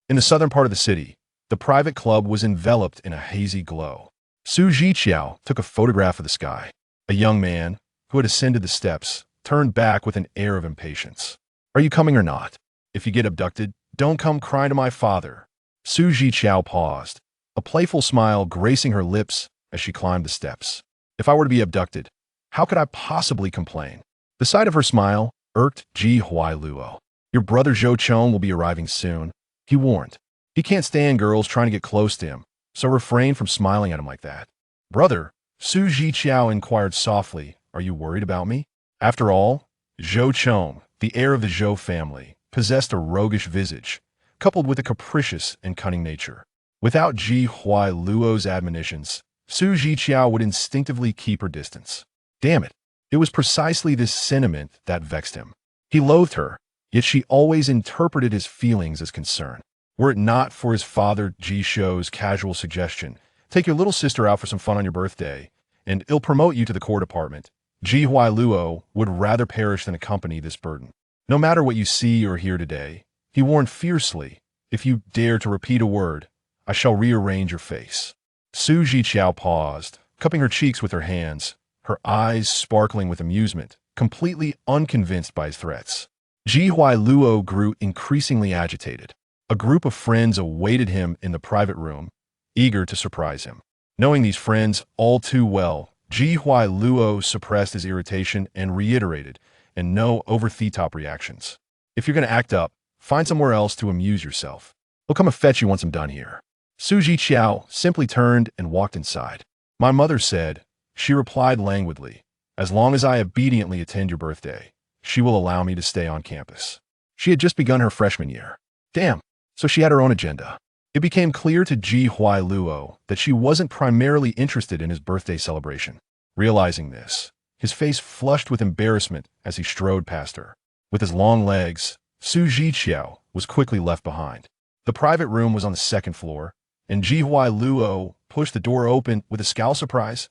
In the southern part of the city, the private club was enveloped in a hazy glow. Zhiqiao took a photograph of the sky. A young man, who had ascended the steps, turned back with an air of impatience. Are you coming or not? If you get abducted, don't come crying to my father. Zhiqiao paused, a playful smile gracing her lips as she climbed the steps. If I were to be abducted, how could I possibly complain? The sight of her smile irked Ji Huailuo. Your brother Zhou Cong will be arriving soon, he warned. He can't stand girls trying to get close to him, so refrain from smiling at him like that. Brother, Zhiqiao inquired softly, are you worried about me? After all, Zhou Cong, the heir of the Zhou family, possessed a roguish visage, coupled with a capricious and cunning nature. Without Ji Huailuo's admonitions, Zhiqiao would instinctively keep her distance. Damn it, it was precisely this sentiment that vexed him. He loathed her, yet she always interpreted his feelings as concern. Were it not for his father Zhishou's casual suggestion, take your little sister out for some fun on your birthday, and he'll promote you to the core department, Ji Huailuo would rather perish than accompany this burden. No matter what you see or hear today, he warned fiercely, if you dare to repeat a word, I shall rearrange your face. Zhiqiao paused, cupping her cheeks with her hands, her eyes sparkling with amusement, completely unconvinced by his threats. Ji Huailuo grew increasingly agitated. A group of friends awaited him in the private room, eager to surprise him. Knowing these friends all too well, Ji Huailuo suppressed his irritation and reiterated, and no over-the-top reactions. If you're going to act up, find somewhere else to amuse yourself. I'll come and fetch you once I'm done here. Zhiqiao simply turned and walked inside. My mother said, she replied languidly, as long as I obediently attend your birthday, she will allow me to stay on campus. She had just begun her freshman year. Damn, so she had her own agenda. It became clear to Ji Huailuo that she wasn't primarily interested in his birthday celebration. Realizing this, his face flushed with embarrassment as he strode past her. With his long legs, Zhiqiao was quickly left behind. The private room was on the second floor, and Ji Huailuo pushed the door open with a scowl surprise.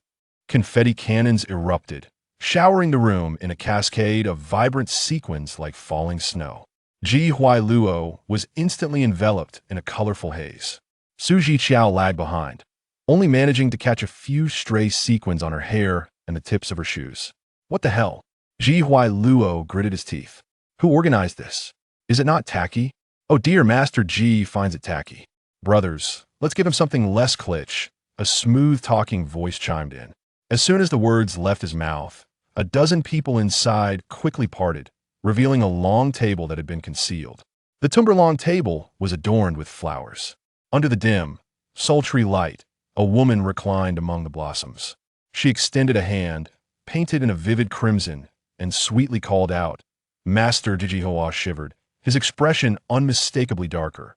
Confetti cannons erupted, showering the room in a cascade of vibrant sequins like falling snow. Ji Huailuo was instantly enveloped in a colorful haze. Zhiqiao lagged behind, only managing to catch a few stray sequins on her hair and the tips of her shoes. What the hell? Ji Huailuo gritted his teeth. Who organized this? Is it not tacky? Oh dear, Master Ji finds it tacky. Brothers, let's give him something less kitsch, a smooth-talking voice chimed in. As soon as the words left his mouth, a dozen people inside quickly parted, revealing a long table that had been concealed. The timber-long table was adorned with flowers. Under the dim, sultry light, a woman reclined among the blossoms. She extended a hand, painted in a vivid crimson, and sweetly called out. Master Zhiqiao shivered, his expression unmistakably darker.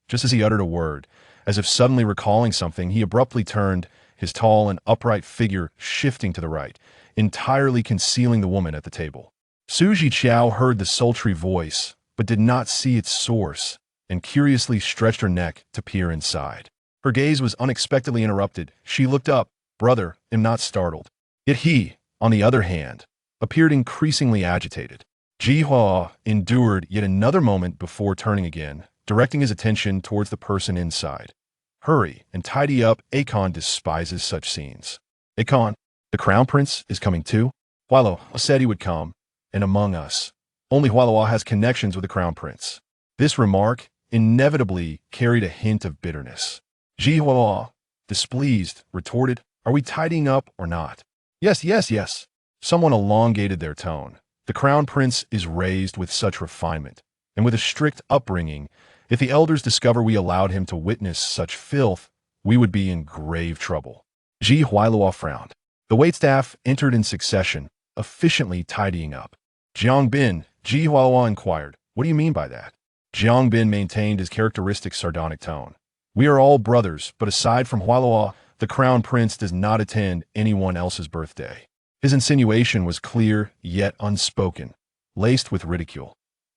Just as he uttered a word, as if suddenly recalling something, he abruptly turned, his tall and upright figure shifting to the right, entirely concealing the woman at the table. Zhiqiao heard the sultry voice, but did not see its source, and curiously stretched her neck to peer inside. Her gaze was unexpectedly interrupted. She looked up, brother, and not startled. Yet he, on the other hand, appeared increasingly agitated. Ji Hua endured yet another moment before turning again, directing his attention towards the person inside. Hurry and tidy up, Akon despises such scenes. Akon, the crown prince is coming too? Hualo said he would come, and among us, only Hualo has connections with the crown prince. This remark inevitably carried a hint of bitterness. Ji Hua, displeased, retorted, are we tidying up or not? Yes, yes, yes. Someone elongated their tone. The crown prince is raised with such refinement, and with a strict upbringing. If the elders discover we allowed him to witness such filth, we would be in grave trouble. Ji Huailuo frowned. The waitstaff entered in succession, efficiently tidying up. Jiang Bin, Ji Huailuo inquired, what do you mean by that? Jiang Bin maintained his characteristic sardonic tone. We are all brothers, but aside from Huailuo, the crown prince does not attend anyone else's birthday. His insinuation was clear, yet unspoken, laced with ridicule.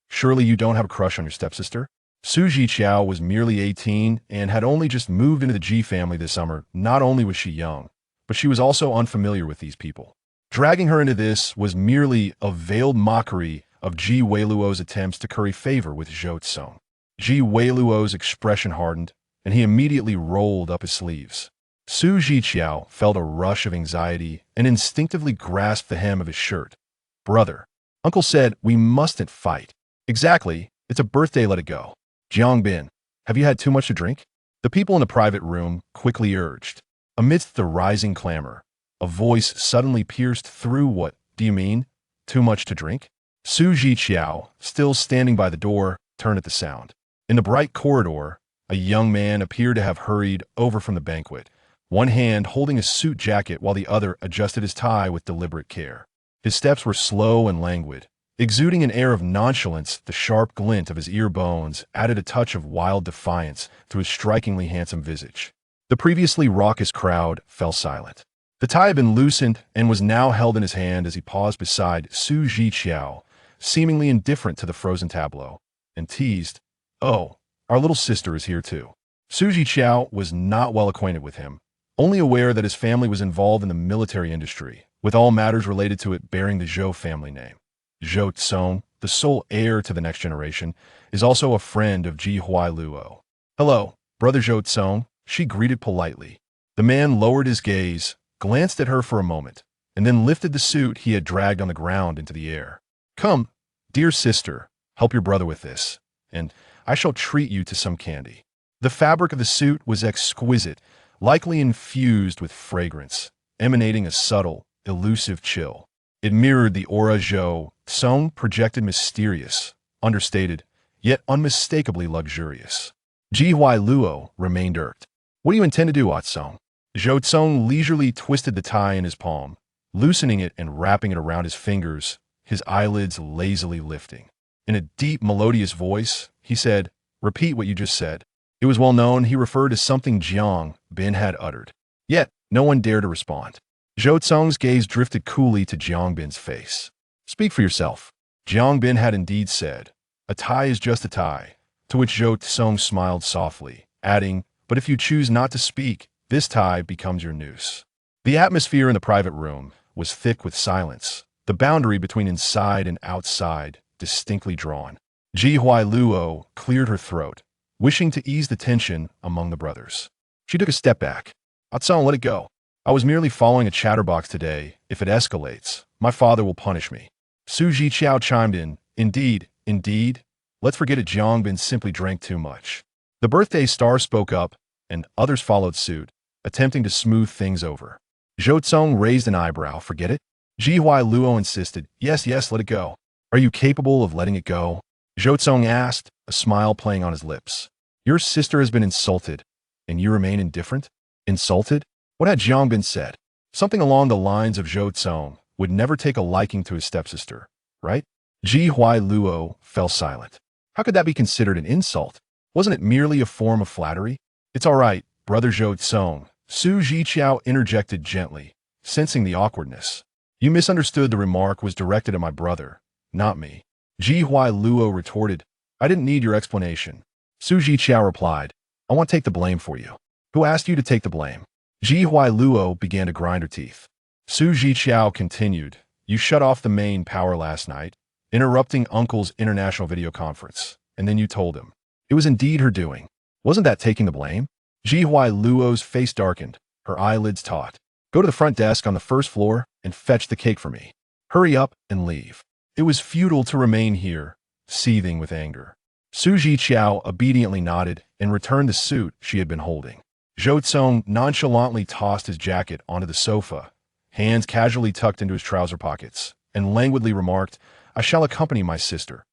Surely you don't have a crush on your stepsister? Zhiqiao was merely 18 and had only just moved into the Ji family this summer. Not only was she young, but she was also unfamiliar with these people. Dragging her into this was merely a veiled mockery of Ji Huailuo's attempts to curry favor with Zhou Cong. Ji Weiluo's expression hardened, and he immediately rolled up his sleeves. Su Zhiqiao felt a rush of anxiety and instinctively grasped the hem of his shirt. Brother, Uncle said we mustn't fight. Exactly, it's a birthday, let it go. Jiangbin, have you had too much to drink? The people in the private room quickly urged. Amidst the rising clamor, a voice suddenly pierced through. What do you mean? Too much to drink? Su Zhiqiao, still standing by the door, turned at the sound. In the bright corridor, a young man appeared to have hurried over from the banquet, one hand holding his suit jacket while the other adjusted his tie with deliberate care. His steps were slow and languid, exuding an air of nonchalance. The sharp glint of his ear bones added a touch of wild defiance to his strikingly handsome visage. The previously raucous crowd fell silent. The tie had been loosened and was now held in his hand as he paused beside Su Zhiqiao, seemingly indifferent to the frozen tableau, and teased, "Oh, our little sister is here too." Su Zhiqiao was not well acquainted with him, only aware that his family was involved in the military industry, with all matters related to it bearing the Zhou family name. Zhou Cong, the sole heir to the next generation, is also a friend of Ji Huailuo. "Hello, brother Zhou Cong," she greeted politely. The man lowered his gaze, glanced at her for a moment, and then lifted the suit he had dragged on the ground into the air. "Come, dear sister, help your brother with this, and I shall treat you to some candy." The fabric of the suit was exquisite, likely infused with fragrance, emanating a subtle, elusive chill. It mirrored the aura Zhou Cong projected, mysterious, understated, yet unmistakably luxurious. Ji Huailuo remained irked. "What do you intend to do, Song?" Zhou Cong leisurely twisted the tie in his palm, loosening it and wrapping it around his fingers, his eyelids lazily lifting. In a deep, melodious voice, he said, "Repeat what you just said." It was well known he referred to something Jiang Bin had uttered. Yet, no one dared to respond. Zhou Cong's gaze drifted coolly to Jiang Bin's face. "Speak for yourself." Jiang Bin had indeed said, "A tie is just a tie," to which Zhou Cong smiled softly, adding, "But if you choose not to speak, this tie becomes your noose." The atmosphere in the private room was thick with silence, the boundary between inside and outside distinctly drawn. Ji Huailuo cleared her throat, wishing to ease the tension among the brothers. She took a step back. "Song, let it go. I was merely following a chatterbox today. If it escalates, my father will punish me." Su Zhiqiao chimed in, Indeed. Let's forget it. Jiangbin simply drank too much." The birthday star spoke up, and others followed suit, attempting to smooth things over. Zhou Cong raised an eyebrow. "Forget it?" Ji Huailuo insisted. Yes, let it go." "Are you capable of letting it go?" Zhou Cong asked, a smile playing on his lips. "Your sister has been insulted, and you remain indifferent?" "Insulted? What had Jiangbin said?" "Something along the lines of Zhou Cong would never take a liking to his stepsister, right?" Ji Huailuo fell silent. How could that be considered an insult? Wasn't it merely a form of flattery? "It's all right, brother Zhou Cong," Su Zhiqiao interjected gently, sensing the awkwardness. "You misunderstood. The remark was directed at my brother, not me." Ji Huailuo retorted, "I didn't need your explanation." Su Zhiqiao replied, "I won't take the blame for you." "Who asked you to take the blame?" Ji Huailuo began to grind her teeth. Su Zhiqiao continued, "You shut off the main power last night, interrupting Uncle's international video conference, and then you told him. It was indeed her doing. Wasn't that taking the blame?" Ji Huailuo's face darkened, her eyelids taut. "Go to the front desk on the first floor and fetch the cake for me. Hurry up and leave." It was futile to remain here, seething with anger. Su Zhiqiao obediently nodded and returned the suit she had been holding. Zhou Cong nonchalantly tossed his jacket onto the sofa, hands casually tucked into his trouser pockets, and languidly remarked, "I shall accompany my sister."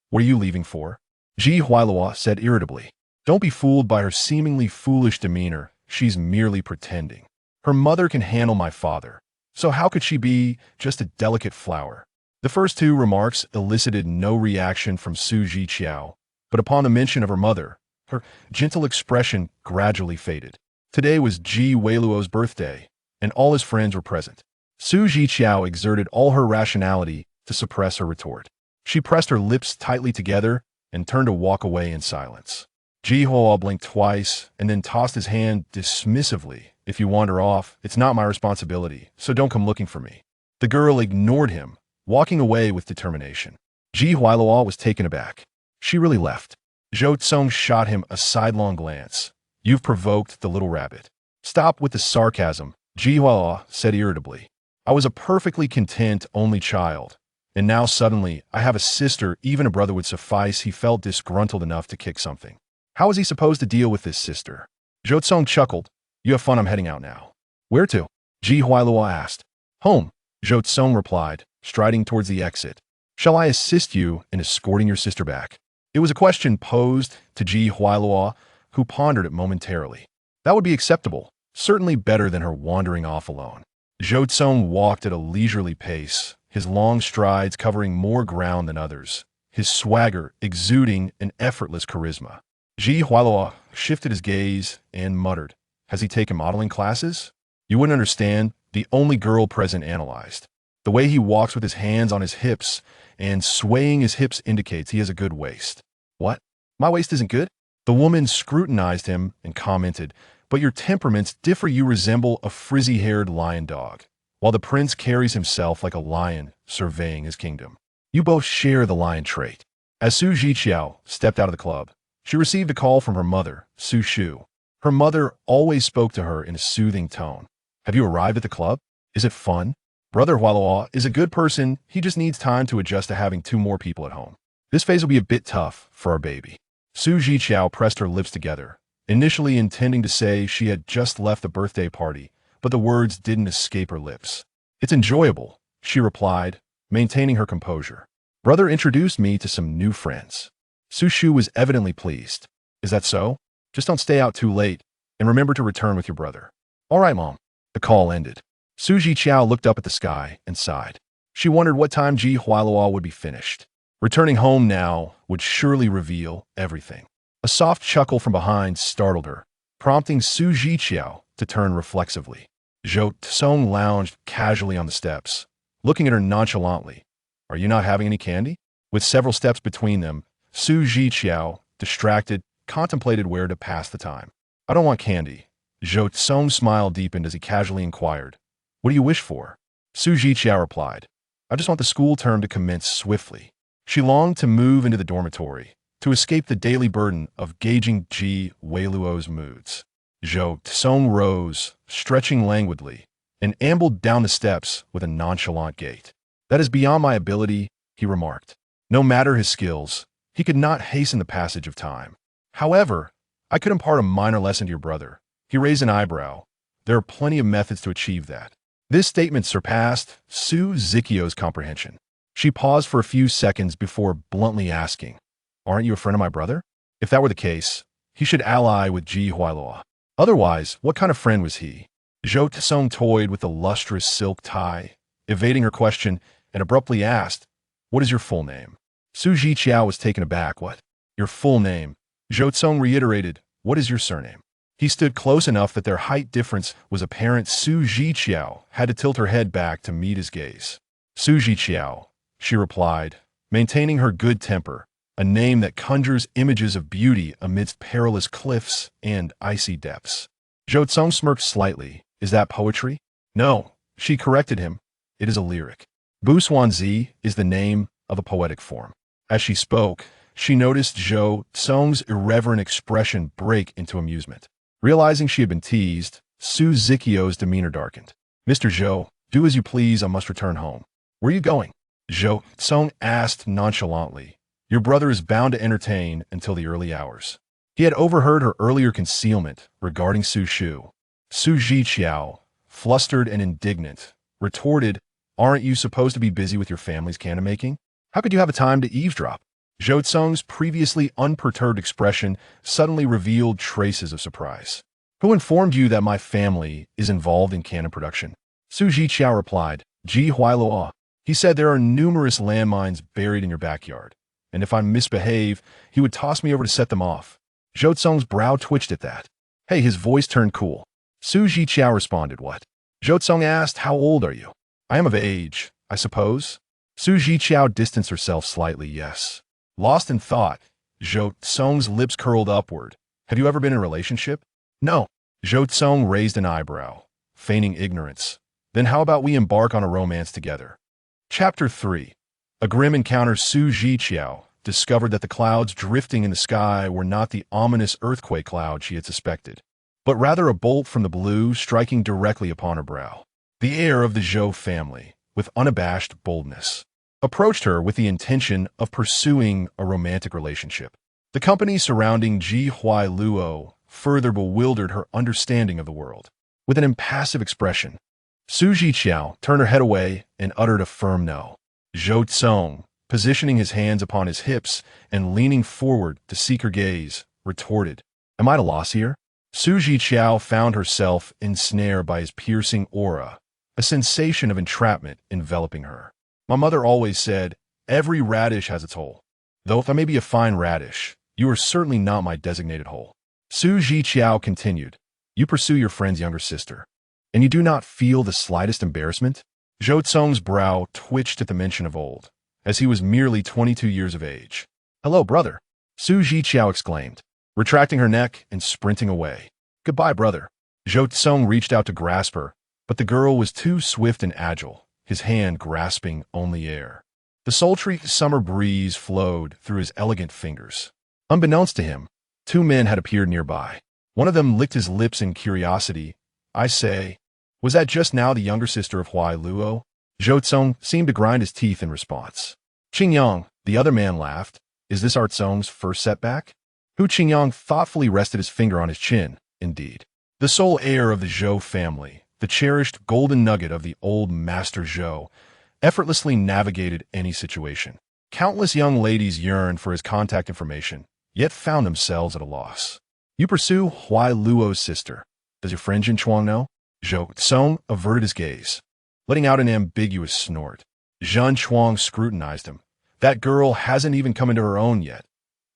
"What are you leaving for?" Ji Huailuo said irritably. "Don't be fooled by her seemingly foolish demeanor. She's merely pretending. Her mother can handle my father, so how could she be just a delicate flower?" The first two remarks elicited no reaction from Su Zhiqiao, but upon the mention of her mother, her gentle expression gradually faded. Today was Ji Weiluo's birthday, and all his friends were present. Su Zhiqiao exerted all her rationality to suppress her retort. She pressed her lips tightly together and turned to walk away in silence. Ji Huo blinked twice and then tossed his hand dismissively. "If you wander off, it's not my responsibility, so don't come looking for me." The girl ignored him, walking away with determination. Ji Huailuo was taken aback. She really left. Zhou Cong shot him a sidelong glance. You've provoked the little rabbit. Stop with the sarcasm, Zhiqiao said irritably. I was a perfectly content only child. And now suddenly, I have a sister, even a brother would suffice. He felt disgruntled enough to kick something. How was he supposed to deal with this sister? Zhou Cong chuckled. You have fun, I'm heading out now. Where to? Zhiqiao asked. Home, Zhou Cong replied, striding towards the exit. Shall I assist you in escorting your sister back? It was a question posed to Zhiqiao, who pondered it momentarily. That would be acceptable, certainly better than her wandering off alone. Zhou Cong walked at a leisurely pace, his long strides covering more ground than others, his swagger exuding an effortless charisma. Zhiqiao shifted his gaze and muttered, Has he taken modeling classes? You wouldn't understand, the only girl present analyzed. The way he walks with his hands on his hips and swaying his hips indicates he has a good waist. What? My waist isn't good? The woman scrutinized him and commented, But your temperaments differ. You resemble a frizzy-haired lion dog, while the prince carries himself like a lion surveying his kingdom. You both share the lion trait. As Zhiqiao stepped out of the club, she received a call from her mother, Su Shu. Her mother always spoke to her in a soothing tone. Have you arrived at the club? Is it fun? Brother Hualua is a good person. He just needs time to adjust to having 2 more people at home. This phase will be a bit tough for our baby. Zhiqiao pressed her lips together, initially intending to say she had just left the birthday party, but the words didn't escape her lips. It's enjoyable, she replied, maintaining her composure. Brother introduced me to some new friends. Su Shu was evidently pleased. Is that so? Just don't stay out too late, and remember to return with your brother. All right, Mom. The call ended. Zhiqiao looked up at the sky and sighed. She wondered what time Zhiqiao would be finished. Returning home now would surely reveal everything. A soft chuckle from behind startled her, prompting Zhiqiao to turn reflexively. Zhou Cong lounged casually on the steps, looking at her nonchalantly. Are you not having any candy? With several steps between them, Zhiqiao, distracted, contemplated where to pass the time. I don't want candy. Zhou Cong's smile deepened as he casually inquired. What do you wish for? Zhiqiao replied. I just want the school term to commence swiftly. She longed to move into the dormitory, to escape the daily burden of gauging Ji Weiluo's moods. Zhou Cong rose, stretching languidly, and ambled down the steps with a nonchalant gait. That is beyond my ability, he remarked. No matter his skills, he could not hasten the passage of time. However, I could impart a minor lesson to your brother. He raised an eyebrow. There are plenty of methods to achieve that. This statement surpassed Zhiqiao's comprehension. She paused for a few seconds before bluntly asking, Aren't you a friend of my brother? If that were the case, he should ally with Zhiqiao. Otherwise, what kind of friend was he? Zhou Cong toyed with the lustrous silk tie, evading her question, and abruptly asked, What is your full name? Zhiqiao was taken aback. What? Your full name? Zhou Cong reiterated, What is your surname? He stood close enough that their height difference was apparent. Zhiqiao had to tilt her head back to meet his gaze. Zhiqiao, she replied, maintaining her good temper, a name that conjures images of beauty amidst perilous cliffs and icy depths. Zhou Cong smirked slightly. Is that poetry? No, she corrected him. It is a lyric. Busuanzi is the name of a poetic form. As she spoke, she noticed Zhou Cong's irreverent expression break into amusement. Realizing she had been teased, Zhiqiao's demeanor darkened. Mr. Zhou, do as you please, I must return home. Where are you going? Zhou Cong asked nonchalantly. Your brother is bound to entertain until the early hours. He had overheard her earlier concealment regarding Su Shu. Zhiqiao, flustered and indignant, retorted, Aren't you supposed to be busy with your family's cannon making? How could you have a time to eavesdrop? Zhou Cong's previously unperturbed expression suddenly revealed traces of surprise. Who informed you that my family is involved in cannon production? Zhiqiao replied, Zhiqiao. He said there are numerous landmines buried in your backyard, and if I misbehave, he would toss me over to set them off. Zhou Cong's brow twitched at that. Hey, his voice turned cool. Zhiqiao responded, What? Zhou Cong asked, How old are you? I am of age, I suppose. Zhiqiao distanced herself slightly, yes. Lost in thought, Zhou Cong's lips curled upward. Have you ever been in a relationship? No. Zhou Cong raised an eyebrow, feigning ignorance. Then how about we embark on a romance together? Chapter 3. A grim encounter. Zhiqiao discovered that the clouds drifting in the sky were not the ominous earthquake cloud she had suspected, but rather a bolt from the blue striking directly upon her brow. The heir of the Zhou family, with unabashed boldness, approached her with the intention of pursuing a romantic relationship. The company surrounding Ji Huailuo further bewildered her understanding of the world. With an impassive expression, Zhiqiao turned her head away and uttered a firm no. Zhou Cong, positioning his hands upon his hips and leaning forward to seek her gaze, retorted, "Am I at a loss here?" Zhiqiao found herself ensnared by his piercing aura, a sensation of entrapment enveloping her. "My mother always said, every radish has its hole. Though if I may be a fine radish, you are certainly not my designated hole." Zhiqiao continued, "You pursue your friend's younger sister, and you do not feel the slightest embarrassment?" Zhou Cong's brow twitched at the mention of old, as he was merely 22 years of age. "Hello, brother," Zhiqiao exclaimed, retracting her neck and sprinting away. "Goodbye, brother." Zhou Cong reached out to grasp her, but the girl was too swift and agile, his hand grasping only air. The sultry summer breeze flowed through his elegant fingers. Unbeknownst to him, two men had appeared nearby. One of them licked his lips in curiosity. "I say, was that just now the younger sister of Huailuo?" Zhou Cong seemed to grind his teeth in response. "Qingyang," the other man laughed. "Is this Art Song's first setback?" Hu Qingyang thoughtfully rested his finger on his chin. Indeed. The sole heir of the Zhou family, the cherished golden nugget of the old Master Zhou, effortlessly navigated any situation. Countless young ladies yearned for his contact information, yet found themselves at a loss. "You pursue Huailuo's sister. Does your friend Jin Chuang know?" Zhou Cong averted his gaze, letting out an ambiguous snort. Zhan Chuang scrutinized him. "That girl hasn't even come into her own yet.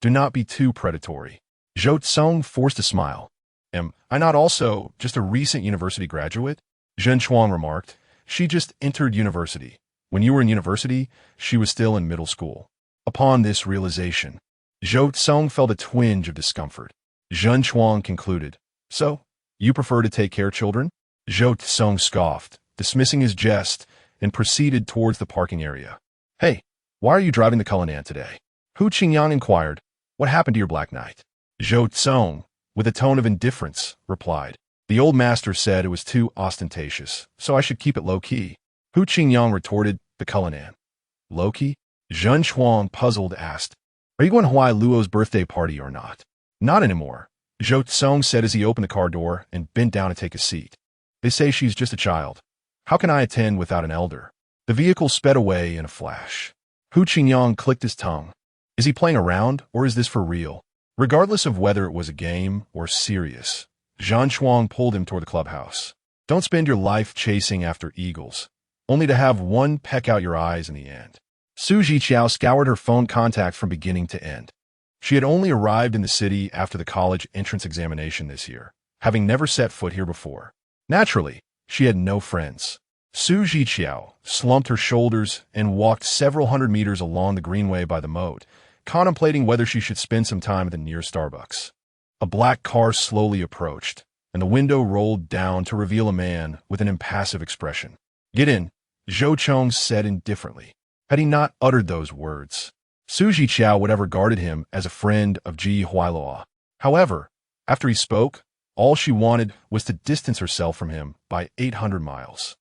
Do not be too predatory." Zhou Cong forced a smile. "Am I not also just a recent university graduate?" Zhan Chuang remarked. "She just entered university. When you were in university, she was still in middle school." Upon this realization, Zhou Cong felt a twinge of discomfort. Zhan Chuang concluded, "So, you prefer to take care of children?" Zhou Cong scoffed, dismissing his jest, and proceeded towards the parking area. "Hey, why are you driving the Cullinan today?" Hu Qingyang inquired. "What happened to your black knight?" Zhou Cong, with a tone of indifference, replied, "The old master said it was too ostentatious, so I should keep it low-key." Hu Qingyang retorted, "The Cullinan. Low-key?" Zhan Chuang, puzzled, asked, "Are you going to Huailuo's birthday party or not?" "Not anymore," Zhou Cong said as he opened the car door and bent down to take a seat. "They say she's just a child. How can I attend without an elder?" The vehicle sped away in a flash. Hu Qingyang clicked his tongue. Is he playing around, or is this for real? Regardless of whether it was a game or serious, Zhan Chuang pulled him toward the clubhouse. "Don't spend your life chasing after eagles, only to have one peck out your eyes in the end." Zhiqiao scoured her phone contacts from beginning to end. She had only arrived in the city after the college entrance examination this year, having never set foot here before. Naturally, she had no friends. Zhiqiao slumped her shoulders and walked several hundred meters along the greenway by the moat, contemplating whether she should spend some time at the near Starbucks. A black car slowly approached, and the window rolled down to reveal a man with an impassive expression. "Get in," Zhou Cong said indifferently. Had he not uttered those words, Zhiqiao would have regarded him as a friend of Ji Huailuo. However, after he spoke, all she wanted was to distance herself from him by 800 miles.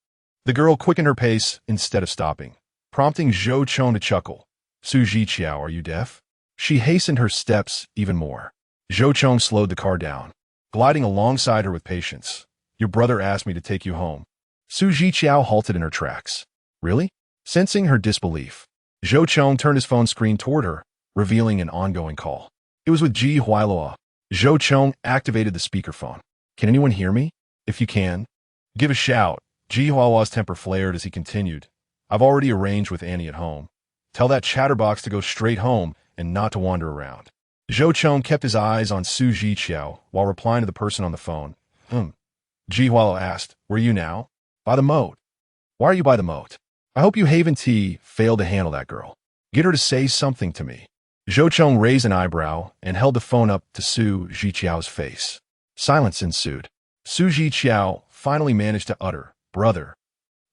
The girl quickened her pace instead of stopping, prompting Zhou Cong to chuckle. "Zhiqiao, are you deaf?" She hastened her steps even more. Zhou Cong slowed the car down, gliding alongside her with patience. "Your brother asked me to take you home." Zhiqiao halted in her tracks. "Really?" Sensing her disbelief, Zhou Cong turned his phone screen toward her, revealing an ongoing call. It was with Ji Huailuo. Zhou Cong activated the speakerphone. "Can anyone hear me? If you can, give a shout." Ji Huailuo's temper flared as he continued. "I've already arranged with Annie at home. Tell that chatterbox to go straight home and not to wander around." Zhou Cong kept his eyes on Zhiqiao while replying to the person on the phone. Ji Huailuo asked, "Where are you now?" "By the moat." "Why are you by the moat?" "I hope you Haven T failed to handle that girl. Get her to say something to me." Zhou Cong raised an eyebrow and held the phone up to Zhiqiao's face. Silence ensued. Zhiqiao finally managed to utter, "Brother."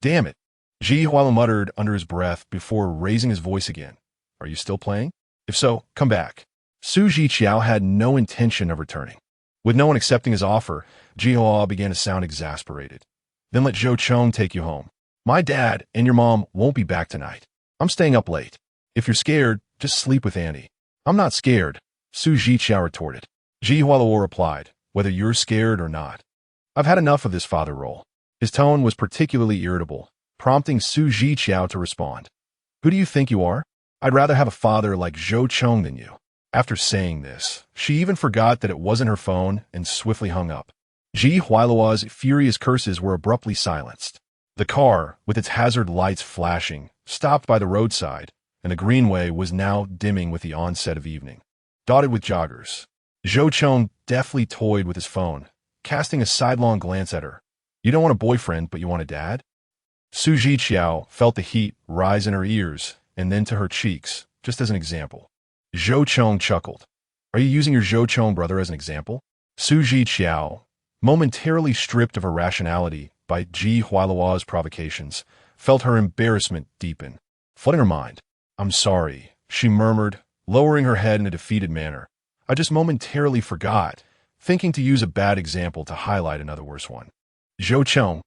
"Damn it," Ji Huailuo muttered under his breath before raising his voice again. "Are you still playing?" If so, come back. Zhiqiao had no intention of returning. With no one accepting his offer, Zhiqiao began to sound exasperated. Then let Zhou Cong take you home. My dad and your mom won't be back tonight. I'm staying up late. If you're scared, just sleep with Andy. I'm not scared, Zhiqiao retorted. Zhiqiao replied, whether you're scared or not. I've had enough of this father role. His tone was particularly irritable, prompting Zhiqiao to respond. Who do you think you are? I'd rather have a father like Zhou Cong than you. After saying this, she even forgot that it wasn't her phone and swiftly hung up. Zhiqiao's furious curses were abruptly silenced. The car, with its hazard lights flashing, stopped by the roadside, and the greenway was now dimming with the onset of evening. Dotted with joggers, Zhou Cong deftly toyed with his phone, casting a sidelong glance at her. You don't want a boyfriend, but you want a dad? Zhiqiao felt the heat rise in her ears and then to her cheeks, just as an example. Zhou Cong chuckled. Are you using your Zhou Cong brother as an example? Zhiqiao, momentarily stripped of her rationality by Zhiqiao's provocations, felt her embarrassment deepen, flooding her mind. I'm sorry, she murmured, lowering her head in a defeated manner. I just momentarily forgot, thinking to use a bad example to highlight another worse one. Zhou Cong,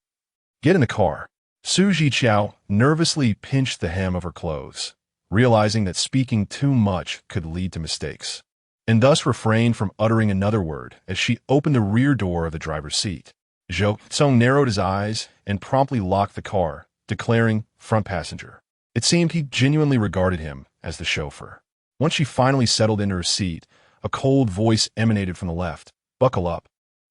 get in the car. Zhiqiao nervously pinched the hem of her clothes, realizing that speaking too much could lead to mistakes, and thus refrained from uttering another word as she opened the rear door of the driver's seat. Zhou Cong narrowed his eyes and promptly locked the car, declaring, front passenger. It seemed he genuinely regarded him as the chauffeur. Once she finally settled into her seat, a cold voice emanated from the left. Buckle up.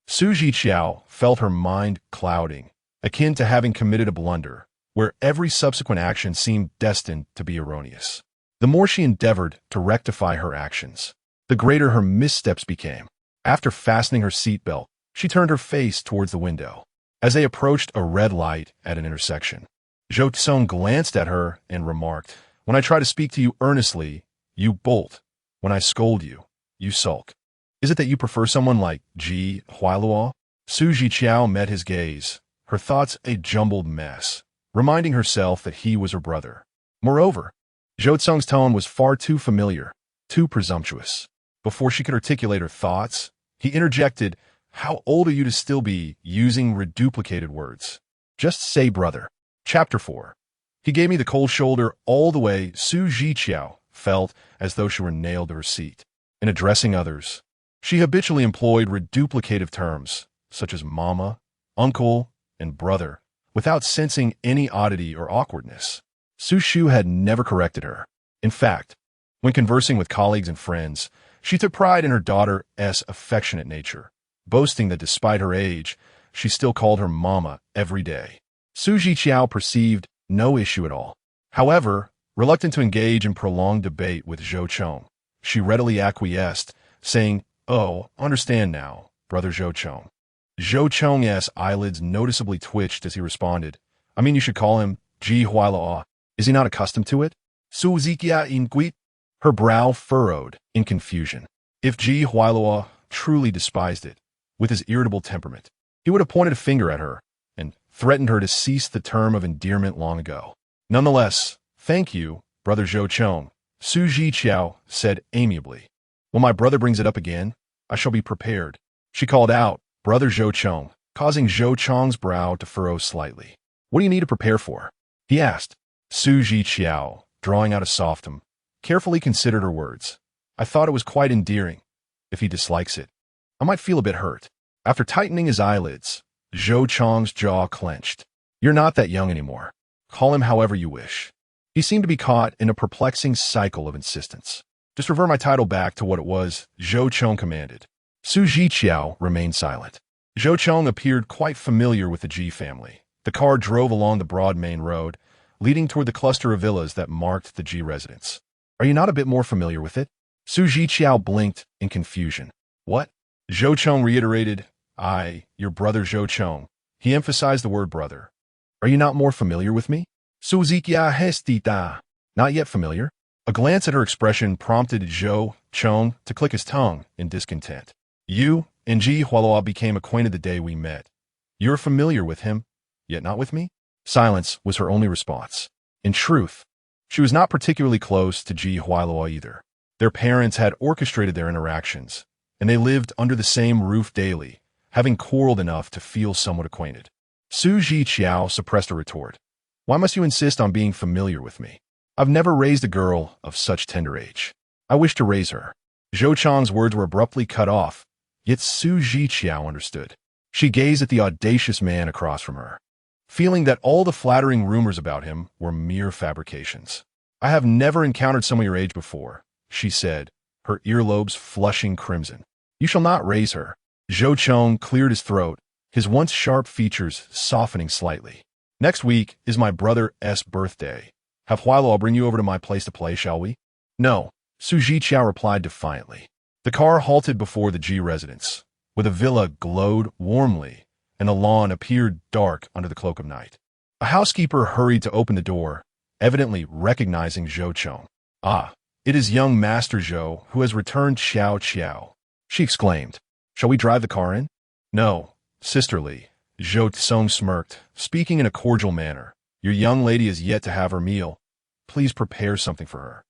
Zhiqiao felt her mind clouding, akin to having committed a blunder, where every subsequent action seemed destined to be erroneous. The more she endeavored to rectify her actions, the greater her missteps became. After fastening her seatbelt, she turned her face towards the window. As they approached a red light at an intersection, Zhou Cong glanced at her and remarked, When I try to speak to you earnestly, you bolt. When I scold you, you sulk. Is it that you prefer someone like Zhiqiao? Zhiqiao met his gaze, her thoughts a jumbled mess, reminding herself that he was her brother. Moreover, Zhou Cong's tone was far too familiar, too presumptuous. Before she could articulate her thoughts, he interjected, How old are you to still be using reduplicated words? Just say brother. Chapter 4. He gave me the cold shoulder all the way. Zhiqiao felt as though she were nailed to her seat. In addressing others, she habitually employed reduplicative terms, such as mama, uncle, and brother, without sensing any oddity or awkwardness. Su Shu had never corrected her. In fact, when conversing with colleagues and friends, she took pride in her daughter's affectionate nature, boasting that despite her age, she still called her mama every day. Zhiqiao perceived no issue at all. However, reluctant to engage in prolonged debate with Zhou Cong, she readily acquiesced, saying, Oh, understand now, brother Zhou Cong. Zhou Cong's eyelids noticeably twitched as he responded, I mean, you should call him Zhiqiao. Is he not accustomed to it? Zhiqiao inquit. Her brow furrowed in confusion. If Zhiqiao truly despised it, with his irritable temperament, he would have pointed a finger at her and threatened her to cease the term of endearment long ago. Nonetheless, thank you, brother Zhou Cong, Zhiqiao said amiably. When my brother brings it up again, I shall be prepared. She called out, brother Zhou Cong, causing Zhou Cong's brow to furrow slightly. What do you need to prepare for? He asked. Zhiqiao, drawing out a softum, carefully considered her words. I thought it was quite endearing. If he dislikes it, I might feel a bit hurt. After tightening his eyelids, Zhou Cong's jaw clenched. You're not that young anymore. Call him however you wish. He seemed to be caught in a perplexing cycle of insistence. Just revert my title back to what it was, Zhou Cong commanded. Zhiqiao remained silent. Zhou Cong appeared quite familiar with the Ji family. The car drove along the broad main road, leading toward the cluster of villas that marked the Ji residence. Are you not a bit more familiar with it? Zhiqiao blinked in confusion. What? Zhou Cong reiterated, your brother Zhou Cong. He emphasized the word brother. Are you not more familiar with me? Zhiqiao hestita. Not yet familiar. A glance at her expression prompted Zhou Cong to click his tongue in discontent. You and Zhiqiao became acquainted the day we met. You're familiar with him, yet not with me? Silence was her only response. In truth, she was not particularly close to Zhiqiao either. Their parents had orchestrated their interactions, and they lived under the same roof daily, having quarreled enough to feel somewhat acquainted. Zhiqiao suppressed a retort. Why must you insist on being familiar with me? I've never raised a girl of such tender age. I wish to raise her. Zhou Cong's words were abruptly cut off, yet Zhiqiao understood. She gazed at the audacious man across from her, feeling that all the flattering rumors about him were mere fabrications. I have never encountered someone your age before, she said, her earlobes flushing crimson. You shall not raise her. Zhou Cong cleared his throat, his once sharp features softening slightly. Next week is my brother's birthday. Have Huilo, I'll bring you over to my place to play, shall we? No, Zhiqiao replied defiantly. The car halted before the G residence, where the villa glowed warmly and the lawn appeared dark under the cloak of night. A housekeeper hurried to open the door, evidently recognizing Zhou Cong. Ah, it is young Master Zhou who has returned. Xiao, she exclaimed. Shall we drive the car in? No, sisterly. Zhou Cong smirked, speaking in a cordial manner. Your young lady is yet to have her meal. Please prepare something for her.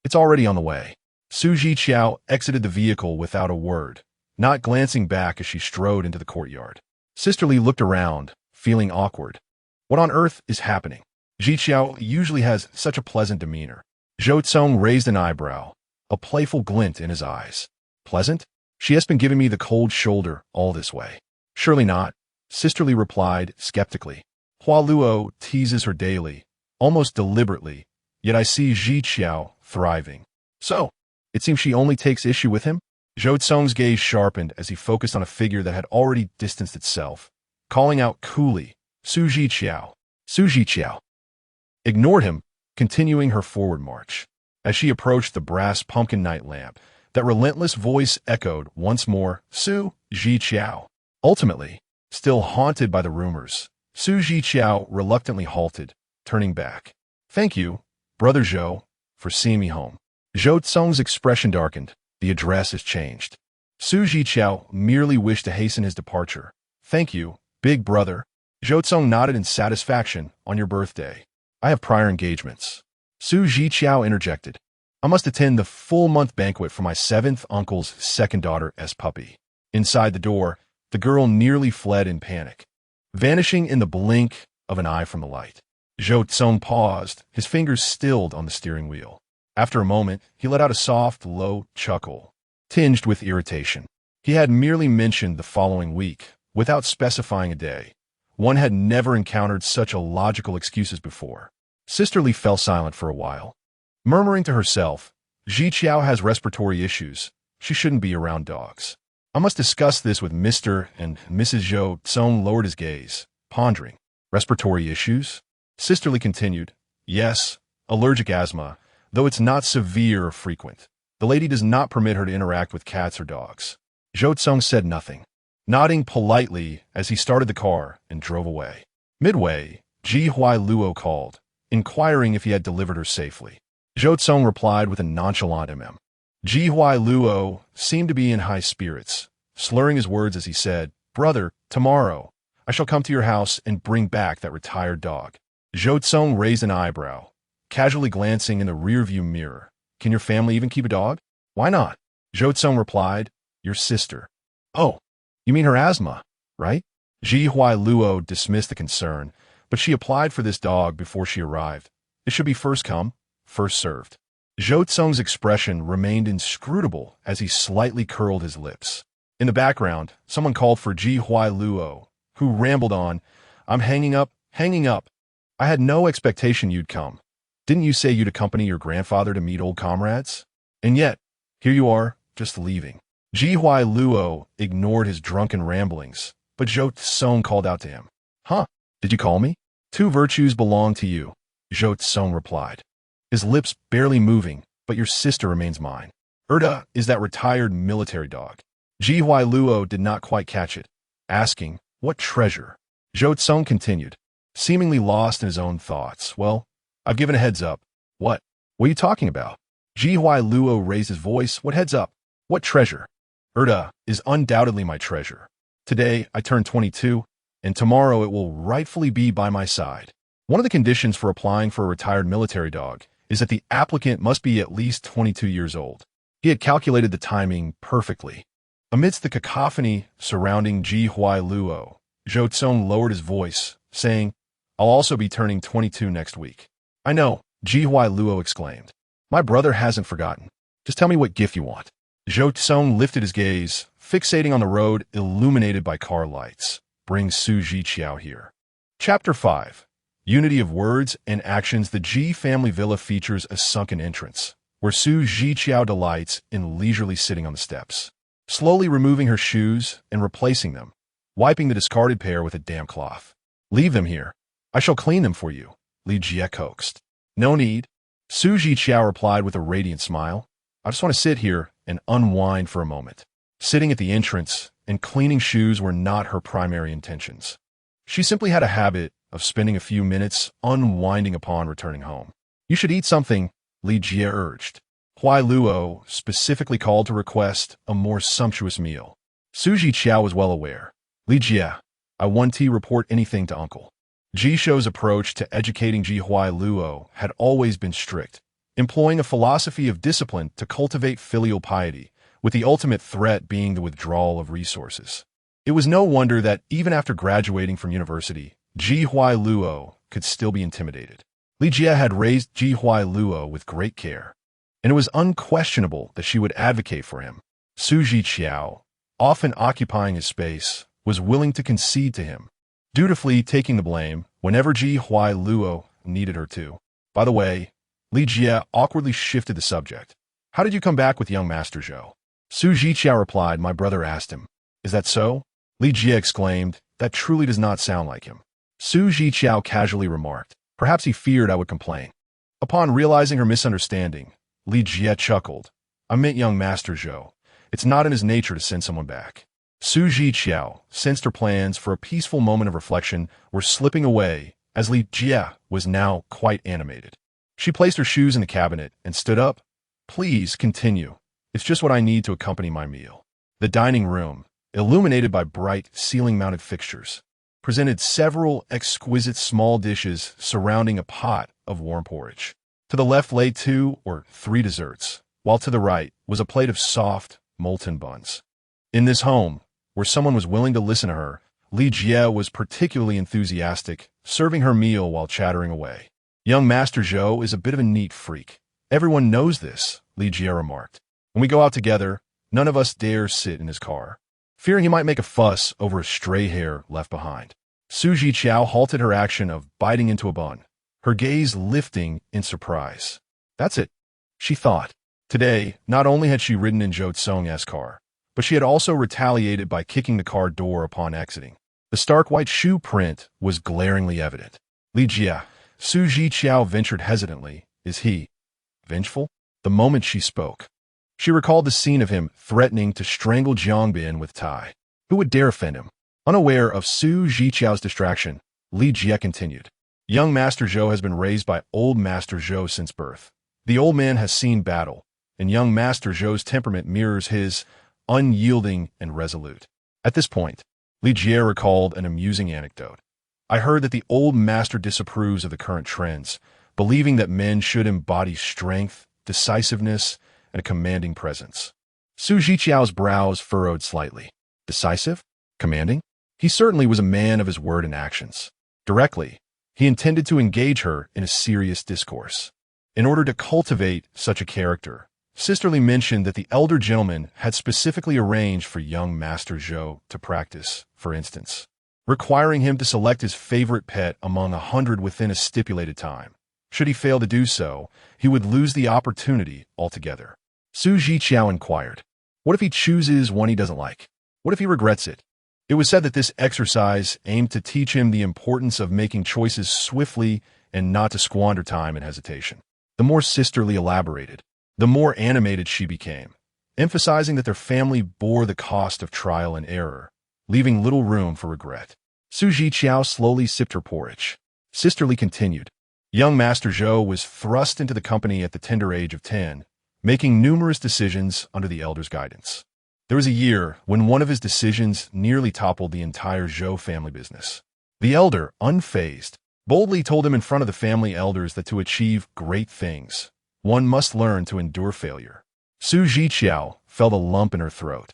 It's already on the way. Zhiqiao exited the vehicle without a word, not glancing back as she strode into the courtyard. Sisterly looked around, feeling awkward. What on earth is happening? Zhiqiao usually has such a pleasant demeanor. Zhou Cong raised an eyebrow, a playful glint in his eyes. Pleasant? She has been giving me the cold shoulder all this way. Surely not, Sisterly replied skeptically. Hualuo teases her daily, almost deliberately, yet I see Zhiqiao thriving. So, it seems she only takes issue with him? Zhou Cong's gaze sharpened as he focused on a figure that had already distanced itself, calling out coolly, Zhiqiao. Zhiqiao ignored him, continuing her forward march. As she approached the brass pumpkin night lamp, that relentless voice echoed once more, Zhiqiao. Ultimately, still haunted by the rumors, Zhiqiao reluctantly halted, turning back. Thank you, Brother Zhou, for seeing me home. Zhou Cong's expression darkened. The address has changed. Zhiqiao merely wished to hasten his departure. Thank you, big brother. Zhou Cong nodded in satisfaction. On your birthday. I have prior engagements. Zhiqiao interjected. I must attend the full-month banquet for my 7th uncle's second daughter's puppy. Inside the door, the girl nearly fled in panic, vanishing in the blink of an eye from the light. Zhou Cong paused, his fingers stilled on the steering wheel. After a moment, he let out a soft, low chuckle, tinged with irritation. He had merely mentioned the following week, without specifying a day. One had never encountered such illogical excuses before. Sisterly fell silent for a while, murmuring to herself, Zhiqiao has respiratory issues. She shouldn't be around dogs. I must discuss this with Mr. and Mrs. Zhou. Cong lowered his gaze, pondering. Respiratory issues? Sisterly continued. Yes, allergic asthma, though it's not severe or frequent. The lady does not permit her to interact with cats or dogs. Zhou Cong said nothing, nodding politely as he started the car and drove away. Midway, Ji Huiluo called, inquiring if he had delivered her safely. Zhou Cong replied with a nonchalant Ji Huiluo seemed to be in high spirits, slurring his words as he said, Brother, tomorrow, I shall come to your house and bring back that retired dog. Zhou Cong raised an eyebrow, casually glancing in the rearview mirror. Can your family even keep a dog? Why not? Zhou Cong replied, Your sister. Oh, you mean her asthma, right? Ji Huiluo dismissed the concern, but she applied for this dog before she arrived. It should be first come, first served. Zhou Cong's expression remained inscrutable as he slightly curled his lips. In the background, someone called for Ji Huiluo, who rambled on, I'm hanging up. I had no expectation you'd come. Didn't you say you'd accompany your grandfather to meet old comrades? And yet, here you are, just leaving. Ji Huiluo ignored his drunken ramblings, but Zhou Cong called out to him. Huh, did you call me? 2 virtues belong to you, Zhou Cong replied, his lips barely moving, but your sister remains mine. Erda is that retired military dog. Ji Huiluo did not quite catch it, asking, What treasure? Zhou Cong continued, seemingly lost in his own thoughts. Well, I've given a heads up. What? What are you talking about? Ji Huiluo raised his voice. What heads up? What treasure? Erda is undoubtedly my treasure. Today, I turn 22, and tomorrow it will rightfully be by my side. One of the conditions for applying for a retired military dog is that the applicant must be at least 22 years old. He had calculated the timing perfectly. Amidst the cacophony surrounding Zhiqiao Luo, Zhou Cong lowered his voice, saying, "I'll also be turning 22 next week." "I know," Zhiqiao Luo exclaimed. "My brother hasn't forgotten. Just tell me what gift you want." Zhou Cong lifted his gaze, fixating on the road illuminated by car lights. "Bring Zhiqiao here." Chapter 5. Unity of Words and Actions. The Ji family villa features a sunken entrance, where Zhiqiao delights in leisurely sitting on the steps, slowly removing her shoes and replacing them, wiping the discarded pair with a damp cloth. "Leave them here. I shall clean them for you," Li Jie coaxed. "No need," Zhiqiao replied with a radiant smile. "I just want to sit here and unwind for a moment." Sitting at the entrance and cleaning shoes were not her primary intentions. She simply had a habit of spending a few minutes unwinding upon returning home. "You should eat something," Li Jie urged. Huai Luo specifically called to request a more sumptuous meal. Zhiqiao was well aware. "Li Jie, I want to report anything to uncle." Jisho's approach to educating Huai Luo had always been strict, employing a philosophy of discipline to cultivate filial piety, with the ultimate threat being the withdrawal of resources. It was no wonder that even after graduating from university, Huai Luo could still be intimidated. Li Jie had raised Huai Luo with great care, and it was unquestionable that she would advocate for him. Zhiqiao, often occupying his space, was willing to concede to him, dutifully taking the blame whenever Huai Luo needed her to. "By the way," Li Jie awkwardly shifted the subject. "How did you come back with young Master Zhou?" Zhiqiao replied, "My brother asked him." "Is that so?" Li Jie exclaimed, "That truly does not sound like him." Zhiqiao casually remarked, "Perhaps he feared I would complain." Upon realizing her misunderstanding, Li Jie chuckled. "I meant young Master Zhou. It's not in his nature to send someone back." Zhiqiao sensed her plans for a peaceful moment of reflection were slipping away, as Li Jie was now quite animated. She placed her shoes in the cabinet and stood up. "Please continue. It's just what I need to accompany my meal." The dining room, illuminated by bright ceiling-mounted fixtures, presented several exquisite small dishes surrounding a pot of warm porridge. To the left lay 2 or 3 desserts, while to the right was a plate of soft, molten buns. In this home, where someone was willing to listen to her, Li Jie was particularly enthusiastic, serving her meal while chattering away. "Young Master Zhou is a bit of a neat freak. Everyone knows this," Li Jie remarked. "When we go out together, none of us dares sit in his car, fearing he might make a fuss over a stray hair left behind." Zhiqiao halted her action of biting into a bun, her gaze lifting in surprise. "That's it," she thought. Today, not only had she ridden in Zhou Cong's car, but she had also retaliated by kicking the car door upon exiting. The stark white shoe print was glaringly evident. "Li Jie," Zhiqiao ventured hesitantly, "is he vengeful?" The moment she spoke, she recalled the scene of him threatening to strangle Jiangbin with Tai. Who would dare offend him? Unaware of Zhiqiao's distraction, Li Jie continued. "Young Master Zhou has been raised by old Master Zhou since birth. The old man has seen battle, and young Master Zhou's temperament mirrors his, unyielding and resolute." At this point, Li Jie recalled an amusing anecdote. "I heard that the old master disapproves of the current trends, believing that men should embody strength, decisiveness, and a commanding presence." Zhiqiao's brows furrowed slightly. Decisive? Commanding? He certainly was a man of his word and actions. Directly, he intended to engage her in a serious discourse. In order to cultivate such a character, Sisterly mentioned that the elder gentleman had specifically arranged for young Master Zhou to practice, for instance, requiring him to select his favorite pet among 100 within a stipulated time. Should he fail to do so, he would lose the opportunity altogether. Zhiqiao inquired, "What if he chooses one he doesn't like? What if he regrets it?" It was said that this exercise aimed to teach him the importance of making choices swiftly and not to squander time in hesitation. The more Sisterly elaborated, the more animated she became, emphasizing that their family bore the cost of trial and error, leaving little room for regret. Zhiqiao slowly sipped her porridge. Sisterly continued. Young Master Zhou was thrust into the company at the tender age of 10, making numerous decisions under the elder's guidance. There was a year when one of his decisions nearly toppled the entire Zhou family business. The elder, unfazed, boldly told him in front of the family elders that to achieve great things, one must learn to endure failure. Zhiqiao felt a lump in her throat,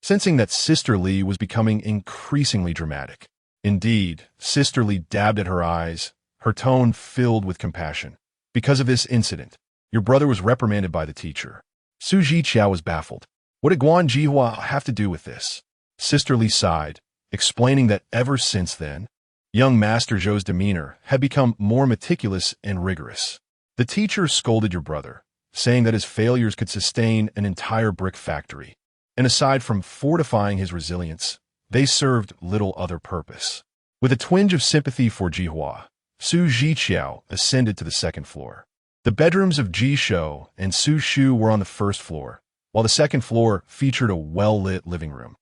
sensing that Sister Li was becoming increasingly dramatic. Indeed, Sister Li dabbed at her eyes, her tone filled with compassion. Because of this incident, your brother was reprimanded by the teacher. Zhiqiao was baffled. What did Guan Jihua have to do with this? Sister Li sighed, explaining that ever since then, young Master Zhou's demeanor had become more meticulous and rigorous. The teacher scolded your brother, saying that his failures could sustain an entire brick factory, and aside from fortifying his resilience, they served little other purpose. With a twinge of sympathy for Jihua, Zhiqiao ascended to the second floor. The bedrooms of Zhiqiao and Su Shu were on the first floor, while the second floor featured a well-lit living room.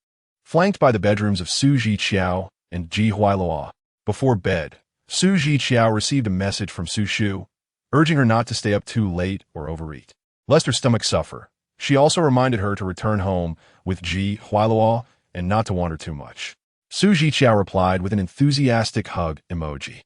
Flanked by the bedrooms of Zhiqiao and Jihuailuo. Before bed, Zhiqiao received a message from Su Shu, urging her not to stay up too late or overeat, lest her stomach suffer. She also reminded her to return home with Jihuailuo and not to wander too much. Zhiqiao replied with an enthusiastic hug emoji.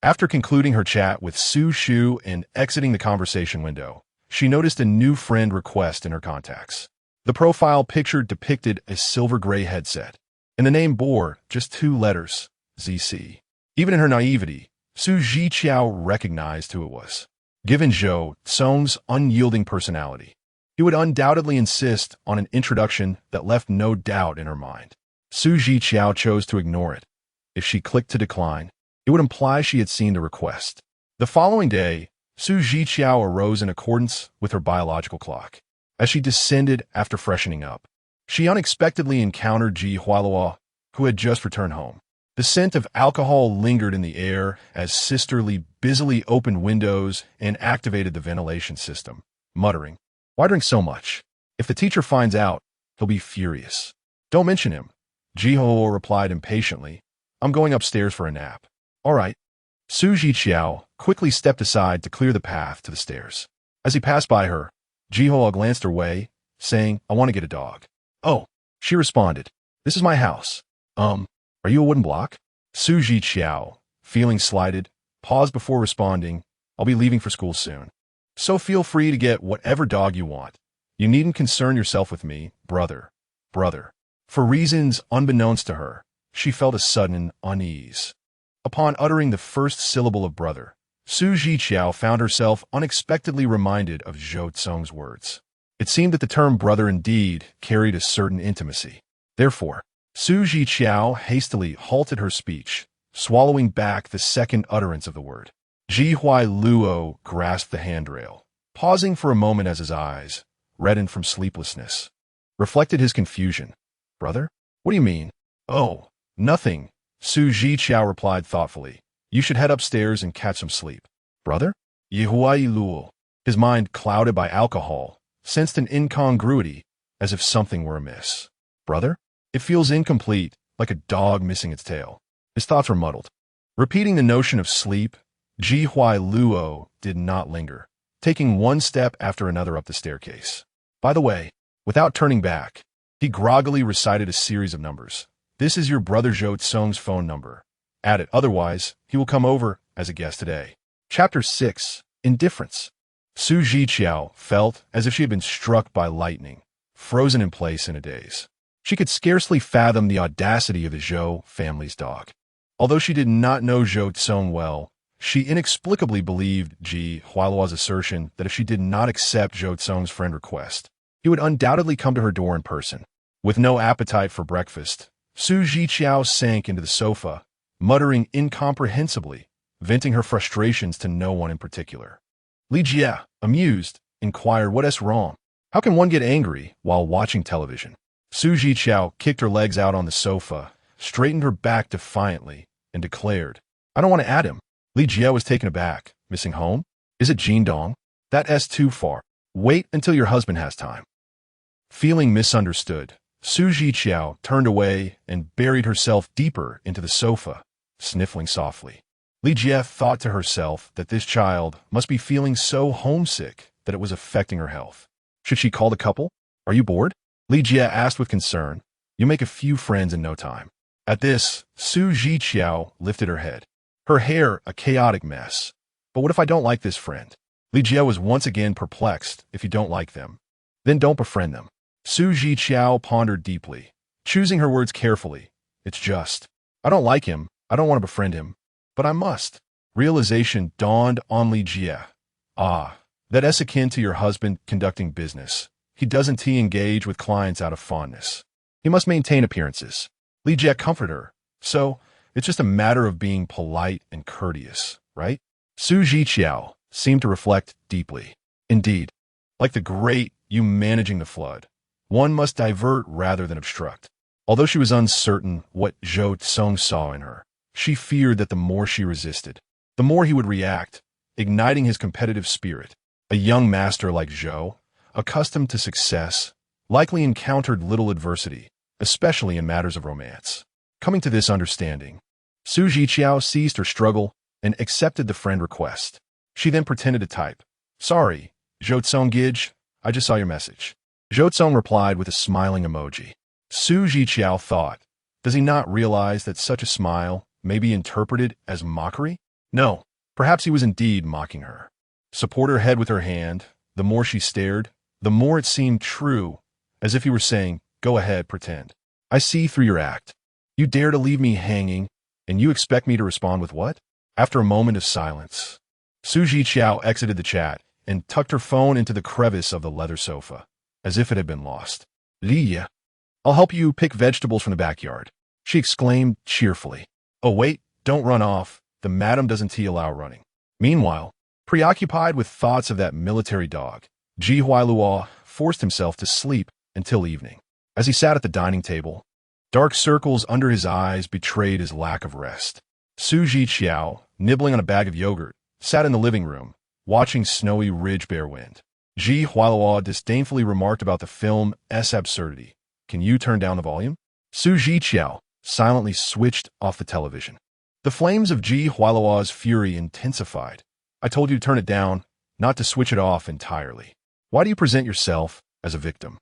After concluding her chat with Su Shu and exiting the conversation window, she noticed a new friend request in her contacts. The profile picture depicted a silver-gray headset, and the name bore just 2 letters, ZC. Even in her naivety, Zhiqiao recognized who it was. Given Zhou Cong's unyielding personality, he would undoubtedly insist on an introduction that left no doubt in her mind. Zhiqiao chose to ignore it. If she clicked to decline, it would imply she had seen the request. The following day, Zhiqiao arose in accordance with her biological clock. As she descended after freshening up, she unexpectedly encountered Jihuailuo, who had just returned home. The scent of alcohol lingered in the air as Sister Li busily opened windows and activated the ventilation system, muttering, "Why drink so much? If the teacher finds out, he'll be furious." "Don't mention him," Jihuailuo replied impatiently. "I'm going upstairs for a nap." "All right." Zhiqiao quickly stepped aside to clear the path to the stairs. As he passed by her, Jihuailuo glanced her way, saying, "I want to get a dog." "Oh," she responded, "this is my house. Are you a wooden block?" Zhiqiao, feeling slighted, paused before responding, "I'll be leaving for school soon. So feel free to get whatever dog you want. You needn't concern yourself with me, brother." For reasons unbeknownst to her, she felt a sudden unease. Upon uttering the first syllable of brother, Zhiqiao found herself unexpectedly reminded of Zhou Cong's words. It seemed that the term brother indeed carried a certain intimacy. Therefore, Zhiqiao hastily halted her speech, swallowing back the second utterance of the word. Jihuailuo grasped the handrail, pausing for a moment as his eyes, reddened from sleeplessness, reflected his confusion. "Brother? What do you mean?" "Oh, nothing," Zhiqiao replied thoughtfully. "You should head upstairs and catch some sleep." "Brother?" Jihuailuo, his mind clouded by alcohol, sensed an incongruity, as if something were amiss. "Brother?" It feels incomplete, like a dog missing its tail. His thoughts were muddled. Repeating the notion of sleep, Jihuailuo did not linger, taking one step after another up the staircase. By the way, without turning back, he groggily recited a series of numbers. "This is your brother Zhou Cong's phone number. Add it, otherwise he will come over as a guest today." Chapter 6. Indifference. Zhiqiao felt as if she had been struck by lightning, frozen in place in a daze. She could scarcely fathom the audacity of the Zhou family's dog. Although she did not know Zhou Cong well, she inexplicably believed Jihuailuo's assertion that if she did not accept Zhou Cong's friend request, he would undoubtedly come to her door in person. With no appetite for breakfast, Zhiqiao sank into the sofa, muttering incomprehensibly, venting her frustrations to no one in particular. Li Jie, amused, inquired what's wrong. How can one get angry while watching television? Zhiqiao kicked her legs out on the sofa, straightened her back defiantly, and declared, "I don't want to add him." Li Jie was taken aback. "Missing home? Is it Jindong? That's too far. Wait until your husband has time." Feeling misunderstood, Zhiqiao turned away and buried herself deeper into the sofa, sniffling softly. Li Jie thought to herself that this child must be feeling so homesick that it was affecting her health. Should she call the couple? "Are you bored?" Li Jie asked with concern. "You'll make a few friends in no time." At this, Zhiqiao lifted her head. her hair a chaotic mess. But what if I don't like this friend? Zhiqiao was once again perplexed. If you don't like them, then don't befriend them. Zhiqiao pondered deeply, choosing her words carefully. It's just, I don't like him, I don't want to befriend him, but I must. Realization dawned on Zhiqiao. Ah, that is akin to your husband conducting business. He doesn't engage with clients out of fondness. He must maintain appearances. Zhiqiao comforted her. So, it's just a matter of being polite and courteous, right? Zhiqiao seemed to reflect deeply. Indeed, like the great you managing the flood, one must divert rather than obstruct. Although she was uncertain what Zhou Cong saw in her, she feared that the more she resisted, the more he would react, igniting his competitive spirit. A young master like Zhou, accustomed to success, likely encountered little adversity, especially in matters of romance. Coming to this understanding, Zhiqiao ceased her struggle and accepted the friend request. She then pretended to type. Sorry, Zhou Cong Gij, I just saw your message. Zhou Cong replied with a smiling emoji. Zhiqiao thought, does he not realize that such a smile may be interpreted as mockery? No, perhaps he was indeed mocking her. Support her head with her hand. The more she stared, the more it seemed true, as if he were saying, go ahead, pretend. I see through your act. You dare to leave me hanging, and you expect me to respond with what? After a moment of silence, Zhiqiao exited the chat and tucked her phone into the crevice of the leather sofa, as if it had been lost. Liya, I'll help you pick vegetables from the backyard, she exclaimed cheerfully. Oh wait, don't run off, the madam doesn't allow running. Meanwhile, preoccupied with thoughts of that military dog, Zhiqiao forced himself to sleep until evening. As he sat at the dining table, dark circles under his eyes betrayed his lack of rest. Zhiqiao, nibbling on a bag of yogurt, sat in the living room, watching snowy ridge bear wind. Zhiqiao disdainfully remarked about the film's absurdity. Can you turn down the volume? Zhiqiao silently switched off the television. The flames of Zhiqiao's fury intensified. I told you to turn it down, not to switch it off entirely. Why do you present yourself as a victim?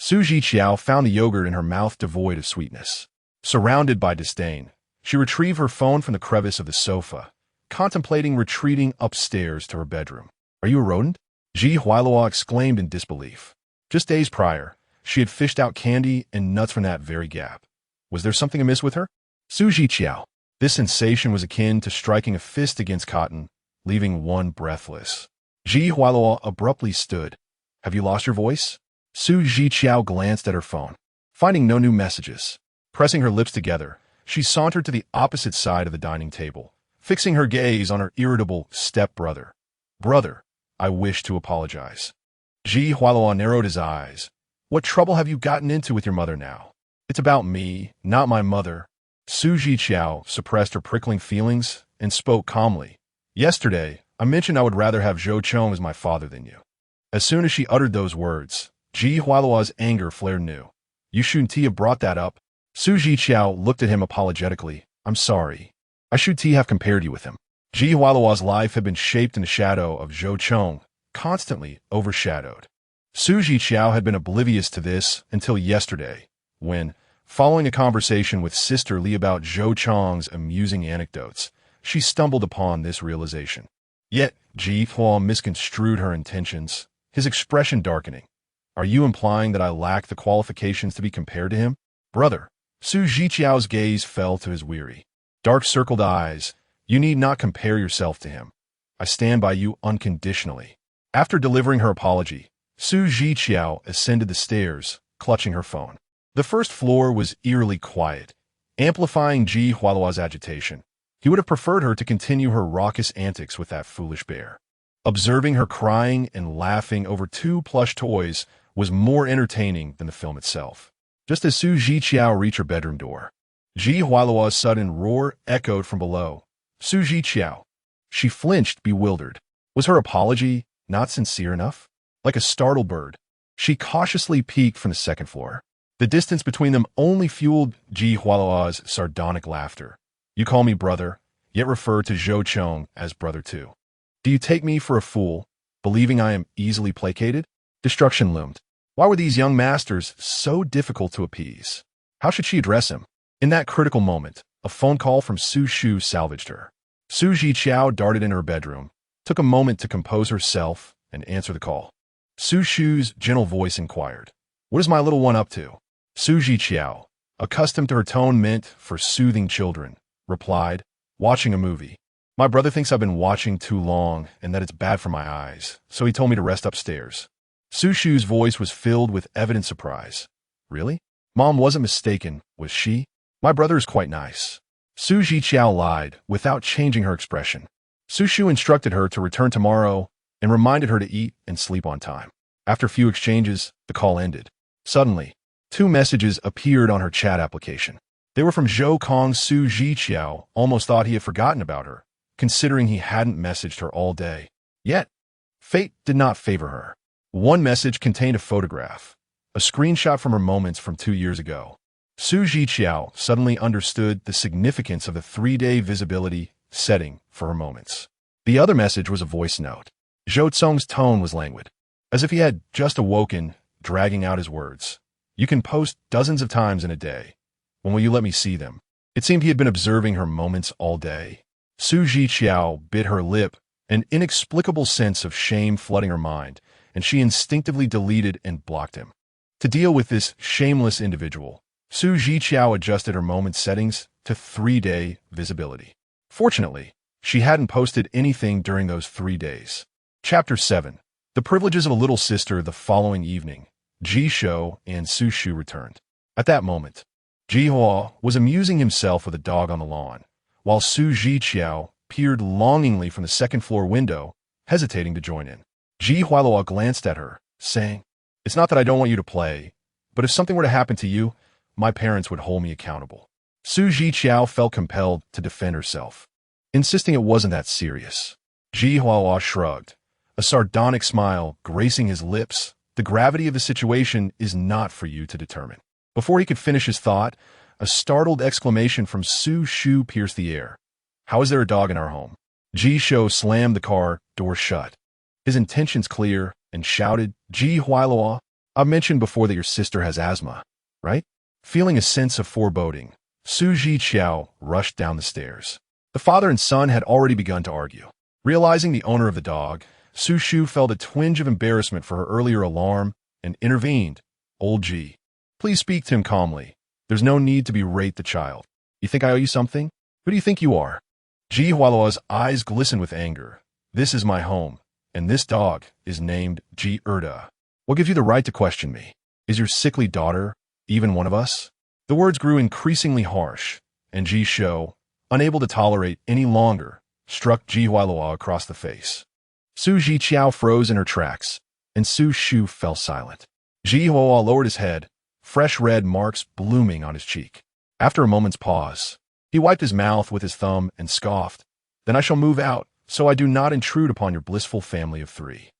Zhiqiao found the yogurt in her mouth devoid of sweetness. Surrounded by disdain, she retrieved her phone from the crevice of the sofa, contemplating retreating upstairs to her bedroom. Are you a rodent? Zhiqiao exclaimed in disbelief. Just days prior, she had fished out candy and nuts from that very gap. Was there something amiss with her? Zhiqiao. This sensation was akin to striking a fist against cotton, leaving one breathless. Zhiqiao abruptly stood. Have you lost your voice? Zhiqiao glanced at her phone, finding no new messages. Pressing her lips together, she sauntered to the opposite side of the dining table, fixing her gaze on her irritable step-brother. Brother, I wish to apologize. Zhiqiao narrowed his eyes. What trouble have you gotten into with your mother now? It's about me, not my mother. Zhiqiao suppressed her prickling feelings and spoke calmly. Yesterday, I mentioned I would rather have Zhou Cong as my father than you. As soon as she uttered those words, Zhiqiao's anger flared anew. You shouldn't have brought that up. Zhiqiao looked at him apologetically. I'm sorry. I shouldn't have compared you with him. Zhiqiao's life had been shaped in the shadow of Zhou Cong, constantly overshadowed. Zhiqiao had been oblivious to this until yesterday, when, following a conversation with Sister Li about Zhou Cong's amusing anecdotes, she stumbled upon this realization. Yet, Zhiqiao misconstrued her intentions, his expression darkening. Are you implying that I lack the qualifications to be compared to him? Brother, Zhiqiao's gaze fell to his weary, dark-circled eyes. You need not compare yourself to him. I stand by you unconditionally. After delivering her apology, Zhiqiao ascended the stairs, clutching her phone. The first floor was eerily quiet, amplifying Zhiqiao's agitation. He would have preferred her to continue her raucous antics with that foolish bear. Observing her crying and laughing over two plush toys was more entertaining than the film itself. Just as Zhiqiao reached her bedroom door, Zhiqiao's sudden roar echoed from below. Zhiqiao. She flinched, bewildered. Was her apology not sincere enough? Like a startled bird, she cautiously peeked from the second floor. The distance between them only fueled Zhiqiao's sardonic laughter. You call me brother, yet refer to Zhou Cong as brother too. Do you take me for a fool, believing I am easily placated? Destruction loomed. Why were these young masters so difficult to appease? How should she address him? In that critical moment, a phone call from Su Shu salvaged her. Su Zhiqiao darted into her bedroom, took a moment to compose herself and answer the call. Su Shu's gentle voice inquired, "What is my little one up to?" Su Zhiqiao, accustomed to her tone meant for soothing children, replied, "Watching a movie. My brother thinks I've been watching too long and that it's bad for my eyes, so he told me to rest upstairs." Su Shu's voice was filled with evident surprise. "Really? Mom wasn't mistaken, was she? My brother is quite nice." Su Zhiqiao lied, without changing her expression. Su Shu instructed her to return tomorrow and reminded her to eat and sleep on time. After a few exchanges, the call ended. Suddenly, 2 messages appeared on her chat application. They were from Zhou Cong. Su Zhiqiao almost thought he had forgotten about her, considering he hadn't messaged her all day. Yet, fate did not favor her. One message contained a photograph, a screenshot from her moments from 2 years ago. Su Zhiqiao suddenly understood the significance of the 3-day visibility setting for her moments. The other message was a voice note. Zhou Cong's tone was languid, as if he had just awoken, dragging out his words. "You can post dozens of times in a day. When will you let me see them?" It seemed he had been observing her moments all day. Su Zhiqiao bit her lip, an inexplicable sense of shame flooding her mind, and she instinctively deleted and blocked him. To deal with this shameless individual, Su Zhiqiao adjusted her moment settings to 3-day visibility. Fortunately, she hadn't posted anything during those 3 days. Chapter 7. The privileges of a little sister. The following evening, Zhiqiao and Su Shu returned. At that moment, Zhiqiao was amusing himself with a dog on the lawn, while Su Zhiqiao peered longingly from the second-floor window, hesitating to join in. Zhiqiao glanced at her, saying, "It's not that I don't want you to play, but if something were to happen to you, my parents would hold me accountable." Su Zhiqiao felt compelled to defend herself, insisting it wasn't that serious. Zhiqiao shrugged, a sardonic smile gracing his lips. "The gravity of the situation is not for you to determine." Before he could finish his thought, a startled exclamation from Su Shu pierced the air. "How is there a dog in our home?" Zhiqiao slammed the car door shut, his intentions clear, and shouted, "Zhiqiao, I mentioned before that your sister has asthma, right?" Feeling a sense of foreboding, Su Zhiqiao rushed down the stairs. The father and son had already begun to argue. Realizing the owner of the dog, Su Shu felt a twinge of embarrassment for her earlier alarm and intervened. "Old G, please speak to him calmly. There's no need to berate the child. You think I owe you something? Who do you think you are?" Zhiqiao's eyes glistened with anger. "This is my home, and this dog is named Ji-erda. What gives you the right to question me? Is your sickly daughter even one of us?" The words grew increasingly harsh, and Zhiqiao, unable to tolerate any longer, struck Zhiqiao across the face. Su Zhiqiao froze in her tracks, and Su Shu fell silent. Zhiqiao lowered his head, fresh red marks blooming on his cheek. After a moment's pause, he wiped his mouth with his thumb and scoffed, "Then I shall move out, so I do not intrude upon your blissful family of 3.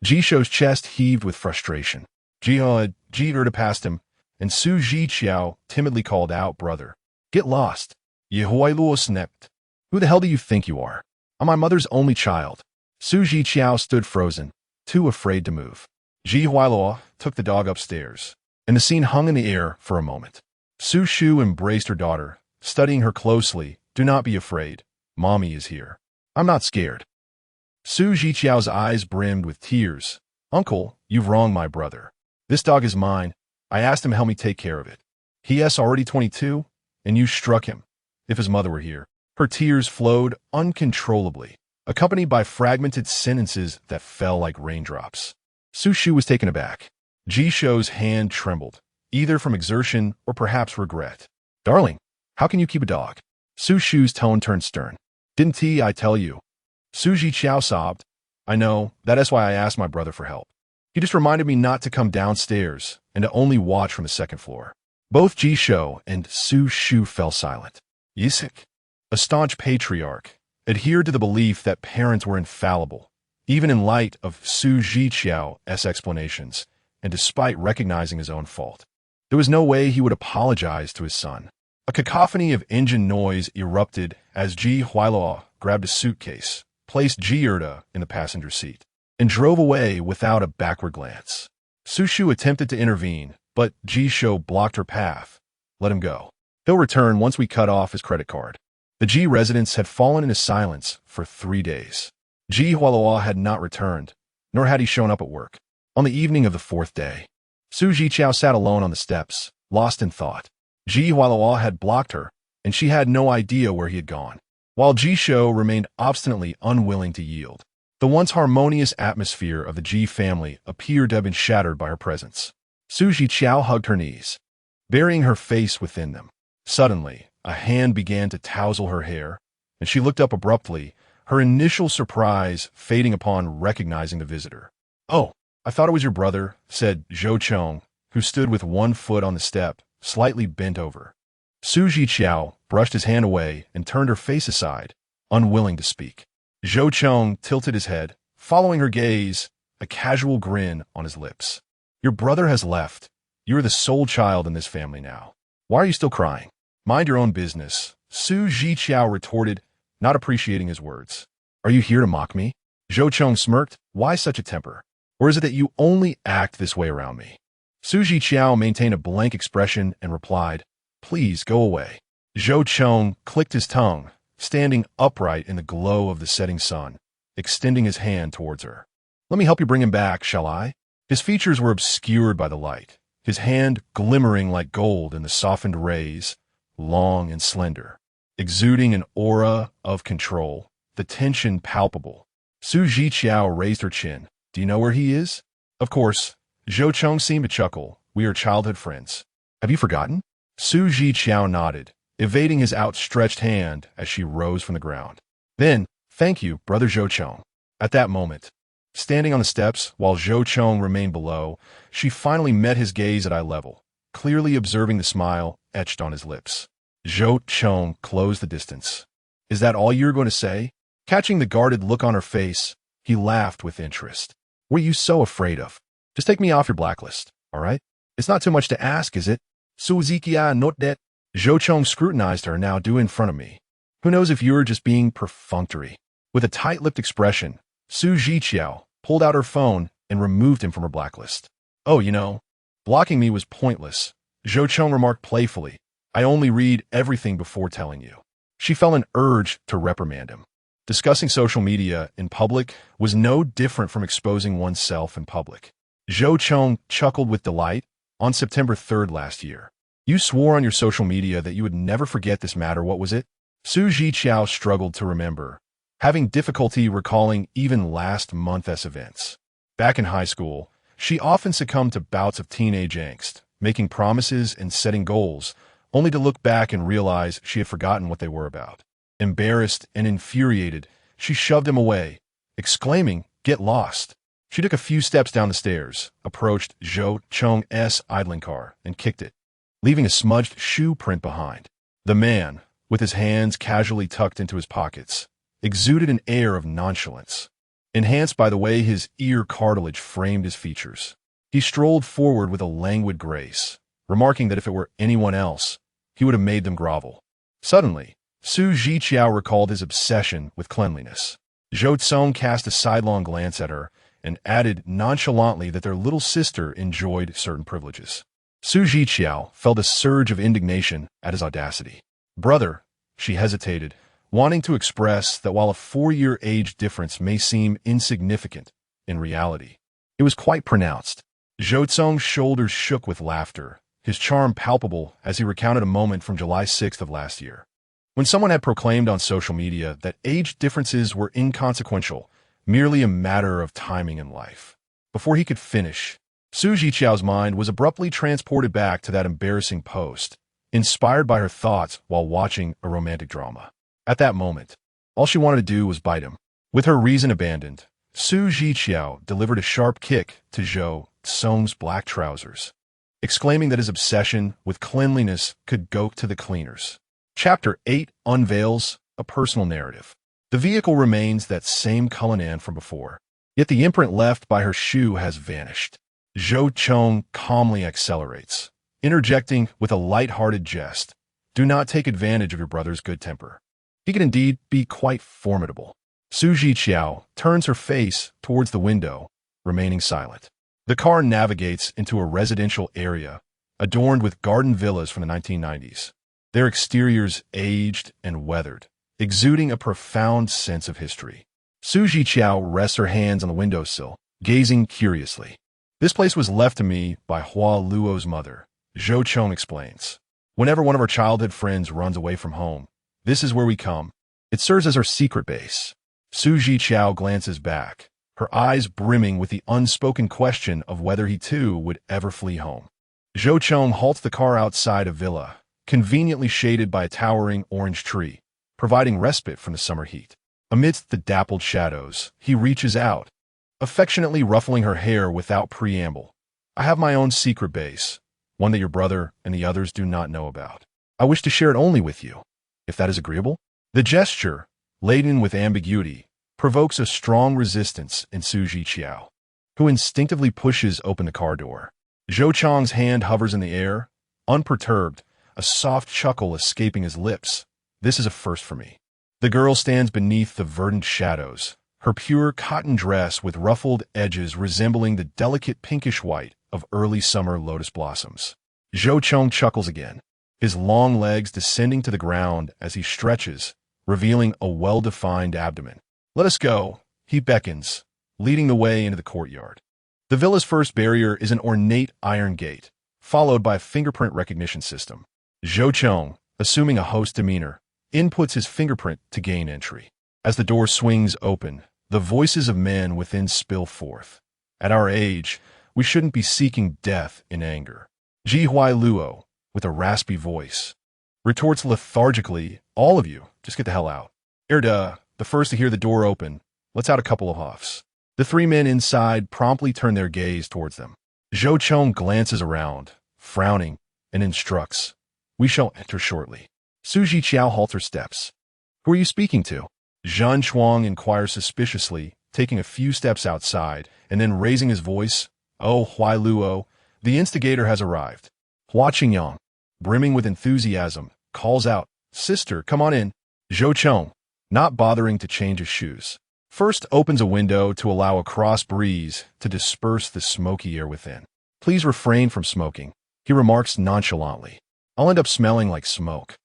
Zhiqiao's chest heaved with frustration. Ji-erda passed him, and Su Zhiqiao timidly called out, "Brother, get lost. Yehuailuo snept. Who the hell do you think you are? I'm my mother's only child." Su Zhiqiao stood frozen, too afraid to move. Zhiqiao took the dog upstairs, and the scene hung in the air for a moment. Su Shu embraced her daughter, studying her closely. "Do not be afraid. Mommy is here. I'm not scared." Su Zhiqiao's eyes brimmed with tears. "Uncle, you've wronged my brother. This dog is mine. I asked him to help me take care of it. He is already 22, and you struck him. If his mother were here." Her tears flowed uncontrollably, accompanied by fragmented sentences that fell like raindrops. Su Shu was taken aback. Zhiqiao's hand trembled, either from exertion or perhaps regret. "Darling, how can you keep a dog?" Su Shu's tone turned stern. "Didn't I tell you?" Su Zhiqiao sobbed. "I know, that is why I asked my brother for help. He just reminded me not to come downstairs and to only watch from the second floor." Both Zhiqiao and Su Shu fell silent. Yisik, a staunch patriarch, adhered to the belief that parents were infallible, even in light of Su Zhiqiao's explanations, and despite recognizing his own fault. There was no way he would apologize to his son. A cacophony of engine noise erupted as Zhiqiao grabbed a suitcase, placed Ji-erda in the passenger seat, and drove away without a backward glance. Su Shu attempted to intervene, but Zhiqiao blocked her path. "Let him go. He'll return once we cut off his credit card." The The Ji residents had fallen into silence for 3 days. Ji Hualua had not returned, nor had he shown up at work. On the evening of the 4th day, Zhiqiao sat alone on the steps, lost in thought. Ji Hualua had blocked her, and she had no idea where he had gone, while Zhiqiao remained obstinately unwilling to yield. The once harmonious atmosphere of the Ji family appeared to have been shattered by her presence. Zhiqiao hugged her knees, burying her face within them. Suddenly, a hand began to tousle her hair, and she looked up abruptly, her initial surprise fading upon recognizing the visitor. "Oh, I thought it was your brother," said Zhou Cong, who stood with one foot on the step, slightly bent over. Zhiqiao brushed his hand away and turned her face aside, unwilling to speak. Zhou Cong tilted his head, following her gaze, a casual grin on his lips. "Your brother has left. You are the sole child in this family now. Why are you still crying? Mind your own business," Zhiqiao retorted, not appreciating his words. "Are you here to mock me?" Zhou Cong smirked. "Why such a temper? Or is it that you only act this way around me?" Zhiqiao maintained a blank expression and replied, "Please go away." Zhou Cong clicked his tongue, standing upright in the glow of the setting sun, extending his hand towards her. "Let me help you bring him back, shall I?" His features were obscured by the light, his hand glimmering like gold in the softened rays, long and slender, exuding an aura of control, the tension palpable. Zhiqiao raised her chin. "Do you know where he is?" "Of course." Zhou Cong seemed to chuckle. "We are childhood friends." "Have you forgotten?" Zhiqiao nodded, evading his outstretched hand as she rose from the ground. "Then, thank you, brother Zhou Cong." At that moment, standing on the steps while Zhou Cong remained below, she finally met his gaze at eye level, clearly observing the smile etched on his lips. Zhou Cong closed the distance. "Is that all you're going to say?" Catching the guarded look on her face, he laughed with interest. "What are you so afraid of? Just take me off your blacklist, all right? It's not too much to ask, is it?" "Zhiqiao, not that." Zhou Cong scrutinized her, "Now do in front of me. Who knows if you're just being perfunctory?" With a tight-lipped expression, Zhiqiao pulled out her phone and removed him from her blacklist. "Oh, you know, blocking me was pointless," Zhou Cong remarked playfully. "I only read everything before telling you." She felt an urge to reprimand him. Discussing social media in public was no different from exposing oneself in public. Zhou Cong chuckled with delight. "On September 3rd last year, you swore on your social media that you would never forget this matter. What was it?" Zhiqiao struggled to remember, having difficulty recalling even last month's events. Back in high school, she often succumbed to bouts of teenage angst, making promises and setting goals, only to look back and realize she had forgotten what they were about. Embarrassed and infuriated, she shoved him away, exclaiming, "Get lost." She took a few steps down the stairs, approached Zhou Cong's idling car, and kicked it, leaving a smudged shoe print behind. The man, with his hands casually tucked into his pockets, exuded an air of nonchalance, enhanced by the way his ear cartilage framed his features. He strolled forward with a languid grace, remarking that if it were anyone else, he would have made them grovel. Suddenly, Zhiqiao recalled his obsession with cleanliness. Zhou Cong cast a sidelong glance at her and added nonchalantly that their little sister enjoyed certain privileges. Zhiqiao felt a surge of indignation at his audacity. "Brother," she hesitated, wanting to express that while a 4-year age difference may seem insignificant, in reality, it was quite pronounced. Zhou Cong's shoulders shook with laughter, his charm palpable as he recounted a moment from July 6th of last year, when someone had proclaimed on social media that age differences were inconsequential, merely a matter of timing in life. Before he could finish, Zhiqiao's mind was abruptly transported back to that embarrassing post, inspired by her thoughts while watching a romantic drama. At that moment, all she wanted to do was bite him. With her reason abandoned, Zhiqiao delivered a sharp kick to Zhou Cong's black trousers, exclaiming that his obsession with cleanliness could go to the cleaners. Chapter 8 unveils a personal narrative. The vehicle remains that same Cullinan from before, yet the imprint left by her shoe has vanished. Zhou Cong calmly accelerates, interjecting with a light-hearted jest, "Do not take advantage of your brother's good temper. He can indeed be quite formidable." Zhiqiao turns her face towards the window, remaining silent. The car navigates into a residential area, adorned with garden villas from the 1990s. Their exteriors aged and weathered, exuding a profound sense of history. Su Zhiqiao rests her hands on the windowsill, gazing curiously. This place was left to me by Hua Luo's mother, Zhou Cong explains. Whenever one of our childhood friends runs away from home, this is where we come. It serves as our secret base. Su Zhiqiao glances back, her eyes brimming with the unspoken question of whether he too would ever flee home. Zhou Cong halts the car outside a villa, conveniently shaded by a towering orange tree, providing respite from the summer heat. Amidst the dappled shadows, he reaches out, affectionately ruffling her hair without preamble. I have my own secret base, one that your brother and the others do not know about. I wish to share it only with you, if that is agreeable. The gesture, laden with ambiguity, provokes a strong resistance in Su Zhiqiao, who instinctively pushes open the car door. Zhou Cong's hand hovers in the air, unperturbed, a soft chuckle escaping his lips. This is a first for me. The girl stands beneath the verdant shadows, her pure cotton dress with ruffled edges resembling the delicate pinkish white of early summer lotus blossoms. Zhou Cong chuckles again, his long legs descending to the ground as he stretches, revealing a well-defined abdomen. Let us go, he beckons, leading the way into the courtyard. The villa's first barrier is an ornate iron gate, followed by a fingerprint recognition system. Zhou Cong, assuming a host demeanor, inputs his fingerprint to gain entry. As the door swings open, the voices of men within spill forth. At our age, we shouldn't be seeking death in anger. Hua Luo, with a raspy voice, retorts lethargically, all of you, just get the hell out. Erda, the first to hear the door open, lets out a couple of huffs. The three men inside promptly turn their gaze towards them. Zhou Cong glances around, frowning, and instructs, we shall enter shortly. Su Zhiqiao halts her steps. Who are you speaking to? Zhan Chuang inquires suspiciously, taking a few steps outside, and then raising his voice, Oh, Hua Luo, the instigator has arrived. Hua Qingyang, brimming with enthusiasm, calls out, Sister, come on in. Zhou Cong, not bothering to change his shoes, first opens a window to allow a cross breeze to disperse the smoky air within. Please refrain from smoking, he remarks nonchalantly. I'll end up smelling like smoke.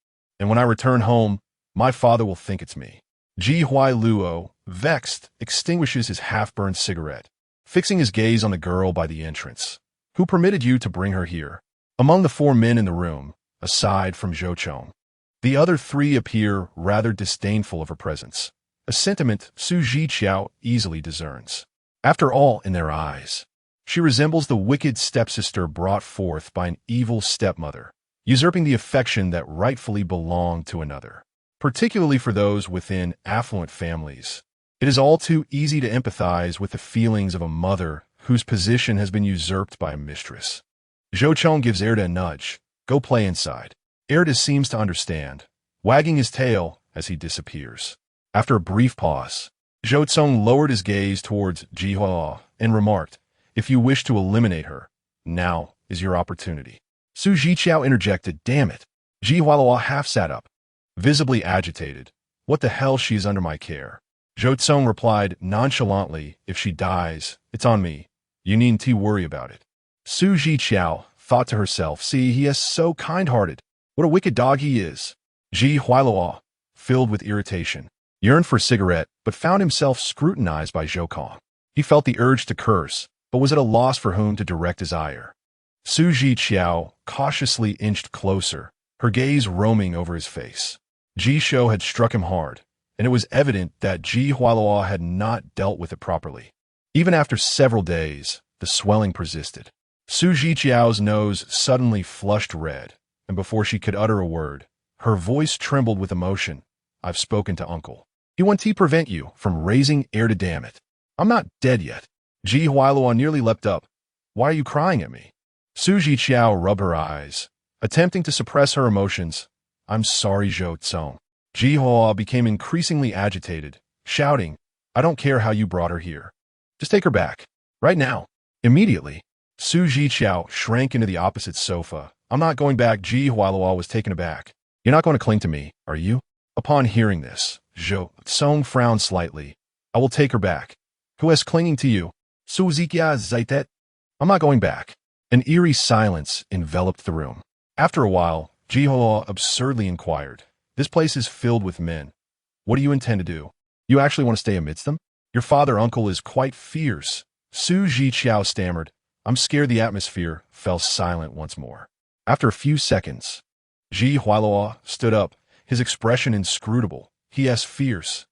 And when I return home, my father will think it's me. Hua Luo, vexed, extinguishes his half-burned cigarette, fixing his gaze on the girl by the entrance. Who permitted you to bring her here? Among the four men in the room, aside from Zhou Cong, the other three appear rather disdainful of her presence, a sentiment Su Zhiqiao easily discerns. After all, in their eyes, she resembles the wicked stepsister brought forth by an evil stepmother, usurping the affection that rightfully belonged to another. Particularly for those within affluent families, it is all too easy to empathize with the feelings of a mother whose position has been usurped by a mistress. Zhou Cong gives Erda a nudge. Go play inside. Erda seems to understand, wagging his tail as he disappears. After a brief pause, Zhou Cong lowered his gaze towards Zhihua and remarked, If you wish to eliminate her, now is your opportunity. Su Zhiqiao interjected, Damn it. Zhihua half sat up, visibly agitated. What the hell, she is under my care. Zhou Cong replied nonchalantly, If she dies, it's on me. You needn't worry about it. Su Zhiqiao thought to herself, See, he is so kind-hearted. What a wicked dog he is. Zhihualuo, filled with irritation, yearned for a cigarette, but found himself scrutinized by Zhou Cong. He felt the urge to curse, but was at a loss for whom to direct his ire. Su Zhiqiao cautiously inched closer, her gaze roaming over his face. Zhishou had struck him hard, and it was evident that Zhihualuo had not dealt with it properly. Even after several days, the swelling persisted. Su Zhiqiao's nose suddenly flushed red, and before she could utter a word, her voice trembled with emotion. I've spoken to Uncle. He wants to prevent you from raising heir to damn it. I'm not dead yet. Zhihualuo nearly leapt up. Why are you crying at me? Su Zhiqiao rubbed her eyes, attempting to suppress her emotions. I'm sorry, Zhou Cong. Zhihua became increasingly agitated, shouting, I don't care how you brought her here. Just take her back. Right now. Immediately. Su Zhiqiao shrank into the opposite sofa. I'm not going back. Zhihualuo was taken aback. You're not going to cling to me, are you? Upon hearing this, Zhou Cong frowned slightly. I will take her back. Who is clinging to you? Su Zhiqiao Zaitet? I'm not going back. An eerie silence enveloped the room. After a while, Zhihua absurdly inquired, This place is filled with men. What do you intend to do? You actually want to stay amidst them? Your father-uncle is quite fierce. Zhiqiao stammered. I'm scared. The atmosphere fell silent once more. After a few seconds, Zhi Hualuo stood up, his expression inscrutable. He is fierce.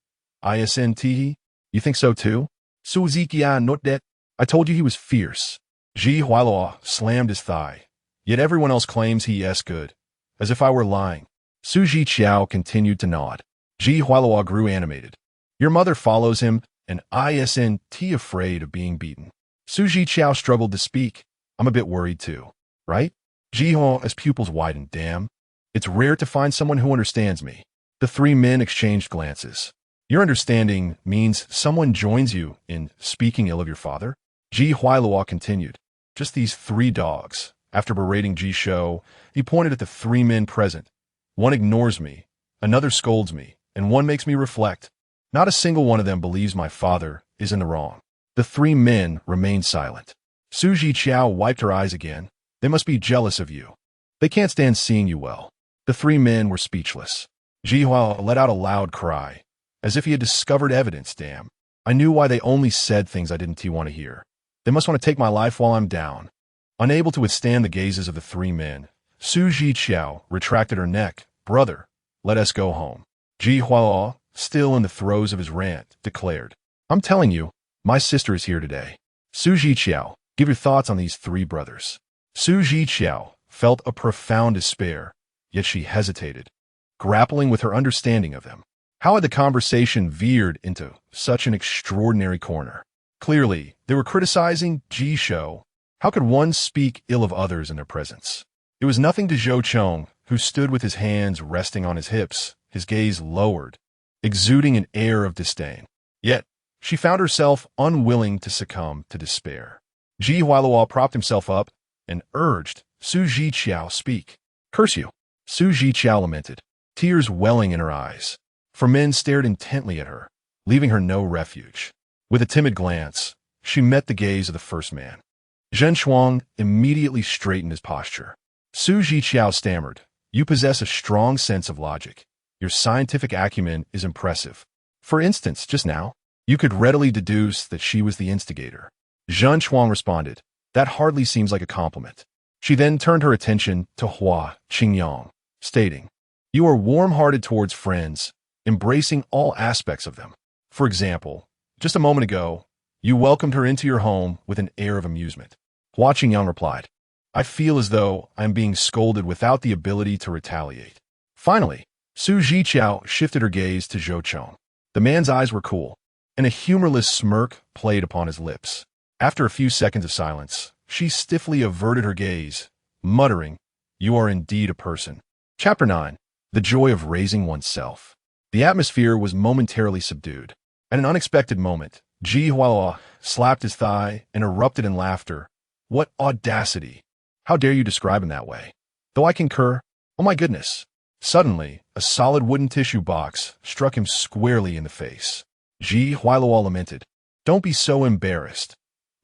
Isn't he? You think so too? Zhiqiao not that. I told you he was fierce. Zhi Hualuo slammed his thigh. Yet everyone else claims he is good. As if I were lying. Zhiqiao continued to nod. Zhi Hualuo grew animated. Your mother follows him, and isn't afraid of being beaten. Zhiqiao struggled to speak. I'm a bit worried too. Right? Zhihua's pupils widened. Damn. It's rare to find someone who understands me. The three men exchanged glances. Your understanding means someone joins you in speaking ill of your father? Zhi Hualuo continued. Just these three dogs. After berating Zhiqiao, he pointed at the three men present. One ignores me, another scolds me, and one makes me reflect. Not a single one of them believes my father is in the wrong. The three men remained silent. Zhiqiao wiped her eyes again. They must be jealous of you. They can't stand seeing you well. The three men were speechless. Zhihuao let out a loud cry, as if he had discovered evidence. Damn. I knew why they only said things I didn't want to hear. They must want to take my life while I'm down. Unable to withstand the gazes of the three men, Zhiqiao retracted her neck. Brother, let us go home. Zhihuao, still in the throes of his rant, declared. I'm telling you, my sister is here today. Zhiqiao, give your thoughts on these three brothers. Zhiqiao felt a profound despair, yet she hesitated, grappling with her understanding of them. How had the conversation veered into such an extraordinary corner? Clearly, they were criticizing Zhiqiao. How could one speak ill of others in their presence? It was nothing to Zhou Cong, who stood with his hands resting on his hips, his gaze lowered, exuding an air of disdain. Yet, she found herself unwilling to succumb to despair. Zhi Hualuo propped himself up and urged, Zhiqiao, speak. Curse you. Zhiqiao lamented, tears welling in her eyes. For men stared intently at her, leaving her no refuge. With a timid glance, she met the gaze of the first man. Zhen Shuang immediately straightened his posture. Zhiqiao stammered, you possess a strong sense of logic. Your scientific acumen is impressive. For instance, just now, you could readily deduce that she was the instigator. Zhen Shuang responded, that hardly seems like a compliment. She then turned her attention to Hua Qingyang, stating, you are warm-hearted towards friends, embracing all aspects of them. For example, just a moment ago, you welcomed her into your home with an air of amusement. Hua Qingyang replied, I feel as though I am being scolded without the ability to retaliate. Finally, Zhiqiao shifted her gaze to Zhou Cong. The man's eyes were cool, and a humorless smirk played upon his lips. After a few seconds of silence, she stiffly averted her gaze, muttering, you are indeed a person. Chapter 9. The Joy of Raising Oneself. The atmosphere was momentarily subdued. At an unexpected moment, Zhi Hualuo slapped his thigh and erupted in laughter. What audacity! How dare you describe him that way? Though I concur, oh my goodness. Suddenly, a solid wooden tissue box struck him squarely in the face. Zhi Hualuo lamented, don't be so embarrassed.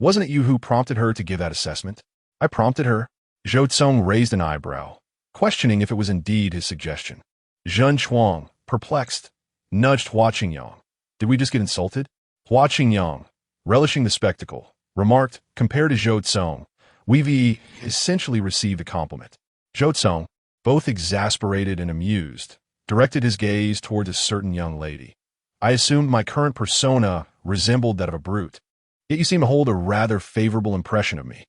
Wasn't it you who prompted her to give that assessment? I prompted her. Zhou Cong raised an eyebrow, questioning if it was indeed his suggestion. Zhen Shuang, perplexed, nudged Hua Qingyang. Did we just get insulted? Hua Qingyang, relishing the spectacle, remarked, compared to Zhou Cong, we've essentially received a compliment. Zhou Cong, both exasperated and amused, directed his gaze towards a certain young lady. I assumed my current persona resembled that of a brute, yet you seem to hold a rather favorable impression of me.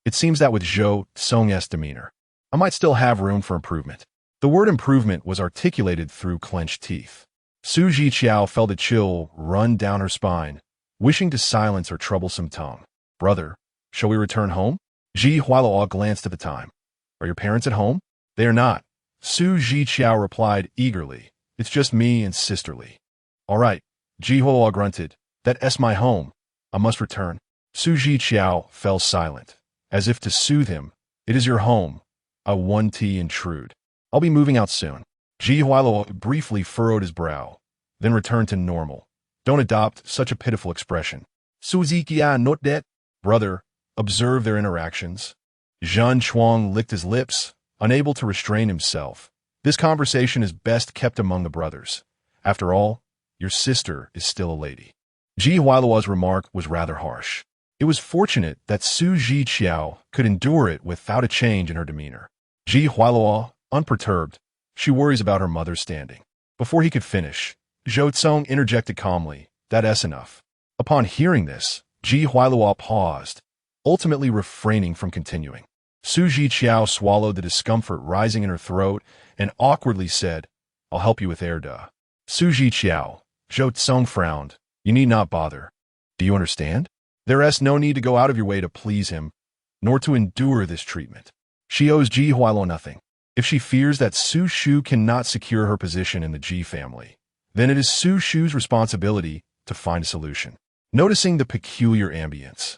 It seems that with Zhou Cong's demeanor, I might still have room for improvement. The word improvement was articulated through clenched teeth. Zhiqiao felt a chill run down her spine, wishing to silence her troublesome tongue. Brother, shall we return home? Zhi Hualuo glanced at the time. Are your parents at home? They are not. Zhiqiao replied eagerly. It's just me and sisterly. All right. Zhi Hualuo grunted. That's my home. I must return. Zhiqiao fell silent, as if to soothe him. It is your home. I 1T intrude. I'll be moving out soon. Zhi Hualuo briefly furrowed his brow, then returned to normal. Don't adopt such a pitiful expression. Zhiqiao not that. Brother, observe their interactions. Zhen Shuang licked his lips, unable to restrain himself. This conversation is best kept among the brothers. After all, your sister is still a lady. Zhiqiao's remark was rather harsh. It was fortunate that Zhiqiao could endure it without a change in her demeanor. Zhiqiao, unperturbed, she worries about her mother's standing. Before he could finish, Zhou Cong interjected calmly, "That's enough." Upon hearing this, Zhiqiao paused, ultimately refraining from continuing. Zhiqiao swallowed the discomfort rising in her throat and awkwardly said, "I'll help you with air, duh." Zhiqiao, Zhou Cong frowned. "You need not bother. Do you understand? There's no need to go out of your way to please him, nor to endure this treatment. She owes Zhiqiao nothing. If she fears that Su Shu cannot secure her position in the Ji family, then it is Su Shu's responsibility to find a solution." Noticing the peculiar ambience,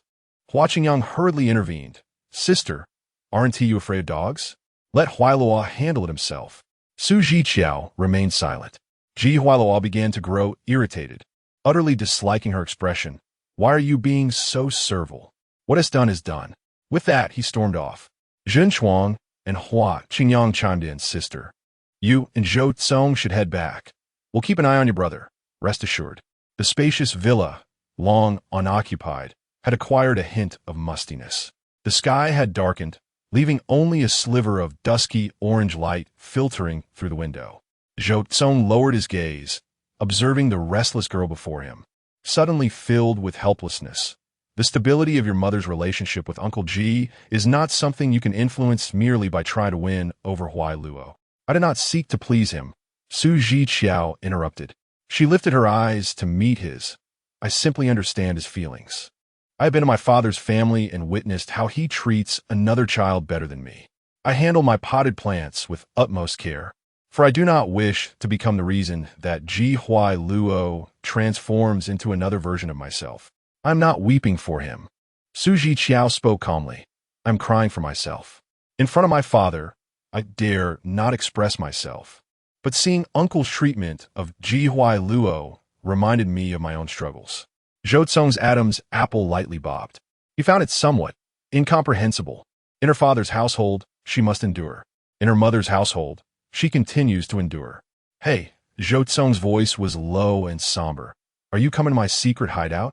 Hua Qingyang hurriedly intervened. "Sister, aren't you afraid of dogs? Let Huailua handle it himself." Zhiqiao remained silent. Zhiqiao began to grow irritated, utterly disliking her expression. "Why are you being so servile? What is done is done." With that, he stormed off. Zhen Chuang and Hua Qingyang chimed in, "Sister, you and Zhou Cong should head back. We'll keep an eye on your brother, rest assured." The spacious villa, long unoccupied, had acquired a hint of mustiness. The sky had darkened, leaving only a sliver of dusky orange light filtering through the window. Zhou Cong lowered his gaze, observing the restless girl before him, suddenly filled with helplessness. The stability of your mother's relationship with Uncle Ji is not something you can influence merely by trying to win over Huai Luo. I did not seek to please him, Zhiqiao interrupted. She lifted her eyes to meet his. I simply understand his feelings. I have been in my father's family and witnessed how he treats another child better than me. I handle my potted plants with utmost care, for I do not wish to become the reason that Ji Huai Luo transforms into another version of myself. I am not weeping for him. Zhiqiao spoke calmly. I am crying for myself. In front of my father, I dare not express myself. But seeing Uncle's treatment of Ji Huai Luo reminded me of my own struggles. Zhou Cong's Adam's apple lightly bobbed. He found it somewhat incomprehensible. In her father's household, she must endure. In her mother's household, she continues to endure. Hey, Zhou Cong's voice was low and somber. Are you coming to my secret hideout?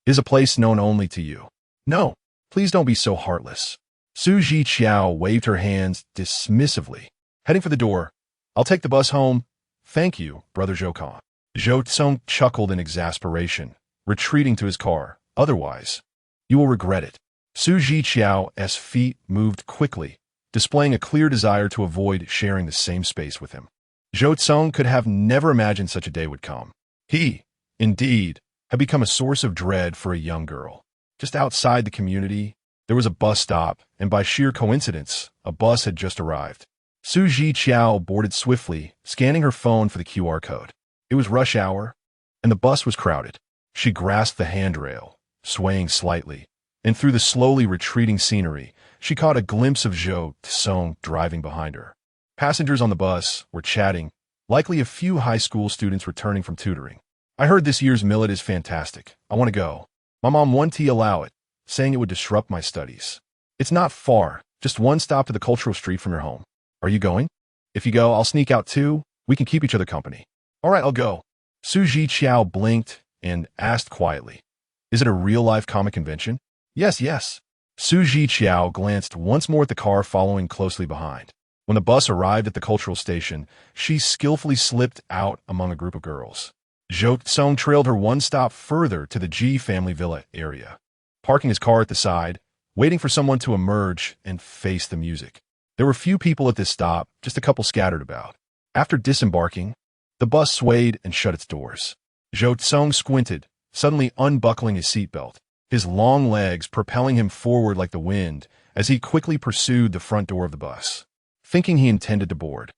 It is a place known only to you. No, please don't be so heartless. Zhiqiao waved her hands dismissively. Heading for the door. I'll take the bus home. Thank you, Brother Zhou Cong. Zhou Cong chuckled in exasperation, retreating to his car. Otherwise, you will regret it. Zhiqiao's feet moved quickly, displaying a clear desire to avoid sharing the same space with him. Zhou Cong could have never imagined such a day would come. He, indeed, had become a source of dread for a young girl. Just outside the community, there was a bus stop, and by sheer coincidence, a bus had just arrived. Zhiqiao boarded swiftly, scanning her phone for the QR code. It was rush hour, and the bus was crowded. She grasped the handrail, swaying slightly, and through the slowly retreating scenery, she caught a glimpse of Zhou Cong driving behind her. Passengers on the bus were chatting, likely a few high school students returning from tutoring. I heard this year's millet is fantastic. I want to go. My mom wouldn't allow it, saying it would disrupt my studies. It's not far, just one stop to the cultural street from your home. Are you going? If you go, I'll sneak out too. We can keep each other company. All right, I'll go. Zhiqiao blinked and asked quietly, Is it a real-life comic convention? Yes. Zhiqiao glanced once more at the car following closely behind. When the bus arrived at the cultural station, she skillfully slipped out among a group of girls. Zhou Cong trailed her one stop further to the Ji family villa area, parking his car at the side, waiting for someone to emerge and face the music. There were few people at this stop, just a couple scattered about. After disembarking, the bus swayed and shut its doors. Zhou Cong squinted, suddenly unbuckling his seatbelt, his long legs propelling him forward like the wind as he quickly pursued the front door of the bus, thinking he intended to board.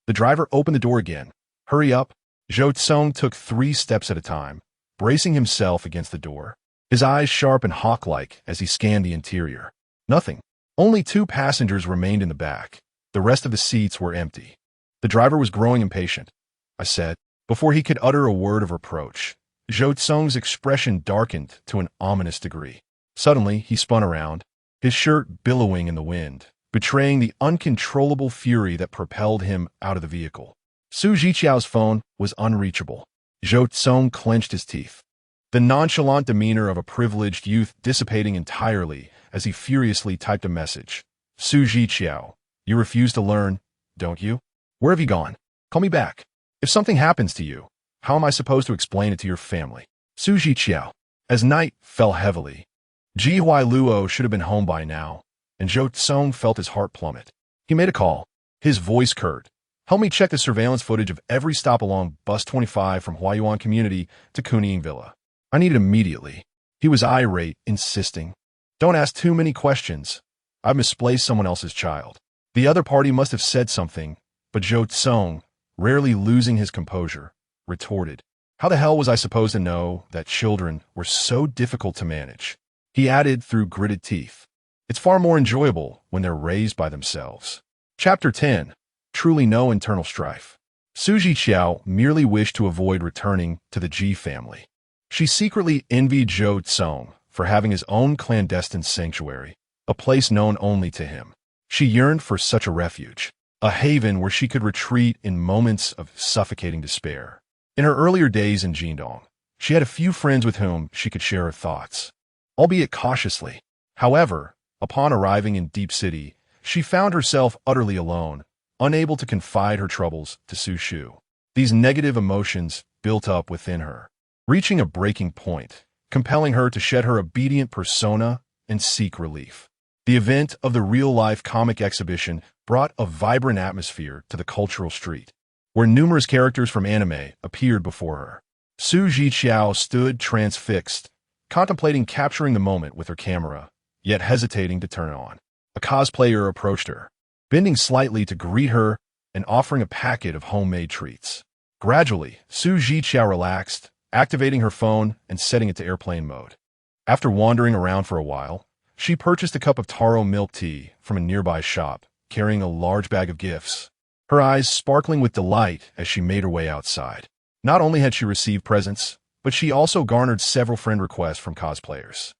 The driver opened the door again. Hurry up. Zhou Cong took 3 steps at a time, bracing himself against the door, his eyes sharp and hawk-like as he scanned the interior. Nothing. Only 2 passengers remained in the back. The rest of the seats were empty. The driver was growing impatient. I said, before he could utter a word of reproach. Zhou Cong's expression darkened to an ominous degree. Suddenly, he spun around, his shirt billowing in the wind, betraying the uncontrollable fury that propelled him out of the vehicle. Zhiqiao's phone was unreachable. Zhou Cong clenched his teeth, the nonchalant demeanor of a privileged youth dissipating entirely as he furiously typed a message. Zhiqiao, you refuse to learn, don't you? Where have you gone? Call me back. If something happens to you, how am I supposed to explain it to your family? Zhiqiao. As night fell heavily, Ji Huailuo should have been home by now, and Zhou Cong felt his heart plummet. He made a call, his voice curt. Help me check the surveillance footage of every stop along Bus 25 from Huayuan Community to Kuning Villa. I need it immediately. He was irate, insisting. Don't ask too many questions. I've misplaced someone else's child. The other party must have said something, but Zhou Cong, rarely losing his composure, retorted. How the hell was I supposed to know that children were so difficult to manage? He added through gritted teeth. It's far more enjoyable when they're raised by themselves. Chapter 10. Truly no internal strife. Zhiqiao merely wished to avoid returning to the Ji family. She secretly envied Zhou Cong for having his own clandestine sanctuary, a place known only to him. She yearned for such a refuge, a haven where she could retreat in moments of suffocating despair. In her earlier days in Jindong, she had a few friends with whom she could share her thoughts, albeit cautiously. However, upon arriving in Deep City, she found herself utterly alone, unable to confide her troubles to Su Shu. These negative emotions built up within her, reaching a breaking point, compelling her to shed her obedient persona and seek relief. The event of the real-life comic exhibition brought a vibrant atmosphere to the cultural street, where numerous characters from anime appeared before her. Zhiqiao stood transfixed, contemplating capturing the moment with her camera, yet hesitating to turn it on. A cosplayer approached her, bending slightly to greet her and offering a packet of homemade treats. Gradually, Zhiqiao relaxed, activating her phone and setting it to airplane mode. After wandering around for a while, she purchased a cup of taro milk tea from a nearby shop, carrying a large bag of gifts, her eyes sparkling with delight as she made her way outside. Not only had she received presents, but she also garnered several friend requests from cosplayers.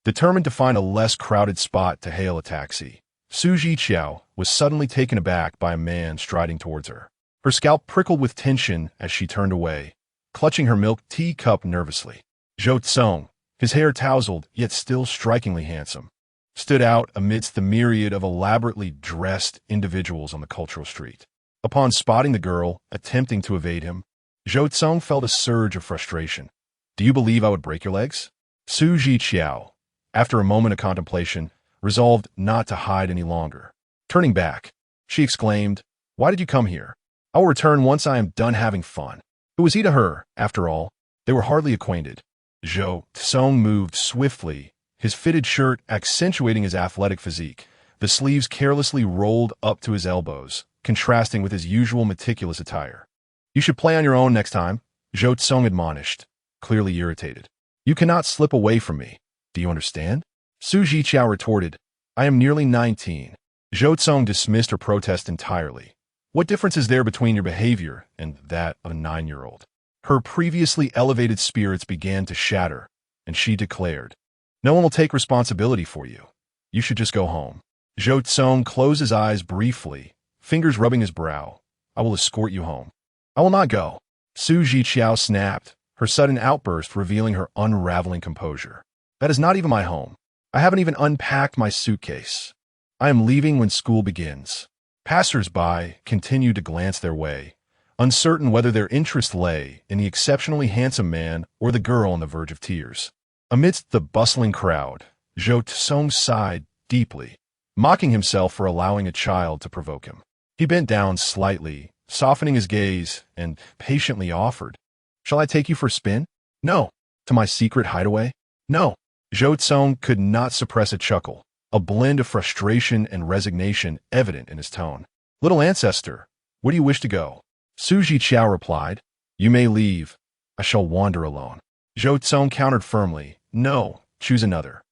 Determined to find a less crowded spot to hail a taxi, Zhiqiao was suddenly taken aback by a man striding towards her. Her scalp prickled with tension as she turned away, clutching her milk tea cup nervously. Zhou Cong, his hair tousled yet still strikingly handsome, stood out amidst the myriad of elaborately dressed individuals on the cultural street. Upon spotting the girl attempting to evade him, Zhou Cong felt a surge of frustration. Do you believe I would break your legs? Zhiqiao, after a moment of contemplation, resolved not to hide any longer. Turning back, she exclaimed, Why did you come here? I will return once I am done having fun. Who was he to her, after all? They were hardly acquainted. Zhou Cong moved swiftly, his fitted shirt accentuating his athletic physique, the sleeves carelessly rolled up to his elbows, contrasting with his usual meticulous attire. You should play on your own next time, Zhou Cong admonished, clearly irritated. You cannot slip away from me. Do you understand? Zhiqiao retorted, I am nearly 19. Zhou Cong dismissed her protest entirely. What difference is there between your behavior and that of a 9-year-old? Her previously elevated spirits began to shatter, and she declared, No one will take responsibility for you. You should just go home. Zhou Cong closed his eyes briefly, fingers rubbing his brow. I will escort you home. I will not go. Zhiqiao snapped, her sudden outburst revealing her unraveling composure. That is not even my home. I haven't even unpacked my suitcase. I am leaving when school begins. Passers-by continued to glance their way, uncertain whether their interest lay in the exceptionally handsome man or the girl on the verge of tears. Amidst the bustling crowd, Zhou Cong sighed deeply, mocking himself for allowing a child to provoke him. He bent down slightly, softening his gaze, and patiently offered, Shall I take you for a spin? No. To my secret hideaway? No. Zhou Cong could not suppress a chuckle, a blend of frustration and resignation evident in his tone. Little ancestor, where do you wish to go? Zhiqiao replied, You may leave. I shall wander alone. Zhou Cong countered firmly, No, choose another.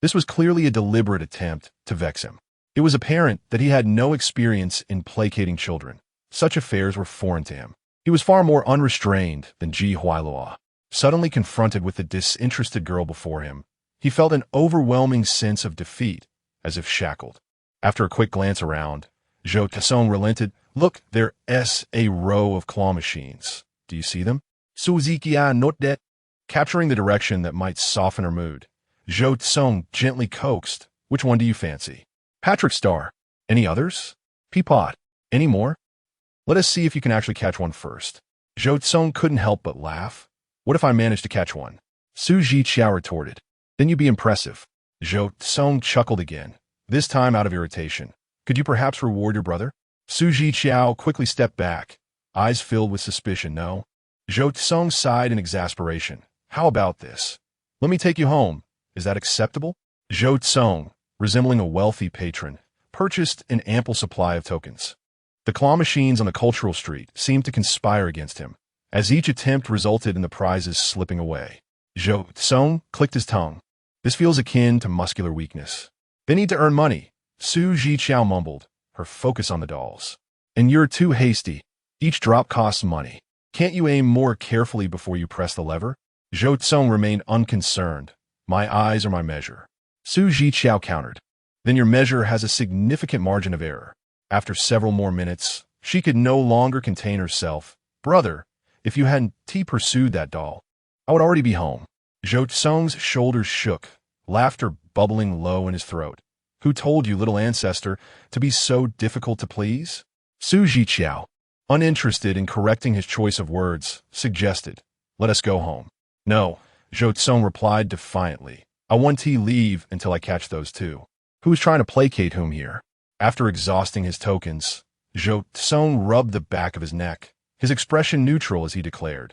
This was clearly a deliberate attempt to vex him. It was apparent that he had no experience in placating children. Such affairs were foreign to him. He was far more unrestrained than Ji Huailuo. Suddenly confronted with the disinterested girl before him, he felt an overwhelming sense of defeat, as if shackled. After a quick glance around, Zhou Cong relented. Look, there's a row of claw machines. Do you see them? Zhiqiao noted. Capturing the direction that might soften her mood, Zhou Cong gently coaxed. Which one do you fancy? Patrick Star. Any others? Peapod. Any more? Let us see if you can actually catch one first. Zhou Cong couldn't help but laugh. What if I managed to catch one? Zhiqiao retorted. Then you'd be impressive. Zhou Cong chuckled again, this time out of irritation. Could you perhaps reward your brother? Zhiqiao quickly stepped back, eyes filled with suspicion. No. Zhou Cong sighed in exasperation. How about this? Let me take you home. Is that acceptable? Zhou Cong, resembling a wealthy patron, purchased an ample supply of tokens. The claw machines on the cultural street seemed to conspire against him, as each attempt resulted in the prizes slipping away. Zhou Cong clicked his tongue. This feels akin to muscular weakness. They need to earn money, Zhiqiao mumbled, her focus on the dolls. And you're too hasty. Each drop costs money. Can't you aim more carefully before you press the lever? Zhou Cong remained unconcerned. My eyes are my measure. Zhiqiao countered. Then your measure has a significant margin of error. After several more minutes, she could no longer contain herself. Brother, if you hadn't pursued that doll, I would already be home. Zhou Cong's shoulders shook, laughter bubbling low in his throat. Who told you, little ancestor, to be so difficult to please? Zhiqiao, uninterested in correcting his choice of words, suggested, let us go home. No, Zhou Cong replied defiantly. I want to leave until I catch those two. Who's trying to placate whom here? After exhausting his tokens, Zhou Cong rubbed the back of his neck, his expression neutral as he declared,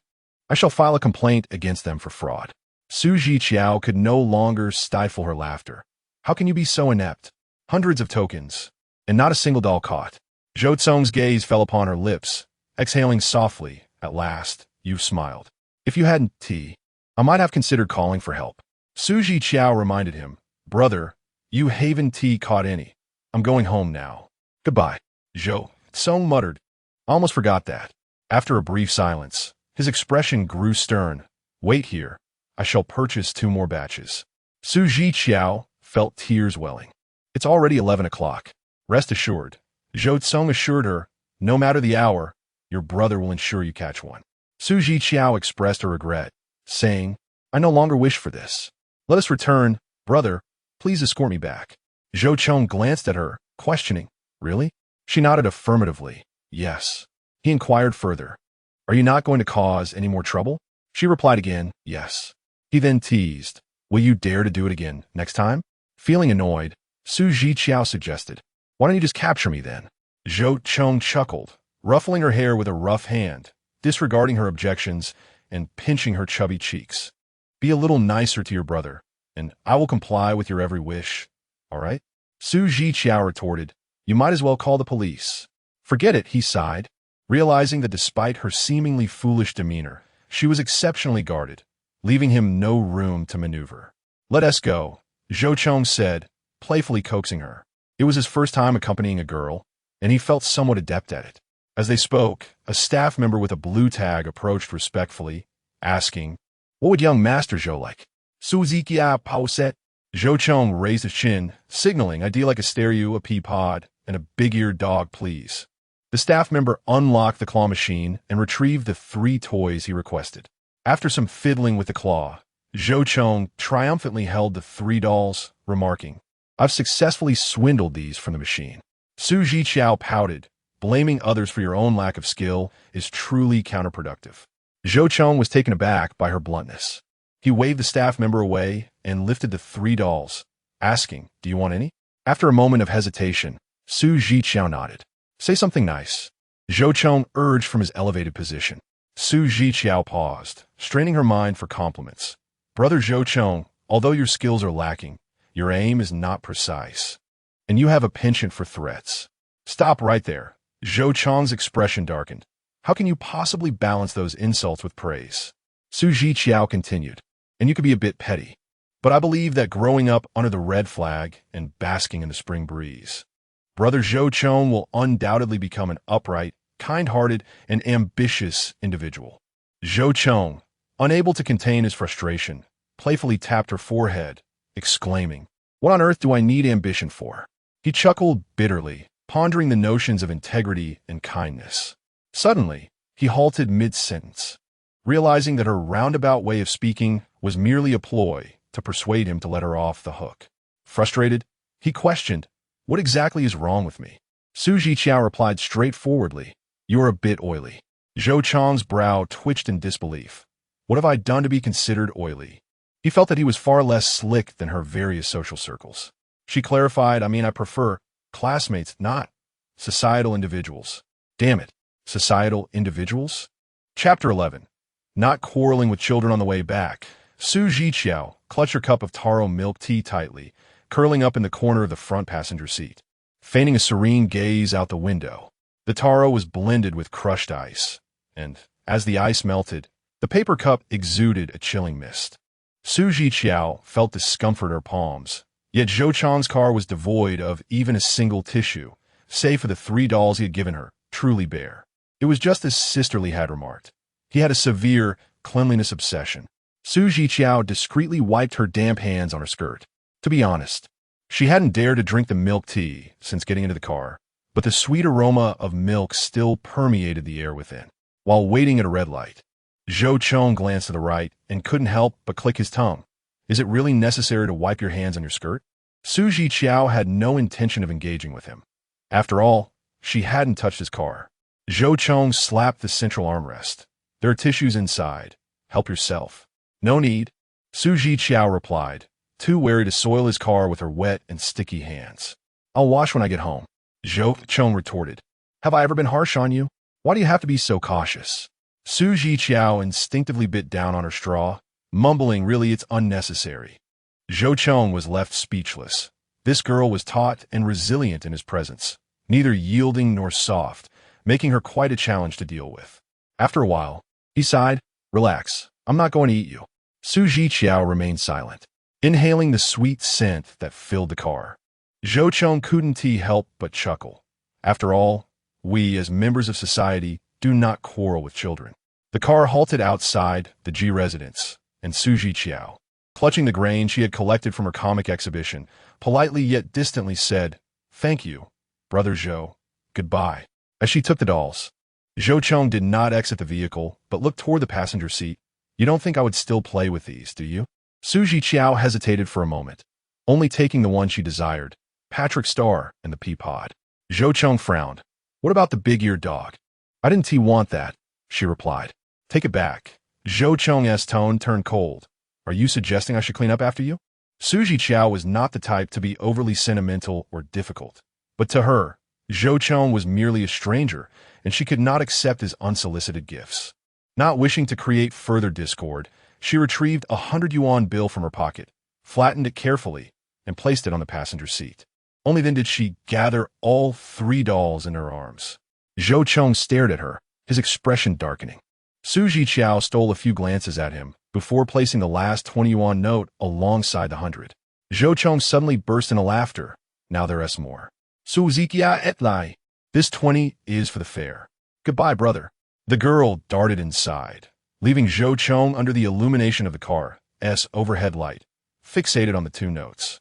I shall file a complaint against them for fraud. Zhiqiao could no longer stifle her laughter. How can you be so inept? Hundreds of tokens, and not a single doll caught. Zhou Cong's gaze fell upon her lips, exhaling softly. At last, you've smiled. If you hadn't, I might have considered calling for help. Zhiqiao reminded him, brother, you haven't caught any. I'm going home now. Goodbye. Zhou Cong muttered. I almost forgot that. After a brief silence, his expression grew stern. Wait here. I shall purchase 2 more batches. Zhiqiao felt tears welling. It's already 11 o'clock. Rest assured. Zhou Cong assured her, no matter the hour, your brother will ensure you catch one. Zhiqiao expressed her regret, saying, I no longer wish for this. Let us return. Brother, please escort me back. Zhou Cong glanced at her, questioning, really? She nodded affirmatively. Yes. He inquired further. Are you not going to cause any more trouble? She replied again, yes. He then teased, will you dare to do it again next time? Feeling annoyed, Zhiqiao suggested, why don't you just capture me then? Zhou Cong chuckled, ruffling her hair with a rough hand, disregarding her objections and pinching her chubby cheeks. Be a little nicer to your brother, and I will comply with your every wish. All right? Zhiqiao retorted, you might as well call the police. Forget it, he sighed, realizing that despite her seemingly foolish demeanor, she was exceptionally guarded, leaving him no room to maneuver. Let us go, Zhou Cong said, playfully coaxing her. It was his first time accompanying a girl, and he felt somewhat adept at it. As they spoke, a staff member with a blue tag approached respectfully, asking, what would young Master Zhou like? Zhiqiao pauset. Zhou Cong raised his chin, signaling, I'd like a stereo, a pea pod, and a big-eared dog, please. The staff member unlocked the claw machine and retrieved the 3 toys he requested. After some fiddling with the claw, Zhou Cong triumphantly held the 3 dolls, remarking, I've successfully swindled these from the machine. Zhiqiao pouted, blaming others for your own lack of skill is truly counterproductive. Zhou Cong was taken aback by her bluntness. He waved the staff member away and lifted the 3 dolls, asking, do you want any? After a moment of hesitation, Zhiqiao nodded. Say something nice. Zhou Cong urged from his elevated position. Zhiqiao paused, straining her mind for compliments. Brother Zhou Cong, although your skills are lacking, your aim is not precise, and you have a penchant for threats. Stop right there. Zhou Cong's expression darkened. How can you possibly balance those insults with praise? Zhiqiao continued, and you could be a bit petty, but I believe that growing up under the red flag and basking in the spring breeze, Brother Zhou Cong will undoubtedly become an upright, kind-hearted, and ambitious individual. Zhou Cong, unable to contain his frustration, playfully tapped her forehead, exclaiming, what on earth do I need ambition for? He chuckled bitterly, pondering the notions of integrity and kindness. Suddenly, he halted mid-sentence, realizing that her roundabout way of speaking was merely a ploy to persuade him to let her off the hook. Frustrated, he questioned, "What exactly is wrong with me?" Zhiqiao replied straightforwardly, "You're a bit oily." Zhou Cong's brow twitched in disbelief. What have I done to be considered oily? He felt that he was far less slick than her various social circles. She clarified, I prefer classmates, not societal individuals. Damn it, societal individuals? Chapter 11. Not quarreling with children on the way back. Zhiqiao clutched her cup of taro milk tea tightly, curling up in the corner of the front passenger seat, feigning a serene gaze out the window. The taro was blended with crushed ice, and, as the ice melted, the paper cup exuded a chilling mist. Zhiqiao felt discomfort in her palms, yet Zhou Cong's car was devoid of even a single tissue, save for the 3 dolls he had given her, truly bare. It was just as Sisterly had remarked. He had a severe cleanliness obsession. Zhiqiao discreetly wiped her damp hands on her skirt. To be honest, she hadn't dared to drink the milk tea since getting into the car, but the sweet aroma of milk still permeated the air within. While waiting at a red light, Zhou Cong glanced to the right and couldn't help but click his tongue. Is it really necessary to wipe your hands on your skirt? Zhiqiao had no intention of engaging with him. After all, she hadn't touched his car. Zhou Cong slapped the central armrest. There are tissues inside. Help yourself. No need. Zhiqiao replied, too wary to soil his car with her wet and sticky hands. I'll wash when I get home. Zhou Cong retorted. Have I ever been harsh on you? Why do you have to be so cautious? Zhiqiao instinctively bit down on her straw, mumbling, really, it's unnecessary. Zhou Cong was left speechless. This girl was taut and resilient in his presence, neither yielding nor soft, making her quite a challenge to deal with. After a while, he sighed, relax, I'm not going to eat you. Zhiqiao remained silent, inhaling the sweet scent that filled the car. Zhou Cong couldn't help but chuckle. After all, we, as members of society, do not quarrel with children. The car halted outside the G residence, and Zhiqiao, clutching the grain she had collected from her comic exhibition, politely yet distantly said, "Thank you, Brother Zhou. Goodbye." As she took the dolls, Zhou Cong did not exit the vehicle, but looked toward the passenger seat. You don't think I would still play with these, do you? Zhiqiao hesitated for a moment, only taking the one she desired, Patrick Star and the pea pod. Zhou Cong frowned. What about the big-eared dog? I didn't want that, she replied. Take it back. Zhou Cong's tone turned cold. Are you suggesting I should clean up after you? Zhiqiao was not the type to be overly sentimental or difficult. But to her, Zhou Cong was merely a stranger, and she could not accept his unsolicited gifts. Not wishing to create further discord, she retrieved a 100 yuan bill from her pocket, flattened it carefully, and placed it on the passenger seat. Only then did she gather all 3 dolls in her arms. Zhou Cong stared at her, his expression darkening. Zhiqiao stole a few glances at him before placing the last 20 yuan note alongside the 100. Zhou Cong suddenly burst into laughter. Now there is more. Zhiqiao et lai. This 20 is for the fare. Goodbye, brother. The girl darted inside, leaving Zhou Cong under the illumination of the car's overhead light, fixated on the 2 notes.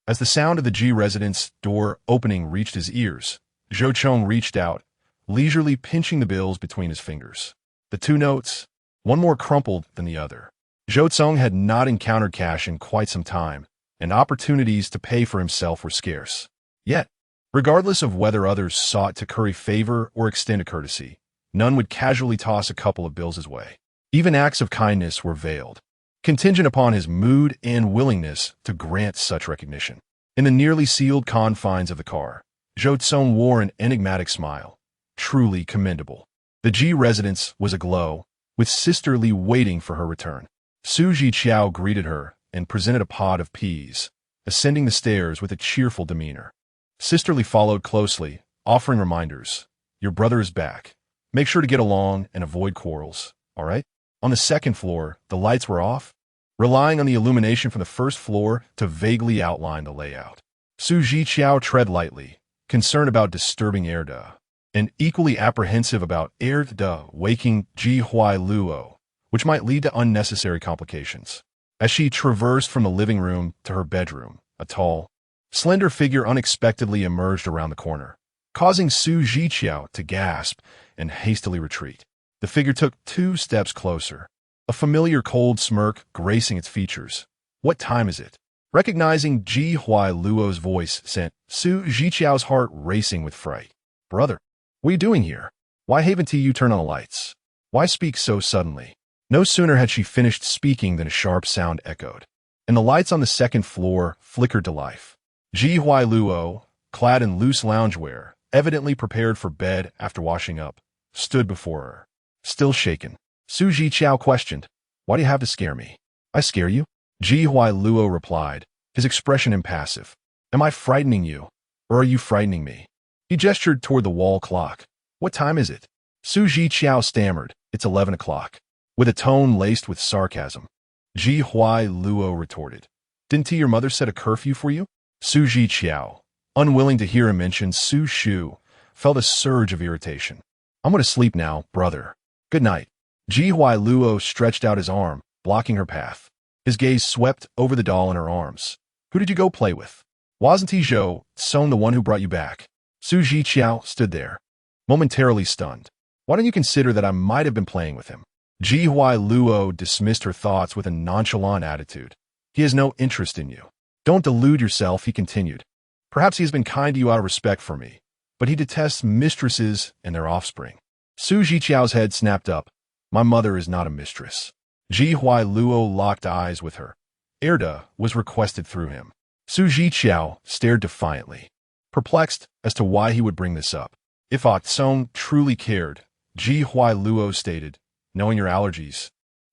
As the sound of the G residence door opening reached his ears, Zhou Cong reached out, leisurely pinching the bills between his fingers. The 2 notes, one more crumpled than the other. Zhou Cong had not encountered cash in quite some time, and opportunities to pay for himself were scarce. Yet, regardless of whether others sought to curry favor or extend a courtesy, none would casually toss a couple of bills his way. Even acts of kindness were veiled, contingent upon his mood and willingness to grant such recognition. In the nearly sealed confines of the car, Zhou Cong wore an enigmatic smile, truly commendable. The G residence was aglow, with Sisterly waiting for her return. Zhiqiao greeted her and presented a pod of peas, ascending the stairs with a cheerful demeanor. Sisterly followed closely, offering reminders. Your brother is back. Make sure to get along and avoid quarrels, all right? On the 2nd floor, the lights were off, relying on the illumination from the 1st floor to vaguely outline the layout. Zhiqiao tread lightly, concerned about disturbing Erda, and equally apprehensive about Erda waking Ji Huai Luo, which might lead to unnecessary complications. As she traversed from the living room to her bedroom, a tall, slender figure unexpectedly emerged around the corner, causing Zhiqiao to gasp and hastily retreat. The figure took 2 steps closer, a familiar cold smirk gracing its features. "What time is it?" Recognizing Ji Huailuo's voice sent Zhiqiao's heart racing with fright. "Brother, what are you doing here? Why haven't you turned on the lights? Why speak so suddenly?" No sooner had she finished speaking than a sharp sound echoed, and the lights on the second floor flickered to life. Ji Huailuo, clad in loose loungewear, evidently prepared for bed after washing up, stood before her. Still shaken, Zhiqiao questioned, "Why do you have to scare me?" "I scare you?" Ji Huailuo replied, his expression impassive. "Am I frightening you, or are you frightening me?" He gestured toward the wall clock. "What time is it?" Zhiqiao stammered, "It's 11 o'clock." With a tone laced with sarcasm, Ji Huailuo retorted, "Didn't your mother set a curfew for you?" Zhiqiao, unwilling to hear him mention Su Shu, felt a surge of irritation. "I'm going to sleep now, brother. Good night." Ji Huailuo stretched out his arm, blocking her path. His gaze swept over the doll in her arms. "Who did you go play with? Wasn't he Zhou Cong the one who brought you back?" Zhiqiao stood there, momentarily stunned. "Why don't you consider that I might have been playing with him?" Ji Huailuo dismissed her thoughts with a nonchalant attitude. "He has no interest in you. Don't delude yourself," he continued. "Perhaps he has been kind to you out of respect for me, but he detests mistresses and their offspring." Zhiqiao's head snapped up. "My mother is not a mistress." Ji Huailuo locked eyes with her. Erda was requested through him. Zhiqiao stared defiantly, perplexed as to why he would bring this up. "If Song truly cared," Ji Huailuo stated, "knowing your allergies,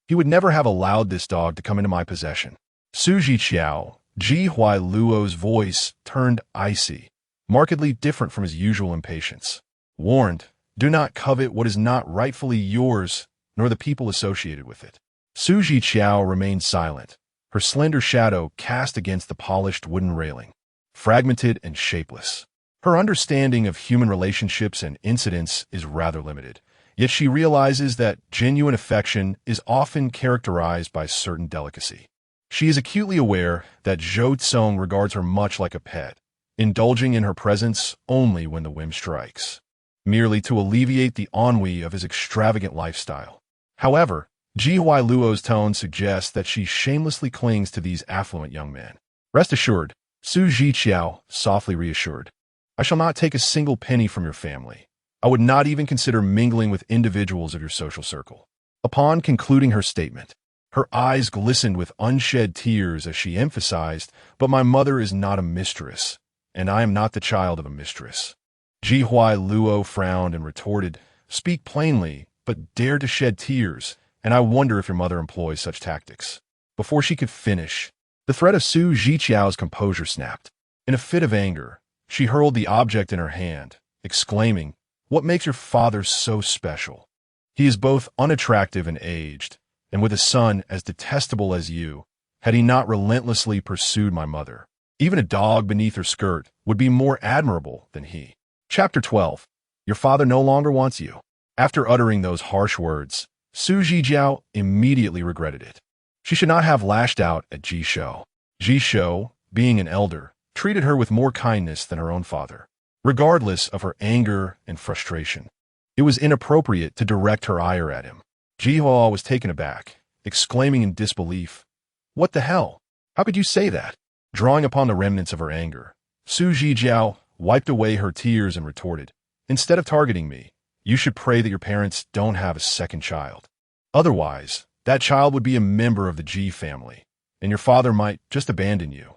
he would never have allowed this dog to come into my possession." Zhiqiao, Ji Huailuo's voice turned icy, markedly different from his usual impatience. "Warned, do not covet what is not rightfully yours, nor the people associated with it." Zhiqiao remained silent, her slender shadow cast against the polished wooden railing, fragmented and shapeless. Her understanding of human relationships and incidents is rather limited, yet she realizes that genuine affection is often characterized by certain delicacy. She is acutely aware that Zhou Cong regards her much like a pet, indulging in her presence only when the whim strikes, merely to alleviate the ennui of his extravagant lifestyle. However, Ji Huailuo's tone suggests that she shamelessly clings to these affluent young men. "Rest assured," Zhiqiao softly reassured, "I shall not take a single penny from your family. I would not even consider mingling with individuals of your social circle." Upon concluding her statement, her eyes glistened with unshed tears as she emphasized, "But my mother is not a mistress, and I am not the child of a mistress." Ji Huailuo frowned and retorted, "Speak plainly, but dare to shed tears, and I wonder if your mother employs such tactics." Before she could finish, the thread of Zhiqiao's composure snapped. In a fit of anger, she hurled the object in her hand, exclaiming, "What makes your father so special? He is both unattractive and aged, and with a son as detestable as you, had he not relentlessly pursued my mother. Even a dog beneath her skirt would be more admirable than he." Chapter 12. Your father no longer wants you. After uttering those harsh words, Zhiqiao immediately regretted it. She should not have lashed out at Zhiqiao. Zhiqiao, being an elder, treated her with more kindness than her own father. Regardless of her anger and frustration, it was inappropriate to direct her ire at him. Zhiqiao was taken aback, exclaiming in disbelief, "What the hell? How could you say that?" Drawing upon the remnants of her anger, Zhiqiao wiped away her tears and retorted, "Instead of targeting me, you should pray that your parents don't have a second child. Otherwise, that child would be a member of the Ji family, and your father might just abandon you."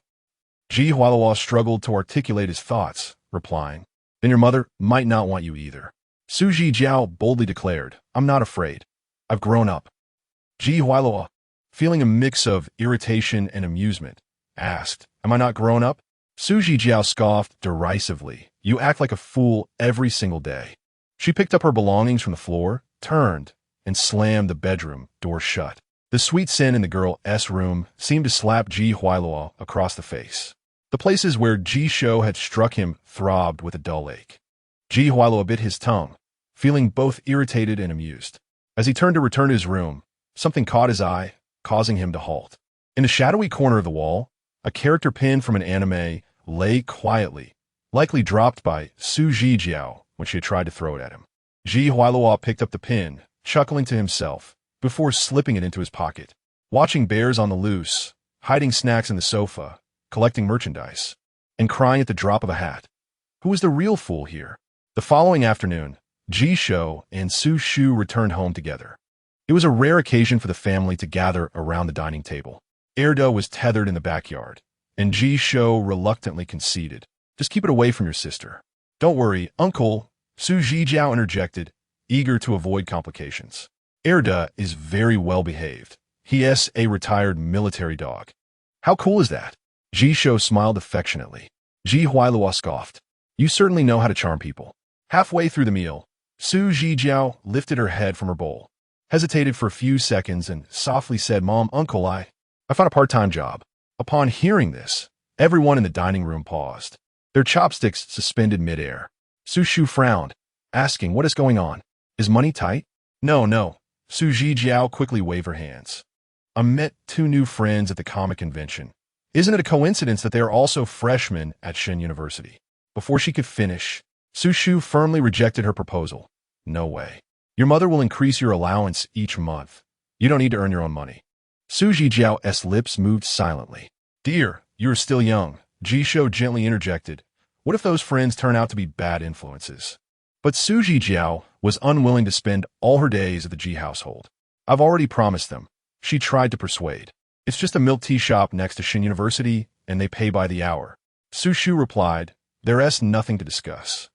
Ji Huailuo struggled to articulate his thoughts, replying, "Then your mother might not want you either." Zhiqiao boldly declared, "I'm not afraid. I've grown up." Ji Huailuo, feeling a mix of irritation and amusement, asked, "Am I not grown up?" Zhiqiao scoffed derisively, "You act like a fool every single day." She picked up her belongings from the floor, turned, and slammed the bedroom door shut. The sweet sin in the girl's room seemed to slap Ji Huailuo across the face. The places where Zhiqiao had struck him throbbed with a dull ache. Ji Huailuo bit his tongue, feeling both irritated and amused. As he turned to return to his room, something caught his eye, causing him to halt. In the shadowy corner of the wall, a character pin from an anime lay quietly, likely dropped by Zhiqiao when she had tried to throw it at him. Zhi Huailua picked up the pin, chuckling to himself, before slipping it into his pocket. Watching bears on the loose, hiding snacks in the sofa, collecting merchandise, and crying at the drop of a hat. Who was the real fool here? The following afternoon, Zhiqiao and Su Shu returned home together. It was a rare occasion for the family to gather around the dining table. Erdo was tethered in the backyard, and Zhiqiao reluctantly conceded. Just keep it away from your sister. Don't worry, Uncle, Su Zhiqiao interjected, eager to avoid complications. Erda is very well behaved. He is a retired military dog. How cool is that? Zhiqiao smiled affectionately. Zhi Huailua scoffed. You certainly know how to charm people. Halfway through the meal, Su Zhiqiao lifted her head from her bowl, hesitated for a few seconds, and softly said, Mom, Uncle, I found a part-time job. Upon hearing this, everyone in the dining room paused, their chopsticks suspended midair. Su Shu frowned, asking, what is going on? Is money tight? No. Su Zhiqiao quickly waved her hands. I met 2 new friends at the comic convention. Isn't it a coincidence that they are also freshmen at Shin University? Before she could finish, Su Shu firmly rejected her proposal. No way. Your mother will increase your allowance each month. You don't need to earn your own money. Su Zhiqiao's lips moved silently. Dear, you are still young, Zhiqiao gently interjected. What if those friends turn out to be bad influences? But Su Zhiqiao was unwilling to spend all her days at the Ji household. I've already promised them. She tried to persuade. It's just a milk tea shop next to Shin University, and they pay by the hour. Su Shu replied, There's nothing to discuss.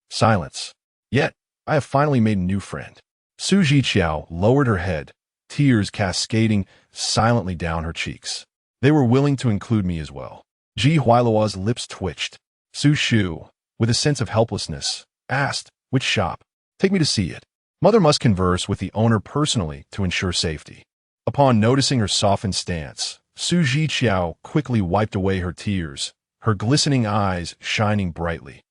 Silence. Yet, I have finally made a new friend. Su Zhiqiao lowered her head, tears cascading silently down her cheeks. They were willing to include me as well. Zhi Huailua's lips twitched. Su Shu, with a sense of helplessness, asked, Which shop? Take me to see it. Mother must converse with the owner personally to ensure safety. Upon noticing her softened stance, Su Zhiqiao quickly wiped away her tears, her glistening eyes shining brightly.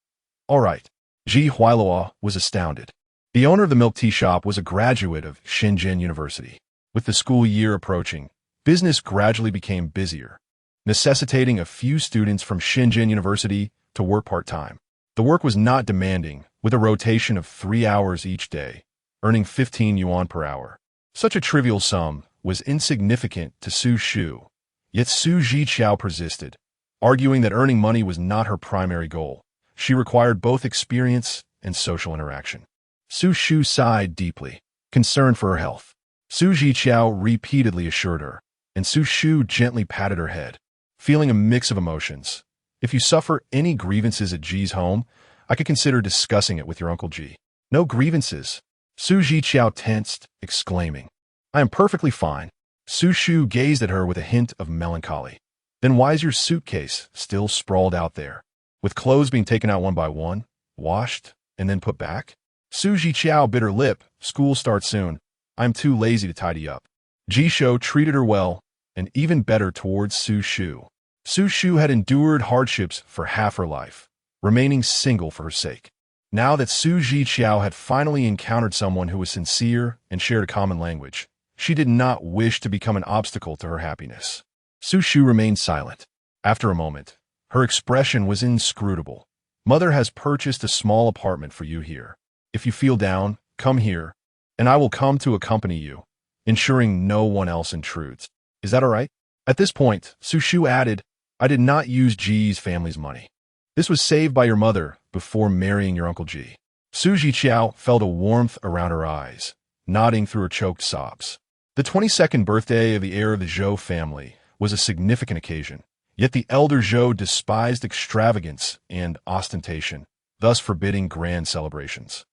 All right. Zhi Huailua was astounded. The owner of the milk tea shop was a graduate of Shenzhen University. With the school year approaching, business gradually became busier, necessitating a few students from Shenzhen University to work part-time. The work was not demanding, with a rotation of 3 hours each day, earning 15 yuan per hour. Such a trivial sum was insignificant to Su Shu, yet Su Zhiqiao persisted, arguing that earning money was not her primary goal. She required both experience and social interaction. Su Shu sighed deeply, concerned for her health. Su Zhiqiao repeatedly assured her, and Su Shu gently patted her head, feeling a mix of emotions. If you suffer any grievances at Ji's home, I could consider discussing it with your Uncle Ji. No grievances. Su Zhiqiao tensed, exclaiming. I am perfectly fine. Su Shu gazed at her with a hint of melancholy. Then why is your suitcase still sprawled out there, with clothes being taken out one by one, washed, and then put back? Su Zhiqiao bit her lip. School starts soon. I'm too lazy to tidy up. Zhiqiao treated her well, and even better towards Su Shu. Su Shu had endured hardships for half her life, remaining single for her sake. Now that Su Zhiqiao had finally encountered someone who was sincere and shared a common language, she did not wish to become an obstacle to her happiness. Su Shu remained silent. After a moment, her expression was inscrutable. Mother has purchased a small apartment for you here. If you feel down, come here, and I will come to accompany you, ensuring no one else intrudes. Is that all right? At this point, Su Shu added, I did not use Ji's family's money. This was saved by your mother before marrying your Uncle Ji. Su Zhiqiao felt a warmth around her eyes, nodding through her choked sobs. The 22nd birthday of the heir of the Zhou family was a significant occasion, yet the elder Zhou despised extravagance and ostentation, thus forbidding grand celebrations.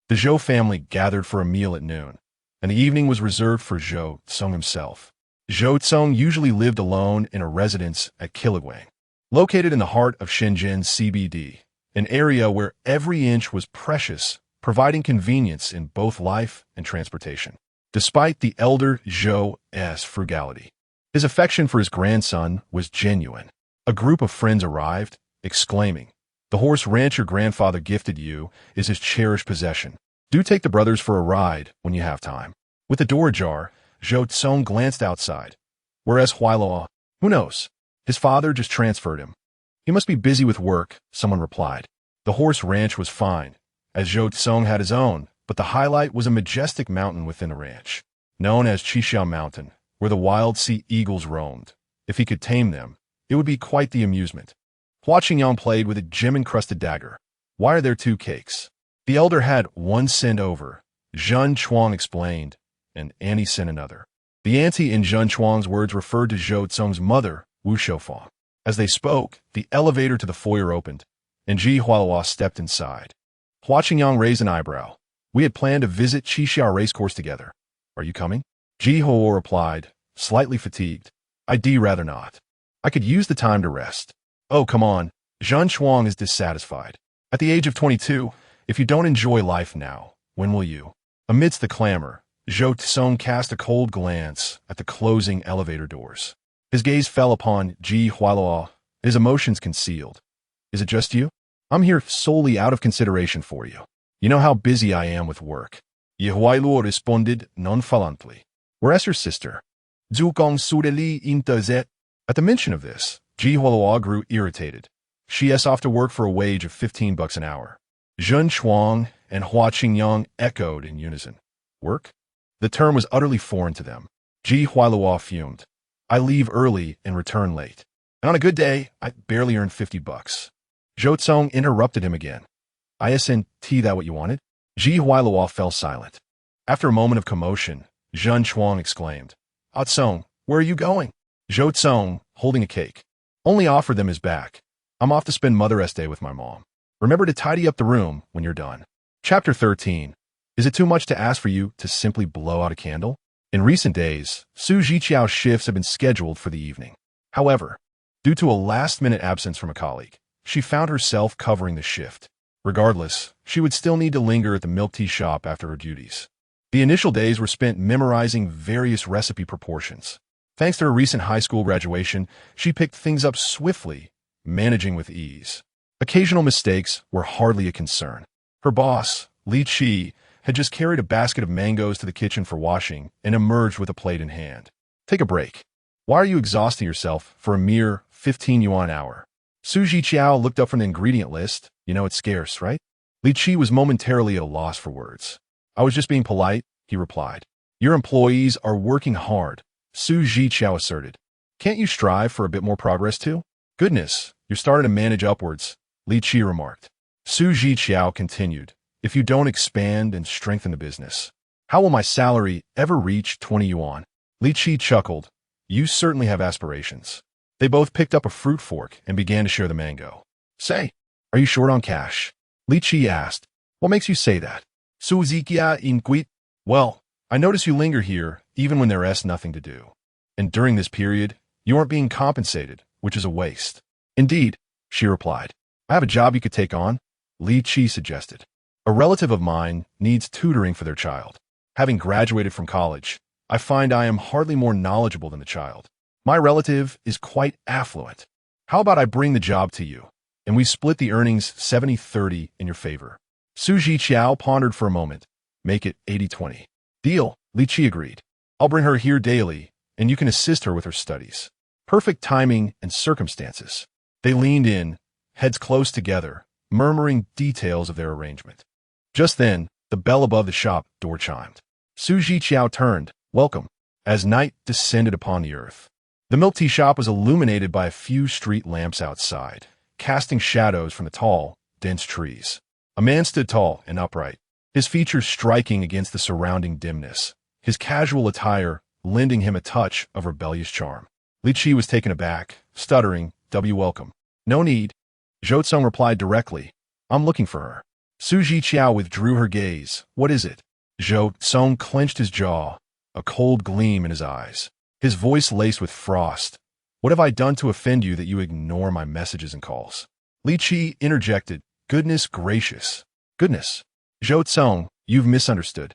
The Zhou family gathered for a meal at noon, and the evening was reserved for Zhou Cong himself. Zhou Cong usually lived alone in a residence at Kiliguang, located in the heart of Shenzhen CBD, an area where every inch was precious, providing convenience in both life and transportation. Despite the elder Zhou's frugality, his affection for his grandson was genuine. A group of friends arrived, exclaiming, The horse ranch your grandfather gifted you is his cherished possession. Do take the brothers for a ride when you have time. With the door ajar, Zhou Cong glanced outside. Whereas Huailua, who knows? His father just transferred him. He must be busy with work, someone replied. The horse ranch was fine, as Zhou Cong had his own, but the highlight was a majestic mountain within the ranch, known as Zhiqiao Mountain, where the wild sea eagles roamed. If he could tame them, it would be quite the amusement. Huaqing Yang played with a gem-encrusted dagger. Why are there two cakes? The elder had one sent over, Zhun Chuang explained, and Annie sent another. The auntie in Zhun Chuang's words referred to Zhou Cong's mother, Wu Shoufang. As they spoke, the elevator to the foyer opened, and Ji Hualua stepped inside. Huaqing Yang raised an eyebrow. We had planned to visit Zhiqiao racecourse together. Are you coming? Ji Huo replied, slightly fatigued. I'd rather not. I could use the time to rest. Oh, come on. Zhun Chuang is dissatisfied. At the age of 22, if you don't enjoy life now, when will you? Amidst the clamor, Zhou Cong cast a cold glance at the closing elevator doors. His gaze fell upon Ji Hualua, his emotions concealed. Is it just you? I'm here solely out of consideration for you. You know how busy I am with work. Ye Hualua responded nonchalantly. Where's your sister? Zhou Cong sureli intezet. At the mention of this, Ji Hualua grew irritated. She is off to work for a wage of $15 an hour. Zhun Chuang and Huaqing Yang echoed in unison. Work? The term was utterly foreign to them. Ji Hualua fumed. I leave early and return late. And on a good day, I barely earn $50. Zhou Cong interrupted him again. Isn't that what you wanted? Ji Hualua fell silent. After a moment of commotion, Zhun Chuang exclaimed, Ah Cong, where are you going? Zhou Cong, holding a cake. Only offered them his back. I'm off to spend Mother's Day with my mom. Remember to tidy up the room when you're done. Chapter 13. Is it too much to ask for you to simply blow out a candle? In recent days, Zhiqiao's shifts have been scheduled for the evening. However, due to a last-minute absence from a colleague, she found herself covering the shift. Regardless, she would still need to linger at the milk tea shop after her duties. The initial days were spent memorizing various recipe proportions. Thanks to her recent high school graduation, she picked things up swiftly, managing with ease. Occasional mistakes were hardly a concern. Her boss, Li Qi, had just carried a basket of mangoes to the kitchen for washing and emerged with a plate in hand. Take a break. Why are you exhausting yourself for a mere 15 yuan an hour? Zhiqiao looked up from the ingredient list. You know it's scarce, right? Li Qi was momentarily at a loss for words. I was just being polite, he replied. Your employees are working hard, Zhiqiao asserted. Can't you strive for a bit more progress too? Goodness, you're starting to manage upwards, Li Qi remarked. Zhiqiao continued. If you don't expand and strengthen the business, how will my salary ever reach 20 yuan? Li Qi chuckled. You certainly have aspirations. They both picked up a fruit fork and began to share the mango. Say, are you short on cash? Li Qi asked. What makes you say that? Zhiqiao inquired. Well, I notice you linger here even when there is nothing to do. And during this period, you aren't being compensated, which is a waste. Indeed, she replied. I have a job you could take on, Li Qi suggested. A relative of mine needs tutoring for their child. Having graduated from college, I find I am hardly more knowledgeable than the child. My relative is quite affluent. How about I bring the job to you, and we split the earnings 70-30 in your favor? Zhiqiao pondered for a moment. Make it 80-20. Deal, Li Qi agreed. I'll bring her here daily, and you can assist her with her studies. Perfect timing and circumstances. They leaned in, heads close together, murmuring details of their arrangement. Just then, the bell above the shop door chimed. Zhiqiao turned, welcome, as night descended upon the earth. The milk tea shop was illuminated by a few street lamps outside, casting shadows from the tall, dense trees. A man stood tall and upright, his features striking against the surrounding dimness, his casual attire lending him a touch of rebellious charm. Li Qi was taken aback, stuttering, welcome. No need. Zhou Cong replied directly. I'm looking for her. Zhiqiao withdrew her gaze. What is it? Zhou Cong clenched his jaw, a cold gleam in his eyes. His voice laced with frost. What have I done to offend you that you ignore my messages and calls? Li Qi interjected. Goodness gracious. Goodness. Zhou Cong, you've misunderstood.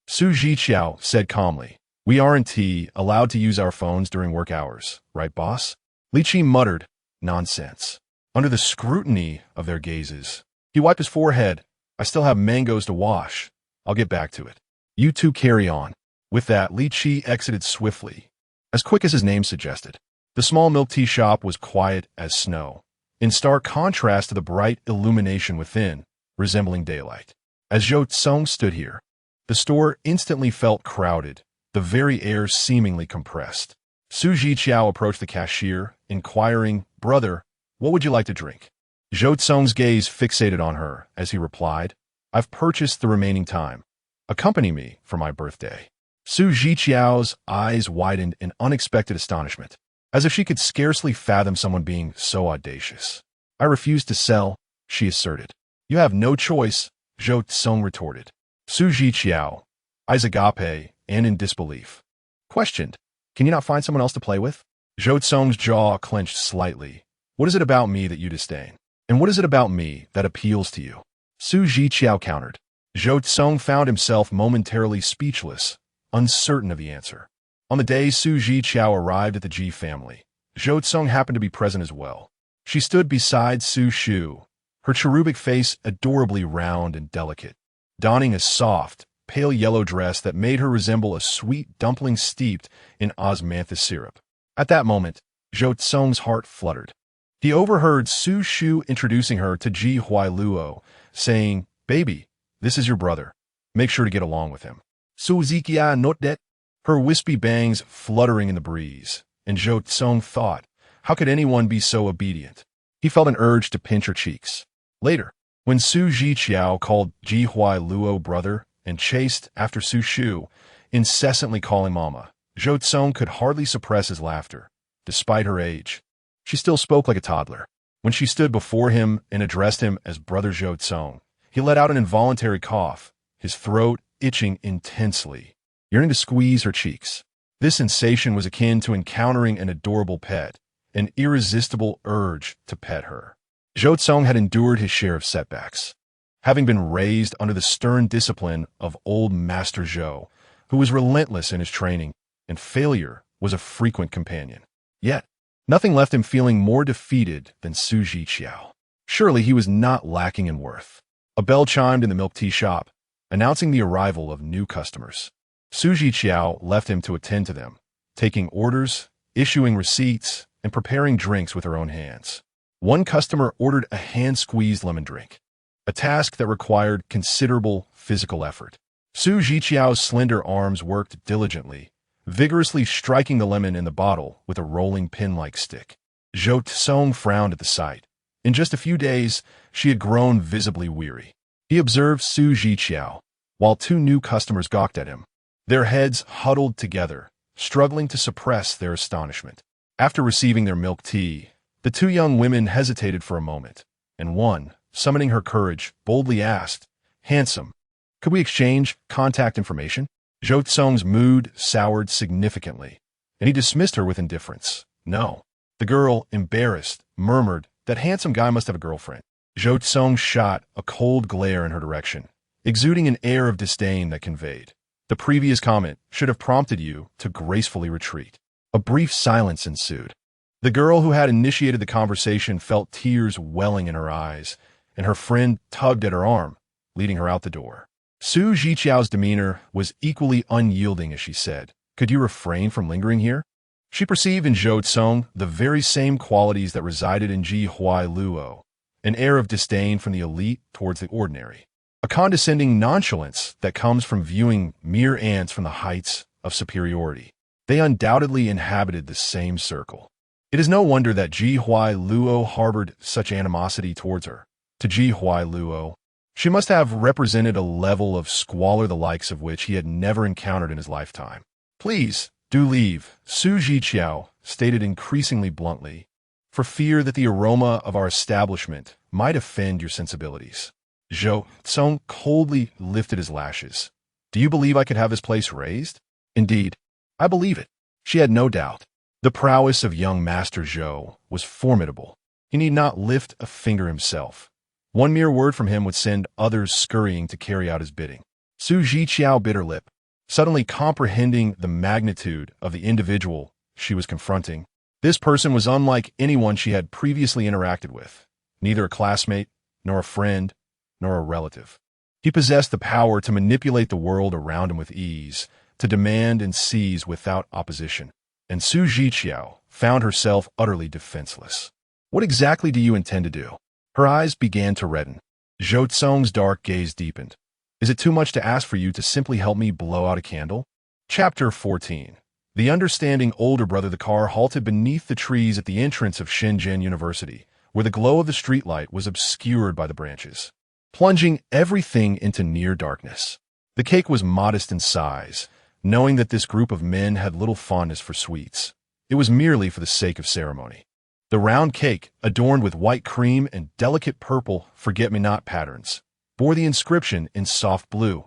Zhiqiao said calmly. We aren't allowed to use our phones during work hours, right, boss? Li Qi muttered. Nonsense. Under the scrutiny of their gazes, he wiped his forehead. I still have mangoes to wash. I'll get back to it. You two carry on. With that, Li Qi exited swiftly, as quick as his name suggested. The small milk tea shop was quiet as snow, in stark contrast to the bright illumination within, resembling daylight. As Zhou Cong stood here, the store instantly felt crowded, the very air seemingly compressed. Zhiqiao approached the cashier, inquiring, "Brother, what would you like to drink?" Zhou Cong's gaze fixated on her as he replied, "I've purchased the remaining time. Accompany me for my birthday." Zhiqiao's eyes widened in unexpected astonishment, as if she could scarcely fathom someone being so audacious. "I refuse to sell," she asserted. "You have no choice," Zhou Cong retorted. Zhiqiao, eyes agape and in disbelief, questioned, "Can you not find someone else to play with?" Zhou Cong's jaw clenched slightly. "What is it about me that you disdain? And what is it about me that appeals to you?" Zhiqiao countered. Zhou Cong found himself momentarily speechless, uncertain of the answer. On the day Zhiqiao arrived at the Ji family, Zhou Cong happened to be present as well. She stood beside Su Shu, her cherubic face adorably round and delicate, donning a soft, pale yellow dress that made her resemble a sweet dumpling steeped in osmanthus syrup. At that moment, Zhou Cong's heart fluttered. He overheard Su Shu introducing her to Ji Huailuo, saying, "Baby, this is your brother. Make sure to get along with him." "Su Zhiqiao not that," her wispy bangs fluttering in the breeze, and Zhou Cong thought, how could anyone be so obedient? He felt an urge to pinch her cheeks. Later, when Su Zhiqiao called Ji Huailuo brother and chased after Su Shu, incessantly calling mama, Zhou Cong could hardly suppress his laughter. Despite her age, she still spoke like a toddler. When she stood before him and addressed him as Brother Zhou Cong, he let out an involuntary cough, his throat itching intensely, yearning to squeeze her cheeks. This sensation was akin to encountering an adorable pet, an irresistible urge to pet her. Zhou Cong had endured his share of setbacks, having been raised under the stern discipline of old Master Zhou, who was relentless in his training, and failure was a frequent companion. Yet, nothing left him feeling more defeated than Su Zhiqiao. Surely he was not lacking in worth. A bell chimed in the milk tea shop, announcing the arrival of new customers. Su Zhiqiao left him to attend to them, taking orders, issuing receipts, and preparing drinks with her own hands. One customer ordered a hand-squeezed lemon drink, a task that required considerable physical effort. Su Zhiqiao's slender arms worked diligently, vigorously striking the lemon in the bottle with a rolling pin-like stick. Zhou Cong frowned at the sight. In just a few days, she had grown visibly weary. He observed Su Zhiqiao, while two new customers gawked at him, their heads huddled together, struggling to suppress their astonishment. After receiving their milk tea, the two young women hesitated for a moment, and one, summoning her courage, boldly asked, "Handsome, could we exchange contact information?" Zhou Cong's mood soured significantly, and he dismissed her with indifference. "No." The girl, embarrassed, murmured, "That handsome guy must have a girlfriend." Zhou Cong shot a cold glare in her direction, exuding an air of disdain that conveyed, "The previous comment should have prompted you to gracefully retreat." A brief silence ensued. The girl who had initiated the conversation felt tears welling in her eyes, and her friend tugged at her arm, leading her out the door. Su Zhiqiao's demeanor was equally unyielding as she said, "Could you refrain from lingering here?" She perceived in Zhou Cong the very same qualities that resided in Ji Huailuo, an air of disdain from the elite towards the ordinary, a condescending nonchalance that comes from viewing mere ants from the heights of superiority. They undoubtedly inhabited the same circle. It is no wonder that Ji Huailuo harbored such animosity towards her. To Ji Huailuo, she must have represented a level of squalor the likes of which he had never encountered in his lifetime. "Please, do leave," Su Zhiqiao stated increasingly bluntly, "for fear that the aroma of our establishment might offend your sensibilities." Zhou Cong coldly lifted his lashes. "Do you believe I could have this place razed?" "Indeed, I believe it." She had no doubt. The prowess of young Master Zhou was formidable. He need not lift a finger himself. One mere word from him would send others scurrying to carry out his bidding. Su Zhiqiao bit her lip, suddenly comprehending the magnitude of the individual she was confronting. This person was unlike anyone she had previously interacted with, neither a classmate, nor a friend, nor a relative. He possessed the power to manipulate the world around him with ease, to demand and seize without opposition. And Su Zhiqiao found herself utterly defenseless. What exactly do you intend to do? Her eyes began to redden. Zhou Cong's dark gaze deepened. Is it too much to ask for you to simply help me blow out a candle? Chapter 14. The understanding older brother. The car halted beneath the trees at the entrance of Shenzhen University, where the glow of the streetlight was obscured by the branches, plunging everything into near darkness. The cake was modest in size, knowing that this group of men had little fondness for sweets. It was merely for the sake of ceremony. The round cake, adorned with white cream and delicate purple forget-me-not patterns, bore the inscription in soft blue,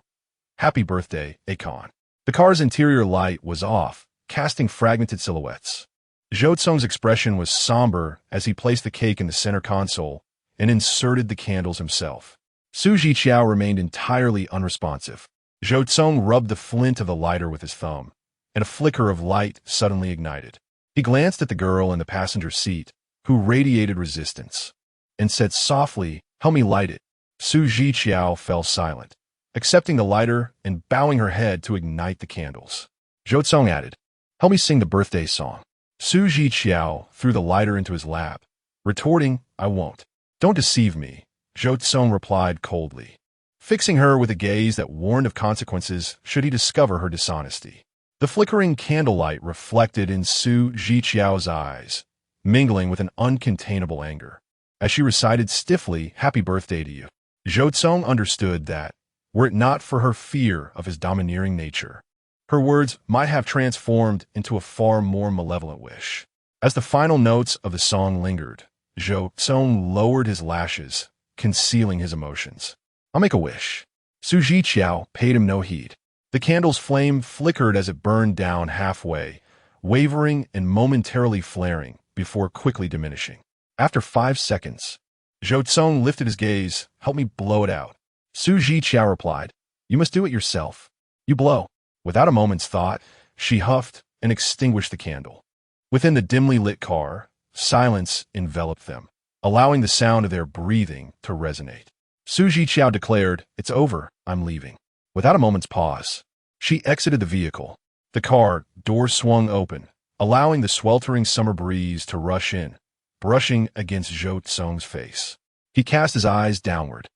"Happy Birthday, Akon." The car's interior light was off, casting fragmented silhouettes. Zhou Cong's expression was somber as he placed the cake in the center console and inserted the candles himself. Zhiqiao remained entirely unresponsive. Zhou Cong rubbed the flint of the lighter with his thumb, and a flicker of light suddenly ignited. He glanced at the girl in the passenger seat, who radiated resistance, and said softly, "Help me light it." Zhiqiao fell silent, accepting the lighter and bowing her head to ignite the candles. Zhou Cong added, "Help me sing the birthday song." Zhiqiao threw the lighter into his lap, retorting, "I won't." "Don't deceive me," Zhou Cong replied coldly, fixing her with a gaze that warned of consequences should he discover her dishonesty. The flickering candlelight reflected in Zhiqiao's eyes, mingling with an uncontainable anger. As she recited stiffly, "Happy birthday to you," Zhou Cong understood that, were it not for her fear of his domineering nature, her words might have transformed into a far more malevolent wish. As the final notes of the song lingered, Zhou Cong lowered his lashes, concealing his emotions. "I'll make a wish." Zhiqiao paid him no heed. The candle's flame flickered as it burned down halfway, wavering and momentarily flaring before quickly diminishing. After 5 seconds, Zhou Cong lifted his gaze. "Help me blow it out." Zhiqiao replied, "You must do it yourself. You blow." Without a moment's thought, she huffed and extinguished the candle. Within the dimly lit car, silence enveloped them, allowing the sound of their breathing to resonate. Zhiqiao declared, "It's over, I'm leaving." Without a moment's pause, she exited the vehicle. The car door swung open, allowing the sweltering summer breeze to rush in, brushing against Zhou Cong's face. He cast his eyes downward,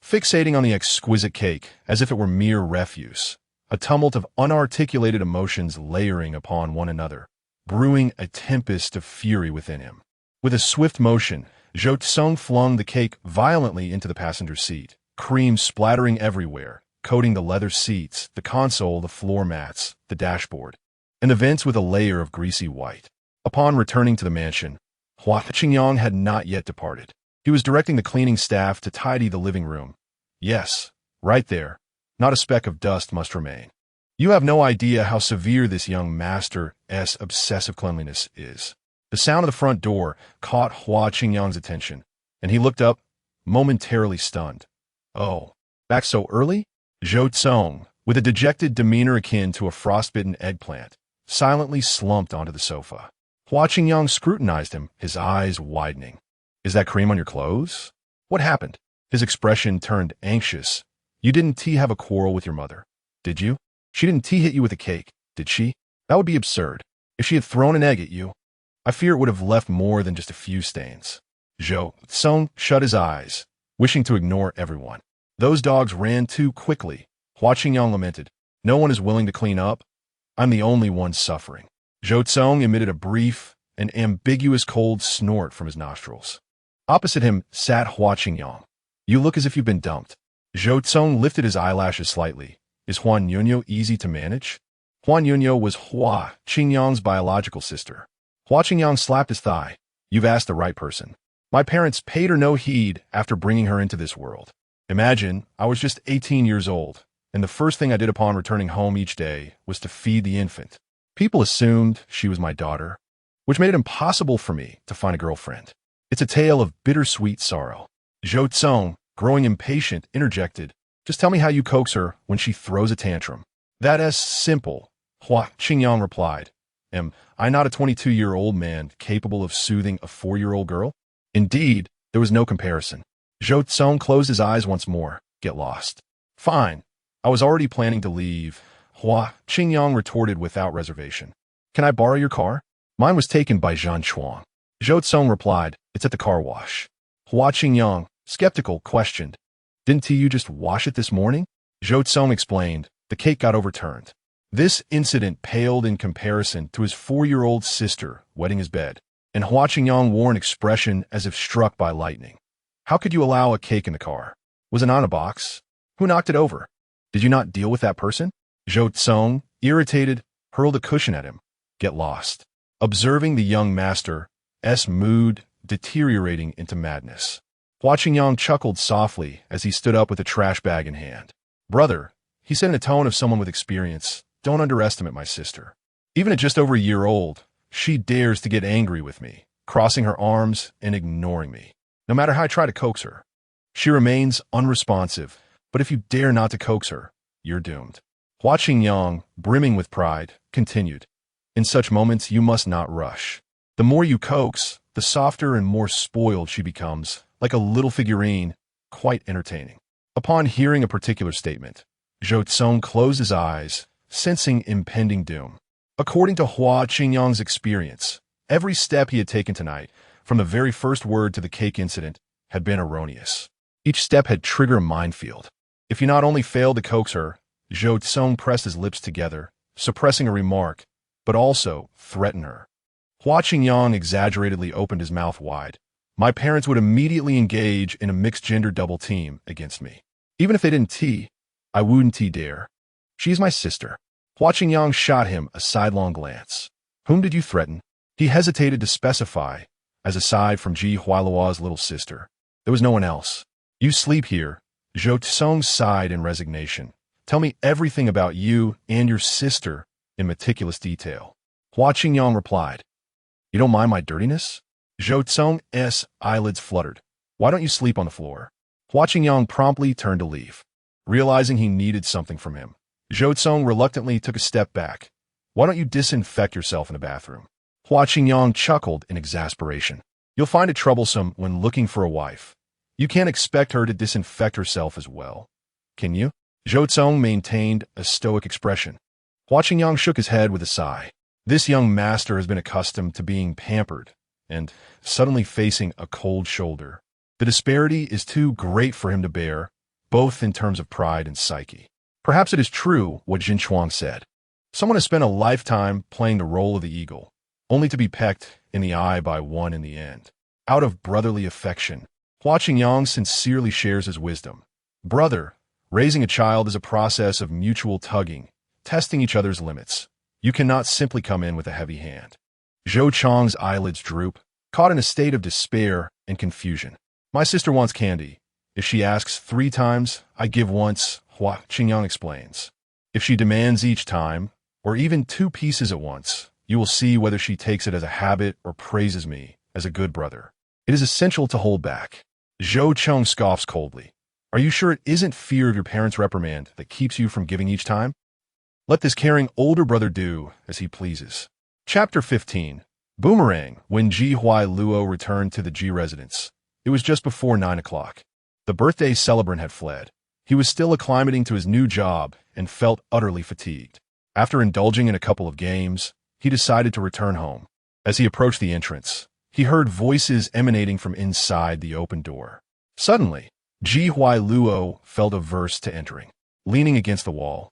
fixating on the exquisite cake as if it were mere refuse, a tumult of unarticulated emotions layering upon one another, brewing a tempest of fury within him. With a swift motion, Zhou Cong flung the cake violently into the passenger seat, cream splattering everywhere, coating the leather seats, the console, the floor mats, the dashboard, and the vents with a layer of greasy white. Upon returning to the mansion, Hua Qingyang had not yet departed. He was directing the cleaning staff to tidy the living room. "Yes, right there. Not a speck of dust must remain. You have no idea how severe this young master's obsessive cleanliness is." The sound of the front door caught Hua Qingyang's attention, and he looked up, momentarily stunned. "Oh, back so early?" Zhou Cong, with a dejected demeanor akin to a frostbitten eggplant, silently slumped onto the sofa. Hua Qingyang scrutinized him, his eyes widening. "Is that cream on your clothes? What happened?" His expression turned anxious. "You didn't have a quarrel with your mother, did you? She didn't hit you with a cake, did she? That would be absurd. If she had thrown an egg at you, I fear it would have left more than just a few stains." Zhou Cong shut his eyes, wishing to ignore everyone. "Those dogs ran too quickly," Hua Qingyang lamented. "No one is willing to clean up. I'm the only one suffering." Zhou Cong emitted a brief and ambiguous cold snort from his nostrils. Opposite him sat Hua Qingyang. "You look as if you've been dumped." Zhou Cong lifted his eyelashes slightly. "Is Huan Yunyo easy to manage?" Huan Yunyo was Hua Qingyang's biological sister. Hua Qingyang slapped his thigh. "You've asked the right person. My parents paid her no heed after bringing her into this world. Imagine, I was just 18 years old, and the first thing I did upon returning home each day was to feed the infant. People assumed she was my daughter, which made it impossible for me to find a girlfriend. It's a tale of bittersweet sorrow." Zhou Cong, growing impatient, interjected, "Just tell me how you coax her when she throws a tantrum." "That's simple," Hua Qingyang replied. "Am I not a 22-year-old man capable of soothing a 4-year-old girl?" Indeed, there was no comparison. Zhou Cong closed his eyes once more. "Get lost." "Fine. I was already planning to leave," Hua Qingyang retorted without reservation. "Can I borrow your car? Mine was taken by Zhan Chuang." Zhou Cong replied, "It's at the car wash." Hua Qingyang, skeptical, questioned, "Didn't you just wash it this morning?" Zhou Cong explained, "The cake got overturned." This incident paled in comparison to his 4-year-old sister wetting his bed, and Hua Qingyang wore an expression as if struck by lightning. "How could you allow a cake in the car? Was it on a box? Who knocked it over? Did you not deal with that person?" Zhou Cong, irritated, hurled a cushion at him. "Get lost." Observing the young master's mood deteriorating into madness, Hua Qingyang chuckled softly as he stood up with a trash bag in hand. "Brother," he said in a tone of someone with experience, "don't underestimate my sister. Even at just over a year old, she dares to get angry with me, crossing her arms and ignoring me. No matter how I try to coax her, she remains unresponsive, but if you dare not to coax her, you're doomed." Hua Qingyang, brimming with pride, continued, "In such moments you must not rush. The more you coax, the softer and more spoiled she becomes, like a little figurine, quite entertaining." Upon hearing a particular statement, Zhou Cong closed his eyes, sensing impending doom. According to Hua Qingyang's experience, every step he had taken tonight, from the very first word to the cake incident, had been erroneous. Each step had triggered a minefield. If he not only failed to coax her, Zhou Cong pressed his lips together, suppressing a remark, but also threatened her. Hua Qingyang exaggeratedly opened his mouth wide. "My parents would immediately engage in a mixed-gender double team against me. Even if they didn't tea, I wouldn't dare. She is my sister." Hua Qingyang shot him a sidelong glance. "Whom did you threaten?" He hesitated to specify, as aside from Ji Huailuo's little sister, there was no one else. "You sleep here." Zhou Cong sighed in resignation. "Tell me everything about you and your sister in meticulous detail." Hua Qingyang replied, "You don't mind my dirtiness?" Zhou Cong's eyelids fluttered. "Why don't you sleep on the floor?" Hua Qingyang promptly turned to leave. Realizing he needed something from him, Zhou Cong reluctantly took a step back. "Why don't you disinfect yourself in the bathroom?" Hua Qingyang chuckled in exasperation. "You'll find it troublesome when looking for a wife. You can't expect her to disinfect herself as well, can you?" Zhou Cong maintained a stoic expression. Hua Qingyang shook his head with a sigh. This young master has been accustomed to being pampered, and suddenly facing a cold shoulder. The disparity is too great for him to bear, both in terms of pride and psyche. Perhaps it is true what Jin Chuang said. Someone has spent a lifetime playing the role of the eagle, only to be pecked in the eye by one in the end. Out of brotherly affection, Hua Qingyang sincerely shares his wisdom. "Brother, raising a child is a process of mutual tugging, testing each other's limits. You cannot simply come in with a heavy hand." Zhou Cong's eyelids droop, caught in a state of despair and confusion. "My sister wants candy. If she asks 3 times, I give once," Hua Qingyang explains. "If she demands each time, or even 2 pieces at once, you will see whether she takes it as a habit or praises me as a good brother. It is essential to hold back." Zhou Cong scoffs coldly. "Are you sure it isn't fear of your parents' reprimand that keeps you from giving each time? Let this caring older brother do as he pleases." Chapter 15. Boomerang. When Ji Huailuo returned to the Ji residence, it was just before 9 o'clock. The birthday celebrant had fled. He was still acclimating to his new job and felt utterly fatigued. After indulging in a couple of games, he decided to return home. As he approached the entrance, he heard voices emanating from inside the open door. Suddenly, Ji Huailuo felt averse to entering. Leaning against the wall,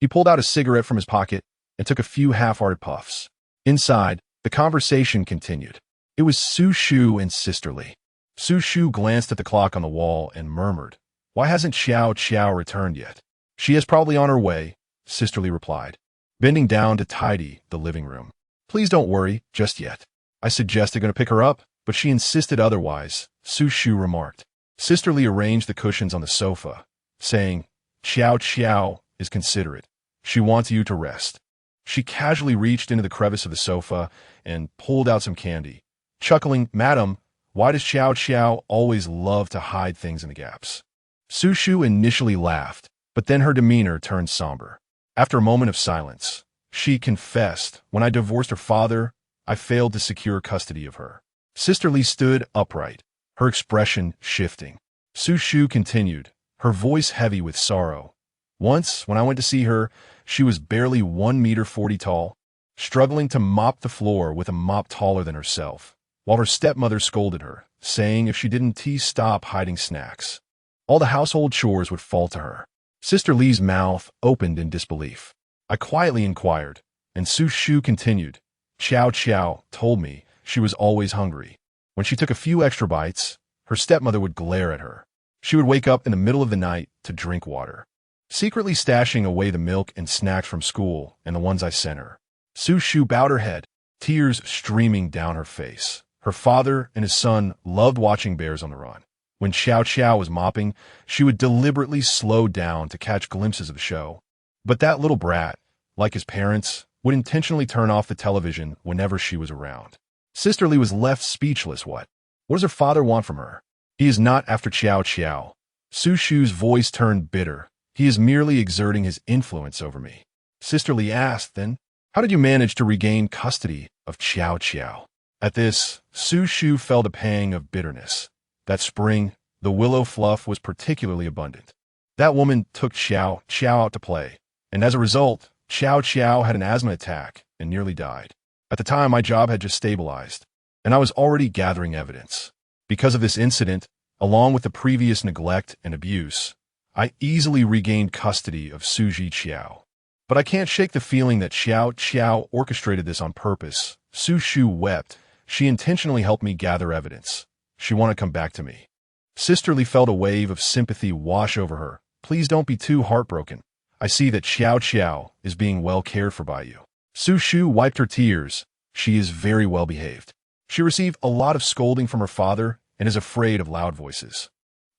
he pulled out a cigarette from his pocket and took a few half-hearted puffs. Inside, the conversation continued. It was Su Shu and sisterly. Su Shu glanced at the clock on the wall and murmured, "Why hasn't Xiao Xiao returned yet?" "She is probably on her way," sisterly replied, bending down to tidy the living room. "Please don't worry just yet. I suggested going to pick her up, but she insisted otherwise," Su Shu remarked. Sisterly arranged the cushions on the sofa, saying, "Xiao Xiao is considerate. She wants you to rest." She casually reached into the crevice of the sofa and pulled out some candy, chuckling, "Madam, why does Xiao Xiao always love to hide things in the gaps?" Su Shu initially laughed, but then her demeanor turned somber. After a moment of silence, she confessed, "When I divorced her father, I failed to secure custody of her." Sisterly stood upright, her expression shifting. Su Shu continued, her voice heavy with sorrow. "Once, when I went to see her, she was barely 1 meter 40 tall, struggling to mop the floor with a mop taller than herself. while her stepmother scolded her, saying if she didn't stop hiding snacks, all the household chores would fall to her. Sister Li's mouth opened in disbelief. I quietly inquired, and Su Shu continued. Qiao Qiao told me she was always hungry. When she took a few extra bites, her stepmother would glare at her. She would wake up in the middle of the night to drink water, secretly stashing away the milk and snacks from school and the ones I sent her. Su Shu bowed her head, tears streaming down her face. Her father and his son loved watching bears on the run. When Xiao Xiao was mopping, she would deliberately slow down to catch glimpses of the show. But that little brat, like his parents, would intentionally turn off the television whenever she was around. Sister Li was left speechless. What does her father want from her? He is not after Qiao Qiao. Su Shu's voice turned bitter. He is merely exerting his influence over me. Sister Li asked, then, how did you manage to regain custody of Qiao Qiao? At this, Su Shu felt a pang of bitterness. That spring, the willow fluff was particularly abundant. That woman took Qiao Qiao out to play, and as a result, Qiao Qiao had an asthma attack and nearly died. At the time, my job had just stabilized, and I was already gathering evidence. Because of this incident, along with the previous neglect and abuse, I easily regained custody of Su Zhiqiao. But I can't shake the feeling that Qiao Qiao orchestrated this on purpose. Su Shu wept. She intentionally helped me gather evidence. She wanted to come back to me. Sister Li felt a wave of sympathy wash over her. Please don't be too heartbroken. I see that Qiao Qiao is being well cared for by you. Su Shu wiped her tears. She is very well behaved. She received a lot of scolding from her father and is afraid of loud voices.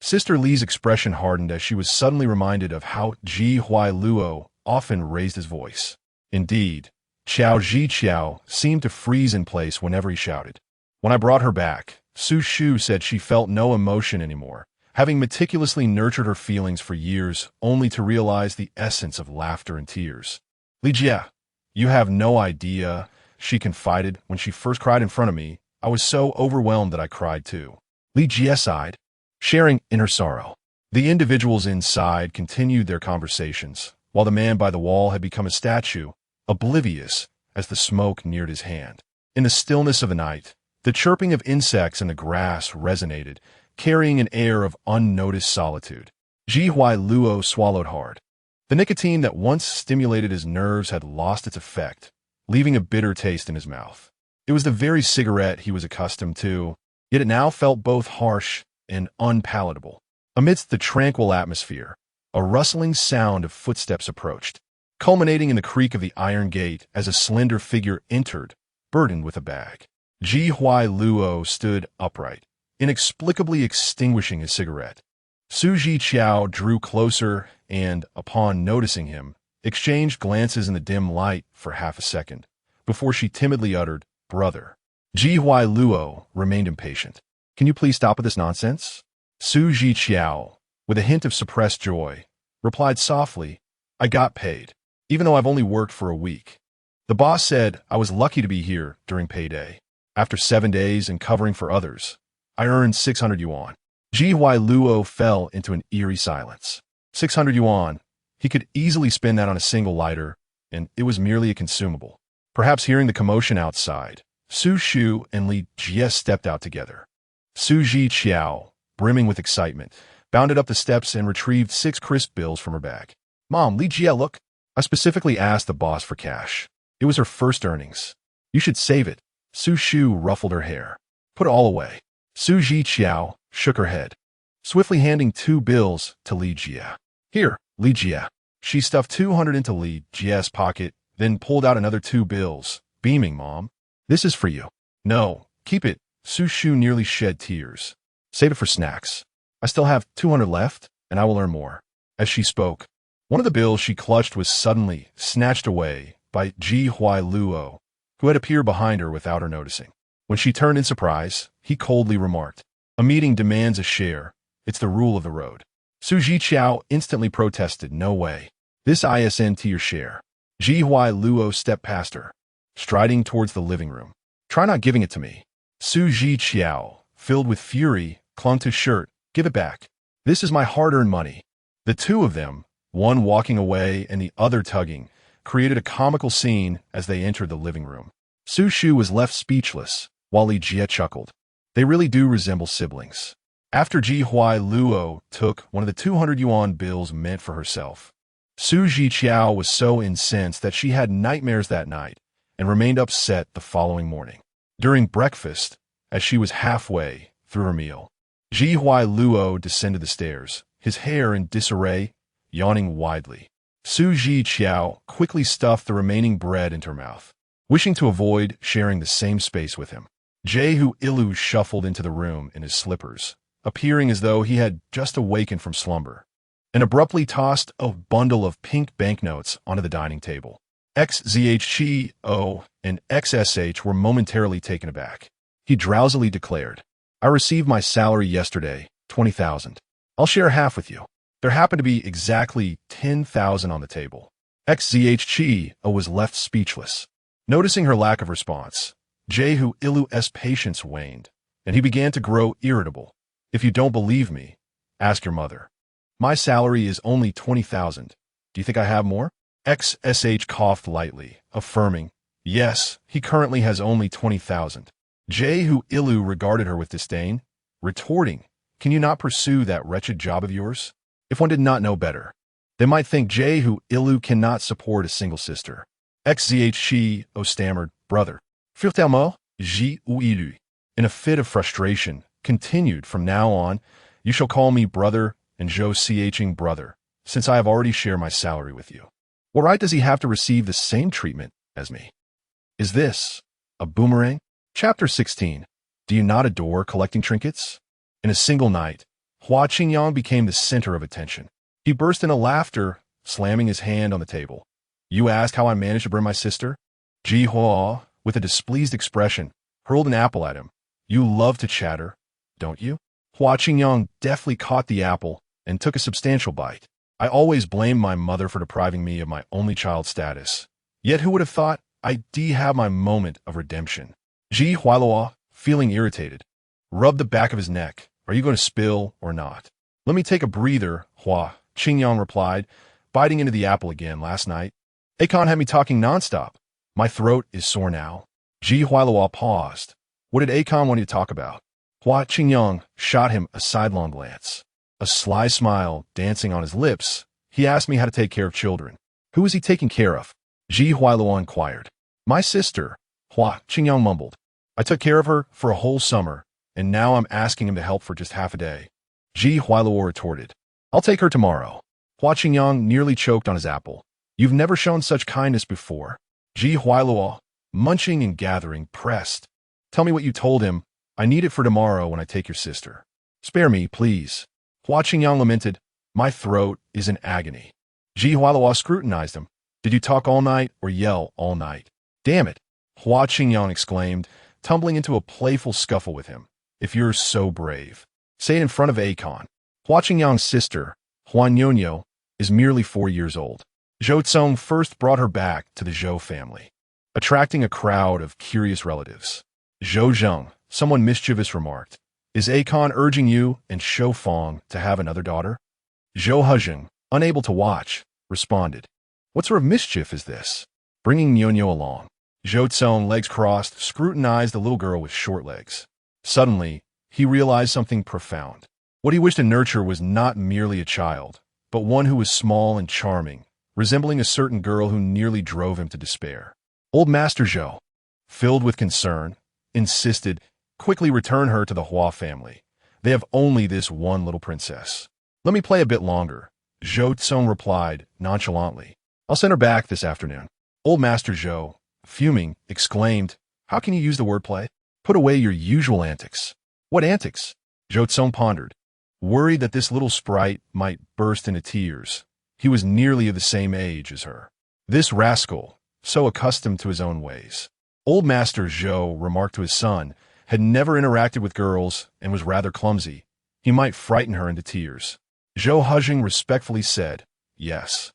Sister Li's expression hardened as she was suddenly reminded of how Ji Huailuo often raised his voice. Indeed, Qiao Zhiqiao seemed to freeze in place whenever he shouted. When I brought her back, Su Shu said she felt no emotion anymore, having meticulously nurtured her feelings for years only to realize the essence of laughter and tears. Li Jie, you have no idea, she confided. When she first cried in front of me, I was so overwhelmed that I cried too. Li Jie sighed, sharing in her sorrow. The individuals inside continued their conversations, while the man by the wall had become a statue, oblivious as the smoke neared his hand. In the stillness of the night, the chirping of insects in the grass resonated, carrying an air of unnoticed solitude. Ji Huailuo swallowed hard. The nicotine that once stimulated his nerves had lost its effect, leaving a bitter taste in his mouth. It was the very cigarette he was accustomed to, yet it now felt both harsh and unpalatable. Amidst the tranquil atmosphere, a rustling sound of footsteps approached, culminating in the creak of the iron gate as a slender figure entered, burdened with a bag. Ji Huailuo stood upright, inexplicably extinguishing his cigarette. Su Zhiqiao drew closer and, upon noticing him, exchanged glances in the dim light for half a second, before she timidly uttered, "Brother." Ji Huailuo remained impatient. "Can you please stop with this nonsense?" Su Zhiqiao, with a hint of suppressed joy, replied softly, "I got paid, even though I've only worked for a week. The boss said I was lucky to be here during payday. After 7 days and covering for others, I earned 600 yuan. Ji Huailuo fell into an eerie silence. 600 yuan. He could easily spend that on a single lighter, and it was merely a consumable. Perhaps hearing the commotion outside, Su Shu and Li Jie stepped out together. Su Zhiqiao, brimming with excitement, bounded up the steps and retrieved 6 crisp bills from her bag. "Mom, Li Jie, look. I specifically asked the boss for cash. It was her first earnings. You should save it." Su Shu ruffled her hair. "Put it all away." Su Zhiqiao shook her head, swiftly handing 2 bills to Li Jie. "Here, Li Jie." She stuffed 200 into Li Jie's pocket, then pulled out another 2 bills, beaming, "Mom, this is for you." "No, keep it." Su Shu nearly shed tears. "Save it for snacks. I still have 200 left, and I will earn more." As she spoke, one of the bills she clutched was suddenly snatched away by Ji Huailuo, who had appeared behind her without her noticing. When she turned in surprise, he coldly remarked, "A meeting demands a share. It's the rule of the road." Su Zhiqiao instantly protested, "No way. This isn't your share." Ji Huailuo stepped past her, striding towards the living room. "Try not giving it to me." Su Zhiqiao, filled with fury, clung to his shirt. "Give it back. This is my hard-earned money." The two of them, one walking away and the other tugging, created a comical scene as they entered the living room. Su Shu was left speechless, Wali Jie chuckled. They really do resemble siblings. After Ji Huai Luo took one of the 200 yuan bills meant for herself, Su Zhiqiao was so incensed that she had nightmares that night and remained upset the following morning. During breakfast, as she was halfway through her meal, Ji Huai Luo descended the stairs, his hair in disarray, yawning widely. Su Zhiqiao quickly stuffed the remaining bread into her mouth, wishing to avoid sharing the same space with him. Jehu Ilu shuffled into the room in his slippers, appearing as though he had just awakened from slumber, and abruptly tossed a bundle of pink banknotes onto the dining table. XZHGO and XSH were momentarily taken aback. He drowsily declared, I received my salary yesterday, 20,000. I'll share half with you. There happened to be exactly 10,000 on the table. XZHGO was left speechless. Noticing her lack of response, Jehu Ilu's patience waned, and he began to grow irritable. If you don't believe me, ask your mother. My salary is only 20,000. Do you think I have more? XSH coughed lightly, affirming, yes, he currently has only 20,000. Jehu Ilu regarded her with disdain, retorting, can you not pursue that wretched job of yours? If one did not know better, they might think Jehu Ilu cannot support a single sister. XZHGO stammered, brother. Firtelmo, Ji Ilu, in a fit of frustration, continued, from now on, you shall call me brother and Zhou Ching brother, since I have already shared my salary with you. What right does he have to receive the same treatment as me? Is this a boomerang? Chapter 16. Do you not adore collecting trinkets? In a single night, Hua Qingyang became the center of attention. He burst into laughter, slamming his hand on the table. You ask how I managed to bring my sister? Ji Hua, with a displeased expression, hurled an apple at him. You love to chatter, don't you? Hua Qingyang deftly caught the apple and took a substantial bite. I always blamed my mother for depriving me of my only child status. Yet who would have thought I'd have my moment of redemption? Ji Hualuo, feeling irritated, rubbed the back of his neck. Are you going to spill or not? Let me take a breather, Hua Qingyang replied, biting into the apple again. Last night, Akon had me talking nonstop. My throat is sore now. Ji Hualuo paused. What did Akon want you to talk about? Hua Qingyang shot him a sidelong glance. A sly smile dancing on his lips, he asked me how to take care of children. Who is he taking care of? Ji Hualuo inquired. My sister, Hua Qingyang mumbled. I took care of her for a whole summer, and now I'm asking him to help for just half a day. Ji Hualuo retorted. I'll take her tomorrow. Hua Qingyang nearly choked on his apple. You've never shown such kindness before. Ji Hualuo, munching and gathering, pressed. Tell me what you told him. I need it for tomorrow when I take your sister. Spare me, please. Hua Qingyang lamented. My throat is in agony. Ji Hualuo scrutinized him. Did you talk all night or yell all night? Damn it, Hua Qingyang exclaimed, tumbling into a playful scuffle with him. If you're so brave, say it in front of Akon. Hua Qingyang's sister, Huan Yonyo, is merely 4 years old. Zhou Cong first brought her back to the Zhou family, attracting a crowd of curious relatives. Zhou Zheng, someone mischievous, remarked, is Akon urging you and Shou Fong to have another daughter? Zhou Hezheng, unable to watch, responded, what sort of mischief is this? Bringing Yonyo along. Zhou Cong, legs crossed, scrutinized the little girl with short legs. Suddenly, he realized something profound. What he wished to nurture was not merely a child, but one who was small and charming, resembling a certain girl who nearly drove him to despair. Old Master Zhou, filled with concern, insisted, quickly return her to the Hua family. They have only this one little princess. Let me play a bit longer, Zhou Cong replied nonchalantly. I'll send her back this afternoon. Old Master Zhou, fuming, exclaimed, how can you use the wordplay? Put away your usual antics. What antics? Zhou Cong pondered, worried that this little sprite might burst into tears. He was nearly of the same age as her. This rascal, so accustomed to his own ways. Old Master Zhou remarked to his son, had never interacted with girls and was rather clumsy. He might frighten her into tears. Zhou Hezheng respectfully said, yes.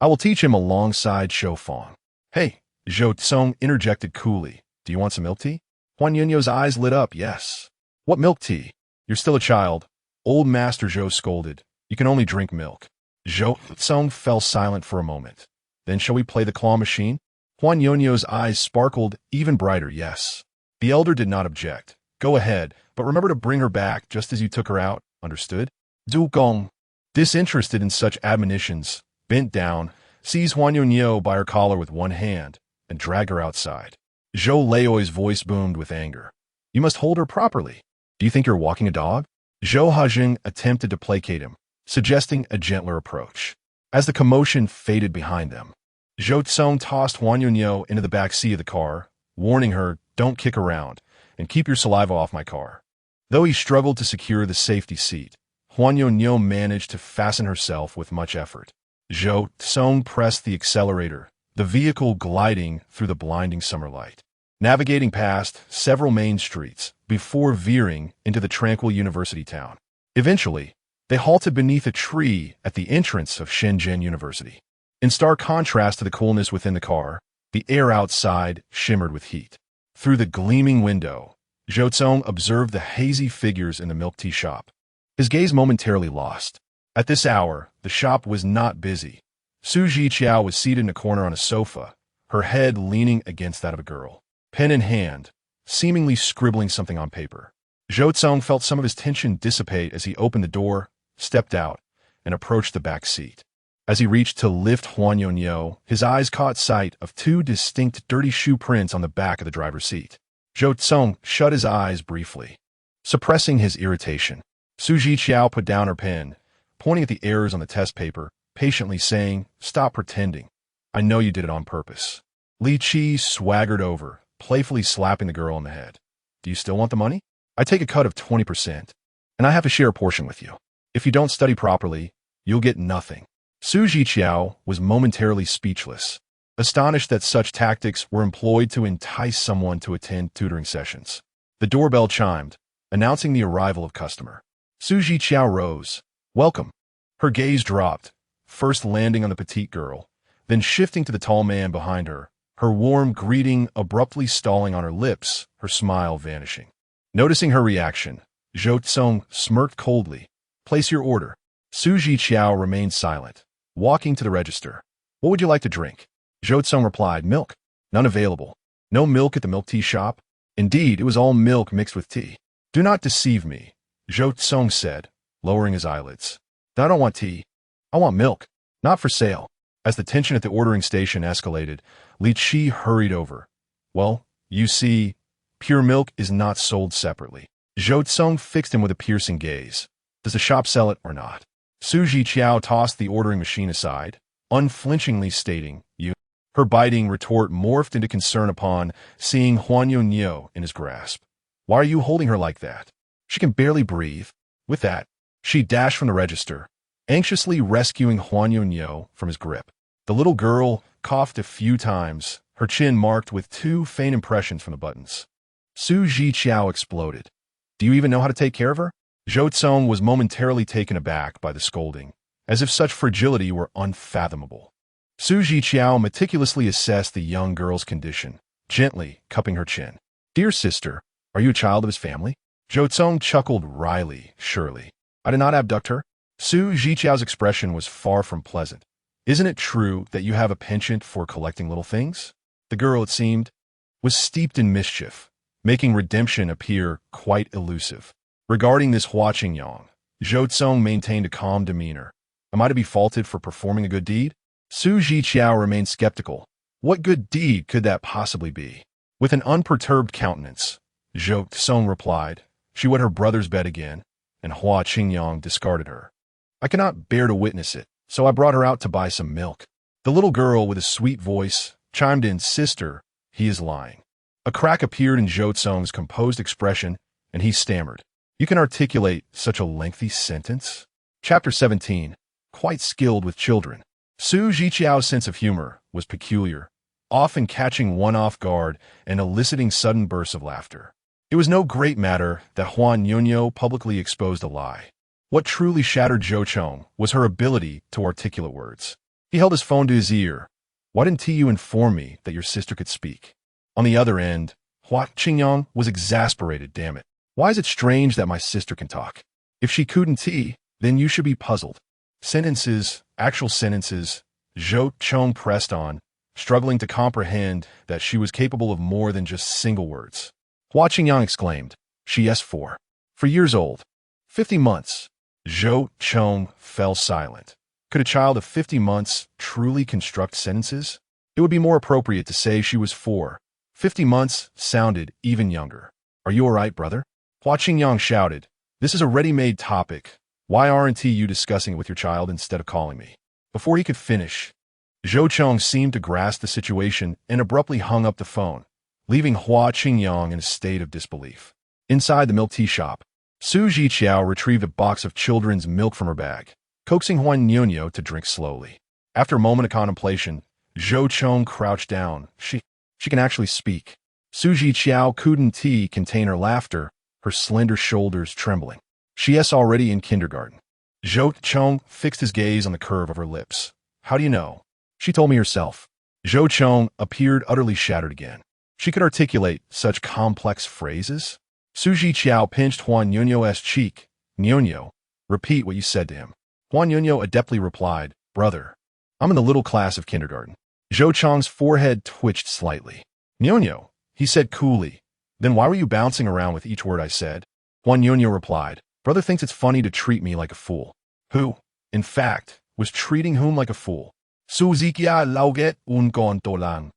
I will teach him alongside Shou Fong. Hey, Zhou Cong interjected coolly. Do you want some milk tea? Huan Yunyo's eyes lit up. Yes. What milk tea? You're still a child. Old Master Zhou scolded. You can only drink milk. Zhou Cong fell silent for a moment. Then shall we play the claw machine? Huan Yunyo's eyes sparkled even brighter. Yes. The elder did not object. Go ahead, but remember to bring her back just as you took her out, understood? Zhou Cong, disinterested in such admonitions, bent down, seized Huan Yunyo by her collar with one hand, and dragged her outside. Zhou Leoi's voice boomed with anger. You must hold her properly. Do you think you're walking a dog? Zhou Hajing attempted to placate him, suggesting a gentler approach. As the commotion faded behind them, Zhou Cong tossed Huan Yunyo into the back seat of the car, warning her, don't kick around, and keep your saliva off my car. Though he struggled to secure the safety seat, Huan Yunyo managed to fasten herself with much effort. Zhou Cong pressed the accelerator, the vehicle gliding through the blinding summer light, navigating past several main streets before veering into the tranquil university town. Eventually, they halted beneath a tree at the entrance of Shenzhen University. In stark contrast to the coolness within the car, the air outside shimmered with heat. Through the gleaming window, Zhou Cong observed the hazy figures in the milk tea shop. His gaze momentarily lost. At this hour, the shop was not busy. Zhiqiao was seated in a corner on a sofa, her head leaning against that of a girl, pen in hand, seemingly scribbling something on paper. Zhou Cong felt some of his tension dissipate as he opened the door, stepped out, and approached the back seat. As he reached to lift Huan Yunyo, his eyes caught sight of two distinct dirty shoe prints on the back of the driver's seat. Zhou Cong shut his eyes briefly, suppressing his irritation. Zhiqiao put down her pen, pointing at the errors on the test paper, patiently saying, stop pretending. I know you did it on purpose. Li Qi swaggered over, playfully slapping the girl on the head. Do you still want the money? I take a cut of 20%, and I have to share a portion with you. If you don't study properly, you'll get nothing. Zhiqiao was momentarily speechless, astonished that such tactics were employed to entice someone to attend tutoring sessions. The doorbell chimed, announcing the arrival of customer. Zhiqiao rose. Welcome. Her gaze dropped, first landing on the petite girl, then shifting to the tall man behind her, her warm greeting abruptly stalling on her lips, her smile vanishing. Noticing her reaction, Zhou Cong smirked coldly. Place your order. Zhiqiao remained silent, walking to the register. What would you like to drink? Zhou Cong replied, milk. None available. No milk at the milk tea shop? Indeed, it was all milk mixed with tea. Do not deceive me, Zhou Cong said, lowering his eyelids. I don't want tea. I want milk. Not for sale. As the tension at the ordering station escalated, Li Qi hurried over. Well, you see, pure milk is not sold separately. Zhou Cong fixed him with a piercing gaze. Does the shop sell it or not? Zhiqiao tossed the ordering machine aside, unflinchingly stating, you. Her biting retort morphed into concern upon seeing Huan Yunyo in his grasp. Why are you holding her like that? She can barely breathe. With that, she dashed from the register, anxiously rescuing Huan Yunyo from his grip. The little girl coughed a few times, her chin marked with two faint impressions from the buttons. Zhiqiao exploded. Do you even know how to take care of her? Zhou Cong was momentarily taken aback by the scolding, as if such fragility were unfathomable. Zhiqiao meticulously assessed the young girl's condition, gently cupping her chin. Dear sister, are you a child of his family? Zhou Cong chuckled wryly, surely. I did not abduct her. Zhiqiao's expression was far from pleasant. Isn't it true that you have a penchant for collecting little things? The girl, it seemed, was steeped in mischief, making redemption appear quite elusive. Regarding this Hua Qingyang, Zhou Cong maintained a calm demeanor. Am I to be faulted for performing a good deed? Zhiqiao remained skeptical. What good deed could that possibly be? With an unperturbed countenance, Zhou Cong replied, she wet her brother's bed again, and Hua Qingyang discarded her. I cannot bear to witness it, so I brought her out to buy some milk. The little girl with a sweet voice chimed in, Sister, he is lying. A crack appeared in Zhou Cong's composed expression, and he stammered. You can articulate such a lengthy sentence? Chapter 17. Quite skilled with children. Zhiqiao's sense of humor was peculiar, often catching one off guard and eliciting sudden bursts of laughter. It was no great matter that Huan Yunyo publicly exposed a lie. What truly shattered Zhou Cong was her ability to articulate words. He held his phone to his ear. Why didn't you inform me that your sister could speak? On the other end, Hua Qingyang was exasperated, damn it. Why is it strange that my sister can talk? If she couldn't, then you should be puzzled. Sentences, actual sentences, Zhou Cong pressed on, struggling to comprehend that she was capable of more than just single words. Hua Qingyang exclaimed. She yes for years old. 50 months. Zhou Cong fell silent. Could a child of 50 months truly construct sentences? It would be more appropriate to say she was 4. 50 months sounded even younger. Are you all right, brother? Hua Qingyang shouted. This is a ready-made topic. Why aren't you discussing it with your child instead of calling me? Before he could finish, Zhou Cong seemed to grasp the situation and abruptly hung up the phone, leaving Hua Qingyang in a state of disbelief. Inside the milk tea shop, Zhiqiao retrieved a box of children's milk from her bag, coaxing Huan Niunyou to drink slowly. After a moment of contemplation, Zhou Cong crouched down. She can actually speak. Zhiqiao couldn't contain her laughter, her slender shoulders trembling. She is already in kindergarten. Zhou Cong fixed his gaze on the curve of her lips. How do you know? She told me herself. Zhou Cong appeared utterly shattered again. She could articulate such complex phrases? Zhiqiao pinched Huan Niunyou's cheek. Niunyou, repeat what you said to him. Huan Niunyou adeptly replied, Brother, I'm in the little class of kindergarten. Zhou Cong's forehead twitched slightly. Niunyou, he said coolly. Then why were you bouncing around with each word I said? Huan Niunyou replied, Brother thinks it's funny to treat me like a fool. Who, in fact, was treating whom like a fool? Zhiqiao lauget un gon tolang.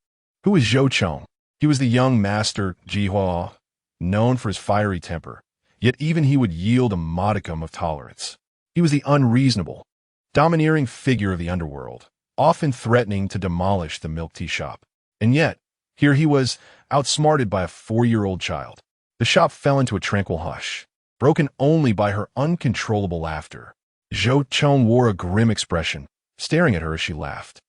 Who is Zhou Cong? He was the young master Zhiqiao, known for his fiery temper, yet even he would yield a modicum of tolerance. He was the unreasonable, domineering figure of the underworld, often threatening to demolish the milk tea shop. And yet, here he was, outsmarted by a 4-year-old child. The shop fell into a tranquil hush, broken only by her uncontrollable laughter. Zhou Cong wore a grim expression, staring at her as she laughed.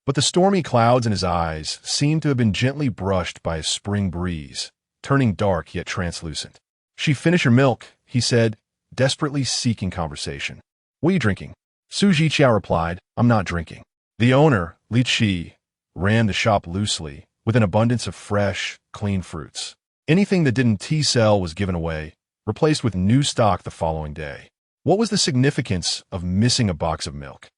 But the stormy clouds in his eyes seemed to have been gently brushed by a spring breeze, turning dark yet translucent. She finished her milk, he said, desperately seeking conversation. What are you drinking? Zhiqiao replied, I'm not drinking. The owner, Li Qi, ran the shop loosely, with an abundance of fresh, clean fruits. Anything that didn't sell was given away, replaced with new stock the following day. What was the significance of missing a box of milk?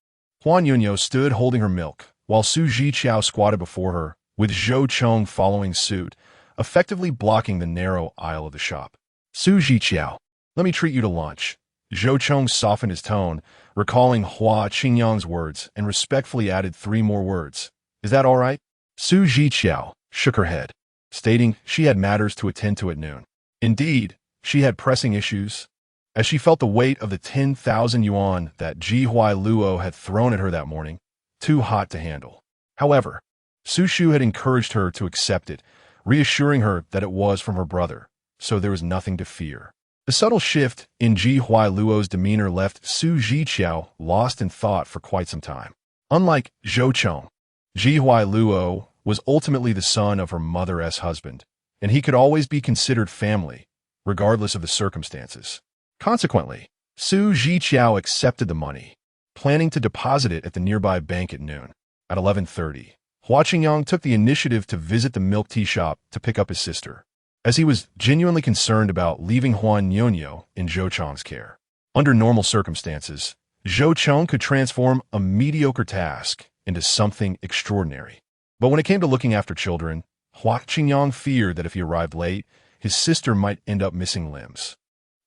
Huan Niunyou stood holding her milk, while Zhiqiao squatted before her, with Zhou Cong following suit, effectively blocking the narrow aisle of the shop. Zhiqiao, let me treat you to lunch. Zhou Cong softened his tone, recalling Hua Qingyang's words, and respectfully added 3 more words. Is that all right? Zhiqiao shook her head, stating she had matters to attend to at noon. Indeed, she had pressing issues. As she felt the weight of the 10,000 yuan that Ji Huailuo had thrown at her that morning, too hot to handle. However, Su Shu had encouraged her to accept it, reassuring her that it was from her brother, so there was nothing to fear. The subtle shift in Ji Huailuo's demeanor left Zhiqiao lost in thought for quite some time. Unlike Zhou Cong, Ji Huailuo was ultimately the son of her mother's husband, and he could always be considered family, regardless of the circumstances. Consequently, Zhiqiao accepted the money, planning to deposit it at the nearby bank at noon. At 11:30, Hua Qingyang took the initiative to visit the milk tea shop to pick up his sister, as he was genuinely concerned about leaving Huan Niunyou in Zhou Cong's care. Under normal circumstances, Zhou Cong could transform a mediocre task into something extraordinary. But when it came to looking after children, Hua Qingyang feared that if he arrived late, his sister might end up missing limbs.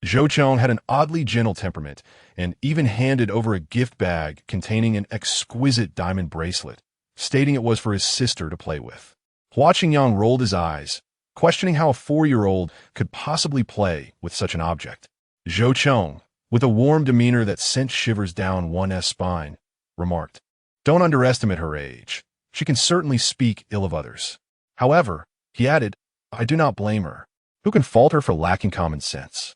Zhou Cong had an oddly gentle temperament and even handed over a gift bag containing an exquisite diamond bracelet, stating it was for his sister to play with. Hua Qingyang rolled his eyes, questioning how a 4-year-old could possibly play with such an object. Zhou Cong, with a warm demeanor that sent shivers down one's spine, remarked, Don't underestimate her age. She can certainly speak ill of others. However, he added, I do not blame her. Who can fault her for lacking common sense?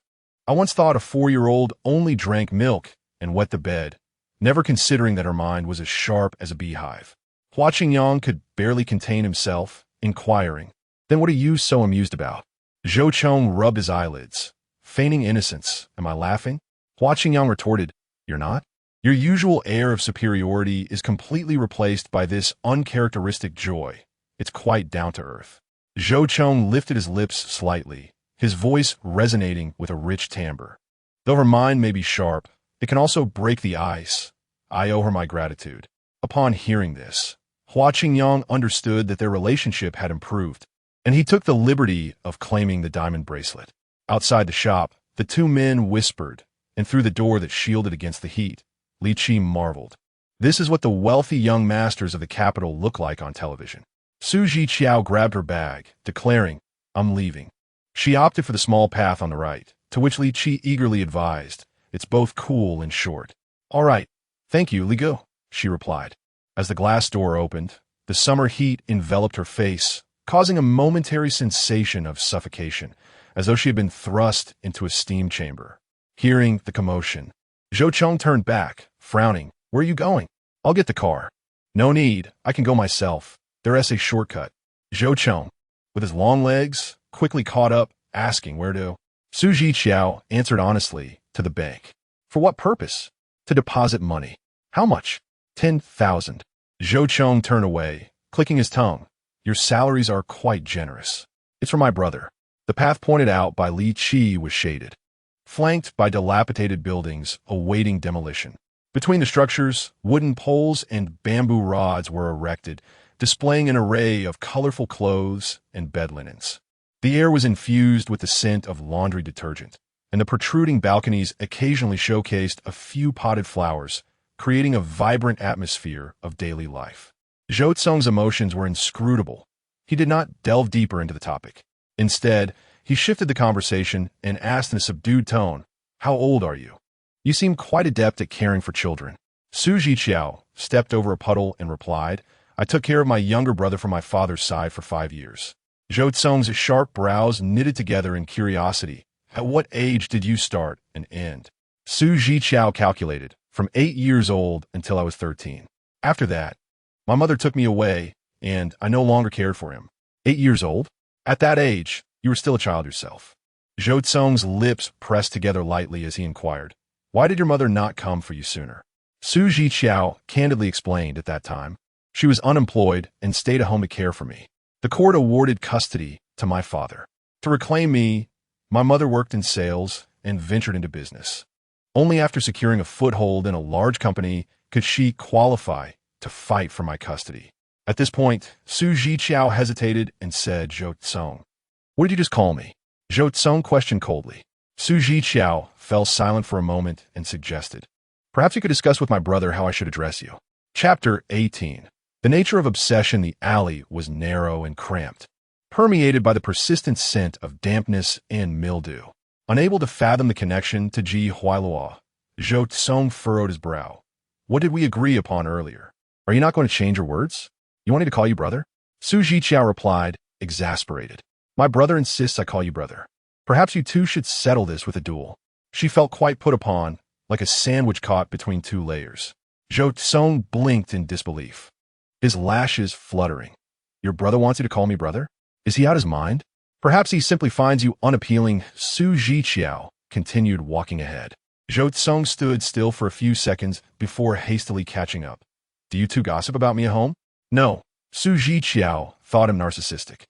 I once thought a 4-year-old only drank milk and wet the bed, never considering that her mind was as sharp as a beehive. Hua Qingyang could barely contain himself, inquiring, Then what are you so amused about? Zhou Cong rubbed his eyelids, feigning innocence. Am I laughing? Hua Qingyang retorted, You're not? Your usual air of superiority is completely replaced by this uncharacteristic joy. It's quite down to earth. Zhou Cong lifted his lips slightly, his voice resonating with a rich timbre. Though her mind may be sharp, it can also break the ice. I owe her my gratitude. Upon hearing this, Hua Qingyang understood that their relationship had improved. and he took the liberty of claiming the diamond bracelet. Outside the shop, the two men whispered, and through the door that shielded against the heat, Li Qi marveled. This is what the wealthy young masters of the capital look like on television. Zhiqiao grabbed her bag, declaring, "I'm leaving." She opted for the small path on the right, to which Li Qi eagerly advised, "It's both cool and short." "All right, thank you, Li Gu," she replied. As the glass door opened, the summer heat enveloped her face, causing a momentary sensation of suffocation, as though she had been thrust into a steam chamber. Hearing the commotion, Zhou Cong turned back, frowning. "Where are you going?" "I'll get the car." "No need, I can go myself. There's a shortcut." Zhou Cong, with his long legs, quickly caught up, asking where to. Zhiqiao answered honestly, "To the bank." "For what purpose?" "To deposit money." "How much?" 10,000. Zhou Cong turned away, clicking his tongue. "Your salaries are quite generous." "It's for my brother." The path pointed out by Li Qi was shaded, flanked by dilapidated buildings awaiting demolition. Between the structures, wooden poles and bamboo rods were erected, displaying an array of colorful clothes and bed linens. The air was infused with the scent of laundry detergent, and the protruding balconies occasionally showcased a few potted flowers, creating a vibrant atmosphere of daily life. Zhou Cong's emotions were inscrutable. He did not delve deeper into the topic. Instead, he shifted the conversation and asked in a subdued tone, "How old are you?" "You seem quite adept at caring for children." Zhiqiao stepped over a puddle and replied, "I took care of my younger brother from my father's side for 5 years." Zhou Cong's sharp brows knitted together in curiosity. "At what age did you start and end?" Zhiqiao calculated, "From 8 years old until I was 13. After that, my mother took me away, and I no longer cared for him." 8 years old? At that age, you were still a child yourself. Zhou Cong's lips pressed together lightly as he inquired, "Why did your mother not come for you sooner?" Zhiqiao candidly explained at that time, "She was unemployed and stayed at home to care for me. The court awarded custody to my father. To reclaim me, my mother worked in sales and ventured into business. Only after securing a foothold in a large company could she qualify to fight for my custody." At this point, Zhiqiao hesitated and said, "Zhou Cong, what did you just call me?" Zhou Cong questioned coldly. Zhiqiao fell silent for a moment and suggested, "Perhaps you could discuss with my brother how I should address you." Chapter 18. The nature of obsession. The alley was narrow and cramped, permeated by the persistent scent of dampness and mildew. Unable to fathom the connection to Ji Huailua, Zhou Cong furrowed his brow. "What did we agree upon earlier? Are you not going to change your words? You want me to call you brother?" Zhiqiao replied, exasperated. "My brother insists I call you brother. Perhaps you two should settle this with a duel." She felt quite put upon, like a sandwich caught between two layers. Zhou Cong blinked in disbelief, his lashes fluttering. "Your brother wants you to call me brother? Is he out his mind? Perhaps he simply finds you unappealing." Zhiqiao continued walking ahead. Zhou Cong stood still for a few seconds before hastily catching up. "Do you two gossip about me at home?" "No." Zhiqiao thought him narcissistic.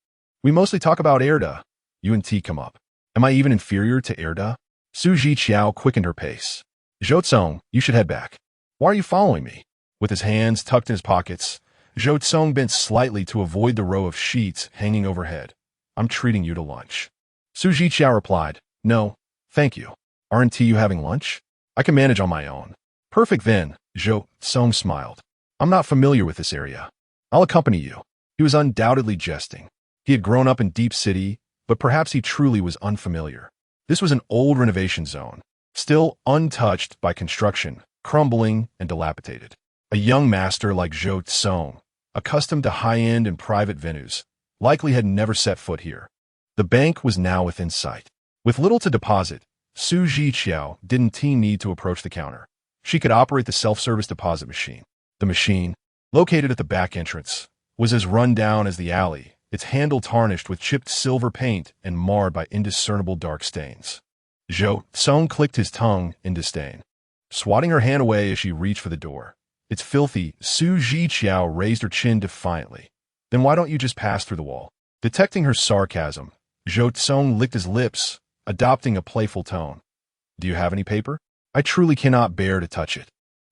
"We mostly talk about Erda. You and T come up. Am I even inferior to Erda?" Zhiqiao quickened her pace. "Zhou Cong, you should head back." "Why are you following me?" With his hands tucked in his pockets, Zhou Cong bent slightly to avoid the row of sheets hanging overhead. "I'm treating you to lunch." Zhiqiao replied, "No, thank you. Aren't you having lunch? I can manage on my own." "Perfect then," Zhou Cong smiled. "I'm not familiar with this area. I'll accompany you." He was undoubtedly jesting. He had grown up in Deep City, but perhaps he truly was unfamiliar. This was an old renovation zone, still untouched by construction, crumbling and dilapidated. A young master like Zhou Cong, accustomed to high-end and private venues, likely had never set foot here. The bank was now within sight. With little to deposit, Zhiqiao didn't need to approach the counter. She could operate the self-service deposit machine. The machine, located at the back entrance, was as run down as the alley, its handle tarnished with chipped silver paint and marred by indiscernible dark stains. Zhou Cong clicked his tongue in disdain, swatting her hand away as she reached for the door. "It's filthy." Zhiqiao raised her chin defiantly. "Then why don't you just pass through the wall?" Detecting her sarcasm, Zhou Cong licked his lips, adopting a playful tone. "Do you have any paper? I truly cannot bear to touch it."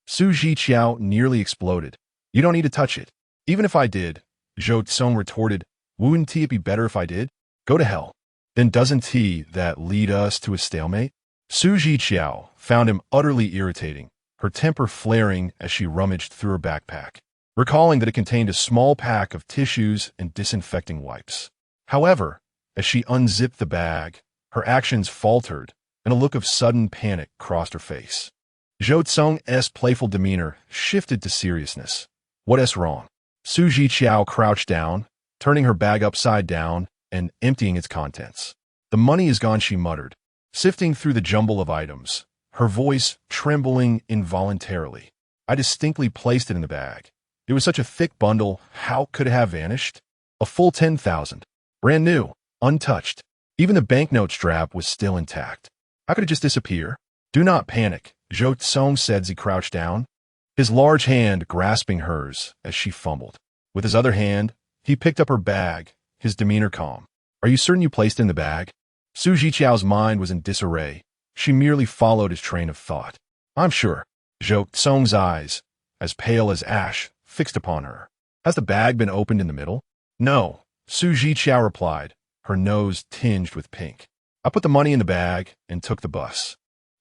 Zhiqiao nearly exploded. "You don't need to touch it. Even if I did," Zhou Cong retorted, Wouldn't it be better if I did? Go to hell. Then doesn't that lead us to a stalemate? Zhiqiao found him utterly irritating, her temper flaring as she rummaged through her backpack, recalling that it contained a small pack of tissues and disinfecting wipes. However, as she unzipped the bag, her actions faltered, and a look of sudden panic crossed her face. Zhou Cong's playful demeanor shifted to seriousness. What's wrong? Zhiqiao crouched down, turning her bag upside down and emptying its contents. The money is gone, she muttered, sifting through the jumble of items, her voice trembling involuntarily. I distinctly placed it in the bag. It was such a thick bundle, how could it have vanished? A full 10,000. Brand new, untouched. Even the banknote strap was still intact. How could it just disappear? Do not panic, Zhou Cong said as he crouched down, his large hand grasping hers as she fumbled. With his other hand, he picked up her bag, his demeanor calm. Are you certain you placed it in the bag? Zhiqiao's mind was in disarray. She merely followed his train of thought. I'm sure. Zhou Cong's eyes, as pale as ash, fixed upon her. Has the bag been opened in the middle? No, Zhiqiao replied, her nose tinged with pink. I put the money in the bag and took the bus.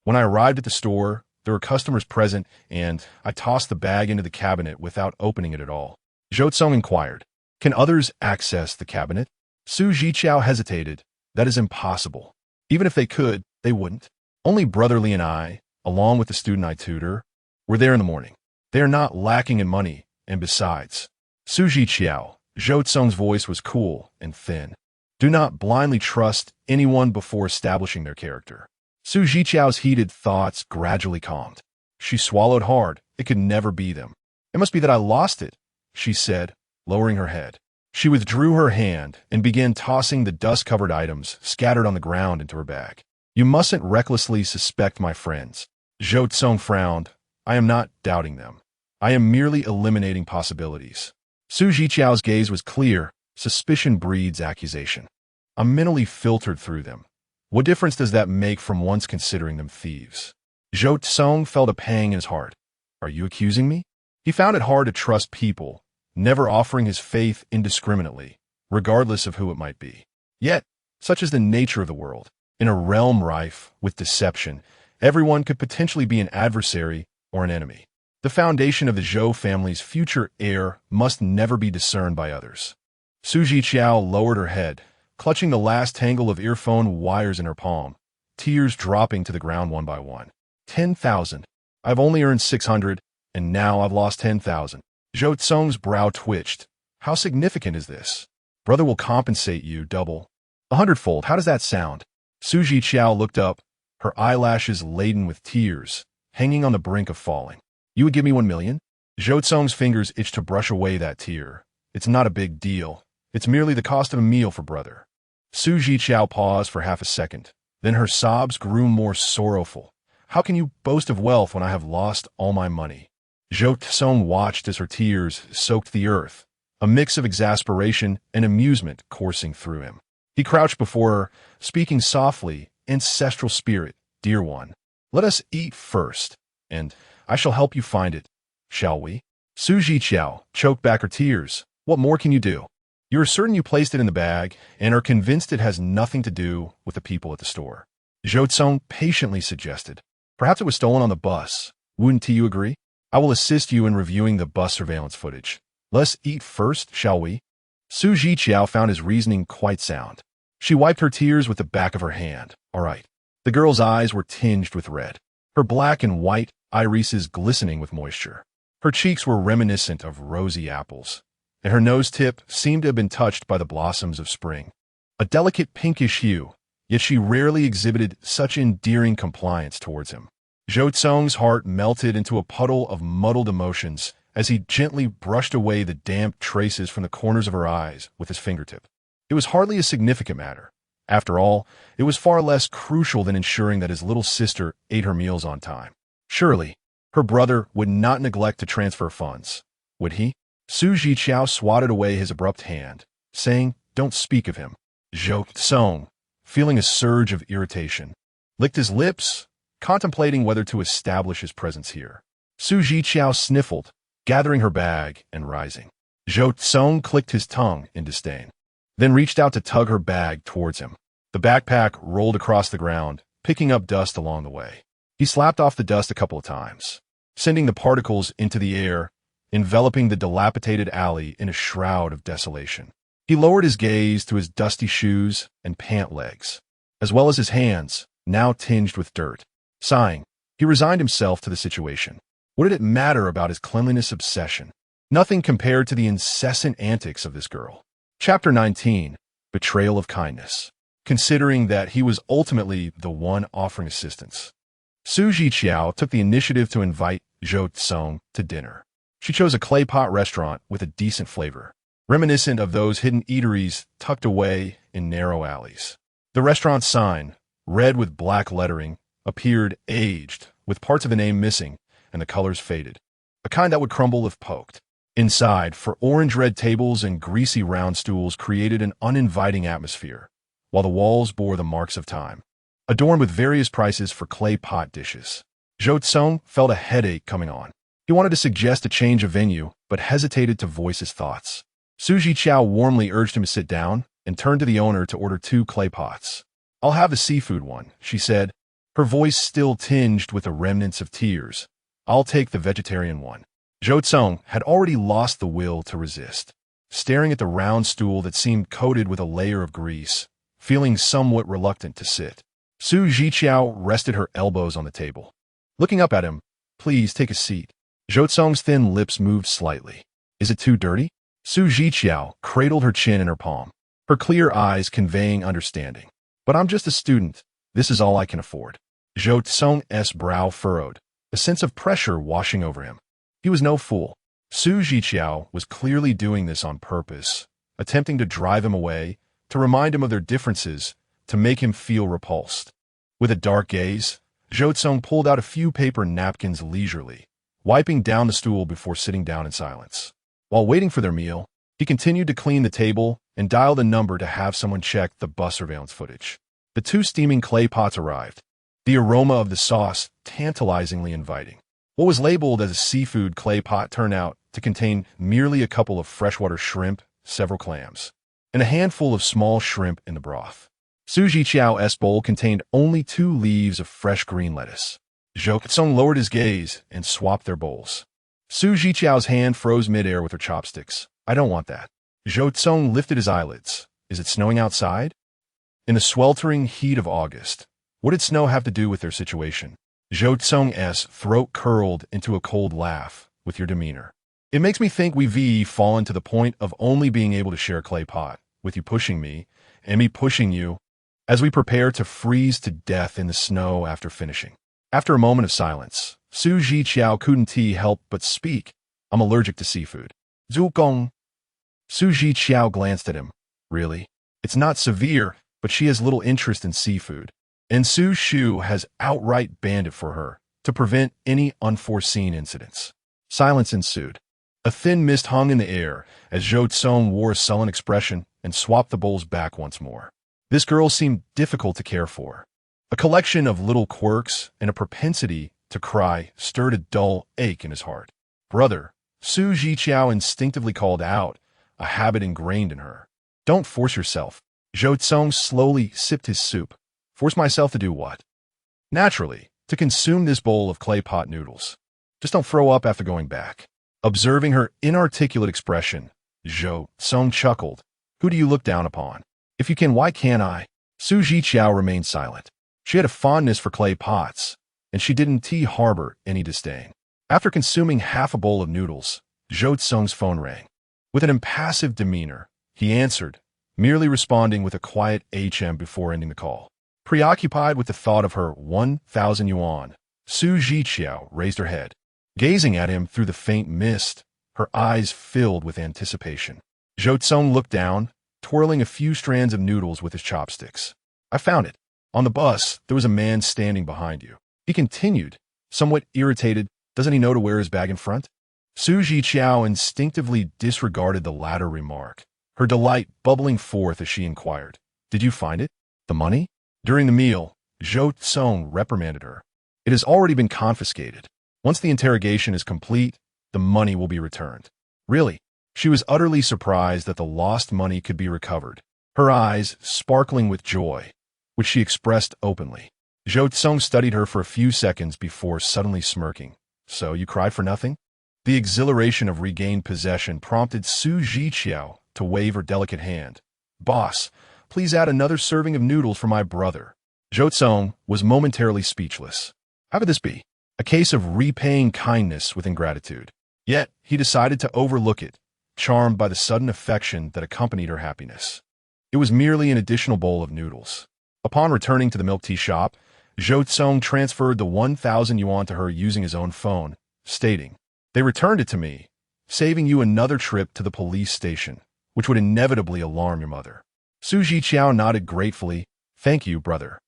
When I arrived at the store, there were customers present, and I tossed the bag into the cabinet without opening it at all. Zhou Cong inquired, can others access the cabinet? Zhiqiao hesitated. That is impossible. Even if they could, they wouldn't. Only Brotherly and I, along with the student I tutor, were there in the morning. They are not lacking in money, and besides, Zhiqiao, Zhou Cong's voice was cool and thin. Do not blindly trust anyone before establishing their character. Zhiqiao's heated thoughts gradually calmed. She swallowed hard. It could never be them. It must be that I lost it, she said, lowering her head. She withdrew her hand and began tossing the dust-covered items scattered on the ground into her bag. You mustn't recklessly suspect my friends. Zhou Cong frowned. I am not doubting them. I am merely eliminating possibilities. Zhiqiao's gaze was clear. Suspicion breeds accusation. I mentally filtered through them. What difference does that make from once considering them thieves? Zhou Cong felt a pang in his heart. Are you accusing me? He found it hard to trust people, never offering his faith indiscriminately, regardless of who it might be. Yet, such is the nature of the world. In a realm rife with deception, everyone could potentially be an adversary or an enemy. The foundation of the Zhou family's future heir must never be discerned by others. Zhiqiao lowered her head, clutching the last tangle of earphone wires in her palm, tears dropping to the ground one by one. 10,000. I've only earned 600, and now I've lost 10,000. Zhou Cong's brow twitched. How significant is this? Brother will compensate you double. 100-fold, how does that sound? Zhiqiao looked up, her eyelashes laden with tears, hanging on the brink of falling. You would give me 1 million? Zhou Cong's fingers itched to brush away that tear. It's not a big deal. It's merely the cost of a meal for brother. Zhiqiao paused for half a second. Then her sobs grew more sorrowful. How can you boast of wealth when I have lost all my money? Zhou Cong watched as her tears soaked the earth, a mix of exasperation and amusement coursing through him. He crouched before her, speaking softly, ancestral spirit, dear one. Let us eat first, and I shall help you find it, shall we? Zhiqiao choked back her tears. What more can you do? You are certain you placed it in the bag and are convinced it has nothing to do with the people at the store. Zhou Cong patiently suggested. Perhaps it was stolen on the bus. Wouldn't you agree? I will assist you in reviewing the bus surveillance footage. Let's eat first, shall we? Zhiqiao found his reasoning quite sound. She wiped her tears with the back of her hand. All right. The girl's eyes were tinged with red, her black and white irises glistening with moisture. Her cheeks were reminiscent of rosy apples, and her nose tip seemed to have been touched by the blossoms of spring. A delicate pinkish hue, yet she rarely exhibited such endearing compliance towards him. Zhou Cong's heart melted into a puddle of muddled emotions as he gently brushed away the damp traces from the corners of her eyes with his fingertip. It was hardly a significant matter. After all, it was far less crucial than ensuring that his little sister ate her meals on time. Surely, her brother would not neglect to transfer funds, would he? Zhiqiao swatted away his abrupt hand, saying, Don't speak of him. Zhou Cong, feeling a surge of irritation, licked his lips, contemplating whether to establish his presence here. Zhiqiao sniffled, gathering her bag and rising. Zhou Cong clicked his tongue in disdain. then reached out to tug her bag towards him. The backpack rolled across the ground, picking up dust along the way. He slapped off the dust a couple of times, sending the particles into the air, enveloping the dilapidated alley in a shroud of desolation. He lowered his gaze to his dusty shoes and pant legs, as well as his hands, now tinged with dirt. Sighing, he resigned himself to the situation. What did it matter about his cleanliness obsession? Nothing compared to the incessant antics of this girl. Chapter 19. Betrayal of Kindness. Considering that he was ultimately the one offering assistance, Zhiqiao took the initiative to invite Zhou Cong to dinner. She chose a clay pot restaurant with a decent flavor, reminiscent of those hidden eateries tucked away in narrow alleys. The restaurant's sign, red with black lettering, appeared aged, with parts of the name missing and the colors faded, a kind that would crumble if poked. Inside, for orange-red tables and greasy round stools created an uninviting atmosphere, while the walls bore the marks of time, adorned with various prices for clay pot dishes. Zhou Cong felt a headache coming on. He wanted to suggest a change of venue, but hesitated to voice his thoughts. Zhiqiao warmly urged him to sit down and turned to the owner to order 2 clay pots. "I'll have the seafood one," she said, her voice still tinged with the remnants of tears. "I'll take the vegetarian one." Zhou Cong had already lost the will to resist, staring at the round stool that seemed coated with a layer of grease, feeling somewhat reluctant to sit. Zhiqiao rested her elbows on the table. Looking up at him, "Please take a seat." Zhou Cong's thin lips moved slightly. "Is it too dirty?" Zhiqiao cradled her chin in her palm, her clear eyes conveying understanding. "But I'm just a student. This is all I can afford." Zhou Cong's brow furrowed, a sense of pressure washing over him. He was no fool. Zhiqiao was clearly doing this on purpose, attempting to drive him away, to remind him of their differences, to make him feel repulsed. With a dark gaze, Zhou Cong pulled out a few paper napkins leisurely, wiping down the stool before sitting down in silence. While waiting for their meal, he continued to clean the table and dialed a number to have someone check the bus surveillance footage. The 2 steaming clay pots arrived, the aroma of the sauce tantalizingly inviting. What was labeled as a seafood clay pot turned out to contain merely a couple of freshwater shrimp, several clams, and a handful of small shrimp in the broth. Zhiqiao's bowl contained only 2 leaves of fresh green lettuce. Zhou Cong lowered his gaze and swapped their bowls. Zhiqiao's hand froze midair with her chopsticks. "I don't want that." Zhou Cong lifted his eyelids. "Is it snowing outside?" In the sweltering heat of August, what did snow have to do with their situation? Zhou Cong's throat curled into a cold laugh with your demeanor. "It makes me think we've fallen to the point of only being able to share a clay pot, with you pushing me, and me pushing you, as we prepare to freeze to death in the snow after finishing." After a moment of silence, Zhiqiao couldn't help but speak. "I'm allergic to seafood." "Zhou Cong." Zhiqiao glanced at him. "Really? It's not severe, but she has little interest in seafood. And Su Shu has outright banned it for her, to prevent any unforeseen incidents." Silence ensued. A thin mist hung in the air as Zhou Cong wore a sullen expression and swapped the bowls back once more. This girl seemed difficult to care for. A collection of little quirks and a propensity to cry stirred a dull ache in his heart. "Brother," Zhiqiao instinctively called out, a habit ingrained in her. "Don't force yourself." Zhou Cong slowly sipped his soup. "Force myself to do what?" "Naturally, to consume this bowl of clay pot noodles. Just don't throw up after going back." Observing her inarticulate expression, Zhou Cong chuckled. "Who do you look down upon? If you can, why can't I?" Zhiqiao remained silent. She had a fondness for clay pots, and she didn't harbor any disdain. After consuming half a bowl of noodles, Zhou Cong's phone rang. With an impassive demeanor, he answered, merely responding with a quiet HM before ending the call. Preoccupied with the thought of her 1,000 yuan, Zhiqiao raised her head. Gazing at him through the faint mist, her eyes filled with anticipation. Zhou Cong looked down, twirling a few strands of noodles with his chopsticks. "I found it. On the bus, there was a man standing behind you." He continued, somewhat irritated. "Doesn't he know to wear his bag in front?" Zhiqiao instinctively disregarded the latter remark, her delight bubbling forth as she inquired, "Did you find it? The money?" During the meal, Zhou Cong reprimanded her. "It has already been confiscated. Once the interrogation is complete, the money will be returned." "Really?" She was utterly surprised that the lost money could be recovered, her eyes sparkling with joy, which she expressed openly. Zhou Cong studied her for a few seconds before suddenly smirking. So, you cried for nothing? The exhilaration of regained possession prompted Zhiqiao to wave her delicate hand. Boss, please add another serving of noodles for my brother. Zhou Cong was momentarily speechless. How could this be? A case of repaying kindness with ingratitude. Yet, he decided to overlook it, charmed by the sudden affection that accompanied her happiness. It was merely an additional bowl of noodles. Upon returning to the milk tea shop, Zhou Cong transferred the 1,000 yuan to her using his own phone, stating, "They returned it to me, saving you another trip to the police station, which would inevitably alarm your mother." Zhiqiao nodded gratefully. "Thank you, brother."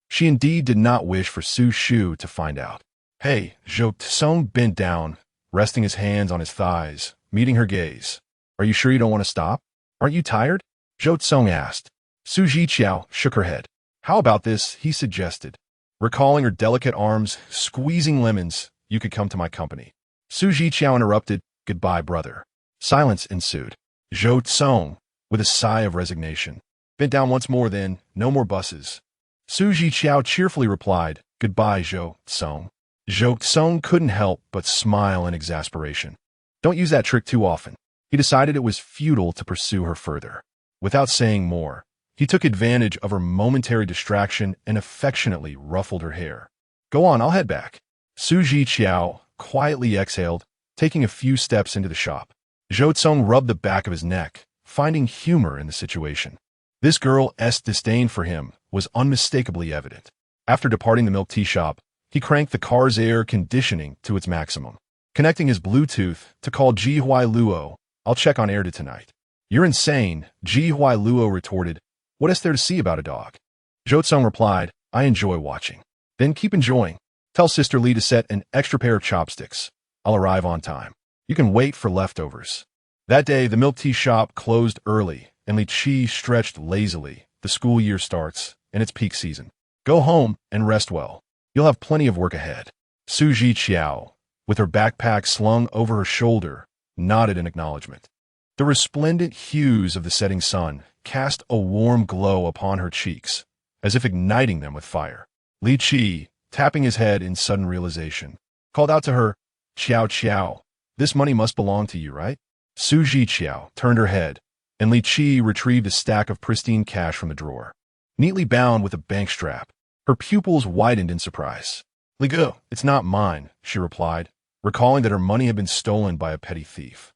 She indeed did not wish for Su Shu to find out. "Hey," Zhou Cong bent down, resting his hands on his thighs, meeting her gaze. "Are you sure you don't want to stop? Aren't you tired?" Zhou Cong asked. Zhiqiao shook her head. "How about this?" he suggested. Recalling her delicate arms squeezing lemons, "You could come to my company." Zhiqiao interrupted. "Goodbye, brother." Silence ensued. Zhou Cong, with a sigh of resignation, bent down once more. Then, "No more buses." Zhiqiao cheerfully replied, "Goodbye, Zhou Cong." Zhou Cong couldn't help but smile in exasperation. Don't use that trick too often. He decided it was futile to pursue her further. Without saying more, he took advantage of her momentary distraction and affectionately ruffled her hair. "Go on, I'll head back." Zhiqiao quietly exhaled, taking a few steps into the shop. Zhou Cong rubbed the back of his neck, finding humor in the situation. This girl's disdain for him was unmistakably evident. After departing the milk tea shop, he cranked the car's air conditioning to its maximum, connecting his Bluetooth to call Zhiqiao Luo. "I'll check on Air tonight." "You're insane," Zhiqiao Luo retorted. "What is there to see about a dog?" Zhou Cong replied, "I enjoy watching." "Then keep enjoying. Tell Sister Lee to set an extra pair of chopsticks. I'll arrive on time. You can wait for leftovers." That day, the milk tea shop closed early, and Li Qi stretched lazily. The school year starts, and it's peak season. Go home and rest well. You'll have plenty of work ahead. Zhiqiao, with her backpack slung over her shoulder, nodded in acknowledgement. The resplendent hues of the setting sun cast a warm glow upon her cheeks, as if igniting them with fire. Li Qi, tapping his head in sudden realization, called out to her, "Qiao Qiao, this money must belong to you, right?" Zhiqiao turned her head, and Li Qi retrieved a stack of pristine cash from the drawer. Neatly bound with a bank strap, her pupils widened in surprise. "Li Gu, it's not mine," she replied, recalling that her money had been stolen by a petty thief.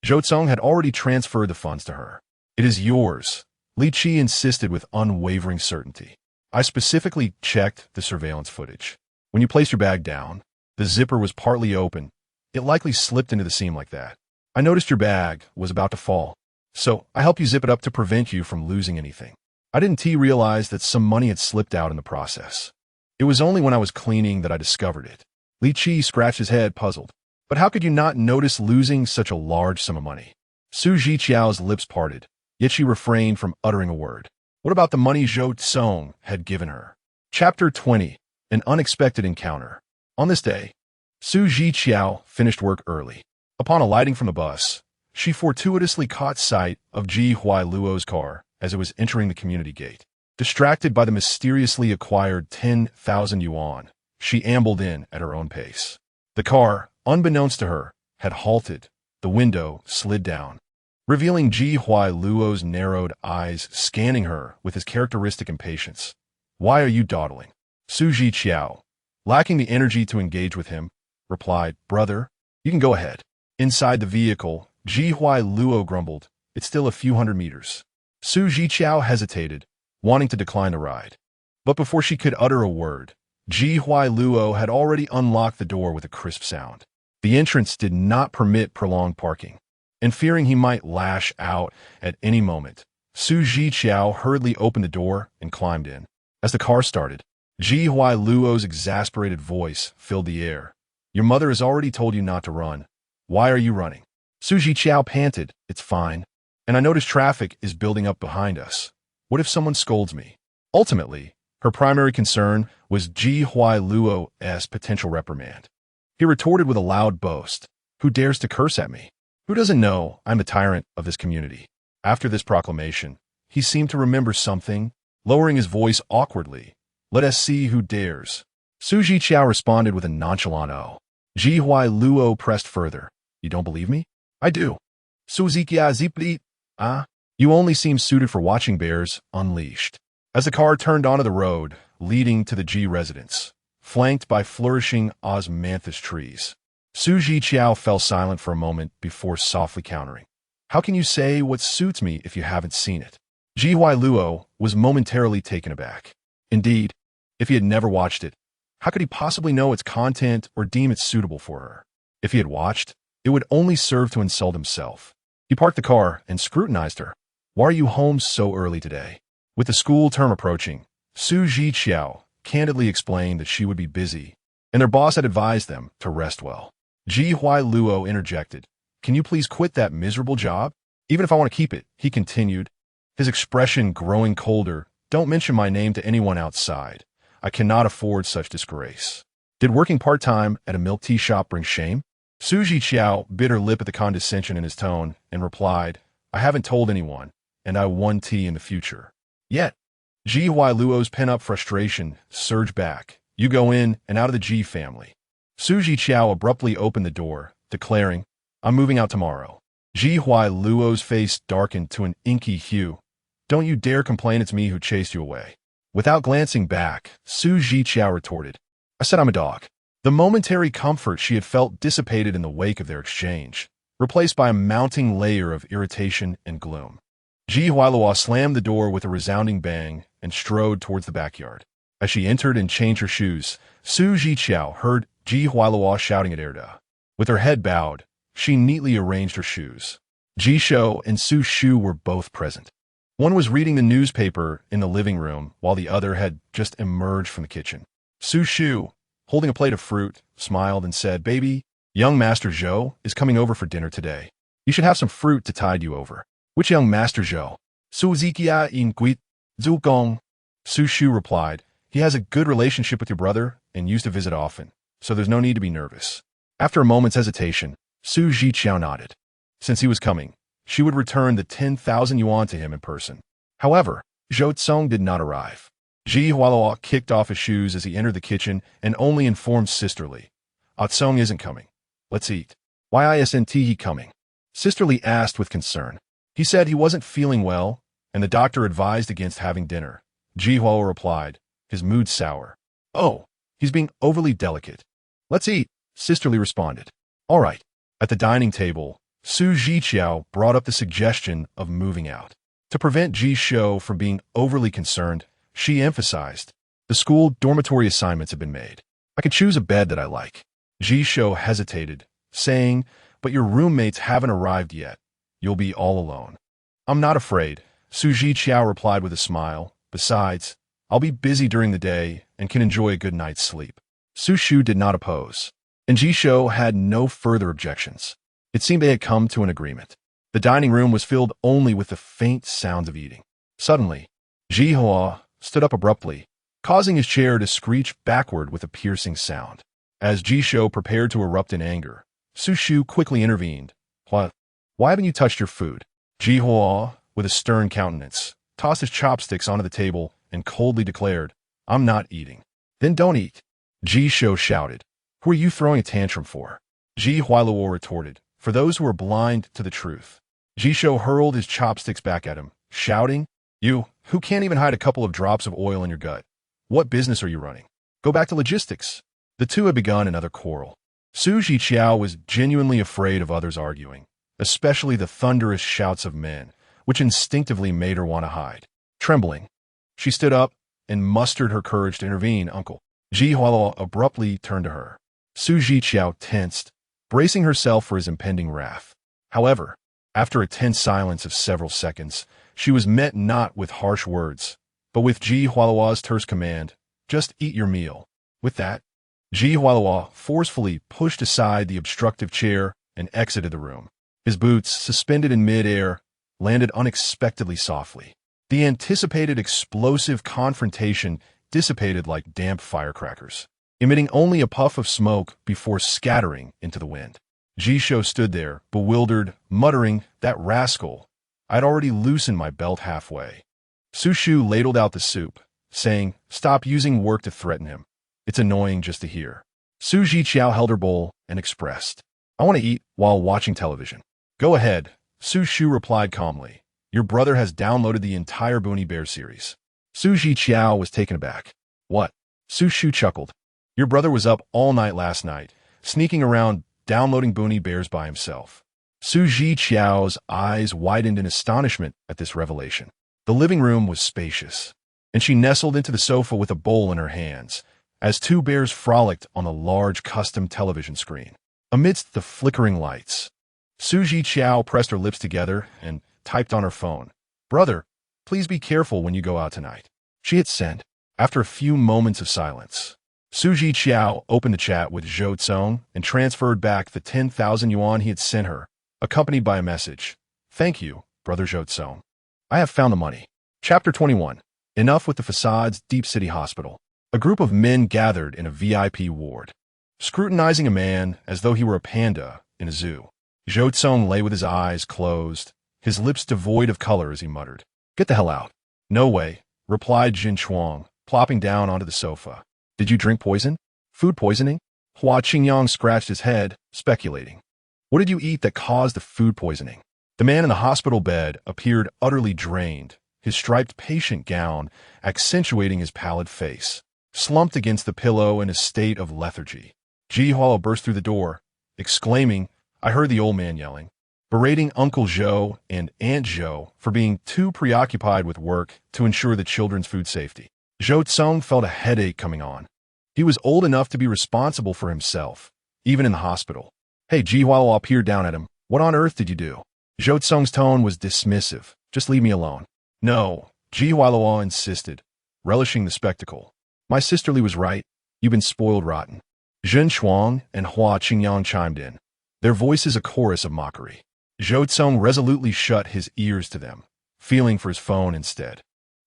Zhou Cong had already transferred the funds to her. "It is yours," Li Qi insisted with unwavering certainty. "I specifically checked the surveillance footage. When you placed your bag down, the zipper was partly open. It likely slipped into the seam like that. I noticed your bag was about to fall, so I helped you zip it up to prevent you from losing anything. I didn't realize that some money had slipped out in the process. It was only when I was cleaning that I discovered it." Li Qi scratched his head, puzzled. "But how could you not notice losing such a large sum of money?" Zhiqiao's lips parted, yet she refrained from uttering a word. What about the money Zhou Cong had given her? Chapter 20. An Unexpected Encounter. On this day, Zhiqiao finished work early. Upon alighting from the bus, she fortuitously caught sight of Zhiqiao Luo's car as it was entering the community gate. Distracted by the mysteriously acquired 10,000 yuan, she ambled in at her own pace. The car, unbeknownst to her, had halted. The window slid down, revealing Zhiqiao Luo's narrowed eyes scanning her with his characteristic impatience. "Why are you dawdling?" Zhiqiao, lacking the energy to engage with him, replied, "Brother, you can go ahead." Inside the vehicle, Zhiqiao Luo grumbled, "It's still a few hundred meters." Zhiqiao hesitated, wanting to decline the ride. But before she could utter a word, Zhiqiao Luo had already unlocked the door with a crisp sound. The entrance did not permit prolonged parking, and fearing he might lash out at any moment, Zhiqiao hurriedly opened the door and climbed in. As the car started, Zhiqiao Luo's exasperated voice filled the air. "Your mother has already told you not to run. Why are you running?" Zhiqiao panted, "It's fine. And I notice traffic is building up behind us. What if someone scolds me?" Ultimately, her primary concern was Zhiqiao Luo's potential reprimand. He retorted with a loud boast, "Who dares to curse at me?" Who doesn't know I'm the tyrant of this community? After this proclamation, he seemed to remember something, lowering his voice awkwardly. Let us see who dares. Su Zhiqiao responded with a nonchalant "Oh." Ji Huai-luo pressed further. You don't believe me? I do. Su Zhiqiao zipli. You only seem suited for watching bears unleashed. As the car turned onto the road, leading to the Ji residence, flanked by flourishing osmanthus trees, Su Zhiqiao fell silent for a moment before softly countering. How can you say what suits me if you haven't seen it? Ji Huai-luo was momentarily taken aback. Indeed, if he had never watched it, how could he possibly know its content or deem it suitable for her? If he had watched, it would only serve to insult himself. He parked the car and scrutinized her. Why are you home so early today? With the school term approaching, Su Zhiqiao candidly explained that she would be busy, and their boss had advised them to rest well. Ji Huai-luo interjected. Can you please quit that miserable job? Even if I want to keep it, he continued, his expression growing colder. Don't mention my name to anyone outside. I cannot afford such disgrace. Did working part-time at a milk tea shop bring shame? Su Zhiqiao bit her lip at the condescension in his tone and replied, I haven't told anyone, and I want tea in the future. Yet, Ji Huai-luo's pent-up frustration surged back. You go in and out of the Ji family. Su Zhiqiao abruptly opened the door, declaring, I'm moving out tomorrow. Ji Huai-luo's face darkened to an inky hue. Don't you dare complain it's me who chased you away. Without glancing back, Su Zhiqiao retorted, I said I'm a dog. The momentary comfort she had felt dissipated in the wake of their exchange, replaced by a mounting layer of irritation and gloom. Ji Huai-luo slammed the door with a resounding bang and strode towards the backyard. As she entered and changed her shoes, Su Zhiqiao heard Ji Huai-luo shouting at Erda. With her head bowed, she neatly arranged her shoes. Ji Shou and Su Shu were both present. One was reading the newspaper in the living room, while the other had just emerged from the kitchen. Su Shu, holding a plate of fruit, smiled and said, Baby, young Master Zhou is coming over for dinner today. You should have some fruit to tide you over. Which young Master Zhou? Su Zhiqiao in Guit, Zhou Cong. Su Shu replied, He has a good relationship with your brother and used to visit often, so there's no need to be nervous. After a moment's hesitation, Su Zhiqiao nodded. Since he was coming, she would return the 10,000 yuan to him in person. However, Zhou Cong did not arrive. Ji Huai-luo kicked off his shoes as he entered the kitchen and only informed sisterly, Cong isn't coming. Let's eat. Why isn't he coming? Sisterly asked with concern. He said he wasn't feeling well, and the doctor advised against having dinner. Ji Huai-luo replied, his mood sour. Oh, he's being overly delicate. Let's eat, sisterly responded. All right. At the dining table, Su Zhiqiao brought up the suggestion of moving out. To prevent Ji Shou from being overly concerned, she emphasized, the school dormitory assignments have been made. I can choose a bed that I like. Ji Shou hesitated, saying, but your roommates haven't arrived yet. You'll be all alone. I'm not afraid, Su Zhiqiao replied with a smile. Besides, I'll be busy during the day and can enjoy a good night's sleep. Su Shu did not oppose, and Ji Shou had no further objections. It seemed they had come to an agreement. The dining room was filled only with the faint sounds of eating. Suddenly, Ji Huai stood up abruptly, causing his chair to screech backward with a piercing sound. As Ji Shou prepared to erupt in anger, Su Shu quickly intervened. Why haven't you touched your food? Ji Huai, with a stern countenance, tossed his chopsticks onto the table and coldly declared, I'm not eating. Then don't eat. Ji Shou shouted. Who are you throwing a tantrum for? Ji Huai-luo retorted, for those who are blind to the truth. Ji Shou hurled his chopsticks back at him, shouting, You, who can't even hide a couple of drops of oil in your gut. What business are you running? Go back to logistics. The two had begun another quarrel. Su Zhiqiao was genuinely afraid of others arguing, especially the thunderous shouts of men, which instinctively made her want to hide. Trembling, she stood up and mustered her courage to intervene. Uncle. Ji Huai-luo abruptly turned to her. Su Zhiqiao tensed, bracing herself for his impending wrath. However, after a tense silence of several seconds, she was met not with harsh words, but with Ji Huai-luo's terse command, just eat your meal. With that, Ji Huai-luo forcefully pushed aside the obstructive chair and exited the room. His boots, suspended in mid-air, landed unexpectedly softly. The anticipated explosive confrontation dissipated like damp firecrackers, emitting only a puff of smoke before scattering into the wind. Zhiqiao stood there, bewildered, muttering, "That rascal! I'd already loosened my belt halfway." Su Shu ladled out the soup, saying, "Stop using work to threaten him. It's annoying just to hear." Su Zhiqiao held her bowl and expressed, "I want to eat while watching television." "Go ahead," Su Shu replied calmly. "Your brother has downloaded the entire Boonie Bear series." Su Zhiqiao was taken aback. "What?" Su Shu chuckled. "Your brother was up all night last night, sneaking around downloading Boonie Bears by himself." Su Zhiqiao's eyes widened in astonishment at this revelation. The living room was spacious, and she nestled into the sofa with a bowl in her hands, as two bears frolicked on a large custom television screen. Amidst the flickering lights, Su Zhiqiao pressed her lips together and typed on her phone, "Brother, please be careful when you go out tonight." She hit send. After a few moments of silence, Su Zhiqiao opened the chat with Zhou Cong and transferred back the 10,000 yuan he had sent her, accompanied by a message. "Thank you, Brother Zhou Cong. I have found the money." Chapter 21. Enough with the facades. Deep City Hospital. A group of men gathered in a VIP ward, scrutinizing a man as though he were a panda in a zoo. Zhou Cong lay with his eyes closed, his lips devoid of color as he muttered, "Get the hell out." "No way," replied Jin Chuang, plopping down onto the sofa. "Did you drink poison? Food poisoning?" Hua Qingyang scratched his head, speculating. "What did you eat that caused the food poisoning?" The man in the hospital bed appeared utterly drained, his striped patient gown accentuating his pallid face, slumped against the pillow in a state of lethargy. Ji Hualo burst through the door, exclaiming, "I heard the old man yelling," berating Uncle Zhou and Aunt Zhou for being too preoccupied with work to ensure the children's food safety. Zhou Cong felt a headache coming on. He was old enough to be responsible for himself, even in the hospital. "Hey," Ji Hualo peered down at him, "what on earth did you do?" Zhou Cong's tone was dismissive. "Just leave me alone." "No," Ji Hualo insisted, relishing the spectacle. "My sisterly was right. You've been spoiled rotten." Zhen Chuang and Hua Qingyang chimed in, their voices a chorus of mockery. Zhou Cong resolutely shut his ears to them, feeling for his phone instead.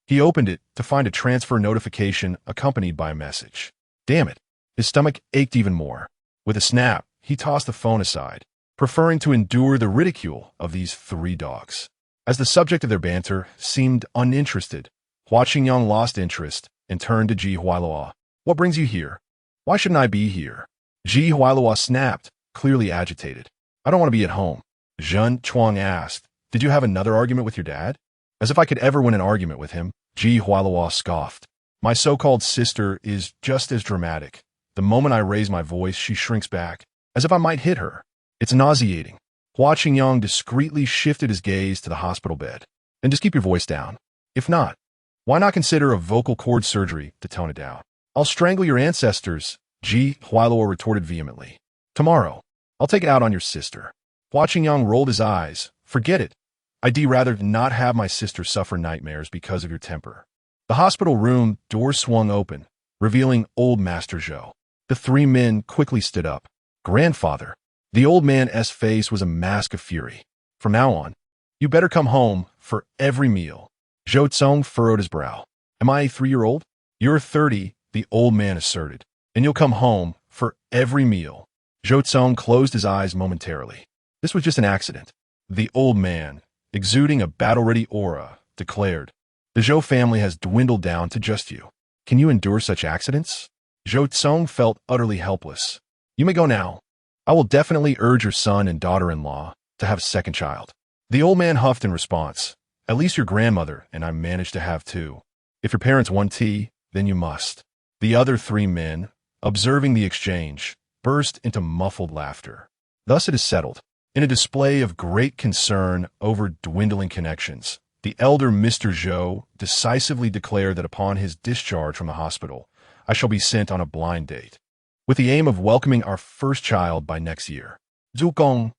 He opened it to find a transfer notification accompanied by a message. Damn it, his stomach ached even more. With a snap, he tossed the phone aside, preferring to endure the ridicule of these three dogs. As the subject of their banter seemed uninterested, Hua Qingyang lost interest and turned to Ji Hualo. "What brings you here? Why shouldn't I be here?" Ji Hualo snapped, clearly agitated. "I don't want to be at home." Zhen Chuang asked, "Did you have another argument with your dad?" As if I could ever win an argument with him, Ji Hualo scoffed. "My so-called sister is just as dramatic. The moment I raise my voice, she shrinks back, as if I might hit her. It's nauseating." Hua Qingyang discreetly shifted his gaze to the hospital bed. "And just keep your voice down. If not, why not consider a vocal cord surgery to tone it down?" "I'll strangle your ancestors," Ji Hualo retorted vehemently. "Tomorrow, I'll take it out on your sister." Hua Qingyang rolled his eyes. "Forget it. I'd rather not have my sister suffer nightmares because of your temper." The hospital room door swung open, revealing old Master Zhou. The three men quickly stood up. "Grandfather." The old man's face was a mask of fury. "From now on, you better come home for every meal." Zhou Cong furrowed his brow. "Am I a 3-year-old? You're 30, the old man asserted, "and you'll come home for every meal." Zhou Cong closed his eyes momentarily. "This was just an accident." The old man, exuding a battle-ready aura, declared, "The Zhou family has dwindled down to just you. Can you endure such accidents?" Zhou Cong felt utterly helpless. "You may go now. I will definitely urge your son and daughter-in-law to have a second child." The old man huffed in response. "At least your grandmother and I managed to have two. If your parents want tea, then you must." The other three men, observing the exchange, burst into muffled laughter. Thus it is settled. In a display of great concern over dwindling connections, the elder Mr. Zhou decisively declared that upon his discharge from the hospital, I shall be sent on a blind date, with the aim of welcoming our first child by next year. Zhou Cong,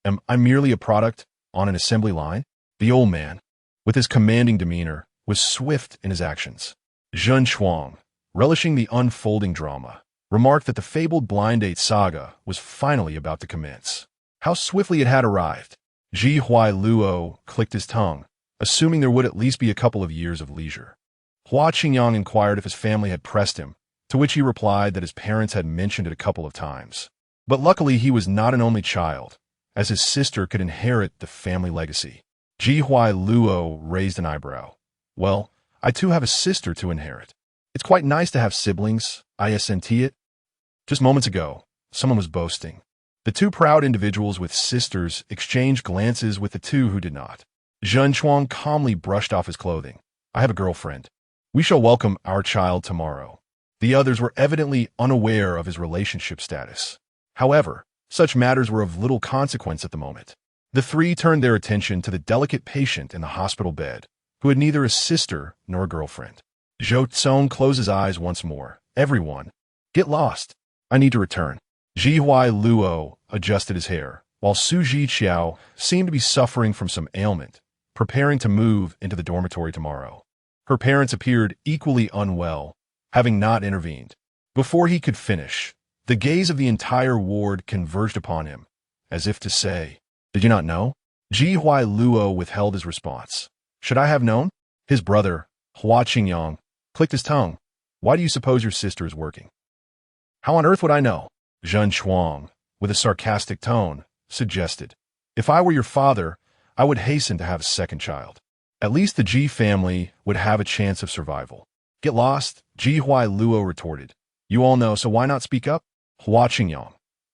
am I merely a product on an assembly line? The old man, with his commanding demeanor, was swift in his actions. Zhen Chuang, relishing the unfolding drama, remarked that the fabled blind date saga was finally about to commence. How swiftly it had arrived. Ji Hualo clicked his tongue, assuming there would at least be a couple of years of leisure. Hua Qingyang inquired if his family had pressed him, to which he replied that his parents had mentioned it a couple of times, But luckily he was not an only child, as his sister could inherit the family legacy. Zhiqiao Luo raised an eyebrow. Well, I too have a sister to inherit. It's quite nice to have siblings, isn't it? Just moments ago, someone was boasting. The two proud individuals with sisters exchanged glances with the two who did not. Zhou Cong calmly brushed off his clothing. I have a girlfriend. We shall welcome our child tomorrow. The others were evidently unaware of his relationship status. However, such matters were of little consequence at the moment. The three turned their attention to the delicate patient in the hospital bed, who had neither a sister nor a girlfriend. Zhou Cong closed his eyes once more. Everyone, get lost. I need to return. Zhiqiao Luo adjusted his hair, while Zhiqiao seemed to be suffering from some ailment, preparing to move into the dormitory tomorrow. Her parents appeared equally unwell, having not intervened. Before he could finish, the gaze of the entire ward converged upon him, as if to say, "Did you not know?" Zhiqiao Luo withheld his response. "Should I have known?" His brother, Hua Qingyang, clicked his tongue. "Why do you suppose your sister is working?" "How on earth would I know?" Zhun Chuang, with a sarcastic tone, suggested. "If I were your father, I would hasten to have a second child. At least the Ji family would have a chance of survival." "Get lost," Zhiqiao Luo retorted. "You all know, so why not speak up?" Hua Qingyang,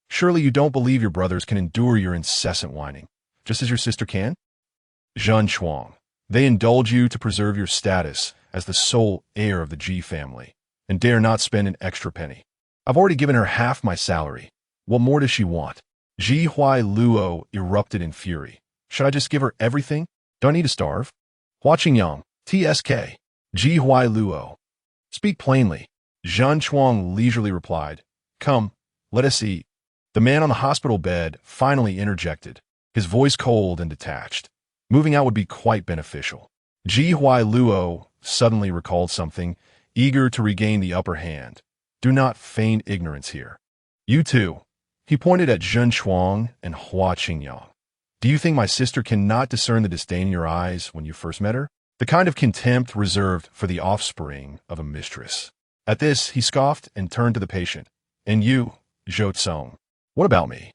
"Surely you don't believe your brothers can endure your incessant whining, just as your sister can?" Zhun Chuang, "They indulge you to preserve your status as the sole heir of the Ji family, and dare not spend an extra penny. I've already given her half my salary. What more does she want?" Zhiqiao Luo erupted in fury. "Should I just give her everything? Do I need to starve?" Hua Qingyang, TSK. Zhiqiao Luo, "Speak plainly." Zhun Chuang leisurely replied, "Come, let us eat." The man on the hospital bed finally interjected, his voice cold and detached. Moving out would be quite beneficial. Zhiqiao Luo suddenly recalled something, eager to regain the upper hand. "Do not feign ignorance here. You too." He pointed at Zhun Chuang and Hua Qingyang. "Do you think my sister cannot discern the disdain in your eyes when you first met her? The kind of contempt reserved for the offspring of a mistress." At this, he scoffed and turned to the patient. "And you, Zhou Cong, what about me?"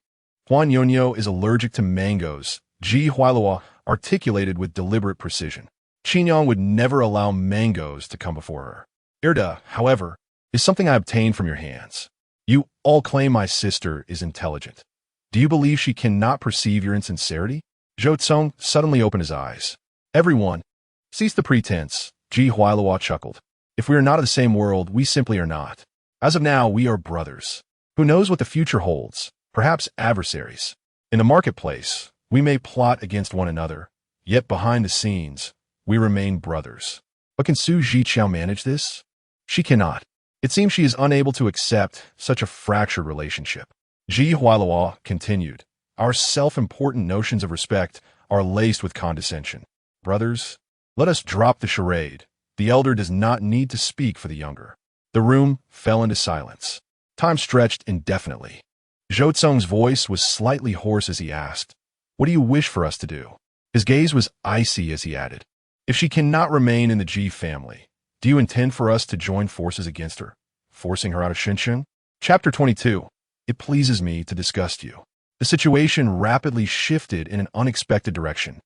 "Huan Yonyo is allergic to mangoes," Zhiqiao Luo articulated with deliberate precision. "Qingyang would never allow mangoes to come before her. Erda, however, is something I obtained from your hands. You all claim my sister is intelligent. Do you believe she cannot perceive your insincerity?" Zhou Cong suddenly opened his eyes. "Everyone, cease the pretense," Zhiqiao Luo chuckled. "If we are not of the same world, we simply are not. As of now, we are brothers. Who knows what the future holds? Perhaps adversaries. In the marketplace, we may plot against one another, yet behind the scenes, we remain brothers. But can Zhiqiao manage this? She cannot. It seems she is unable to accept such a fractured relationship." Zhiqiao Luo continued, "Our self-important notions of respect are laced with condescension. Brothers, let us drop the charade. The elder does not need to speak for the younger." The room fell into silence. Time stretched indefinitely. Zhou Cong's voice was slightly hoarse as he asked, "What do you wish for us to do?" His gaze was icy as he added, "If she cannot remain in the Ji family, do you intend for us to join forces against her, forcing her out of Shenzhen?" Chapter 22. It pleases me to disgust you. The situation rapidly shifted in an unexpected direction.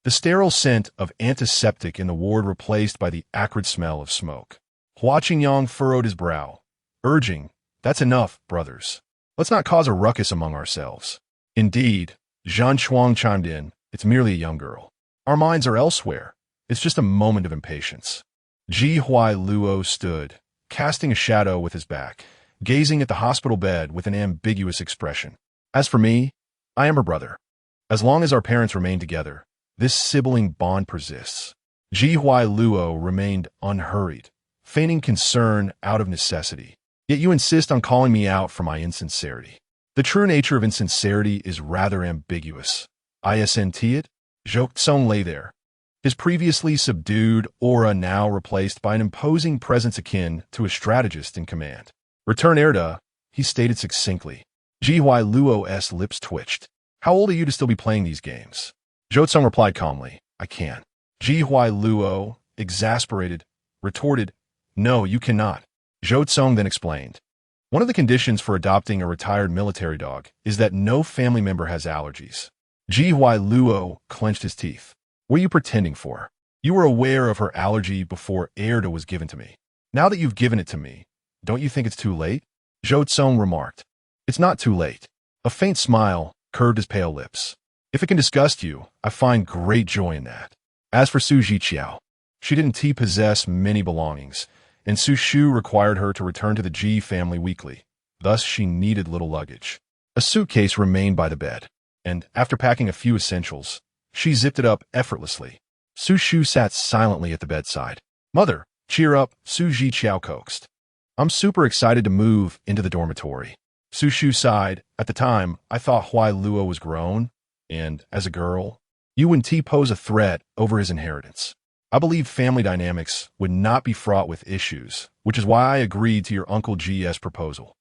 The sterile scent of antiseptic in the ward replaced by the acrid smell of smoke. Hua Qingyang furrowed his brow, urging, "That's enough, brothers. Let's not cause a ruckus among ourselves." "Indeed," Zhun Chuang chimed in, "it's merely a young girl. Our minds are elsewhere. It's just a moment of impatience." Zhiqiao Luo stood, casting a shadow with his back, gazing at the hospital bed with an ambiguous expression. "As for me, I am her brother. As long as our parents remain together, this sibling bond persists." Zhiqiao Luo remained unhurried, feigning concern out of necessity. "Yet you insist on calling me out for my insincerity. The true nature of insincerity is rather ambiguous. Isn't it?" Zhou Cong lay there, his previously subdued aura now replaced by an imposing presence akin to a strategist in command. "Return Erda," he stated succinctly. Zhiqiao Luo's lips twitched. "How old are you to still be playing these games?" Zhou Cong replied calmly, "I can't." Zhiqiao Luo, exasperated, retorted, "No, you cannot." Zhou Cong then explained, One of the conditions for adopting a retired military dog is that no family member has allergies. Zhiqiao clenched his teeth. What are you pretending for? You were aware of her allergy before Erda was given to me. Now that you've given it to me, don't you think it's too late? Zhou Cong remarked. It's not too late. A faint smile curved his pale lips. If it can disgust you, I find great joy in that. As for Zhiqiao, she didn't possess many belongings, and Su Shu required her to return to the Ji family weekly. Thus, she needed little luggage. A suitcase remained by the bed, and after packing a few essentials, she zipped it up effortlessly. Su Shu sat silently at the bedside. Mother, cheer up, Su Zhiqiao coaxed. I'm super excited to move into the dormitory. Su Shu sighed. At the time, I thought Huai Luo was grown, and, as a girl, you wouldn't pose a threat over his inheritance. I believe family dynamics would not be fraught with issues, which is why I agreed to your Uncle G's proposal.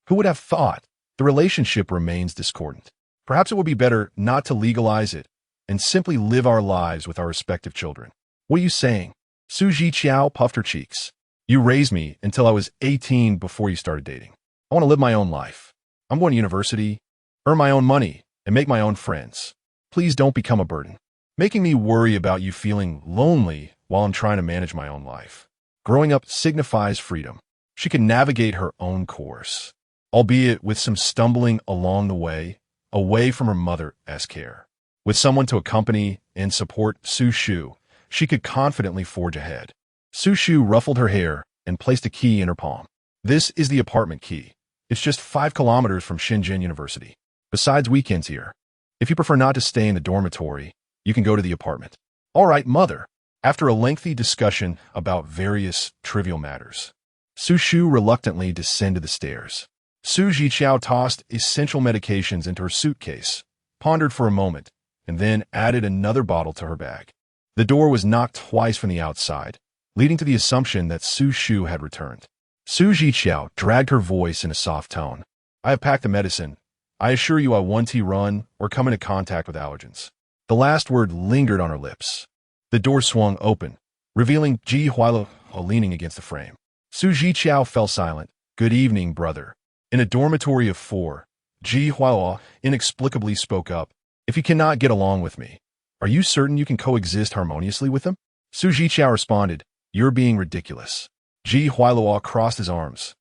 Who would have thought? The relationship remains discordant. Perhaps it would be better not to legalize it and simply live our lives with our respective children. What are you saying? Su Zhiqiao puffed her cheeks. You raised me until I was 18 before you started dating. I want to live my own life. I'm going to university, earn my own money, and make my own friends. Please don't become a burden, making me worry about you feeling lonely while I'm trying to manage my own life. Growing up signifies freedom. She can navigate her own course, albeit with some stumbling along the way, away from her mother's care. With someone to accompany and support Su Shu, she could confidently forge ahead. Su Shu ruffled her hair and placed a key in her palm. This is the apartment key. It's just 5 kilometers from Shenzhen University. Besides weekends here. If you prefer not to stay in the dormitory, you can go to the apartment. All right, mother. After a lengthy discussion about various trivial matters, Su Shu reluctantly descended the stairs. Su Zhiqiao tossed essential medications into her suitcase, pondered for a moment, and then added another bottle to her bag. The door was knocked twice from the outside, leading to the assumption that Su Shu had returned. Su Zhiqiao dragged her voice in a soft tone. I have packed the medicine. I assure you I won't run or come into contact with allergens. The last word lingered on her lips. The door swung open, revealing Ji Huailo leaning against the frame. Su Zhiqiao fell silent. Good evening, brother. In a dormitory of 4, Ji Huailo inexplicably spoke up. If you cannot get along with me, are you certain you can coexist harmoniously with him? Su Zhiqiao responded, You're being ridiculous. Ji Huailo crossed his arms.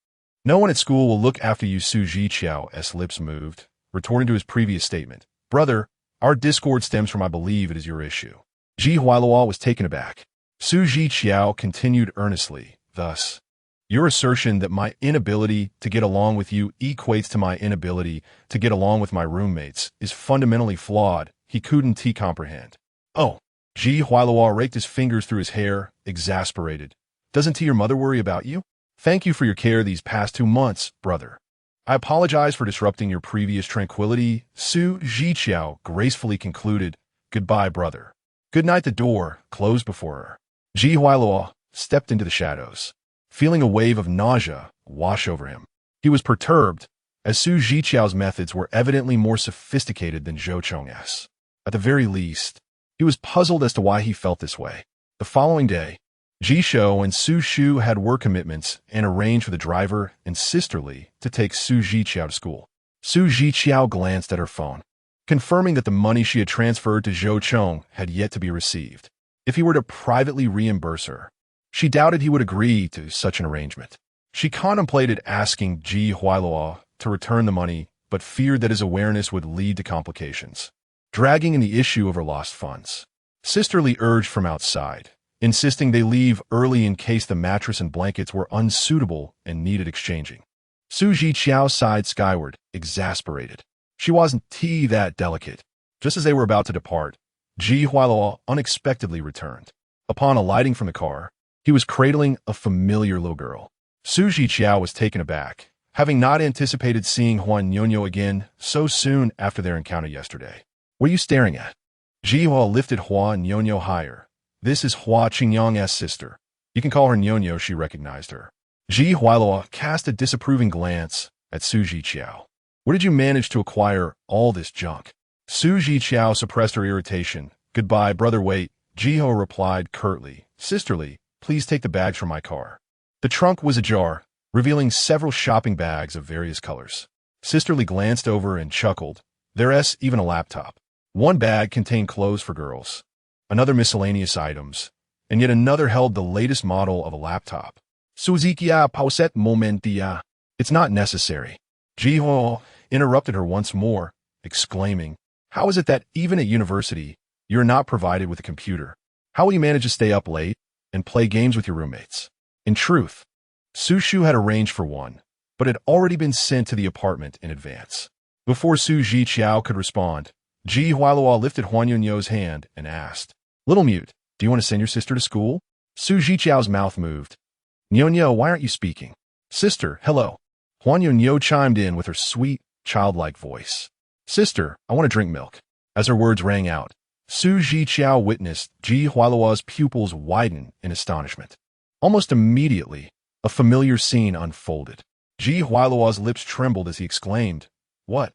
No one at school will look after you. Su Zhiqiao's lips moved, retorting to his previous statement. Brother, our discord stems from I believe it is your issue. Ji Huailo was taken aback. Su Zhiqiao continued earnestly, thus, your assertion that my inability to get along with you equates to my inability to get along with my roommates is fundamentally flawed. He couldn't comprehend. Oh, Ji Huailo raked his fingers through his hair, exasperated. Doesn't your mother worry about you? Thank you for your care these past 2 months, brother. I apologize for disrupting your previous tranquility. Su Zhiqiao gracefully concluded, Goodbye, brother. Good night. The door closed before her. Ji Huailo stepped into the shadows, feeling a wave of nausea wash over him. He was perturbed, as Su Zhiqiao's methods were evidently more sophisticated than Zhou Cong's. At the very least, he was puzzled as to why he felt this way. The following day, Zhiqiao and Su Shu had work commitments and arranged for the driver and sisterly to take Su Zhiqiao to school. Su Zhiqiao glanced at her phone, confirming that the money she had transferred to Zhou Cong had yet to be received. If he were to privately reimburse her, she doubted he would agree to such an arrangement. She contemplated asking Ji Huailo to return the money, but feared that his awareness would lead to complications, dragging in the issue of her lost funds. Sisterly urged from outside, insisting they leave early in case the mattress and blankets were unsuitable and needed exchanging. Su Zhiqiao sighed skyward, exasperated. She wasn't that delicate. Just as they were about to depart, Ji Huailo unexpectedly returned. Upon alighting from the car, he was cradling a familiar little girl. Su Zhiqiao was taken aback, having not anticipated seeing Huan Nyonyo again so soon after their encounter yesterday. What are you staring at? Ji Huailo lifted Huan Nyonyo higher. This is Hua Qingyang's sister. You can call her Nyonyo. She recognized her. Ji Huailo cast a disapproving glance at Su Zhiqiao. Where did you manage to acquire all this junk? Su Zhiqiao suppressed her irritation. Goodbye, brother. Wait. Ji Huailo replied curtly. Sisterly, please take the bags from my car. The trunk was ajar, revealing several shopping bags of various colors. Sisterly glanced over and chuckled. There's even a laptop. One bag contained clothes for girls, another miscellaneous items, and yet another held the latest model of a laptop. Zhiqiao pauset momentia. It's not necessary. Zhiqiao interrupted her once more, exclaiming, "How is it that even at university, you're not provided with a computer? How will you manage to stay up late and play games with your roommates?" In truth, Su Shu had arranged for one, but had already been sent to the apartment in advance. Before Su Zhiqiao could respond, Ji Hualua lifted Huan Yunyo's hand and asked, "Little mute, do you want to send your sister to school?" Su Zhiqiao's mouth moved. "Nyonyo, why aren't you speaking?" "Sister, hello." Huan Yunyo chimed in with her sweet, childlike voice. "Sister, I want to drink milk." As her words rang out, Su Zhiqiao witnessed Ji Hualua's pupils widen in astonishment. Almost immediately, a familiar scene unfolded. Ji Hualua's lips trembled as he exclaimed, "What?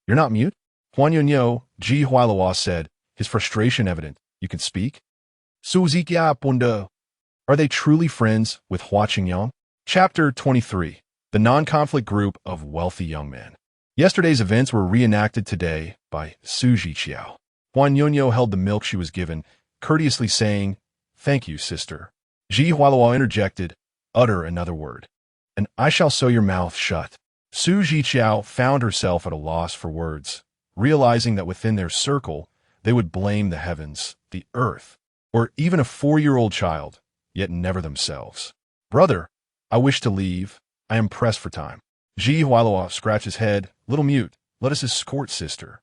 You're not mute?" "Huan Yunyo," Ji Hualua said, his frustration evident. "You can speak?" Su Zhiqiao Punda. Are they truly friends with Hua Qingyang? Chapter 23. The Non-Conflict Group of Wealthy Young Men. Yesterday's events were reenacted today by Su Zhiqiao. Huan Yunyo held the milk she was given, courteously saying, "Thank you, sister." Ji Hualua interjected, "Utter another word, and I shall sew your mouth shut." Su Zhiqiao found herself at a loss for words, realizing that within their circle, they would blame the heavens, the earth, or even a 4-year-old child, yet never themselves. "Brother, I wish to leave. I am pressed for time." Ji Hualua scratched his head. "Little mute, let us escort sister."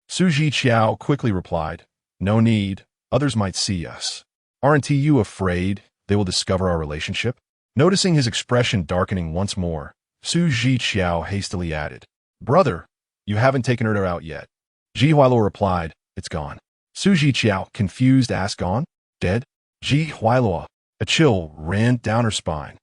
Su Zhiqiao quickly replied, "No need, others might see us." "Aren't you afraid they will discover our relationship?" Noticing his expression darkening once more, Su Zhiqiao hastily added, "Brother, you haven't taken her out yet." Ji Hualua replied, "It's gone." Su Zhiqiao, confused, asked, "Gone? Dead?" Ji Hualua, a chill ran down her spine.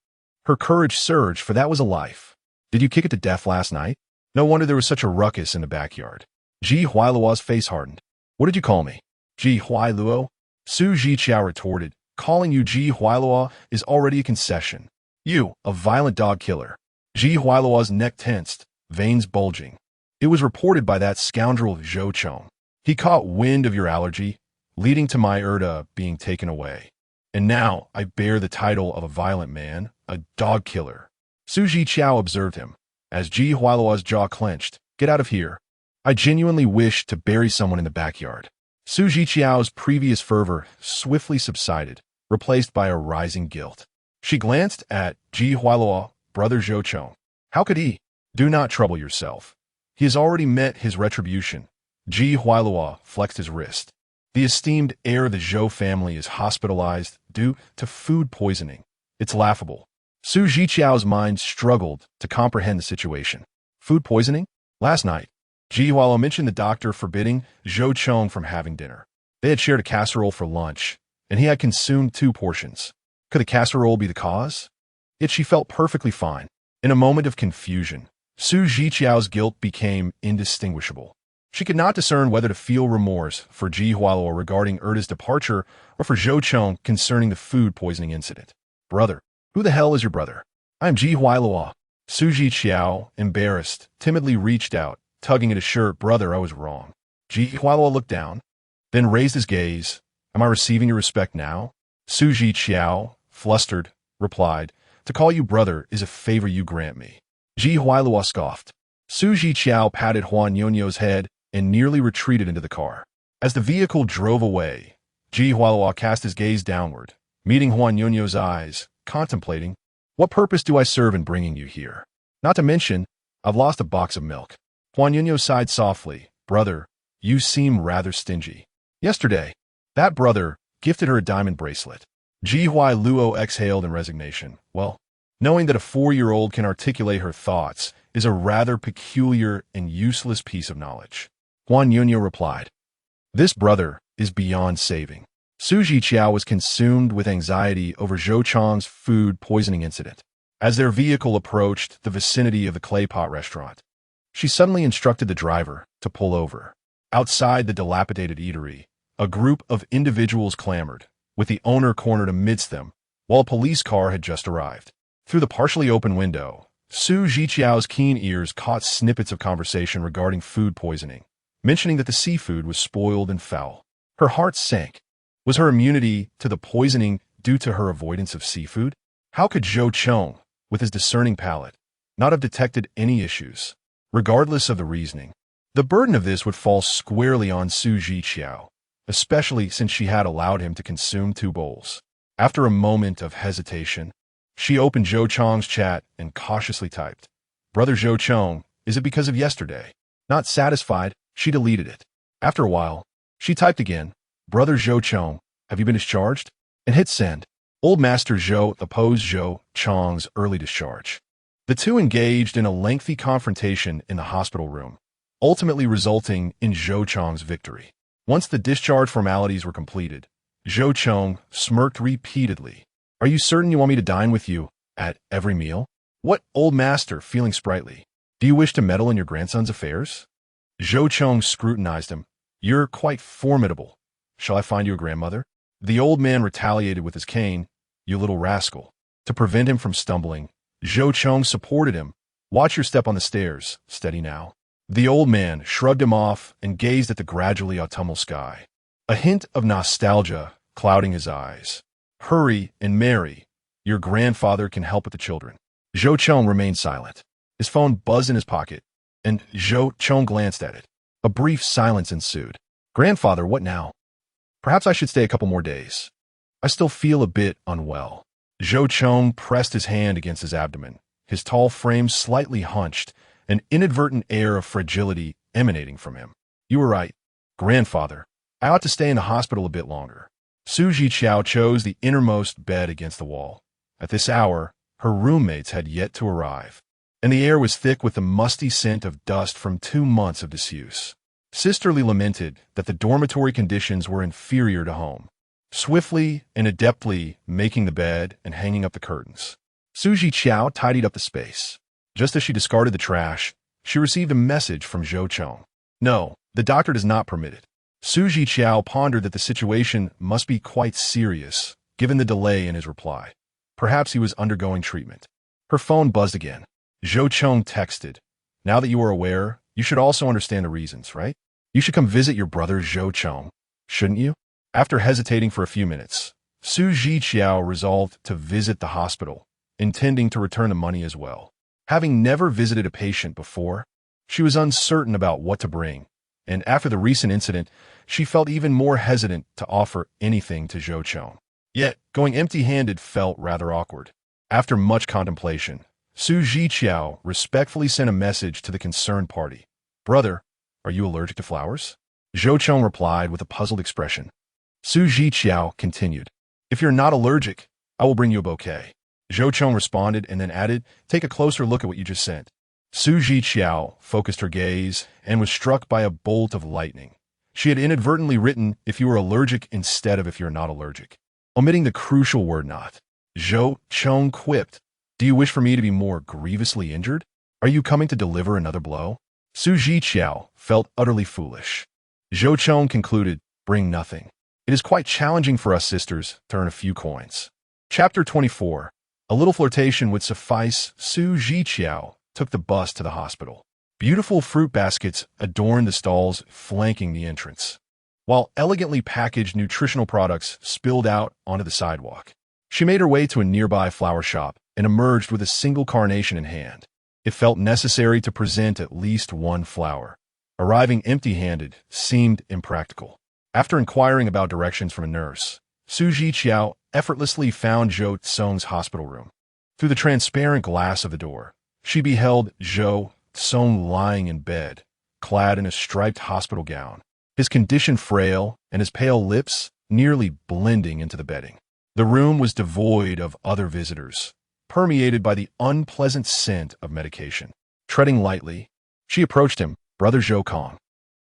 Her courage surged, for that was a life. "Did you kick it to death last night? No wonder there was such a ruckus in the backyard." Ji Hualua's face hardened. "What did you call me?" "Ji Hualuo?" Su Zhiqiao retorted, "Calling you Ji Hualua is already a concession. You, a violent dog killer." Ji Hualua's neck tensed, veins bulging. "It was reported by that scoundrel Zhou Cong. He caught wind of your allergy, leading to my Erda being taken away. And now I bear the title of a violent man, a dog killer." Su Zhiqiao observed him. As Ji Hualua's jaw clenched, "Get out of here. I genuinely wish to bury someone in the backyard." Su Zhiqiao's previous fervor swiftly subsided, replaced by a rising guilt. She glanced at Ji Hualua, brother Zhou Cong. "How could he?" "Do not trouble yourself. He has already met his retribution." Ji Hualua flexed his wrist. "The esteemed heir of the Zhou family is hospitalized due to food poisoning. It's laughable." Su Zhiqiao's mind struggled to comprehend the situation. Food poisoning? Last night, Ji Hualua mentioned the doctor forbidding Zhou Cong from having dinner. They had shared a casserole for lunch, and he had consumed 2 portions. Could the casserole be the cause? Yet she felt perfectly fine. In a moment of confusion, Su Zhiqiao's guilt became indistinguishable. She could not discern whether to feel remorse for Ji Hualua regarding Erda's departure or for Zhou Cong concerning the food poisoning incident. "Brother, who the hell is your brother?" "I am Ji Hualua." Su Zhiqiao, embarrassed, timidly reached out, tugging at his shirt. "Brother, I was wrong." Ji Hualua looked down, then raised his gaze. "Am I receiving your respect now?" Su Zhiqiao, flustered, replied, "To call you brother is a favor you grant me." Ji Hualua scoffed. Su Zhiqiao patted Huan Yunyo's head and nearly retreated into the car. As the vehicle drove away, Ji Hualua cast his gaze downward, meeting Huan Yunyo's eyes, contemplating, "What purpose do I serve in bringing you here? Not to mention, I've lost a box of milk." Huan Yunyo sighed softly. "Brother, you seem rather stingy." "Yesterday, that brother gifted her a diamond bracelet." Ji Hualua exhaled in resignation. "Well, knowing that a 4-year-old can articulate her thoughts is a rather peculiar and useless piece of knowledge." Huan Yunyo replied, "This brother is beyond saving." Su Zhiqiao was consumed with anxiety over Zhou Cong's food poisoning incident. As their vehicle approached the vicinity of the clay pot restaurant, she suddenly instructed the driver to pull over. Outside the dilapidated eatery, a group of individuals clamored, with the owner cornered amidst them, while a police car had just arrived. Through the partially open window, Zhiqiao's keen ears caught snippets of conversation regarding food poisoning, mentioning that the seafood was spoiled and foul. Her heart sank. Was her immunity to the poisoning due to her avoidance of seafood? How could Zhou Cong, with his discerning palate, not have detected any issues? Regardless of the reasoning, the burden of this would fall squarely on Zhiqiao, especially since she had allowed him to consume 2 bowls. After a moment of hesitation, she opened Zhou Cong's chat and cautiously typed, "Brother Zhou Cong, is it because of yesterday?" Not satisfied, she deleted it. After a while, she typed again, "Brother Zhou Cong, have you been discharged?" and hit send. Old Master Zhou opposed Zhou Cong's early discharge. The two engaged in a lengthy confrontation in the hospital room, ultimately resulting in Zhou Cong's victory. Once the discharge formalities were completed, Zhou Cong smirked repeatedly. "Are you certain you want me to dine with you at every meal?" "What, Old Master," feeling sprightly. "Do you wish to meddle in your grandson's affairs?" Zhou Cong scrutinized him. "You're quite formidable. Shall I find you a grandmother?" The old man retaliated with his cane. "You little rascal." To prevent him from stumbling, Zhou Cong supported him. "Watch your step on the stairs. Steady now." The old man shrugged him off and gazed at the gradually autumnal sky, a hint of nostalgia clouding his eyes. "Hurry and marry. Your grandfather can help with the children." Zhou Cong remained silent. His phone buzzed in his pocket, and Zhou Cong glanced at it. A brief silence ensued. "Grandfather, what now?" "Perhaps I should stay a couple more days. I still feel a bit unwell." Zhou Cong pressed his hand against his abdomen, his tall frame slightly hunched, an inadvertent air of fragility emanating from him. "You were right, grandfather. I ought to stay in the hospital a bit longer." Zhiqiao chose the innermost bed against the wall. At this hour, her roommates had yet to arrive, and the air was thick with the musty scent of dust from 2 months of disuse. Sisterly lamented that the dormitory conditions were inferior to home, swiftly and adeptly making the bed and hanging up the curtains. Zhiqiao tidied up the space. Just as she discarded the trash, she received a message from Zhou Cong. "No, the doctor does not permit it." Zhiqiao pondered that the situation must be quite serious, given the delay in his reply. Perhaps he was undergoing treatment. Her phone buzzed again. Zhou Cong texted, "Now that you are aware, you should also understand the reasons, right? You should come visit your brother Zhou Cong, shouldn't you?" After hesitating for a few minutes, Zhiqiao resolved to visit the hospital, intending to return the money as well. Having never visited a patient before, she was uncertain about what to bring, and after the recent incident, she felt even more hesitant to offer anything to Zhou Cong. Yet, going empty-handed felt rather awkward. After much contemplation, Zhiqiao respectfully sent a message to the concerned party. "Brother, are you allergic to flowers?" Zhou Cong replied with a puzzled expression. Zhiqiao continued, "If you're not allergic, I will bring you a bouquet." Zhou Cong responded and then added, "Take a closer look at what you just sent." Zhiqiao focused her gaze and was struck by a bolt of lightning. She had inadvertently written, "if you are allergic" instead of "if you're not allergic," omitting the crucial word "not." Zhou Cong quipped, "Do you wish for me to be more grievously injured? Are you coming to deliver another blow?" Zhiqiao felt utterly foolish. Zhou Cong concluded, "Bring nothing. It is quite challenging for us sisters to earn a few coins." Chapter 24. A little flirtation would suffice. Zhiqiao took the bus to the hospital. Beautiful fruit baskets adorned the stalls flanking the entrance, while elegantly packaged nutritional products spilled out onto the sidewalk. She made her way to a nearby flower shop and emerged with a single carnation in hand. It felt necessary to present at least one flower. Arriving empty-handed seemed impractical. After inquiring about directions from a nurse, Zhiqiao effortlessly found Zhou Cong's hospital room. Through the transparent glass of the door, she beheld Zhou Cong lying in bed, clad in a striped hospital gown, his condition frail and his pale lips nearly blending into the bedding. The room was devoid of other visitors, permeated by the unpleasant scent of medication. Treading lightly, she approached him. "Brother Zhou Cong."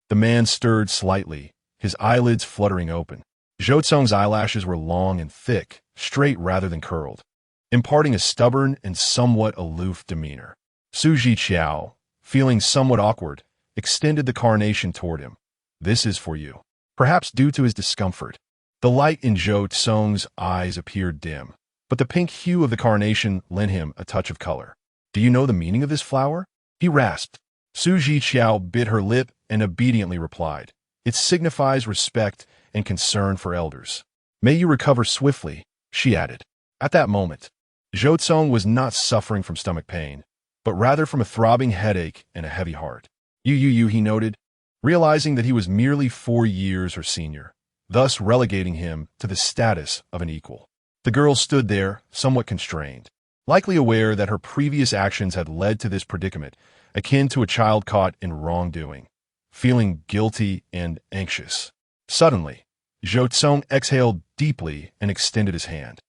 The man stirred slightly, his eyelids fluttering open. Zhou Cong's eyelashes were long and thick, straight rather than curled, imparting a stubborn and somewhat aloof demeanor. Zhiqiao, feeling somewhat awkward, extended the carnation toward him. "This is for you." Perhaps due to his discomfort, the light in Zhou Cong's eyes appeared dim. but the pink hue of the carnation lent him a touch of color. "Do you know the meaning of this flower?" he rasped. Zhiqiao bit her lip and obediently replied, "It signifies respect and concern for elders." "May you recover swiftly," she added. At that moment, Zhou Cong was not suffering from stomach pain, but rather from a throbbing headache and a heavy heart. You, he noted, realizing that he was merely 4 years her senior, thus relegating him to the status of an equal. The girl stood there, somewhat constrained, likely aware that her previous actions had led to this predicament, akin to a child caught in wrongdoing, feeling guilty and anxious. Suddenly, Zhou Cong exhaled deeply and extended his hand.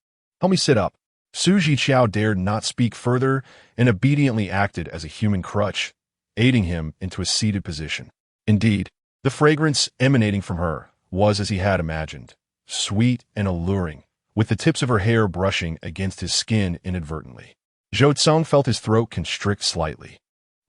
"Help me sit up." Zhiqiao dared not speak further and obediently acted as a human crutch, aiding him into a seated position. Indeed, the fragrance emanating from her was as he had imagined, sweet and alluring, with the tips of her hair brushing against his skin inadvertently. Zhou Cong felt his throat constrict slightly.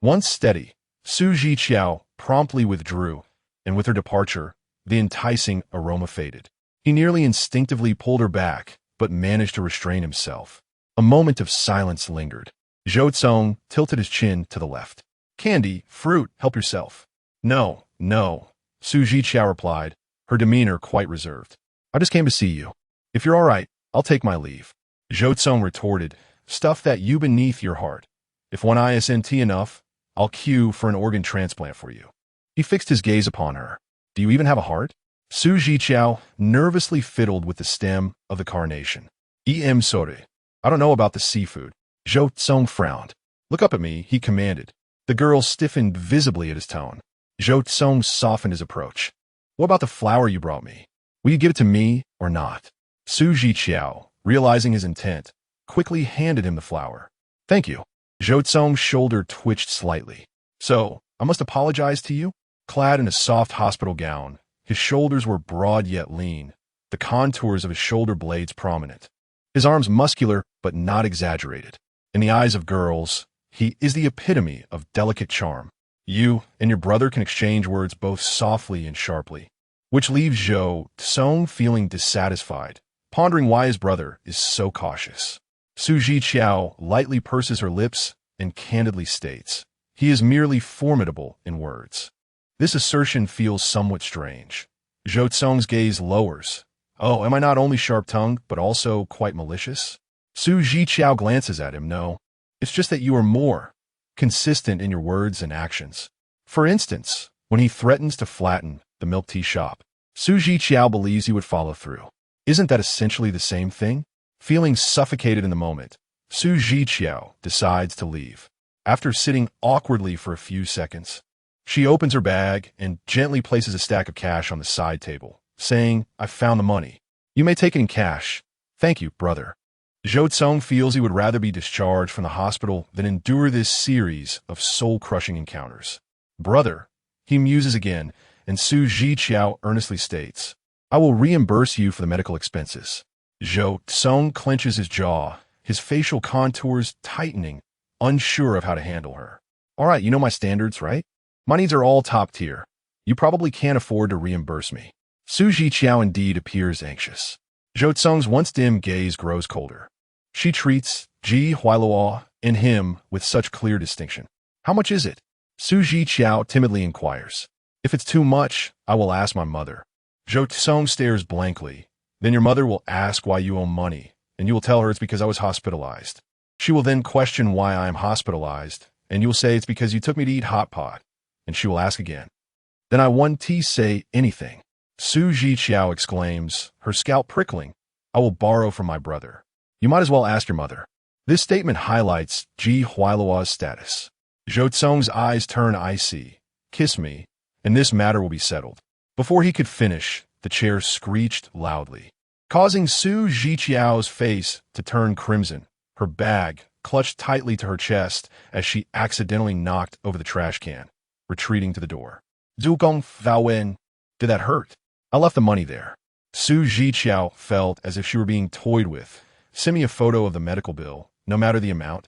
Once steady, Zhiqiao promptly withdrew, and with her departure, the enticing aroma faded. He nearly instinctively pulled her back, but managed to restrain himself. A moment of silence lingered. Zhou Cong tilted his chin to the left. "Candy, fruit, help yourself." No, Zhiqiao replied, her demeanor quite reserved. "I just came to see you. If you're all right, I'll take my leave." Zhou Cong retorted, "Stuff that you beneath your heart. If one eye isn't enough, I'll queue for an organ transplant for you." He fixed his gaze upon her. "Do you even have a heart?" Zhiqiao nervously fiddled with the stem of the carnation. Sorry. I don't know about the seafood." Zhou Cong frowned. "Look up at me," he commanded. The girl stiffened visibly at his tone. Zhou Cong softened his approach. "What about the flower you brought me? Will you give it to me or not?" Zhiqiao, realizing his intent, quickly handed him the flower. "Thank you." Zhou Cong's shoulder twitched slightly. "So, I must apologize to you?" Clad in a soft hospital gown, his shoulders were broad yet lean, the contours of his shoulder blades prominent. His arms muscular but not exaggerated. In the eyes of girls, he is the epitome of delicate charm. You and your brother can exchange words both softly and sharply, which leaves Zhou Cong feeling dissatisfied, pondering why his brother is so cautious. Zhiqiao lightly purses her lips and candidly states, "He is merely formidable in words." This assertion feels somewhat strange. Zhou Cong's gaze lowers. "Oh, am I not only sharp-tongued, but also quite malicious?" Zhiqiao glances at him. "No, it's just that you are more consistent in your words and actions. For instance, when he threatens to flatten the milk tea shop, Zhiqiao believes he would follow through. Isn't that essentially the same thing?" Feeling suffocated in the moment, Zhiqiao decides to leave. After sitting awkwardly for a few seconds, she opens her bag and gently places a stack of cash on the side table, saying, "I found the money. You may take it in cash. Thank you, brother." Zhou Cong feels he would rather be discharged from the hospital than endure this series of soul-crushing encounters. "Brother," he muses again, and Zhiqiao earnestly states, "I will reimburse you for the medical expenses." Zhou Cong clenches his jaw, his facial contours tightening, unsure of how to handle her. "All right, you know my standards, right? My needs are all top tier. You probably can't afford to reimburse me." Zhiqiao indeed appears anxious. Zhou Cong's once dim gaze grows colder. She treats Ji Huailuo and him with such clear distinction. "How much is it?" Zhiqiao timidly inquires. "If it's too much, I will ask my mother." Zhou Cong stares blankly. "Then your mother will ask why you owe money, and you will tell her it's because I was hospitalized. She will then question why I am hospitalized, and you will say it's because you took me to eat hot pot, and she will ask again. Then I won't say anything." Zhiqiao exclaims, her scalp prickling. "I will borrow from my brother. You might as well ask your mother." This statement highlights Ji Huailuo's status. Zhou Cong's eyes turn icy. "Kiss me, and this matter will be settled." Before he could finish, the chair screeched loudly, causing Zhiqiao's face to turn crimson. Her bag clutched tightly to her chest as she accidentally knocked over the trash can, retreating to the door. "Zhou Cong Vaowen, did that hurt? I left the money there." Zhiqiao felt as if she were being toyed with. "Send me a photo of the medical bill, no matter the amount.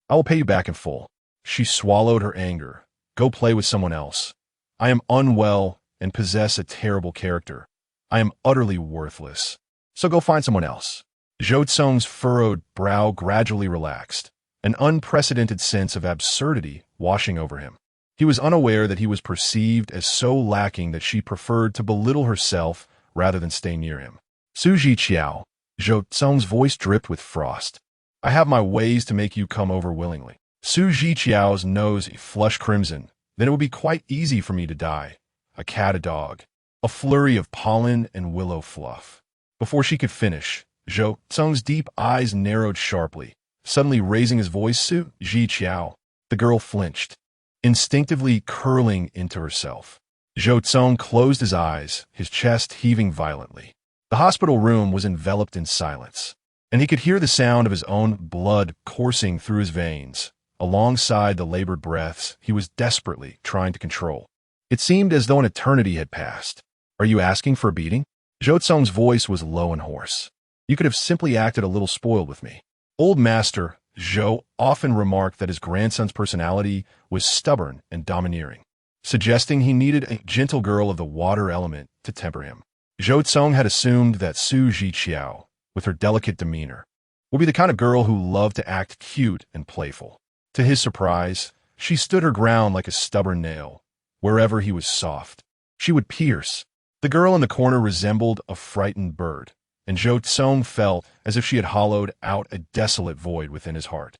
I will pay you back in full." She swallowed her anger. "Go play with someone else. I am unwell and possess a terrible character. I am utterly worthless. So go find someone else." Zhou Cong's furrowed brow gradually relaxed, an unprecedented sense of absurdity washing over him. He was unaware that he was perceived as so lacking that she preferred to belittle herself rather than stay near him. Zhiqiao, Zhou Cong's voice dripped with frost. I have my ways to make you come over willingly. Zhiqiao's nose flushed crimson. Then it would be quite easy for me to die. A cat, a dog. A flurry of pollen and willow fluff. Before she could finish, Zhou Cong's deep eyes narrowed sharply. Suddenly raising his voice, Zhiqiao. The girl flinched, instinctively curling into herself. Zhou Cong closed his eyes, his chest heaving violently. The hospital room was enveloped in silence, and he could hear the sound of his own blood coursing through his veins, alongside the labored breaths he was desperately trying to control. It seemed as though an eternity had passed. Are you asking for a beating? Zhou Cong's voice was low and hoarse. You could have simply acted a little spoiled with me. Old Master Zhou often remarked that his grandson's personality was stubborn and domineering, suggesting he needed a gentle girl of the water element to temper him. Zhou Cong had assumed that Zhiqiao, with her delicate demeanor, would be the kind of girl who loved to act cute and playful. To his surprise, she stood her ground like a stubborn nail. Wherever he was soft, she would pierce. The girl in the corner resembled a frightened bird, and Zhou Cong felt as if she had hollowed out a desolate void within his heart.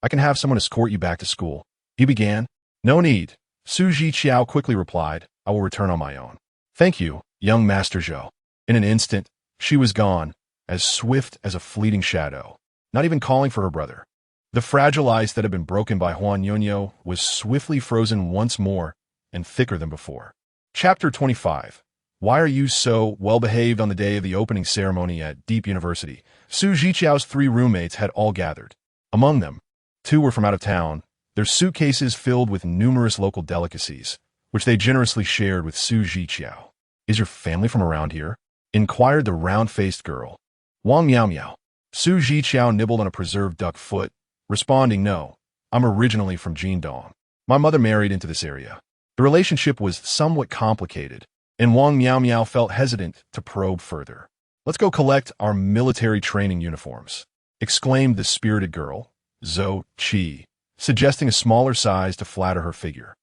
I can have someone escort you back to school, he began. No need, Zhiqiao quickly replied. I will return on my own. Thank you, young Master Zhou. In an instant, she was gone, as swift as a fleeting shadow, not even calling for her brother. The fragile ice that had been broken by Huan Yonyo was swiftly frozen once more and thicker than before. Chapter 25. Why are you so well-behaved on the day of the opening ceremony at Deep University? Zhiqiao's 3 roommates had all gathered. Among them, 2 were from out of town, their suitcases filled with numerous local delicacies, which they generously shared with Zhiqiao. Is your family from around here? Inquired the round-faced girl. Wang Miao Miao. Zhiqiao nibbled on a preserved duck foot, responding, no, I'm originally from Jindong. My mother married into this area. The relationship was somewhat complicated, and Wang Miao Miao felt hesitant to probe further. Let's go collect our military training uniforms, exclaimed the spirited girl, Zhou Qi, suggesting a smaller size to flatter her figure.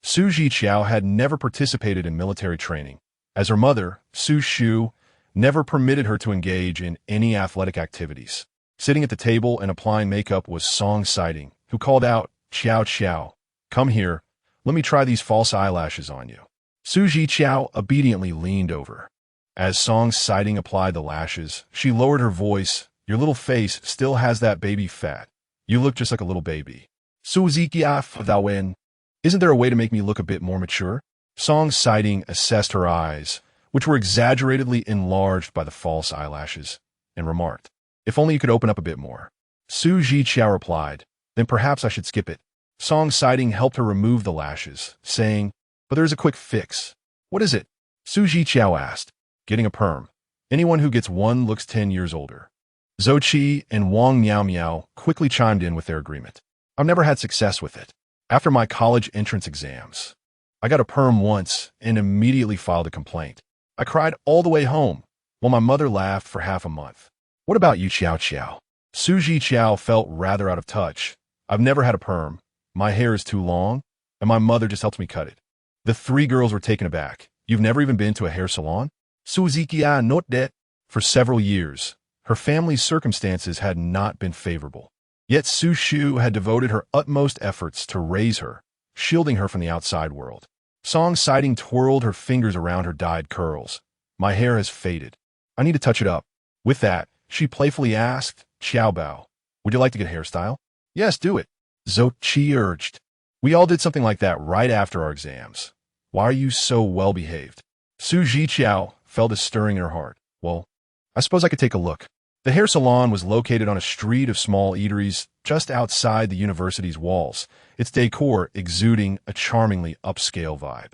Zhiqiao had never participated in military training, as her mother, Su Shu, never permitted her to engage in any athletic activities. Sitting at the table and applying makeup was Song Sighting, who called out, Qiao Qiao, come here, let me try these false eyelashes on you. Zhiqiao obediently leaned over. As Song Sighting applied the lashes, she lowered her voice. Your little face still has that baby fat. You look just like a little baby. Zhiqiao, isn't there a way to make me look a bit more mature? Song Sighting assessed her eyes, which were exaggeratedly enlarged by the false eyelashes, and remarked, if only you could open up a bit more. Zhiqiao replied, then perhaps I should skip it. Song Sighting helped her remove the lashes, saying, but there's a quick fix. What is it? Zhiqiao asked. Getting a perm. Anyone who gets one looks 10 years older. Zhou Qi and Wang Miao Miao quickly chimed in with their agreement. I've never had success with it. After my college entrance exams, I got a perm once and immediately filed a complaint. I cried all the way home, while my mother laughed for half a month. What about you, Qiao Qiao? Zhiqiao felt rather out of touch. I've never had a perm. My hair is too long, and my mother just helps me cut it. The 3 girls were taken aback. You've never even been to a hair salon? Zhiqiao noted that. For several years, her family's circumstances had not been favorable. Yet Su Shu had devoted her utmost efforts to raise her, shielding her from the outside world. Song Sighting twirled her fingers around her dyed curls. My hair has faded. I need to touch it up. With that, she playfully asked, Qiao Bao, would you like to get a hairstyle? Yes, do it. Zhou Qi urged. We all did something like that right after our exams. Why are you so well-behaved? Zhiqiao felt a stirring in her heart. Well, I suppose I could take a look. The hair salon was located on a street of small eateries just outside the university's walls, its decor exuding a charmingly upscale vibe.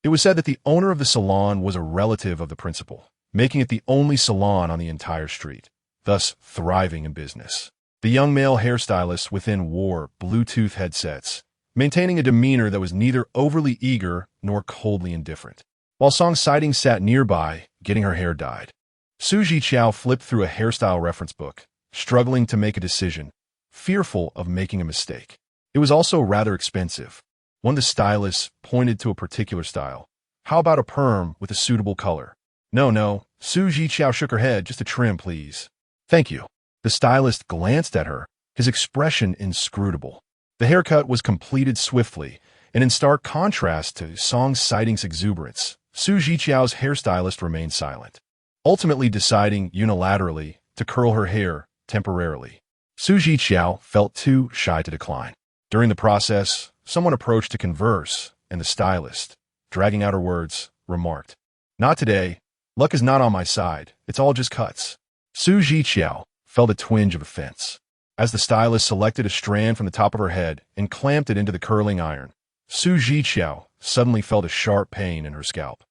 It was said that the owner of the salon was a relative of the principal, making it the only salon on the entire street, thus thriving in business. The young male hairstylists within wore Bluetooth headsets, maintaining a demeanor that was neither overly eager nor coldly indifferent, while Song Sighting sat nearby, getting her hair dyed. Su Zhiqiao flipped through a hairstyle reference book, struggling to make a decision, fearful of making a mistake. It was also rather expensive. One of the stylists pointed to a particular style. How about a perm with a suitable color? No. Su Zhiqiao shook her head. Just a trim, please. Thank you. The stylist glanced at her, his expression inscrutable. The haircut was completed swiftly, and in stark contrast to Song Sighting's exuberance, Su Zhiqiao's hairstylist remained silent, ultimately deciding unilaterally to curl her hair temporarily. Su Zhiqiao felt too shy to decline. During the process, someone approached to converse, and the stylist, dragging out her words, remarked, "Not today. Luck is not on my side. It's all just cuts." Su Zhiqiao felt a twinge of offense. As the stylist selected a strand from the top of her head and clamped it into the curling iron, Su Zhiqiao suddenly felt a sharp pain in her scalp.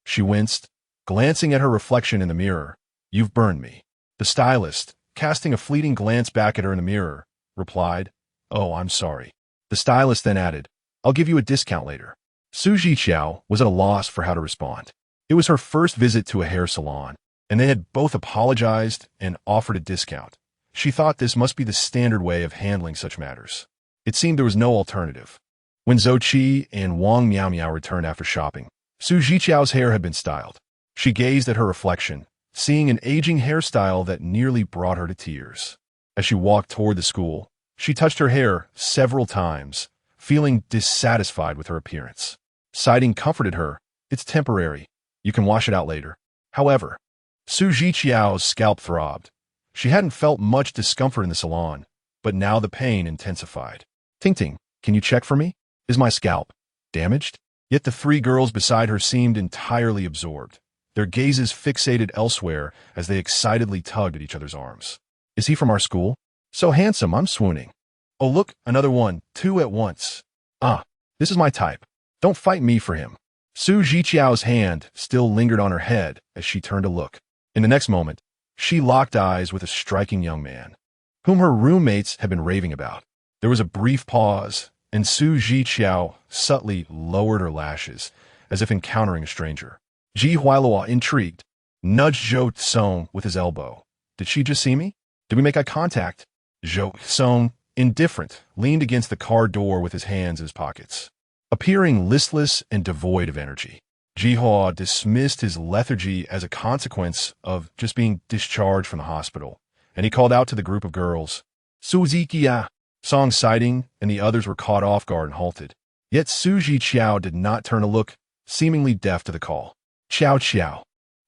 She winced, glancing at her reflection in the mirror. "You've burned me." The stylist, casting a fleeting glance back at her in the mirror, replied, "Oh, I'm sorry." The stylist then added, "I'll give you a discount later." Su Zhiqiao was at a loss for how to respond. It was her first visit to a hair salon, and they had both apologized and offered a discount. She thought this must be the standard way of handling such matters. It seemed there was no alternative. When Zhou Qi and Wang Miao returned after shopping, Su Zhiqiao's hair had been styled. She gazed at her reflection, seeing an aging hairstyle that nearly brought her to tears. As she walked toward the school, she touched her hair several times, feeling dissatisfied with her appearance. Sighting comforted her. "It's temporary. You can wash it out later." However, Su Zhiqiao's scalp throbbed. She hadn't felt much discomfort in the salon, but now the pain intensified. "Ting, can you check for me? Is my scalp damaged?" Yet the three girls beside her seemed entirely absorbed, their gazes fixated elsewhere as they excitedly tugged at each other's arms. "Is he from our school? So handsome, I'm swooning. Oh look, another one, two at once. Ah, this is my type. Don't fight me for him." Su Zhiqiao's hand still lingered on her head as she turned to look. In the next moment, she locked eyes with a striking young man, whom her roommates had been raving about. There was a brief pause, and Su Zhiqiao subtly lowered her lashes, as if encountering a stranger. Ji Huailuo, intrigued, nudged Zhou Cong with his elbow. "Did she just see me? Did we make eye contact?" Zhou Cong, indifferent, leaned against the car door with his hands in his pockets, appearing listless and devoid of energy. Jihua dismissed his lethargy as a consequence of just being discharged from the hospital, and he called out to the group of girls. "Su Zhiqiao." Song Sighting and the others were caught off guard and halted. Yet Su Zhiqiao did not turn to look, seemingly deaf to the call. "Qiao."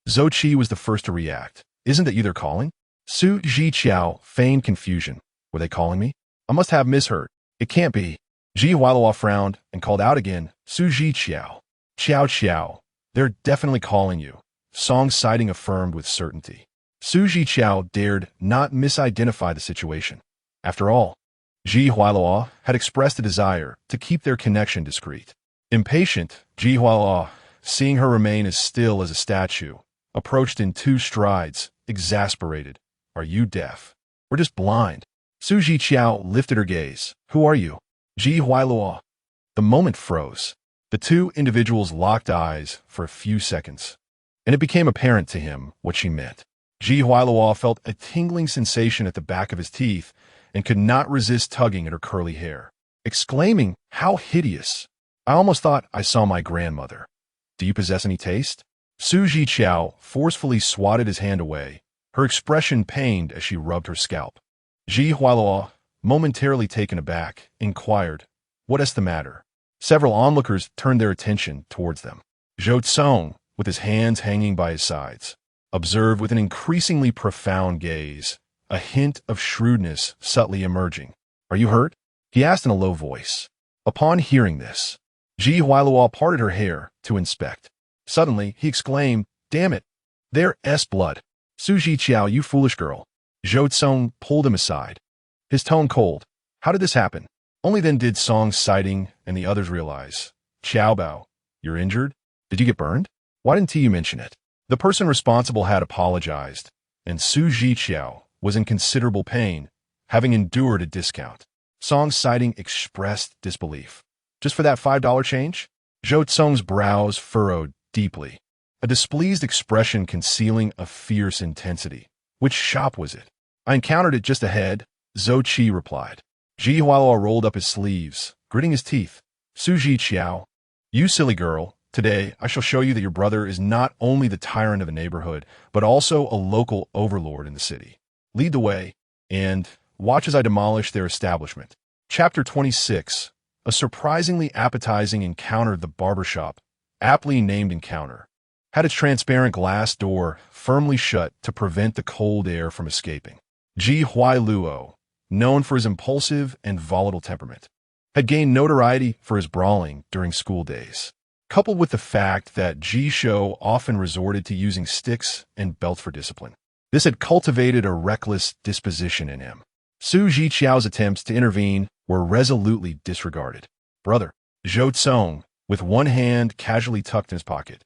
Zhou Qi was the first to react. "Isn't that you they're calling?" Su Zhiqiao feigned confusion. "Were they calling me? I must have misheard. It can't be." Ji Huailuo frowned and called out again. "Su Zhiqiao. Qiao. They're definitely calling you." Song Sighting affirmed with certainty. Su Zhiqiao dared not misidentify the situation. After all, Ji Huailuo had expressed a desire to keep their connection discreet. Impatient, Ji Huailuo, seeing her remain as still as a statue, approached in 2 strides, exasperated. "Are you deaf? Or just blind?" Su Zhiqiao lifted her gaze. "Who are you?" "Ji Huailuo." The moment froze. The two individuals locked eyes for a few seconds, and it became apparent to him what she meant. Ji Huailuo felt a tingling sensation at the back of his teeth and could not resist tugging at her curly hair, exclaiming, "How hideous! I almost thought I saw my grandmother. Do you possess any taste?" Su Zhiqiao forcefully swatted his hand away, her expression pained as she rubbed her scalp. Ji Huailuo, momentarily taken aback, inquired, "What is the matter?" Several onlookers turned their attention towards them. Zhou Cong, with his hands hanging by his sides, observed with an increasingly profound gaze, a hint of shrewdness subtly emerging. "Are you hurt?" he asked in a low voice. Upon hearing this, Ji Huailuo parted her hair to inspect. Suddenly, he exclaimed, "Damn it! There's blood." "Su Zhiqiao, you foolish girl." Zhou Cong pulled him aside, his tone cold. "How did this happen?" Only then did Song Sighting and the others realize. "Qiao Bao, you're injured? Did you get burned? Why didn't you mention it?" The person responsible had apologized, and Su Zhiqiao was in considerable pain, having endured a discount. Song Sighting expressed disbelief. "Just for that $5 change?" Zhou Cong's brows furrowed deeply. a displeased expression concealing a fierce intensity. "Which shop was it?" "I encountered it just ahead," Zhou Qi replied. Zhiqiao rolled up his sleeves, gritting his teeth. "Zhiqiao, you silly girl, today I shall show you that your brother is not only the tyrant of the neighborhood, but also a local overlord in the city. Lead the way, and watch as I demolish their establishment." Chapter 26. A surprisingly appetizing encounter. The barbershop, aptly named Encounter, had its transparent glass door firmly shut to prevent the cold air from escaping. Ji Huailuo, known for his impulsive and volatile temperament, had gained notoriety for his brawling during school days. Coupled with the fact that Zhiqiao often resorted to using sticks and belts for discipline, this had cultivated a reckless disposition in him. Zhiqiao's attempts to intervene were resolutely disregarded. Brother, Zhou Cong, with one hand casually tucked in his pocket,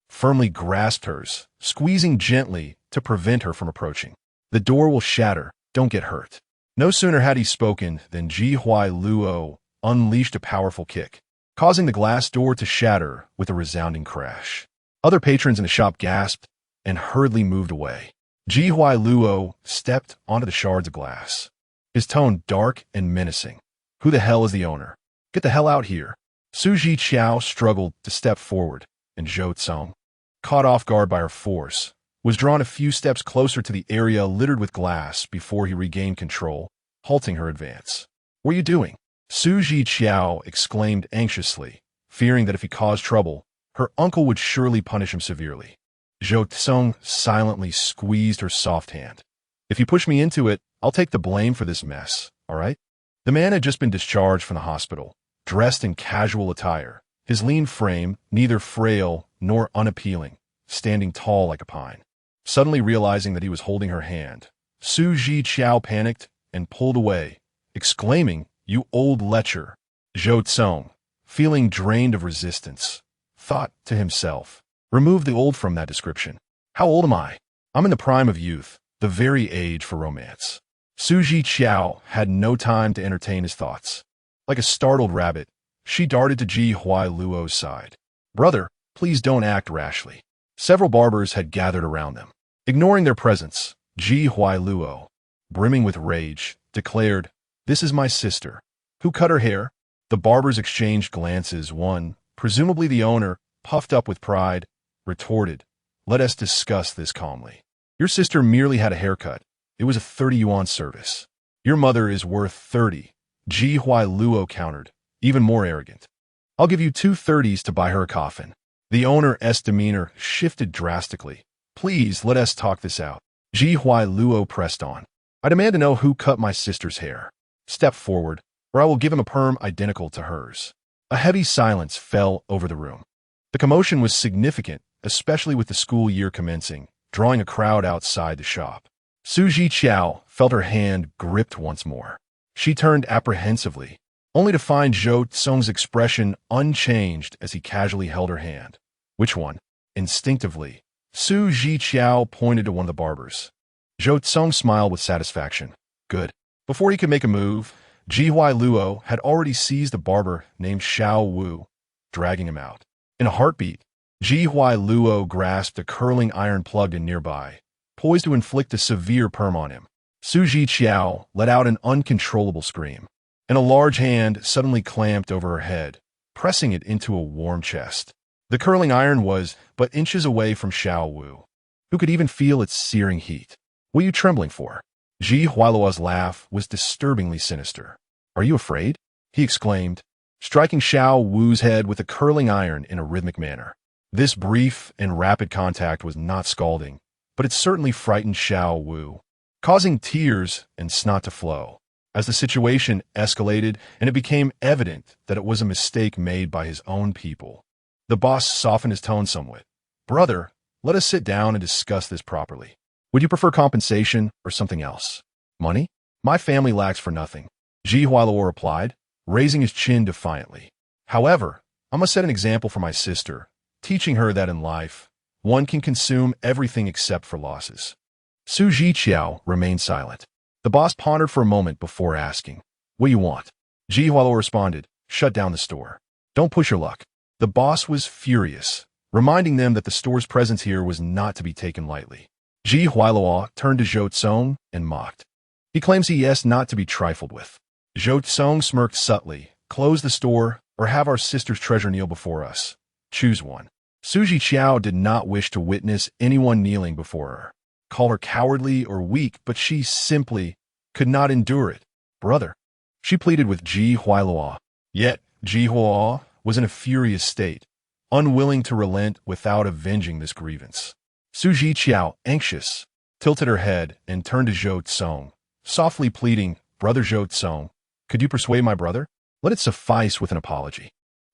firmly grasped hers, squeezing gently to prevent her from approaching. "The door will shatter. Don't get hurt." No sooner had he spoken than Ji Huailuo unleashed a powerful kick, causing the glass door to shatter with a resounding crash. Other patrons in the shop gasped and hurriedly moved away. Ji Huailuo stepped onto the shards of glass, his tone dark and menacing. "Who the hell is the owner? Get the hell out here." Zhiqiao struggled to step forward, and Zhou Cong, caught off guard by her force, was drawn a few steps closer to the area littered with glass before he regained control, halting her advance. "What are you doing?" Zhiqiao exclaimed anxiously, fearing that if he caused trouble, her uncle would surely punish him severely. Zhou Cong silently squeezed her soft hand. "If you push me into it, I'll take the blame for this mess, all right?" The man had just been discharged from the hospital, dressed in casual attire, his lean frame neither frail nor unappealing, standing tall like a pine. Suddenly realizing that he was holding her hand, Zhiqiao panicked and pulled away, exclaiming, "You old lecher." Zhou Cong, feeling drained of resistance, thought to himself, "Remove the old from that description. How old am I? I'm in the prime of youth, the very age for romance." Zhiqiao had no time to entertain his thoughts. Like a startled rabbit, she darted to Ji Huailuo's side. "Brother, please don't act rashly." Several barbers had gathered around them. Ignoring their presence, Ji Huailuo, brimming with rage, declared, "This is my sister." "Who cut her hair?" The barbers exchanged glances. One, presumably the owner, puffed up with pride, retorted, "Let us discuss this calmly. Your sister merely had a haircut. It was a 30 yuan service. Your mother is worth 30. Ji Huailuo countered, even more arrogant. "I'll give you 2 30s to buy her a coffin." The owner's demeanor shifted drastically. "Please, let us talk this out." Ji Huailuo pressed on. "I demand to know who cut my sister's hair. Step forward, or I will give him a perm identical to hers." A heavy silence fell over the room. The commotion was significant, especially with the school year commencing, drawing a crowd outside the shop. Zhiqiao felt her hand gripped once more. She turned apprehensively, only to find Zhou Cong's expression unchanged as he casually held her hand. "Which one?" Instinctively, Zhiqiao pointed to one of the barbers. Zhou Cong smiled with satisfaction. "Good." Before he could make a move, Ji Huailuo had already seized a barber named Xiao Wu, dragging him out. In a heartbeat, Ji Huailuo grasped a curling iron plugged in nearby, poised to inflict a severe perm on him. Zhiqiao let out an uncontrollable scream, and a large hand suddenly clamped over her head, pressing it into a warm chest. The curling iron was but inches away from Xiao Wu, who could even feel its searing heat. "What are you trembling for?" Ji Huailuo's laugh was disturbingly sinister. "Are you afraid?" he exclaimed, striking Xiao Wu's head with a curling iron in a rhythmic manner. This brief and rapid contact was not scalding, but it certainly frightened Xiao Wu, causing tears and snot to flow. As the situation escalated and it became evident that it was a mistake made by his own people, the boss softened his tone somewhat. "Brother, let us sit down and discuss this properly. Would you prefer compensation or something else?" "Money? My family lacks for nothing," Ji Huailuo replied, raising his chin defiantly. "However, I must set an example for my sister, teaching her that in life, one can consume everything except for losses." Zhiqiao remained silent. The boss pondered for a moment before asking, "What do you want?" Ji Huailuo responded, "Shut down the store. Don't push your luck." The boss was furious, reminding them that the store's presence here was not to be taken lightly. Ji Huailuo turned to Zhou Cong and mocked. He claims he is not to be trifled with. Zhou Cong smirked subtly. Close the store, or have our sister's treasure kneel before us. Choose one. Zhiqiao did not wish to witness anyone kneeling before her. Call her cowardly or weak, but she simply could not endure it. Brother, she pleaded with Ji Huailuo. Yet, Ji Huailuo was in a furious state, unwilling to relent without avenging this grievance. Zhiqiao, anxious, tilted her head and turned to Zhou Cong, softly pleading, Brother Zhou Cong, could you persuade my brother? Let it suffice with an apology.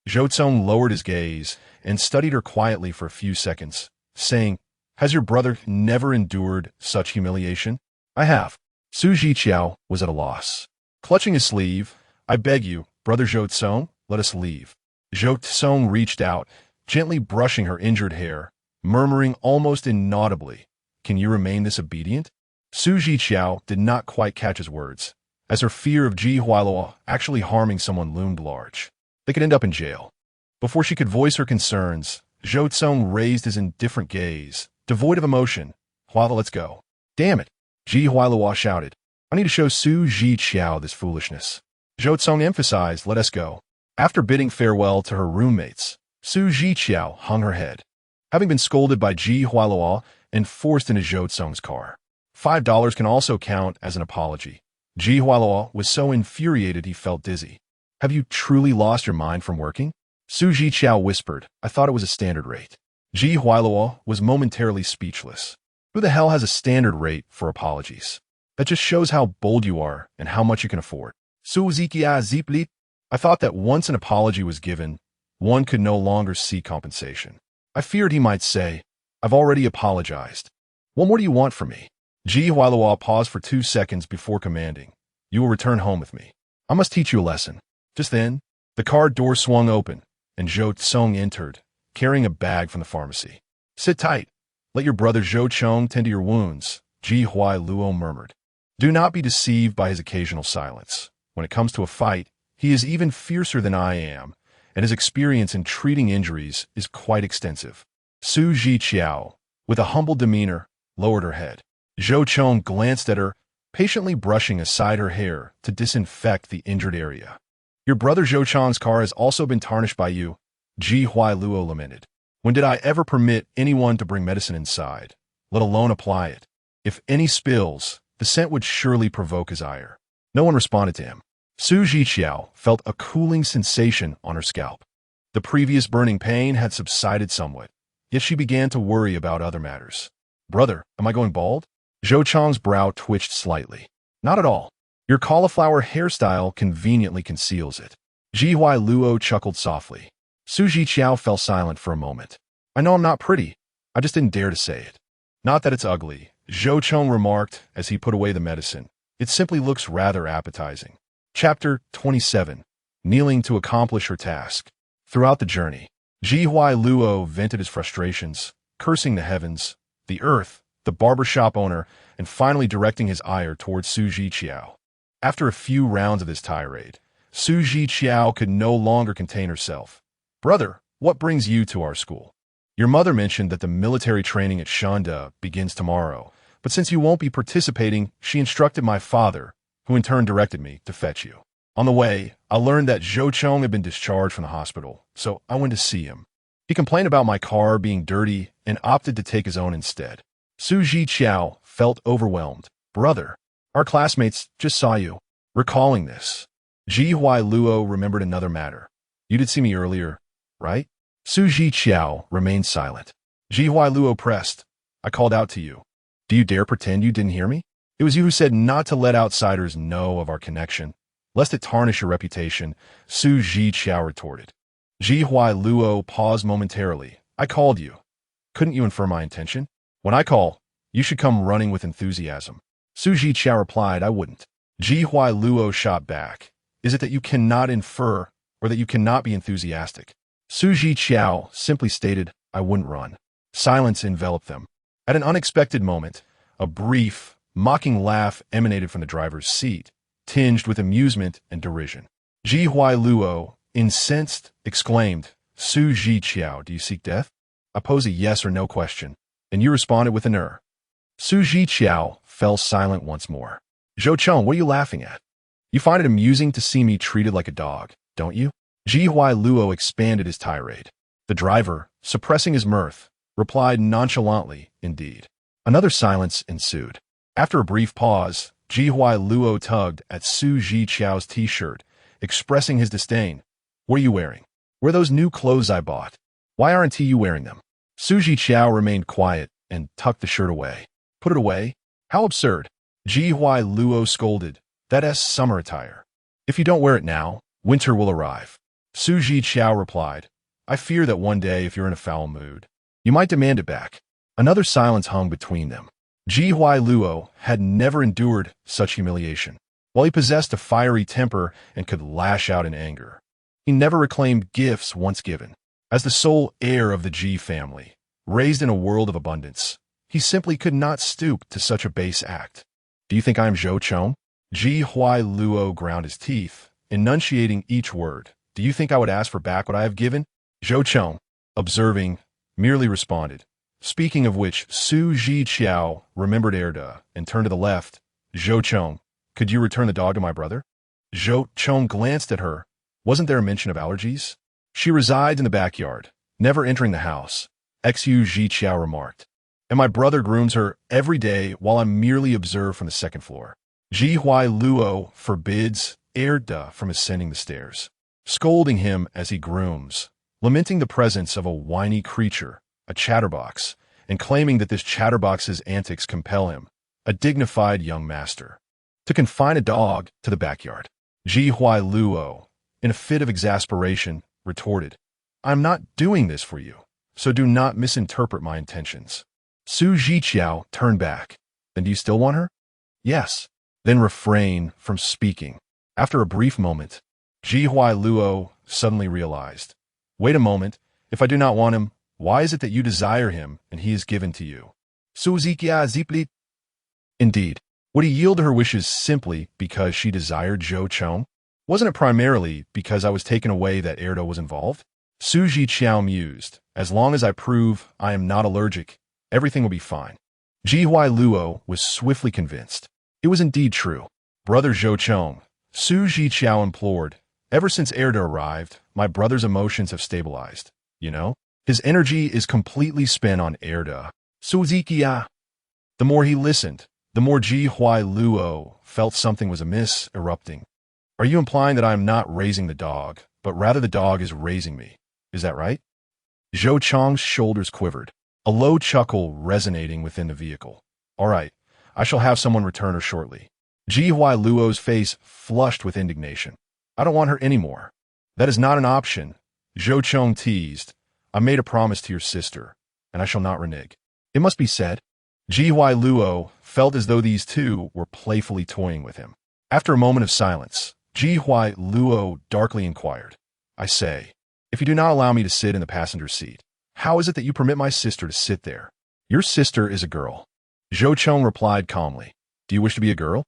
Zhou Cong lowered his gaze and studied her quietly for a few seconds, saying, Has your brother never endured such humiliation? I have. Zhiqiao was at a loss. Clutching his sleeve, I beg you, Brother Zhou Cong, let us leave. Zhou Cong reached out, gently brushing her injured hair, murmuring almost inaudibly, Can you remain this obedient? Zhiqiao did not quite catch his words, as her fear of Ji Huailuo actually harming someone loomed large. They could end up in jail. Before she could voice her concerns, Zhou Cong raised his indifferent gaze, devoid of emotion. Huailuo, let's go. Damn it, Ji Huailuo shouted. I need to show Zhiqiao this foolishness. Zhou Cong emphasized, let us go. After bidding farewell to her roommates, Zhiqiao hung her head, having been scolded by Ji Huailuo and forced into Zhou Cong's car. $5 can also count as an apology. Ji Huailuo was so infuriated he felt dizzy. Have you truly lost your mind from working? Zhiqiao whispered, I thought it was a standard rate. Ji Huailuo was momentarily speechless. Who the hell has a standard rate for apologies? That just shows how bold you are and how much you can afford. Zhiqiao, I thought that once an apology was given, one could no longer seek compensation. I feared he might say, I've already apologized. What more do you want from me? Ji Huailuo paused for 2 seconds before commanding, You will return home with me. I must teach you a lesson. Just then, the car door swung open, and Zhou Cong entered, carrying a bag from the pharmacy. Sit tight. Let your brother Zhou Cong tend to your wounds, Ji Huailuo murmured. Do not be deceived by his occasional silence. When it comes to a fight, he is even fiercer than I am, and his experience in treating injuries is quite extensive. Zhiqiao, with a humble demeanor, lowered her head. Zhou Cong glanced at her, patiently brushing aside her hair to disinfect the injured area. Your brother Zhou Cong's car has also been tarnished by you, Ji Huailuo lamented. When did I ever permit anyone to bring medicine inside, let alone apply it? If any spills, the scent would surely provoke his ire. No one responded to him. Zhiqiao felt a cooling sensation on her scalp. The previous burning pain had subsided somewhat, yet she began to worry about other matters. Brother, am I going bald? Zhou Cong's brow twitched slightly. Not at all. Your cauliflower hairstyle conveniently conceals it. Ji Huailuo chuckled softly. Zhiqiao fell silent for a moment. I know I'm not pretty. I just didn't dare to say it. Not that it's ugly, Zhou Cong remarked as he put away the medicine. It simply looks rather appetizing. Chapter 27. Kneeling to accomplish her task. Throughout the journey, Ji Huailuo vented his frustrations, cursing the heavens, the earth, the barbershop owner, and finally directing his ire towards Zhiqiao. After a few rounds of this tirade, Zhiqiao could no longer contain herself. Brother, what brings you to our school? Your mother mentioned that the military training at Shanda begins tomorrow, but since you won't be participating, she instructed my father, who in turn directed me, to fetch you. On the way, I learned that Zhou Cong had been discharged from the hospital, so I went to see him. He complained about my car being dirty and opted to take his own instead. Zhiqiao felt overwhelmed. Brother, our classmates just saw you. Recalling this, Ji Huailuo remembered another matter. You did see me earlier, right? Zhiqiao remained silent. Ji Huailuo pressed. I called out to you. Do you dare pretend you didn't hear me? It was you who said not to let outsiders know of our connection, lest it tarnish your reputation, Zhiqiao retorted. Ji Huailuo paused momentarily. I called you. Couldn't you infer my intention? When I call, you should come running with enthusiasm. Zhiqiao replied, I wouldn't. Ji Huailuo shot back. Is it that you cannot infer, or that you cannot be enthusiastic? Zhiqiao simply stated, I wouldn't run. Silence enveloped them. At an unexpected moment, a brief, mocking laugh emanated from the driver's seat, tinged with amusement and derision. Ji Huailuo, incensed, exclaimed, Zhiqiao, do you seek death? I pose a yes or no question, and you responded with an er. Zhiqiao fell silent once more. Zhou Cong, what are you laughing at? You find it amusing to see me treated like a dog, don't you? Luo expanded his tirade. The driver, suppressing his mirth, replied nonchalantly, indeed. Another silence ensued. After a brief pause, Luo tugged at Zhiqiao's t-shirt, expressing his disdain. What are you wearing? Were those new clothes I bought? Why aren't you wearing them? Zhiqiao remained quiet and tucked the shirt away. Put it away? How absurd. Luo scolded. That's summer attire. If you don't wear it now, winter will arrive. Zhiqiao replied. I fear that one day, if you're in a foul mood, you might demand it back. Another silence hung between them. Luo had never endured such humiliation. While he possessed a fiery temper and could lash out in anger, he never reclaimed gifts once given. As the sole heir of the Ji family, raised in a world of abundance, he simply could not stoop to such a base act. Do you think I am Zhou Cong? Luo ground his teeth, enunciating each word. Do you think I would ask for back what I have given? Zhou Cong, observing, merely responded. Speaking of which, Zhiqiao remembered Erda and turned to the left. Zhou Cong, could you return the dog to my brother? Zhou Cong glanced at her. Wasn't there a mention of allergies? She resides in the backyard, never entering the house. Zhiqiao remarked. And my brother grooms her every day while I merely observe from the second floor. Luo forbids Erda from ascending the stairs, scolding him as he grooms, lamenting the presence of a whiny creature, a chatterbox, and claiming that this chatterbox's antics compel him, a dignified young master, to confine a dog to the backyard. Luo, in a fit of exasperation, retorted, I'm not doing this for you, so do not misinterpret my intentions. Zhiqiao turned back. Then do you still want her? Yes. Then refrain from speaking. After a brief moment, Luo suddenly realized. Wait a moment, if I do not want him, why is it that you desire him and he is given to you? Zhiqiao. Indeed, would he yield to her wishes simply because she desired Zhou Cong? Wasn't it primarily because I was taken away that Erdo was involved? Zhiqiao mused. As long as I prove I am not allergic, everything will be fine. Luo was swiftly convinced. It was indeed true. Brother Zhou Cong, Zhiqiao implored. Ever since Erda arrived, my brother's emotions have stabilized. You know? His energy is completely spent on Erda. Zhiqiao. The more he listened, the more Luo felt something was amiss, erupting. Are you implying that I am not raising the dog, but rather the dog is raising me? Is that right? Zhou Cong's shoulders quivered, a low chuckle resonating within the vehicle. All right, I shall have someone return her shortly. Luo's face flushed with indignation. I don't want her anymore. That is not an option. Zhou Cong teased. I made a promise to your sister, and I shall not renege. It must be said. Luo felt as though these two were playfully toying with him. After a moment of silence, Luo darkly inquired, I say, if you do not allow me to sit in the passenger seat, how is it that you permit my sister to sit there? Your sister is a girl. Zhou Cong replied calmly. Do you wish to be a girl?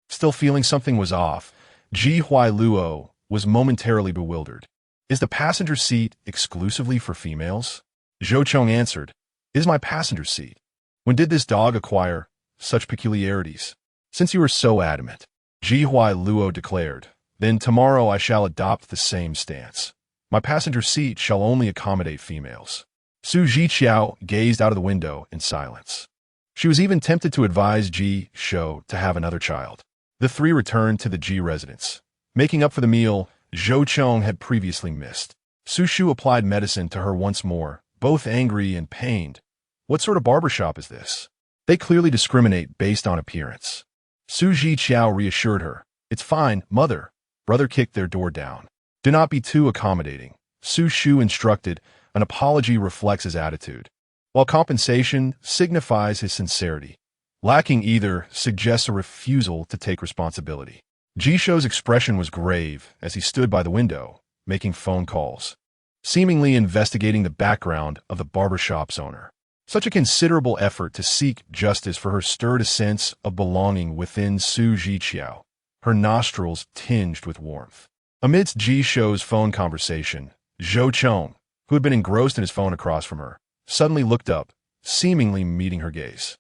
Still feeling something was off, Luo was momentarily bewildered. Is the passenger seat exclusively for females? Zhou Cong answered, It is my passenger seat. When did this dog acquire such peculiarities? Since you are so adamant, Luo declared, then tomorrow I shall adopt the same stance. My passenger seat shall only accommodate females. Zhiqiao gazed out of the window in silence. She was even tempted to advise Zhiqiao to have another child. The three returned to the Ji residence. Making up for the meal Zhou Cong had previously missed, Sushu applied medicine to her once more, both angry and pained. What sort of barbershop is this? They clearly discriminate based on appearance. Zhiqiao reassured her. It's fine, mother. Brother kicked their door down. Do not be too accommodating. Sushu instructed. An apology reflects his attitude, while compensation signifies his sincerity. Lacking either suggests a refusal to take responsibility. Jisho's expression was grave as he stood by the window, making phone calls, seemingly investigating the background of the barbershop's owner. Such a considerable effort to seek justice for her stirred a sense of belonging within Zhiqiao, her nostrils tinged with warmth. Amidst Jisho's phone conversation, Zhou Cong, who had been engrossed in his phone across from her, suddenly looked up, seemingly meeting her gaze.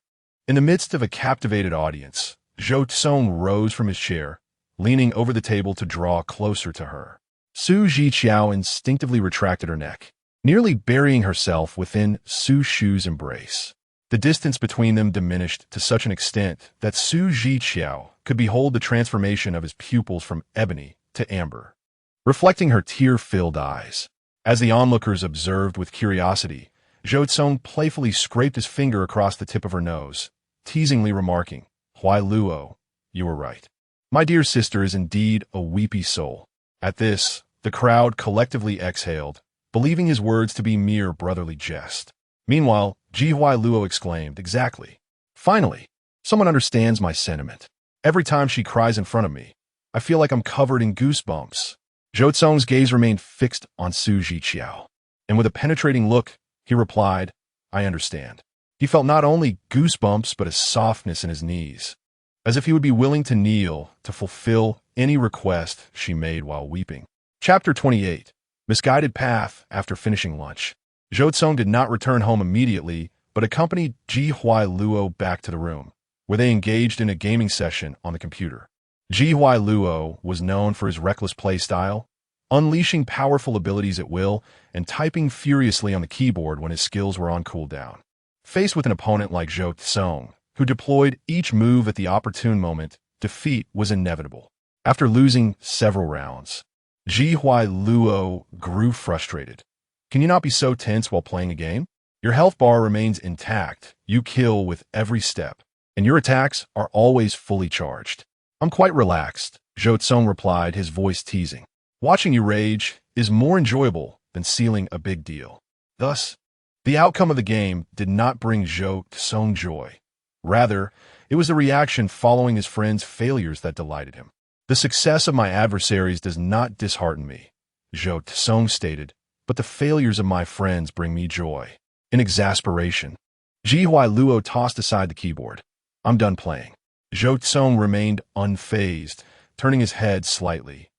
In the midst of a captivated audience, Zhou Cong rose from his chair, leaning over the table to draw closer to her. Zhiqiao instinctively retracted her neck, nearly burying herself within Su Shu's embrace. The distance between them diminished to such an extent that Zhiqiao could behold the transformation of his pupils from ebony to amber, reflecting her tear-filled eyes. As the onlookers observed with curiosity, Zhou Cong playfully scraped his finger across the tip of her nose, teasingly remarking, "Huai Luo, you were right. My dear sister is indeed a weepy soul." At this, the crowd collectively exhaled, believing his words to be mere brotherly jest. Meanwhile, Huai Luo exclaimed, "Exactly. Finally, someone understands my sentiment. Every time she cries in front of me, I feel like I'm covered in goosebumps." Zhou Cong's gaze remained fixed on Zhiqiao, and with a penetrating look, he replied, "I understand." He felt not only goosebumps but a softness in his knees, as if he would be willing to kneel to fulfill any request she made while weeping. Chapter 28. Misguided Path. After finishing lunch, Zhou Cong did not return home immediately, but accompanied Huai Luo back to the room, where they engaged in a gaming session on the computer. Huai Luo was known for his reckless play style, unleashing powerful abilities at will and typing furiously on the keyboard when his skills were on cooldown. Faced with an opponent like Zhou Cong, who deployed each move at the opportune moment, defeat was inevitable. After losing several rounds, Huai Luo grew frustrated. "Can you not be so tense while playing a game? Your health bar remains intact, you kill with every step, and your attacks are always fully charged." "I'm quite relaxed," Zhou Cong replied, his voice teasing. "Watching you rage is more enjoyable than sealing a big deal." Thus, the outcome of the game did not bring Zhou Cong joy. Rather, it was the reaction following his friend's failures that delighted him. "The success of my adversaries does not dishearten me," Zhou Cong stated, "but the failures of my friends bring me joy." In exasperation, Huai Luo tossed aside the keyboard. "I'm done playing." Zhou Cong remained unfazed, turning his head slightly.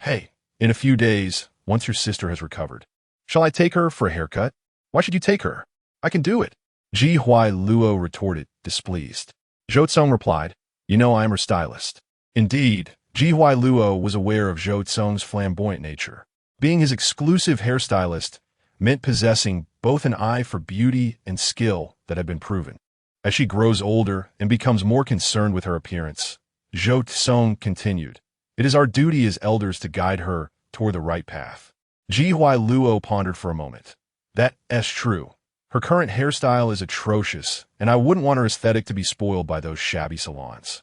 "Hey, in a few days, once your sister has recovered, shall I take her for a haircut?" "Why should you take her? I can do it," Huai Luo retorted, displeased. Zhou Cong replied, "You know I am her stylist." Indeed, Huai Luo was aware of Zhou Cong's flamboyant nature. Being his exclusive hairstylist meant possessing both an eye for beauty and skill that had been proven. As she grows older and becomes more concerned with her appearance, Zhou Cong continued, "It is our duty as elders to guide her toward the right path." Huai Luo pondered for a moment. "That's true. Her current hairstyle is atrocious, and I wouldn't want her aesthetic to be spoiled by those shabby salons."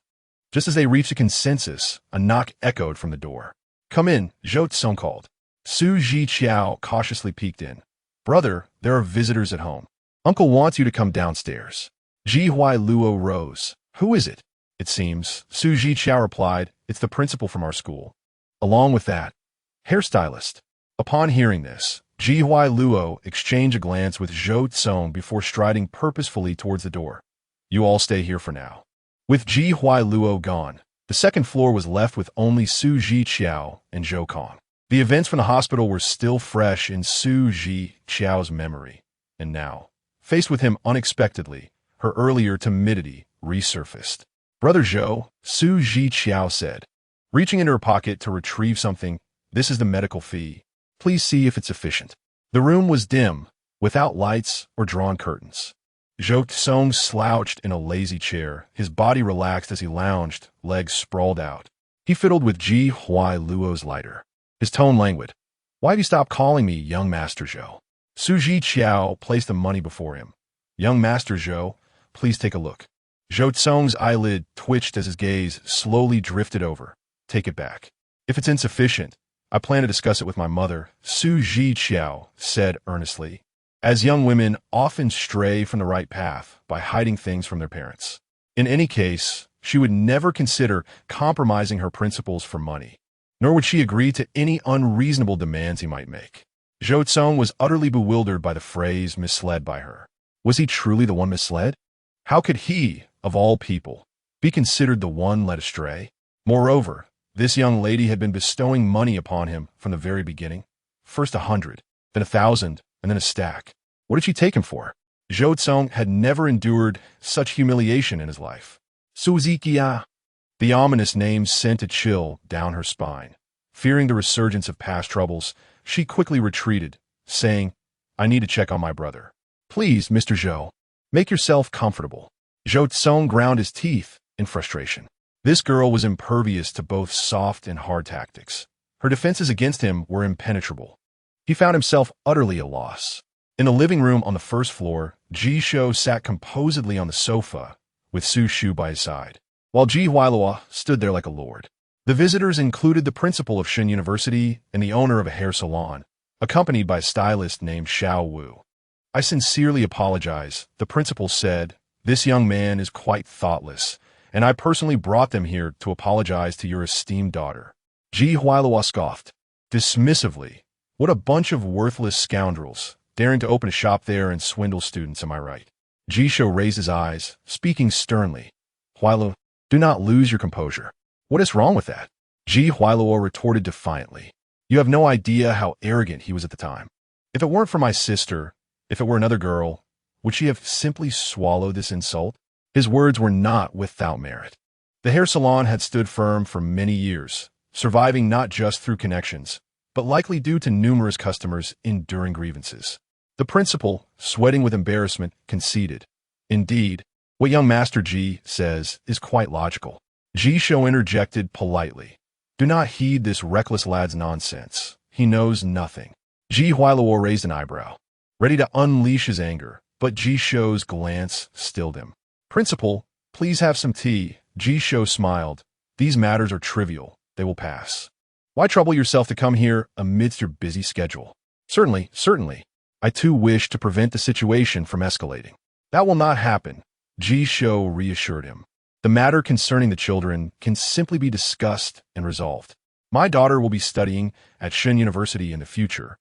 Just as they reached a consensus, a knock echoed from the door. "Come in," Zhou Cong called. Zhiqiao cautiously peeked in. "Brother, there are visitors at home. Uncle wants you to come downstairs." Huai Luo rose. "Who is it?" "It seems," Zhiqiao replied, "it's the principal from our school. Along with that, hairstylist." Upon hearing this, Huai Luo exchanged a glance with Zhou Cong before striding purposefully towards the door. "You all stay here for now." With Huai Luo gone, the second floor was left with only Zhiqiao and Zhou Cong. The events from the hospital were still fresh in Zhiqiao's memory, and now, faced with him unexpectedly, her earlier timidity resurfaced. "Brother Zhou," Zhiqiao said, reaching into her pocket to retrieve something, "this is the medical fee. Please see if it's sufficient." The room was dim, without lights or drawn curtains. Zhou Cong slouched in a lazy chair, his body relaxed as he lounged, legs sprawled out. He fiddled with Huai Luo's lighter, his tone languid. "Why have you stopped calling me young Master Zhou?" Zhiqiao placed the money before him. "Young Master Zhou, please take a look." Zhou Cong's eyelid twitched as his gaze slowly drifted over. "Take it back. If it's insufficient, I plan to discuss it with my mother," Zhiqiao said earnestly, as young women often stray from the right path by hiding things from their parents. In any case, she would never consider compromising her principles for money, nor would she agree to any unreasonable demands he might make. Zhou Cong was utterly bewildered by the phrase "misled by her." Was he truly the one misled? How could he, of all people, be considered the one led astray? Moreover, this young lady had been bestowing money upon him from the very beginning. First 100, then 1,000, and then a stack. What did she take him for? Zhou Cong had never endured such humiliation in his life. Zhiqiao. The ominous name sent a chill down her spine. Fearing the resurgence of past troubles, she quickly retreated, saying, I need to check on my brother. Please, Mr. Zhou, make yourself comfortable. Zhou Cong ground his teeth in frustration. This girl was impervious to both soft and hard tactics. Her defenses against him were impenetrable. He found himself utterly at a loss. In the living room on the first floor, Zhiqiao sat composedly on the sofa, with Su Shu by his side, while Ji Huailua stood there like a lord. The visitors included the principal of Shun University and the owner of a hair salon, accompanied by a stylist named Xiao Wu. I sincerely apologize, the principal said. This young man is quite thoughtless, and I personally brought them here to apologize to your esteemed daughter. Ji Huailua scoffed dismissively. What a bunch of worthless scoundrels, daring to open a shop there and swindle students, am I right? Zhiqiao raised his eyes, speaking sternly. Huailua, do not lose your composure. What is wrong with that? Ji Huailua retorted defiantly. You have no idea how arrogant he was at the time. If it weren't for my sister, if it were another girl, would she have simply swallowed this insult? His words were not without merit. The hair salon had stood firm for many years, surviving not just through connections, but likely due to numerous customers' enduring grievances. The principal, sweating with embarrassment, conceded. Indeed, what young Master Ji says is quite logical. Zhiqiao interjected politely. Do not heed this reckless lad's nonsense. He knows nothing. Ji Huailua raised an eyebrow, ready to unleash his anger, but Zhiqiao's glance stilled him. Principal, please have some tea. Zhiqiao smiled. These matters are trivial. They will pass. Why trouble yourself to come here amidst your busy schedule? Certainly, certainly. I too wish to prevent the situation from escalating. That will not happen, Zhiqiao reassured him. The matter concerning the children can simply be discussed and resolved. My daughter will be studying at Shun University in the future,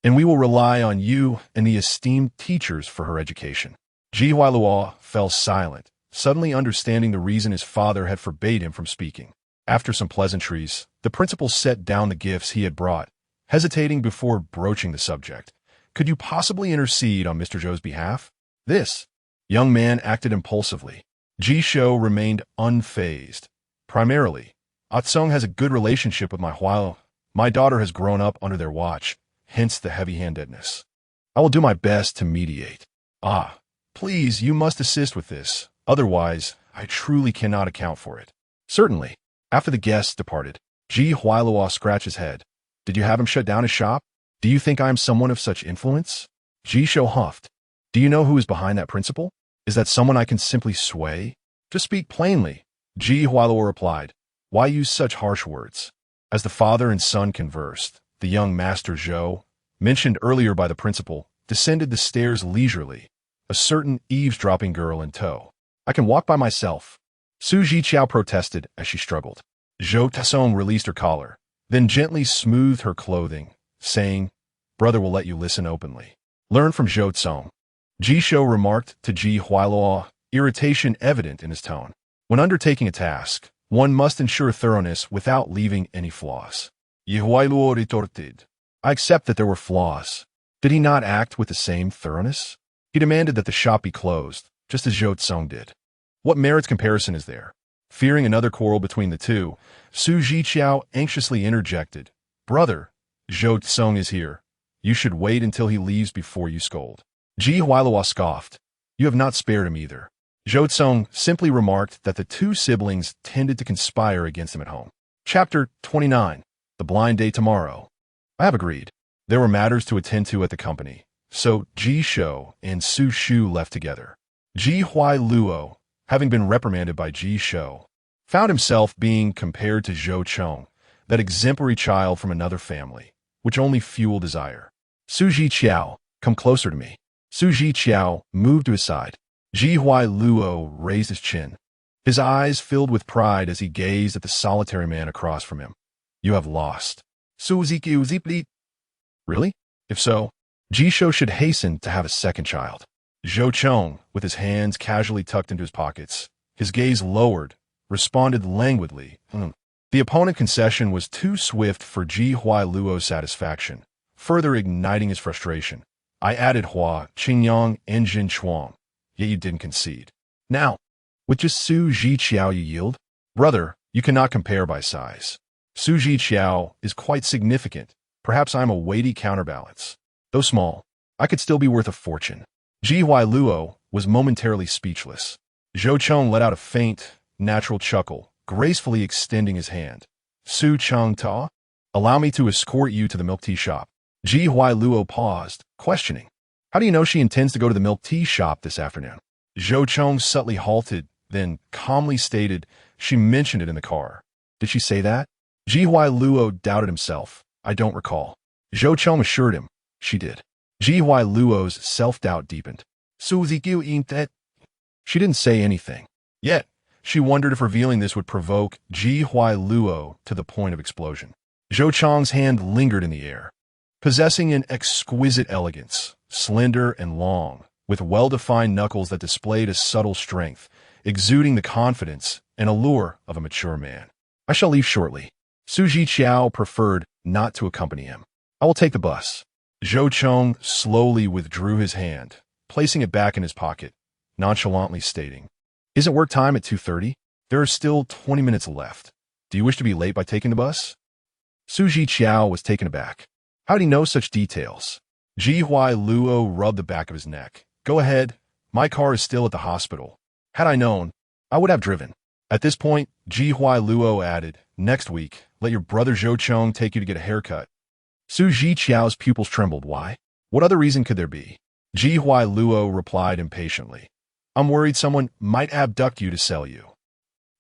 and we will rely on you and the esteemed teachers for her education. Ji Huailua fell silent, suddenly understanding the reason his father had forbade him from speaking. After some pleasantries, the principal set down the gifts he had brought, hesitating before broaching the subject. Could you possibly intercede on Mr. Zhou's behalf? This young man acted impulsively. Zhiqiao remained unfazed. Primarily, Atsung has a good relationship with my Huailua. My daughter has grown up under their watch, hence the heavy-handedness. I will do my best to mediate. Ah, please, you must assist with this. Otherwise, I truly cannot account for it. Certainly. After the guests departed, Ji Huailua scratched his head. Did you have him shut down his shop? Do you think I am someone of such influence? Zhiqiao huffed. Do you know who is behind that principal? Is that someone I can simply sway? Just speak plainly, Ji Huailua replied. Why use such harsh words? As the father and son conversed, the young Master Zhou, mentioned earlier by the principal, descended the stairs leisurely, a certain eavesdropping girl in tow. I can walk by myself. Su Zhiqiao protested as she struggled. Zhou Cong released her collar, then gently smoothed her clothing, saying, Brother will let you listen openly. Learn from Zhou Cong. Zhiqiao remarked to Ji Huailua, irritation evident in his tone. When undertaking a task, one must ensure thoroughness without leaving any flaws. Ji Huailua retorted. I accept that there were flaws. Did he not act with the same thoroughness? He demanded that the shop be closed, just as Zhou Cong did. What merits comparison is there? Fearing another quarrel between the two, Su Zhiqiao anxiously interjected. Brother, Zhou Cong is here. You should wait until he leaves before you scold. Ji Huailua scoffed. You have not spared him either. Zhou Cong simply remarked that the two siblings tended to conspire against him at home. Chapter 29. The Blind Day Tomorrow. I have agreed. There were matters to attend to at the company, so Zhiqiao and Su Shu left together. Ji Huailua, having been reprimanded by Zhiqiao, found himself being compared to Zhou Cong, that exemplary child from another family, which only fueled desire. Su Zhiqiao, come closer to me. Su Zhiqiao moved to his side. Ji Huailua raised his chin. His eyes filled with pride as he gazed at the solitary man across from him. You have lost. Su Zhiqiao. Really? If so, Zhiqiao should hasten to have a second child. Zhou Cong, with his hands casually tucked into his pockets, his gaze lowered, responded languidly. The opponent concession was too swift for Ji Huailuo's satisfaction, further igniting his frustration. I added Hua, Qingyang, and Jin Chuang, yet you didn't concede. Now, with just Su Zhiqiao you yield? Brother, you cannot compare by size. Su Zhiqiao is quite significant. Perhaps I'm a weighty counterbalance. Though small, I could still be worth a fortune. Ji Huailuo was momentarily speechless. Zhou Cong let out a faint, natural chuckle, gracefully extending his hand. Su Chang Ta? Allow me to escort you to the milk tea shop. Ji Huailuo paused, questioning. How do you know she intends to go to the milk tea shop this afternoon? Zhou Cong subtly halted, then calmly stated she mentioned it in the car. Did she say that? Ji Huailuo doubted himself. I don't recall. Zhou Cong assured him. She did. Ji Huailuo's self-doubt deepened. Su Zhiqiao ain't that? She didn't say anything. Yet, she wondered if revealing this would provoke Ji Huailuo to the point of explosion. Zhou Cong's hand lingered in the air. Possessing an exquisite elegance, slender and long, with well-defined knuckles that displayed a subtle strength, exuding the confidence and allure of a mature man. I shall leave shortly. Su Zhiqiao preferred not to accompany him. I will take the bus. Zhou Cong slowly withdrew his hand, placing it back in his pocket, nonchalantly stating, Isn't work time at 2:30? There are still 20 minutes left. Do you wish to be late by taking the bus? Su Zhiqiao was taken aback. How did he know such details? Ji Huailuo rubbed the back of his neck. Go ahead. My car is still at the hospital. Had I known, I would have driven. At this point, Ji Huailuo added, Next week, let your brother Zhou Cong take you to get a haircut. Su Zhiqiao's pupils trembled. Why? What other reason could there be? Ji Huailuo replied impatiently. I'm worried someone might abduct you to sell you.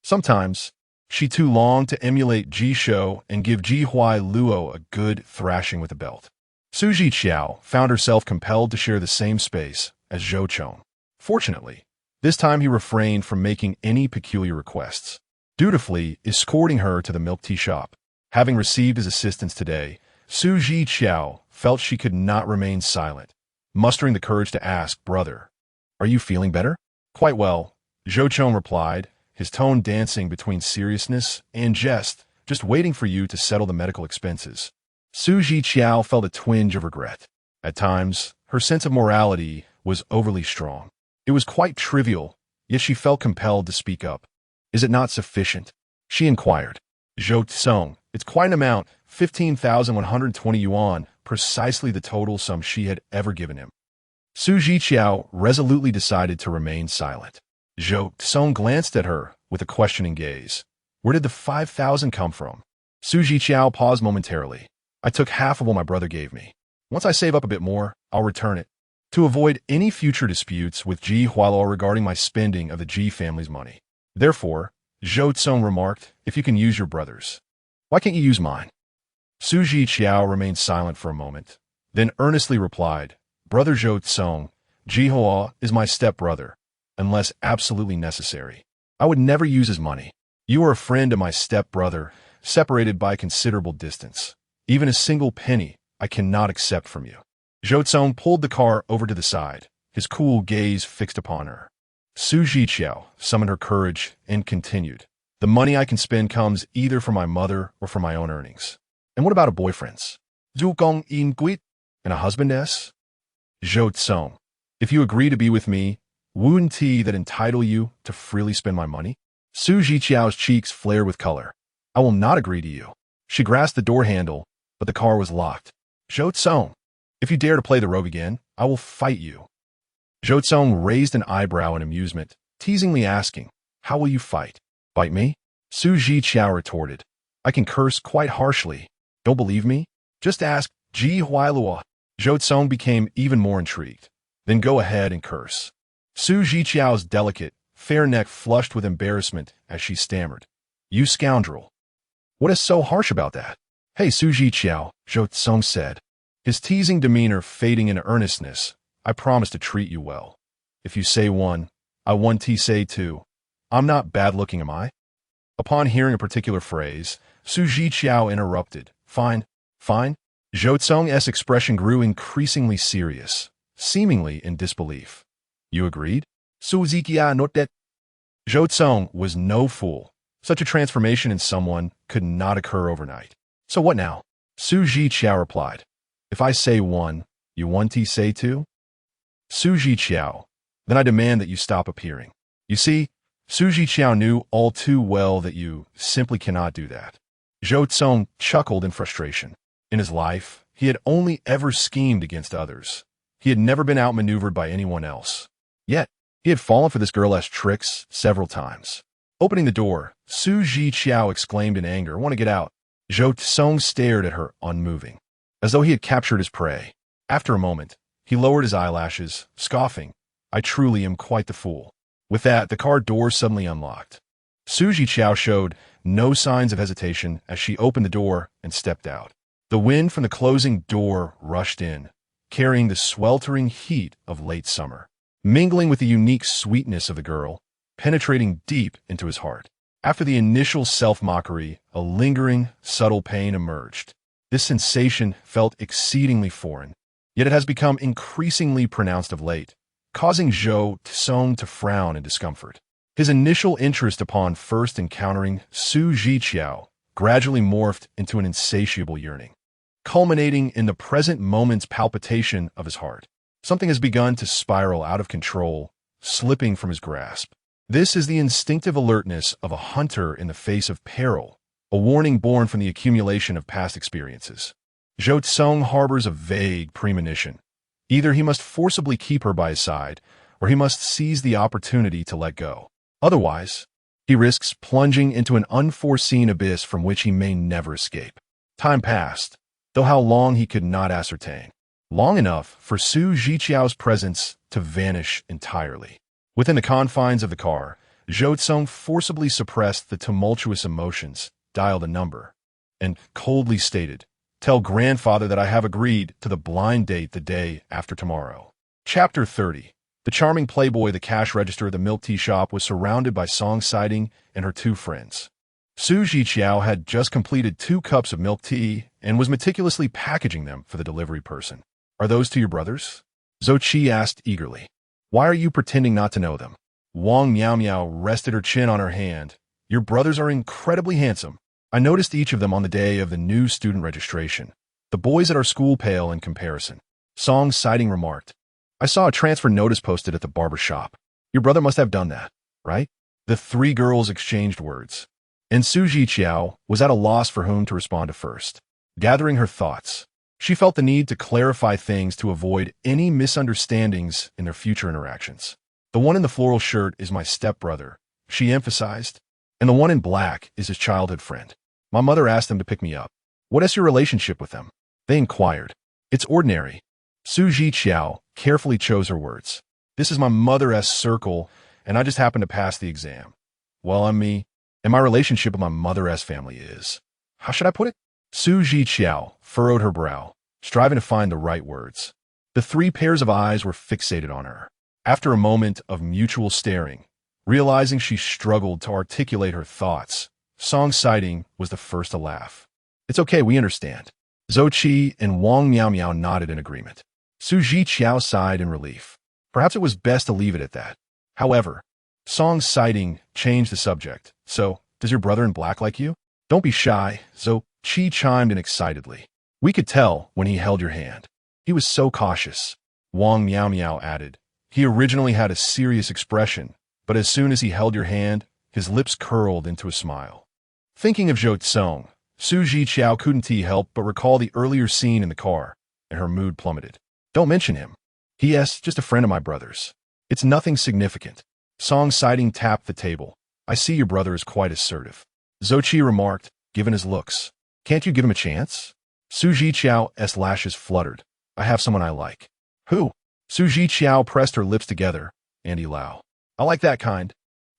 Sometimes, she too longed to emulate Ji Shou and give Ji Huailuo a good thrashing with a belt. Su Zhiqiao found herself compelled to share the same space as Zhou Cong. Fortunately, this time he refrained from making any peculiar requests, dutifully escorting her to the milk tea shop. Having received his assistance today, Su Zhiqiao felt she could not remain silent, mustering the courage to ask, Brother, are you feeling better? Quite well, Zhou Cong replied, his tone dancing between seriousness and jest, just waiting for you to settle the medical expenses. Su Zhiqiao felt a twinge of regret. At times, her sense of morality was overly strong. It was quite trivial, yet she felt compelled to speak up. Is it not sufficient? She inquired. Zhou Cong, it's quite an amount, 15,120 yuan, precisely the total sum she had ever given him. Su Zhiqiao resolutely decided to remain silent. Zhou Cong glanced at her with a questioning gaze. Where did the 5,000 come from? Su Zhiqiao paused momentarily. I took half of what my brother gave me. Once I save up a bit more, I'll return it. To avoid any future disputes with Ji Huailuo regarding my spending of the Ji family's money. Therefore, Zhou Cong remarked, if you can use your brother's, why can't you use mine? Su Zhiqiao remained silent for a moment, then earnestly replied, Brother Zhou Cong, Ji Hua is my stepbrother, unless absolutely necessary. I would never use his money. You are a friend of my stepbrother, separated by considerable distance. Even a single penny I cannot accept from you. Zhou Cong pulled the car over to the side, his cool gaze fixed upon her. Su Zhiqiao summoned her courage and continued. The money I can spend comes either from my mother or from my own earnings. And what about a boyfriend's? Zhou Cong in Guit? And a husbandess? Zhou Cong, if you agree to be with me, wouldn't he that entitle you to freely spend my money? Su Zhiqiao's cheeks flared with color. I will not agree to you. She grasped the door handle, but the car was locked. Zhou Cong, if you dare to play the rogue again, I will fight you. Zhou Cong raised an eyebrow in amusement, teasingly asking, How will you fight? Bite me? Su Zhiqiao retorted. I can curse quite harshly. Don't believe me? Just ask Ji Huailuo. Zhou Cong became even more intrigued. Then go ahead and curse. Su Zhiqiao's delicate, fair neck flushed with embarrassment as she stammered. You scoundrel. What is so harsh about that? Hey, Su Zhiqiao, Zhou Cong said, his teasing demeanor fading into earnestness. I promise to treat you well. If you say one, I want to say two. I'm not bad-looking, am I? Upon hearing a particular phrase, Su Zhiqiao interrupted. Fine, fine. Zhou Cong's expression grew increasingly serious, seemingly in disbelief. You agreed? Su Zhiqiao not that. Zhou Cong was no fool. Such a transformation in someone could not occur overnight. So what now? Su Zhiqiao replied. If I say one, You want to say to? Zhiqiao. Then I demand that you stop appearing. You see, Zhiqiao knew all too well that you simply cannot do that. Zhou Cong chuckled in frustration. In his life, he had only ever schemed against others. He had never been outmaneuvered by anyone else. Yet, he had fallen for this girl's tricks several times. Opening the door, Zhiqiao exclaimed in anger, "Want to get out?" Zhou Cong stared at her, unmoving, as though he had captured his prey. After a moment, he lowered his eyelashes, scoffing, "I truly am quite the fool." With that, the car door suddenly unlocked. Zhiqiao showed no signs of hesitation as she opened the door and stepped out. The wind from the closing door rushed in, carrying the sweltering heat of late summer, mingling with the unique sweetness of the girl, penetrating deep into his heart. After the initial self-mockery, a lingering, subtle pain emerged. This sensation felt exceedingly foreign, yet it has become increasingly pronounced of late, causing Zhou Cong to frown in discomfort. His initial interest upon first encountering Zhiqiao gradually morphed into an insatiable yearning, culminating in the present moment's palpitation of his heart. Something has begun to spiral out of control, slipping from his grasp. This is the instinctive alertness of a hunter in the face of peril, a warning born from the accumulation of past experiences. Zhou Cong harbors a vague premonition. Either he must forcibly keep her by his side, or he must seize the opportunity to let go. Otherwise, he risks plunging into an unforeseen abyss from which he may never escape. Time passed, though how long he could not ascertain. Long enough for Zhiqiao's presence to vanish entirely. Within the confines of the car, Zhou Cong forcibly suppressed the tumultuous emotions, dialed a number, and coldly stated, "Tell grandfather that I have agreed to the blind date the day after tomorrow." Chapter 30. The charming playboy at the cash register of the milk tea shop was surrounded by Song Sighting and her two friends. Zhiqiao had just completed 2 cups of milk tea and was meticulously packaging them for the delivery person. "Are those 2 your brothers?" Zhou Qi asked eagerly. "Why are you pretending not to know them?" Wang Miao Miao rested her chin on her hand. "Your brothers are incredibly handsome. I noticed each of them on the day of the new student registration. The boys at our school pale in comparison." Song Sighting remarked, "I saw a transfer notice posted at the barber shop. Your brother must have done that, right?" The 3 girls exchanged words, and Zhiqiao was at a loss for whom to respond to first. Gathering her thoughts, she felt the need to clarify things to avoid any misunderstandings in their future interactions. "The one in the floral shirt is my stepbrother," she emphasized, "and the one in black is his childhood friend. My mother asked them to pick me up." "What is your relationship with them?" they inquired. "It's ordinary." Zhiqiao carefully chose her words. "This is my mother's circle, and I just happened to pass the exam. Well, I'm me, and my relationship with my mother's family is... How should I put it?" Zhiqiao furrowed her brow, striving to find the right words. The 3 pairs of eyes were fixated on her. After a moment of mutual staring, realizing she struggled to articulate her thoughts, Song Sighting was the first to laugh. "It's okay, we understand." Zhou Qi and Wang Miao Miao nodded in agreement. Zhiqiao sighed in relief. Perhaps it was best to leave it at that. However, Song Sighting changed the subject. "So, does your brother in black like you?" "Don't be shy," Zhou Qi chimed in excitedly. "We could tell when he held your hand. He was so cautious." Wang Miao Miao added, "He originally had a serious expression, but as soon as he held your hand, his lips curled into a smile." Thinking of Zhou Cong, Zhiqiao couldn't help but recall the earlier scene in the car, and her mood plummeted. "Don't mention him. P.S. Just a friend of my brother's. It's nothing significant." Song Sighting tapped the table. "I see your brother is quite assertive," Zhou Qi remarked, given his looks. "Can't you give him a chance?" Zhiqiao's lashes fluttered. "I have someone I like." "Who?" Zhiqiao pressed her lips together. "Andy Lau." "I like that kind,"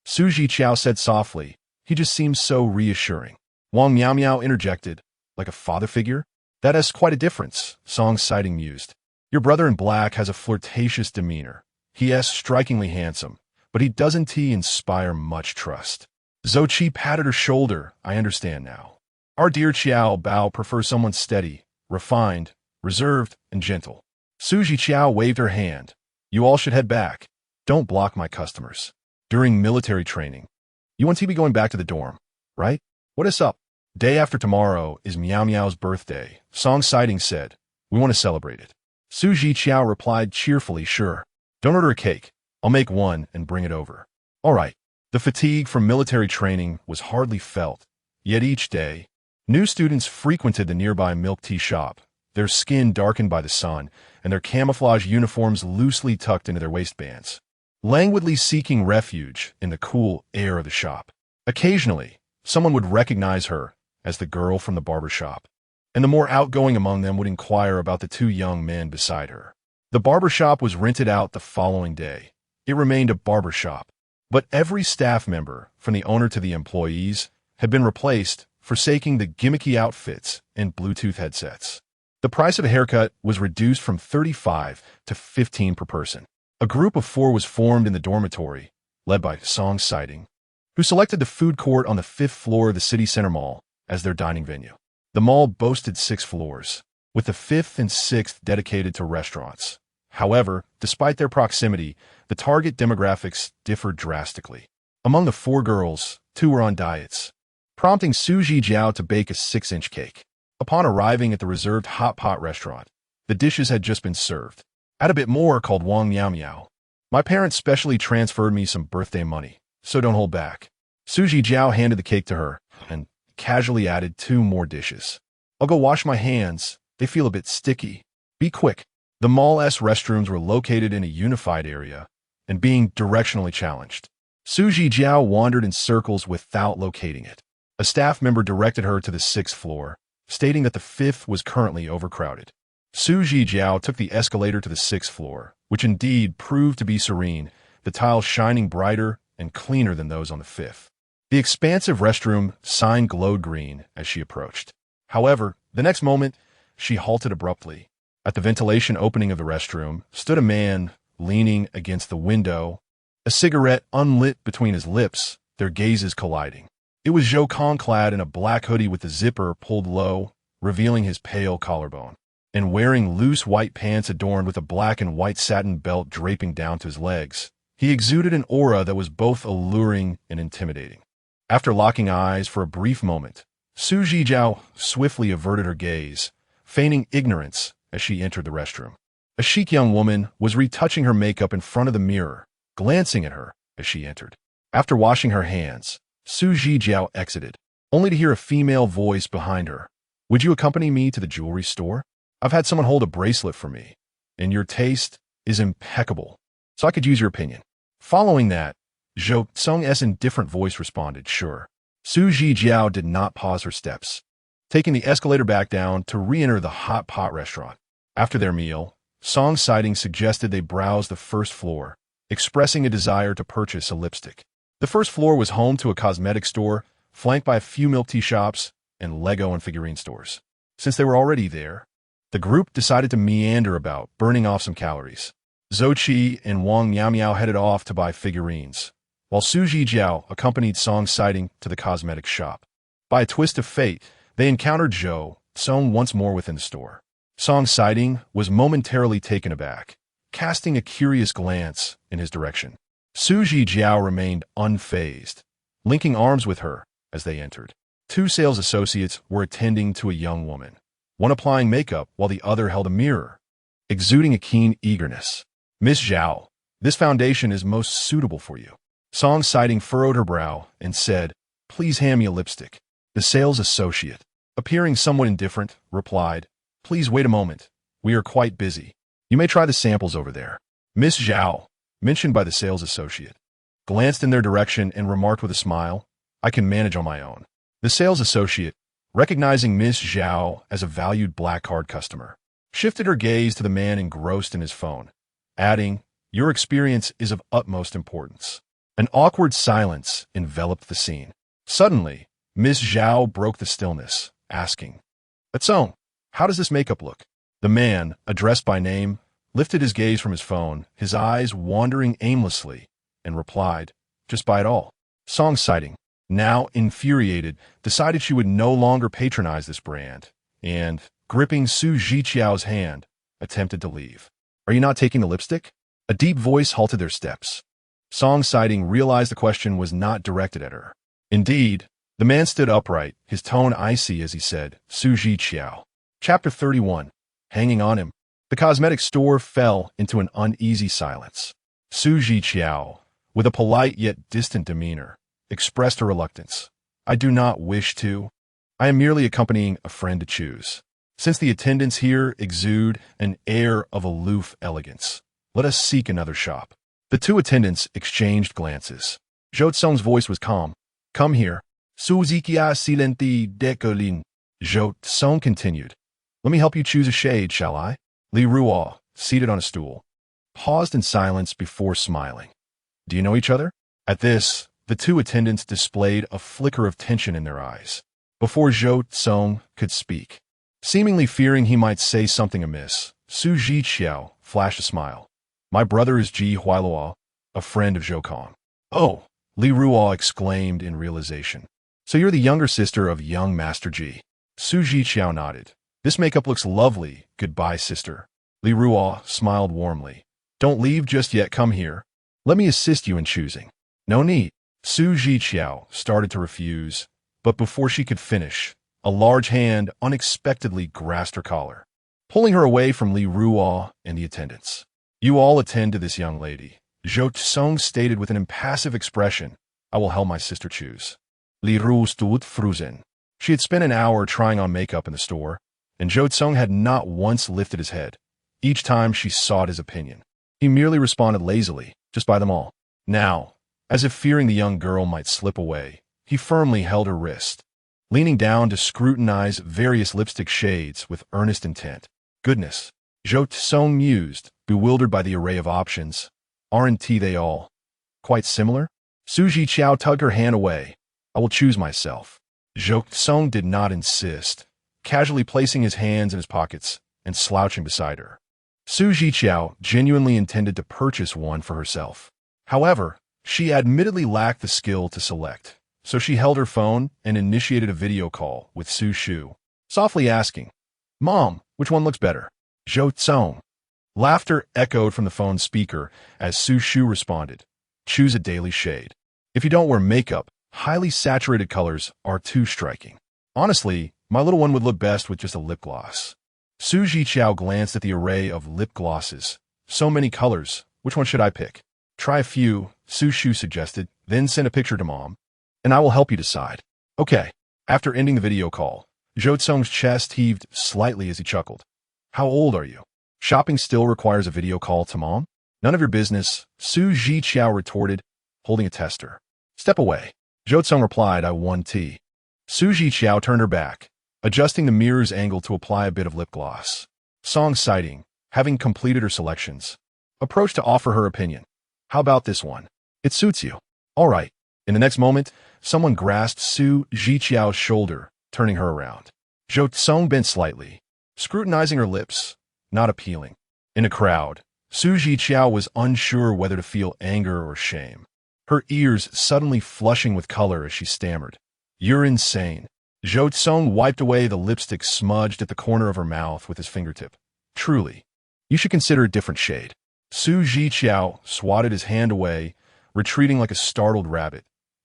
Zhiqiao said softly. "He just seems so reassuring." Wang Miao Miao interjected, "Like a father figure?" "That is quite a difference," Song Sighting mused. "Your brother in black has a flirtatious demeanor. He is strikingly handsome, but he doesn't inspire much trust." Zhou Qi patted her shoulder. "I understand now. Our dear Qiao Bao prefers someone steady, refined, reserved, and gentle." Zhiqiao waved her hand. "You all should head back. Don't block my customers. During military training, you want to be going back to the dorm, right? What is up?" "Day after tomorrow is Miao Miao's birthday," Song Sighting said. "We want to celebrate it." Su Zhiqiao replied cheerfully, sure. Don't order a cake. I'll make one and bring it over. All right. The fatigue from military training was hardly felt, yet each day, new students frequented the nearby milk tea shop, their skin darkened by the sun and their camouflage uniforms loosely tucked into their waistbands, languidly seeking refuge in the cool air of the shop. Occasionally, someone would recognize her as the girl from the barber shop, and the more outgoing among them would inquire about the two young men beside her. The barber shop was rented out the following day. It remained a barber shop, but every staff member, from the owner to the employees, had been replaced, forsaking the gimmicky outfits and Bluetooth headsets. The price of a haircut was reduced from $35 to $15 per person. A group of 4 was formed in the dormitory, led by Song Sighting, who selected the food court on the 5th floor of the city center mall as their dining venue. The mall boasted 6 floors, with the 5th and 6th dedicated to restaurants. However, despite their proximity, the target demographics differed drastically. Among the 4 girls, 2 were on diets, prompting Su Zhiqiao to bake a 6-inch cake. Upon arriving at the reserved hot pot restaurant, the dishes had just been served. Add a bit more, called Wang Miao Miao. My parents specially transferred me some birthday money, so don't hold back. Su Zhiqiao handed the cake to her and casually added 2 more dishes. I'll go wash my hands. They feel a bit sticky. Be quick. The mall's restrooms were located in a unified area and being directionally challenged. Su Zhiqiao wandered in circles without locating it. A staff member directed her to the 6th floor, stating that the 5th was currently overcrowded. Su Zhiqiao took the escalator to the 6th floor, which indeed proved to be serene, the tiles shining brighter and cleaner than those on the 5th. The expansive restroom sign glowed green as she approached. However, the next moment, she halted abruptly. At the ventilation opening of the restroom stood a man leaning against the window, a cigarette unlit between his lips, their gazes colliding. It was Zhou Cong, clad in a black hoodie with the zipper pulled low, revealing his pale collarbone, and wearing loose white pants adorned with a black and white satin belt draping down to his legs. He exuded an aura that was both alluring and intimidating. After locking eyes for a brief moment, Su Zhiqiao swiftly averted her gaze, feigning ignorance as she entered the restroom. A chic young woman was retouching her makeup in front of the mirror, glancing at her as she entered. After washing her hands, Su Zhiqiao exited, only to hear a female voice behind her. Would you accompany me to the jewelry store? I've had someone hold a bracelet for me, and your taste is impeccable, so I could use your opinion. Following that, Zhou Cong's indifferent voice responded, sure. Su Zhiqiao did not pause her steps, taking the escalator back down to re-enter the hot pot restaurant. After their meal, Song Sighting suggested they browse the 1st floor, expressing a desire to purchase a lipstick. The 1st floor was home to a cosmetic store, flanked by a few milk tea shops and Lego and figurine stores. Since they were already there, the group decided to meander about, burning off some calories. Zhou Qi and Wang Miao Miao headed off to buy figurines, while Su Zhiqiao accompanied Song Sighting to the cosmetics shop. By a twist of fate, they encountered Zhou Cong once more within the store. Song Sighting was momentarily taken aback, casting a curious glance in his direction. Su Zhiqiao remained unfazed, linking arms with her as they entered. 2 sales associates were attending to a young woman, one applying makeup while the other held a mirror, exuding a keen eagerness. Miss Zhao, this foundation is most suitable for you. Song Sighting furrowed her brow and said, please hand me a lipstick. The sales associate, appearing somewhat indifferent, replied, please wait a moment. We are quite busy. You may try the samples over there. Miss Zhao, mentioned by the sales associate, glanced in their direction and remarked with a smile, I can manage on my own. The sales associate, recognizing Miss Zhao as a valued black card customer, shifted her gaze to the man engrossed in his phone, adding, your experience is of utmost importance. An awkward silence enveloped the scene. Suddenly, Miss Zhao broke the stillness, asking, Song, how does this makeup look? The man, addressed by name, lifted his gaze from his phone, his eyes wandering aimlessly, and replied, just buy it all. Song Sighting, now infuriated, decided she would no longer patronize this brand, and, gripping Su Zhiqiao's hand, attempted to leave. Are you not taking the lipstick? A deep voice halted their steps. Song Sighting realized the question was not directed at her. Indeed, the man stood upright, his tone icy as he said, Su Zhiqiao. Chapter 31. Hanging on him. The cosmetic store fell into an uneasy silence. Zhiqiao, with a polite yet distant demeanor, expressed her reluctance. I do not wish to. I am merely accompanying a friend to choose. Since the attendants here exude an air of aloof elegance, let us seek another shop. The two attendants exchanged glances. Zhou Cong's voice was calm. Come here. Zhiqiao silenti decolin. Zhou Cong continued. Let me help you choose a shade, shall I? Li Ruo, seated on a stool, paused in silence before smiling. Do you know each other? At this, the two attendants displayed a flicker of tension in their eyes. Before Zhou Cong could speak, seemingly fearing he might say something amiss, Zhiqiao flashed a smile. My brother is Ji Huailuo, a friend of Zhou Cong. Oh, Li Ruo exclaimed in realization. So you're the younger sister of young Master Ji. Zhiqiao nodded. This makeup looks lovely. Goodbye, sister. Li Ruo smiled warmly. Don't leave just yet. Come here. Let me assist you in choosing. No need. Zhiqiao started to refuse, but before she could finish, a large hand unexpectedly grasped her collar, pulling her away from Li Ruo and the attendants. You all attend to this young lady, Zhou Cong stated with an impassive expression. I will help my sister choose. Li Ruo stood frozen. She had spent an hour trying on makeup in the store, and Zhou Cong had not once lifted his head. Each time she sought his opinion, he merely responded lazily, just buy them all. Now, as if fearing the young girl might slip away, he firmly held her wrist, leaning down to scrutinize various lipstick shades with earnest intent. Goodness, Zhou Cong mused, bewildered by the array of options. Aren't they all quite similar? Zhiqiao tugged her hand away. I will choose myself. Zhou Cong did not insist, casually placing his hands in his pockets and slouching beside her. Zhiqiao genuinely intended to purchase one for herself. However, she admittedly lacked the skill to select, so she held her phone and initiated a video call with Su Shu, softly asking, Mom, which one looks better? Zhou Cong. Laughter echoed from the phone speaker as Su Shu responded, choose a daily shade. If you don't wear makeup, highly saturated colors are too striking. Honestly, my little one would look best with just a lip gloss. Zhiqiao glanced at the array of lip glosses. So many colors, which one should I pick? Try a few, Su Shu suggested, then send a picture to Mom, and I will help you decide. Okay. After ending the video call, Zhou Cong's chest heaved slightly as he chuckled. How old are you? Shopping still requires a video call to Mom? None of your business, Zhiqiao retorted, holding a tester. Step away. Zhou Cong replied, I want tea. Zhiqiao turned her back, adjusting the mirror's angle to apply a bit of lip gloss. Song sighting, having completed her selections, approached to offer her opinion. How about this one? It suits you. All right. In the next moment, someone grasped Zhiqiao's shoulder, turning her around. Zhou Cong bent slightly, scrutinizing her lips, not appealing. In a crowd, Zhiqiao was unsure whether to feel anger or shame, her ears suddenly flushing with color as she stammered. You're insane. Zhou Cong wiped away the lipstick smudged at the corner of her mouth with his fingertip. Truly, you should consider a different shade. Zhiqiao swatted his hand away, retreating like a startled rabbit.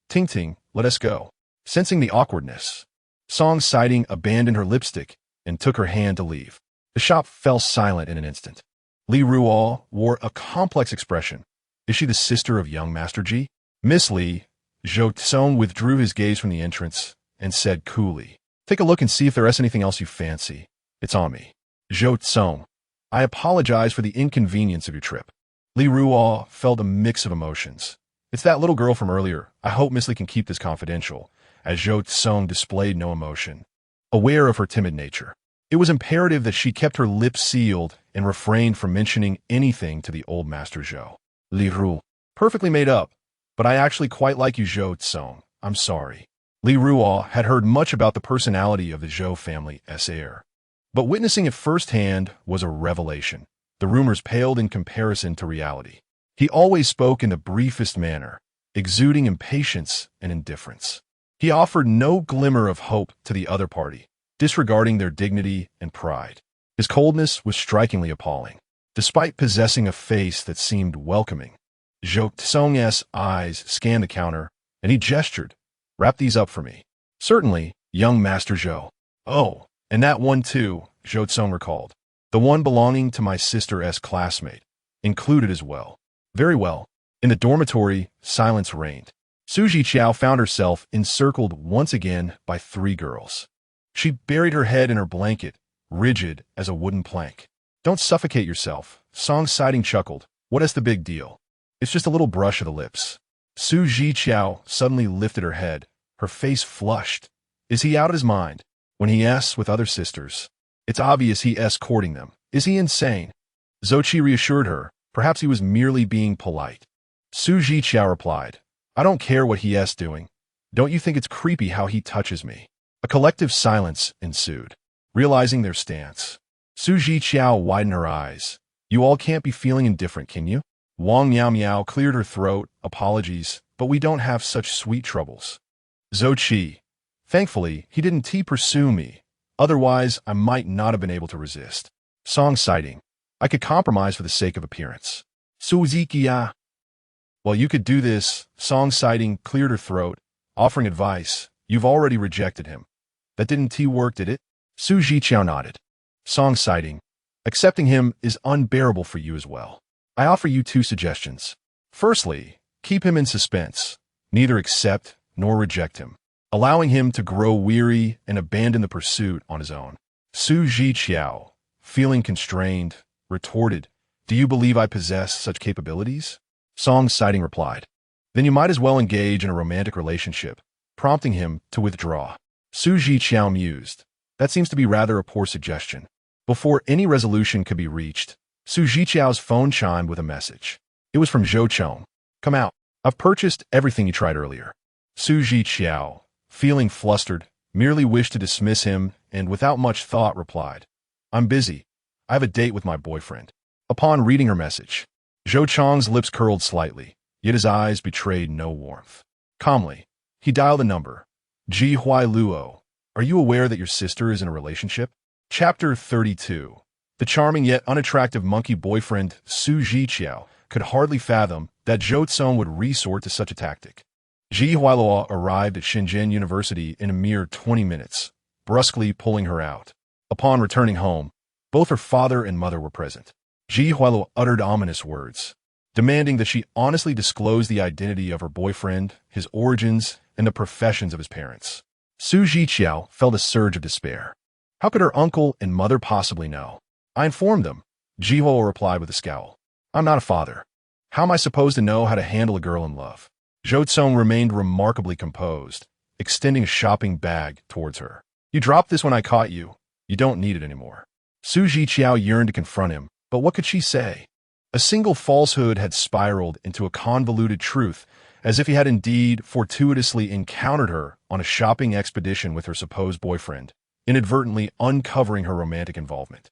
Ting Ting, let us go. Sensing the awkwardness, Song sighting abandoned her lipstick and took her hand to leave. The shop fell silent in an instant. Li Ruo wore a complex expression. Is she the sister of young Master Ji? Miss Li, Zhou Cong withdrew his gaze from the entrance and said coolly, take a look and see if there is anything else you fancy. It's on me. Zhou Cong, I apologize for the inconvenience of your trip. Li Ruo felt a mix of emotions. It's that little girl from earlier. I hope Miss Li can keep this confidential, as Zhou Cong displayed no emotion. Aware of her timid nature, it was imperative that she kept her lips sealed and refrained from mentioning anything to the old Master Zhou. Li Ruo, perfectly made up, but I actually quite like you, Zhou Cong. I'm sorry. Li Ruo had heard much about the personality of the Zhou family's heir, but witnessing it firsthand was a revelation. The rumors paled in comparison to reality. He always spoke in the briefest manner, exuding impatience and indifference. He offered no glimmer of hope to the other party, disregarding their dignity and pride. His coldness was strikingly appalling, despite possessing a face that seemed welcoming. Zhou Cong's eyes scanned the counter, and he gestured, wrap these up for me. Certainly, young Master Zhou. Oh, and that one too, Zhou Cong recalled. The one belonging to my sister's classmate. Included as well. Very well. In the dormitory, silence reigned. Zhiqiao found herself encircled once again by 3 girls. She buried her head in her blanket, rigid as a wooden plank. Don't suffocate yourself, Song sighing chuckled. What is the big deal? It's just a little brush of the lips. Zhiqiao suddenly lifted her head, her face flushed. Is he out of his mind? When he asks with other sisters. It's obvious he is courting them. Is he insane? Zhou reassured her. Perhaps he was merely being polite. Zhiqiao replied, I don't care what he is doing. Don't you think it's creepy how he touches me? A collective silence ensued. Realizing their stance, Zhiqiao widened her eyes. You all can't be feeling indifferent, can you? Wang Miao Miao cleared her throat. Apologies, but we don't have such sweet troubles. Zhou. Thankfully, he didn't pursue me. Otherwise, I might not have been able to resist. Song citing. I could compromise for the sake of appearance. Zhiqiao. Well, you could do this. Song citing cleared her throat, offering advice. You've already rejected him. That didn't work, did it? Zhiqiao nodded. Song citing. Accepting him is unbearable for you as well. I offer you 2 suggestions. Firstly, keep him in suspense. Neither accept nor reject him, allowing him to grow weary and abandon the pursuit on his own. Zhiqiao, feeling constrained, retorted, Do you believe I possess such capabilities? Song citing replied. Then you might as well engage in a romantic relationship, prompting him to withdraw. Zhiqiao mused. That seems to be rather a poor suggestion. Before any resolution could be reached, Zhiqiao's phone chimed with a message. It was from Zhou Cong. Come out. I've purchased everything you tried earlier. Zhiqiao, feeling flustered, merely wished to dismiss him and without much thought replied, I'm busy. I have a date with my boyfriend. Upon reading her message, Zhou Cong's lips curled slightly, yet his eyes betrayed no warmth. Calmly, he dialed the number. Ji Huai Luo, are you aware that your sister is in a relationship? Chapter 32. The charming yet unattractive monkey boyfriend, Zhiqiao, could hardly fathom that Zhou Cong would resort to such a tactic. Ji Huailuo arrived at Shenzhen University in a mere 20 minutes, brusquely pulling her out. Upon returning home, both her father and mother were present. Ji Huailuo uttered ominous words, demanding that she honestly disclose the identity of her boyfriend, his origins, and the professions of his parents. Zhiqiao felt a surge of despair. How could her uncle and mother possibly know? I informed them, Ji Huailuo replied with a scowl. I'm not a father. How am I supposed to know how to handle a girl in love? Zhou Cong remained remarkably composed, extending a shopping bag towards her. You dropped this when I caught you. You don't need it anymore. Zhiqiao yearned to confront him, but what could she say? A single falsehood had spiraled into a convoluted truth, as if he had indeed fortuitously encountered her on a shopping expedition with her supposed boyfriend, inadvertently uncovering her romantic involvement.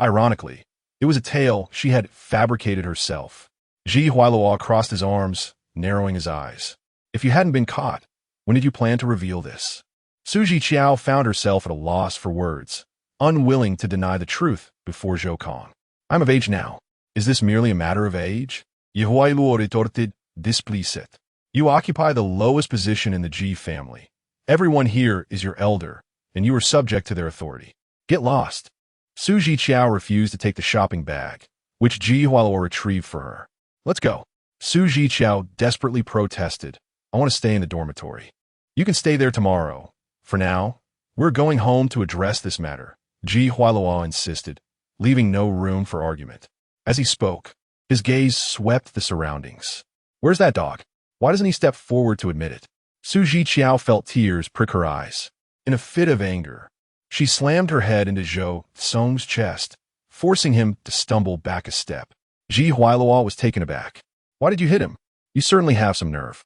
Ironically, it was a tale she had fabricated herself. Ji Huailuo crossed his arms, narrowing his eyes. If you hadn't been caught, when did you plan to reveal this? Zhiqiao found herself at a loss for words, unwilling to deny the truth before Zhou Cong. I'm of age now. Is this merely a matter of age? Huailuo retorted, displeased. You occupy the lowest position in the Ji family. Everyone here is your elder, and you are subject to their authority. Get lost. Zhiqiao refused to take the shopping bag, which Ji Huailuo retrieved for her. Let's go. Zhiqiao desperately protested. I want to stay in the dormitory. You can stay there tomorrow. For now, we're going home to address this matter, Ji Huailuo insisted, leaving no room for argument. As he spoke, his gaze swept the surroundings. Where's that dog? Why doesn't he step forward to admit it? Zhiqiao felt tears prick her eyes. In a fit of anger, she slammed her head into Zhou Cong's chest, forcing him to stumble back a step. Ji Huailuo was taken aback. Why did you hit him? You certainly have some nerve.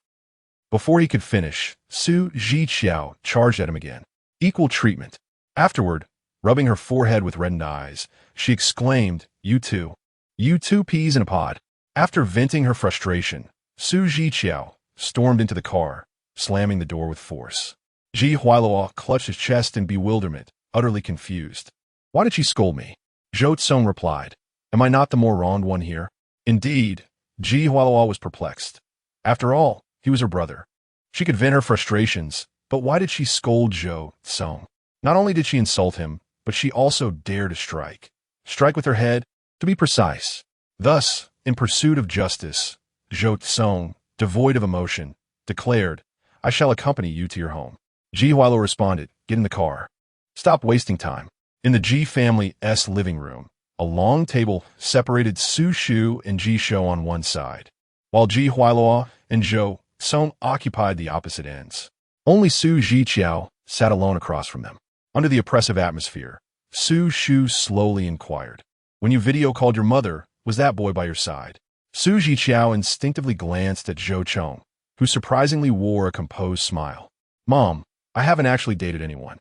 Before he could finish, Zhiqiao charged at him again. Equal treatment. Afterward, rubbing her forehead with reddened eyes, she exclaimed, You two peas in a pod. After venting her frustration, Zhiqiao stormed into the car, slamming the door with force. Ji Huailuo clutched his chest in bewilderment, utterly confused. Why did she scold me? Zhou Cong replied. Am I not the more wronged one here? Indeed, Ji Huailuo was perplexed. After all, he was her brother. She could vent her frustrations, but why did she scold Zhou Cong? Not only did she insult him, but she also dared to strike. strike with her head, to be precise. Thus, in pursuit of justice, Zhou Cong, devoid of emotion, declared, I shall accompany you to your home. Zhiqiao responded, get in the car. Stop wasting time. In the Ji family's living room, a long table separated Su Shu and Ji Shou on one side, while Ji Huailua and Zhou Cong occupied the opposite ends. Only Su Zhiqiao sat alone across from them. Under the oppressive atmosphere, Su Shu slowly inquired, when you video called your mother, was that boy by your side? Su Zhiqiao instinctively glanced at Zhou Cong, who surprisingly wore a composed smile. Mom, I haven't actually dated anyone.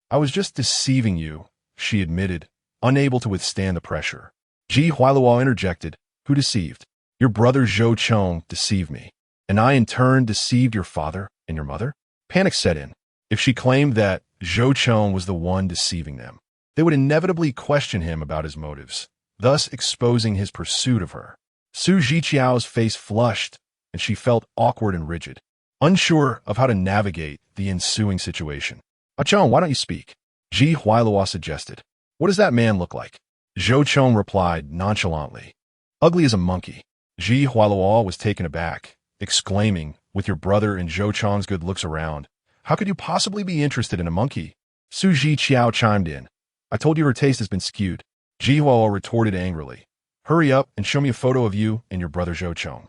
I was just deceiving you, she admitted, unable to withstand the pressure. Ji Huailua interjected, who deceived? Your brother Zhou Cong deceived me, and I in turn deceived your father and your mother? Panic set in. If she claimed that Zhou Cong was the one deceiving them, they would inevitably question him about his motives, thus exposing his pursuit of her. Su Zhiqiao's face flushed, and she felt awkward and rigid, unsure of how to navigate the ensuing situation. Chong, why don't you speak? Ji Huailua suggested. What does that man look like? Zhou Cong replied nonchalantly. Ugly as a monkey. Ji Huailua was taken aback, exclaiming, with your brother and Zhou Cong's good looks around, how could you possibly be interested in a monkey? Su Zhiqiao chimed in. I told you her taste has been skewed. Ji Huailua retorted angrily. Hurry up and show me a photo of you and your brother Zhou Cong.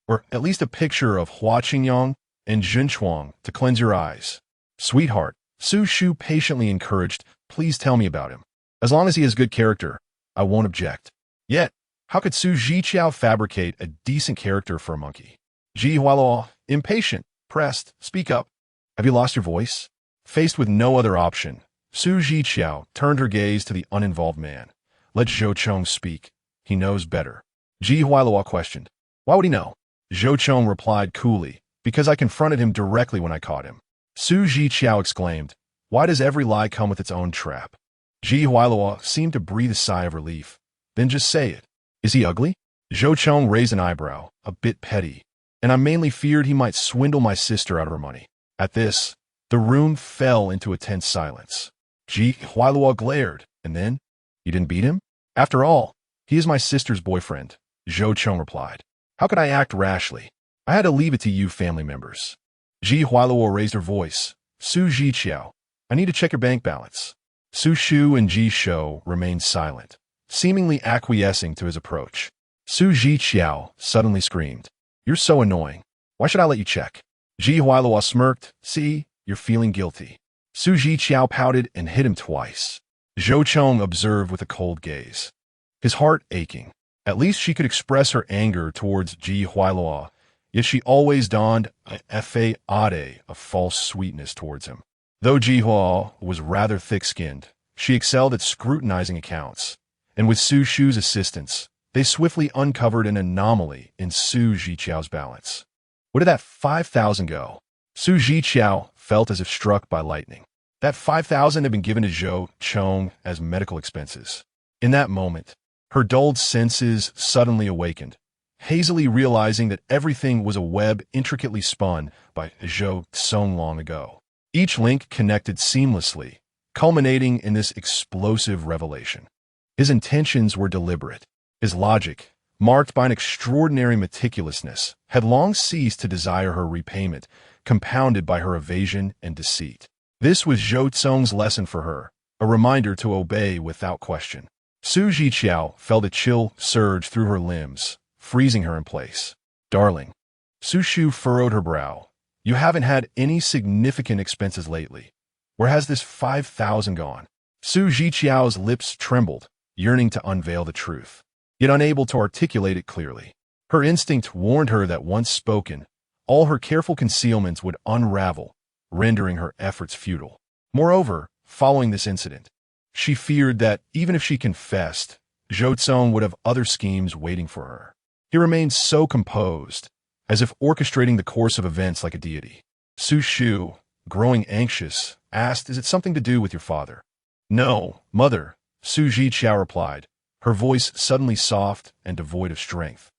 Or at least a picture of Hua Qingyang and Jun Chuang to cleanse your eyes. Sweetheart, Su Shu patiently encouraged, please tell me about him. As long as he has good character, I won't object. Yet, how could Su Zhiqiao fabricate a decent character for a monkey? Ji Huailua, impatient, pressed, speak up. Have you lost your voice? Faced with no other option, Su Zhiqiao turned her gaze to the uninvolved man. Let Zhou Cong speak. He knows better. Ji Huailua questioned. Why would he know? Zhou Cong replied coolly, because I confronted him directly when I caught him. Su Zhiqiao exclaimed, why does every lie come with its own trap? Ji Huailua seemed to breathe a sigh of relief. Then just say it. Is he ugly? Zhou Cong raised an eyebrow, a bit petty, and I mainly feared he might swindle my sister out of her money. At this, the room fell into a tense silence. Ji Huailua glared, and then, you didn't beat him? After all, he is my sister's boyfriend, Zhou Cong replied. How could I act rashly? I had to leave it to you family members. Ji Huailua raised her voice. Su Zhiqiao, I need to check your bank balance. Su Shu and Ji Shou remained silent, seemingly acquiescing to his approach. Su Zhiqiao suddenly screamed, you're so annoying. Why should I let you check? Ji Huailua smirked. See, you're feeling guilty. Su Zhiqiao pouted and hit him twice. Zhou Cong observed with a cold gaze, his heart aching. At least she could express her anger towards Ji Huailua, yet she always donned a fade of false sweetness towards him. Though Ji Huailua was rather thick-skinned, she excelled at scrutinizing accounts, and with Su Shu's assistance, they swiftly uncovered an anomaly in Su Zhiqiao's balance. Where did that 5,000 go? Su Zhiqiao felt as if struck by lightning. That 5,000 had been given to Zhou Cong as medical expenses. In that moment, her dulled senses suddenly awakened, hazily realizing that everything was a web intricately spun by Zhou Cong long ago. Each link connected seamlessly, culminating in this explosive revelation. His intentions were deliberate. His logic, marked by an extraordinary meticulousness, had long ceased to desire her repayment, compounded by her evasion and deceit. This was Zhou Cong's lesson for her, a reminder to obey without question. Su Zhiqiao felt a chill surge through her limbs, freezing her in place. Darling. Su Shu furrowed her brow. You haven't had any significant expenses lately. Where has this 5,000 gone? Su Zhiqiao's lips trembled, yearning to unveil the truth, yet unable to articulate it clearly. Her instinct warned her that once spoken, all her careful concealments would unravel, rendering her efforts futile. Moreover, following this incident, she feared that even if she confessed, Zhou Cong would have other schemes waiting for her. He remained so composed, as if orchestrating the course of events like a deity. Su Shu, growing anxious, asked, is it something to do with your father? No, mother, Su Zhiqiao replied, her voice suddenly soft and devoid of strength.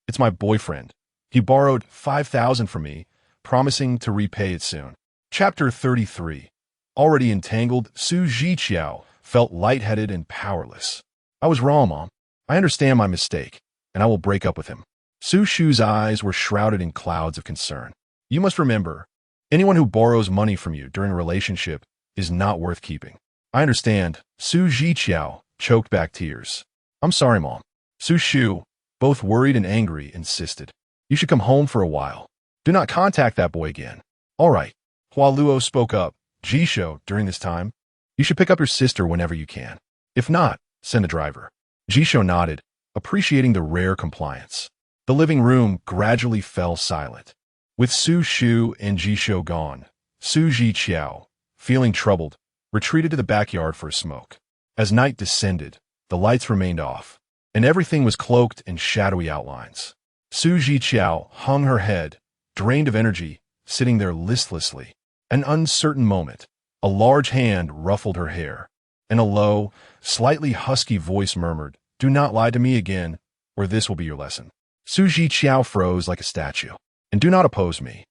It's my boyfriend. He borrowed 5,000 from me, promising to repay it soon. Chapter 33. Already entangled, Su Zhiqiao felt lightheaded and powerless. I was wrong, Mom. I understand my mistake, and I will break up with him. Su Shu's eyes were shrouded in clouds of concern. You must remember, anyone who borrows money from you during a relationship is not worth keeping. I understand. Su Zhiqiao choked back tears. I'm sorry, Mom. Su Shu, both worried and angry, insisted. You should come home for a while. Do not contact that boy again. All right. Hua Luo spoke up. Jisho, during this time, you should pick up your sister whenever you can. If not, send a driver. Jisho nodded, appreciating the rare compliance. The living room gradually fell silent. With Su Shu and Jisho gone, Su Zhiqiao, feeling troubled, retreated to the backyard for a smoke. As night descended, the lights remained off, and everything was cloaked in shadowy outlines. Su Zhiqiao hung her head, drained of energy, sitting there listlessly. An uncertain moment, a large hand ruffled her hair, and a low, slightly husky voice murmured, "Do not lie to me again, or this will be your lesson." Su Zhiqiao froze like a statue. "And do not oppose me,"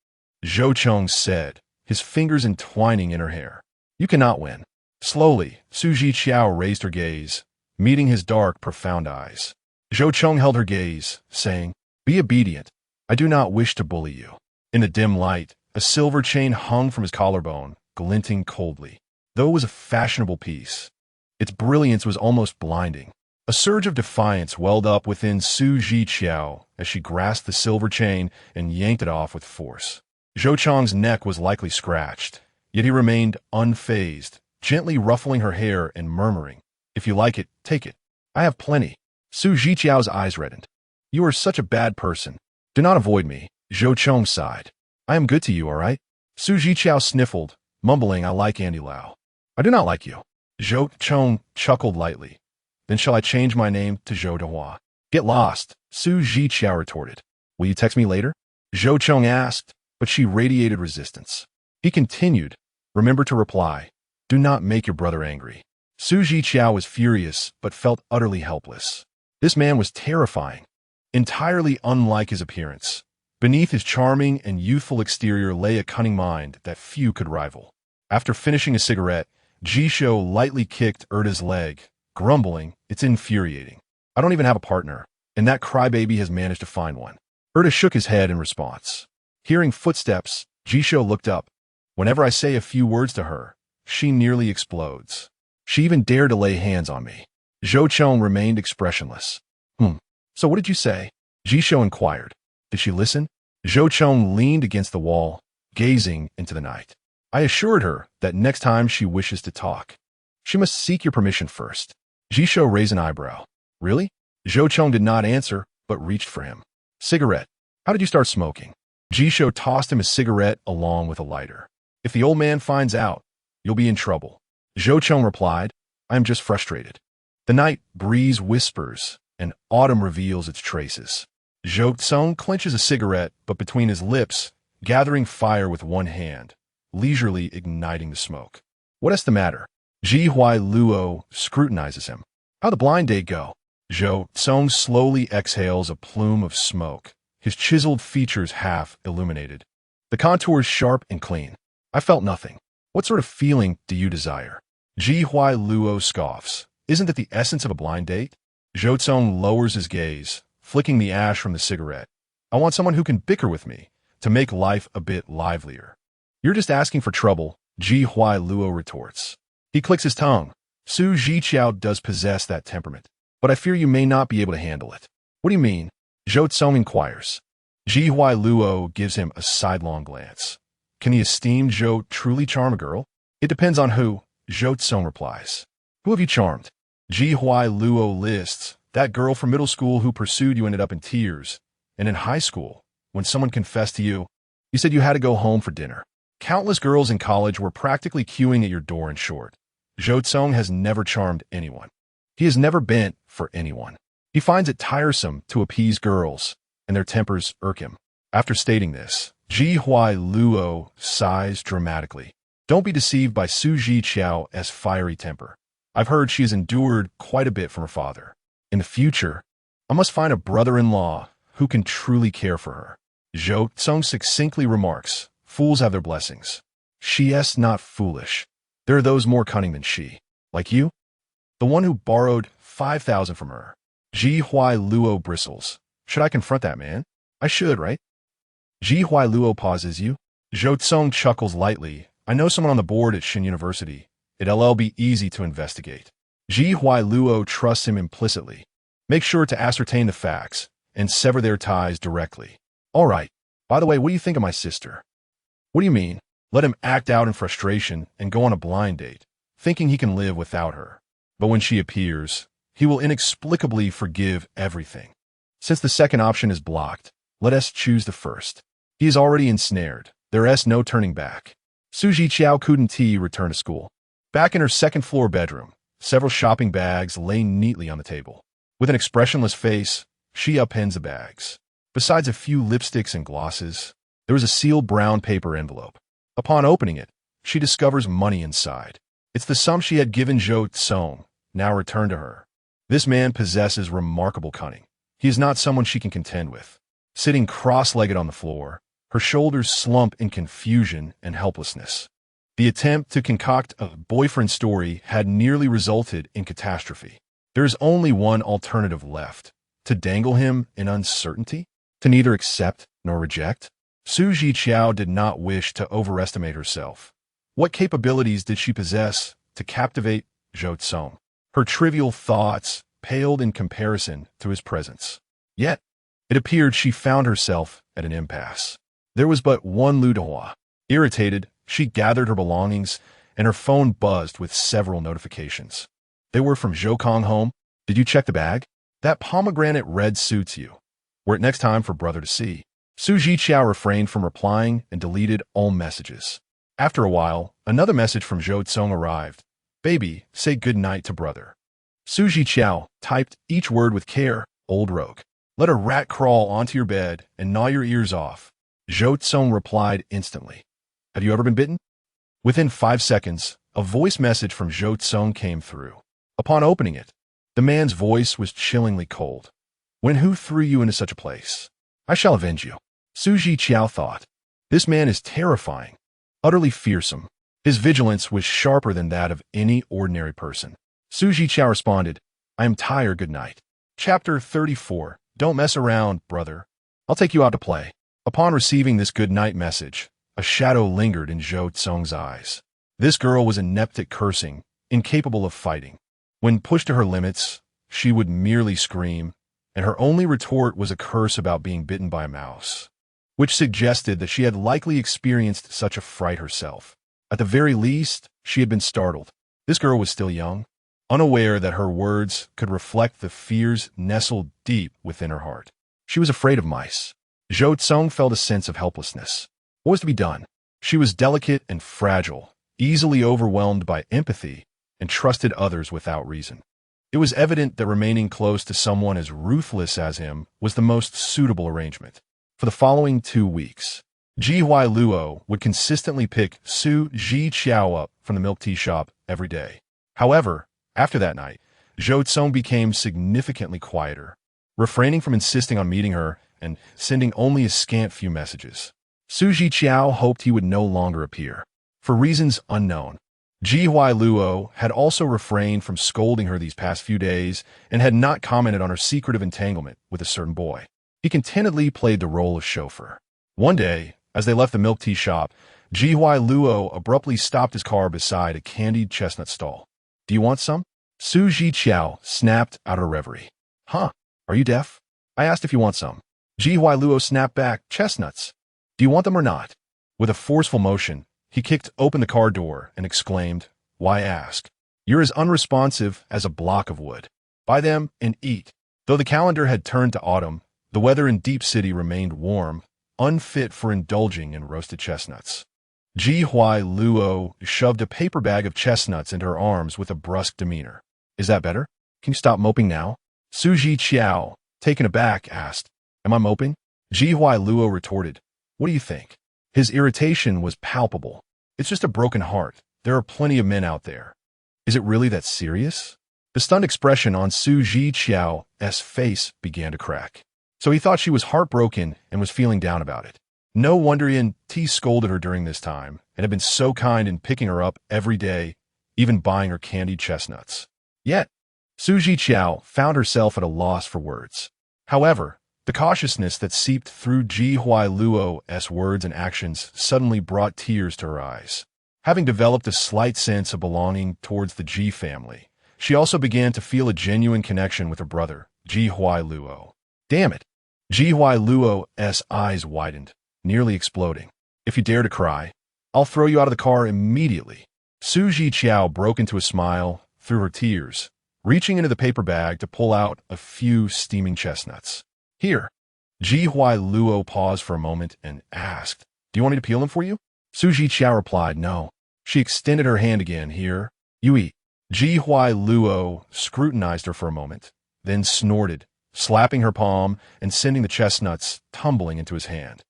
Zhou Cong said, his fingers entwining in her hair. "You cannot win." Slowly, Su Zhiqiao raised her gaze, meeting his dark, profound eyes. Zhou Cong held her gaze, saying, "Be obedient. I do not wish to bully you." In the dim light, a silver chain hung from his collarbone, glinting coldly. Though it was a fashionable piece, its brilliance was almost blinding. A surge of defiance welled up within Su Zhiqiao as she grasped the silver chain and yanked it off with force. Zhou Cong's neck was likely scratched, yet he remained unfazed, gently ruffling her hair and murmuring, "If you like it, take it. I have plenty." Su Zhiqiao's eyes reddened. "You are such a bad person. Do not avoid me," Zhou Cong sighed. "I am good to you, all right?" Su Zhiqiao sniffled, mumbling, "I like Andy Lau." "I do not like you." Zhou Cong chuckled lightly. "Then shall I change my name to Zhou Dehua?" "Get lost," Su Zhiqiao retorted. "Will you text me later?" Zhou Cong asked, but she radiated resistance. He continued, "Remember to reply. Do not make your brother angry." Su Zhiqiao was furious, but felt utterly helpless. This man was terrifying, entirely unlike his appearance. Beneath his charming and youthful exterior lay a cunning mind that few could rival. After finishing a cigarette, Jisho lightly kicked Erda's leg, grumbling, "It's infuriating. I don't even have a partner, and that crybaby has managed to find one." Erda shook his head in response. Hearing footsteps, Jisho looked up. "Whenever I say a few words to her, she nearly explodes. She even dared to lay hands on me." Zhou Cong remained expressionless. So what did you say?" Jisho inquired. "Did she listen?" Zhou Cong leaned against the wall, gazing into the night. "I assured her that next time she wishes to talk, she must seek your permission first." Jisho raised an eyebrow. "Really?" Zhou Cong did not answer, but reached for him. "Cigarette. How did you start smoking?" Jisho tossed him a cigarette along with a lighter. "If the old man finds out, you'll be in trouble." Zhou Cong replied, "I am just frustrated. The night breeze whispers, and autumn reveals its traces." Zhou Cong clenches a cigarette, but between his lips, gathering fire with one hand, leisurely igniting the smoke. "What is the matter?" Hua Luo scrutinizes him. "How'd the blind date go?" Zhou Cong slowly exhales a plume of smoke, his chiseled features half illuminated. The contours sharp and clean. "I felt nothing." "What sort of feeling do you desire?" Hua Luo scoffs. "Isn't it the essence of a blind date?" Zhou Cong lowers his gaze, flicking the ash from the cigarette. "I want someone who can bicker with me, to make life a bit livelier." "You're just asking for trouble," Hua Luo retorts. He clicks his tongue. "Su Zhiqiao does possess that temperament, but I fear you may not be able to handle it." "What do you mean?" Zhou Cong inquires. Hua Luo gives him a sidelong glance. "Can the esteemed Zhou truly charm a girl?" "It depends on who," Zhou Cong replies. "Who have you charmed?" Hua Luo lists. "That girl from middle school who pursued you ended up in tears. And in high school, when someone confessed to you, you said you had to go home for dinner. Countless girls in college were practically queuing at your door. In short, Zhou Cong has never charmed anyone. He has never bent for anyone. He finds it tiresome to appease girls, and their tempers irk him." After stating this, Hua Luo sighs dramatically. "Don't be deceived by Su Zhiqiao's fiery temper. I've heard she has endured quite a bit from her father. In the future, I must find a brother-in-law who can truly care for her." Zhou Cong succinctly remarks, "Fools have their blessings. She is not foolish. There are those more cunning than she." "Like you?" "The one who borrowed 5,000 from her. Ji Huai Luo bristles. Should I confront that man? I should, right? Ji Huai Luo pauses you. Zhou Cong chuckles lightly. I know someone on the board at Xin University. It'll be easy to investigate. Ji Huai Luo trusts him implicitly. Make sure to ascertain the facts and sever their ties directly. All right. By the way, what do you think of my sister? What do you mean? Let him act out in frustration and go on a blind date, thinking he can live without her. But when she appears, he will inexplicably forgive everything. Since the second option is blocked, let us choose the first. He is already ensnared. There is no turning back. Zhiqiao couldn't return to school. Back in her second-floor bedroom, several shopping bags lay neatly on the table. With an expressionless face, she appends the bags. Besides a few lipsticks and glosses, there was a sealed brown paper envelope. Upon opening it, she discovers money inside. It's the sum she had given Zhou Cong, now returned to her. This man possesses remarkable cunning. He is not someone she can contend with. Sitting cross-legged on the floor, her shoulders slump in confusion and helplessness. The attempt to concoct a boyfriend story had nearly resulted in catastrophe. There is only one alternative left: to dangle him in uncertainty, to neither accept nor reject. Zhiqiao did not wish to overestimate herself. What capabilities did she possess to captivate Zhou Cong? Her trivial thoughts paled in comparison to his presence. Yet, it appeared she found herself at an impasse. There was but one Ludahua. Irritated, she gathered her belongings, and her phone buzzed with several notifications. They were from Zhou Cong home. Did you check the bag? That pomegranate red suits you. Were it next time for brother to see. Zhiqiao refrained from replying and deleted all messages. After a while, another message from Zhou Cong arrived. Baby, say good night to brother. Zhiqiao typed each word with care. Old rogue. Let a rat crawl onto your bed and gnaw your ears off. Zhou Cong replied instantly. Have you ever been bitten? Within 5 seconds, a voice message from Zhou Cong came through. Upon opening it, the man's voice was chillingly cold. Who threw you into such a place? I shall avenge you. Zhiqiao thought. This man is terrifying, utterly fearsome. His vigilance was sharper than that of any ordinary person. Zhiqiao responded, I am tired, good night. Chapter 34. Don't mess around, brother. I'll take you out to play. Upon receiving this good night message, a shadow lingered in Zhou Cong's eyes. This girl was inept at cursing, incapable of fighting. When pushed to her limits, she would merely scream, and her only retort was a curse about being bitten by a mouse, which suggested that she had likely experienced such a fright herself. At the very least, she had been startled. This girl was still young, unaware that her words could reflect the fears nestled deep within her heart. She was afraid of mice. Zhou Cong felt a sense of helplessness. What was to be done? She was delicate and fragile, easily overwhelmed by empathy, and trusted others without reason. It was evident that remaining close to someone as ruthless as him was the most suitable arrangement. For the following 2 weeks, Ji Huai Luo would consistently pick Zhiqiao up from the milk tea shop every day. However, after that night, Zhou Cong became significantly quieter, refraining from insisting on meeting her and sending only a scant few messages. Zhiqiao hoped he would no longer appear. For reasons unknown, Ji Huai Luo had also refrained from scolding her these past few days and had not commented on her secretive entanglement with a certain boy. He contentedly played the role of chauffeur. One day, as they left the milk tea shop, Ji Huai Luo abruptly stopped his car beside a candied chestnut stall. Do you want some? Zhiqiao snapped out of a reverie. Huh, are you deaf? I asked if you want some. Ji Huai Luo snapped back, chestnuts. Do you want them or not? With a forceful motion, he kicked open the car door and exclaimed, Why ask? You're as unresponsive as a block of wood. Buy them and eat. Though the calendar had turned to autumn, the weather in Deep City remained warm, unfit for indulging in roasted chestnuts. Ji Huai Luo shoved a paper bag of chestnuts into her arms with a brusque demeanor. Is that better? Can you stop moping now? Zhiqiao, taken aback, asked, Am I moping? Ji Huai Luo retorted, What do you think? His irritation was palpable. It's just a broken heart. There are plenty of men out there. Is it really that serious? The stunned expression on Zhiqiao's face began to crack. So he thought she was heartbroken and was feeling down about it. No wonder T scolded her during this time and had been so kind in picking her up every day, even buying her candied chestnuts. Yet, Su Zhiqiao found herself at a loss for words. However, the cautiousness that seeped through Ji Huailuo's words and actions suddenly brought tears to her eyes. Having developed a slight sense of belonging towards the Ji family, she also began to feel a genuine connection with her brother, Ji Huailuo. Damn it! Ji Huailuo's eyes widened, nearly exploding. If you dare to cry, I'll throw you out of the car immediately. Su Zhiqiao broke into a smile through her tears, reaching into the paper bag to pull out a few steaming chestnuts. Here. Ji Huailuo paused for a moment and asked, "Do you want me to peel them for you?" Su Zhiqiao replied, "No." She extended her hand again. "Here. You eat." Ji Huailuo scrutinized her for a moment, then snorted, slapping her palm and sending the chestnuts tumbling into his hand.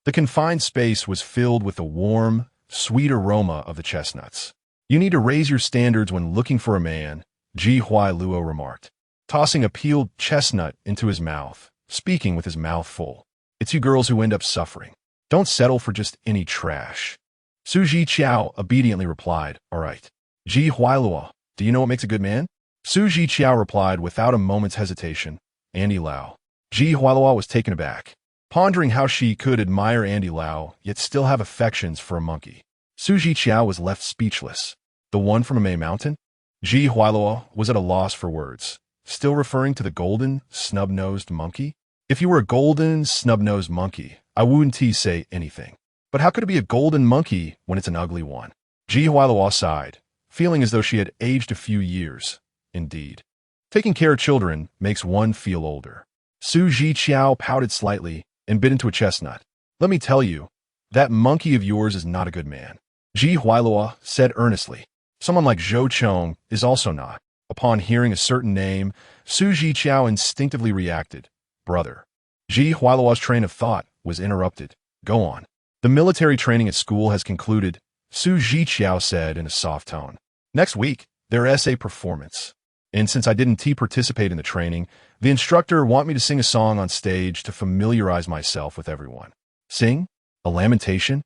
The confined space was filled with the warm, sweet aroma of the chestnuts. "You need to raise your standards when looking for a man," Ji Huailuo remarked, tossing a peeled chestnut into his mouth, speaking with his mouth full. "It's you girls who end up suffering. Don't settle for just any trash." Su Zhiqiao obediently replied, "All right." "Ji Huailuo, do you know what makes a good man?" Su Zhiqiao replied without a moment's hesitation, "Andy Lau." Ji Huailuo was taken aback, pondering how she could admire Andy Lau yet still have affections for a monkey. Su Zhiqiao was left speechless. The one from a May mountain? Ji Huailuo was at a loss for words, still referring to the golden, snub-nosed monkey. "If you were a golden, snub-nosed monkey, I wouldn't say anything. But how could it be a golden monkey when it's an ugly one?" Ji Huailuo sighed, feeling as though she had aged a few years. Indeed. Taking care of children makes one feel older. Su Zhiqiao pouted slightly and bit into a chestnut. "Let me tell you, that monkey of yours is not a good man," Ji Huailuo said earnestly. "Someone like Zhou Cong is also not." Upon hearing a certain name, Su Zhiqiao instinctively reacted. "Brother." Ji Huailuo's train of thought was interrupted. "Go on." "The military training at school has concluded," Su Zhiqiao said in a soft tone. "Next week, there is a performance. And since I didn't participate in the training, the instructor want me to sing a song on stage to familiarize myself with everyone." "Sing? A lamentation?"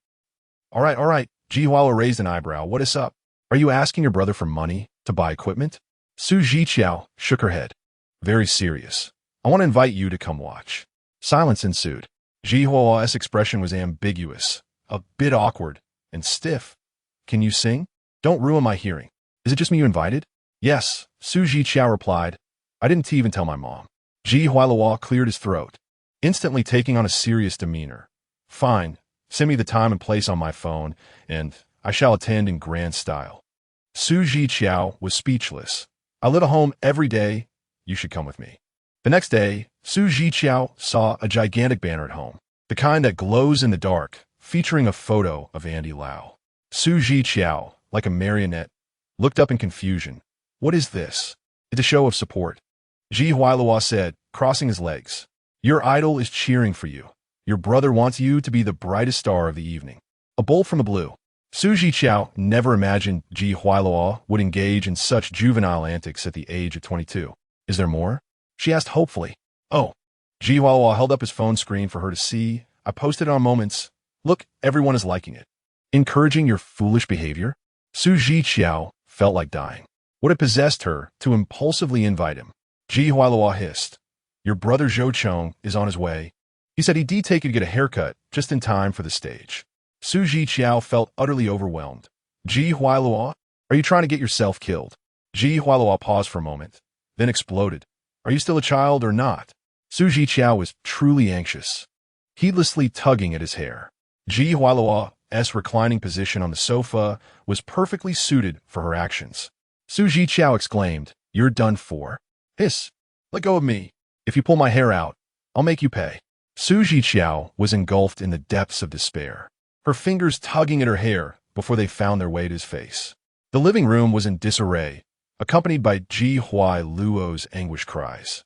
All right. Ji Huailuo raised an eyebrow. "What is up? Are you asking your brother for money to buy equipment?" Su Zhiqiao shook her head. "Very serious. I want to invite you to come watch." Silence ensued. Ji Huailuo's expression was ambiguous, a bit awkward, and stiff. "Can you sing? Don't ruin my hearing. Is it just me you invited?" "Yes," Su Zhiqiao replied. "I didn't even tell my mom." Ji Huailuo cleared his throat, instantly taking on a serious demeanor. "Fine. Send me the time and place on my phone, and I shall attend in grand style." Su Zhiqiao was speechless. "I live at home every day. You should come with me." The next day, Su Zhiqiao saw a gigantic banner at home, the kind that glows in the dark, featuring a photo of Andy Lau. Su Zhiqiao, like a marionette, looked up in confusion. "What is this?" "It's a show of support," Ji Huailuo said, crossing his legs. "Your idol is cheering for you. Your brother wants you to be the brightest star of the evening." A bolt from the blue. Su Zhiqiao never imagined Ji Huailuo would engage in such juvenile antics at the age of 22. "Is there more?" she asked hopefully. "Oh." Ji Huailuo held up his phone screen for her to see. "I posted it on Moments. Look, everyone is liking it." "Encouraging your foolish behavior?" Su Zhiqiao felt like dying. What had possessed her to impulsively invite him? Ji Huailuo hissed. "Your brother Zhou Cong is on his way. He said he'd take you to get a haircut just in time for the stage." Su Zhiqiao felt utterly overwhelmed. "Ji Huailuo, are you trying to get yourself killed?" Ji Huailuo paused for a moment, then exploded. "Are you still a child or not?" Su Zhiqiao was truly anxious, heedlessly tugging at his hair. Ji Huailuo's reclining position on the sofa was perfectly suited for her actions. Su Zhiqiao exclaimed, "You're done for." "Hiss! Let go of me. If you pull my hair out, I'll make you pay." Su Zhiqiao was engulfed in the depths of despair, her fingers tugging at her hair before they found their way to his face. The living room was in disarray, accompanied by Ji Huailuo's anguished cries.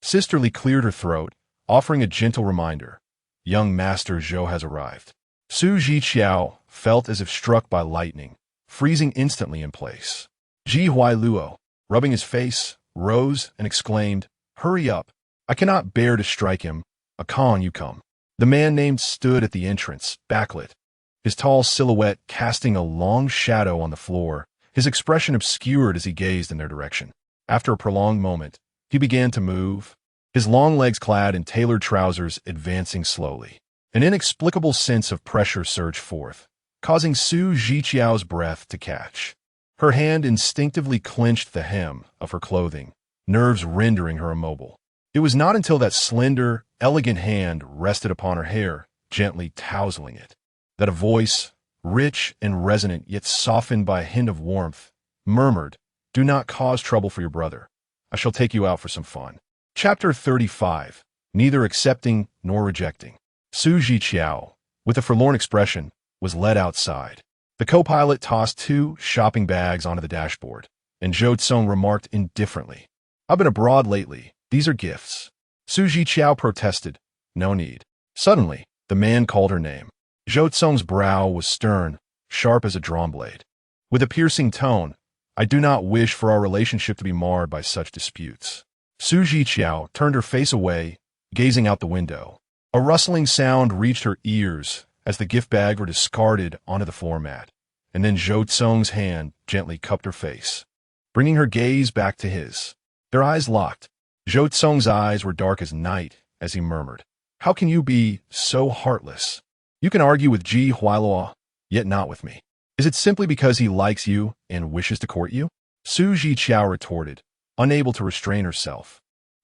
Sisterly cleared her throat, offering a gentle reminder. "Young Master Zhou has arrived." Su Zhiqiao felt as if struck by lightning, freezing instantly in place. Ji Huailuo, rubbing his face, rose and exclaimed, "Hurry up. I cannot bear to strike him. On you come." The man named stood at the entrance, backlit, his tall silhouette casting a long shadow on the floor, his expression obscured as he gazed in their direction. After a prolonged moment, he began to move, his long legs clad in tailored trousers advancing slowly. An inexplicable sense of pressure surged forth, causing Zhiqiao's breath to catch. Her hand instinctively clenched the hem of her clothing, nerves rendering her immobile. It was not until that slender, elegant hand rested upon her hair, gently tousling it, that a voice, rich and resonant yet softened by a hint of warmth, murmured, "Do not cause trouble for your brother. I shall take you out for some fun." Chapter 35. Neither accepting nor rejecting. Zhiqiao, with a forlorn expression, was led outside. The co-pilot tossed 2 shopping bags onto the dashboard, and Zhou Cong remarked indifferently, "I've been abroad lately. These are gifts." Zhiqiao protested, "No need." Suddenly, the man called her name. Zhou Cong's brow was stern, sharp as a drawn blade. With a piercing tone, "I do not wish for our relationship to be marred by such disputes." Zhiqiao turned her face away, gazing out the window. A rustling sound reached her ears as the gift bags were discarded onto the floor mat, and then Zhou Cong's hand gently cupped her face, bringing her gaze back to his. Their eyes locked. Zhou Cong's eyes were dark as night as he murmured, "How can you be so heartless? You can argue with Ji Huailua, yet not with me. Is it simply because he likes you and wishes to court you?" Zhiqiao retorted, unable to restrain herself.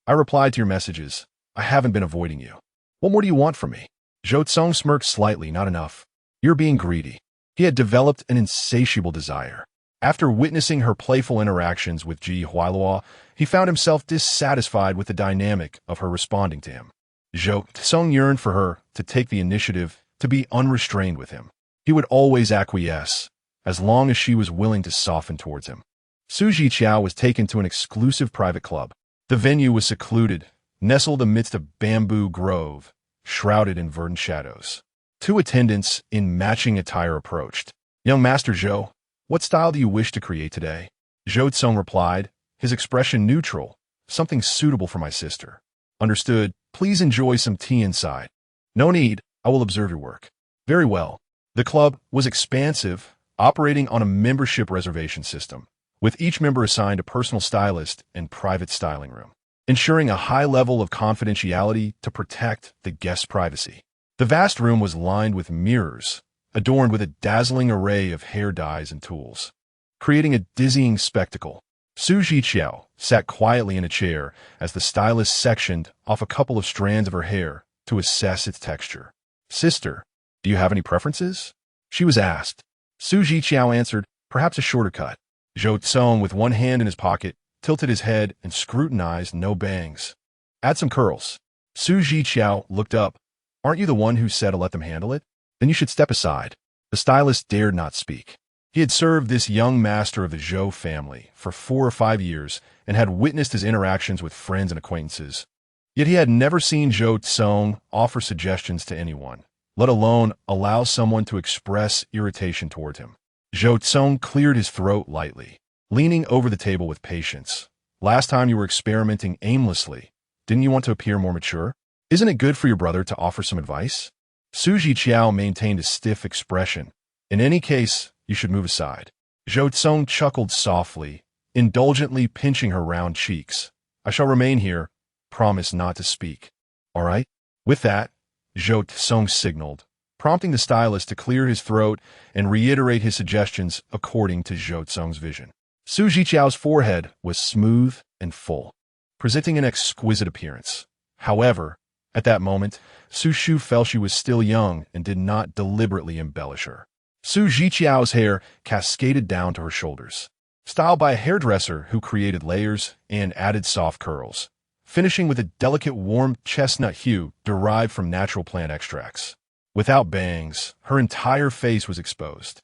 "I replied to your messages. I haven't been avoiding you. What more do you want from me?" Zhou Cong smirked slightly. "Not enough. You're being greedy." He had developed an insatiable desire. After witnessing her playful interactions with Ji Huailua, he found himself dissatisfied with the dynamic of her responding to him. Zhou Cong yearned for her to take the initiative, to be unrestrained with him. He would always acquiesce, as long as she was willing to soften towards him. Zhiqiao was taken to an exclusive private club. The venue was secluded, nestled amidst a bamboo grove, shrouded in verdant shadows. 2 attendants in matching attire approached. "Young Master Zhou, what style do you wish to create today?" Zhou Cong replied, his expression neutral, "Something suitable for my sister." "Understood. Please enjoy some tea inside." "No need. I will observe your work." "Very well." The club was expansive, operating on a membership reservation system, with each member assigned a personal stylist and private styling room, ensuring a high level of confidentiality to protect the guest's privacy. The vast room was lined with mirrors, adorned with a dazzling array of hair dyes and tools, creating a dizzying spectacle. Zhiqiao sat quietly in a chair as the stylist sectioned off a couple of strands of her hair to assess its texture. "Sister, do you have any preferences?" she was asked. Zhiqiao answered, "Perhaps a shorter cut." Zhou Cong, with one hand in his pocket, tilted his head and scrutinized no bangs. "Add some curls." Zhiqiao looked up. "Aren't you the one who said to let them handle it? Then you should step aside." The stylist dared not speak. He had served this young master of the Zhou family for 4 or 5 years and had witnessed his interactions with friends and acquaintances. Yet he had never seen Zhou Cong offer suggestions to anyone, let alone allow someone to express irritation toward him. Zhou Cong cleared his throat lightly, leaning over the table with patience. "Last time you were experimenting aimlessly. Didn't you want to appear more mature? Isn't it good for your brother to offer some advice?" Zhiqiao maintained a stiff expression. "In any case, you should move aside." Zhou Cong chuckled softly, indulgently pinching her round cheeks. "I shall remain here. Promise not to speak." "All right." With that, Zhou Cong signaled, prompting the stylist to clear his throat and reiterate his suggestions according to Zhou Cong's vision. Zhiqiao's forehead was smooth and full, presenting an exquisite appearance. However, at that moment, Su Shu felt she was still young and did not deliberately embellish her. Zhiqiao's hair cascaded down to her shoulders, styled by a hairdresser who created layers and added soft curls, finishing with a delicate warm chestnut hue derived from natural plant extracts. Without bangs, her entire face was exposed,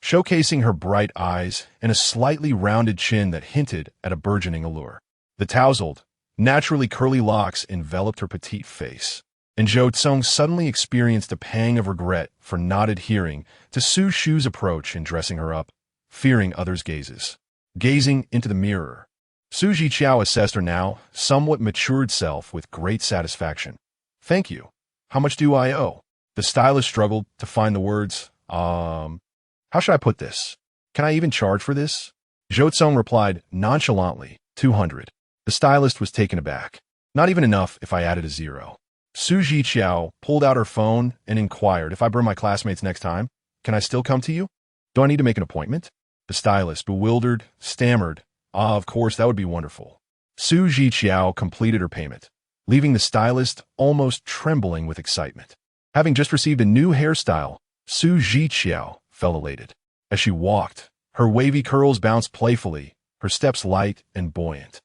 showcasing her bright eyes and a slightly rounded chin that hinted at a burgeoning allure. The tousled, naturally curly locks enveloped her petite face, and Zhou Cong suddenly experienced a pang of regret for not adhering to Su Shu's approach in dressing her up, fearing others' gazes. Gazing into the mirror, Zhiqiao assessed her now somewhat matured self with great satisfaction. "Thank you. How much do I owe?" The stylist struggled to find the words. How should I put this? Can I even charge for this?" Zhou Cong replied nonchalantly, 200. The stylist was taken aback. Not even enough if I added a zero. Zhiqiao pulled out her phone and inquired, if I burn my classmates next time, can I still come to you? Do I need to make an appointment? The stylist, bewildered, stammered, of course, that would be wonderful. Zhiqiao completed her payment, leaving the stylist almost trembling with excitement. Having just received a new hairstyle, Zhiqiao felt elated. As she walked, her wavy curls bounced playfully, her steps light and buoyant.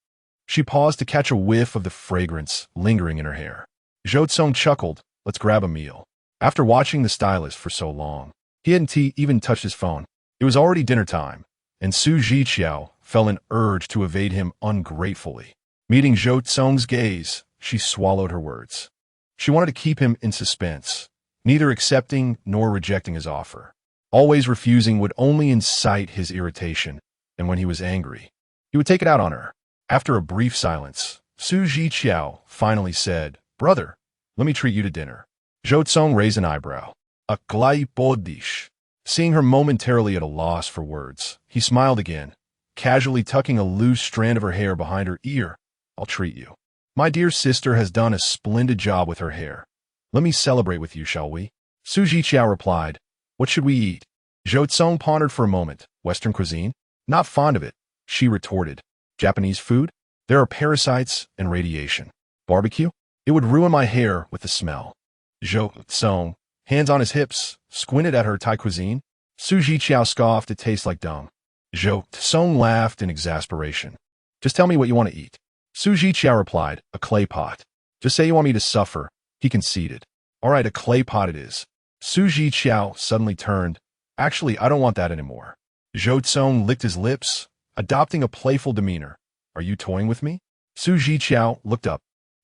She paused to catch a whiff of the fragrance lingering in her hair. Zhou Cong chuckled, let's grab a meal. After watching the stylist for so long, he hadn't even touched his phone. It was already dinner time, and Zhiqiao felt an urge to evade him ungratefully. Meeting Zhou Cong's gaze, she swallowed her words. She wanted to keep him in suspense, neither accepting nor rejecting his offer. Always refusing would only incite his irritation, and when he was angry, he would take it out on her. After a brief silence, Zhiqiao finally said, brother, let me treat you to dinner. Zhou Cong raised an eyebrow. A playful. Seeing her momentarily at a loss for words, he smiled again, casually tucking a loose strand of her hair behind her ear. I'll treat you. My dear sister has done a splendid job with her hair. Let me celebrate with you, shall we? Zhiqiao replied, what should we eat? Zhou Cong pondered for a moment. Western cuisine? Not fond of it, she retorted. Japanese food? There are parasites and radiation. Barbecue? It would ruin my hair with the smell. Zhou Cong, hands on his hips, squinted at her Thai cuisine. Zhiqiao scoffed, it tastes like dung. Zhou Cong laughed in exasperation. Just tell me what you want to eat. Zhiqiao replied, a clay pot. Just say you want me to suffer, he conceded. All right, a clay pot it is. Zhiqiao suddenly turned. Actually, I don't want that anymore. Zhou Cong licked his lips, adopting a playful demeanor. Are you toying with me? Zhiqiao looked up.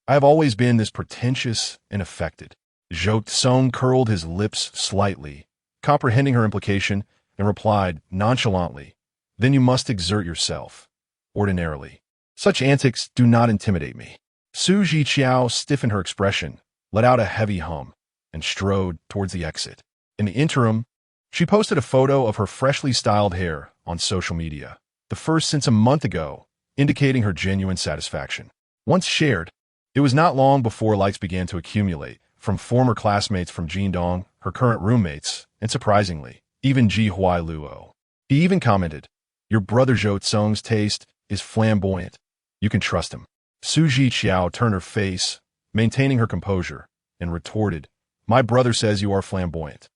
I have always been this pretentious and affected. Zhou Cong curled his lips slightly, comprehending her implication, and replied nonchalantly, then you must exert yourself. Ordinarily, such antics do not intimidate me. Zhiqiao stiffened her expression, let out a heavy hum, and strode towards the exit. In the interim, she posted a photo of her freshly styled hair on social media, the first since a month ago, indicating her genuine satisfaction. Once shared, it was not long before likes began to accumulate from former classmates from Jindong, her current roommates, and surprisingly, even Ji Huailuo. He even commented, your brother Zhou Cong's taste is flamboyant. You can trust him. Zhiqiao turned her face, maintaining her composure, and retorted, my brother says you are flamboyant.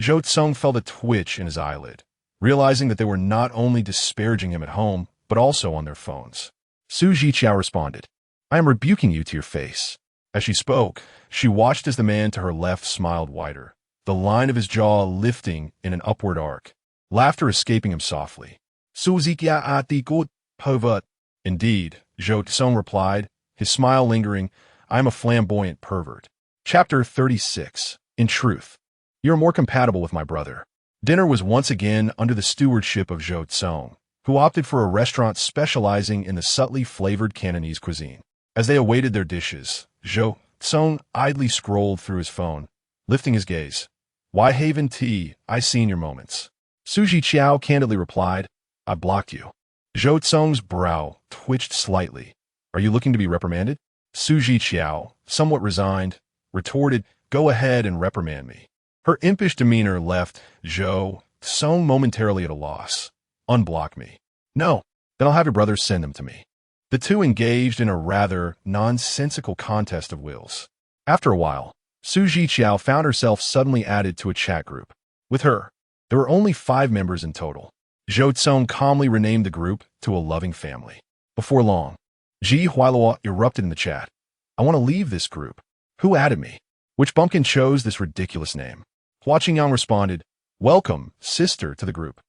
Zhou Cong felt a twitch in his eyelid, realizing that they were not only disparaging him at home, but also on their phones. Zhiqiao responded, I am rebuking you to your face. As she spoke, she watched as the man to her left smiled wider, the line of his jaw lifting in an upward arc, laughter escaping him softly. Zhiqiao pervert. Indeed, Zhou Cong replied, his smile lingering, I am a flamboyant pervert. Chapter 36. In truth, you are more compatible with my brother. Dinner was once again under the stewardship of Zhou Cong, who opted for a restaurant specializing in the subtly flavored Cantonese cuisine. As they awaited their dishes, Zhou Cong idly scrolled through his phone, lifting his gaze. Why Haven Tea, I seen your moments. Zhiqiao candidly replied, I blocked you. Zhou Cong's brow twitched slightly. Are you looking to be reprimanded? Zhiqiao, somewhat resigned, retorted, go ahead and reprimand me. Her impish demeanor left Zhou Cong momentarily at a loss. Unblock me. No, then I'll have your brother send them to me. The two engaged in a rather nonsensical contest of wills. After a while, Zhiqiao found herself suddenly added to a chat group. With her, there were only 5 members in total. Zhou Cong calmly renamed the group to a loving family. Before long, Ji Huailuo erupted in the chat. I want to leave this group. Who added me? Which bumpkin chose this ridiculous name? Hua Qingyang responded, welcome, sister, to the group.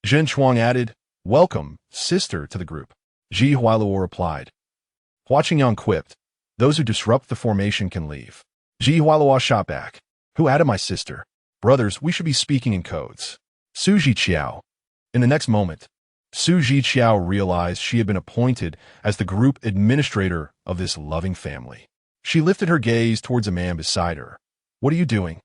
Zhen Chuang added, welcome, sister, to the group. Ji Huailuo replied. Hua Qingyang quipped, those who disrupt the formation can leave. Ji Huailuo shot back. Who added my sister? Brothers, we should be speaking in codes. Zhiqiao. In the next moment, Zhiqiao realized she had been appointed as the group administrator of this loving family. She lifted her gaze towards a man beside her. What are you doing?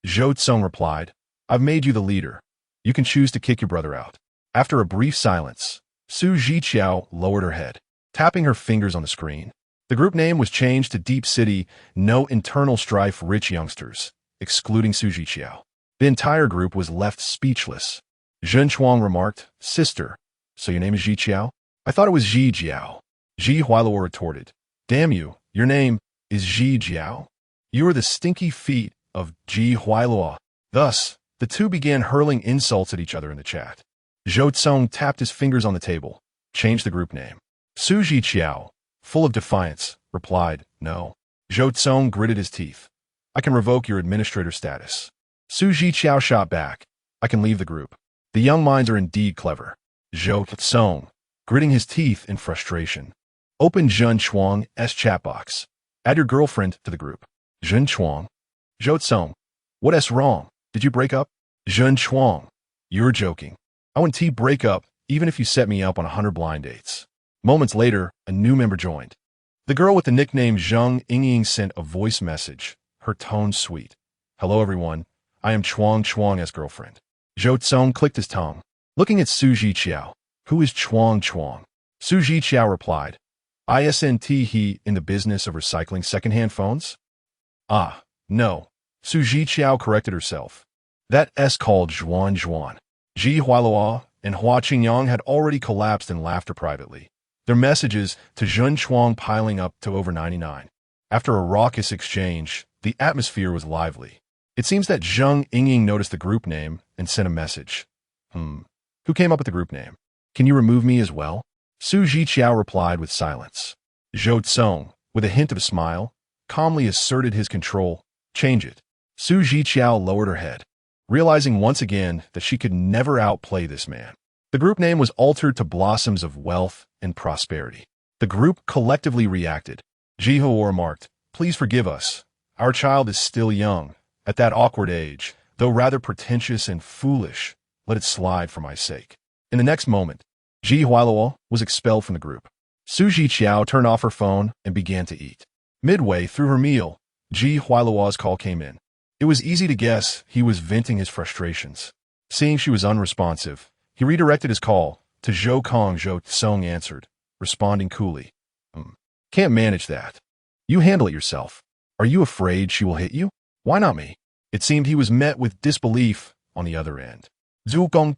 Zhou Cong replied, I've made you the leader. You can choose to kick your brother out. After a brief silence, Zhiqiao lowered her head. tapping her fingers on the screen. The group name was changed to Deep City, No Internal Strife Rich Youngsters, excluding Zhiqiao. The entire group was left speechless. Zhen Chuang remarked, "Sister, so your name is Zhiqiao? I thought it was Zhiqiao." Zhi Huailuo retorted, "Damn you, your name is Zhiqiao? You are the stinky feet of Zhi Huailuo." Thus, the two began hurling insults at each other in the chat. Zhou Cong tapped his fingers on the table, changed the group name. Zhiqiao, full of defiance, replied, "No." Zhou Cong gritted his teeth. "I can revoke your administrator status." Zhiqiao shot back, "I can leave the group." The young minds are indeed clever. Zhou Cong, gritting his teeth in frustration. Open Zhen Chuang's chat box. Add your girlfriend to the group. Zhen Chuang. Zhou Cong. What's wrong? Did you break up? Zhen Chuang. You're joking. I wouldn't break up, even if you set me up on 100 blind dates. Moments later, a new member joined. The girl with the nickname Zheng Yingying sent a voice message, her tone sweet. "Hello everyone, I am Chuang's girlfriend." Zhou Cong clicked his tongue, looking at Zhiqiao. "Who is Chuang? Zhiqiao replied, "Isn't he in the business of recycling secondhand phones?" "Ah, no." Zhiqiao corrected herself. "That's called Zhuan. Zhi Huailuo and Hua Qingyang had already collapsed in laughter privately, their messages to Zhen Chuang piling up to over 99. After a raucous exchange, the atmosphere was lively. It seems that Zheng Yingying noticed the group name and sent a message. Who came up with the group name? Can you remove me as well?" Zhiqiao replied with silence. Zhou Cong, with a hint of a smile, calmly asserted his control. "Change it." Zhiqiao lowered her head, realizing once again that she could never outplay this man. The group name was altered to Blossoms of Wealth and Prosperity. The group collectively reacted. Zhiqiao remarked, "Please forgive us. Our child is still young, at that awkward age, though rather pretentious and foolish. Let it slide for my sake." In the next moment, Zhi Huailuo was expelled from the group. Zhiqiao turned off her phone and began to eat. Midway through her meal, Zhi Huailuo's call came in. It was easy to guess he was venting his frustrations. Seeing she was unresponsive, he redirected his call to Zhou Cong. Zhou Cong answered, responding coolly, "Can't manage that. You handle it yourself. Are you afraid she will hit you? Why not me?" It seemed he was met with disbelief on the other end. Zhou Cong,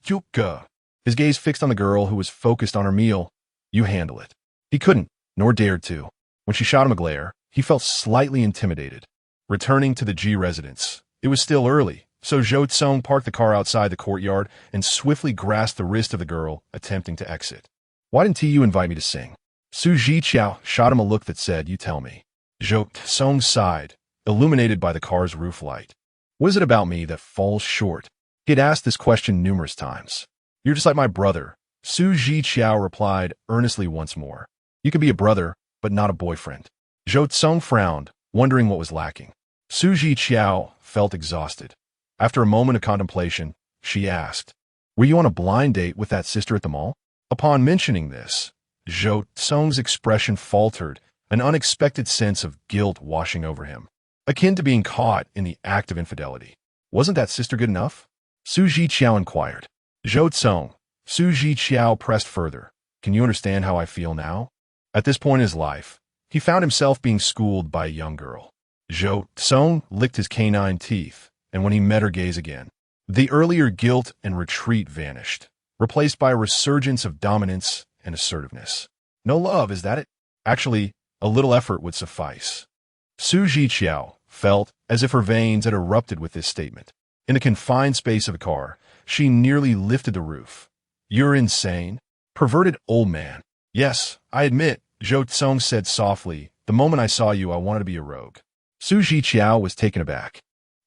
his gaze fixed on the girl who was focused on her meal. "You handle it." He couldn't, nor dared to. When she shot him a glare, he felt slightly intimidated. Returning to the G residence, it was still early, so Zhou Cong parked the car outside the courtyard and swiftly grasped the wrist of the girl, attempting to exit. "Why didn't you invite me to sing?" Zhiqiao shot him a look that said, "You tell me." Zhou Cong sighed, illuminated by the car's roof light. "What is it about me that falls short?" He had asked this question numerous times. "You're just like my brother," Zhiqiao replied earnestly once more. "You can be a brother, but not a boyfriend." Zhou Cong frowned, wondering what was lacking. Zhiqiao felt exhausted. After a moment of contemplation, she asked, "Were you on a blind date with that sister at the mall?" Upon mentioning this, Zhou Cong's expression faltered, an unexpected sense of guilt washing over him, akin to being caught in the act of infidelity. "Wasn't that sister good enough?" Zhiqiao inquired. Zhou Cong. Zhiqiao pressed further. "Can you understand how I feel now?" At this point in his life, he found himself being schooled by a young girl. Zhou Cong licked his canine teeth, and when he met her gaze again, the earlier guilt and retreat vanished, replaced by a resurgence of dominance and assertiveness. "No love, is that it?" Actually, a little effort would suffice. Zhiqiao felt as if her veins had erupted with this statement. In the confined space of the car, she nearly lifted the roof. "You're insane. Perverted old man." "Yes, I admit," Zhou Cong said softly, "the moment I saw you, I wanted to be a rogue." Zhiqiao was taken aback,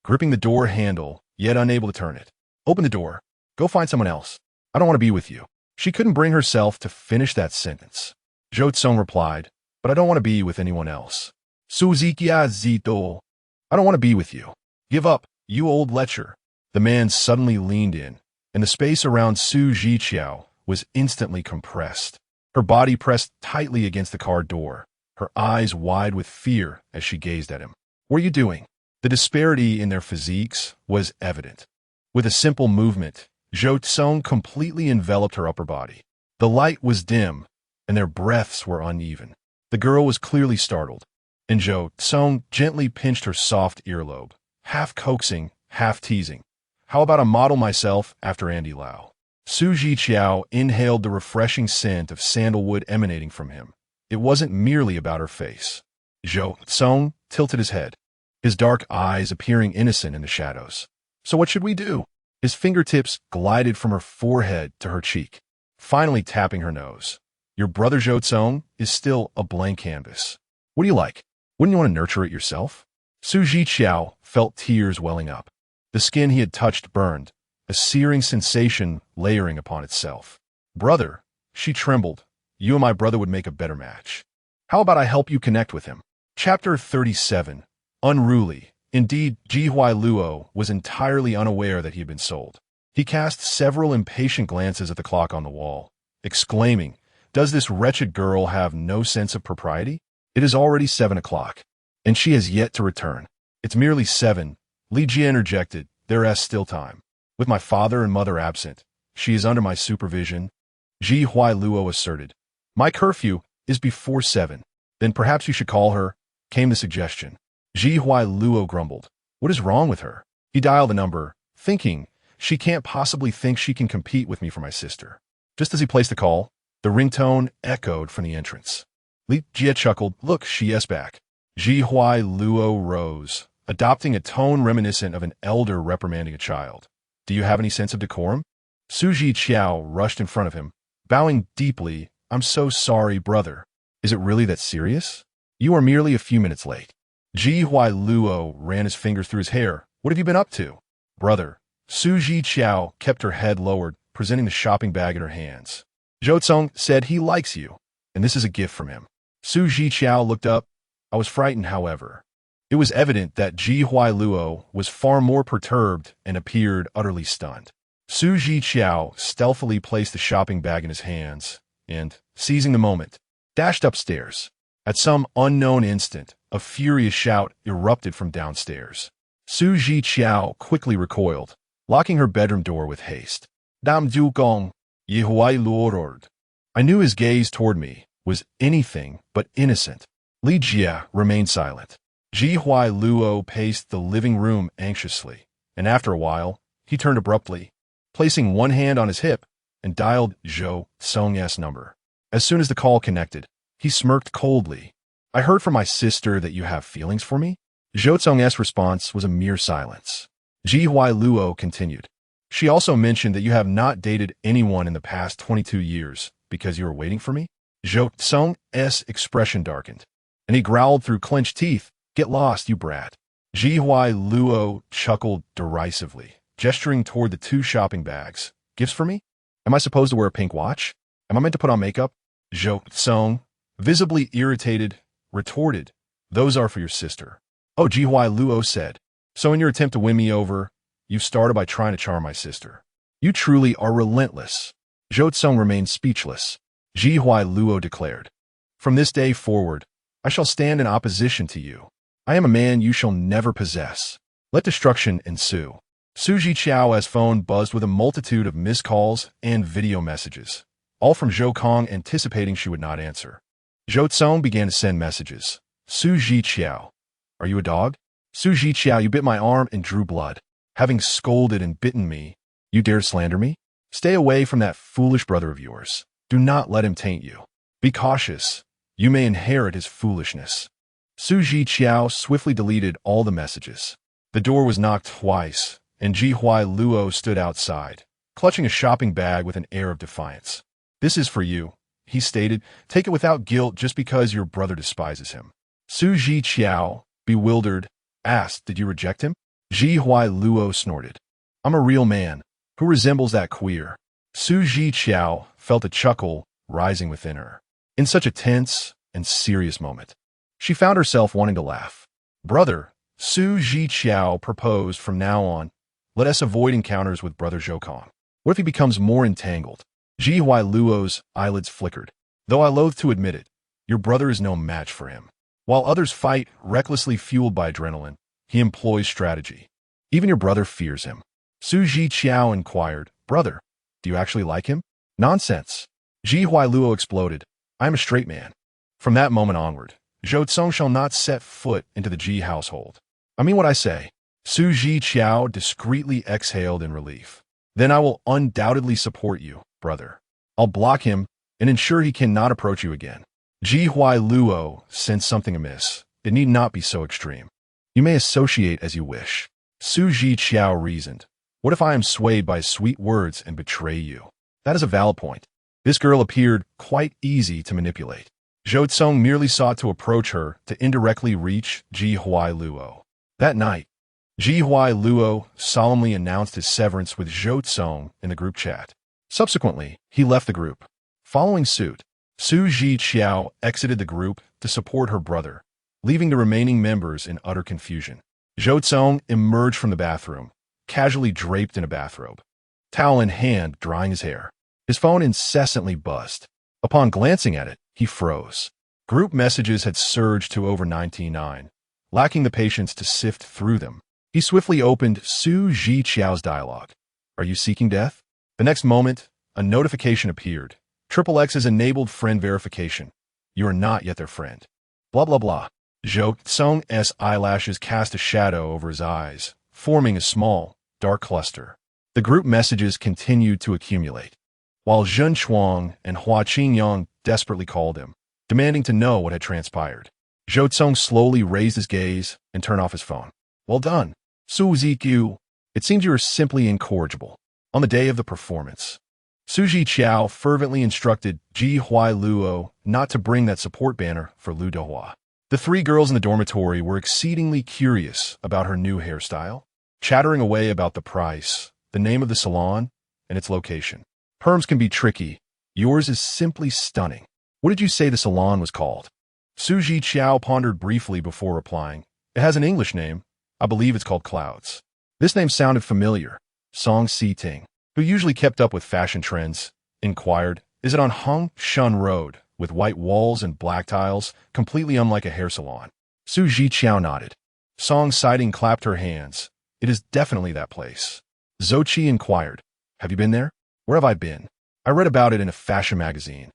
gripping the door handle, yet unable to turn it. "Open the door. Go find someone else. I don't want to be with you." She couldn't bring herself to finish that sentence. Zhou Cong replied, "But I don't want to be with anyone else." Zhiqiao, "I don't want to be with you. Give up, you old lecher." The man suddenly leaned in, and the space around Zhiqiao was instantly compressed. Her body pressed tightly against the car door, her eyes wide with fear as she gazed at him. "What are you doing?" The disparity in their physiques was evident. With a simple movement, Zhou Cong completely enveloped her upper body. The light was dim, and their breaths were uneven. The girl was clearly startled, and Zhou Cong gently pinched her soft earlobe, half coaxing, half teasing. How about I model myself after Andy Lau? Zhiqiao inhaled the refreshing scent of sandalwood emanating from him. It wasn't merely about her face. Zhou Cong tilted his head, his dark eyes appearing innocent in the shadows. So what should we do? His fingertips glided from her forehead to her cheek, finally tapping her nose. Your brother Zhou Cong is still a blank canvas. What do you like? Wouldn't you want to nurture it yourself? Zhiqiao felt tears welling up. The skin he had touched burned, a searing sensation layering upon itself. Brother, she trembled. You and my brother would make a better match. How about I help you connect with him? Chapter 37. Unruly. Indeed, Zhiqiao Luo was entirely unaware that he had been sold. He cast several impatient glances at the clock on the wall, exclaiming, "Does this wretched girl have no sense of propriety? It is already 7 o'clock, and she has yet to return." "It's merely 7, Li Jie interjected. "There is still time. With my father and mother absent, she is under my supervision," Zhiqiao Luo asserted. "My curfew is before 7. Then perhaps you should call her," came the suggestion. Zhiqiao Luo grumbled. "What is wrong with her?" He dialed the number, thinking, she can't possibly think she can compete with me for my sister. Just as he placed the call, the ringtone echoed from the entrance. Li Jie chuckled. "Look, she is back." Zhiqiao Luo rose, adopting a tone reminiscent of an elder reprimanding a child. "Do you have any sense of decorum?" Zhiqiao rushed in front of him, bowing deeply. "I'm so sorry, brother. Is it really that serious? You are merely a few minutes late." Zhiqiao Luo ran his fingers through his hair. "What have you been up to?" "Brother." Zhiqiao kept her head lowered, presenting the shopping bag in her hands. "Zhou Cong said he likes you, and this is a gift from him." Zhiqiao looked up. I was frightened, however. It was evident that Zhiqiao Luo was far more perturbed and appeared utterly stunned. Zhiqiao stealthily placed the shopping bag in his hands and, seizing the moment, dashed upstairs. At some unknown instant, a furious shout erupted from downstairs. Zhiqiao quickly recoiled, locking her bedroom door with haste. "Dam Zhou Cong, Yehuai Luorord." I knew his gaze toward me was anything but innocent. Li Jie remained silent. Zhiqiao Luo paced the living room anxiously, and after a while, he turned abruptly, placing one hand on his hip, and dialed Zhou Cong's number. As soon as the call connected, he smirked coldly. "I heard from my sister that you have feelings for me?" Zhou Cong's response was a mere silence. Zhiqiao Luo continued. "She also mentioned that you have not dated anyone in the past 22 years because you were waiting for me?" Zhou Cong's expression darkened, and he growled through clenched teeth, "Get lost, you brat." Zhiqiao Luo chuckled derisively, gesturing toward the 2 shopping bags. "Gifts for me? Am I supposed to wear a pink watch? Am I meant to put on makeup?" Zhou Cong, visibly irritated, retorted, "Those are for your sister." "Oh," Zhiqiao Luo said. "So in your attempt to win me over, you've started by trying to charm my sister. You truly are relentless." Zhou Cong remained speechless. Zhiqiao Luo declared, "From this day forward, I shall stand in opposition to you. I am a man you shall never possess. Let destruction ensue." Zhiqiao's phone buzzed with a multitude of missed calls and video messages, all from Zhou Cong anticipating she would not answer. Zhou Cong began to send messages. "Zhiqiao, are you a dog? Zhiqiao, you bit my arm and drew blood. Having scolded and bitten me, you dare slander me? Stay away from that foolish brother of yours. Do not let him taint you. Be cautious. You may inherit his foolishness." Zhiqiao swiftly deleted all the messages. The door was knocked twice, and Zhiqiao Luo stood outside, clutching a shopping bag with an air of defiance. "This is for you," he stated. "Take it without guilt just because your brother despises him." Zhiqiao, bewildered, asked, "Did you reject him?" Zhiqiao Luo snorted. "I'm a real man. Who resembles that queer?" Zhiqiao felt a chuckle rising within her. In such a tense and serious moment, she found herself wanting to laugh. "Brother," Zhiqiao proposed, "from now on, let us avoid encounters with brother Zhou Cong. What if he becomes more entangled?" Zhiqiao Luo's eyelids flickered. "Though I loathe to admit it, your brother is no match for him. While others fight, recklessly fueled by adrenaline, he employs strategy. Even your brother fears him." Zhiqiao inquired, "Brother, do you actually like him?" "Nonsense." Zhiqiao Luo exploded. I am a straight man. From that moment onward, Zhou Cong shall not set foot into the Ji household. I mean what I say. Zhiqiao discreetly exhaled in relief. Then I will undoubtedly support you, brother. I'll block him and ensure he cannot approach you again. Ji Luo sensed something amiss. It need not be so extreme. You may associate as you wish. Zhiqiao reasoned. What if I am swayed by sweet words and betray you? That is a valid point. This girl appeared quite easy to manipulate. Zhou Cong merely sought to approach her to indirectly reach Ji Luo. That night, Ji Luo solemnly announced his severance with Zhou Cong in the group chat. Subsequently, he left the group. Following suit, Zhiqiao exited the group to support her brother, leaving the remaining members in utter confusion. Zhou Cong emerged from the bathroom, casually draped in a bathrobe, towel in hand, drying his hair. His phone incessantly buzzed. Upon glancing at it, he froze. Group messages had surged to over 99, lacking the patience to sift through them. He swiftly opened Zhiqiao's dialogue. Are you seeking death? The next moment, a notification appeared. XXX has enabled friend verification. You are not yet their friend. Blah, blah, blah. Zhou Cong's eyelashes cast a shadow over his eyes, forming a small, dark cluster. The group messages continued to accumulate, while Zhen Chuang and Hua Qingyang desperately called him, demanding to know what had transpired. Zhou Cong slowly raised his gaze and turned off his phone. Well done, Zhiqiao. It seems you are simply incorrigible. On the day of the performance, Zhiqiao fervently instructed Ji Luo not to bring that support banner for Lu Dehua. The three girls in the dormitory were exceedingly curious about her new hairstyle, chattering away about the price, the name of the salon, and its location. Perms can be tricky. Yours is simply stunning. What did you say the salon was called? Zhiqiao pondered briefly before replying. It has an English name. I believe it's called Clouds. This name sounded familiar. Song Si-ting, who usually kept up with fashion trends, inquired, is it on Hung Shun Road, with white walls and black tiles, completely unlike a hair salon? Zhiqiao nodded. Song Si-ting clapped her hands. It is definitely that place. Zhou inquired, have you been there? Where have I been? I read about it in a fashion magazine.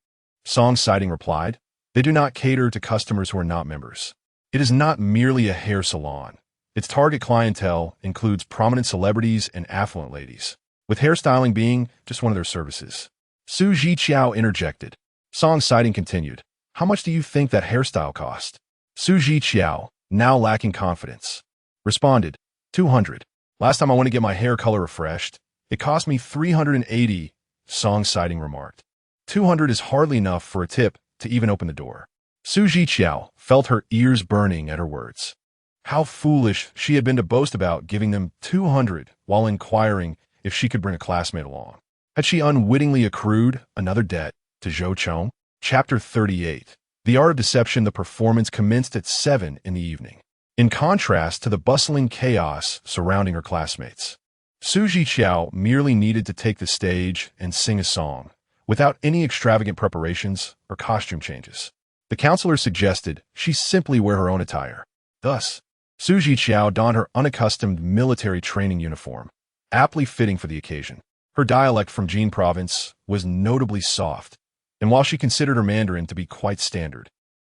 Song Si-ting replied, they do not cater to customers who are not members. It is not merely a hair salon. Its target clientele includes prominent celebrities and affluent ladies, with hairstyling being just one of their services. Zhiqiao interjected. Song Si-ting continued, how much do you think that hairstyle cost? Zhiqiao, now lacking confidence, responded, 200. Last time I went to get my hair color refreshed, it cost me 380, Song Si-ting remarked. 200 is hardly enough for a tip to even open the door. Zhiqiao felt her ears burning at her words. How foolish she had been to boast about giving them 200 while inquiring if she could bring a classmate along. Had she unwittingly accrued another debt to Zhou Cong? Chapter 38. The Art of Deception. The performance commenced at 7 in the evening. In contrast to the bustling chaos surrounding her classmates, Zhiqiao merely needed to take the stage and sing a song, without any extravagant preparations or costume changes. The counselor suggested she simply wear her own attire. Thus, Zhiqiao donned her unaccustomed military training uniform, aptly fitting for the occasion. Her dialect from Jin province was notably soft, and while she considered her Mandarin to be quite standard,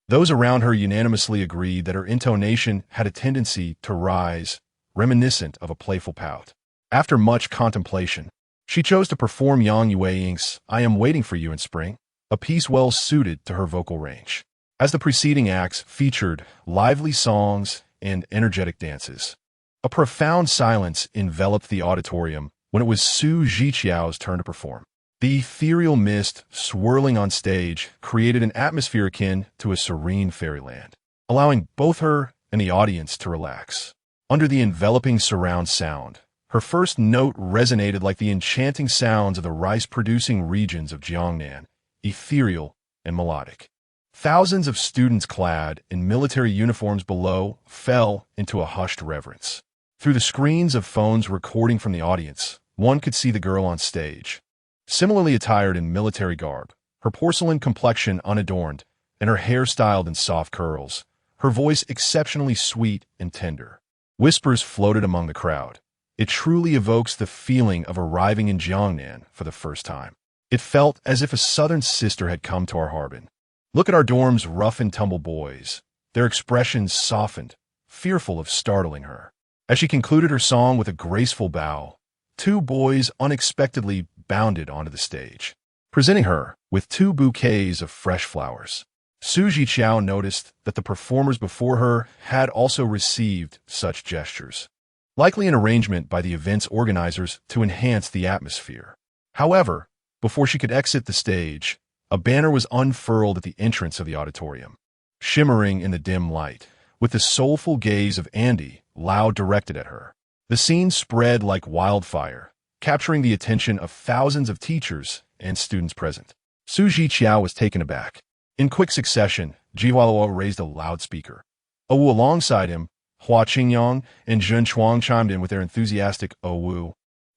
those around her unanimously agreed that her intonation had a tendency to rise, reminiscent of a playful pout. After much contemplation, she chose to perform Yang Yueing's I Am Waiting for You in Spring, a piece well suited to her vocal range. As the preceding acts featured lively songs and energetic dances, a profound silence enveloped the auditorium when it was Zhiqiao's turn to perform. The ethereal mist swirling on stage created an atmosphere akin to a serene fairyland, allowing both her and the audience to relax. Under the enveloping surround sound, her first note resonated like the enchanting sounds of the rice-producing regions of Jiangnan, ethereal and melodic. Thousands of students clad in military uniforms below fell into a hushed reverence. Through the screens of phones recording from the audience, one could see the girl on stage, similarly attired in military garb, her porcelain complexion unadorned, and her hair styled in soft curls, her voice exceptionally sweet and tender. Whispers floated among the crowd. It truly evokes the feeling of arriving in Jiangnan for the first time. It felt as if a southern sister had come to our harbin. Look at our dorm's rough-and-tumble boys. Their expressions softened, fearful of startling her. As she concluded her song with a graceful bow, two boys unexpectedly bounded onto the stage, presenting her with two bouquets of fresh flowers. Zhiqiao noticed that the performers before her had also received such gestures, likely an arrangement by the event's organizers to enhance the atmosphere. However, before she could exit the stage, a banner was unfurled at the entrance of the auditorium, shimmering in the dim light, with the soulful gaze of Andy loud directed at her. The scene spread like wildfire, capturing the attention of thousands of teachers and students present. Zhiqiao was taken aback. In quick succession, Zhiqiao raised a loudspeaker. Owu alongside him, Hua Qingyang and Zhen Chuang chimed in with their enthusiastic Owu,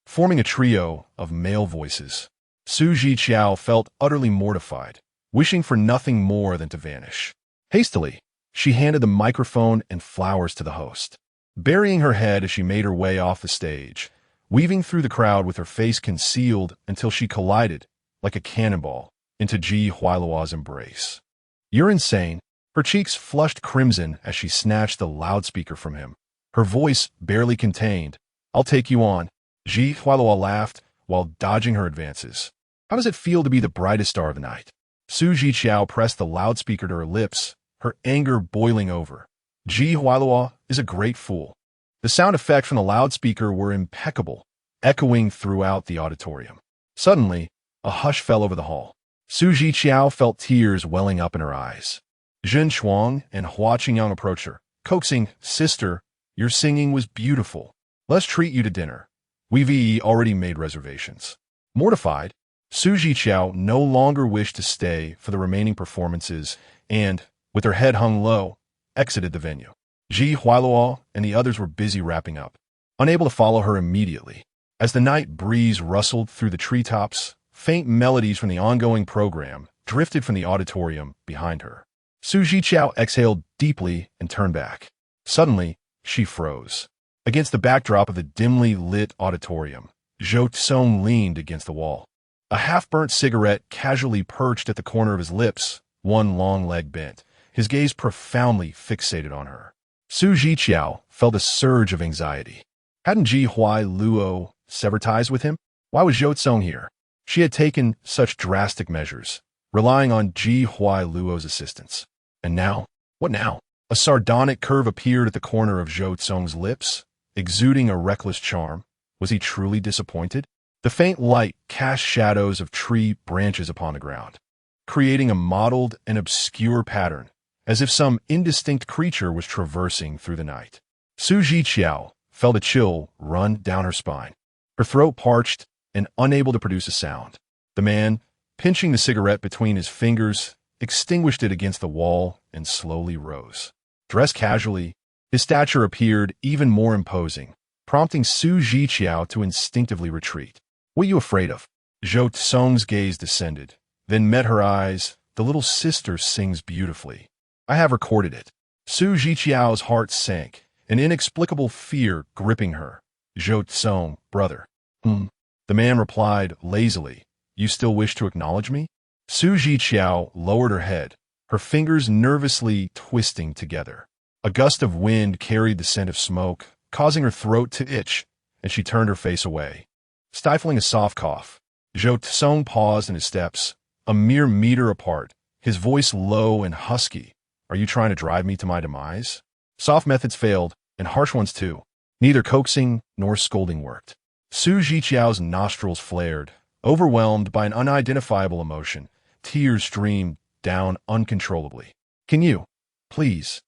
forming a trio of male voices. Zhiqiao felt utterly mortified, wishing for nothing more than to vanish. Hastily, she handed the microphone and flowers to the host, burying her head as she made her way off the stage, weaving through the crowd with her face concealed until she collided, like a cannonball, into Ji Huailuo's embrace. "You're insane." Her cheeks flushed crimson as she snatched the loudspeaker from him, her voice barely contained. "I'll take you on." Ji Huailuo laughed while dodging her advances. "How does it feel to be the brightest star of the night?" Zhiqiao pressed the loudspeaker to her lips, her anger boiling over. Ji Huailuo is a great fool. The sound effects from the loudspeaker were impeccable, echoing throughout the auditorium. Suddenly, a hush fell over the hall. Zhiqiao felt tears welling up in her eyes. Zhen Chuang and Hua Qingyang approached her, coaxing, "Sister, your singing was beautiful. Let's treat you to dinner. We've already made reservations." Mortified, Zhiqiao no longer wished to stay for the remaining performances and, with her head hung low, exited the venue. Ji Huailuo and the others were busy wrapping up, unable to follow her immediately. As the night breeze rustled through the treetops, faint melodies from the ongoing program drifted from the auditorium behind her. Zhiqiao exhaled deeply and turned back. Suddenly, she froze. Against the backdrop of the dimly lit auditorium, Zhou Cong leaned against the wall. A half-burnt cigarette casually perched at the corner of his lips, one long leg bent, his gaze profoundly fixated on her. Zhiqiao felt a surge of anxiety. Hadn't Ji Huailuo severed ties with him? Why was Zhou Cong here? She had taken such drastic measures, relying on Ji Huailuo's assistance. And now? What now? A sardonic curve appeared at the corner of Zhou Cong's lips, exuding a reckless charm. Was he truly disappointed? The faint light cast shadows of tree branches upon the ground, creating a mottled and obscure pattern, as if some indistinct creature was traversing through the night. Zhiqiao felt a chill run down her spine, her throat parched and unable to produce a sound. The man, pinching the cigarette between his fingers, extinguished it against the wall and slowly rose. Dressed casually, his stature appeared even more imposing, prompting Zhiqiao to instinctively retreat. "What are you afraid of?" Zhou Cong's gaze descended, then met her eyes. "The little sister sings beautifully. I have recorded it." Zhiqiao's heart sank, an inexplicable fear gripping her. "Zhou Cong, brother." The man replied lazily, "You still wish to acknowledge me?" Zhiqiao lowered her head, her fingers nervously twisting together. A gust of wind carried the scent of smoke, causing her throat to itch, and she turned her face away. Stifling a soft cough, Zhou Cong paused in his steps, a mere meter apart, his voice low and husky. "Are you trying to drive me to my demise?" Soft methods failed, and harsh ones too. Neither coaxing nor scolding worked. Zhiqiao's nostrils flared, overwhelmed by an unidentifiable emotion. Tears streamed down uncontrollably. "Can you, please,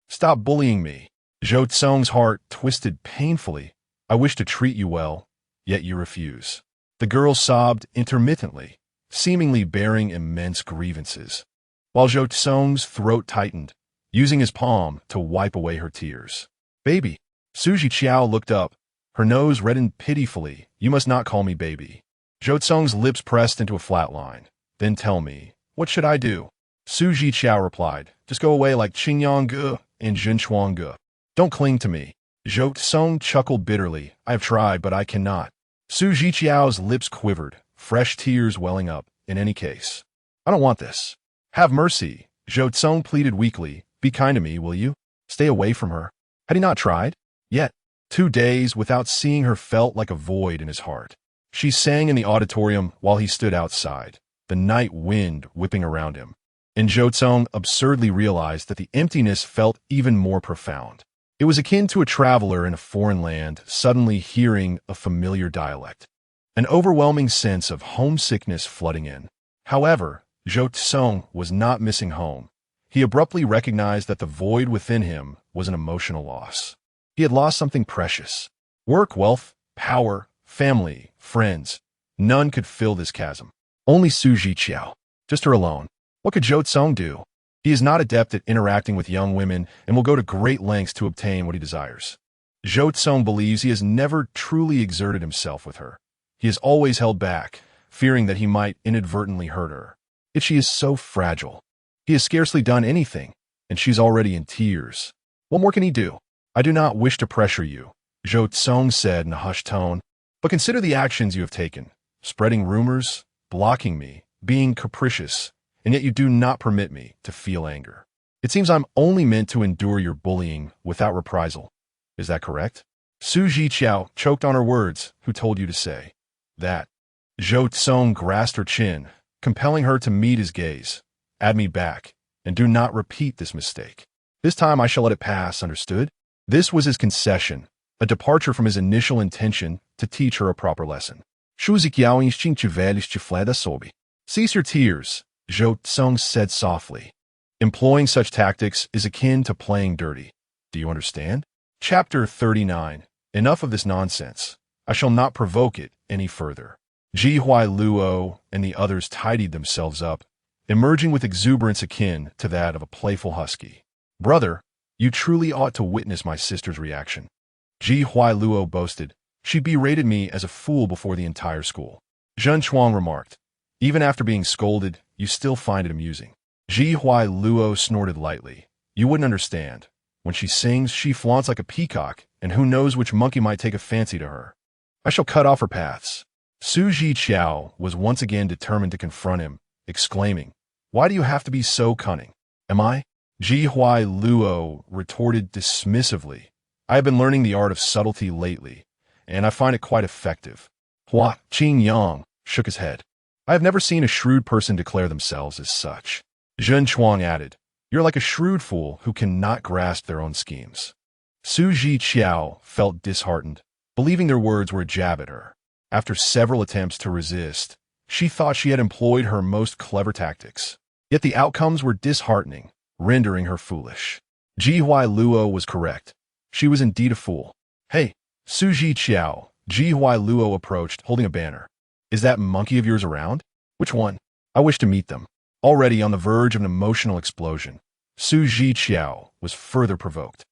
stop bullying me?" Zhou Cong's heart twisted painfully. "I wish to treat you well, yet you refuse." The girl sobbed intermittently, seemingly bearing immense grievances, while Zhou Cong's throat tightened, using his palm to wipe away her tears. "Baby." Zhiqiao looked up, her nose reddened pitifully. "You must not call me baby." Zhou Cong's lips pressed into a flat line. "Then tell me, what should I do?" Zhiqiao replied, "Just go away like Qingyang Ge and Zhen Chuang Ge. Don't cling to me." Zhou Cong chuckled bitterly. "I have tried, but I cannot." Zhiqiao's lips quivered, fresh tears welling up. "In any case, I don't want this." Have mercy, Zhou Cong pleaded weakly. Be kind to me, will you? Stay away from her. Had he not tried? Yet, 2 days without seeing her felt like a void in his heart. She sang in the auditorium while he stood outside, the night wind whipping around him. And Zhou Cong absurdly realized that the emptiness felt even more profound. It was akin to a traveler in a foreign land suddenly hearing a familiar dialect. An overwhelming sense of homesickness flooding in. However, Zhou Cong was not missing home. He abruptly recognized that the void within him was an emotional loss. He had lost something precious. Work, wealth, power, family, friends. None could fill this chasm. Only Zhiqiao. Just her alone. What could Zhou Cong do? He is not adept at interacting with young women and will go to great lengths to obtain what he desires. Zhou Cong believes he has never truly exerted himself with her. He has always held back, fearing that he might inadvertently hurt her. Yet she is so fragile. He has scarcely done anything, and she's already in tears. What more can he do? I do not wish to pressure you, Zhou Cong said in a hushed tone, but consider the actions you have taken, spreading rumors, blocking me, being capricious, and yet you do not permit me to feel anger. It seems I'm only meant to endure your bullying without reprisal. Is that correct? Zhiqiao choked on her words. Who told you to say that? Zhou Cong grasped her chin, compelling her to meet his gaze. Add me back, and do not repeat this mistake. This time I shall let it pass, understood? This was his concession, a departure from his initial intention to teach her a proper lesson. Zhiqiao instintivamente fled sob. Cease your tears, Zhou Cong said softly. Employing such tactics is akin to playing dirty. Do you understand? Chapter 39. Enough of this nonsense. I shall not provoke it any further. Ji Huai Luo and the others tidied themselves up, emerging with exuberance akin to that of a playful husky. Brother, you truly ought to witness my sister's reaction. Ji Huai Luo boasted. She berated me as a fool before the entire school. Zhen Chuang remarked. Even after being scolded, you still find it amusing. Ji Huai Luo snorted lightly. You wouldn't understand. When she sings, she flaunts like a peacock, and who knows which monkey might take a fancy to her. I shall cut off her paths. Zhiqiao was once again determined to confront him, exclaiming, Why do you have to be so cunning? Am I? Ji Huai Luo retorted dismissively. I have been learning the art of subtlety lately, and I find it quite effective. Hua Qingyang shook his head. I have never seen a shrewd person declare themselves as such. Zhen Chuang added, You're like a shrewd fool who cannot grasp their own schemes. Zhiqiao felt disheartened, believing their words were a jab at her. After several attempts to resist, she thought she had employed her most clever tactics. Yet the outcomes were disheartening, rendering her foolish. Ji Huai Luo was correct. She was indeed a fool. Hey, Zhiqiao, Ji Huai Luo approached, holding a banner. Is that monkey of yours around? Which one? I wish to meet them. Already on the verge of an emotional explosion, Zhiqiao was further provoked.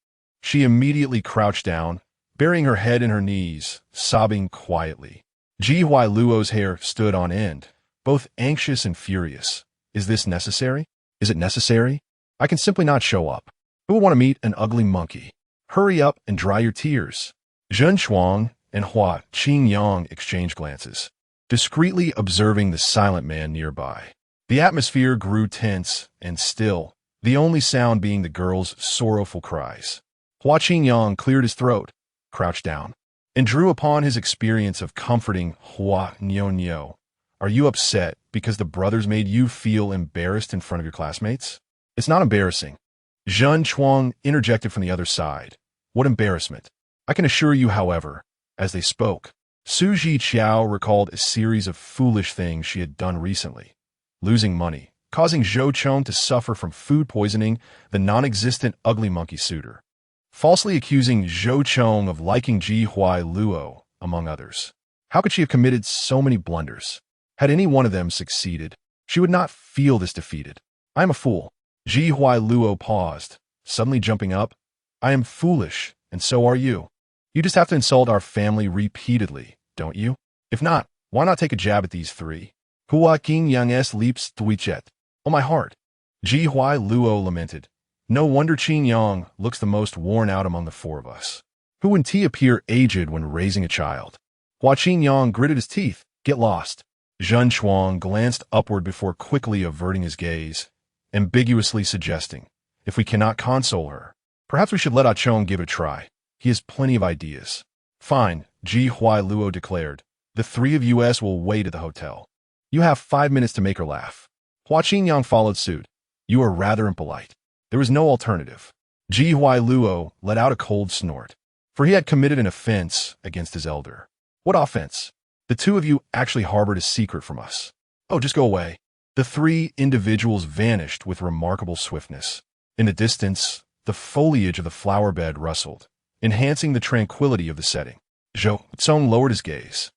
She immediately crouched down, burying her head in her knees, sobbing quietly. Ji Huai Luo's hair stood on end, both anxious and furious. Is this necessary? Is it necessary? I can simply not show up. Who would want to meet an ugly monkey? Hurry up and dry your tears. Zhen Chuang and Hua Qingyang exchanged glances, discreetly observing the silent man nearby. The atmosphere grew tense and still, the only sound being the girl's sorrowful cries. Hua Qingyang cleared his throat, crouched down, and drew upon his experience of comforting Hua Nyo. Are you upset because the brothers made you feel embarrassed in front of your classmates? It's not embarrassing. Zhen Chuang interjected from the other side. What embarrassment? I can assure you, however, as they spoke, Zhiqiao recalled a series of foolish things she had done recently. Losing money, causing Zhou Cong to suffer from food poisoning, the non-existent ugly monkey suitor. Falsely accusing Zhou Cong of liking Ji Huai Luo, among others. How could she have committed so many blunders? Had any one of them succeeded, she would not feel this defeated. I am a fool. Ji Huai Luo paused, suddenly jumping up. I am foolish, and so are you. You just have to insult our family repeatedly, don't you? If not, why not take a jab at these three? Hua Qingyang s leaps twichet. Oh, my heart. Ji Huai Luo lamented. No wonder Qingyang looks the most worn out among the four of us. Who wouldn't he appear aged when raising a child? Hua Qingyang gritted his teeth. Get lost. Zhen Chuang glanced upward before quickly averting his gaze. ambiguously suggesting, if we cannot console her, perhaps we should let Ah Chong give it a try. He has plenty of ideas. Fine, Ji Huai Luo declared. The three of us will wait at the hotel. You have 5 minutes to make her laugh. Hua Qingyang followed suit. You are rather impolite. There was no alternative. Ji Huai Luo let out a cold snort, for he had committed an offense against his elder. What offense? The two of you actually harbored a secret from us. Oh, just go away. The three individuals vanished with remarkable swiftness. In the distance, the foliage of the flower bed rustled, enhancing the tranquility of the setting. Zhou Cong lowered his gaze,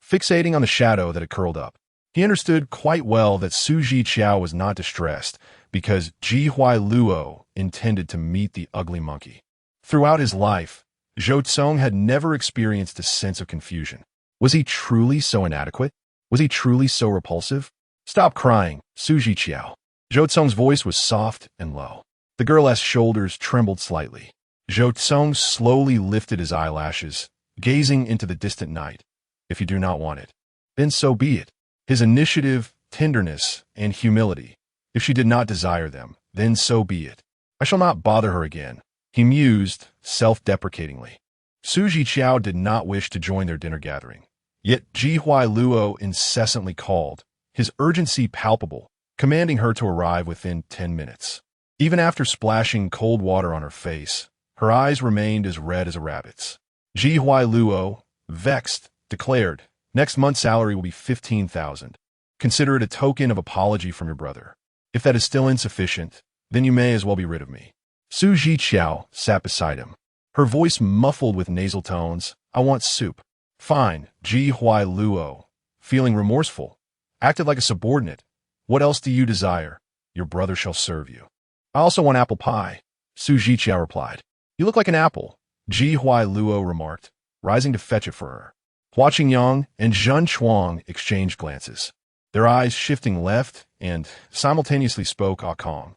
fixating on the shadow that had curled up. He understood quite well that Zhiqiao was not distressed because Ji Huai Luo intended to meet the ugly monkey. Throughout his life, Zhou Cong had never experienced a sense of confusion. Was he truly so inadequate? Was he truly so repulsive? Stop crying, Zhiqiao. Zhou Cong's voice was soft and low. The girl's shoulders trembled slightly. Zhou Cong slowly lifted his eyelashes, gazing into the distant night. If you do not want it, then so be it. His initiative, tenderness, and humility. If she did not desire them, then so be it. I shall not bother her again, he mused self-deprecatingly. Zhiqiao did not wish to join their dinner gathering. Yet Ji Huai Luo incessantly called, his urgency palpable, commanding her to arrive within 10 minutes. Even after splashing cold water on her face, her eyes remained as red as a rabbit's. Ji Huai Luo, vexed, declared, next month's salary will be 15,000. Consider it a token of apology from your brother. If that is still insufficient, then you may as well be rid of me. Zhiqiao sat beside him, her voice muffled with nasal tones. I want soup. Fine, Ji Huai Luo, feeling remorseful, acted like a subordinate. What else do you desire? Your brother shall serve you. I also want apple pie, Zhiqiao replied. You look like an apple, Ji Huai Luo remarked, rising to fetch it for her. Hua Qingyang and Zhen Chuang exchanged glances, their eyes shifting left and simultaneously spoke Ah Kong.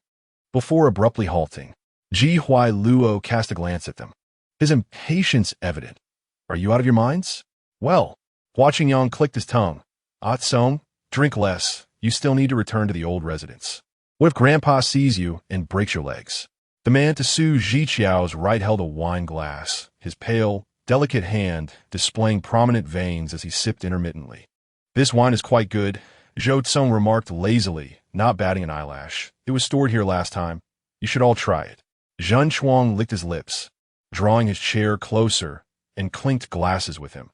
Before abruptly halting, Ji Huai Luo cast a glance at them, his impatience evident. Are you out of your minds? Well, Hua Qingyang clicked his tongue. Ah Tsong, drink less. You still need to return to the old residence. What if Grandpa sees you and breaks your legs? The man to Zhiqiao's right held a wine glass, his pale, delicate hand displaying prominent veins as he sipped intermittently. This wine is quite good, Zhou Cong remarked lazily, not batting an eyelash. It was stored here last time. You should all try it. Zhen Chuang licked his lips, drawing his chair closer, and clinked glasses with him.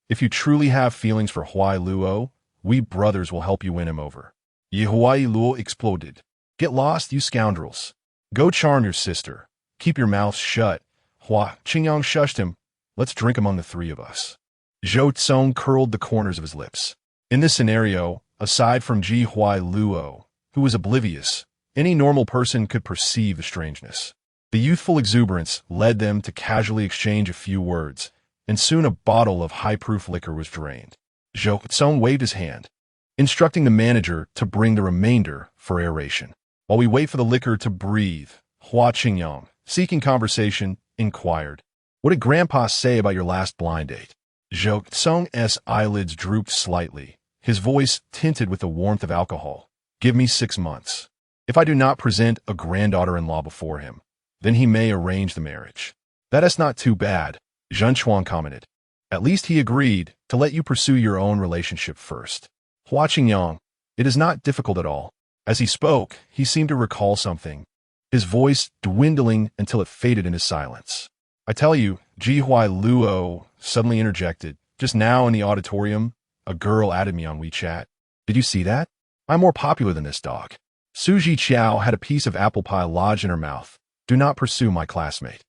If you truly have feelings for Huai Luo, we brothers will help you win him over. Yi Huai Luo exploded. Get lost, you scoundrels. Go charm your sister. Keep your mouths shut. Hua Qingyang shushed him. Let's drink among the three of us. Zhou Cong curled the corners of his lips. In this scenario, aside from Ji Huai Luo, who was oblivious, any normal person could perceive the strangeness. The youthful exuberance led them to casually exchange a few words, and soon a bottle of high-proof liquor was drained. Zhou Cong waved his hand, instructing the manager to bring the remainder for aeration. While we wait for the liquor to breathe, Hua Qingyang, seeking conversation, inquired, what did Grandpa say about your last blind date? Zhou Cong's eyelids drooped slightly, his voice tinted with the warmth of alcohol. Give me 6 months. If I do not present a granddaughter-in-law before him, then he may arrange the marriage. That is not too bad, Zhen Chuang commented. At least he agreed to let you pursue your own relationship first. Hua Qingyang, it is not difficult at all. As he spoke, he seemed to recall something, his voice dwindling until it faded into silence. I tell you, Ji Huai Luo suddenly interjected. Just now in the auditorium, a girl added me on WeChat. Did you see that? I'm more popular than this dog. Zhiqiao had a piece of apple pie lodged in her mouth. Do not pursue my classmate.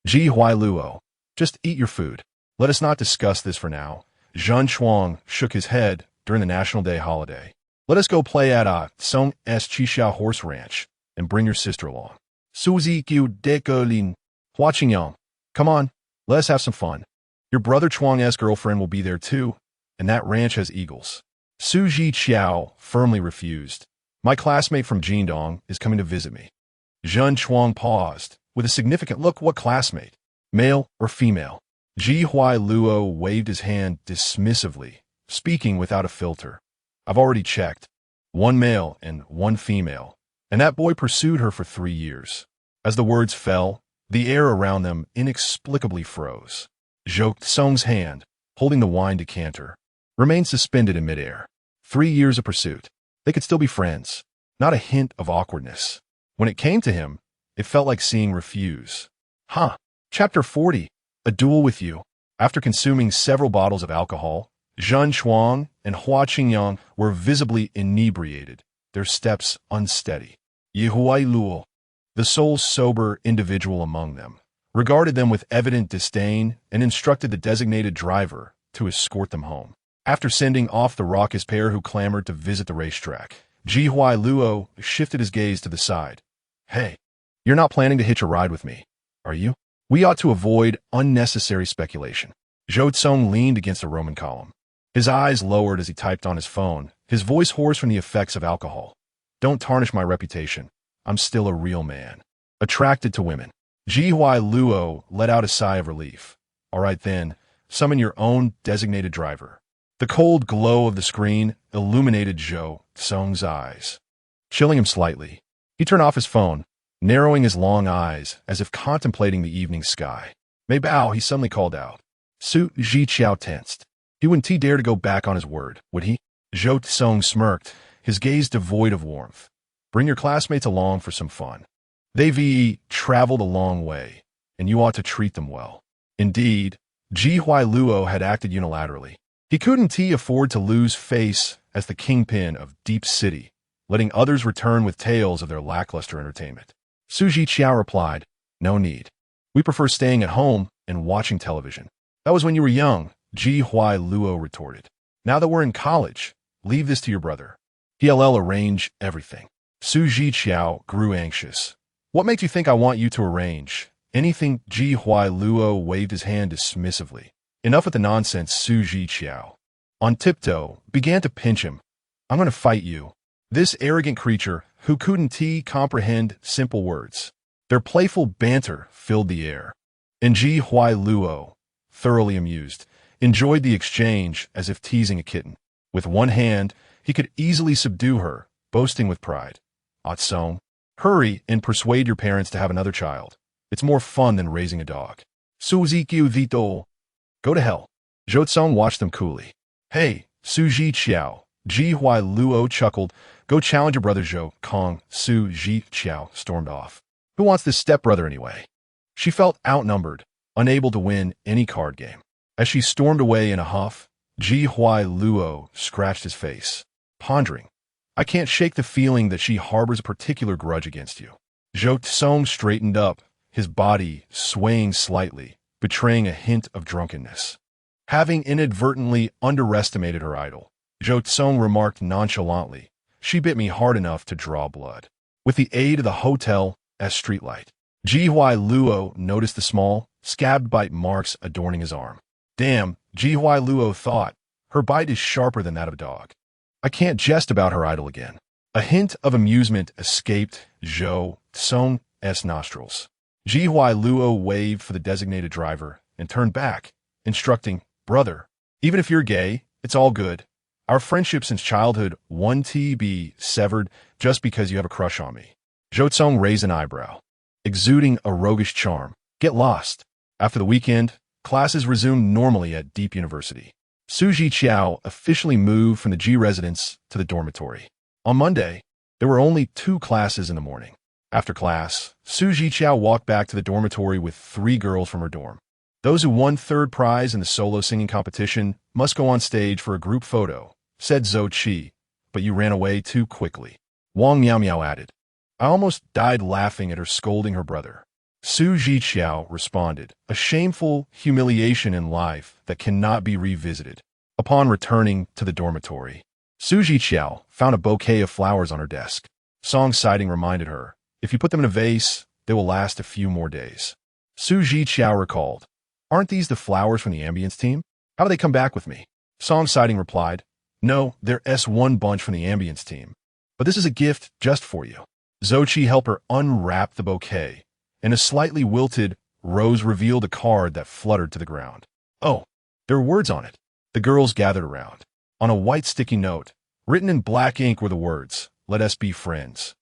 Ji Huai Luo, just eat your food. Let us not discuss this for now. Zhen Chuang shook his head during the National Day holiday. Let us go play at Song S. Zhiqiao Horse Ranch and bring your sister along. Suzy Qiu Dekolin. Hua Qingyang, come on, let us have some fun. Your brother Chuang's girlfriend will be there too, and that ranch has eagles. Zhiqiao firmly refused. My classmate from Jingdong is coming to visit me. Zhen Chuang paused, with a significant look. What classmate? Male or female? Ji Huai Luo waved his hand dismissively, speaking without a filter. I've already checked. 1 male and 1 female. And that boy pursued her for 3 years. As the words fell, the air around them inexplicably froze. Zhou Cong's hand, holding the wine decanter, remained suspended in midair. 3 years of pursuit. They could still be friends. Not a hint of awkwardness. When it came to him, it felt like seeing refuse. Chapter 40. A duel with you. After consuming several bottles of alcohol, Zhen Chuang and Hua Qingyang were visibly inebriated, their steps unsteady. Yi Huai Luo, the sole sober individual among them, regarded them with evident disdain and instructed the designated driver to escort them home. After sending off the raucous pair who clamored to visit the racetrack, Ji Huai Luo shifted his gaze to the side. Hey, you're not planning to hitch a ride with me, are you? We ought to avoid unnecessary speculation. Zhou Cong leaned against a Roman column. His eyes lowered as he typed on his phone, his voice hoarse from the effects of alcohol. Don't tarnish my reputation. I'm still a real man. Attracted to women. Ji Huai Luo let out a sigh of relief. All right then, summon your own designated driver. The cold glow of the screen illuminated Zhou Cong's eyes, chilling him slightly. He turned off his phone, narrowing his long eyes as if contemplating the evening sky. Mei Bao, he suddenly called out. Zhiqiao tensed. He wouldn't dare to go back on his word, would he? Zhou Cong smirked, his gaze devoid of warmth. Bring your classmates along for some fun. They've traveled a long way, and you ought to treat them well. Indeed, Ji Huai Luo had acted unilaterally. He couldn't afford to lose face as the kingpin of Deep City, letting others return with tales of their lackluster entertainment. Zhiqiao replied, no need. We prefer staying at home and watching television. That was when you were young, Ji Huai Luo retorted. Now that we're in college, leave this to your brother. He'll arrange everything. Zhiqiao grew anxious. What makes you think I want you to arrange anything? Ji Huai Luo waved his hand dismissively. Enough with the nonsense, Zhiqiao. On tiptoe, began to pinch him. I'm going to fight you. This arrogant creature who couldn't comprehend simple words. Their playful banter filled the air. And Ji Huai Luo, thoroughly amused, enjoyed the exchange as if teasing a kitten. With one hand, he could easily subdue her, boasting with pride. Song, hurry and persuade your parents to have another child. It's more fun than raising a dog. Zhiqiao Vito. Go to hell. Zhou Cong watched them coolly. Hey, Zhiqiao. Ji Huai Luo chuckled. Go challenge your brother Zhou Cong. Zhiqiao stormed off. Who wants this stepbrother anyway? She felt outnumbered, unable to win any card game. As she stormed away in a huff, Ji Huai Luo scratched his face, pondering. I can't shake the feeling that she harbors a particular grudge against you. Zhou Cong straightened up, his body swaying slightly, betraying a hint of drunkenness. Having inadvertently underestimated her idol, Zhou Cong remarked nonchalantly, she bit me hard enough to draw blood. With the aid of the hotel as streetlight, Ji Huai Luo noticed the small, scabbed bite marks adorning his arm. Damn, Ji Huai Luo thought, her bite is sharper than that of a dog. I can't jest about her idol again. A hint of amusement escaped Zhou Cong's nostrils. Ji Huai Luo waved for the designated driver and turned back, instructing, brother, even if you're gay, it's all good. Our friendship since childhood won't be severed just because you have a crush on me. Zhou Cong raised an eyebrow, exuding a roguish charm. Get lost. After the weekend, classes resumed normally at Deep University. Zhiqiao officially moved from the G residence to the dormitory. On Monday, there were only 2 classes in the morning. After class, Zhiqiao walked back to the dormitory with 3 girls from her dorm. Those who won 3rd prize in the solo singing competition must go on stage for a group photo, said Zhou Qi, but you ran away too quickly. Wang Miao Miao added. I almost died laughing at her scolding her brother. Zhiqiao responded, a shameful humiliation in life that cannot be revisited. Upon returning to the dormitory, Zhiqiao found a bouquet of flowers on her desk. Song's sighting reminded her, if you put them in a vase, they will last a few more days. Zhiqiao recalled, aren't these the flowers from the ambience team? How do they come back with me? Song's sighting replied, no, they're S1 bunch from the ambience team. But this is a gift just for you. Zhou Qi helped her unwrap the bouquet, and a slightly wilted rose revealed a card that fluttered to the ground. Oh, there were words on it. The girls gathered around. On a white sticky note, written in black ink were the words, let us be friends.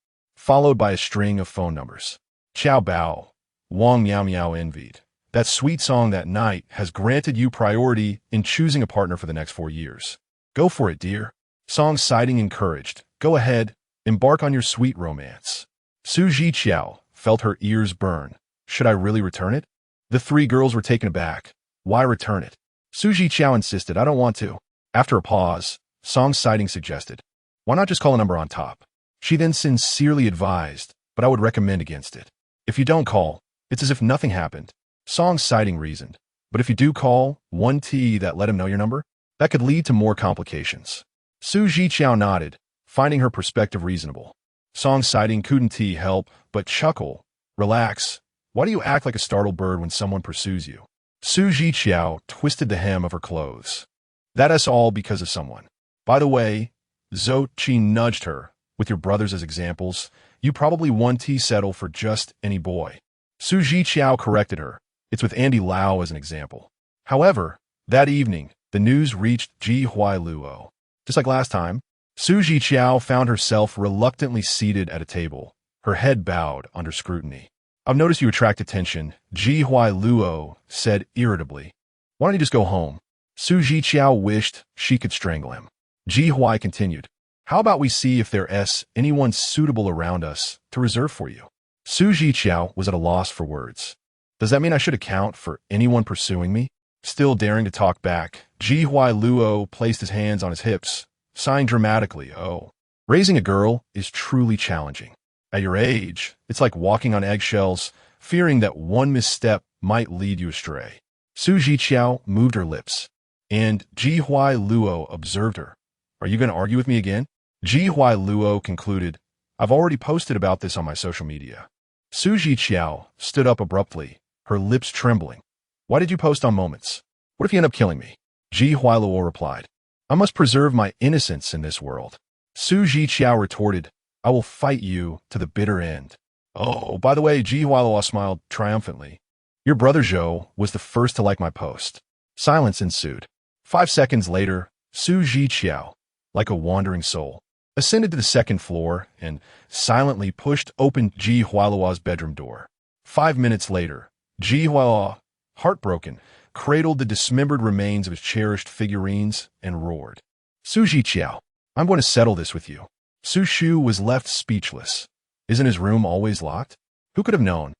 followed by a string of phone numbers. Ciao Bao, Wang Miao Miao envied. That sweet song that night has granted you priority in choosing a partner for the next 4 years. Go for it, dear. Song citing encouraged. Go ahead, embark on your sweet romance. Zhiqiao felt her ears burn. Should I really return it? The three girls were taken aback. Why return it? Zhiqiao insisted, I don't want to. After a pause, Song citing suggested, why not just call a number on top? She then sincerely advised, but I would recommend against it. If you don't call, it's as if nothing happened. Song citing reasoned, but if you do call, one T that let him know your number, that could lead to more complications. Zhiqiao nodded, finding her perspective reasonable. Song citing couldn't T help but chuckle. Relax. Why do you act like a startled bird when someone pursues you? Zhiqiao twisted the hem of her clothes. That is all because of someone. By the way, Zhou Cong nudged her. With your brothers as examples, you probably one T settle for just any boy. Zhiqiao corrected her. It's with Andy Lau as an example. However, that evening, the news reached Zhiqiao. Just like last time, Zhiqiao found herself reluctantly seated at a table, her head bowed under scrutiny. I've noticed you attract attention, Zhiqiao said irritably. Why don't you just go home? Zhiqiao wished she could strangle him. Zhiqiao continued. How about we see if there's anyone suitable around us to reserve for you? Zhiqiao was at a loss for words. Does that mean I should account for anyone pursuing me? Still daring to talk back, Zhiqiao placed his hands on his hips, sighing dramatically. Oh, raising a girl is truly challenging. At your age, it's like walking on eggshells, fearing that one misstep might lead you astray. Zhiqiao moved her lips, and Zhiqiao observed her. Are you going to argue with me again? Zhiqiao concluded, I've already posted about this on my social media. Zhiqiao stood up abruptly, her lips trembling. Why did you post on Moments? What if you end up killing me? Zhiqiao replied, I must preserve my innocence in this world. Zhiqiao retorted, I will fight you to the bitter end. Oh, by the way, Zhiqiao smiled triumphantly. Your brother Zhou was the first to like my post. Silence ensued. 5 seconds later, Zhiqiao, like a wandering soul, ascended to the second floor and silently pushed open Zhiqiao's bedroom door. 5 minutes later, Zhiqiao, heartbroken, cradled the dismembered remains of his cherished figurines and roared. Zhiqiao, I'm going to settle this with you. Su was left speechless. Isn't his room always locked? Who could have known?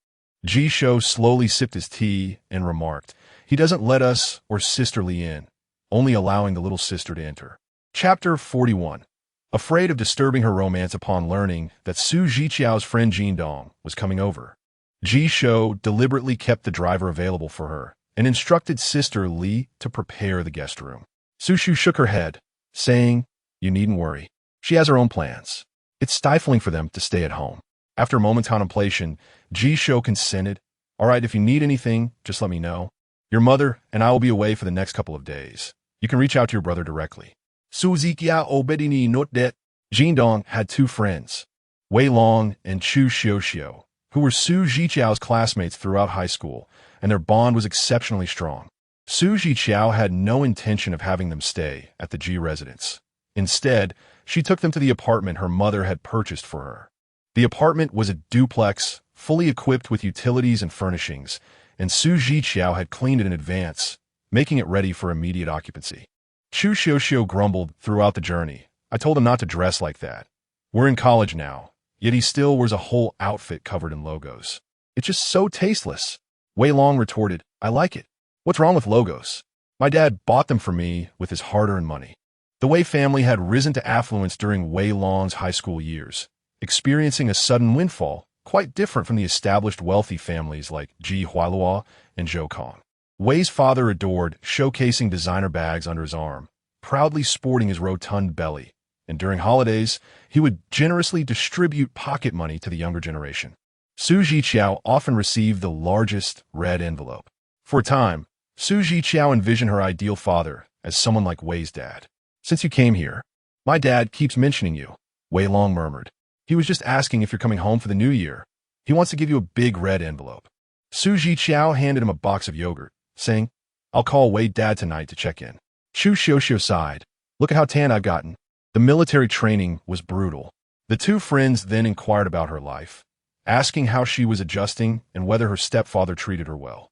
Zhiqiao slowly sipped his tea and remarked, he doesn't let us or sisterly in, only allowing the little sister to enter. Chapter 41. Afraid of disturbing her romance upon learning that Zhiqiao's friend Jindong was coming over, Zhiqiao deliberately kept the driver available for her and instructed Sister Li to prepare the guest room. Su shook her head, saying, you needn't worry. She has her own plans. It's stifling for them to stay at home. After a moment's contemplation, Zhiqiao consented. All right, if you need anything, just let me know. Your mother and I will be away for the next couple of days. You can reach out to your brother directly. Zhiqiao obedini note that Jindong had two friends, Wei Long and Chu Xiuxiu, who were Zhiqiao's classmates throughout high school, and their bond was exceptionally strong. Zhiqiao had no intention of having them stay at the Ji residence. Instead, she took them to the apartment her mother had purchased for her. The apartment was a duplex, fully equipped with utilities and furnishings, and Zhiqiao had cleaned it in advance, making it ready for immediate occupancy. Chu Xiuxiu grumbled throughout the journey. I told him not to dress like that. We're in college now, yet he still wears a whole outfit covered in logos. It's just so tasteless. Wei Long retorted, I like it. What's wrong with logos? My dad bought them for me with his hard-earned money. The Wei family had risen to affluence during Wei Long's high school years, experiencing a sudden windfall, quite different from the established wealthy families like Zhiqiao and Zhou Cong. Wei's father adored showcasing designer bags under his arm, proudly sporting his rotund belly, and during holidays, he would generously distribute pocket money to the younger generation. Zhiqiao often received the largest red envelope. For a time, Zhiqiao envisioned her ideal father as someone like Wei's dad. Since you came here, my dad keeps mentioning you, Wei Long murmured. He was just asking if you're coming home for the new year. He wants to give you a big red envelope. Zhiqiao handed him a box of yogurt, saying, I'll call Wei dad tonight to check in. Chu Xiuxiu sighed. Look at how tan I've gotten. The military training was brutal. The two friends then inquired about her life, asking how she was adjusting and whether her stepfather treated her well.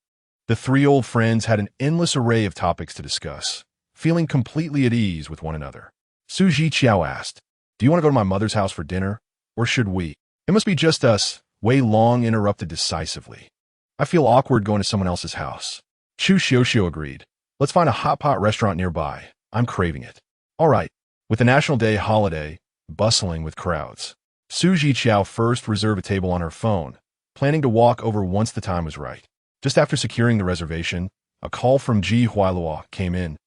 The three old friends had an endless array of topics to discuss, feeling completely at ease with one another. Zhiqiao asked, "Do you want to go to my mother's house for dinner, or should we?" "It must be just us," Wei Long interrupted decisively. "I feel awkward going to someone else's house." Chu Xiuxiu agreed. "Let's find a hot pot restaurant nearby. I'm craving it." "All right." With the National Day holiday bustling with crowds, Zhiqiao first reserved a table on her phone, planning to walk over once the time was right. Just after securing the reservation, a call from Ji Huailuo came in,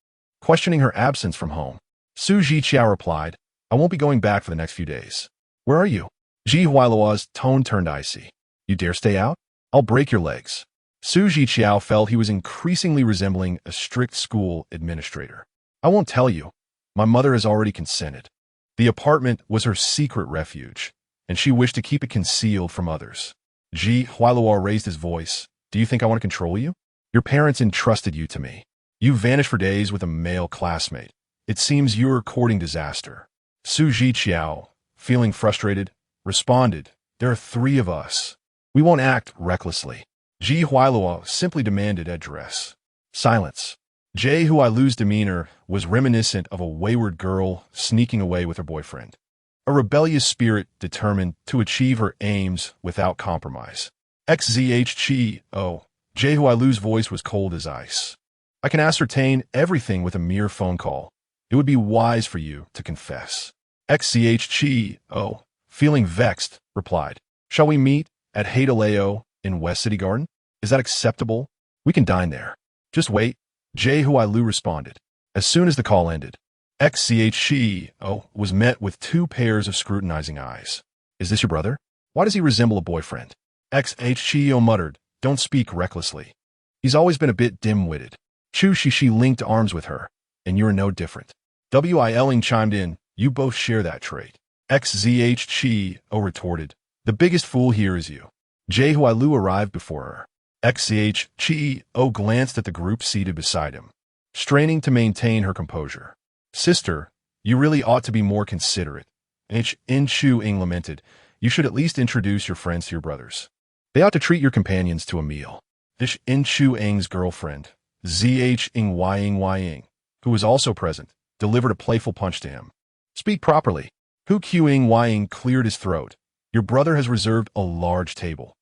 questioning her absence from home. Zhiqiao replied, "I won't be going back for the next few days." "Where are you?" Ji Huailuo's tone turned icy. "You dare stay out? I'll break your legs." Zhiqiao felt he was increasingly resembling a strict school administrator. "I won't tell you. My mother has already consented." The apartment was her secret refuge, and she wished to keep it concealed from others. Ji Huailuo raised his voice. "Do you think I want to control you? Your parents entrusted you to me. You vanished for days with a male classmate. It seems you're courting disaster." Zhiqiao, feeling frustrated, responded, "There are three of us. We won't act recklessly." Ji Huailuo simply demanded address. Silence. Jie Huailu's demeanor was reminiscent of a wayward girl sneaking away with her boyfriend. A rebellious spirit determined to achieve her aims without compromise. Xzhqiao. Jie Huailu's voice was cold as ice. "I can ascertain everything with a mere phone call. It would be wise for you to confess." Xzhqiao, feeling vexed, replied, "Shall we meet at Haidaleo in West City Garden? Is that acceptable? We can dine there." "Just wait," Jie Huailu responded. As soon as the call ended, Xzhqiao was met with two pairs of scrutinizing eyes. "Is this your brother? Why does he resemble a boyfriend?" Xzhqiao muttered, "Don't speak recklessly. He's always been a bit dim-witted." Chu Shishi linked arms with her, "And you're no different." Wiling chimed in, "You both share that trait." Xzhqiao retorted, "The biggest fool here is you." Jie Huailu arrived before her. Xzhqiao glanced at the group seated beside him, straining to maintain her composure. "Sister, you really ought to be more considerate." Chu Ing lamented, "You should at least introduce your friends to your brothers. They ought to treat your companions to a meal." Chu Ing's girlfriend, Ying, who was also present, delivered a playful punch to him. "Speak properly." Hu Ying cleared his throat. "Your brother has reserved a large table.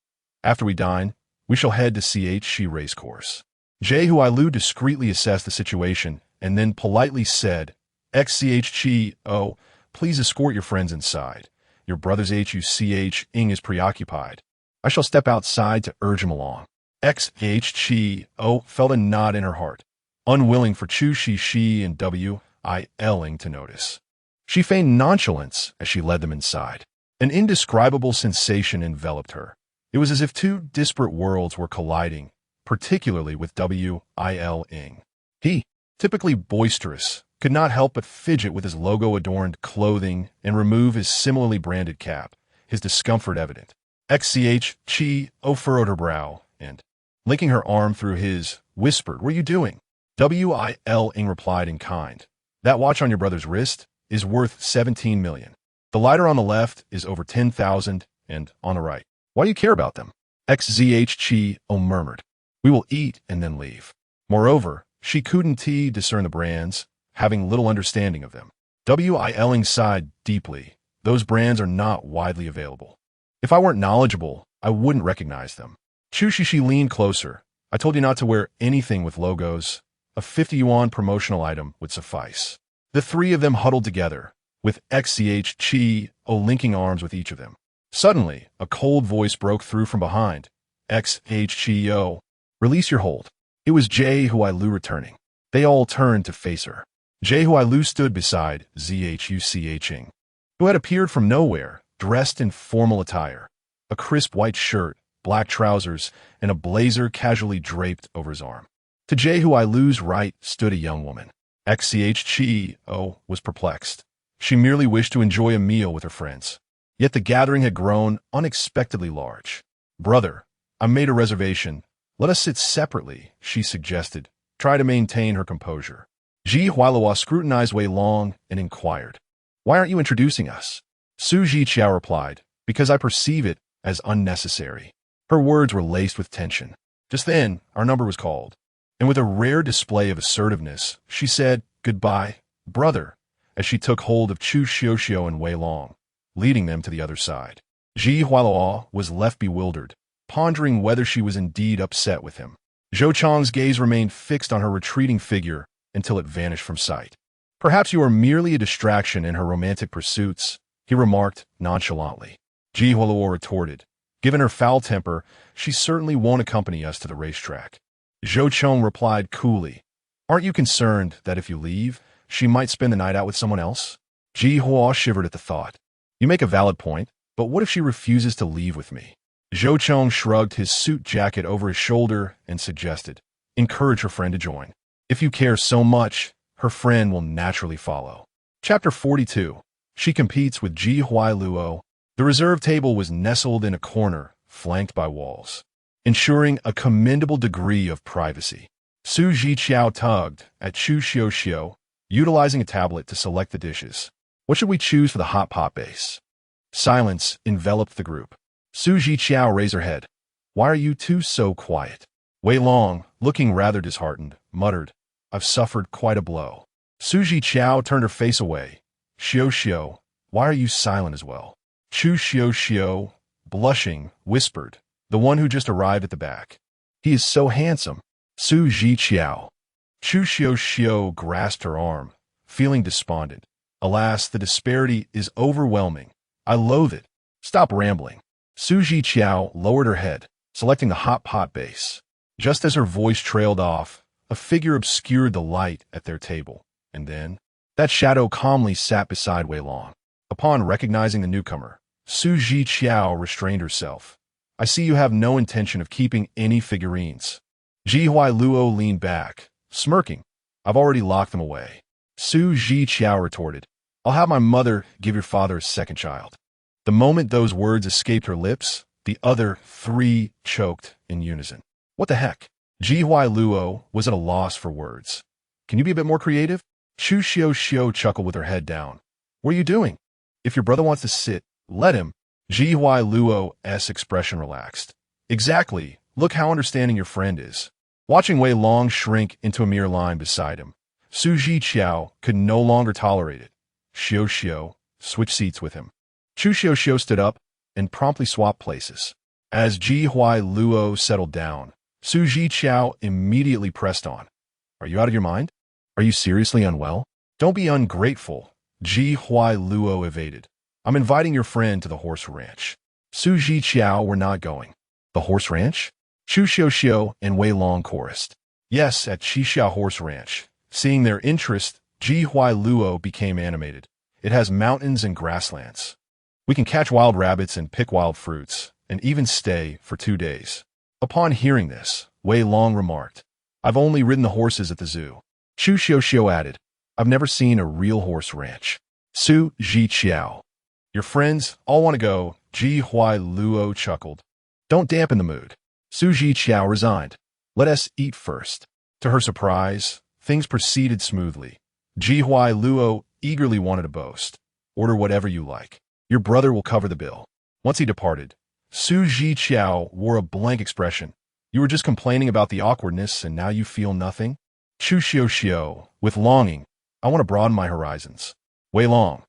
After we dine, we shall head to Chi Racecourse." Jie Huailu discreetly assessed the situation and then politely said, "Xzhqiao, please escort your friends inside. Your brother's Ing is preoccupied. I shall step outside to urge him along." Xzhqiao felt a knot in her heart, unwilling for Chu Shishi and Wiling to notice. She feigned nonchalance as she led them inside. An indescribable sensation enveloped her. It was as if two disparate worlds were colliding, particularly with Wiling. He, typically boisterous, could not help but fidget with his logo-adorned clothing and remove his similarly branded cap, his discomfort evident. Xzhqiao furrowed her brow and, linking her arm through his, whispered, "What are you doing?" Wiling replied in kind, "That watch on your brother's wrist is worth 17 million. The lighter on the left is over 10,000, and on the right. Why do you care about them?" Xzhqiao murmured, "We will eat and then leave." Moreover, she couldn't discern the brands, having little understanding of them. Wiling sighed deeply. "Those brands are not widely available. If I weren't knowledgeable, I wouldn't recognize them." Chu Shishi leaned closer. "I told you not to wear anything with logos. A 50 yuan promotional item would suffice." The three of them huddled together, with Xzhqiao linking arms with each of them. Suddenly, a cold voice broke through from behind. "Xzhqiao, release your hold." It was Jie Huailu returning. They all turned to face her. Jie Huailu stood beside Zhuqiao, who had appeared from nowhere, dressed in formal attire, a crisp white shirt, black trousers, and a blazer casually draped over his arm. To Jie Huailu's right stood a young woman. Xzhqiao was perplexed. She merely wished to enjoy a meal with her friends. Yet the gathering had grown unexpectedly large. "Brother, I made a reservation. Let us sit separately," she suggested. Try to maintain her composure. Ji Huailuo scrutinized Wei Long and inquired, "Why aren't you introducing us?" Su Zhiqiao replied, because I perceive it as unnecessary. Her words were laced with tension. Just then, our number was called, and with a rare display of assertiveness, she said, "Goodbye, brother," as she took hold of Chu Xiuxiu and Wei Long, leading them to the other side. Ji Hualuo was left bewildered, pondering whether she was indeed upset with him. Zhou Cong's gaze remained fixed on her retreating figure until it vanished from sight. "Perhaps you are merely a distraction in her romantic pursuits," he remarked nonchalantly. Ji Hualuo retorted, "Given her foul temper, she certainly won't accompany us to the racetrack." Zhou Cong replied coolly, "Aren't you concerned that if you leave, she might spend the night out with someone else?" Ji Huo shivered at the thought. "You make a valid point, but what if she refuses to leave with me?" Zhou Cong shrugged his suit jacket over his shoulder and suggested, "Encourage her friend to join. If you care so much, her friend will naturally follow." Chapter 42. She competes with Ji Hualuo. The reserve table was nestled in a corner, flanked by walls, ensuring a commendable degree of privacy. Su Zhiqiao tugged at Chu Xiuxiu, utilizing a tablet to select the dishes. "What should we choose for the hot pot base?" Silence enveloped the group. Su Zhiqiao raised her head. "Why are you two so quiet?" Wei Long, looking rather disheartened, muttered, "I've suffered quite a blow." Su Zhiqiao turned her face away. "Xiuxiu, why are you silent as well?" Chu Xiuxiu, blushing, whispered, "The one who just arrived at the back. He is so handsome." Su Zhiqiao. Chu Xiuxiu grasped her arm, feeling despondent. "Alas, the disparity is overwhelming. I loathe it. Stop rambling." Su Zhiqiao lowered her head, selecting the hot pot base. Just as her voice trailed off, a figure obscured the light at their table, and then that shadow calmly sat beside Wei Long. Upon recognizing the newcomer, Su Zhiqiao restrained herself. "I see you have no intention of keeping any figurines." Ji Hualuo leaned back, smirking. "I've already locked them away." Su Zhiqiao retorted, "I'll have my mother give your father a second child." The moment those words escaped her lips, the other three choked in unison. "What the heck?" Ji Hualuo was at a loss for words. "Can you be a bit more creative?" Chu Xiuxiu chuckled with her head down. "What are you doing? If your brother wants to sit, let him." Ji Hualuo's expression relaxed. "Exactly. Look how understanding your friend is." Watching Wei Long shrink into a mere line beside him, Su Zhiqiao could no longer tolerate it. Xiuxiu switched seats with him. Chu Xiuxiu stood up and promptly swapped places. As Ji Hualuo settled down, Su Zhiqiao immediately pressed on. "Are you out of your mind? Are you seriously unwell?" "Don't be ungrateful," Ji Hualuo evaded. "I'm inviting your friend to the horse ranch." Su Zhiqiao were not going. "The horse ranch?" Chu Xiuxiu and Wei Long chorused. "Yes, at Zhiqiao Horse Ranch." Seeing their interest, Ji Hualuo became animated. "It has mountains and grasslands. We can catch wild rabbits and pick wild fruits, and even stay for 2 days." Upon hearing this, Wei Long remarked, "I've only ridden the horses at the zoo." Chu Xiuxiu added, "I've never seen a real horse ranch." Su Zhiqiao. "Your friends all want to go," Ji Hualuo chuckled. "Don't dampen the mood." Su Zhiqiao resigned. "Let us eat first." To her surprise, things proceeded smoothly. Ji Hualuo eagerly wanted to boast. "Order whatever you like. Your brother will cover the bill." Once he departed, Su Zhiqiao wore a blank expression. "You were just complaining about the awkwardness and now you feel nothing?" Chu Xiuxiu, with longing, "I want to broaden my horizons." Wei Long,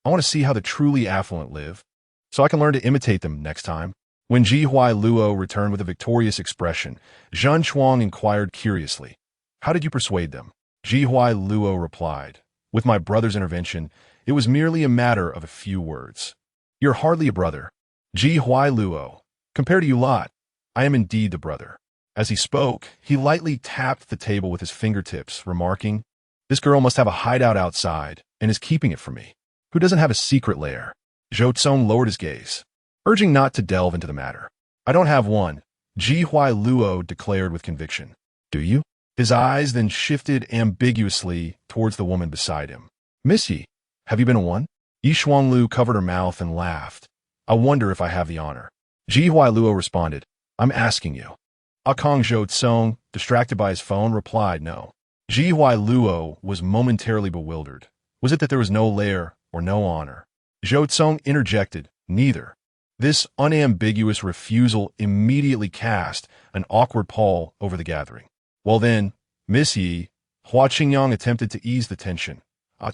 "I want to see how the truly affluent live, so I can learn to imitate them next time." When Ji Hualuo returned with a victorious expression, Zhang Chuang inquired curiously, "How did you persuade them?" Ji Hualuo replied, "With my brother's intervention, it was merely a matter of a few words." "You're hardly a brother." Ji Hualuo, "Compared to you lot, I am indeed the brother." As he spoke, he lightly tapped the table with his fingertips, remarking, "This girl must have a hideout outside and is keeping it from me. Who doesn't have a secret lair?" Zhou Cong lowered his gaze, urging not to delve into the matter. "I don't have one," Ji Hualuo declared with conviction. "Do you?" His eyes then shifted ambiguously towards the woman beside him. "Miss Yi, have you been one?" Yi Shuanglu covered her mouth and laughed. "I wonder if I have the honor." Ji Hualuo responded, "I'm asking you." Kong Zhou Cong, distracted by his phone, replied no. Ji Hualuo was momentarily bewildered. Was it that there was no lair or no honor? Zhou Cong interjected, neither. This unambiguous refusal immediately cast an awkward pall over the gathering. Well then, Miss Yi, Hua Qingyang attempted to ease the tension.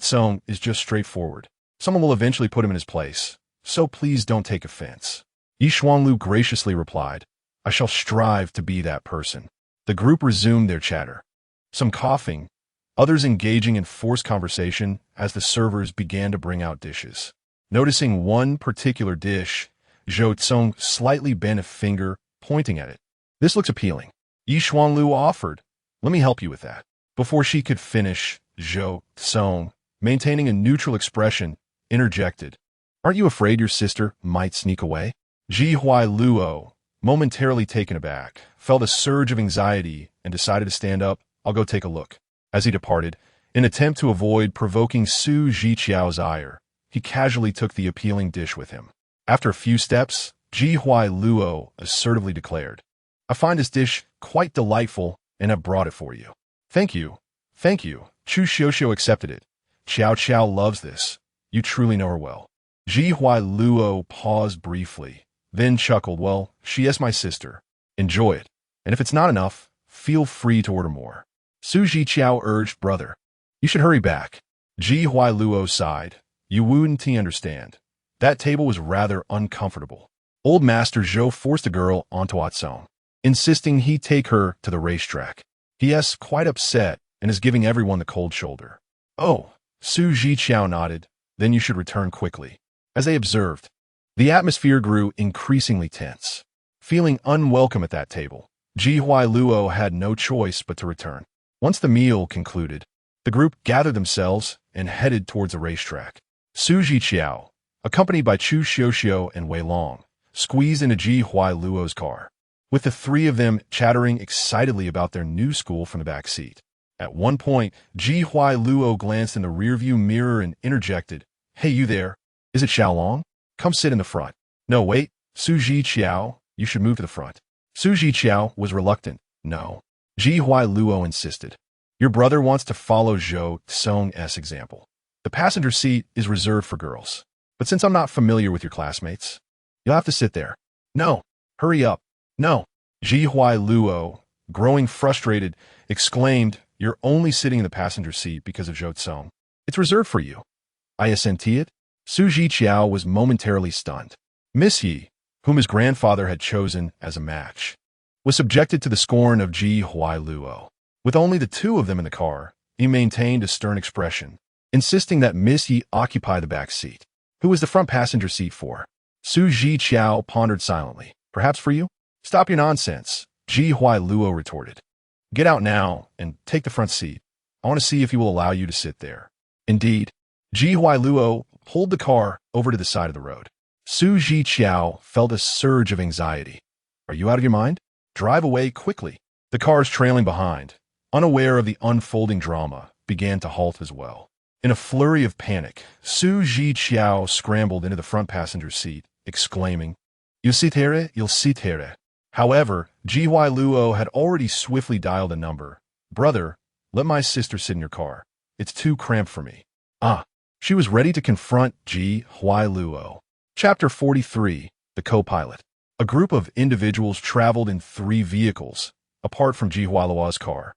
Song is just straightforward. Someone will eventually put him in his place, so please don't take offense. Yi Xuanlu graciously replied, I shall strive to be that person. The group resumed their chatter. Some coughing, others engaging in forced conversation as the servers began to bring out dishes. Noticing one particular dish, Zhou Cong slightly bent a finger, pointing at it. This looks appealing. Yi Xuanlu offered, let me help you with that. Before she could finish, Zhou Cong, maintaining a neutral expression, interjected. Aren't you afraid your sister might sneak away? Ji Huailuo, momentarily taken aback, felt a surge of anxiety and decided to stand up. I'll go take a look. As he departed, in an attempt to avoid provoking Su Zhiqiao's ire, he casually took the appealing dish with him. After a few steps, Ji Huailuo assertively declared, I find this dish quite delightful and have brought it for you. Thank you. Thank you. Chu Xiuxiu accepted it. Xiao Xiao loves this. You truly know her well. Ji Huailuo paused briefly, then chuckled, well, she is my sister. Enjoy it. And if it's not enough, feel free to order more. Su Zhiqiao urged, brother. You should hurry back. Ji Huailuo sighed. You wouldn't understand. That table was rather uncomfortable. Old Master Zhou forced the girl onto Song, insisting he take her to the racetrack. He is quite upset and is giving everyone the cold shoulder. Oh, Su Zhiqiao nodded. Then you should return quickly. As they observed, the atmosphere grew increasingly tense. Feeling unwelcome at that table, Ji Huailuo had no choice but to return. Once the meal concluded, the group gathered themselves and headed towards the racetrack. Su Zhiqiao, accompanied by Chu Xiuxiu and Wei Long, squeezed into Ji Huailuo's car, with the three of them chattering excitedly about their new school from the back seat. At one point, Ji Huailuo glanced in the rearview mirror and interjected, Hey, you there? Is it Xiaolong? Come sit in the front. No, wait, Su Zhiqiao, you should move to the front. Su Zhiqiao was reluctant. No. Ji Huailuo insisted. Your brother wants to follow Zhou Cong's example. The passenger seat is reserved for girls. But since I'm not familiar with your classmates, you'll have to sit there. No. Hurry up. No. Ji Huailuo, growing frustrated, exclaimed, You're only sitting in the passenger seat because of Zhou Cong. It's reserved for you. I assenti it? Su Zhiqiao was momentarily stunned. Miss Yi, whom his grandfather had chosen as a match, was subjected to the scorn of Ji Huailuo. With only the two of them in the car, he maintained a stern expression, insisting that Miss Yi occupy the back seat. Who was the front passenger seat for? Su Zhiqiao pondered silently. Perhaps for you? Stop your nonsense, Ji Huailuo retorted. Get out now and take the front seat. I want to see if he will allow you to sit there. Indeed, Ji Huailuo pulled the car over to the side of the road. Su Zhiqiao felt a surge of anxiety. Are you out of your mind? Drive away quickly. The cars trailing behind, unaware of the unfolding drama, began to halt as well. In a flurry of panic, Su Zhiqiao scrambled into the front passenger seat, exclaiming, You'll sit here, you'll sit here. However, Ji Huailuo had already swiftly dialed a number. Brother, let my sister sit in your car. It's too cramped for me. She was ready to confront Ji Huailuo. Chapter 43, The Co-Pilot. A group of individuals traveled in 3 vehicles, apart from Ji Huailuo's car.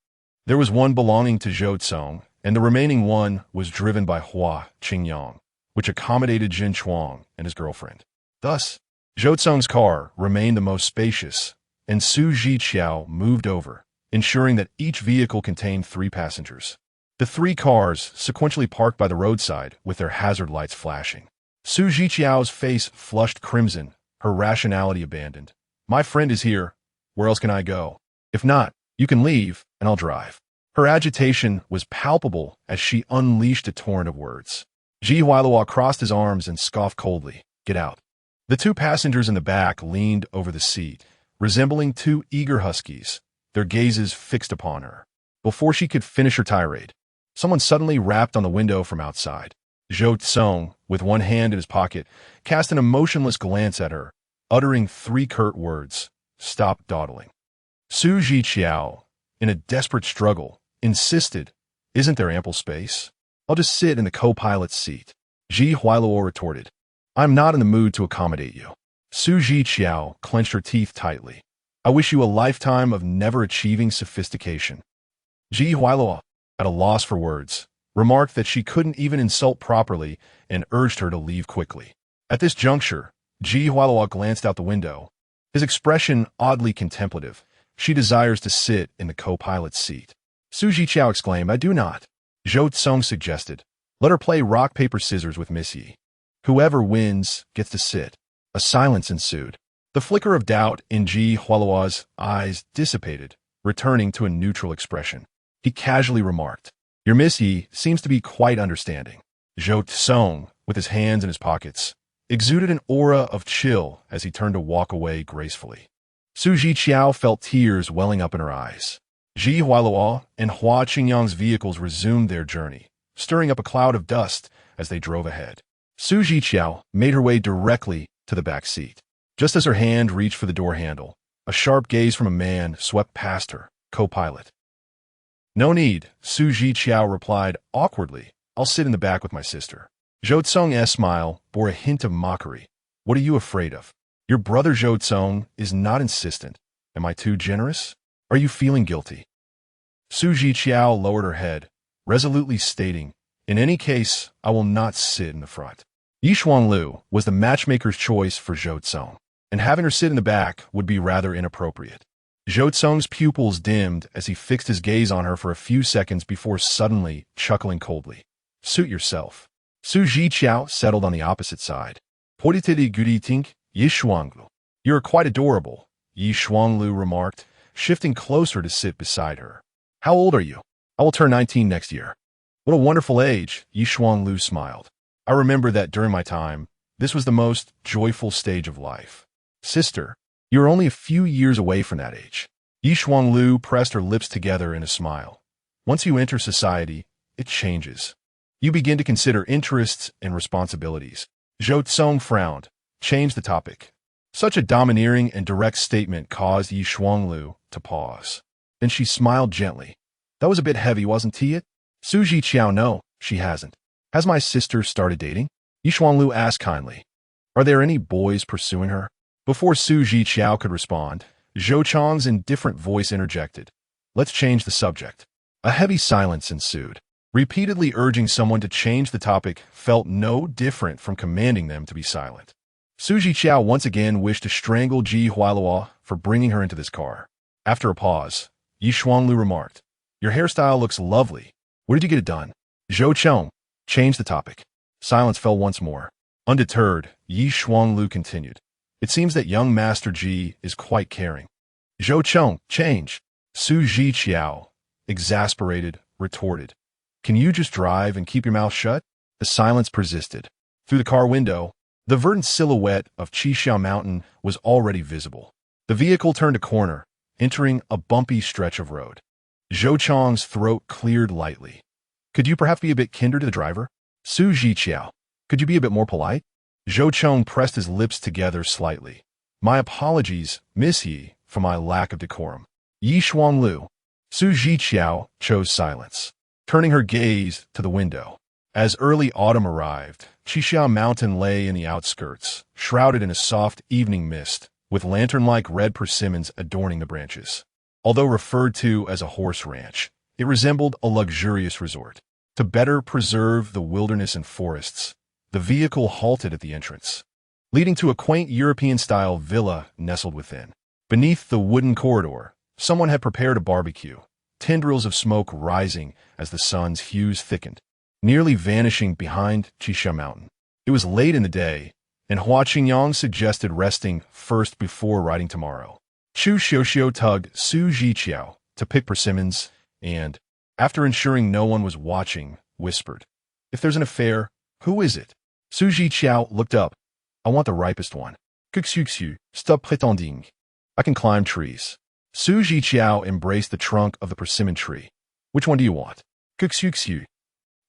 There was one belonging to Zhou Cong, and the remaining one was driven by Hua Qingyang, which accommodated Jin Chuang and his girlfriend. Thus, Zhou Cong's car remained the most spacious, and Su Zhiqiao moved over, ensuring that each vehicle contained 3 passengers. The 3 cars sequentially parked by the roadside with their hazard lights flashing. Su Zhiqiao's face flushed crimson, her rationality abandoned. My friend is here. Where else can I go? If not, you can leave, and I'll drive. Her agitation was palpable as she unleashed a torrent of words. Ji Huailuo crossed his arms and scoffed coldly. Get out. The 2 passengers in the back leaned over the seat, resembling 2 eager huskies, their gazes fixed upon her. Before she could finish her tirade, someone suddenly rapped on the window from outside. Zhou Cong, with one hand in his pocket, cast an emotionless glance at her, uttering 3 curt words. Stop dawdling. Su Zhiqiao, in a desperate struggle, insisted, Isn't there ample space? I'll just sit in the co-pilot's seat. Ji Huailuo retorted. I'm not in the mood to accommodate you. Su Zhiqiao clenched her teeth tightly. I wish you a lifetime of never achieving sophistication. Ji Huailuo, at a loss for words, remarked that she couldn't even insult properly and urged her to leave quickly. At this juncture, Ji Huailuo glanced out the window, his expression oddly contemplative. She desires to sit in the co-pilot's seat. Su Zhiqiao exclaimed, I do not. Zhou Cong suggested, let her play rock, paper, scissors with Miss Yi. Whoever wins gets to sit. A silence ensued. The flicker of doubt in Ji Huailuo's eyes dissipated, returning to a neutral expression. He casually remarked, your Miss Yi seems to be quite understanding. Zhou Cong, with his hands in his pockets, exuded an aura of chill as he turned to walk away gracefully. Su Zhiqiao felt tears welling up in her eyes. Ji Huailuo and Hua Qingyang's vehicles resumed their journey, stirring up a cloud of dust as they drove ahead. Su Zhiqiao made her way directly to the back seat. Just as her hand reached for the door handle, a sharp gaze from a man swept past her, co-pilot. No need, Su Zhiqiao replied awkwardly. I'll sit in the back with my sister. Zhou Cong's smile bore a hint of mockery. What are you afraid of? Your brother Zhou Cong is not insistent. Am I too generous? Are you feeling guilty? Su Zhiqiao lowered her head, resolutely stating, in any case, I will not sit in the front. Yi Shuanglu was the matchmaker's choice for Zhou Cong, and having her sit in the back would be rather inappropriate. Zhou Cong's pupils dimmed as he fixed his gaze on her for a few seconds before suddenly chuckling coldly. Suit yourself. Su Zhiqiao settled on the opposite side. Poititi gudi tink, Yi Shuanglu. You're quite adorable, Yi Shuanglu remarked, shifting closer to sit beside her. How old are you? I will turn 19 next year. What a wonderful age, Yi Shuanglu smiled. I remember that during my time, this was the most joyful stage of life. Sister, you are only a few years away from that age. Yi Shuanglu pressed her lips together in a smile. Once you enter society, it changes. You begin to consider interests and responsibilities. Zhou Cong frowned, changed the topic. Such a domineering and direct statement caused Yi Shuanglu to pause. Then she smiled gently. That was a bit heavy, wasn't it? Su Zhiqiao, no, she hasn't. Has my sister started dating? Yi Shuanglu asked kindly. Are there any boys pursuing her? Before Su Zhiqiao could respond, Zhou Cong's indifferent voice interjected. Let's change the subject. A heavy silence ensued. Repeatedly urging someone to change the topic felt no different from commanding them to be silent. Su Zhiqiao once again wished to strangle Ji Huailuo for bringing her into this car. After a pause, Yi Shuanglu remarked, your hairstyle looks lovely. Where did you get it done? Zhou Cong changed the topic. Silence fell once more. Undeterred, Yi Shuanglu continued. It seems that young Master Ji is quite caring. Zhou Cong, change. Su Zhiqiao, exasperated, retorted. Can you just drive and keep your mouth shut? The silence persisted. Through the car window, the verdant silhouette of Zhiqiao Mountain was already visible. The vehicle turned a corner, entering a bumpy stretch of road. Zhou Cong's throat cleared lightly. Could you perhaps be a bit kinder to the driver? Su Zhiqiao, could you be a bit more polite? Zhou Cong pressed his lips together slightly. My apologies, Miss Yi, for my lack of decorum. Yi Shuanglu. Su Zhiqiao chose silence, turning her gaze to the window. As early autumn arrived, Zhiqiao Mountain lay in the outskirts, shrouded in a soft evening mist, with lantern-like red persimmons adorning the branches. Although referred to as a horse ranch, it resembled a luxurious resort. To better preserve the wilderness and forests, the vehicle halted at the entrance, leading to a quaint European-style villa nestled within. Beneath the wooden corridor, someone had prepared a barbecue, tendrils of smoke rising as the sun's hues thickened, nearly vanishing behind Zhiqiao Mountain. It was late in the day, and Hua Qingyang suggested resting first before riding tomorrow. Chu Xiuxiu tugged Su Zhiqiao to pick persimmons and, after ensuring no one was watching, whispered, if there's an affair, who is it? Su Zhiqiao looked up. I want the ripest one. Kuxiu, stop prétending. I can climb trees. Su Zhiqiao embraced the trunk of the persimmon tree. Which one do you want? Kuxiu.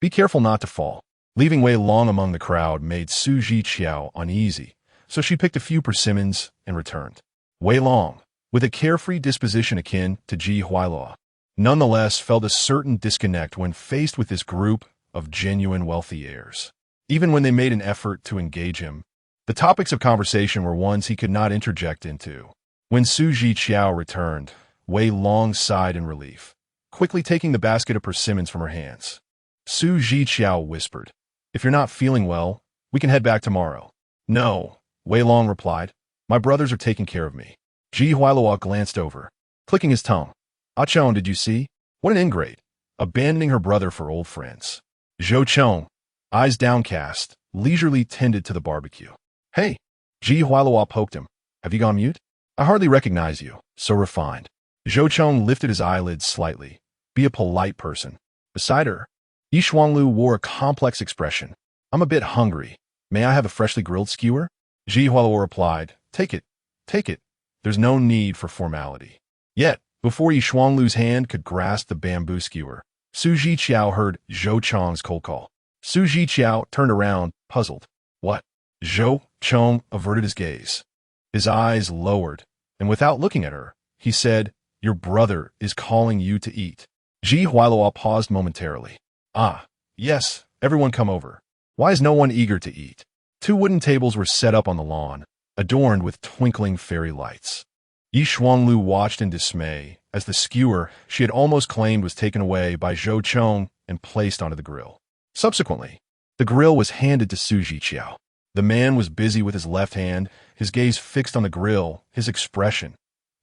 Be careful not to fall. Leaving Wei Long among the crowd made Su Zhiqiao uneasy, so she picked a few persimmons and returned. Wei Long, with a carefree disposition akin to Ji Huailuo, nonetheless felt a certain disconnect when faced with this group of genuine wealthy heirs. Even when they made an effort to engage him, The topics of conversation were ones he could not interject into. When Zhiqiao returned, Wei Long sighed in relief, quickly taking the basket of persimmons from her hands. Zhiqiao whispered, "If you're not feeling well, we can head back tomorrow." "No," Wei Long replied. "My brothers are taking care of me." Ji Huailua glanced over, clicking his tongue. "Ah Chong, did you see? What an ingrate, abandoning her brother for old friends." Zhou Cong, eyes downcast, leisurely tended to the barbecue. "Hey," Ji Huailua poked him. "Have you gone mute? I hardly recognize you, so refined." Zhou Cong lifted his eyelids slightly. "Be a polite person." Beside her, Yi Shuanglu wore a complex expression. "I'm a bit hungry. May I have a freshly grilled skewer?" Ji Huailua replied, Take it. There's no need for formality." Yet, before Yi Shuanglu's hand could grasp the bamboo skewer, Zhiqiao heard Zhou Cong's cold call. Zhiqiao turned around, puzzled. "What?" Zhou Cong averted his gaze. His eyes lowered, and without looking at her, he said, "Your brother is calling you to eat." Ji Huailua paused momentarily. "Ah, yes, everyone come over. Why is no one eager to eat?" 2 wooden tables were set up on the lawn, adorned with twinkling fairy lights. Yi Shuanglu watched in dismay as the skewer she had almost claimed was taken away by Zhou Cong and placed onto the grill. Subsequently, the grill was handed to Zhiqiao. The man was busy with his left hand, his gaze fixed on the grill, his expression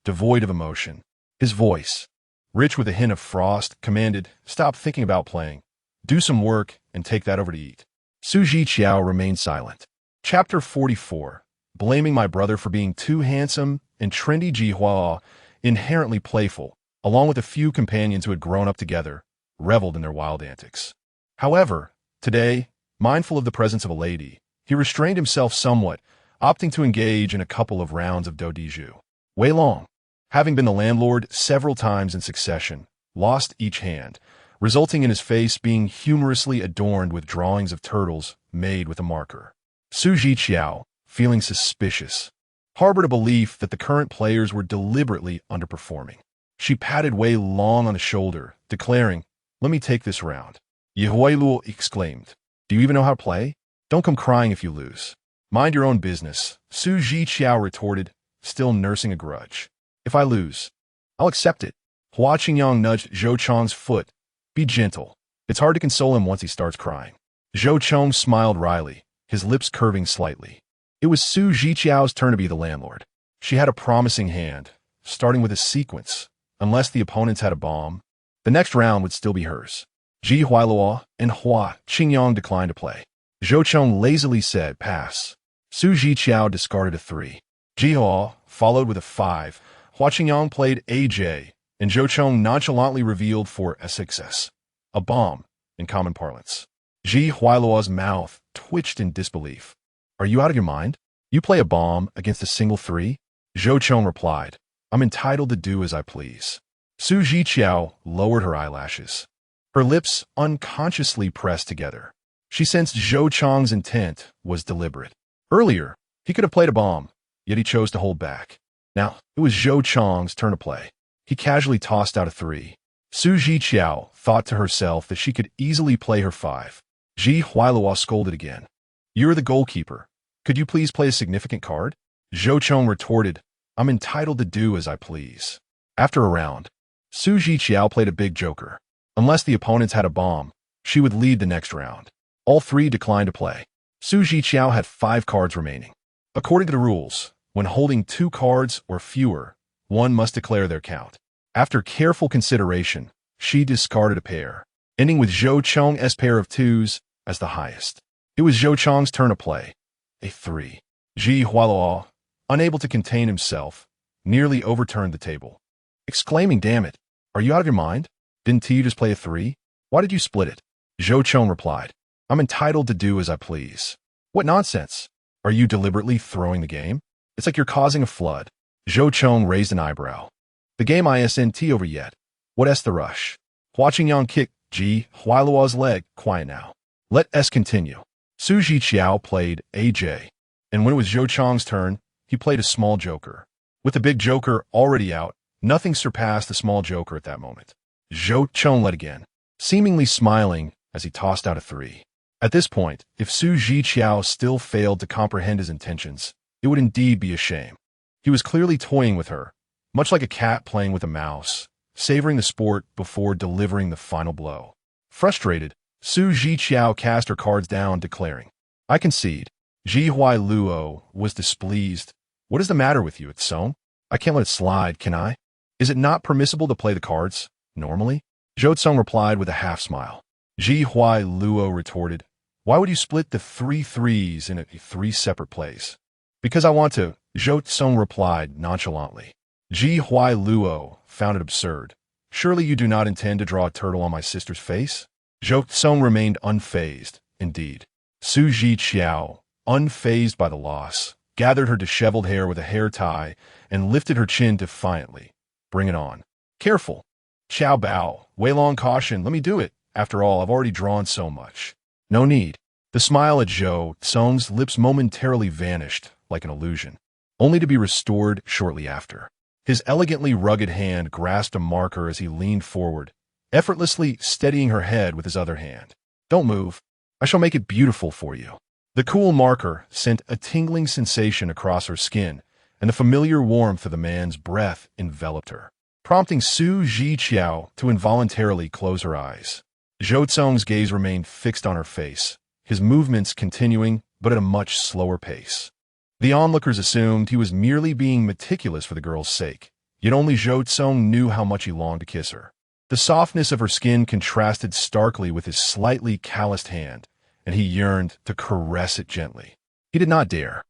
devoid of emotion. His voice, rich with a hint of frost, commanded, "Stop thinking about playing. Do some work and take that over to eat." Zhiqiao remained silent. Chapter 44. Blaming my brother for being too handsome and trendy. Zhihua, inherently playful, along with a few companions who had grown up together, reveled in their wild antics. However, today, mindful of the presence of a lady, he restrained himself somewhat, opting to engage in a couple of rounds of dodiju. Wei Long, having been the landlord several times in succession, lost each hand, resulting in his face being humorously adorned with drawings of turtles made with a marker. Zhiqiao, feeling suspicious, harbored a belief that the current players were deliberately underperforming. She patted Wei Long on the shoulder, declaring, "Let me take this round." Yi Huailua exclaimed, "Do you even know how to play? Don't come crying if you lose." "Mind your own business," Zhiqiao retorted, still nursing a grudge. "If I lose, I'll accept it." Hua Qingyang nudged Zhou Cong's foot. "Be gentle. It's hard to console him once he starts crying." Zhou Cong smiled wryly, his lips curving slightly. It was Zhiqiao's turn to be the landlord. She had a promising hand, starting with a sequence. Unless the opponents had a bomb, the next round would still be hers. Ji Huailua and Hua Qingyang declined to play. Zhou Cong lazily said, "Pass." Zhiqiao discarded a 3. Ji Hua followed with a 5. Hua Qingyang played AJ, and Zhou Cong nonchalantly revealed for a success. A bomb, in common parlance. Ji Huailua's mouth twitched in disbelief. "Are you out of your mind? You play a bomb against a single 3? Zhou Cong replied, "I'm entitled to do as I please." Zhiqiao lowered her eyelashes. Her lips unconsciously pressed together. She sensed Zhou Cong's intent was deliberate. Earlier, he could have played a bomb, yet he chose to hold back. Now, it was Zhou Cong's turn to play. He casually tossed out a 3. Zhiqiao thought to herself that she could easily play her 5. Ji Huailua scolded again. "You're the goalkeeper. Could you please play a significant card?" Zhou Cong retorted, "I'm entitled to do as I please." After a round, Zhiqiao played a big joker. Unless the opponents had a bomb, she would lead the next round. All 3 declined to play. Zhiqiao had 5 cards remaining. According to the rules, when holding 2 cards or fewer, one must declare their count. After careful consideration, she discarded a pair, ending with Zhou Cong's pair of 2s as the highest. It was Zhou Cong's turn to play. A 3. Ji Huailua, unable to contain himself, nearly overturned the table, exclaiming, "Damn it, are you out of your mind? Didn't you just play a 3? Why did you split it?" Zhou Cong replied, "I'm entitled to do as I please." "What nonsense! Are you deliberately throwing the game? It's like you're causing a flood." Zhou Cong raised an eyebrow. "The game isn't over yet. What's the rush?" Hua Qingyang kicked Ji Huailua's leg. "Quiet now. Let us continue." Zhiqiao played AJ, and when it was Zhou Cong's turn, he played a small joker. With the big joker already out, nothing surpassed the small joker at that moment. Zhou Cong led again, seemingly smiling as he tossed out a 3. At this point, if Su Zhiqiao still failed to comprehend his intentions, it would indeed be a shame. He was clearly toying with her, much like a cat playing with a mouse, savoring the sport before delivering the final blow. Frustrated, Su Zhiqiao cast her cards down, declaring, "I concede." Ji Huai Luo was displeased. "What is the matter with you, Tsong? I can't let it slide, can I? Is it not permissible to play the cards normally?" Zhou Cong replied with a half-smile. Ji Huai Luo retorted, "Why would you split the 3 3s in 3 separate plays?" "Because I want to," Zhou Cong replied nonchalantly. Ji Huai Luo found it absurd. "Surely you do not intend to draw a turtle on my sister's face?" Zhou Cong remained unfazed, indeed. Su Zhiqiao, unfazed by the loss, gathered her disheveled hair with a hair tie and lifted her chin defiantly. "Bring it on." "Careful." "Qiao Bao, Weilong caution, let me do it. After all, I've already drawn so much." "No need." The smile at Zhou Cong's lips momentarily vanished like an illusion, only to be restored shortly after. His elegantly rugged hand grasped a marker as he leaned forward, effortlessly steadying her head with his other hand. "Don't move. I shall make it beautiful for you." The cool marker sent a tingling sensation across her skin, and the familiar warmth of the man's breath enveloped her, prompting Su Zhiqiao to involuntarily close her eyes. Zhou Cong's gaze remained fixed on her face, his movements continuing, but at a much slower pace. The onlookers assumed he was merely being meticulous for the girl's sake, yet only Zhou Cong knew how much he longed to kiss her. The softness of her skin contrasted starkly with his slightly calloused hand, and he yearned to caress it gently. He did not dare.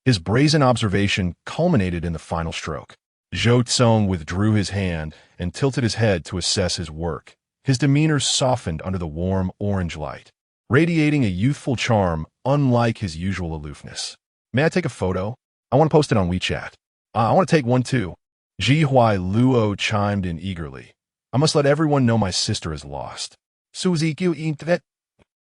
His brazen observation culminated in the final stroke. Zhou Cong withdrew his hand and tilted his head to assess his work. His demeanor softened under the warm orange light, radiating a youthful charm unlike his usual aloofness. "May I take a photo? I want to post it on WeChat." "I want to take one too." Ji Huai Luo chimed in eagerly. "I must let everyone know my sister is lost." Zhiqiao.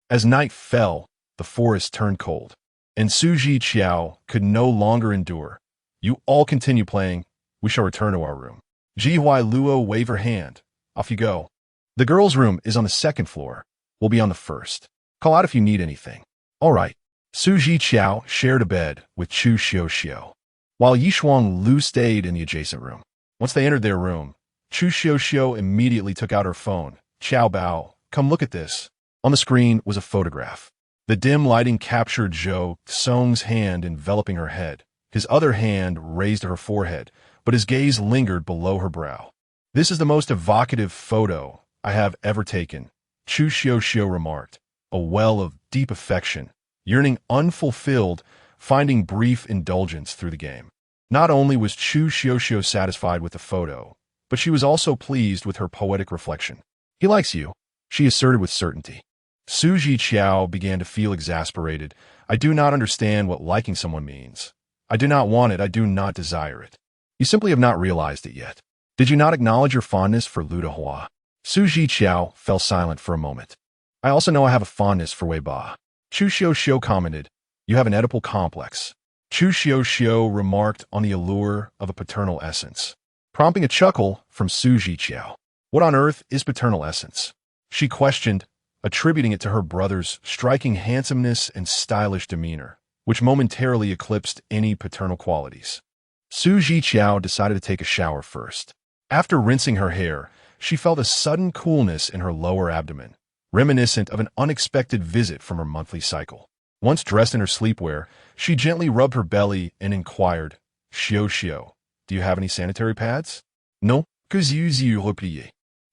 As night fell, the forest turned cold, and Su Zhiqiao could no longer endure. "You all continue playing. We shall return to our room." Ji Huai Luo waved her hand. "Off you go. The girls' room is on the 2nd floor. We'll be on the 1st. Call out if you need anything." "All right." Su Zhiqiao shared a bed with Chu Xiao, while Yishuang Lu stayed in the adjacent room. Once they entered their room, Chu Xiao immediately took out her phone. "Qiao Bao, come look at this." On the screen was a photograph. The dim lighting captured Zhou Cong's hand enveloping her head, his other hand raised to her forehead, but his gaze lingered below her brow. "This is the most evocative photo I have ever taken," Chu Xiao remarked, a well of deep affection, yearning unfulfilled, finding brief indulgence through the game. Not only was Chu Xiao satisfied with the photo, but she was also pleased with her poetic reflection. "He likes you," she asserted with certainty. Su Zhiqiao began to feel exasperated. "I do not understand what liking someone means. I do not want it, I do not desire it. You simply have not realized it yet. Did you not acknowledge your fondness for Lu Dehua?" Su Zhiqiao fell silent for a moment. "I also know I have a fondness for Wei Ba." Chu Xiao commented, "You have an Oedipal complex." Chu Xiao remarked on the allure of a paternal essence, prompting a chuckle from Su Zhiqiao. "What on earth is paternal essence?" she questioned, attributing it to her brother's striking handsomeness and stylish demeanor, which momentarily eclipsed any paternal qualities. Su Zhiqiao decided to take a shower first. After rinsing her hair, she felt a sudden coolness in her lower abdomen, reminiscent of an unexpected visit from her monthly cycle. Once dressed in her sleepwear, she gently rubbed her belly and inquired, Xiao, do you have any sanitary pads?" "No, que you replié.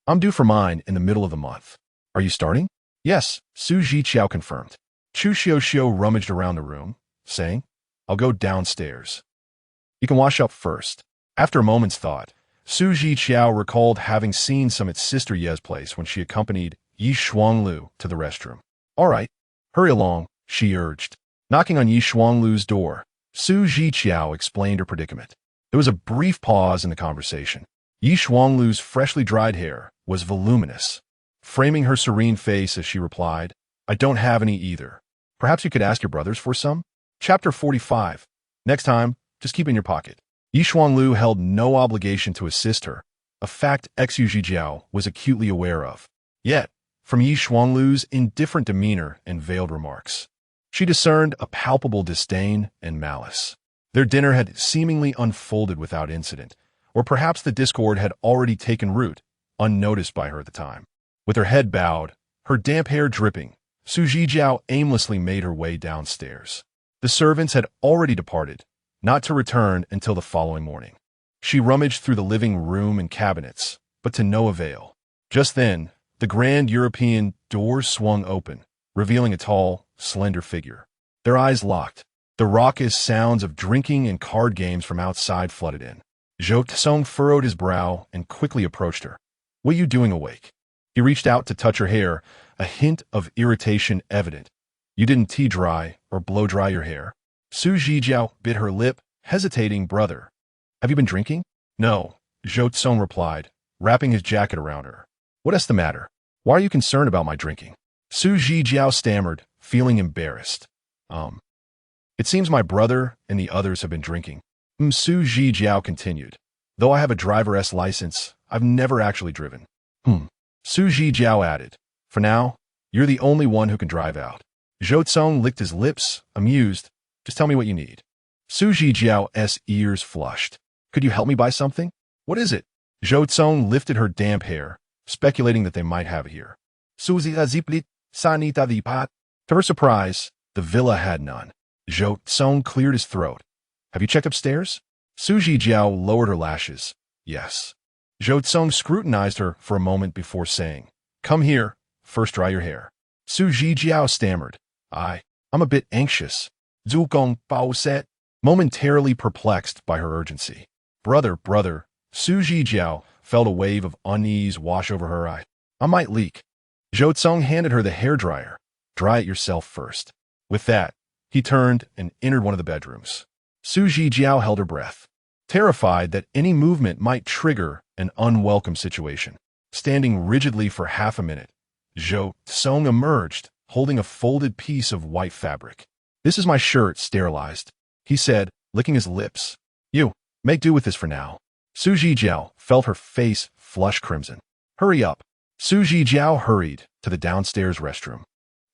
I'm due for mine in the middle of the month." "Are you starting?" "Yes," Su Zhiqiao confirmed. Chu Xiao rummaged around the room, saying, "I'll go downstairs. You can wash up first." After a moment's thought, Su Zhiqiao recalled having seen some at Sister Ye's place when she accompanied Yi Shuanglu to the restroom. "All right, hurry along," she urged. Knocking on Yi Shuanglu's door, Su Zhiqiao explained her predicament. There was a brief pause in the conversation. Yi Shuanglu's freshly dried hair was voluminous, framing her serene face as she replied, "I don't have any either. Perhaps you could ask your brothers for some?" Chapter 45. Next time, just keep it in your pocket. Yi Shuanglu held no obligation to assist her, a fact Xu Zhijiao was acutely aware of. Yet, from Yi Shuanglu's indifferent demeanor and veiled remarks. She discerned a palpable disdain and malice. Their dinner had seemingly unfolded without incident, or perhaps the discord had already taken root, unnoticed by her at the time. With her head bowed, her damp hair dripping, Zhiqiao aimlessly made her way downstairs. The servants had already departed, not to return until the following morning. She rummaged through the living room and cabinets, but to no avail. Just then, the grand European doors swung open, revealing a tall, slender figure. Their eyes locked. The raucous sounds of drinking and card games from outside flooded in. Zhou Cong furrowed his brow and quickly approached her. "What are you doing awake?" He reached out to touch her hair, a hint of irritation evident. "You didn't tea dry or blow dry your hair?" Zhiqiao bit her lip, hesitating. "Brother, have you been drinking?" "No," Zhou Cong replied, wrapping his jacket around her. "What's the matter? Why are you concerned about my drinking?" Zhiqiao stammered, feeling embarrassed. It seems my brother and the others have been drinking." Zhiqiao continued. "Though I have a driver's license, I've never actually driven." Zhiqiao added, "For now, you're the only one who can drive out." Zhou Cong licked his lips, amused. "Just tell me what you need." Zhiqiao's ears flushed. "Could you help me buy something?" "What is it?" Zhou Cong lifted her damp hair, speculating that they might have it here. To her surprise, the villa had none. Zhou Cong cleared his throat. "Have you checked upstairs?" Zhiqiao lowered her lashes. "Yes." Zhou Cong scrutinized her for a moment before saying, "Come here, first dry your hair." Zhiqiao stammered, I'm a bit anxious." Zhou Cong said, momentarily perplexed by her urgency. Brother, Zhiqiao felt a wave of unease wash over her eye. "I might leak." Zhou Cong handed her the hairdryer. "Dry it yourself first." With that, he turned and entered one of the bedrooms. Zhiqiao held her breath, terrified that any movement might trigger an unwelcome situation. Standing rigidly for half a minute, Zhou Cong emerged, holding a folded piece of white fabric. "This is my shirt sterilized," he said, licking his lips. "You, make do with this for now." Zhiqiao felt her face flush crimson. "Hurry up." Zhiqiao hurried to the downstairs restroom.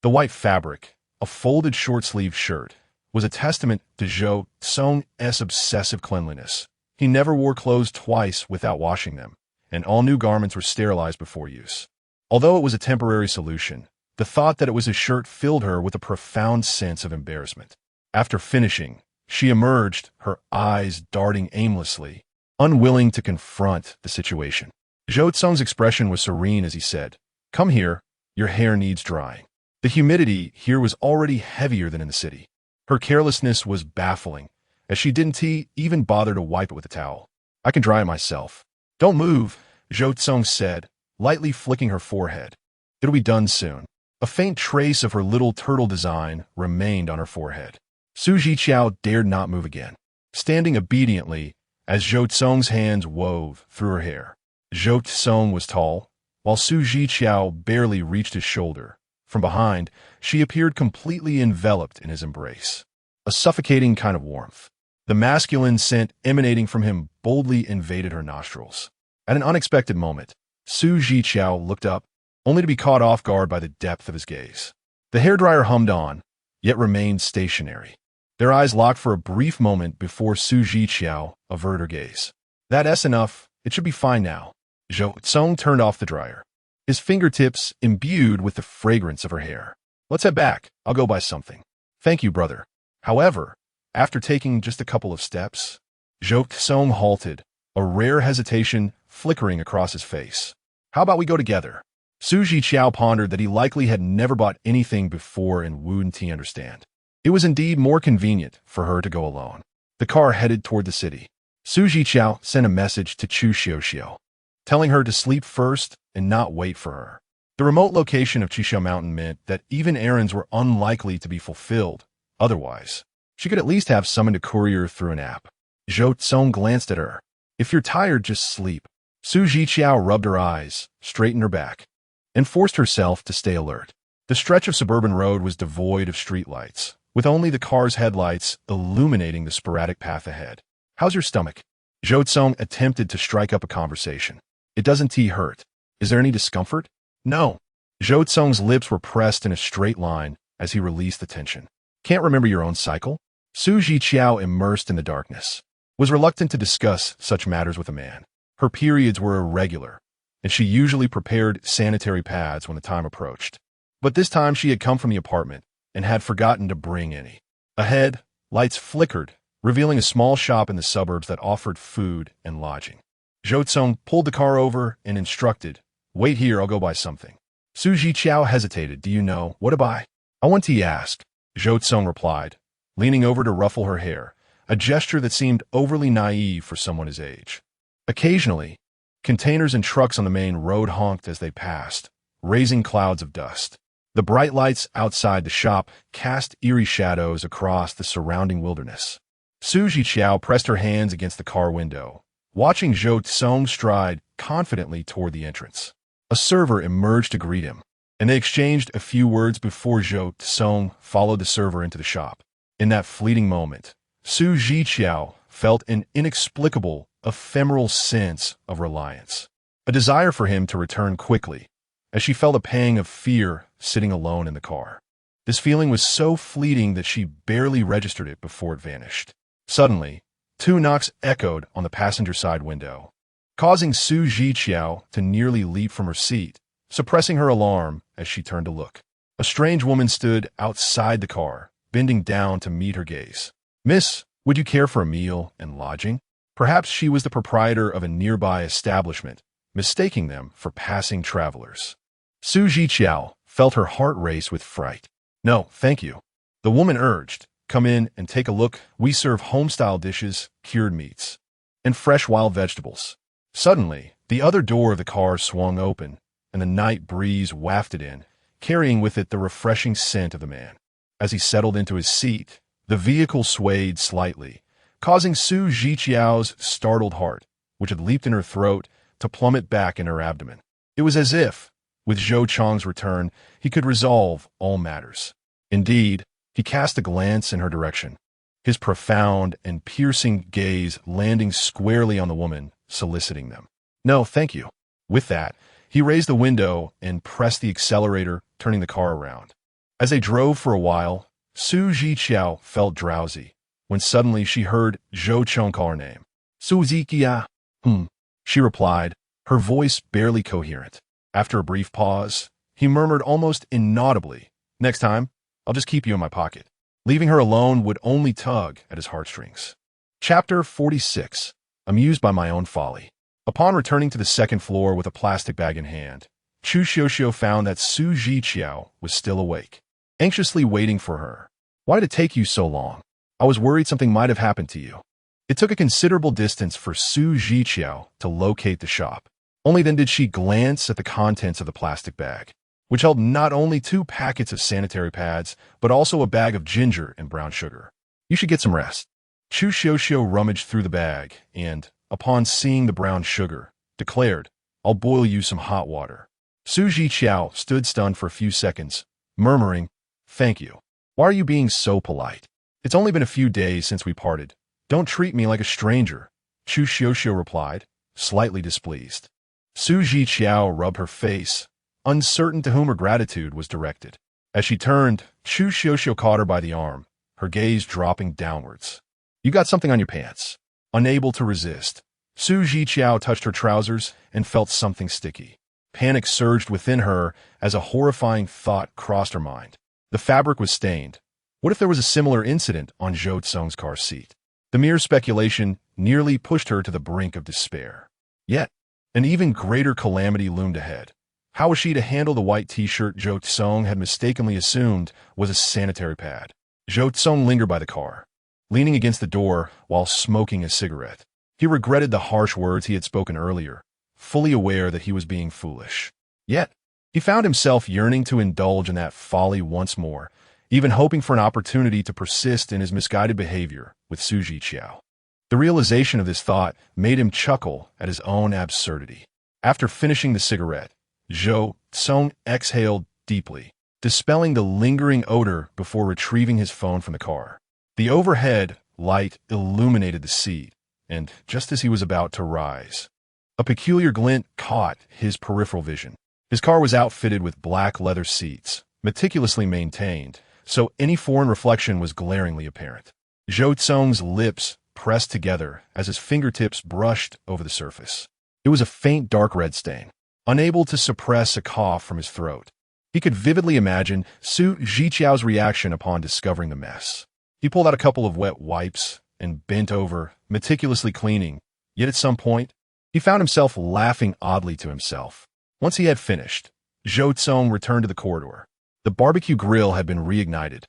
The white fabric, a folded short-sleeved shirt, was a testament to Zhou Cong's obsessive cleanliness. He never wore clothes twice without washing them, and all new garments were sterilized before use. Although it was a temporary solution, the thought that it was his shirt filled her with a profound sense of embarrassment. After finishing, she emerged, her eyes darting aimlessly, unwilling to confront the situation. Zhou Cong's expression was serene as he said, "Come here, your hair needs drying." The humidity here was already heavier than in the city. Her carelessness was baffling, as she didn't even bother to wipe it with a towel. "I can dry it myself." "Don't move," Zhou Cong said, lightly flicking her forehead. "It'll be done soon." A faint trace of her little turtle design remained on her forehead. Zhiqiao dared not move again, standing obediently as Zhou Cong's hands wove through her hair. Zhou Cong was tall, while Zhiqiao barely reached his shoulder. From behind, she appeared completely enveloped in his embrace. A suffocating kind of warmth. The masculine scent emanating from him boldly invaded her nostrils. At an unexpected moment, Zhiqiao looked up, only to be caught off guard by the depth of his gaze. The hairdryer hummed on, yet remained stationary. Their eyes locked for a brief moment before Zhiqiao averted her gaze. "That's enough. It should be fine now." Zhou Cong turned off the dryer, his fingertips imbued with the fragrance of her hair. "Let's head back. I'll go buy something." "Thank you, brother." However, after taking just a couple of steps, Zhou Cong halted, a rare hesitation flickering across his face. "How about we go together?" Zhiqiao pondered that he likely had never bought anything before and wouldn't he understand. It was indeed more convenient for her to go alone. The car headed toward the city. Zhiqiao sent a message to Zhiqiao, telling her to sleep first and not wait for her. The remote location of Zhiqiao Mountain meant that even errands were unlikely to be fulfilled. Otherwise, she could at least have someone to courier through an app. Zhou Cong glanced at her. "If you're tired, just sleep." Zhiqiao rubbed her eyes, straightened her back, and forced herself to stay alert. The stretch of suburban road was devoid of streetlights, with only the car's headlights illuminating the sporadic path ahead. "How's your stomach?" Zhou Cong attempted to strike up a conversation. "It doesn't hurt. Is there any discomfort?" "No." Zhou Cong's lips were pressed in a straight line as he released the tension. Can't remember your own cycle? Zhiqiao, immersed in the darkness, was reluctant to discuss such matters with a man. Her periods were irregular, and she usually prepared sanitary pads when the time approached. But this time she had come from the apartment and had forgotten to bring any. Ahead, lights flickered, revealing a small shop in the suburbs that offered food and lodging. Zhou Cong pulled the car over and instructed, "Wait here, I'll go buy something." Zhiqiao hesitated. "Do you know what to buy?" "I want tea," asked. Zhou Cong replied, leaning over to ruffle her hair, a gesture that seemed overly naive for someone his age. Occasionally, containers and trucks on the main road honked as they passed, raising clouds of dust. The bright lights outside the shop cast eerie shadows across the surrounding wilderness. Zhiqiao pressed her hands against the car window, watching Zhou Cong stride confidently toward the entrance. A server emerged to greet him, and they exchanged a few words before Zhou Cong followed the server into the shop. In that fleeting moment, Zhiqiao felt an inexplicable, ephemeral sense of reliance, a desire for him to return quickly, as she felt a pang of fear sitting alone in the car. This feeling was so fleeting that she barely registered it before it vanished. Suddenly, 2 knocks echoed on the passenger side window, causing Zhiqiao to nearly leap from her seat, suppressing her alarm as she turned to look. A strange woman stood outside the car, bending down to meet her gaze. "Miss, would you care for a meal and lodging?" Perhaps she was the proprietor of a nearby establishment, mistaking them for passing travelers. Zhiqiao felt her heart race with fright. "No, thank you," the woman urged. "Come in and take a look. We serve home-style dishes, cured meats, and fresh wild vegetables." Suddenly, the other door of the car swung open, and the night breeze wafted in, carrying with it the refreshing scent of the man. As he settled into his seat, the vehicle swayed slightly, causing Zhiqiao's startled heart, which had leaped in her throat, to plummet back in her abdomen. It was as if, with Zhou Cong's return, he could resolve all matters. Indeed, he cast a glance in her direction, his profound and piercing gaze landing squarely on the woman, soliciting them. "No, thank you." With that, he raised the window and pressed the accelerator, turning the car around. As they drove for a while, Zhiqiao felt drowsy, when suddenly she heard Zhou Cong call her name. "Zhiqiao." She replied, her voice barely coherent. After a brief pause, he murmured almost inaudibly, "Next time, I'll just keep you in my pocket." Leaving her alone would only tug at his heartstrings. Chapter 46. Amused by my own folly. Upon returning to the second floor with a plastic bag in hand, Chu Xiuxiu found that Zhiqiao was still awake, anxiously waiting for her. "Why did it take you so long? I was worried something might have happened to you." It took a considerable distance for Zhiqiao to locate the shop. Only then did she glance at the contents of the plastic bag, which held not only 2 packets of sanitary pads, but also a bag of ginger and brown sugar. "You should get some rest." Chu Xiuxiu rummaged through the bag and, upon seeing the brown sugar, declared, "I'll boil you some hot water." Zhiqiao stood stunned for a few seconds, murmuring, "Thank you. Why are you being so polite? It's only been a few days since we parted. Don't treat me like a stranger," Chu Xiuxiu replied, slightly displeased. Zhiqiao rubbed her face, uncertain to whom her gratitude was directed. As she turned, Chu Xiuxiu caught her by the arm, her gaze dropping downwards. "You got something on your pants." Unable to resist, Zhiqiao touched her trousers and felt something sticky. Panic surged within her as a horrifying thought crossed her mind. The fabric was stained. What if there was a similar incident on Zhou Cong's car seat? The mere speculation nearly pushed her to the brink of despair. Yet, an even greater calamity loomed ahead. How was she to handle the white t-shirt Zhou Cong had mistakenly assumed was a sanitary pad? Zhou Cong lingered by the car, leaning against the door while smoking a cigarette. He regretted the harsh words he had spoken earlier, fully aware that he was being foolish. Yet, he found himself yearning to indulge in that folly once more, even hoping for an opportunity to persist in his misguided behavior with Zhiqiao. The realization of this thought made him chuckle at his own absurdity. After finishing the cigarette, Zhou Cong exhaled deeply, dispelling the lingering odor before retrieving his phone from the car. The overhead light illuminated the seat, and just as he was about to rise, a peculiar glint caught his peripheral vision. His car was outfitted with black leather seats, meticulously maintained, so any foreign reflection was glaringly apparent. Zhou Cong's lips pressed together as his fingertips brushed over the surface. It was a faint dark red stain, unable to suppress a cough from his throat. He could vividly imagine Zhiqiao's reaction upon discovering the mess. He pulled out a couple of wet wipes and bent over, meticulously cleaning, yet at some point, he found himself laughing oddly to himself. Once he had finished, Zhou Cong returned to the corridor. The barbecue grill had been reignited,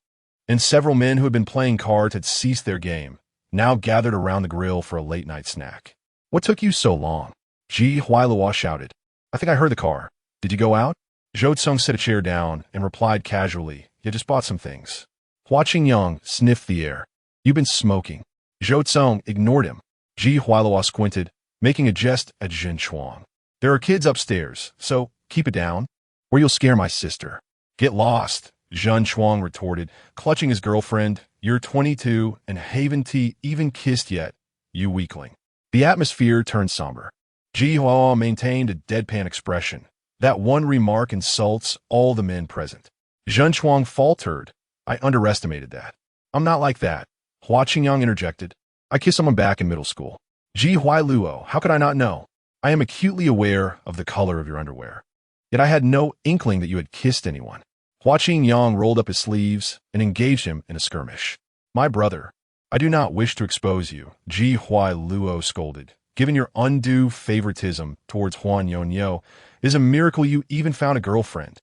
and several men who had been playing cards had ceased their game, now gathered around the grill for a late-night snack. "What took you so long?" Ji Huailua shouted. "I think I heard the car. Did you go out?" Zhou Cong set a chair down and replied casually, "You just bought some things." Hua Qingyang sniffed the air. "You've been smoking." Zhou Cong ignored him. Ji Huailua squinted, making a jest at Zhen Chuang. "There are kids upstairs, so keep it down, or you'll scare my sister." "Get lost," Zhen Chuang retorted, clutching his girlfriend. "You're 22 and haven't even kissed yet, you weakling." The atmosphere turned somber. Ji Huailua maintained a deadpan expression. That one remark insults all the men present. Zhen Chuang faltered. "I underestimated that." "I'm not like that," Hua Qingyang interjected. "I kissed someone back in middle school." "Ji Huailuo, how could I not know? I am acutely aware of the color of your underwear." "Yet I had no inkling that you had kissed anyone." Hua Qingyang rolled up his sleeves and engaged him in a skirmish. "My brother, I do not wish to expose you," Ji Huailuo scolded. "Given your undue favoritism towards Huan Yonyo, it is a miracle you even found a girlfriend."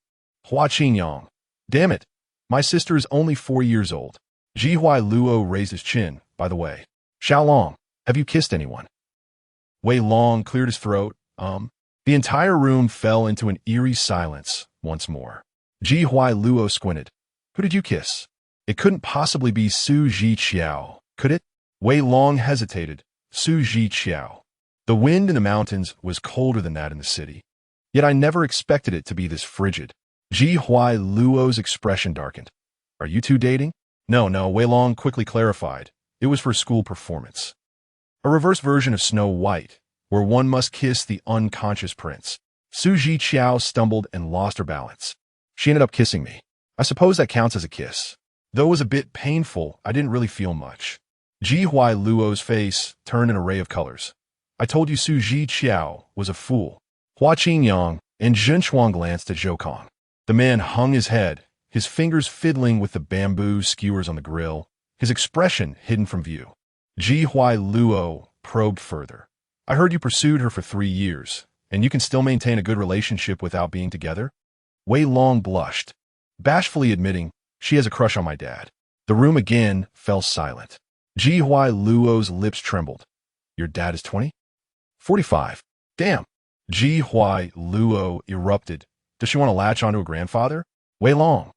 Hua Qingyang, "Damn it, my sister is only 4 years old." Ji Huailuo raised his chin. "By the way, Xiaolong, have you kissed anyone?" Wei Long cleared his throat. The entire room fell into an eerie silence once more. Ji Huailuo squinted. "Who did you kiss?" "It couldn't possibly be Zhiqiao, could it?" Wei Long hesitated. Zhiqiao. The wind in the mountains was colder than that in the city. Yet I never expected it to be this frigid. Ji Huailuo's expression darkened. "Are you two dating?" No, Wei Long quickly clarified. "It was for a school performance. A reverse version of Snow White, where one must kiss the unconscious prince." Zhiqiao stumbled and lost her balance. "She ended up kissing me. I suppose that counts as a kiss. Though it was a bit painful, I didn't really feel much." Ji Huailuo's face turned an array of colors. "I told you Zhiqiao was a fool." Hua Qingyang and Zhen Chuang glanced at Zhou Cong. The man hung his head, his fingers fiddling with the bamboo skewers on the grill, his expression hidden from view. Ji Huailuo probed further. "I heard you pursued her for 3 years, and you can still maintain a good relationship without being together?" Wei Long blushed, bashfully admitting, "She has a crush on my dad." The room again fell silent. Ji Huailuo's lips trembled. "Your dad is 20? 45. Damn." Ji Huailuo erupted. "Does she want to latch onto a grandfather?" Wei Long,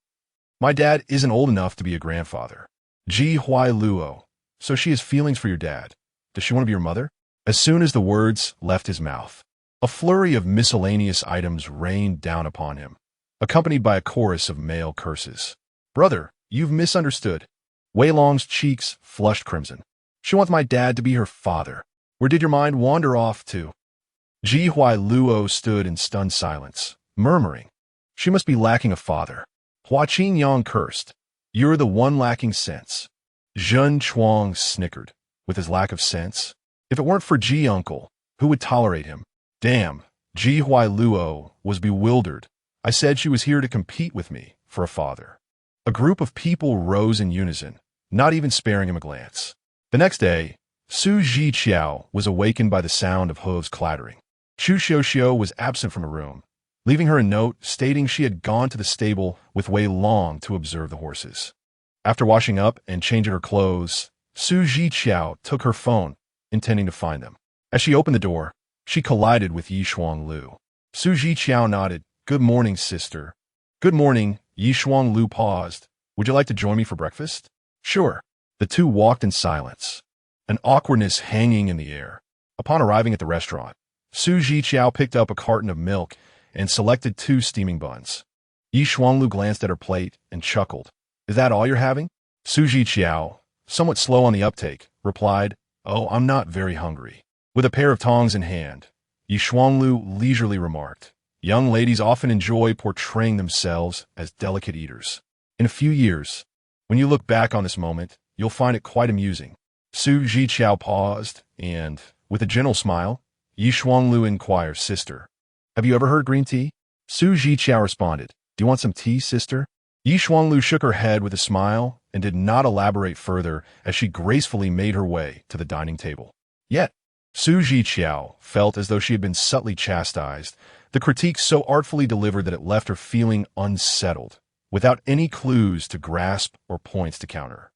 "My dad isn't old enough to be a grandfather." Ji Huailuo, "So she has feelings for your dad. Does she want to be your mother?" As soon as the words left his mouth, a flurry of miscellaneous items rained down upon him, accompanied by a chorus of male curses. "Brother, you've misunderstood." Wei Long's cheeks flushed crimson. "She wants my dad to be her father. Where did your mind wander off to?" Ji Huailuo stood in stunned silence, murmuring, "She must be lacking a father." Hua Qingyang cursed. "You're the one lacking sense." Zhen Chuang snickered. "With his lack of sense? If it weren't for Ji Uncle, who would tolerate him?" "Damn." Ji Huailuo was bewildered. "I said she was here to compete with me for a father." A group of people rose in unison, not even sparing him a glance. The next day, Zhiqiao was awakened by the sound of hooves clattering. Chu Xiuxiu was absent from her room, leaving her a note stating she had gone to the stable with Wei Long to observe the horses. After washing up and changing her clothes, Zhiqiao took her phone, intending to find them. As she opened the door, she collided with Yishuang Lu. Zhiqiao nodded. "Good morning, sister." "Good morning." Yishuang Lu paused. "Would you like to join me for breakfast?" "Sure." The two walked in silence, an awkwardness hanging in the air. Upon arriving at the restaurant, Zhiqiao picked up a carton of milk and selected 2 steaming buns. Yishuang Lu glanced at her plate and chuckled. "Is that all you're having?" Zhiqiao, somewhat slow on the uptake, replied, "Oh, I'm not very hungry." With a pair of tongs in hand, Yishuang Lu leisurely remarked, Young ladies often enjoy portraying themselves as delicate eaters. In a few years, when you look back on this moment, you'll find it quite amusing. Zhiqiao paused, and, with a gentle smile, Yi Shuanglu inquired, "Sister, have you ever heard green tea?" Zhiqiao responded, "Do you want some tea, sister?" Yi Shuanglu shook her head with a smile and did not elaborate further as she gracefully made her way to the dining table. Yet, Zhiqiao felt as though she had been subtly chastised, the critique so artfully delivered that it left her feeling unsettled, without any clues to grasp or points to counter.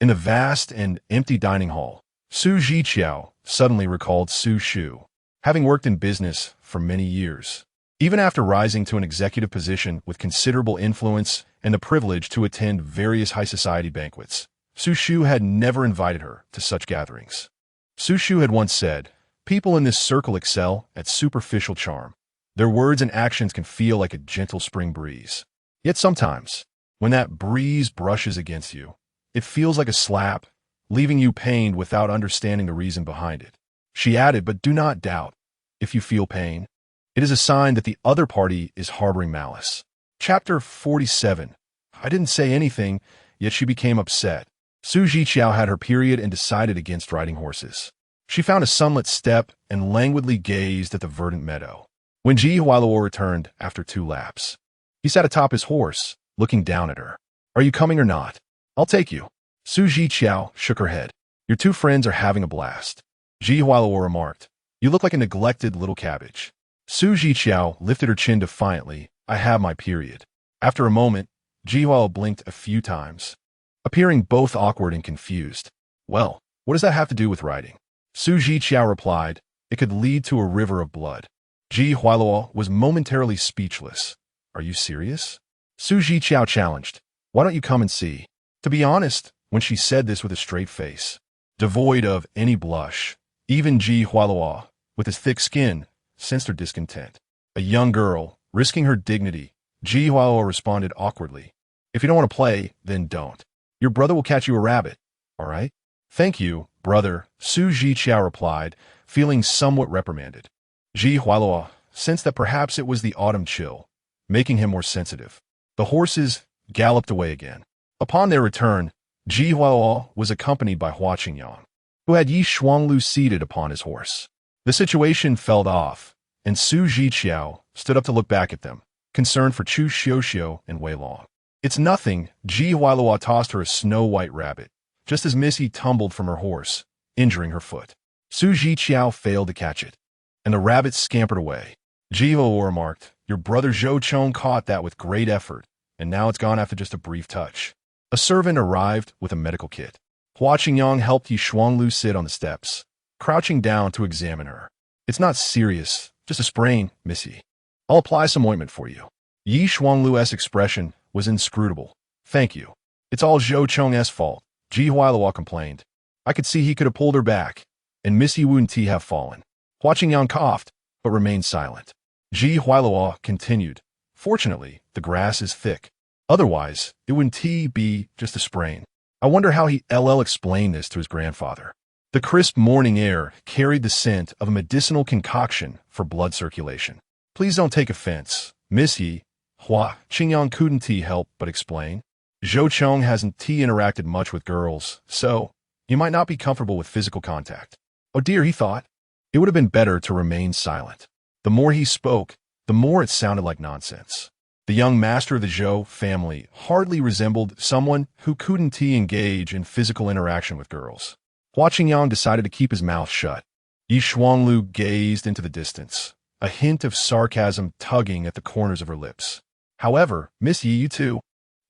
In the vast and empty dining hall, Zhiqiao suddenly recalled Su Shu, having worked in business for many years. Even after rising to an executive position with considerable influence and the privilege to attend various high society banquets, Su Shu had never invited her to such gatherings. Su Shu had once said, "People in this circle excel at superficial charm. Their words and actions can feel like a gentle spring breeze. Yet sometimes, when that breeze brushes against you, it feels like a slap, leaving you pained without understanding the reason behind it." She added, "But do not doubt. If you feel pain, it is a sign that the other party is harboring malice." Chapter 47. I didn't say anything, yet she became upset. Zhiqiao had her period and decided against riding horses. She found a sunlit steppe and languidly gazed at the verdant meadow. When Zhiqiao returned after 2 laps, he sat atop his horse, looking down at her. "Are you coming or not? I'll take you." Zhiqiao shook her head. "Your 2 friends are having a blast." Zhiqiao remarked, "You look like a neglected little cabbage." Zhiqiao lifted her chin defiantly. "I have my period." After a moment, Zhiqiao blinked a few times, appearing both awkward and confused. "Well, what does that have to do with riding?" Zhiqiao replied, "It could lead to a river of blood." Zhiqiao was momentarily speechless. "Are you serious?" Zhiqiao challenged, "Why don't you come and see?" To be honest, when she said this with a straight face, devoid of any blush, even Zhiqiao, with his thick skin, sensed her discontent. A young girl, risking her dignity, Zhiqiao responded awkwardly, "If you don't want to play, then don't. Your brother will catch you a rabbit, all right?" "Thank you, brother," Zhiqiao replied, feeling somewhat reprimanded. Zhiqiao sensed that perhaps it was the autumn chill, making him more sensitive. The horses galloped away again. Upon their return, Zhiqiao was accompanied by Hua Qingyang, who had Yi Shuanglu seated upon his horse. The situation fell off, and Zhiqiao stood up to look back at them, concerned for Chu Xiuxiu and Wei Long. "It's nothing," Zhiqiao tossed her a snow-white rabbit, just as Missy tumbled from her horse, injuring her foot. Zhiqiao failed to catch it, and the rabbit scampered away. Zhiqiao remarked, "Your brother Zhou Cong caught that with great effort, and now it's gone after just a brief touch." A servant arrived with a medical kit. Hua Qingyang helped Yi Shuanglu sit on the steps, crouching down to examine her. "It's not serious, just a sprain, Missy. I'll apply some ointment for you." Yi Shuanglu's expression was inscrutable. "Thank you. It's all Zhou Cong's fault," Zhiqiao complained. "I could see he could have pulled her back, and Missy wouldn't have fallen." Hua Qingyang coughed, but remained silent. Zhiqiao continued, "Fortunately, the grass is thick. Otherwise, it wouldn't be just a sprain." I wonder how he explained this to his grandfather. The crisp morning air carried the scent of a medicinal concoction for blood circulation. "Please don't take offense, Miss Yi," Hua Qingyang couldn't help but explain. "Zhou Cong hasn't interacted much with girls, so you might not be comfortable with physical contact." Oh dear, he thought. It would have been better to remain silent. The more he spoke, the more it sounded like nonsense. The young master of the Zhou family hardly resembled someone who couldn't engage in physical interaction with girls. Hua Qingyang decided to keep his mouth shut. Yi Shuanglu gazed into the distance, a hint of sarcasm tugging at the corners of her lips. "However, Miss Yi, you too,"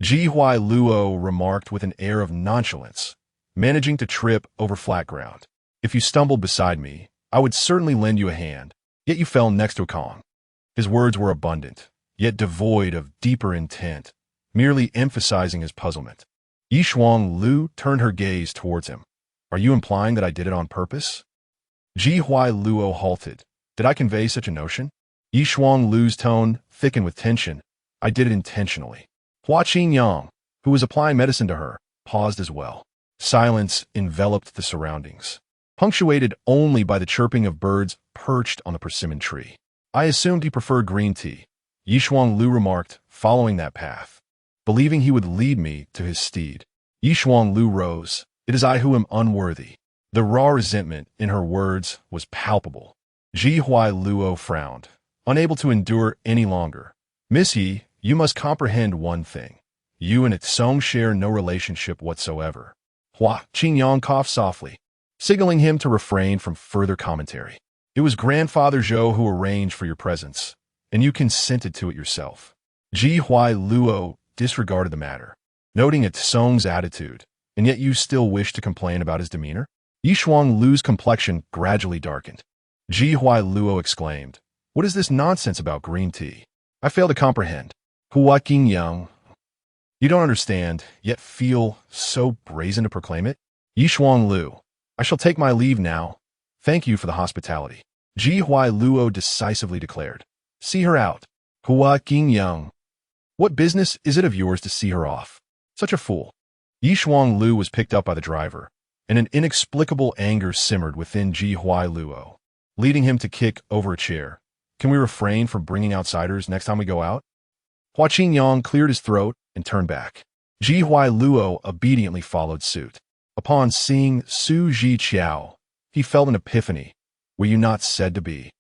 Zhiqiao remarked with an air of nonchalance, managing to trip over flat ground. "If you stumbled beside me, I would certainly lend you a hand, yet you fell next to Kong." His words were abundant, yet devoid of deeper intent, merely emphasizing his puzzlement. Yi Shuanglu turned her gaze towards him. "Are you implying that I did it on purpose?" Zhiqiao halted. "Did I convey such a notion?" Yi Shuanglu's tone thickened with tension. "I did it intentionally." Hua Qingyang, who was applying medicine to her, paused as well. Silence enveloped the surroundings, punctuated only by the chirping of birds perched on the persimmon tree. I assumed he preferred green tea, Yishuang Lu remarked, following that path, believing he would lead me to his steed. Yishuang Lu rose. It is I who am unworthy. The raw resentment in her words was palpable. Ji Huai Luo frowned, unable to endure any longer. Miss Yi, you must comprehend one thing. You and Song share no relationship whatsoever. Hua Qingyang coughed softly, signaling him to refrain from further commentary. It was Grandfather Zhou who arranged for your presence, and you consented to it yourself. Ji Huai Luo disregarded the matter, noting Song's attitude, and yet you still wish to complain about his demeanor? Yishuang Lu's complexion gradually darkened. Ji Huai Luo exclaimed, what is this nonsense about green tea? I fail to comprehend. Hua Qingyang. You don't understand, yet feel so brazen to proclaim it? Yishuang Lu. I shall take my leave now. Thank you for the hospitality. Ji Huai Luo decisively declared. See her out. Hua Qingyang. What business is it of yours to see her off? Such a fool. Yishuang Lu was picked up by the driver, and an inexplicable anger simmered within Ji Huai Luo, leading him to kick over a chair. Can we refrain from bringing outsiders next time we go out? Hua Qingyang cleared his throat and turned back. Ji Huai Luo obediently followed suit. Upon seeing Su Zhiqiao, he felt an epiphany. Were you not said to be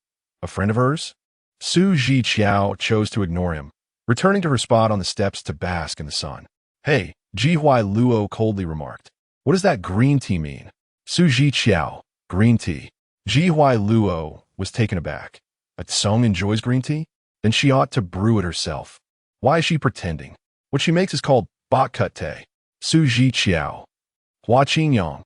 a friend of hers? Su Zhiqiao chose to ignore him, returning to her spot on the steps to bask in the sun. Hey, Ji Huai Luo coldly remarked. What does that green tea mean? Su Zhiqiao, green tea. Ji Huai Luo was taken aback. Song enjoys green tea? Then she ought to brew it herself. Why is she pretending? What she makes is called bok cut tea. Su Zhiqiao. Hua Qingyang.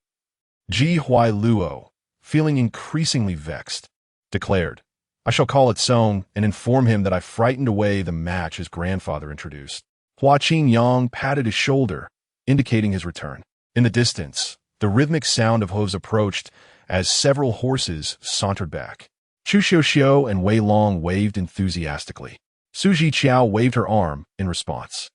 Ji Huai Luo, feeling increasingly vexed, declared, I shall call Song and inform him that I frightened away the match his grandfather introduced. Hua Qingyang patted his shoulder, indicating his return. In the distance, the rhythmic sound of hooves approached as several horses sauntered back. Chu Xiao and Wei Long waved enthusiastically. Su Zhiqiao waved her arm in response.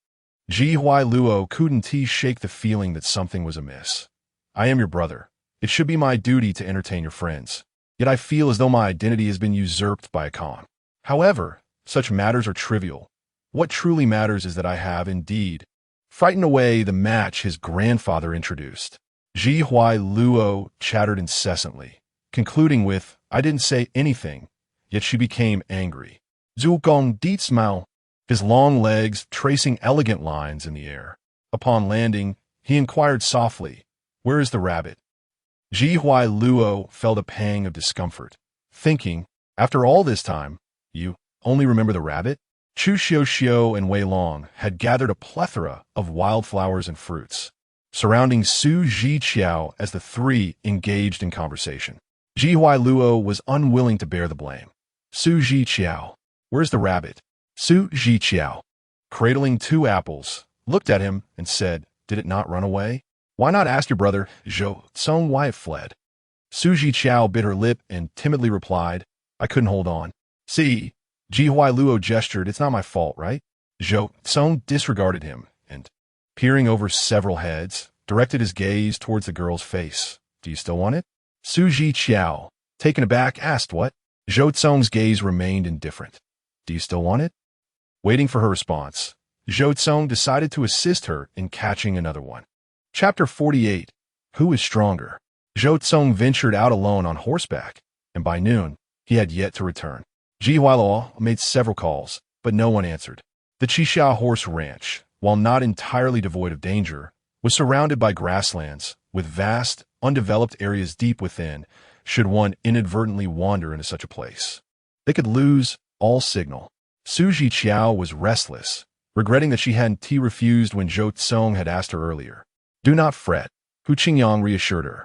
Ji Huai Luo couldn't shake the feeling that something was amiss. I am your brother. It should be my duty to entertain your friends. Yet I feel as though my identity has been usurped by a Khan. However, such matters are trivial. What truly matters is that I have, indeed, frightened away the match his grandfather introduced. Ji Huai Luo chattered incessantly, concluding with, I didn't say anything, yet she became angry. Zhou Cong did smile, his long legs tracing elegant lines in the air. Upon landing, he inquired softly, where is the rabbit? Ji Huai Luo felt a pang of discomfort, thinking, after all this time, you only remember the rabbit? Chu Xiao and Wei Long had gathered a plethora of wildflowers and fruits, surrounding Su Zhiqiao as the three engaged in conversation. Ji Huai Luo was unwilling to bear the blame. Su Zhiqiao, where's the rabbit? Su Zhiqiao, cradling two apples, looked at him and said, did it not run away? Why not ask your brother, Zhou Cong, why it fled? Su Zhiqiao bit her lip and timidly replied, I couldn't hold on. See, Ji Huai Luo gestured, it's not my fault, right? Zhou Cong disregarded him and, peering over several heads, directed his gaze towards the girl's face. Do you still want it? Su Zhiqiao, taken aback, asked what? Zhou Cong's gaze remained indifferent. Do you still want it? Waiting for her response, Zhou Cong decided to assist her in catching another one. Chapter 48. Who is stronger? Zhou Cong ventured out alone on horseback, and by noon, he had yet to return. Ji Huai Luo made several calls, but no one answered. The Zhiqiao horse ranch, while not entirely devoid of danger, was surrounded by grasslands, with vast, undeveloped areas deep within, should one inadvertently wander into such a place. They could lose all signal. Su Zhiqiao was restless, regretting that she hadn't refused when Zhou Cong had asked her earlier. Do not fret, Hu Qingyang reassured her.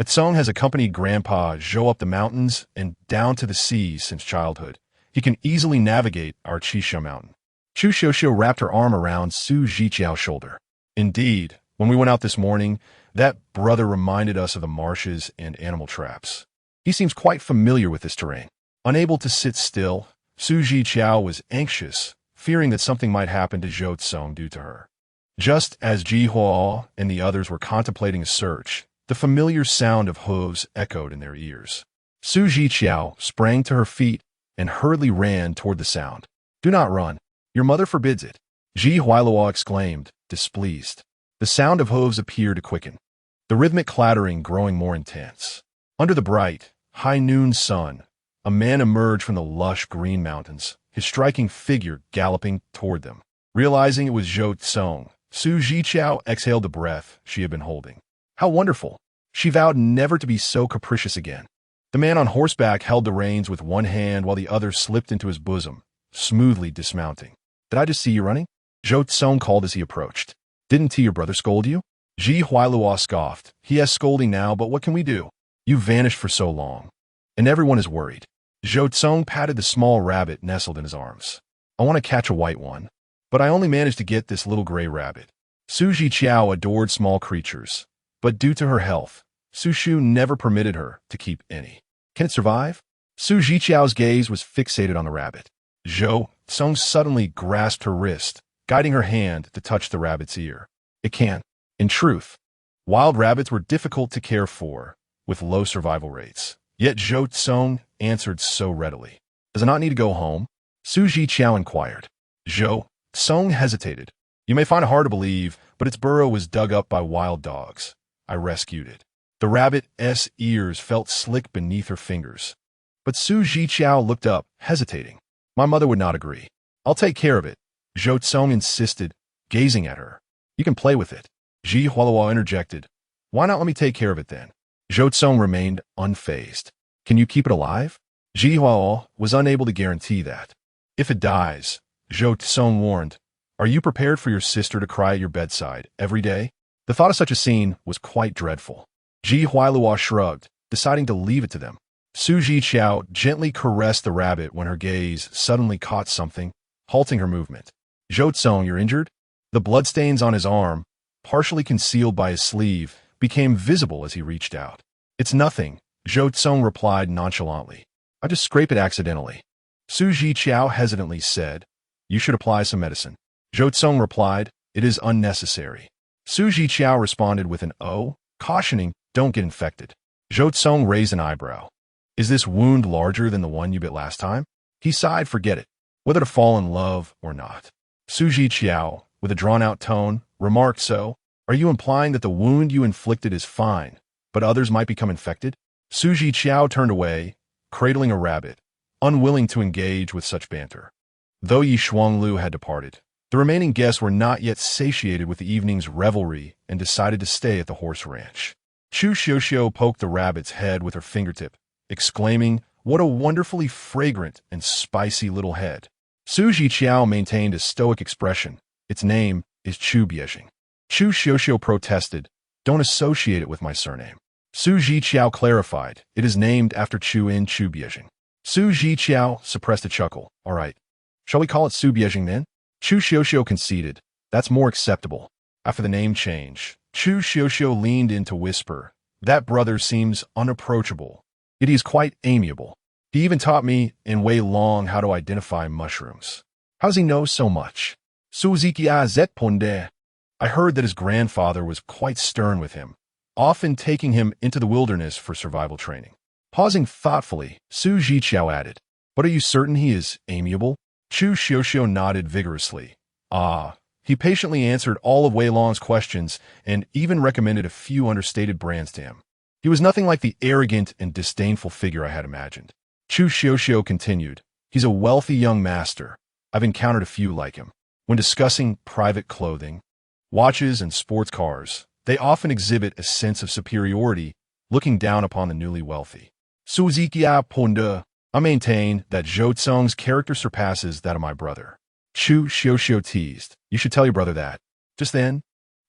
Song has accompanied Grandpa Zhou up the mountains and down to the seas since childhood. He can easily navigate our Zhiqiao mountain. Chu Xiao wrapped her arm around Su Zhiqiao's shoulder. Indeed, when we went out this morning, that brother reminded us of the marshes and animal traps. He seems quite familiar with this terrain. Unable to sit still, Su Zhiqiao was anxious, fearing that something might happen to Zhou Cong due to her. Just as Ji Huai and the others were contemplating a search, the familiar sound of hooves echoed in their ears. Su Zhiqiao sprang to her feet and hurriedly ran toward the sound. "Do not run. Your mother forbids it," Ji Huailuo exclaimed, displeased. The sound of hooves appeared to quicken, the rhythmic clattering growing more intense. Under the bright, high noon sun, a man emerged from the lush green mountains, his striking figure galloping toward them. Realizing it was Zhou Cong, Zhiqiao exhaled the breath she had been holding. How wonderful! She vowed never to be so capricious again. The man on horseback held the reins with one hand while the other slipped into his bosom, smoothly dismounting. "Did I just see you running?" Zhou Cong called as he approached. "Didn't your brother scold you?" Ji Huailuo scoffed. "He has scolding now, but what can we do? You vanished for so long, and everyone is worried." Zhou Cong patted the small rabbit nestled in his arms. "I want to catch a white one, but I only managed to get this little gray rabbit." Zhiqiao adored small creatures, but due to her health, Su Shu never permitted her to keep any. "Can it survive?" Zhiqiao's gaze was fixated on the rabbit. Zhou Cong suddenly grasped her wrist, guiding her hand to touch the rabbit's ear. "It can." In truth, wild rabbits were difficult to care for, with low survival rates. Yet Zhou Cong answered so readily. "Does it not need to go home?" Zhiqiao inquired. Zhou Cong hesitated. "You may find it hard to believe, but its burrow was dug up by wild dogs. I rescued it." The rabbit's ears felt slick beneath her fingers. But Zhiqiao looked up, hesitating. "My mother would not agree." "I'll take care of it," Zhou Cong insisted, gazing at her. "You can play with it." Ji Huailuo interjected. "Why not let me take care of it then?" Zhou Cong remained unfazed. "Can you keep it alive?" Ji Huailuo was unable to guarantee that. "If it dies," Zhou Cong warned, "are you prepared for your sister to cry at your bedside every day?" The thought of such a scene was quite dreadful. Ji Huailuo shrugged, deciding to leave it to them. Zhiqiao gently caressed the rabbit when her gaze suddenly caught something, halting her movement. "Zhou Cong, you're injured?" The bloodstains on his arm, partially concealed by his sleeve, became visible as he reached out. "It's nothing," Zhou Cong replied nonchalantly. "I just scraped it accidentally." Zhiqiao hesitantly said, "You should apply some medicine." Zhou Cong replied, "It is unnecessary." Zhiqiao responded with an "oh," cautioning, "Don't get infected." Zhou Cong raised an eyebrow. "Is this wound larger than the one you bit last time?" He sighed, "Forget it. Whether to fall in love or not." Zhiqiao, with a drawn-out tone, remarked, "So, are you implying that the wound you inflicted is fine, but others might become infected?" Zhiqiao turned away, cradling a rabbit, unwilling to engage with such banter. Though Yi Shuanglu had departed, the remaining guests were not yet satiated with the evening's revelry and decided to stay at the horse ranch. Chu Xiuxiu poked the rabbit's head with her fingertip, exclaiming, "What a wonderfully fragrant and spicy little head." Zhiqiao maintained a stoic expression. "Its name is Chu Biexing." Chu Xiuxiu protested, "Don't associate it with my surname." Zhiqiao clarified, "It is named after Chu in Chu Biexing." Zhiqiao suppressed a chuckle. "All right. Shall we call it Su Biexing then?" Chu Xiuxiu conceded, "That's more acceptable." After the name change, Chu Xiuxiu leaned in to whisper, "That brother seems unapproachable. Yet he is quite amiable. He even taught me in Wei Long how to identify mushrooms. How does he know so much?" Zhiqiao zet ponde. "I heard that his grandfather was quite stern with him, often taking him into the wilderness for survival training." Pausing thoughtfully, Zhiqiao added, "But are you certain he is amiable?" Chu Xiuxiu nodded vigorously. "Ah." He patiently answered all of Wei Long's questions and even recommended a few understated brands to him. He was nothing like the arrogant and disdainful figure I had imagined. Chu Xiuxiu continued, "He's a wealthy young master. I've encountered a few like him. When discussing private clothing, watches, and sports cars, they often exhibit a sense of superiority, looking down upon the newly wealthy." Zhiqiao ponde. "I maintain that Zhou Cong's character surpasses that of my brother." Chu Xiuxiu teased, "You should tell your brother that." Just then,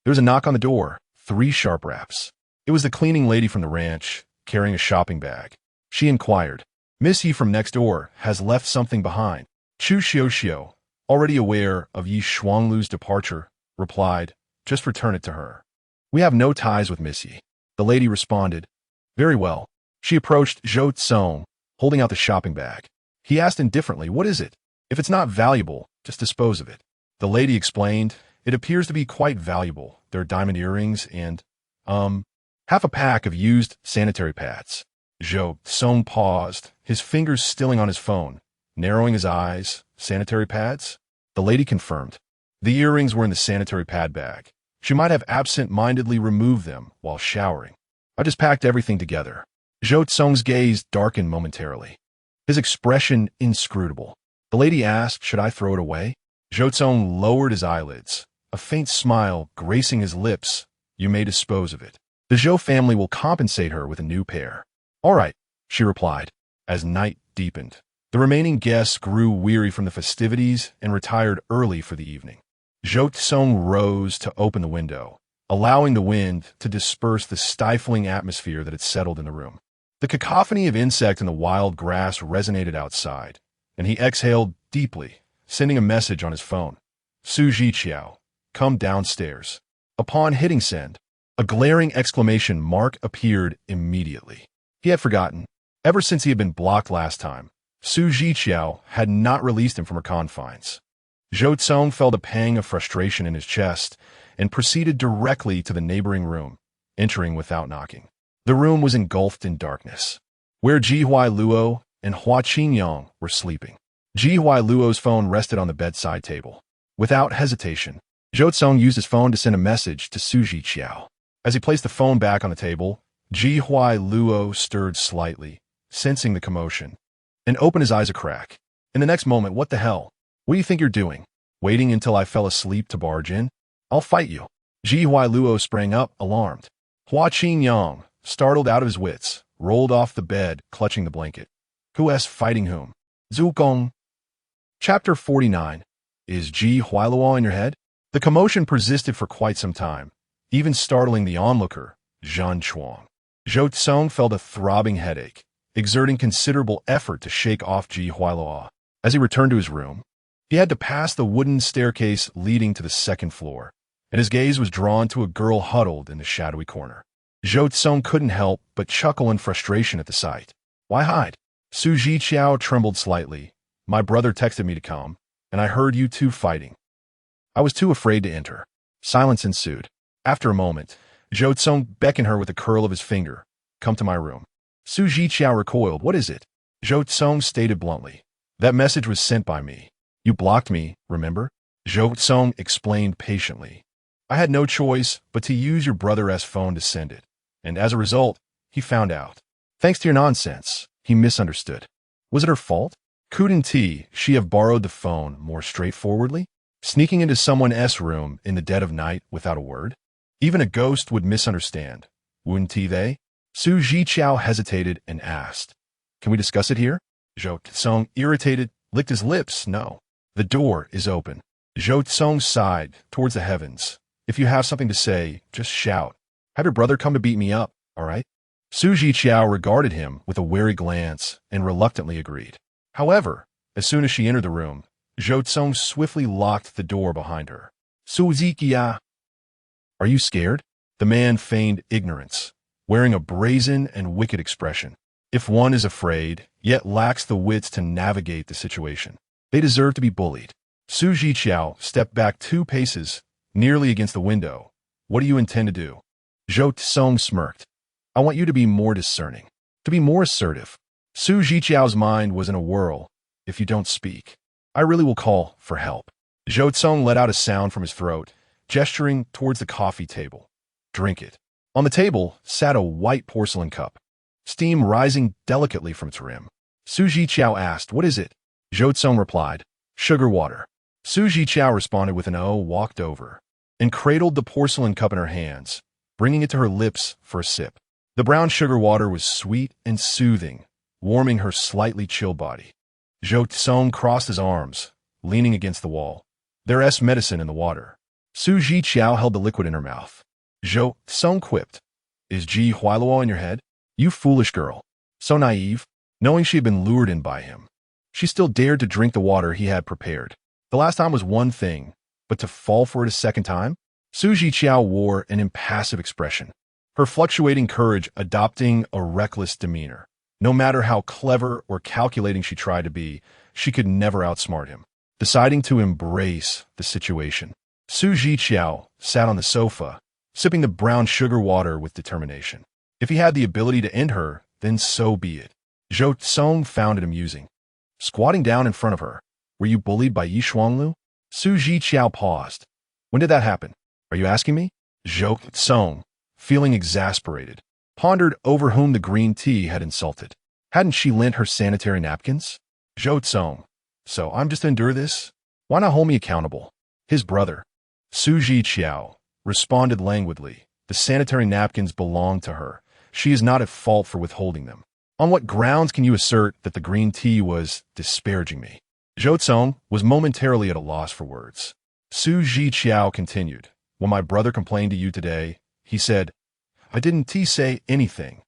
there was a knock on the door, 3 sharp raps. It was the cleaning lady from the ranch, carrying a shopping bag. She inquired, "Miss Yi from next door has left something behind." Chu Xiuxiu, already aware of Yi Shuanglu's departure, replied, "Just return it to her." "We have no ties with Miss Yi." The lady responded, "Very well." She approached Zhou Cong, holding out the shopping bag. He asked indifferently, "What is it? If it's not valuable, just dispose of it." The lady explained, "It appears to be quite valuable. There are diamond earrings and, half a pack of used sanitary pads." Zhou Cong paused, his fingers stilling on his phone, Narrowing his eyes, sanitary pads? The lady confirmed. The earrings were in the sanitary pad bag. She might have absent-mindedly removed them while showering. I just packed everything together. Zhou Cong's gaze darkened momentarily. His expression inscrutable. The lady asked, should I throw it away? Zhou Cong lowered his eyelids, a faint smile gracing his lips. You may dispose of it. The Zhou family will compensate her with a new pair. All right, she replied, as night deepened. The remaining guests grew weary from the festivities and retired early for the evening. Zhou Cong rose to open the window, allowing the wind to disperse the stifling atmosphere that had settled in the room. The cacophony of insects in the wild grass resonated outside, and he exhaled deeply, sending a message on his phone. Zhiqiao, come downstairs. Upon hitting send, a glaring exclamation mark appeared immediately. He had forgotten. Ever since he had been blocked last time, Zhiqiao had not released him from her confines. Zhou Cong felt a pang of frustration in his chest and proceeded directly to the neighboring room, entering without knocking. The room was engulfed in darkness, where Zhiqiao Luo and Hua Qinyang were sleeping. Zhiqiao Luo's phone rested on the bedside table. Without hesitation, Zhou Cong used his phone to send a message to Zhiqiao. As he placed the phone back on the table, Zhiqiao Luo stirred slightly, sensing the commotion, and opened his eyes a crack. In the next moment, what the hell? What do you think you're doing? Waiting until I fell asleep to barge in? I'll fight you. Zhiqiao Luo sprang up, alarmed. Hua Qinyang, startled out of his wits, rolled off the bed, clutching the blanket. Who's fighting whom? Zhou Cong. Chapter 49. Is Zhiqiao Luo in your head? The commotion persisted for quite some time, even startling the onlooker, Zhan Chuang. Zhou Cong felt a throbbing headache, exerting considerable effort to shake off Zhiqiao Luo. As he returned to his room, he had to pass the wooden staircase leading to the second floor, and his gaze was drawn to a girl huddled in the shadowy corner. Zhou Cong couldn't help but chuckle in frustration at the sight. Why hide? Zhiqiao trembled slightly. My brother texted me to come, and I heard you two fighting. I was too afraid to enter. Silence ensued. After a moment, Zhou Cong beckoned her with a curl of his finger. Come to my room. Zhiqiao recoiled. What is it? Zhou Cong stated bluntly. That message was sent by me. You blocked me, remember? Zhou Cong explained patiently. I had no choice but to use your brother's phone to send it, and as a result, he found out. Thanks to your nonsense, he misunderstood. Was it her fault? Couldn't she have borrowed the phone more straightforwardly? Sneaking into someone's room in the dead of night without a word? Even a ghost would misunderstand, wouldn't they? Zhiqiao hesitated and asked, Can we discuss it here? Zhou Cong, irritated, licked his lips. No. The door is open. Zhou Cong sighed towards the heavens. If you have something to say, just shout. Have your brother come to beat me up, all right? Zhiqiao regarded him with a wary glance and reluctantly agreed. However, as soon as she entered the room, Zhou Cong swiftly locked the door behind her. Zhiqiao, are you scared? The man feigned ignorance, wearing a brazen and wicked expression. If one is afraid, yet lacks the wits to navigate the situation, they deserve to be bullied. Zhiqiao stepped back 2 paces, nearly against the window. What do you intend to do? Zhou Cong smirked. I want you to be more discerning, to be more assertive. Zhiqiao's mind was in a whirl. If you don't speak, I really will call for help. Zhou Cong let out a sound from his throat, gesturing towards the coffee table. Drink it. On the table sat a white porcelain cup, steam rising delicately from its rim. Zhiqiao asked, What is it? Zhou Cong replied, Sugar water. Zhiqiao responded with an O, walked over, and cradled the porcelain cup in her hands, bringing it to her lips for a sip. The brown sugar water was sweet and soothing, warming her slightly chill body. Zhou Cong crossed his arms, leaning against the wall. There's medicine in the water. Zhiqiao held the liquid in her mouth. Zhou Cong quipped, Is Zhiqiao Luo in your head? You foolish girl. So naive. Knowing she had been lured in by him, she still dared to drink the water he had prepared. The last time was one thing, but to fall for it a second time? Zhiqiao wore an impassive expression, her fluctuating courage adopting a reckless demeanor. No matter how clever or calculating she tried to be, she could never outsmart him. Deciding to embrace the situation, Zhiqiao sat on the sofa, sipping the brown sugar water with determination. If he had the ability to end her, then so be it. Zhou Cong found it amusing. squatting down in front of her. Were you bullied by Yi Shuanglu? Su Zhiqiao paused. When did that happen? Are you asking me? Zhou Cong, feeling exasperated, pondered over whom the green tea had insulted. Hadn't she lent her sanitary napkins? Zhou Cong. So I'm just to endure this? Why not hold me accountable? His brother, Su Zhiqiao, responded languidly. The sanitary napkins belong to her. She is not at fault for withholding them. On what grounds can you assert that the green tea was disparaging me? Zhou Cong was momentarily at a loss for words. Su Zhiqiao continued. When my brother complained to you today, he said, I didn't say anything.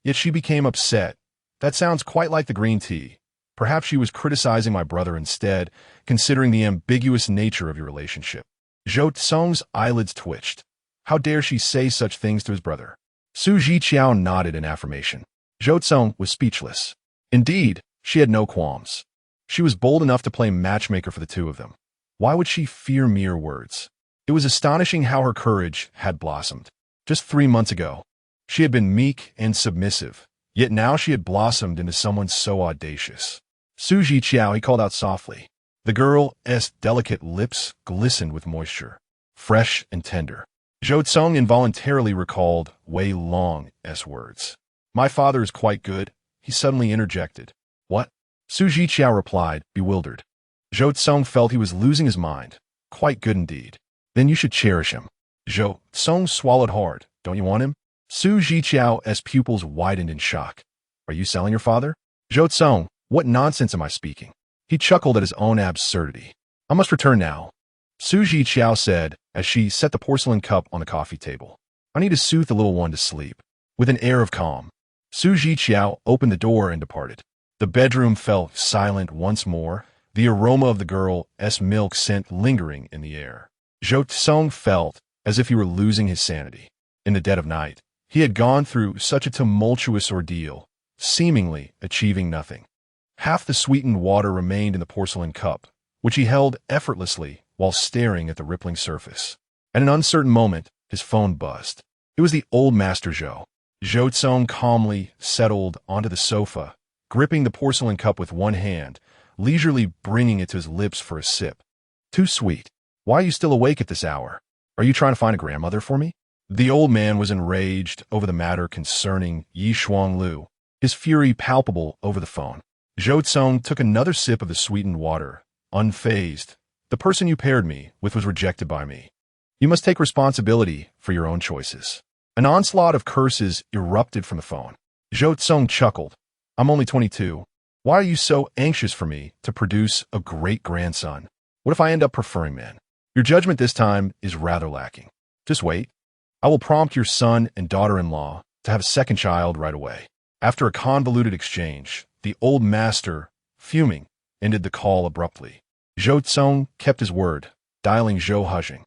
Yet she became upset. That sounds quite like the green tea. Perhaps she was criticizing my brother instead, considering the ambiguous nature of your relationship. Zhou Cong's eyelids twitched. How dare she say such things to his brother? Su Zhiqiao nodded in affirmation. Zhou Cong was speechless. Indeed, she had no qualms. She was bold enough to play matchmaker for the two of them. Why would she fear mere words? It was astonishing how her courage had blossomed. Just 3 months ago, she had been meek and submissive, yet now she had blossomed into someone so audacious. Su Zhiqiao, he called out softly. The girl's delicate lips glistened with moisture, fresh and tender. Zhou Cong involuntarily recalled Wei Long's words. My father is quite good, he suddenly interjected. What? Su Zhiqiao replied, bewildered. Zhou Cong felt he was losing his mind. Quite good indeed. Then you should cherish him. Zhou Cong swallowed hard. Don't you want him? Su Zhiqiao's pupils widened in shock. Are you selling your father? Zhou Cong, what nonsense am I speaking? He chuckled at his own absurdity. I must return now. Su Zhiqiao said as she set the porcelain cup on the coffee table. I need to soothe the little one to sleep. With an air of calm, Su Zhiqiao opened the door and departed. The bedroom fell silent once more, the aroma of the girl's milk scent lingering in the air. Zhou Cong felt as if he were losing his sanity. In the dead of night, he had gone through such a tumultuous ordeal, seemingly achieving nothing. Half the sweetened water remained in the porcelain cup, which he held effortlessly while staring at the rippling surface. At an uncertain moment, his phone buzzed. It was the old Master Zhou. Zhou Cong calmly settled onto the sofa, gripping the porcelain cup with one hand, leisurely bringing it to his lips for a sip. Too sweet. Why are you still awake at this hour? Are you trying to find a grandmother for me? The old man was enraged over the matter concerning Yi Shuanglu, his fury palpable over the phone. Zhou Cong took another sip of the sweetened water, unfazed. The person you paired me with was rejected by me. You must take responsibility for your own choices. An onslaught of curses erupted from the phone. Zhou Cong chuckled. I'm only 22. Why are you so anxious for me to produce a great-grandson? What if I end up preferring men? Your judgment this time is rather lacking. Just wait. I will prompt your son and daughter-in-law to have a second child right away. After a convoluted exchange, the old master, fuming, ended the call abruptly. Zhou Cong kept his word, dialing Zhou Huzheng.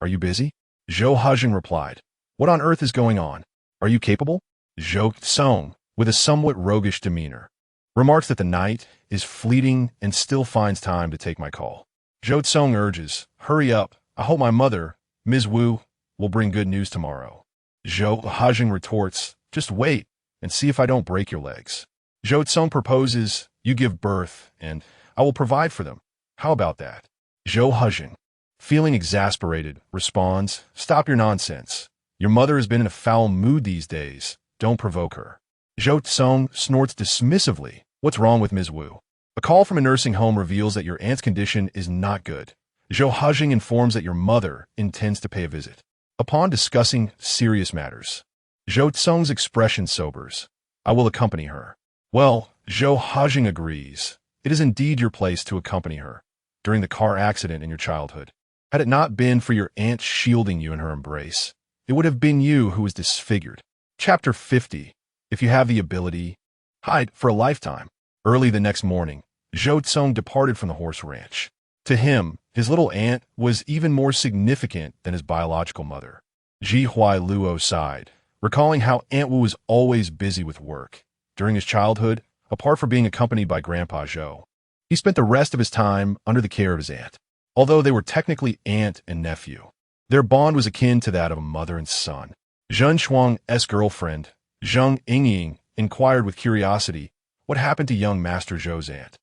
Are you busy? Zhou Huzheng replied. What on earth is going on? Are you capable? Zhou Cong, with a somewhat roguish demeanor, remarks that the night is fleeting and still finds time to take my call. Zhou Cong urges, hurry up. I hope my mother, Ms. Wu, will bring good news tomorrow. Zhou Huzheng retorts, just wait and see if I don't break your legs. Zhou Cong proposes, you give birth, and I will provide for them. How about that? Zhou Huzheng, feeling exasperated, responds, stop your nonsense. Your mother has been in a foul mood these days. Don't provoke her. Zhou Cong snorts dismissively. What's wrong with Ms. Wu? A call from a nursing home reveals that your aunt's condition is not good. Zhou Huzheng informs that your mother intends to pay a visit. Upon discussing serious matters, Zhou Cong's expression sobers. I will accompany her. Well, Zhou Huzheng agrees. It is indeed your place to accompany her during the car accident in your childhood. Had it not been for your aunt shielding you in her embrace, it would have been you who was disfigured. Chapter 50. If you have the ability, hide for a lifetime. Early the next morning, Zhou Cong departed from the horse ranch. To him, his little aunt was even more significant than his biological mother. Ji Huai Luo sighed, recalling how Aunt Wu was always busy with work. During his childhood, apart from being accompanied by Grandpa Zhou, he spent the rest of his time under the care of his aunt. Although they were technically aunt and nephew, their bond was akin to that of a mother and son. Zheng Shuang's girlfriend, Zheng Yingying, inquired with curiosity what happened to young Master Zhou's aunt.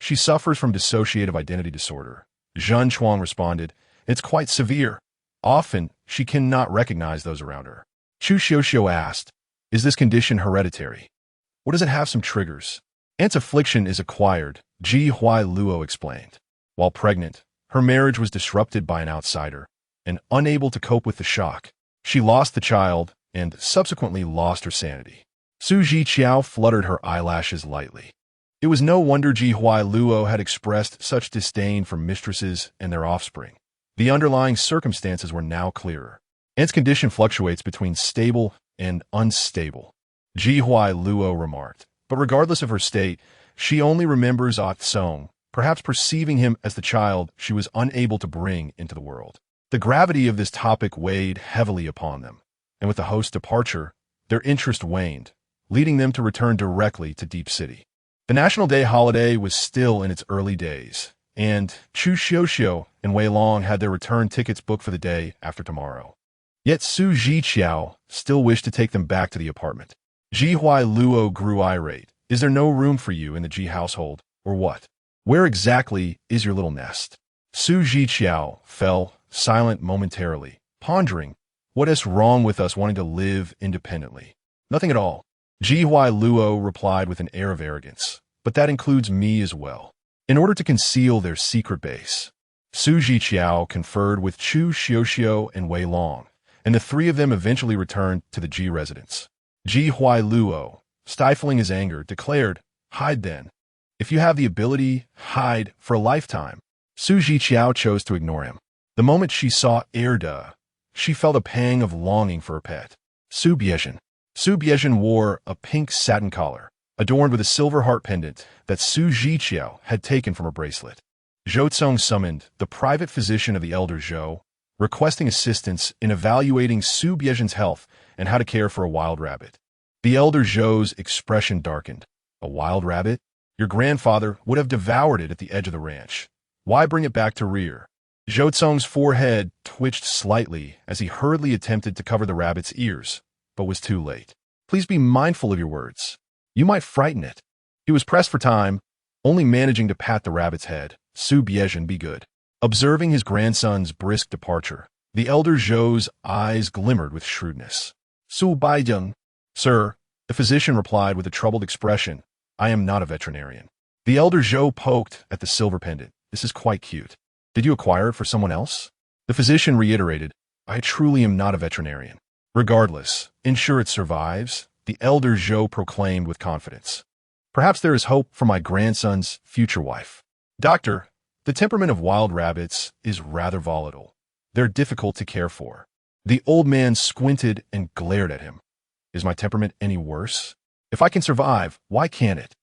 She suffers from dissociative identity disorder. Zhun Chuang responded, it's quite severe. Often, she cannot recognize those around her. Chu Xiuxiu asked, is this condition hereditary? Or does it have some triggers? Aunt's affliction is acquired, Ji Huai Luo explained. While pregnant, her marriage was disrupted by an outsider, and unable to cope with the shock, she lost the child and subsequently lost her sanity. Su Zhiqiao fluttered her eyelashes lightly. It was no wonder Ji Huai Luo had expressed such disdain for mistresses and their offspring. The underlying circumstances were now clearer. Aunt's condition fluctuates between stable and unstable, Ji Huai Luo remarked. But regardless of her state, she only remembers Song, perhaps perceiving him as the child she was unable to bring into the world. The gravity of this topic weighed heavily upon them, and with the host's departure, their interest waned, leading them to return directly to Deep City. The National Day holiday was still in its early days, and Chu Xiuxiu and Wei Long had their return tickets booked for the day after tomorrow. Yet Su Zhiqiao still wished to take them back to the apartment. Ji Huai Luo grew irate. Is there no room for you in the Ji household, or what? Where exactly is your little nest? Su Zhiqiao fell silent momentarily, pondering, what is wrong with us wanting to live independently? Nothing at all. Ji Huai Luo replied with an air of arrogance, but that includes me as well. In order to conceal their secret base, Su Zhiqiao conferred with Chu Xiuxiu and Wei Long, and the three of them eventually returned to the Ji residence. Ji Huai Luo, stifling his anger, declared, hide then. If you have the ability, hide for a lifetime. Su Zhiqiao chose to ignore him. The moment she saw Erda, she felt a pang of longing for her pet. Su Biezhen wore a pink satin collar, adorned with a silver heart pendant that Su Zhiqiao had taken from her bracelet. Zhou Cong summoned the private physician of the elder Zhou, requesting assistance in evaluating Su Biezhen's health and how to care for a wild rabbit. The elder Zhou's expression darkened. A wild rabbit? Your grandfather would have devoured it at the edge of the ranch. Why bring it back to rear? Zhou Cong's forehead twitched slightly as he hurriedly attempted to cover the rabbit's ears, but was too late. Please be mindful of your words. You might frighten it. He was pressed for time, only managing to pat the rabbit's head. Su Biezhen, be good. Observing his grandson's brisk departure, the elder Zhou's eyes glimmered with shrewdness. Su Biezhen. Sir, the physician replied with a troubled expression, I am not a veterinarian. The elder Zhou poked at the silver pendant. This is quite cute. Did you acquire it for someone else? The physician reiterated, I truly am not a veterinarian. Regardless, ensure it survives, the elder Zhou proclaimed with confidence. Perhaps there is hope for my grandson's future wife. Doctor, the temperament of wild rabbits is rather volatile. They're difficult to care for. The old man squinted and glared at him. Is my temperament any worse? If I can survive, why can't it?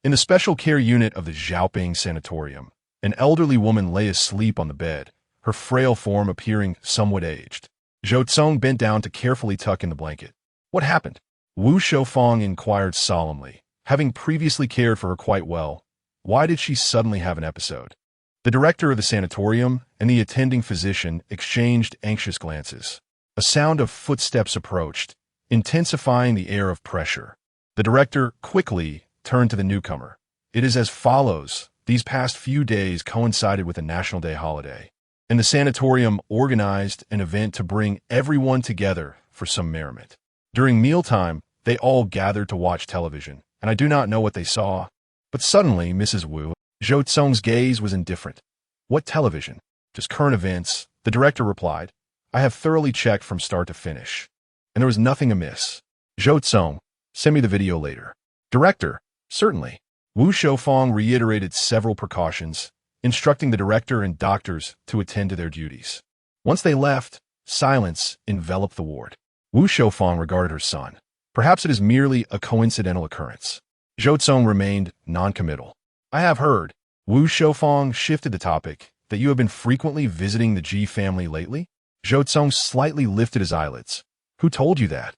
In the special care unit of the Xiaoping Sanatorium, an elderly woman lay asleep on the bed, her frail form appearing somewhat aged. Zhou Cong bent down to carefully tuck in the blanket. What happened? Wu Shoufang inquired solemnly. Having previously cared for her quite well, why did she suddenly have an episode? The director of the sanatorium and the attending physician exchanged anxious glances. A sound of footsteps approached, intensifying the air of pressure. The director quickly turned to the newcomer. It is as follows. These past few days coincided with the National Day holiday, and the sanatorium organized an event to bring everyone together for some merriment. During mealtime, they all gathered to watch television, and I do not know what they saw. But suddenly, Mrs. Wu, Zhou Cong's gaze was indifferent. What television? Just current events, the director replied. I have thoroughly checked from start to finish, and there was nothing amiss. Zhou Cong, send me the video later. Director, certainly. Wu Shoufang reiterated several precautions, instructing the director and doctors to attend to their duties. Once they left, silence enveloped the ward. Wu Shoufang regarded her son. Perhaps it is merely a coincidental occurrence. Zhou Cong remained noncommittal. I have heard, Wu Shoufang shifted the topic, that you have been frequently visiting the Ji family lately? Zhou Cong slightly lifted his eyelids. Who told you that?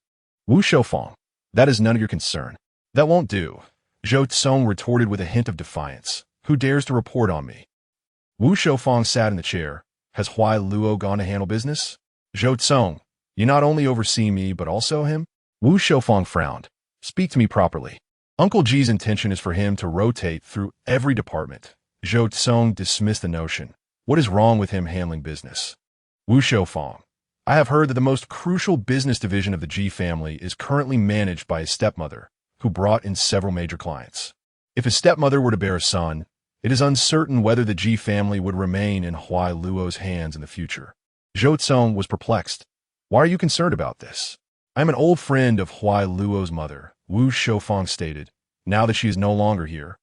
Wu Shoufang. That is none of your concern. That won't do. Zhou Cong retorted with a hint of defiance. Who dares to report on me? Wu Shoufang sat in the chair. Has Huai Luo gone to handle business? Zhou Cong, you not only oversee me, but also him? Wu Shoufang frowned. Speak to me properly. Uncle G's intention is for him to rotate through every department. Zhou Cong dismissed the notion. What is wrong with him handling business? Wu Shoufeng. I have heard that the most crucial business division of the G family is currently managed by his stepmother, who brought in several major clients. If his stepmother were to bear a son, it is uncertain whether the G family would remain in Huai Luo's hands in the future. Zhou Cong was perplexed. Why are you concerned about this? I am an old friend of Huai Luo's mother, Wu Shoufeng stated. Now that she is no longer here,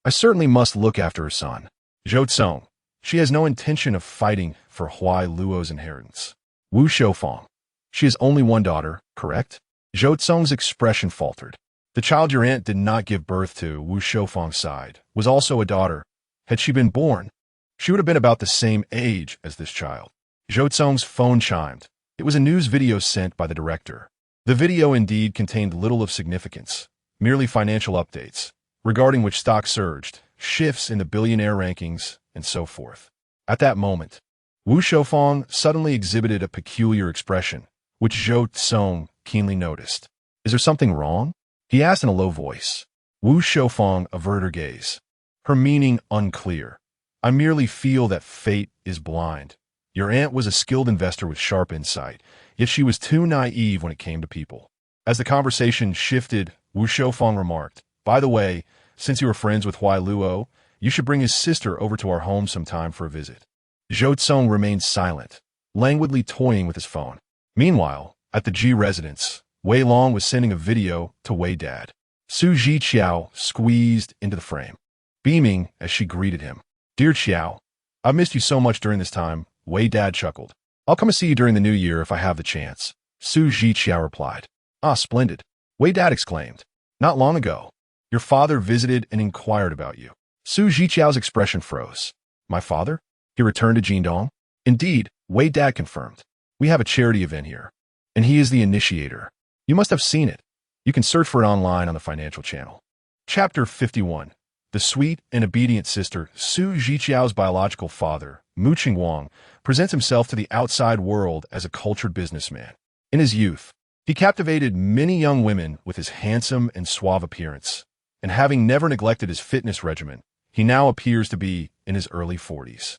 I certainly must look after her son. Zhou Cong. She has no intention of fighting for Huai Luo's inheritance. Wu Shoufeng. She has only one daughter, correct? Zhou Cong's expression faltered. The child your aunt did not give birth to, Wu Shoufeng sighed, was also a daughter. Had she been born, she would have been about the same age as this child. Zhou Cong's phone chimed. It was a news video sent by the director. The video indeed contained little of significance, merely financial updates, regarding which stock surged, shifts in the billionaire rankings, and so forth. At that moment, Wu Shoufeng suddenly exhibited a peculiar expression, which Zhou Cong keenly noticed. Is there something wrong? He asked in a low voice. Wu Shoufeng averted her gaze. Her meaning unclear. I merely feel that fate is blind. Your aunt was a skilled investor with sharp insight, yet she was too naive when it came to people. As the conversation shifted, Wu Shoufeng remarked, by the way, since you are friends with Huai Luo, you should bring his sister over to our home sometime for a visit. Zhou Cong remained silent, languidly toying with his phone. Meanwhile, at the G residence, Wei Long was sending a video to Wei Dad. Zhiqiao squeezed into the frame, beaming as she greeted him. Dear Qiao, I've missed you so much during this time, Wei Dad chuckled. I'll come and see you during the new year if I have the chance. Zhiqiao replied. Ah, splendid. Wei Dad exclaimed. Not long ago, your father visited and inquired about you. Zhiqiao's expression froze. My father? He returned to Jindong? Indeed, Wei Dad confirmed. We have a charity event here, and he is the initiator. You must have seen it. You can search for it online on the financial channel. Chapter 51. The sweet and obedient sister, Zhiqiao's biological father, Mu Qingwang, presents himself to the outside world as a cultured businessman. In his youth, he captivated many young women with his handsome and suave appearance, and having never neglected his fitness regimen, he now appears to be in his early 40s.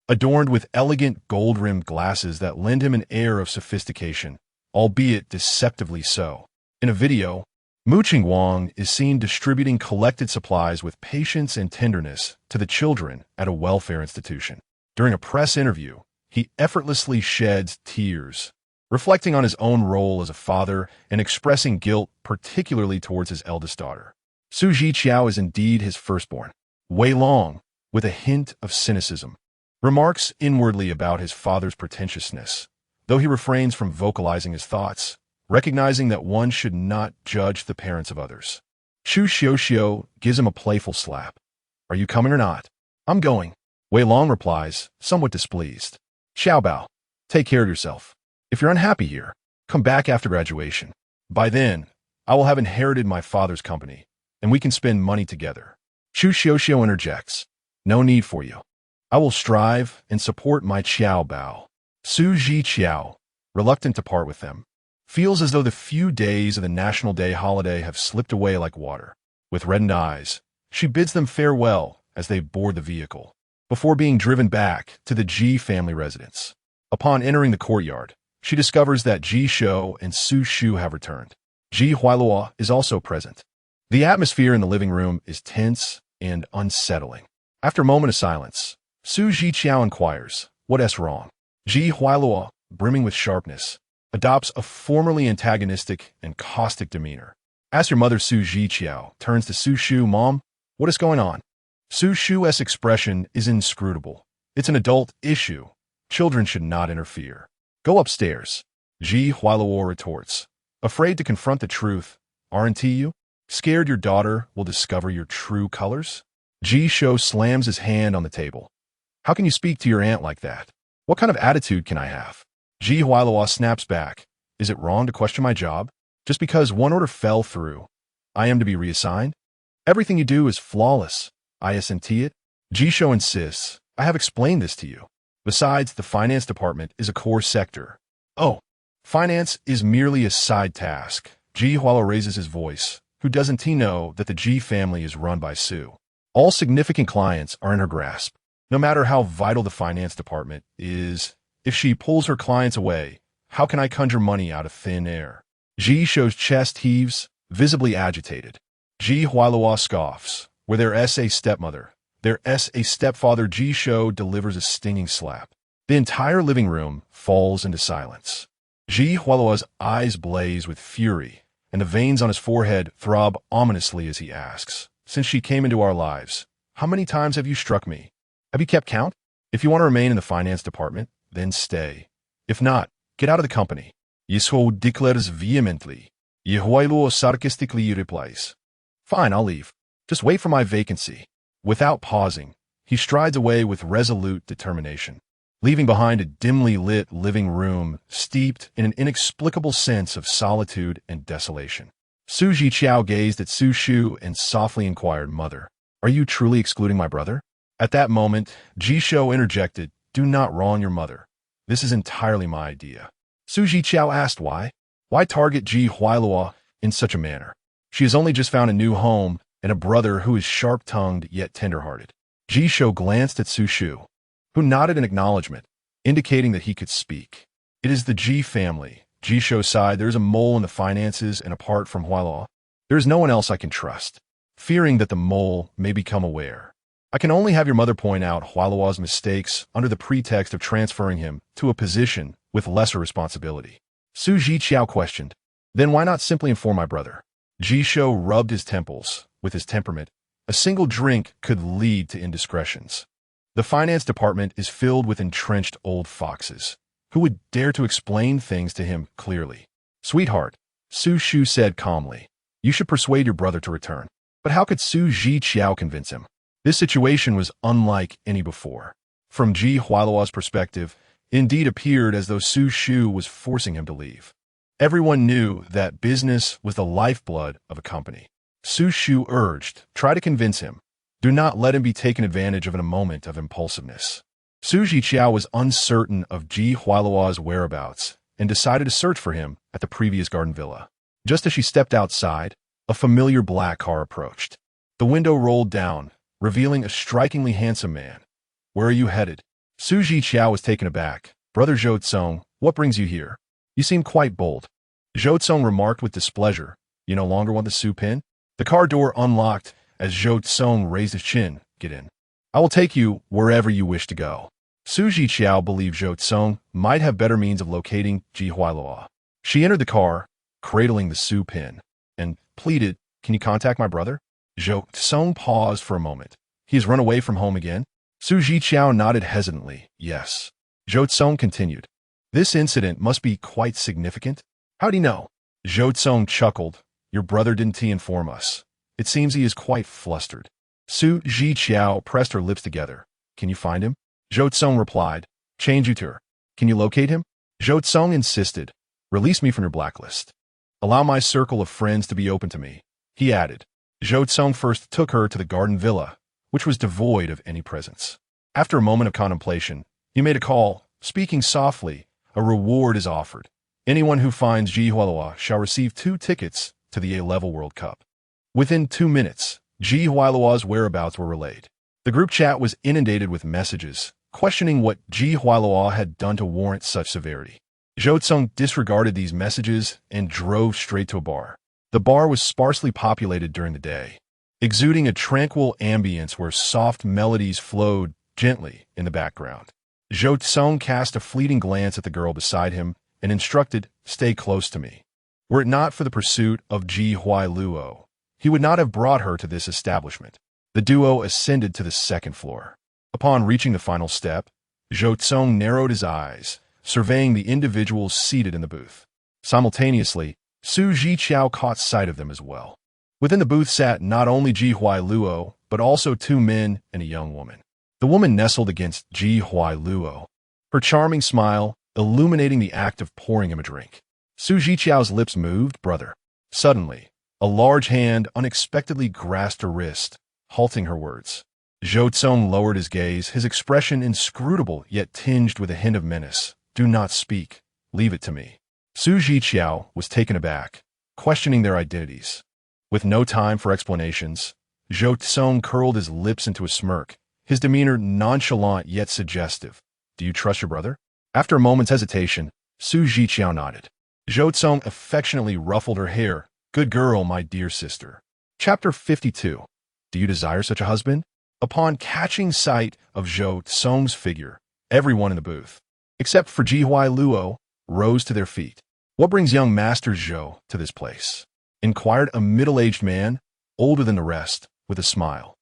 Adorned with elegant gold-rimmed glasses that lend him an air of sophistication, albeit deceptively so. In a video, Mu Qingwang is seen distributing collected supplies with patience and tenderness to the children at a welfare institution. During a press interview, he effortlessly sheds tears, reflecting on his own role as a father and expressing guilt particularly towards his eldest daughter. Zhiqiao is indeed his firstborn. Wei Long, with a hint of cynicism, remarks inwardly about his father's pretentiousness, though he refrains from vocalizing his thoughts, recognizing that one should not judge the parents of others. Chu Xiuxiu gives him a playful slap. Are you coming or not? I'm going. Wei Long replies, somewhat displeased. Xiaobao, take care of yourself. If you're unhappy here, come back after graduation. By then, I will have inherited my father's company, and we can spend money together. Chu Xiuxiu interjects. No need for you. I will strive and support my Xiaobao. Zhiqiao, reluctant to part with them, feels as though the few days of the National Day holiday have slipped away like water. With reddened eyes, she bids them farewell as they board the vehicle, before being driven back to the Ji family residence. Upon entering the courtyard, she discovers that Ji Shou and Su Shu have returned. Ji Huailuo is also present. The atmosphere in the living room is tense and unsettling. After a moment of silence, Zhiqiao inquires, what's wrong? Ji Huailuo, brimming with sharpness, adopts a formerly antagonistic and caustic demeanor. As your mother Zhiqiao turns to Su Shu, Mom, what is going on? Su Shu's expression is inscrutable. It's an adult issue. Children should not interfere. Go upstairs. Ji Huailuo retorts. Afraid to confront the truth, aren't you? Scared your daughter will discover your true colors? Ji Shou slams his hand on the table. How can you speak to your aunt like that? What kind of attitude can I have? Ji Huailuo snaps back. Is it wrong to question my job? Just because one order fell through, I am to be reassigned? Everything you do is flawless. I assent it. Ji Shou insists. I have explained this to you. Besides, the finance department is a core sector. Oh, finance is merely a side task. Ji Huailuo raises his voice, Who doesn't he know that the G family is run by Sue? All significant clients are in her grasp. No matter how vital the finance department is, if she pulls her clients away, how can I conjure money out of thin air? Ji shows chest heaves, visibly agitated. Ji Huailua scoffs. Where there is a stepmother, there is a stepfather. Ji Shou delivers a stinging slap. The entire living room falls into silence. Ji Huailua's eyes blaze with fury, and the veins on his forehead throb ominously as he asks, "Since she came into our lives, how many times have you struck me? Have you kept count? If you want to remain in the finance department, then stay. If not, get out of the company." Yishou declares vehemently. Yehuailuo sarcastically replies, "Fine, I'll leave. Just wait for my vacancy." Without pausing, he strides away with resolute determination, leaving behind a dimly lit living room steeped in an inexplicable sense of solitude and desolation. Su Zhiqiao gazed at Su Shu and softly inquired, "Mother, are you truly excluding my brother?" At that moment, Ji Shou interjected, "Do not wrong your mother. This is entirely my idea." Su Zhiqiao asked why. Why target Ji Huailua in such a manner? She has only just found a new home and a brother who is sharp-tongued yet tender-hearted. Ji Shou glanced at Su Shu, who nodded in acknowledgement, indicating that he could speak. "It is the Ji family." Ji Shou sighed. "There is a mole in the finances, and apart from Huailua, there is no one else I can trust." Fearing that the mole may become aware, "I can only have your mother point out Huailua's mistakes under the pretext of transferring him to a position with lesser responsibility." Su Zhiqiao questioned, "Then why not simply inform my brother?" Ji Shou rubbed his temples. With his temperament, a single drink could lead to indiscretions. The finance department is filled with entrenched old foxes, who would dare to explain things to him clearly. "Sweetheart," Su Shu said calmly, "you should persuade your brother to return." But how could Su Zhiqiao convince him? This situation was unlike any before. From Ji Huailua's perspective, it indeed appeared as though Su Shu was forcing him to leave. Everyone knew that business was the lifeblood of a company. Su Shu urged, "Try to convince him. Do not let him be taken advantage of in a moment of impulsiveness." Su Zhiqiao was uncertain of Ji Huailua's whereabouts and decided to search for him at the previous garden villa. Just as she stepped outside, a familiar black car approached. The window rolled down, revealing a strikingly handsome man. "Where are you headed?" Su Zhiqiao was taken aback. "Brother Zhou Cong, what brings you here? You seem quite bold." Zhou Cong remarked with displeasure, "You no longer want the Su pin?" The car door unlocked as Zhou Cong raised his chin. "Get in. I will take you wherever you wish to go." Su Zhiqiao believed Zhou Cong might have better means of locating Ji Huailua. She entered the car, cradling the Su pin, and pleaded, "Can you contact my brother?" Zhou Cong paused for a moment. "He has run away from home again?" Su Zhiqiao nodded hesitantly, "Yes." Zhou Cong continued, "This incident must be quite significant." "How'd he know?" Zhou Cong chuckled. "Your brother didn't he inform us? It seems he is quite flustered." Su Zhiqiao pressed her lips together. "Can you find him?" Zhou Cong replied, "Change you to her. Can you locate him?" Zhou Cong insisted, "Release me from your blacklist. Allow my circle of friends to be open to me." He added. Zhou Cong first took her to the garden villa, which was devoid of any presence. After a moment of contemplation, he made a call, speaking softly, "A reward is offered. Anyone who finds Ji Huailua shall receive 2 tickets to the A-Level World Cup." Within 2 minutes, Ji Huailua's whereabouts were relayed. The group chat was inundated with messages, questioning what Ji Huailua had done to warrant such severity. Zhou Cong disregarded these messages and drove straight to a bar. The bar was sparsely populated during the day, exuding a tranquil ambience where soft melodies flowed gently in the background. Zhou Cong cast a fleeting glance at the girl beside him and instructed, "Stay close to me." Were it not for the pursuit of Ji Huailuo, he would not have brought her to this establishment. The duo ascended to the 2nd floor. Upon reaching the final step, Zhou Cong narrowed his eyes, surveying the individuals seated in the booth. Simultaneously, Su Zhiqiao caught sight of them as well. Within the booth sat not only Ji Huailuo, but also 2 men and a young woman. The woman nestled against Ji Huailuo, her charming smile illuminating the act of pouring him a drink. Su Zhiqiao's lips moved. "Brother." Suddenly, a large hand unexpectedly grasped her wrist, halting her words. Zhou Cong lowered his gaze, his expression inscrutable yet tinged with a hint of menace. "Do not speak. Leave it to me." Su Zhiqiao was taken aback, questioning their identities. With no time for explanations, Zhou Cong curled his lips into a smirk, his demeanor nonchalant yet suggestive. Do you trust your brother? After a moment's hesitation, Zhiqiao nodded. Zhou Cong affectionately ruffled her hair. Good girl, my dear sister. Chapter 52. Do you desire such a husband? Upon catching sight of Zhou Cong's figure, everyone in the booth, except for Jihua Luo, rose to their feet. What brings young Master Zhou to this place? Inquired a middle-aged man, older than the rest, with a smile.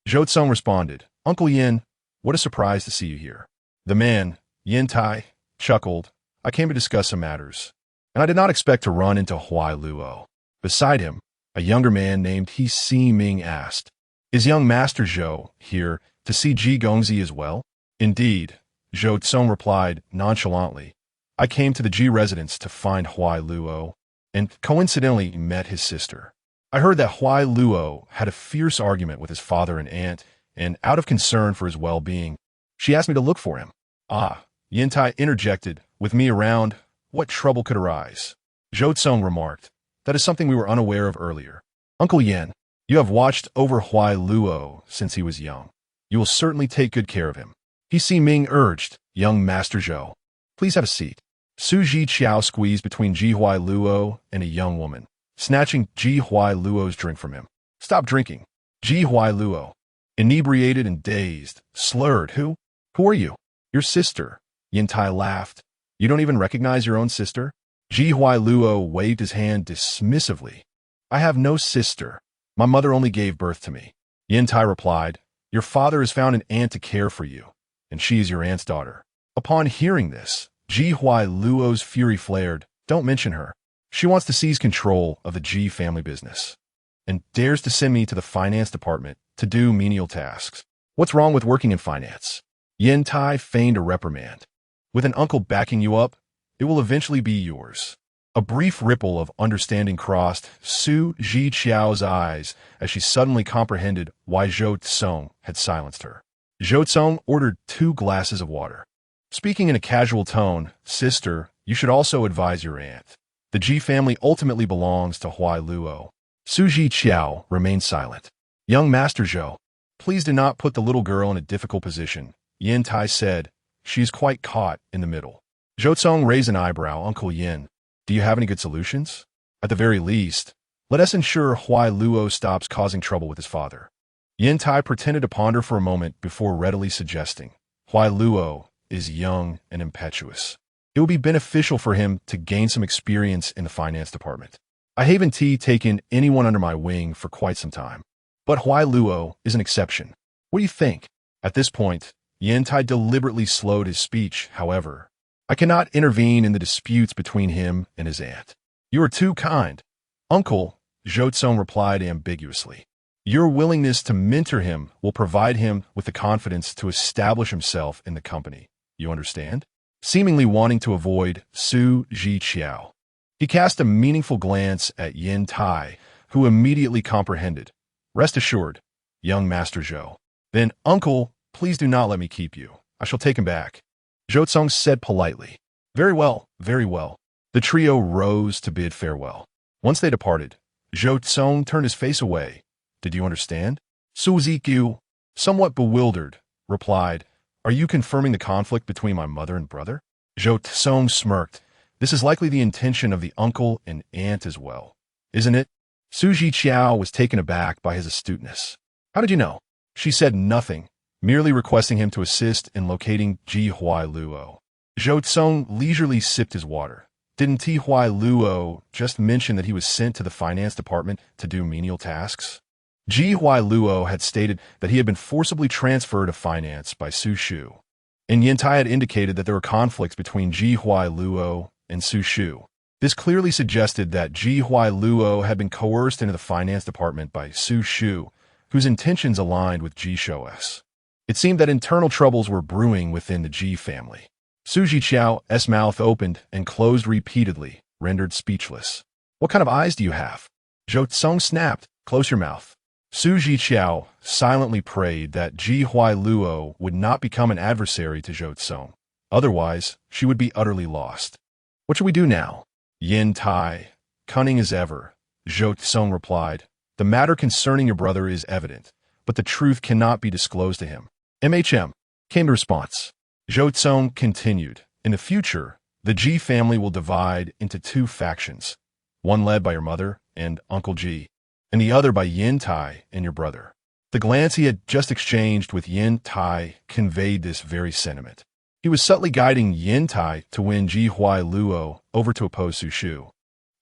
Zhou Cong responded, Uncle Yin, what a surprise to see you here. The man, Yin Tai, chuckled. I came to discuss some matters, and I did not expect to run into Huai Luo. Beside him, a younger man named He Si Ming asked, Is young Master Zhou here to see Ji Gongzi as well? Indeed, Zhou Cong replied nonchalantly. I came to the Ji residence to find Huai Luo, and coincidentally met his sister. I heard that Huai Luo had a fierce argument with his father and aunt, and out of concern for his well-being, she asked me to look for him. Ah, Yin Tai interjected, with me around, what trouble could arise? Zhou Cong remarked, that is something we were unaware of earlier. Uncle Yin, you have watched over Huai Luo since he was young. You will certainly take good care of him. He Si Ming urged, young Master Zhou. Please have a seat. Zhiqiao squeezed between Jihua Luo and a young woman, snatching Jihua Luo's drink from him. Stop drinking. Jihua Luo, inebriated and dazed, slurred. Who are you? Your sister. Yin Tai laughed. You don't even recognize your own sister? Jihua Luo waved his hand dismissively. I have no sister. My mother only gave birth to me. Yin Tai replied, Your father has found an aunt to care for you, and she is your aunt's daughter. Upon hearing this, Jihua Luo's fury flared. Don't mention her. She wants to seize control of the Ji family business, and dares to send me to the finance department to do menial tasks. What's wrong with working in finance? Yin Tai feigned a reprimand. With an uncle backing you up, it will eventually be yours. A brief ripple of understanding crossed Zhiqiao's eyes as she suddenly comprehended why Zhou Cong had silenced her. Zhou Cong ordered 2 glasses of water. Speaking in a casual tone, Sister, you should also advise your aunt. The Ji family ultimately belongs to Huai Luo. Zhiqiao remained silent. Young Master Zhou, please do not put the little girl in a difficult position. Yin Tai said, she is quite caught in the middle. Zhou Cong raised an eyebrow. Uncle Yin, do you have any good solutions? At the very least, let us ensure Huai Luo stops causing trouble with his father. Yin Tai pretended to ponder for a moment before readily suggesting, Huai Luo is young and impetuous. It would be beneficial for him to gain some experience in the finance department. I haven't taken anyone under my wing for quite some time, but Huai Luo is an exception. What do you think? At this point, Yin Tai deliberately slowed his speech, however. I cannot intervene in the disputes between him and his aunt. You are too kind. Uncle, Zhou Cong replied ambiguously. Your willingness to mentor him will provide him with the confidence to establish himself in the company. You understand? Seemingly wanting to avoid Zhiqiao, he cast a meaningful glance at Yin Tai, who immediately comprehended. Rest assured, young Master Zhou. Then, Uncle, please do not let me keep you. I shall take him back. Zhou Cong said politely. Very well, very well. The trio rose to bid farewell. Once they departed, Zhou Cong turned his face away. Did you understand? Zhiqiao, somewhat bewildered, replied, Are you confirming the conflict between my mother and brother? Zhou Cong smirked. This is likely the intention of the uncle and aunt as well, isn't it? Zhiqiao was taken aback by his astuteness. How did you know? She said nothing, merely requesting him to assist in locating Jihua Luo. Zhou Cong leisurely sipped his water. Didn't Jihua Luo just mention that he was sent to the finance department to do menial tasks? Jihua Luo had stated that he had been forcibly transferred to finance by Su Shu, and Yin Tai had indicated that there were conflicts between Jihua Luo and Su Shu. This clearly suggested that Jihua Luo had been coerced into the finance department by Su Shu, whose intentions aligned with Zhiqiao's. It seemed that internal troubles were brewing within the Ji family. Zhiqiao's mouth opened and closed repeatedly, rendered speechless. What kind of eyes do you have? Zhou Cong snapped. Close your mouth. Zhiqiao silently prayed that Jihua Luo would not become an adversary to Zhou Cong. Otherwise, she would be utterly lost. What should we do now? Yin Tai, cunning as ever, Zhou Cong replied. The matter concerning your brother is evident, but the truth cannot be disclosed to him. Came the response. Zhou Cong continued. In the future, the Ji family will divide into two factions, one led by your mother and Uncle Ji, and the other by Yin Tai and your brother. The glance he had just exchanged with Yin Tai conveyed this very sentiment. He was subtly guiding Yin Tai to win Ji Huai Luo over to oppose Su Shu.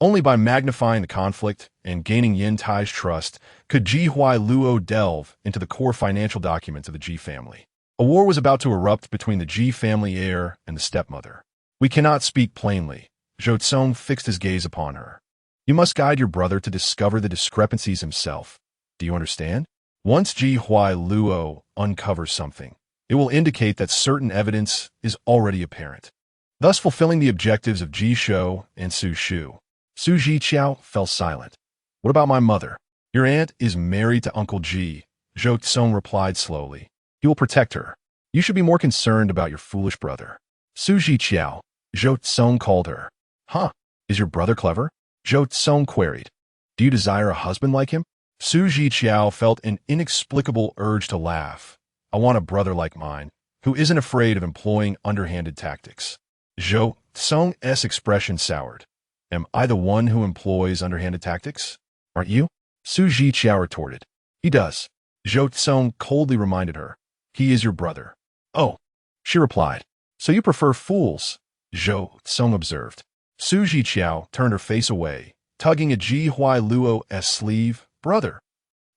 Only by magnifying the conflict and gaining Yin Tai's trust could Ji Huai Luo delve into the core financial documents of the Ji family. A war was about to erupt between the Ji family heir and the stepmother. We cannot speak plainly. Zhou Cong fixed his gaze upon her. You must guide your brother to discover the discrepancies himself. Do you understand? Once Ji Huai Luo uncovers something, it will indicate that certain evidence is already apparent, thus fulfilling the objectives of Ji Shou and Su Shu. Su Zhiqiao fell silent. What about my mother? Your aunt is married to Uncle Ji, Zhou Cong replied slowly. He will protect her. You should be more concerned about your foolish brother. Su Zhiqiao, Zhou Cong called her. Huh? Is your brother clever? Zhou Cong queried. Do you desire a husband like him? Su Zhiqiao felt an inexplicable urge to laugh. I want a brother like mine, who isn't afraid of employing underhanded tactics. Zhou Cong's expression soured. Am I the one who employs underhanded tactics? Aren't you? Su Zhiqiao retorted. He does. Zhou Cong coldly reminded her. He is your brother. Oh, she replied. So you prefer fools? Zhou Cong observed. Su Zhiqiao turned her face away, tugging at Ji Huai Luo's sleeve. Brother,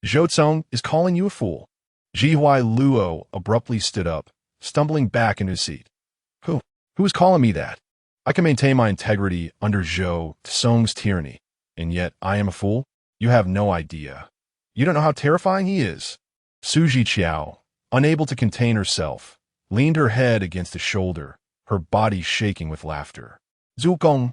Zhou Cong is calling you a fool. Ji Huai Luo abruptly stood up, stumbling back into his seat. Who is calling me that? I can maintain my integrity under Zhou Cong's tyranny, and yet I am a fool? You have no idea. You don't know how terrifying he is. Su Zhiqiao, unable to contain herself, leaned her head against his shoulder, her body shaking with laughter. Zhou Cong.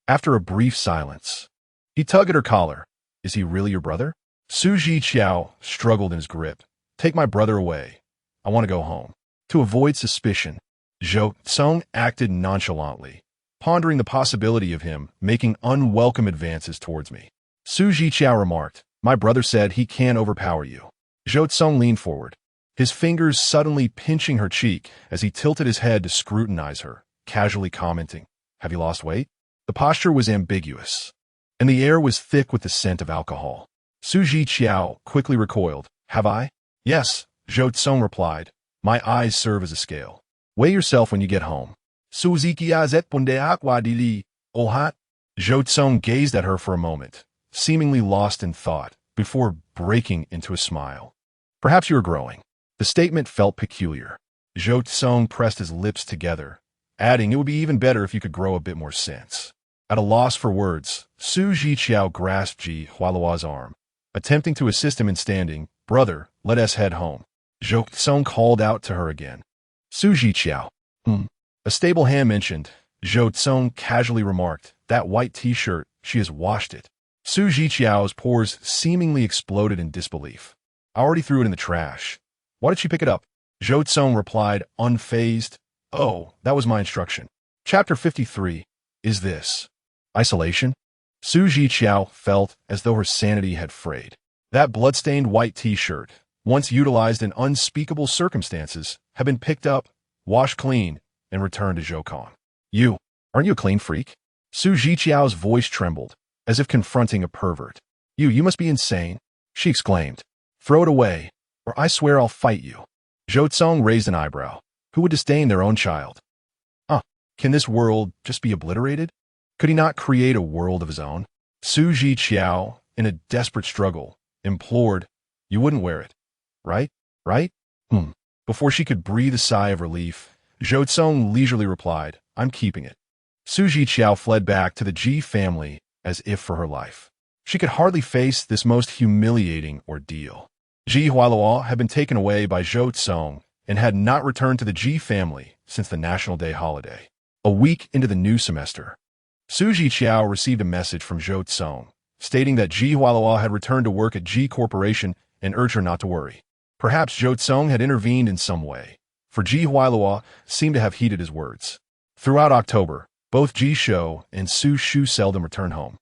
After a brief silence, he tugged at her collar. Is he really your brother? Su Zhiqiao struggled in his grip. Take my brother away. I want to go home. To avoid suspicion, Zhou Cong acted nonchalantly, pondering the possibility of him making unwelcome advances towards me. Su Zhiqiao remarked, my brother said he can overpower you. Zhou Cong leaned forward, his fingers suddenly pinching her cheek as he tilted his head to scrutinize her, casually commenting, have you lost weight? The posture was ambiguous, and the air was thick with the scent of alcohol. Su Zhiqiao quickly recoiled. Have I? Yes, Zhou Cong replied. My eyes serve as a scale. Weigh yourself when you get home. Su Zhiqiao zet punde aqua dili, ohat. Zhou Cong gazed at her for a moment, seemingly lost in thought, before breaking into a smile. Perhaps you are growing. The statement felt peculiar. Zhou Cong pressed his lips together, adding it would be even better if you could grow a bit more sense. At a loss for words, Su Zhiqiao grasped Ji Hualuo's arm, attempting to assist him in standing. Brother, let us head home. Zhou Cong called out to her again. Su Zhiqiao. A stable hand mentioned. Zhou Cong casually remarked, that white t-shirt, she has washed it. Su Zhiqiao's pores seemingly exploded in disbelief. I already threw it in the trash. Why did she pick it up? Zhou Cong replied, unfazed. Oh, that was my instruction. Chapter 53. Is this isolation? Su Zhiqiao felt as though her sanity had frayed. That blood-stained white t-shirt, once utilized in unspeakable circumstances, had been picked up, washed clean, and returned to Zhou Cong. Aren't you a clean freak? Su Zhiqiao's voice trembled, as if confronting a pervert. You must be insane, she exclaimed. Throw it away, or I swear I'll fight you. Zhou Cong raised an eyebrow. Who would disdain their own child? Can this world just be obliterated? Could he not create a world of his own? Su Zhiqiao, in a desperate struggle, implored, you wouldn't wear it, right? Before she could breathe a sigh of relief, Zhou Cong leisurely replied, I'm keeping it. Su Zhiqiao fled back to the Ji family as if for her life. She could hardly face this most humiliating ordeal. Ji Hualuo had been taken away by Zhou Cong and had not returned to the Ji family since the National Day holiday. A week into the new semester, Su Zhiqiao received a message from Zhou Cong, stating that Ji Hualuo had returned to work at Ji Corporation and urged her not to worry. Perhaps Zhou Cong had intervened in some way, for Ji Hualuo seemed to have heeded his words. Throughout October, both Ji Shou and Su Shu seldom returned home,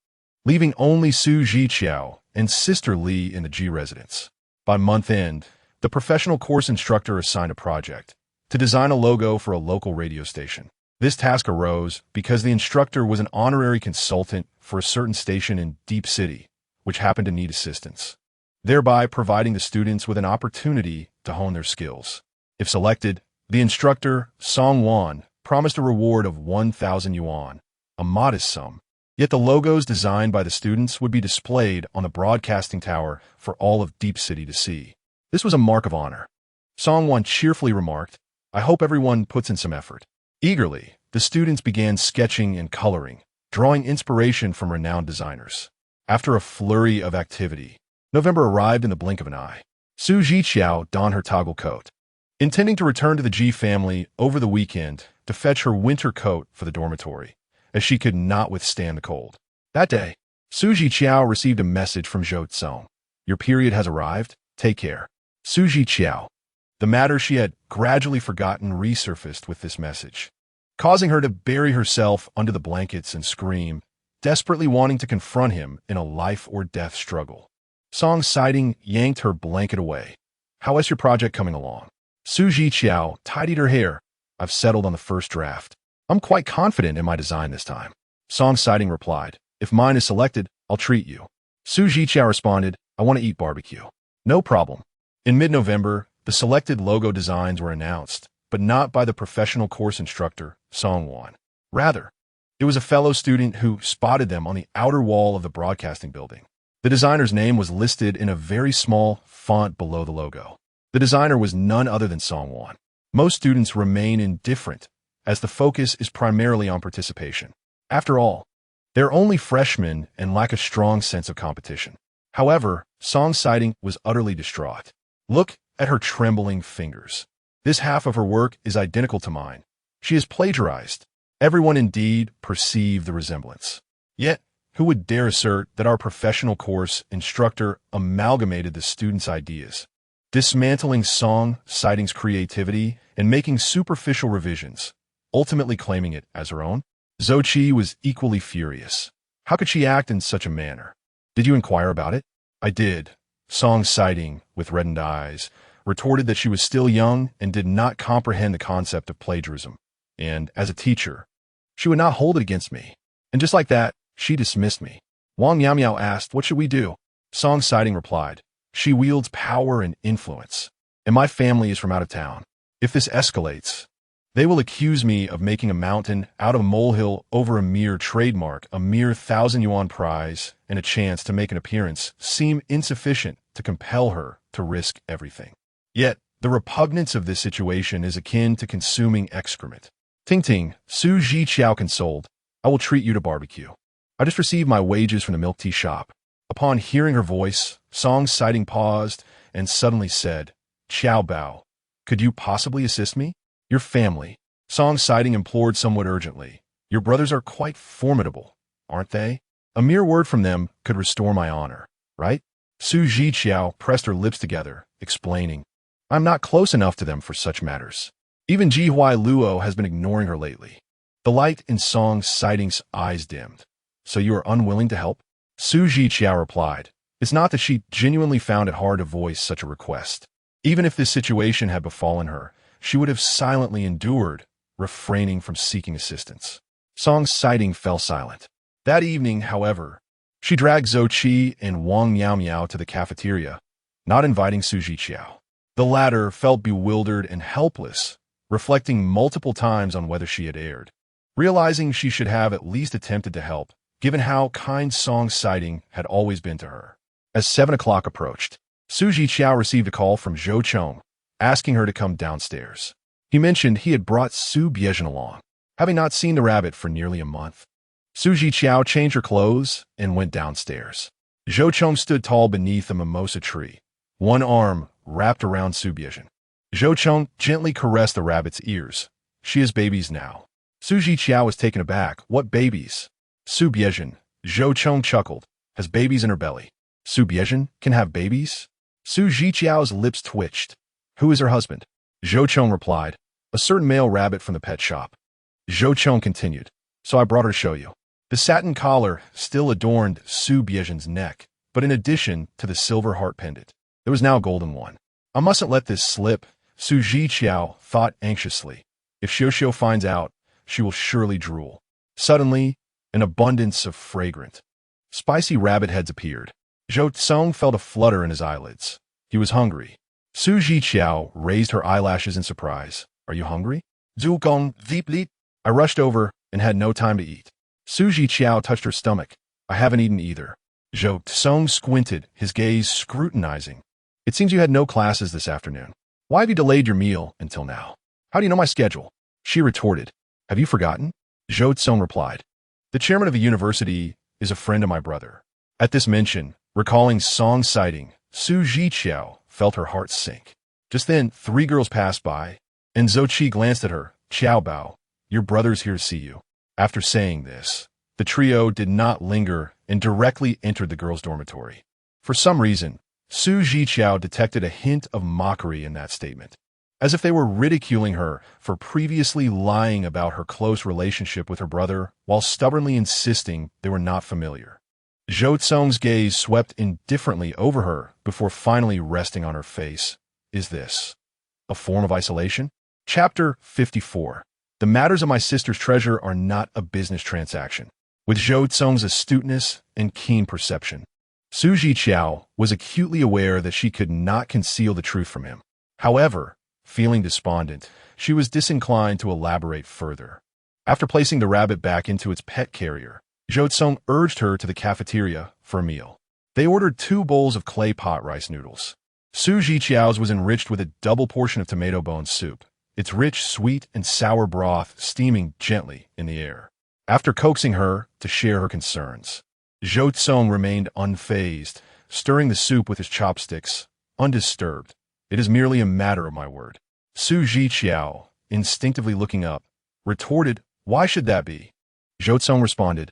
leaving only Su Zhiqiao and sister Li in the G residence. By month end, the professional course instructor assigned a project to design a logo for a local radio station. This task arose because the instructor was an honorary consultant for a certain station in Deep City, which happened to need assistance, thereby providing the students with an opportunity to hone their skills. If selected, the instructor, Song Wan, promised a reward of 1,000 yuan, a modest sum. Yet the logos designed by the students would be displayed on the broadcasting tower for all of Deep City to see. This was a mark of honor. Song Wan cheerfully remarked, "I hope everyone puts in some effort." Eagerly, the students began sketching and coloring, drawing inspiration from renowned designers. After a flurry of activity, November arrived in the blink of an eye. Zhiqiao donned her toggle coat, intending to return to the Ji family over the weekend to fetch her winter coat for the dormitory, as she could not withstand the cold. That day, Zhiqiao received a message from Zhou Cong. "Your period has arrived. Take care." Zhiqiao. The matter she had gradually forgotten resurfaced with this message, causing her to bury herself under the blankets and scream, desperately wanting to confront him in a life-or-death struggle. Song sighting yanked her blanket away. "How is your project coming along?" Zhiqiao tidied her hair. "I've settled on the first draft. I'm quite confident in my design this time." Song sighting replied, "If mine is selected, I'll treat you." Zhiqiao responded, "I want to eat barbecue." "No problem." In mid-November, the selected logo designs were announced, but not by the professional course instructor, Song Wan. Rather, it was a fellow student who spotted them on the outer wall of the broadcasting building. The designer's name was listed in a very small font below the logo. The designer was none other than Song Wan. Most students remain indifferent, as the focus is primarily on participation. After all, they're only freshmen and lack a strong sense of competition. However, Song sighting was utterly distraught. "Look at her trembling fingers. This half of her work is identical to mine. She has plagiarized." Everyone indeed perceived the resemblance. Yet, who would dare assert that our professional course instructor amalgamated the students' ideas, dismantling Song sighting's creativity and making superficial revisions, ultimately claiming it as her own? Zhou Qi was equally furious. How could she act in such a manner? "Did you inquire about it?" "I did." Song sighting, with reddened eyes, retorted that she was still young and did not comprehend the concept of plagiarism, and, as a teacher, she would not hold it against me. And just like that, she dismissed me. Wang Miao asked, "What should we do?" Song sighting replied, "She wields power and influence, and my family is from out of town. If this escalates, they will accuse me of making a mountain out of a molehill over a mere trademark, a mere 1,000 yuan prize, and a chance to make an appearance seem insufficient to compel her to risk everything. Yet, the repugnance of this situation is akin to consuming excrement." "Ting Ting," Zhiqiao consoled, "I will treat you to barbecue. I just received my wages from the milk tea shop." Upon hearing her voice, Song sighting paused and suddenly said, "Qiao Bao, could you possibly assist me?" "Your family," Song sighting implored somewhat urgently. "Your brothers are quite formidable, aren't they? A mere word from them could restore my honor, right?" Zhiqiao pressed her lips together, explaining, "I'm not close enough to them for such matters. Even Ji Huai Luo has been ignoring her lately." The light in Song sighting's eyes dimmed. "So you are unwilling to help?" Zhiqiao replied, "It's not that she genuinely found it hard to voice such a request. Even if this situation had befallen her, she would have silently endured, refraining from seeking assistance." Song sighting fell silent. That evening, however, she dragged Zhou Qi and Wang Miao to the cafeteria, not inviting Zhiqiao. The latter felt bewildered and helpless, reflecting multiple times on whether she had erred. Realizing she should have at least attempted to help, given how kind Song sighting had always been to her. As 7 o'clock approached, Zhiqiao received a call from Zhou Cong, asking her to come downstairs. He mentioned he had brought Su Biezhen along, having not seen the rabbit for nearly a month. Zhiqiao changed her clothes and went downstairs. Zhou Cong stood tall beneath a mimosa tree, one arm wrapped around Su Biezhen. Zhou Cong gently caressed the rabbit's ears. "She has babies now." Zhiqiao was taken aback. "What babies?" "Su Biezhen," Zhou Cong chuckled, "has babies in her belly." "Su Biezhen can have babies?" Zhiqiao's lips twitched. "Who is her husband?" Zhou Cong replied, "A certain male rabbit from the pet shop." Zhou Cong continued, "So I brought her to show you." The satin collar still adorned Su Biezhen's neck, but in addition to the silver heart pendant, there was now a golden one. I mustn't let this slip, Zhiqiao thought anxiously. If Xiao finds out, she will surely drool. Suddenly, an abundance of fragrant, spicy rabbit heads appeared. Zhou Cong felt a flutter in his eyelids. He was hungry. Zhiqiao raised her eyelashes in surprise. Are you hungry? Zhou Cong deeply. I rushed over and had no time to eat. Zhiqiao touched her stomach. I haven't eaten either. Zhou Cong squinted, his gaze scrutinizing. It seems you had no classes this afternoon. Why have you delayed your meal until now? How do you know my schedule? She retorted. Have you forgotten? Zhou Cong replied. The chairman of the university is a friend of my brother. At this mention, recalling Song's sighting, Zhiqiao felt her heart sink. Just then, 3 girls passed by, and Zhou Qi glanced at her. Qiao Bao, your brother's here to see you. After saying this, the trio did not linger and directly entered the girls' dormitory. For some reason, Zhiqiao detected a hint of mockery in that statement, as if they were ridiculing her for previously lying about her close relationship with her brother while stubbornly insisting they were not familiar. Zhou Cong's gaze swept indifferently over her before finally resting on her face. Is this a form of isolation? Chapter 54. The matters of my sister's treasure are not a business transaction. With Zhou Cong's astuteness and keen perception, Zhiqiao was acutely aware that she could not conceal the truth from him. However, feeling despondent, she was disinclined to elaborate further. After placing the rabbit back into its pet carrier, Zhou Cong urged her to the cafeteria for a meal. They ordered 2 bowls of clay pot rice noodles. Zhiqiao's was enriched with a double portion of tomato bone soup, its rich, sweet, and sour broth steaming gently in the air. After coaxing her to share her concerns, Zhou Cong remained unfazed, stirring the soup with his chopsticks, undisturbed. It is merely a matter of my word. Zhiqiao, instinctively looking up, retorted, why should that be? Zhou Cong responded,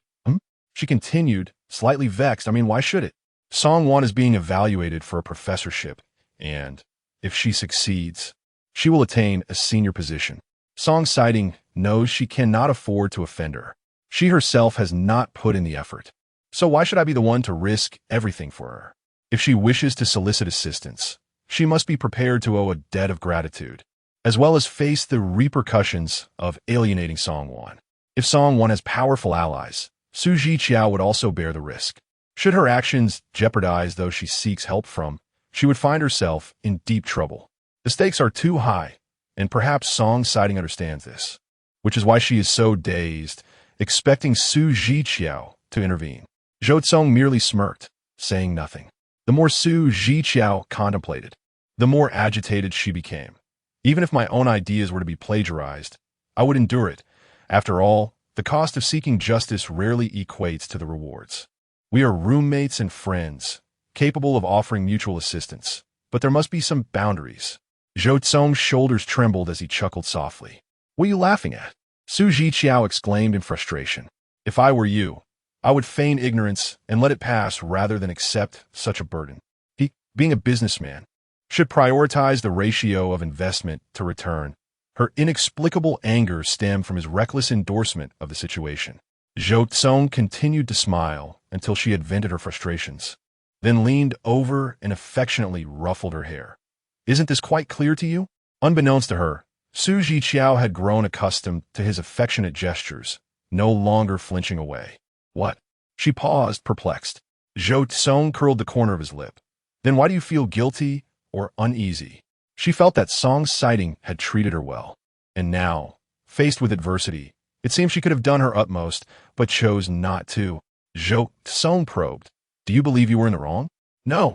She continued, slightly vexed, why should it? Song-Wan is being evaluated for a professorship, and, if she succeeds, she will attain a senior position. Song Sighting knows she cannot afford to offend her. She herself has not put in the effort. So why should I be the one to risk everything for her? If she wishes to solicit assistance, she must be prepared to owe a debt of gratitude, as well as face the repercussions of alienating Song-Wan. If Song-Wan has powerful allies, Zhiqiao would also bear the risk. Should her actions jeopardize those she seeks help from, she would find herself in deep trouble. The stakes are too high, and perhaps Song Sighting understands this, which is why she is so dazed, expecting Zhiqiao to intervene. Zhou Cong merely smirked, saying nothing. The more Zhiqiao contemplated, the more agitated she became. Even if my own ideas were to be plagiarized, I would endure it. After all, the cost of seeking justice rarely equates to the rewards. We are roommates and friends, capable of offering mutual assistance, but there must be some boundaries. Zhou Cong's shoulders trembled as he chuckled softly. What are you laughing at? Zhiqiao exclaimed in frustration. If I were you, I would feign ignorance and let it pass rather than accept such a burden. He, being a businessman, should prioritize the ratio of investment to return. Her inexplicable anger stemmed from his reckless endorsement of the situation. Zhou Cong continued to smile until she had vented her frustrations, then leaned over and affectionately ruffled her hair. Isn't this quite clear to you? Unbeknownst to her, Zhiqiao had grown accustomed to his affectionate gestures, no longer flinching away. What? She paused, perplexed. Zhou Cong curled the corner of his lip. Then why do you feel guilty or uneasy? She felt that Song Sighting had treated her well. And now, faced with adversity, it seemed she could have done her utmost, but chose not to. Zhou Cong probed. Do you believe you were in the wrong? No.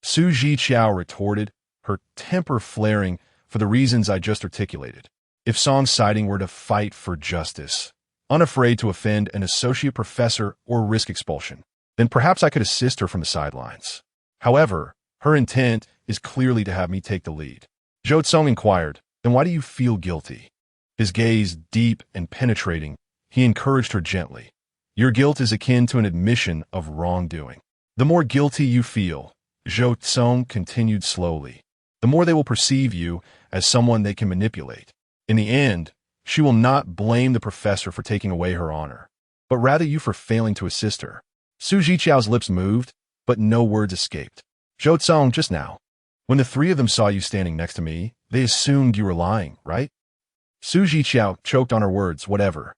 Zhiqiao retorted, her temper flaring for the reasons I just articulated. If Song Sighting were to fight for justice, unafraid to offend an associate professor or risk expulsion, then perhaps I could assist her from the sidelines. However, her intent is clearly to have me take the lead. Zhou Cong inquired, then why do you feel guilty? His gaze deep and penetrating, he encouraged her gently. Your guilt is akin to an admission of wrongdoing. The more guilty you feel, Zhou Cong continued slowly, the more they will perceive you as someone they can manipulate. In the end, she will not blame the professor for taking away her honor, but rather you for failing to assist her. Zhiqiao's lips moved, but no words escaped. Zhou Cong, just now. When the three of them saw you standing next to me, they assumed you were lying, right? Zhiqiao choked on her words, whatever.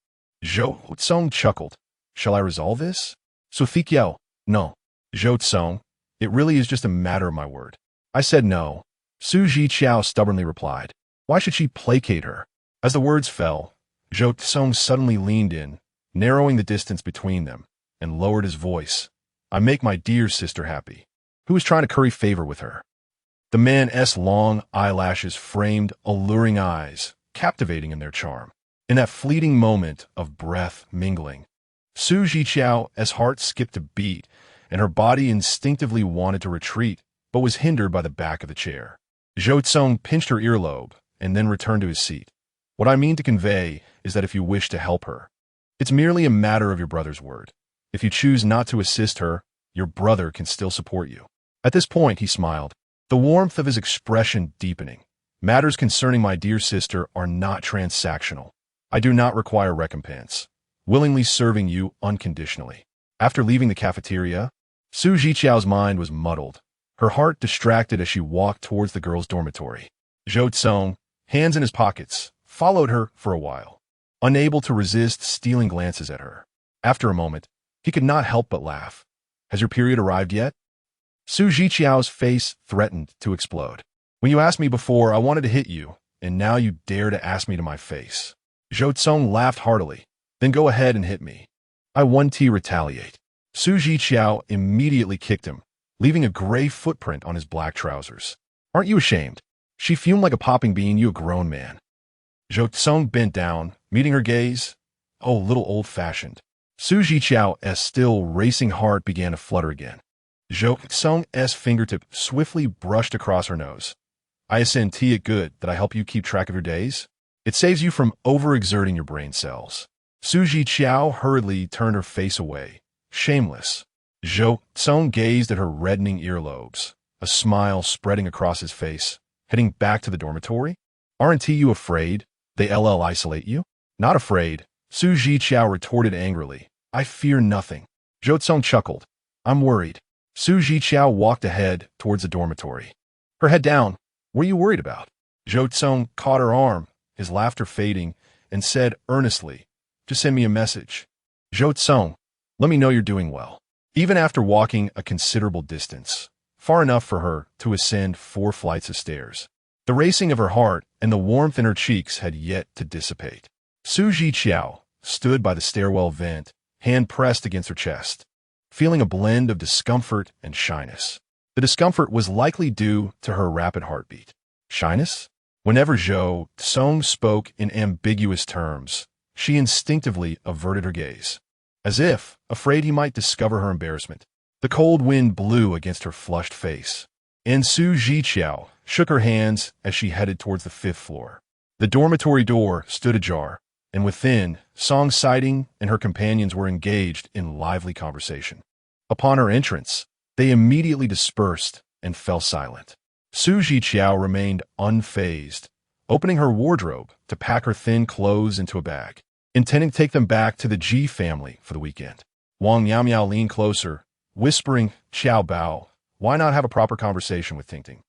Zhou Cong chuckled. Shall I resolve this? Zhiqiao, no. Zhou Cong, it really is just a matter of my word. I said no. Zhiqiao stubbornly replied. Why should she placate her? As the words fell, Zhou Cong suddenly leaned in, narrowing the distance between them, and lowered his voice. I make my dear sister happy. Who is trying to curry favor with her? The man's long eyelashes framed alluring eyes, captivating in their charm. In that fleeting moment of breath mingling, Zhiqiao's heart skipped a beat, and her body instinctively wanted to retreat, but was hindered by the back of the chair. Zhou Cong pinched her earlobe, and then returned to his seat. What I mean to convey is that if you wish to help her, it's merely a matter of your brother's word. If you choose not to assist her, your brother can still support you. At this point, he smiled, the warmth of his expression deepening. Matters concerning my dear sister are not transactional. I do not require recompense, willingly serving you unconditionally. After leaving the cafeteria, Zhiqiao's mind was muddled, her heart distracted as she walked towards the girls' dormitory. Zhou Cong, hands in his pockets, followed her for a while, unable to resist stealing glances at her. After a moment, he could not help but laugh. Has your period arrived yet? Zhiqiao's face threatened to explode. When you asked me before, I wanted to hit you, and now you dare to ask me to my face. Zhou Cong laughed heartily. Then go ahead and hit me. I want to retaliate. Zhiqiao immediately kicked him, leaving a gray footprint on his black trousers. Aren't you ashamed? She fumed like a popping bean, you a grown man. Zhou Cong bent down, meeting her gaze. Oh, little old-fashioned. Zhiqiao's still racing heart began to flutter again. Zhou Cong's fingertip swiftly brushed across her nose. I ascend to it good that I help you keep track of your days. It saves you from overexerting your brain cells. Zhiqiao hurriedly turned her face away, shameless. Zhou Cong gazed at her reddening earlobes, a smile spreading across his face. Heading back to the dormitory? Aren't you afraid they isolate you? Not afraid, Zhiqiao retorted angrily. I fear nothing. Zhou Cong chuckled. I'm worried. Zhiqiao walked ahead towards the dormitory. Her head down. What are you worried about? Zhou Cong caught her arm, his laughter fading, and said earnestly, just send me a message. Zhou Cong, let me know you're doing well. Even after walking a considerable distance, far enough for her to ascend 4 flights of stairs, the racing of her heart and the warmth in her cheeks had yet to dissipate. Zhiqiao stood by the stairwell vent, hand pressed against her chest, feeling a blend of discomfort and shyness. The discomfort was likely due to her rapid heartbeat. Shyness? Whenever Zhou Cong spoke in ambiguous terms, she instinctively averted her gaze, as if afraid he might discover her embarrassment. The cold wind blew against her flushed face, and Zhiqiao shook her hands as she headed towards the 5th floor. The dormitory door stood ajar, and within, Song Sighting and her companions were engaged in lively conversation. Upon her entrance, they immediately dispersed and fell silent. Zhiqiao remained unfazed, opening her wardrobe to pack her thin clothes into a bag, intending to take them back to the Ji family for the weekend. Wang Miao leaned closer, whispering, Xiao Bao, why not have a proper conversation with Tingting?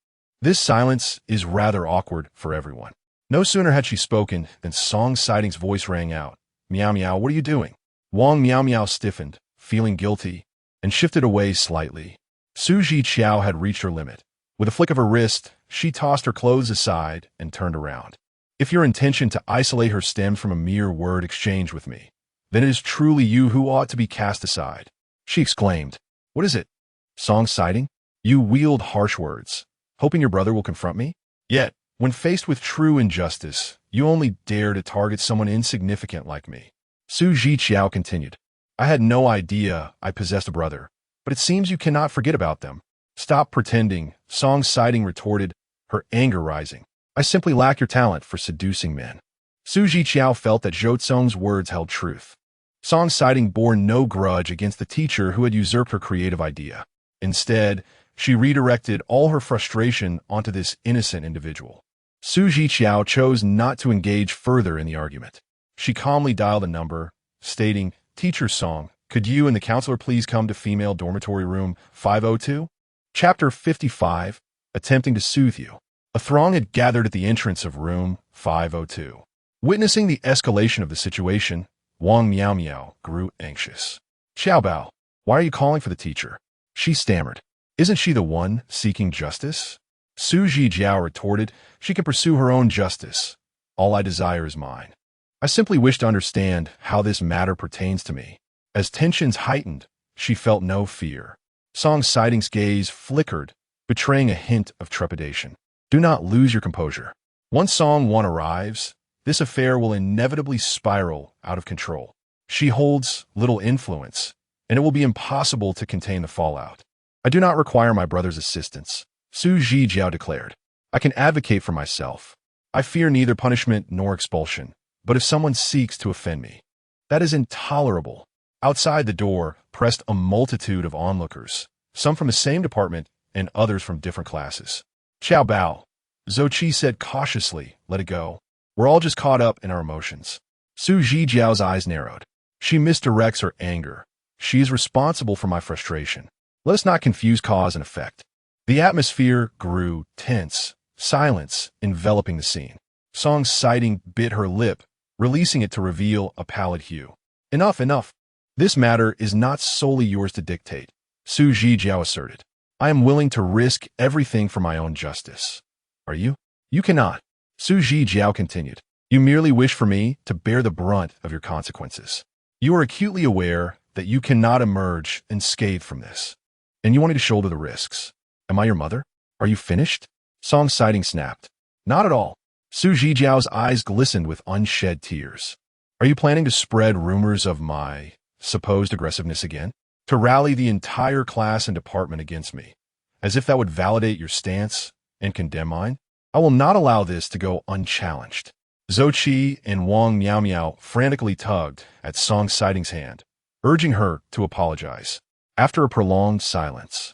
This silence is rather awkward for everyone. No sooner had she spoken than Song Sighting's voice rang out. Miao Miao, what are you doing? Wang Miao stiffened, feeling guilty, and shifted away slightly. Zhiqiao had reached her limit. With a flick of her wrist, she tossed her clothes aside and turned around. If your intention to isolate her stems from a mere word exchange with me, then it is truly you who ought to be cast aside. She exclaimed. What is it? Song Sighting? You wield harsh words, hoping your brother will confront me? Yet, when faced with true injustice, you only dare to target someone insignificant like me. Zhiqiao continued. I had no idea I possessed a brother, but it seems you cannot forget about them. Stop pretending, Song Sighting retorted, her anger rising. I simply lack your talent for seducing men. Zhiqiao felt that Zhou Cong's words held truth. Song Sighting bore no grudge against the teacher who had usurped her creative idea. Instead, she redirected all her frustration onto this innocent individual. Zhiqiao chose not to engage further in the argument. She calmly dialed a number, stating, Teacher Song, Could you and the counselor please come to female dormitory room 502? Chapter 55, Attempting to Soothe You. A throng had gathered at the entrance of room 502. Witnessing the escalation of the situation, Wang Miao Miao grew anxious. Xiao Bao, why are you calling for the teacher? She stammered. Isn't she the one seeking justice? Zhiqiao retorted, she can pursue her own justice. All I desire is mine. I simply wish to understand how this matter pertains to me. As tensions heightened, she felt no fear. Song Siding's gaze flickered, betraying a hint of trepidation. Do not lose your composure. Once Song 1 arrives, this affair will inevitably spiral out of control. She holds little influence, and it will be impossible to contain the fallout. I do not require my brother's assistance, Zhiqiao declared. I can advocate for myself. I fear neither punishment nor expulsion, but if someone seeks to offend me, that is intolerable. Outside the door pressed a multitude of onlookers, some from the same department and others from different classes. Xiao Bao, Zhou Qi said cautiously, let it go. We're all just caught up in our emotions. Zhiqiao's eyes narrowed. She misdirects her anger. She is responsible for my frustration. Let us not confuse cause and effect. The atmosphere grew tense, silence enveloping the scene. Song Siding bit her lip, releasing it to reveal a pallid hue. Enough, enough. This matter is not solely yours to dictate, Zhiqiao asserted. I am willing to risk everything for my own justice. Are you? You cannot. Zhiqiao continued. You merely wish for me to bear the brunt of your consequences. You are acutely aware that you cannot emerge unscathed from this, and you want me to shoulder the risks. Am I your mother? Are you finished? Song Siding snapped. Not at all. Zhiqiao's eyes glistened with unshed tears. Are you planning to spread rumors of my supposed aggressiveness again? To rally the entire class and department against me, as if that would validate your stance and condemn mine? I will not allow this to go unchallenged. Zhou Qi and Wang Miao Miao frantically tugged at Song Siding's hand, urging her to apologize. After a prolonged silence,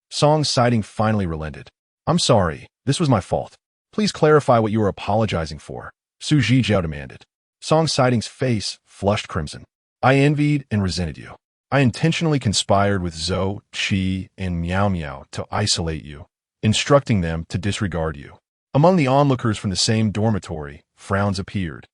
Song Siding finally relented. I'm sorry, this was my fault. Please clarify what you are apologizing for, Zhiqiao demanded. Song Siding's face flushed crimson. I envied and resented you. I intentionally conspired with Zhou, Qi, and Miao Miao to isolate you, instructing them to disregard you. Among the onlookers from the same dormitory, frowns appeared.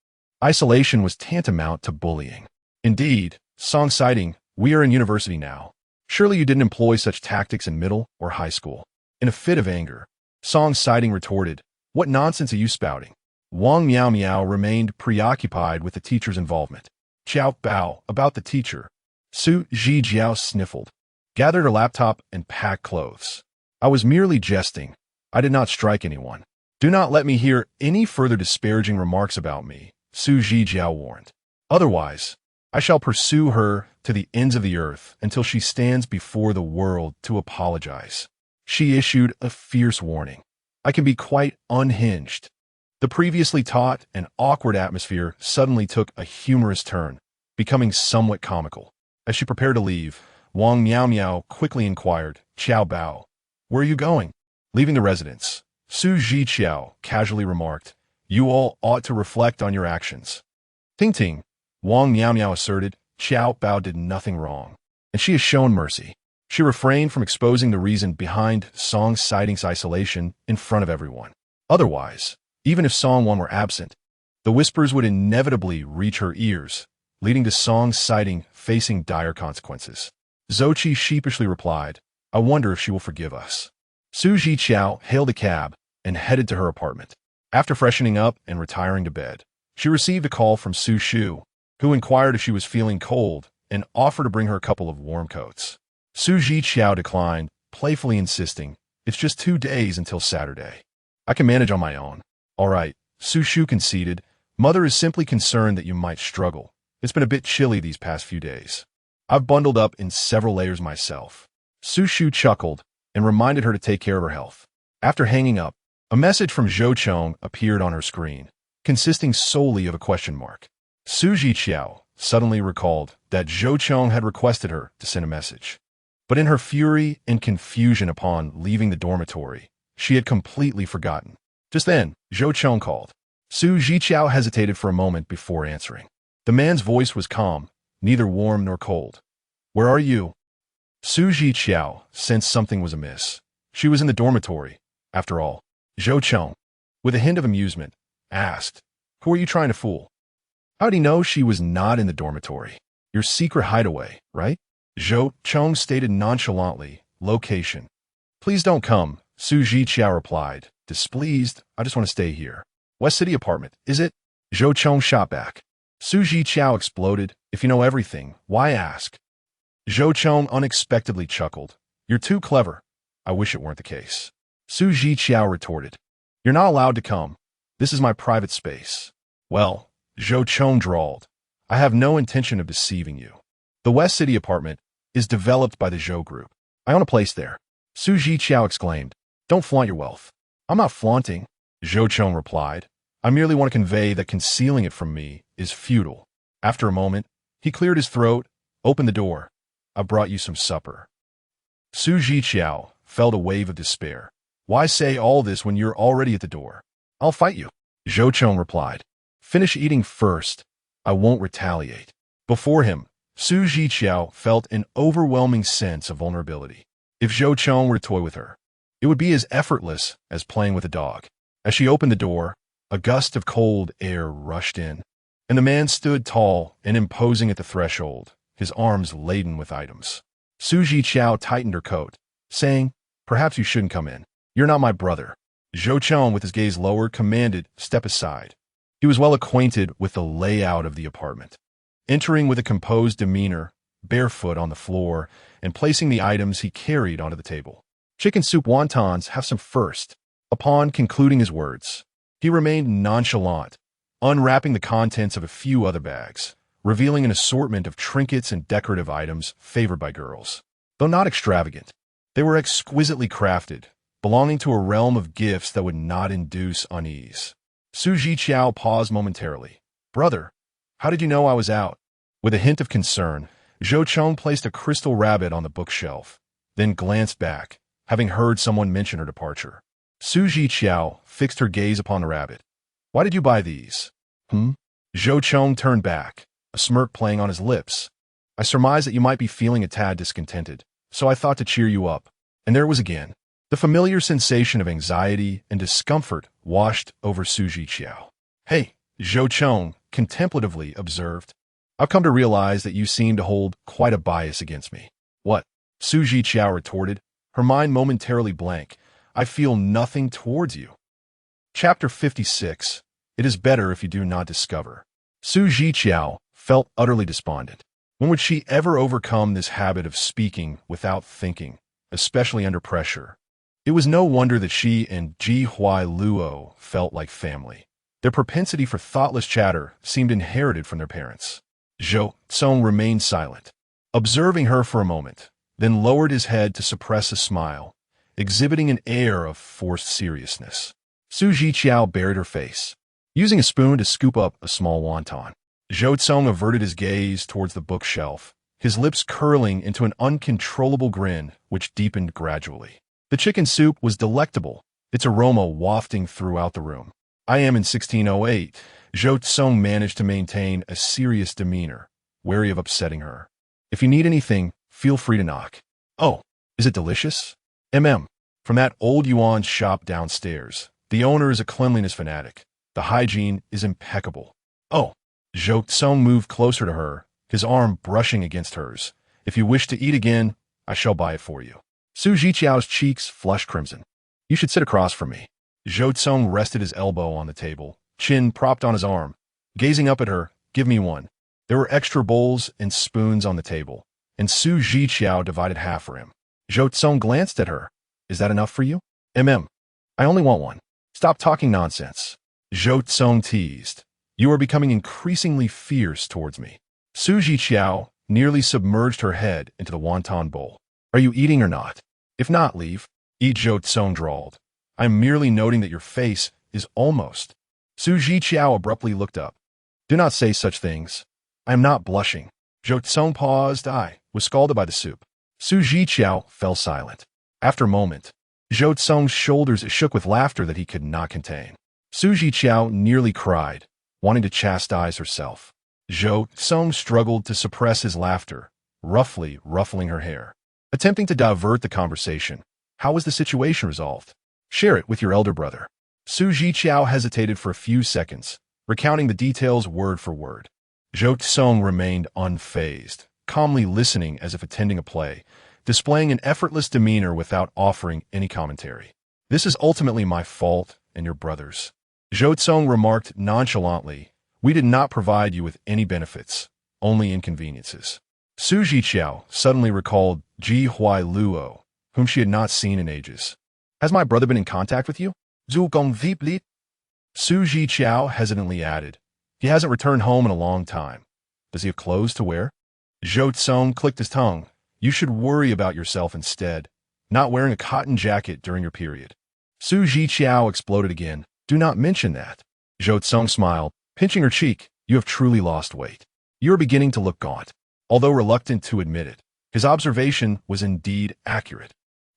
Isolation was tantamount to bullying. Indeed, Song Siding, we are in university now. Surely you didn't employ such tactics in middle or high school. In a fit of anger, Song Siding retorted, what nonsense are you spouting? Wang Miao Miao remained preoccupied with the teacher's involvement. Xiao Bao, about the teacher. Zhiqiao sniffled, gathered her laptop, and packed clothes. I was merely jesting. I did not strike anyone. Do not let me hear any further disparaging remarks about me, Zhiqiao warned. Otherwise, I shall pursue her to the ends of the earth until she stands before the world to apologize. She issued a fierce warning. I can be quite unhinged. The previously taut and awkward atmosphere suddenly took a humorous turn, becoming somewhat comical. As she prepared to leave, Wang Miao Miao quickly inquired, Xiao Bao, where are you going? Leaving the residence. Zhiqiao casually remarked, you all ought to reflect on your actions. Ting Ting, Wang Miao Miao asserted, Xiao Bao did nothing wrong, and she has shown mercy. She refrained from exposing the reason behind Song Siding's isolation in front of everyone. Otherwise, even if Song 1 were absent, the whispers would inevitably reach her ears, leading to Song Siding facing dire consequences. Zhou Qi sheepishly replied, I wonder if she will forgive us. Zhiqiao hailed a cab and headed to her apartment. After freshening up and retiring to bed, she received a call from Su Shu, who inquired if she was feeling cold and offered to bring her a couple of warm coats. Zhiqiao declined, playfully insisting, it's just 2 days until Saturday. I can manage on my own. All right, Su Shu conceded. Mother is simply concerned that you might struggle. It's been a bit chilly these past few days. I've bundled up in several layers myself. Su Shu chuckled and reminded her to take care of her health. After hanging up, a message from Zhou Cong appeared on her screen, consisting solely of a question mark. Zhiqiao suddenly recalled that Zhou Cong had requested her to send a message. But in her fury and confusion upon leaving the dormitory, she had completely forgotten. Just then, Zhou Cong called. Zhiqiao hesitated for a moment before answering. The man's voice was calm, neither warm nor cold. Where are you? Su Zhiqiao sensed something was amiss. She was in the dormitory, after all. Zhou Cong, with a hint of amusement, asked, "Who are you trying to fool?" How'd he know she was not in the dormitory? Your secret hideaway, right? Zhou Cong stated nonchalantly, location. Please don't come, Su Zhiqiao replied, displeased. I just want to stay here. West City apartment, is it? Zhou Cong shot back. Su Zhiqiao exploded. If you know everything, why ask? Zhou Cong unexpectedly chuckled. You're too clever. I wish it weren't the case. Su Zhiqiao retorted. You're not allowed to come. This is my private space. Well, Zhou Cong drawled. I have no intention of deceiving you. The West City apartment is developed by the Zhou Group. I own a place there. Su Zhiqiao exclaimed. Don't flaunt your wealth. I'm not flaunting, Zhou Cong replied. I merely want to convey that concealing it from me is futile. After a moment, he cleared his throat, opened the door. I brought you some supper. Su Zhiqiao felt a wave of despair. Why say all this when you're already at the door? I'll fight you, Zhou Cong replied. Finish eating first. I won't retaliate. Before him, Su Zhiqiao felt an overwhelming sense of vulnerability. If Zhou Cong were to toy with her, it would be as effortless as playing with a dog. As she opened the door, a gust of cold air rushed in, and the man stood tall and imposing at the threshold, his arms laden with items. Su Zhiqiao tightened her coat, saying, Perhaps you shouldn't come in. You're not my brother. Zhou Cong, with his gaze lowered, commanded, Step aside. He was well acquainted with the layout of the apartment. Entering with a composed demeanor, barefoot on the floor, and placing the items he carried onto the table. Chicken soup wontons, have some first. Upon concluding his words, he remained nonchalant, unwrapping the contents of a few other bags, revealing an assortment of trinkets and decorative items favored by girls. Though not extravagant, they were exquisitely crafted, belonging to a realm of gifts that would not induce unease. Su Zhiqiao paused momentarily. Brother, how did you know I was out? With a hint of concern, Zhou Cong placed a crystal rabbit on the bookshelf, then glanced back, having heard someone mention her departure. Su Zhiqiao fixed her gaze upon the rabbit. Why did you buy these? Zhou Cong turned back, a smirk playing on his lips. I surmised that you might be feeling a tad discontented, so I thought to cheer you up. And there it was again. The familiar sensation of anxiety and discomfort washed over Su Zhiqiao. Hey, Zhou Cong contemplatively observed. I've come to realize that you seem to hold quite a bias against me. What? Su Zhiqiao retorted, her mind momentarily blank. I feel nothing towards you. Chapter 56. It is better if you do not discover. Su Zhiqiao felt utterly despondent. When would she ever overcome this habit of speaking without thinking, especially under pressure? It was no wonder that she and Ji Huai Luo felt like family. Their propensity for thoughtless chatter seemed inherited from their parents. Zhou Cong remained silent, observing her for a moment, then lowered his head to suppress a smile, exhibiting an air of forced seriousness. Su Zhiqiao buried her face, using a spoon to scoop up a small wonton. Zhou Cong averted his gaze towards the bookshelf, his lips curling into an uncontrollable grin which deepened gradually. The chicken soup was delectable, its aroma wafting throughout the room. I am in 1608. Zhou Cong managed to maintain a serious demeanor, wary of upsetting her. If you need anything, feel free to knock. Oh, is it delicious? From that old Yuan shop downstairs. The owner is a cleanliness fanatic. The hygiene is impeccable. Oh, Zhou Cong moved closer to her, his arm brushing against hers. If you wish to eat again, I shall buy it for you. Su Zhiqiao's cheeks flushed crimson. You should sit across from me. Zhou Cong rested his elbow on the table, chin propped on his arm. Gazing up at her, give me one. There were extra bowls and spoons on the table, and Su Zhiqiao divided half for him. Zhou Cong glanced at her. Is that enough for you? I only want one. Stop talking nonsense. Zhou Cong teased. You are becoming increasingly fierce towards me. Su Zhiqiao nearly submerged her head into the wonton bowl. Are you eating or not? If not, leave. Eat, Zhou Cong drawled. I am merely noting that your face is almost. Su Zhiqiao abruptly looked up. Do not say such things. I am not blushing. Zhou Cong paused. I was scalded by the soup. Su Zhiqiao fell silent. After a moment, Zhou Cong's shoulders shook with laughter that he could not contain. Su Zhiqiao nearly cried, wanting to chastise herself. Zhou Cong struggled to suppress his laughter, roughly ruffling her hair. Attempting to divert the conversation, how was the situation resolved? Share it with your elder brother. Zhiqiao hesitated for a few seconds, recounting the details word for word. Zhou Cong remained unfazed, calmly listening as if attending a play, displaying an effortless demeanor without offering any commentary. This is ultimately my fault and your brother's. Zhou Cong remarked nonchalantly, we did not provide you with any benefits, only inconveniences. Zhiqiao suddenly recalled Ji Luo, whom she had not seen in ages. Has my brother been in contact with you? Zhou Cong deeply. Zhiqiao hesitantly added, he hasn't returned home in a long time. Does he have clothes to wear? Zhou Cong clicked his tongue. You should worry about yourself instead, not wearing a cotton jacket during your period. Zhiqiao exploded again. Do not mention that. Zhou Cong smiled, pinching her cheek. You have truly lost weight. You are beginning to look gaunt. Although reluctant to admit it, his observation was indeed accurate.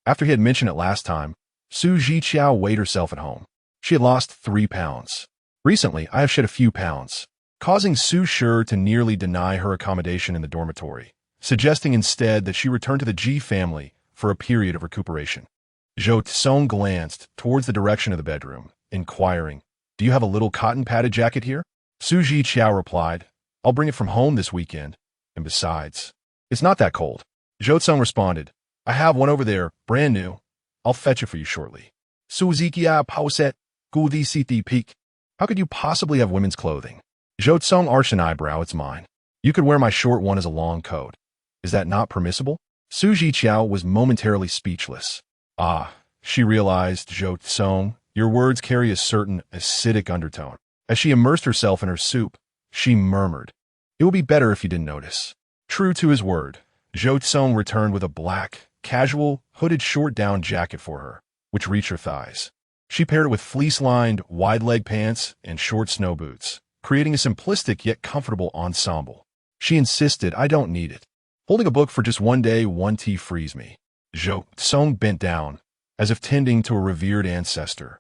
After he had mentioned it last time, Zhiqiao weighed herself at home. She had lost 3 pounds. Recently, I have shed a few pounds, causing Su Shi to nearly deny her accommodation in the dormitory, suggesting instead that she return to the Ji family for a period of recuperation. Zhou Cong glanced towards the direction of the bedroom, inquiring, do you have a little cotton-padded jacket here? Zhiqiao replied, I'll bring it from home this weekend. And besides, it's not that cold. Zhou Cong responded, I have one over there, brand new. I'll fetch it for you shortly. Zhiqiao pauset, gudi siti peak. How could you possibly have women's clothing? Zhou Cong arched an eyebrow, it's mine. You could wear my short one as a long coat. Is that not permissible? Zhiqiao was momentarily speechless. Ah, she realized, Zhou Cong, your words carry a certain acidic undertone. As she immersed herself in her soup, she murmured, it would be better if you didn't notice. True to his word, Zhou Cong returned with a black, casual, hooded short-down jacket for her, which reached her thighs. She paired it with fleece-lined, wide-leg pants and short snow boots, creating a simplistic yet comfortable ensemble. She insisted, I don't need it. Holding a book for just one day, one tea frees me. Zhou Cong bent down, as if tending to a revered ancestor,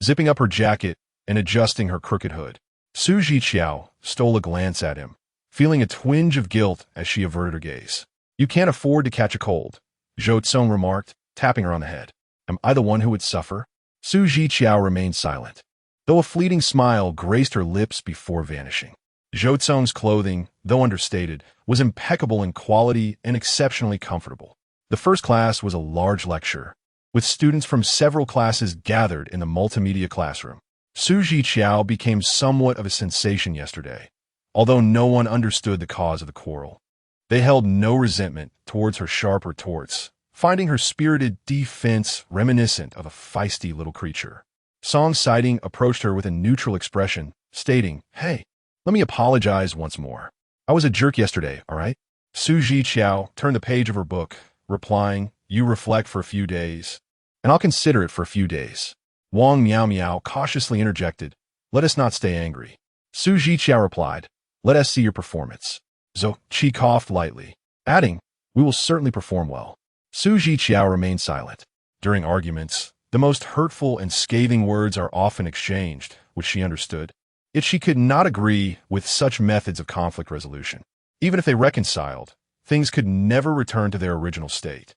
zipping up her jacket and adjusting her crooked hood. Zhiqiao stole a glance at him, feeling a twinge of guilt as she averted her gaze. You can't afford to catch a cold, Zhou Cong remarked, tapping her on the head. Am I the one who would suffer? Zhiqiao remained silent, though a fleeting smile graced her lips before vanishing. Zhou Cong's clothing, though understated, was impeccable in quality and exceptionally comfortable. The first class was a large lecture, with students from several classes gathered in the multimedia classroom. Zhiqiao became somewhat of a sensation yesterday, although no one understood the cause of the quarrel. They held no resentment towards her sharp retorts, finding her spirited defense reminiscent of a feisty little creature. Song Sighting approached her with a neutral expression, stating, Hey, let me apologize once more. I was a jerk yesterday, all right? Zhiqiao turned the page of her book, replying, You reflect for a few days, and I'll consider it for a few days. Wang Miao Miao cautiously interjected, Let us not stay angry. Zhiqiao replied, Let us see your performance. Zhou Qi coughed lightly, adding, We will certainly perform well. Zhiqiao remained silent. During arguments, the most hurtful and scathing words are often exchanged, which she understood. Yet she could not agree with such methods of conflict resolution. Even if they reconciled, things could never return to their original state.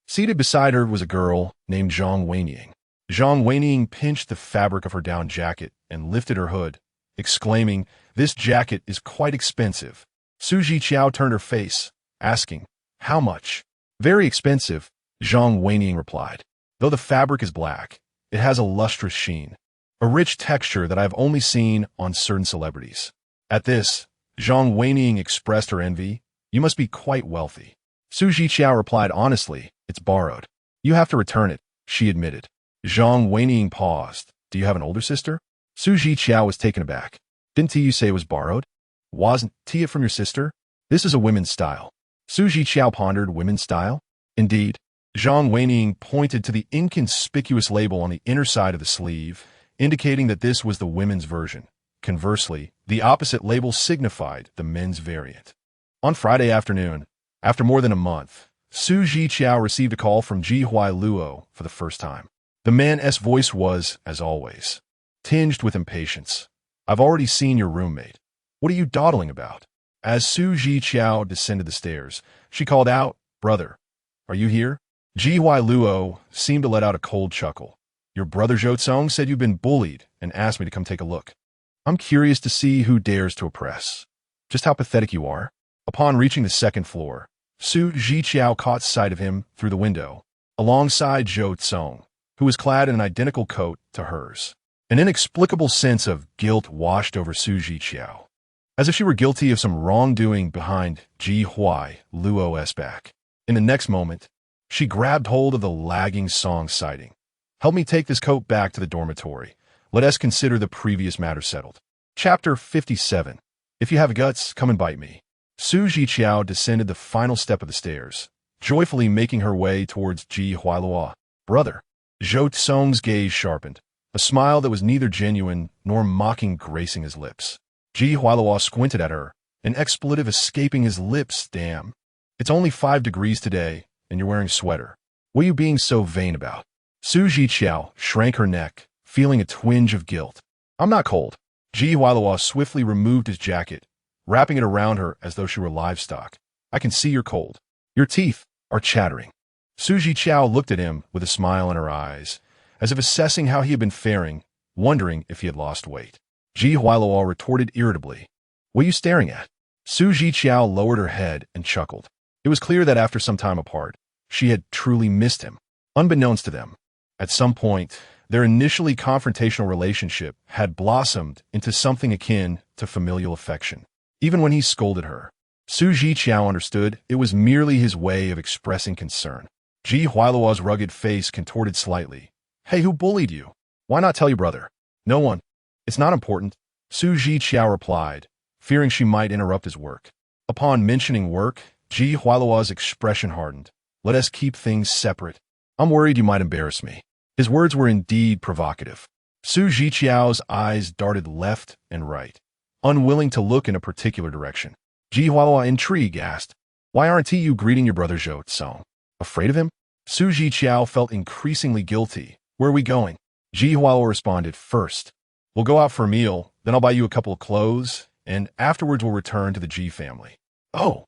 Seated beside her was a girl named Zhang Wenying. Zhang Wenying pinched the fabric of her down jacket and lifted her hood, exclaiming, This jacket is quite expensive. Zhiqiao turned her face, asking, How much? Very expensive, Zhang Wenying replied. Though the fabric is black, it has a lustrous sheen, a rich texture that I have only seen on certain celebrities. At this, Zhang Wenying expressed her envy. You must be quite wealthy. Zhiqiao replied honestly, It's borrowed. You have to return it, she admitted. Zhang Wenying paused. Do you have an older sister? Zhiqiao was taken aback. Didn't you say it was borrowed? Wasn't it from your sister? This is a women's style. Zhiqiao pondered, women's style? Indeed. Zhang Wenying pointed to the inconspicuous label on the inner side of the sleeve, indicating that this was the women's version. Conversely, the opposite label signified the men's variant. On Friday afternoon, after more than a month, Zhiqiao received a call from Ji Luo for the first time. The man's voice was, as always, tinged with impatience. I've already seen your roommate. What are you dawdling about? As Zhiqiao descended the stairs, she called out, "Brother, are you here?" Ji Luo seemed to let out a cold chuckle. "Your brother Zhou Cong said you've been bullied and asked me to come take a look. I'm curious to see who dares to oppress. Just how pathetic you are." Upon reaching the second floor, Zhiqiao caught sight of him through the window, alongside Zhou Cong, who was clad in an identical coat to hers. An inexplicable sense of guilt washed over Zhiqiao, as if she were guilty of some wrongdoing behind Ji Luo's back. In the next moment, she grabbed hold of the lagging Song sighting. "Help me take this coat back to the dormitory. Let us consider the previous matter settled." Chapter 57. If you have guts, come and bite me. Zhiqiao descended the final step of the stairs, joyfully making her way towards Ji Luo. "Brother." Zhou Cong's gaze sharpened, a smile that was neither genuine nor mocking gracing his lips. Ji Luo squinted at her, an expletive escaping his lips. "Damn. It's only 5 degrees today, and you're wearing a sweater. What are you being so vain about?" Zhiqiao shrank her neck, feeling a twinge of guilt. "I'm not cold." Ji Luo swiftly removed his jacket, wrapping it around her as though she were livestock. "I can see you're cold. Your teeth are chattering." Zhiqiao looked at him with a smile in her eyes, as if assessing how he had been faring, wondering if he had lost weight. Ji Luo retorted irritably, "What are you staring at?" Zhiqiao lowered her head and chuckled. It was clear that after some time apart, she had truly missed him. Unbeknownst to them, at some point, their initially confrontational relationship had blossomed into something akin to familial affection. Even when he scolded her, Zhiqiao understood it was merely his way of expressing concern. Ji Luo's rugged face contorted slightly. "Hey, who bullied you? Why not tell your brother?" "No one. It's not important," Zhiqiao replied, fearing she might interrupt his work. Upon mentioning work, Ji Luo's expression hardened. "Let us keep things separate. I'm worried you might embarrass me." His words were indeed provocative. Zhiqiao's eyes darted left and right, unwilling to look in a particular direction. Ji Luo, intrigued, asked, "Why aren't you greeting your brother Zhou Cong? Afraid of him?" Zhiqiao felt increasingly guilty. "Where are we going?" Ji Luo responded, "First, we'll go out for a meal, then I'll buy you a couple of clothes, and afterwards we'll return to the Ji family." "Oh."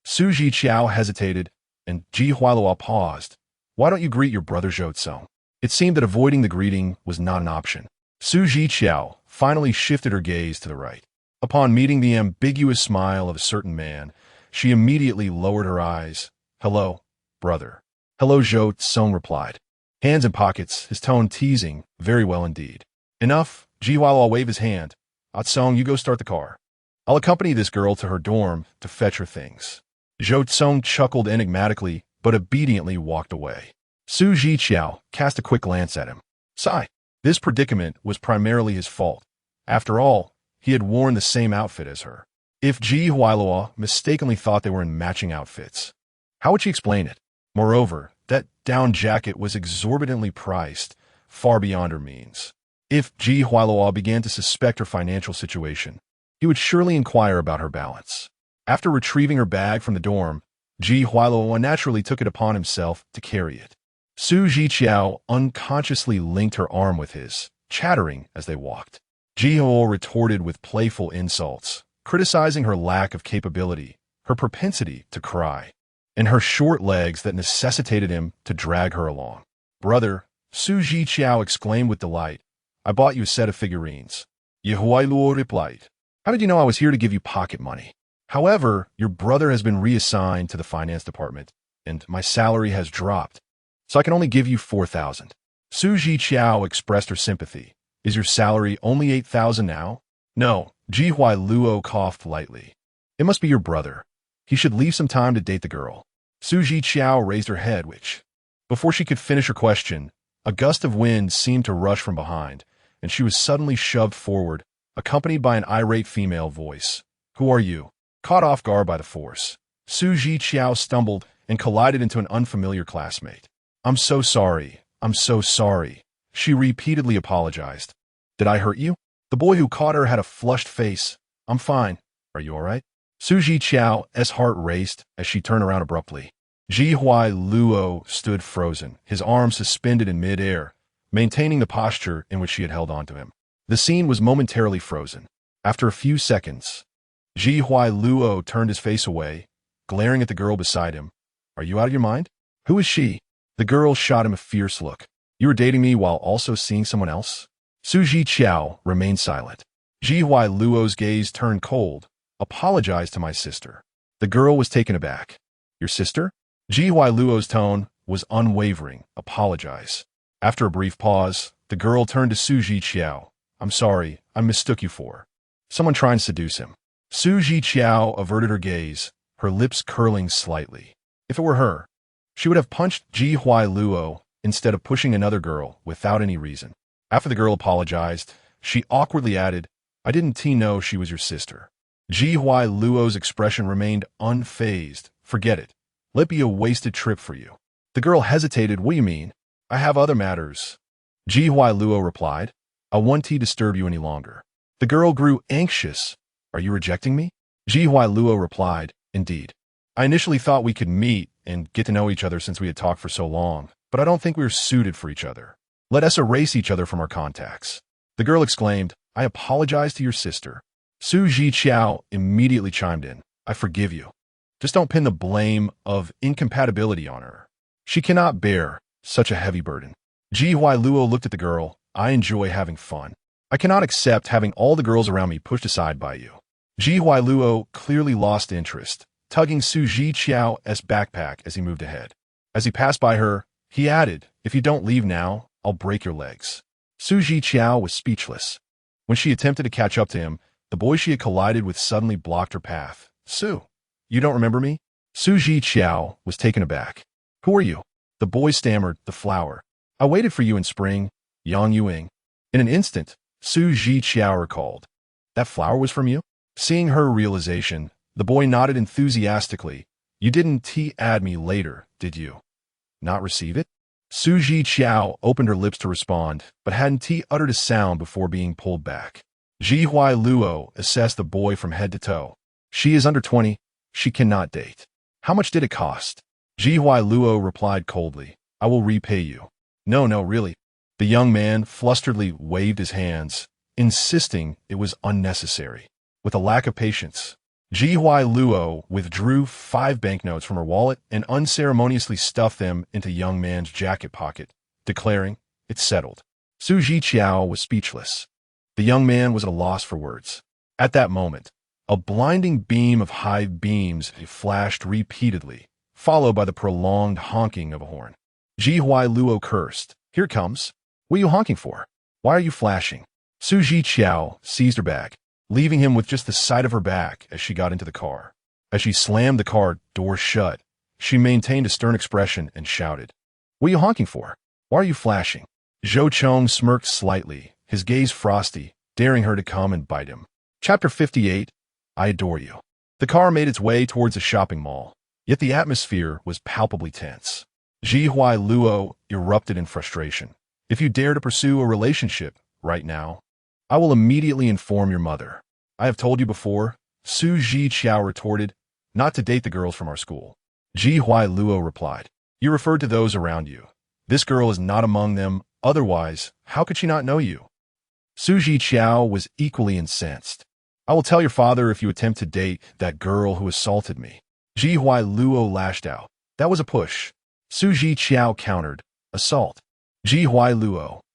Zhiqiao hesitated, and Ji Luo paused. "Why don't you greet your brother Zhou Cong?" It seemed that avoiding the greeting was not an option. Zhiqiao finally shifted her gaze to the right. Upon meeting the ambiguous smile of a certain man, she immediately lowered her eyes. "Hello, brother." "Hello," Zhou Cong replied, hands in pockets, his tone teasing. "Very well indeed." "Enough." Ji Luo waved his hand. "Cong, you go start the car. I'll accompany this girl to her dorm to fetch her things." Zhou Cong chuckled enigmatically, but obediently walked away. Zhiqiao cast a quick glance at him. Sigh. This predicament was primarily his fault. After all, he had worn the same outfit as her. If Ji Luo mistakenly thought they were in matching outfits, how would she explain it? Moreover, that down jacket was exorbitantly priced, far beyond her means. If Ji Luo began to suspect her financial situation, he would surely inquire about her balance. After retrieving her bag from the dorm, Ji Luo naturally took it upon himself to carry it. Zhiqiao unconsciously linked her arm with his, chattering as they walked. Ji Luo retorted with playful insults, criticizing her lack of capability, her propensity to cry, and her short legs that necessitated him to drag her along. "Brother," Zhiqiao exclaimed with delight, "I bought you a set of figurines." Ji Luo replied, "How did you know I was here to give you pocket money? However, your brother has been reassigned to the finance department, and my salary has dropped, so I can only give you 4,000. Zhiqiao expressed her sympathy. "Is your salary only 8,000 now?" "No." Ji Luo coughed lightly. "It must be your brother. He should leave some time to date the girl." Zhiqiao raised her head, which, before she could finish her question, a gust of wind seemed to rush from behind, and she was suddenly shoved forward, accompanied by an irate female voice. "Who are you?" Caught off guard by the force, Zhiqiao stumbled and collided into an unfamiliar classmate. I'm so sorry. I'm so sorry." She repeatedly apologized. "Did I hurt you?" The boy who caught her had a flushed face. "I'm fine. Are you all right?" Zhiqiao's heart raced as she turned around abruptly. Ji Luo stood frozen, his arms suspended in midair, maintaining the posture in which she had held onto him. The scene was momentarily frozen. After a few seconds, Zhiqiao turned his face away, glaring at the girl beside him. Are you out of your mind? Who is she? The girl shot him a fierce look. You were dating me while also seeing someone else? Zhiqiao remained silent. Zhiqiao's gaze turned cold. Apologize to my sister. The girl was taken aback. Your sister? Zhiqiao's tone was unwavering. Apologize. After a brief pause, the girl turned to Zhiqiao. I'm sorry, I mistook you for someone trying to seduce him. Zhiqiao averted her gaze, her lips curling slightly. If it were her, she would have punched Zhiqiao instead of pushing another girl without any reason. After the girl apologized, she awkwardly added, I didn't know she was your sister. Zhiqiao's expression remained unfazed. Forget it. Let be a wasted trip for you. The girl hesitated. What do you mean? I have other matters. Zhiqiao replied. I won't disturb you any longer. The girl grew anxious. Are you rejecting me? Zhiqiao replied, Indeed. I initially thought we could meet and get to know each other since we had talked for so long, but I don't think we were suited for each other. Let us erase each other from our contacts. The girl exclaimed, I apologize to your sister. Zhiqiao immediately chimed in. I forgive you. Just don't pin the blame of incompatibility on her. She cannot bear such a heavy burden. Zhiqiao looked at the girl. I enjoy having fun. I cannot accept having all the girls around me pushed aside by you. Zhiqiao clearly lost interest, tugging Zhiqiao's backpack as he moved ahead. As he passed by her, he added, If you don't leave now, I'll break your legs. Zhiqiao was speechless. When she attempted to catch up to him, the boy she had collided with suddenly blocked her path. Su, you don't remember me? Zhiqiao was taken aback. Who are you? The boy stammered, the flower. I waited for you in spring, Yang Yuing. In an instant, Zhiqiao recalled. That flower was from you? Seeing her realization, the boy nodded enthusiastically. You didn't add me later, did you? Not receive it? Zhiqiao opened her lips to respond, but hadn't uttered a sound before being pulled back. Zhiqiao assessed the boy from head to toe. She is under 20. She cannot date. How much did it cost? Zhiqiao replied coldly. I will repay you. No, really. The young man flusteredly waved his hands, insisting it was unnecessary. With a lack of patience, Zhiqiao withdrew 5 banknotes from her wallet and unceremoniously stuffed them into the young man's jacket pocket, declaring, It's settled. Zhiqiao was speechless. The young man was at a loss for words. At that moment, a blinding beam of high beams flashed repeatedly, followed by the prolonged honking of a horn. Zhiqiao cursed. Here it comes. What are you honking for? Why are you flashing? Zhiqiao seized her bag, leaving him with just the sight of her back as she got into the car. As she slammed the car door shut, she maintained a stern expression and shouted, What are you honking for? Why are you flashing? Zhou Cong smirked slightly, his gaze frosty, daring her to come and bite him. Chapter 58, I Adore You. The car made its way towards a shopping mall, yet the atmosphere was palpably tense. Zhiqiao erupted in frustration. If you dare to pursue a relationship right now, I will immediately inform your mother. I have told you before, Zhiqiao retorted, not to date the girls from our school. Zhiqiao replied, You referred to those around you. This girl is not among them, otherwise, how could she not know you? Zhiqiao was equally incensed. I will tell your father if you attempt to date that girl who assaulted me. Zhiqiao lashed out. That was a push. Zhiqiao countered, Assault. Zhiqiao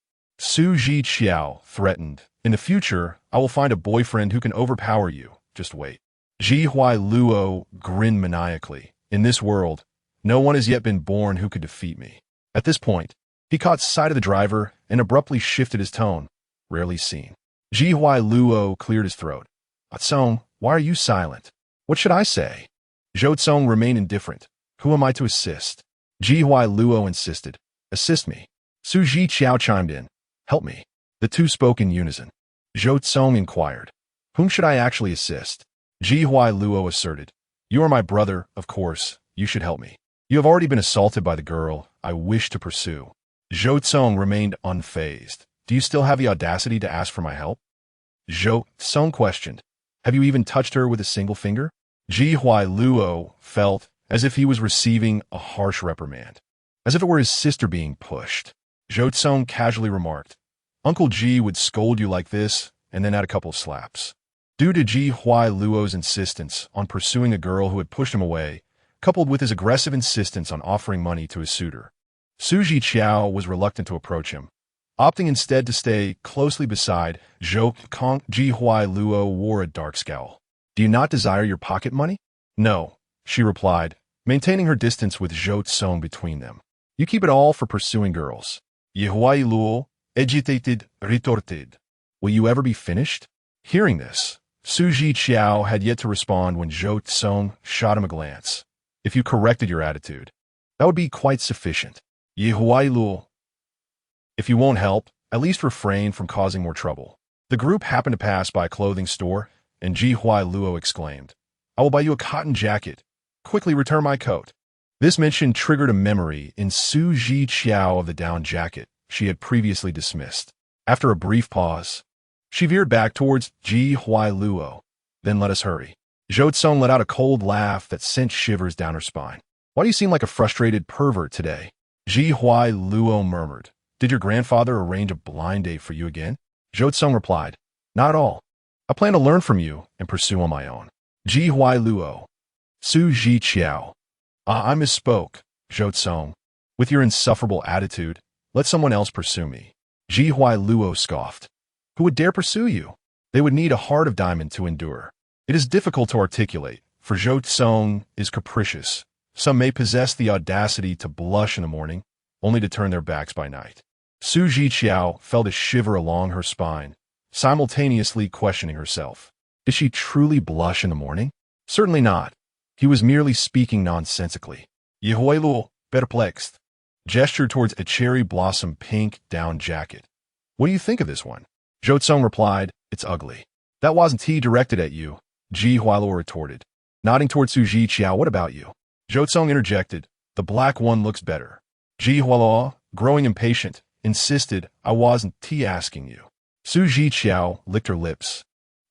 threatened, In the future, I will find a boyfriend who can overpower you. Just wait. Zhiqiao grinned maniacally. In this world, no one has yet been born who could defeat me. At this point, he caught sight of the driver and abruptly shifted his tone. Rarely seen. Zhiqiao cleared his throat. Zhou, why are you silent? What should I say? Zhou Cong remained indifferent. Who am I to assist? Zhiqiao insisted. Assist me. Zhiqiao chimed in. Help me. The two spoke in unison. Zhou Cong inquired. Whom should I actually assist? Zhiqiao asserted. You are my brother, of course. You should help me. You have already been assaulted by the girl I wish to pursue. Zhou Cong remained unfazed. Do you still have the audacity to ask for my help? Zhou Cong questioned. Have you even touched her with a single finger? Zhiqiao felt as if he was receiving a harsh reprimand, as if it were his sister being pushed. Zhou Cong casually remarked, Uncle G would scold you like this and then add a couple of slaps. Due to Ji Huailuo's insistence on pursuing a girl who had pushed him away, coupled with his aggressive insistence on offering money to his suitor, Zhiqiao was reluctant to approach him, opting instead to stay closely beside Zhou Cong. Ji Huailuo wore a dark scowl. "Do you not desire your pocket money?" "No," she replied, maintaining her distance with Zhou Cong between them. "You keep it all for pursuing girls." Ji Huailuo, agitated, retorted. "Will you ever be finished?" Hearing this, Zhiqiao had yet to respond when Zhou Cong shot him a glance. "If you corrected your attitude, that would be quite sufficient." Ji Huailuo, "If you won't help, at least refrain from causing more trouble." The group happened to pass by a clothing store, and Ji Huailuo exclaimed, "I will buy you a cotton jacket. Quickly return my coat." This mention triggered a memory in Zhiqiao of the down jacket she had previously dismissed. After a brief pause, she veered back towards Ji Huailuo. "Then let us hurry." Zhou Cong let out a cold laugh that sent shivers down her spine. "Why do you seem like a frustrated pervert today?" Ji Huailuo murmured. "Did your grandfather arrange a blind date for you again?" Zhou Cong replied, "Not at all. I plan to learn from you and pursue on my own." Ji Huailuo. Zhiqiao. "I misspoke, Zhou Cong. With your insufferable attitude, let someone else pursue me." Ji Huailuo scoffed. "Who would dare pursue you? They would need a heart of diamond to endure." It is difficult to articulate, for Zhou Cong is capricious. Some may possess the audacity to blush in the morning, only to turn their backs by night. Zhiqiao felt a shiver along her spine, simultaneously questioning herself. Did she truly blush in the morning? Certainly not. He was merely speaking nonsensically. Ji Huailuo, perplexed, gestured towards a cherry blossom pink down jacket. "What do you think of this one?" Zhou Cong replied, "It's ugly." "That wasn't directed at you," Ji Huailuo retorted. Nodding towards Zhiqiao, "What about you?" Zhou Cong interjected, "The black one looks better." Ji Huailuo, growing impatient, insisted, "I wasn't asking you." Zhiqiao licked her lips,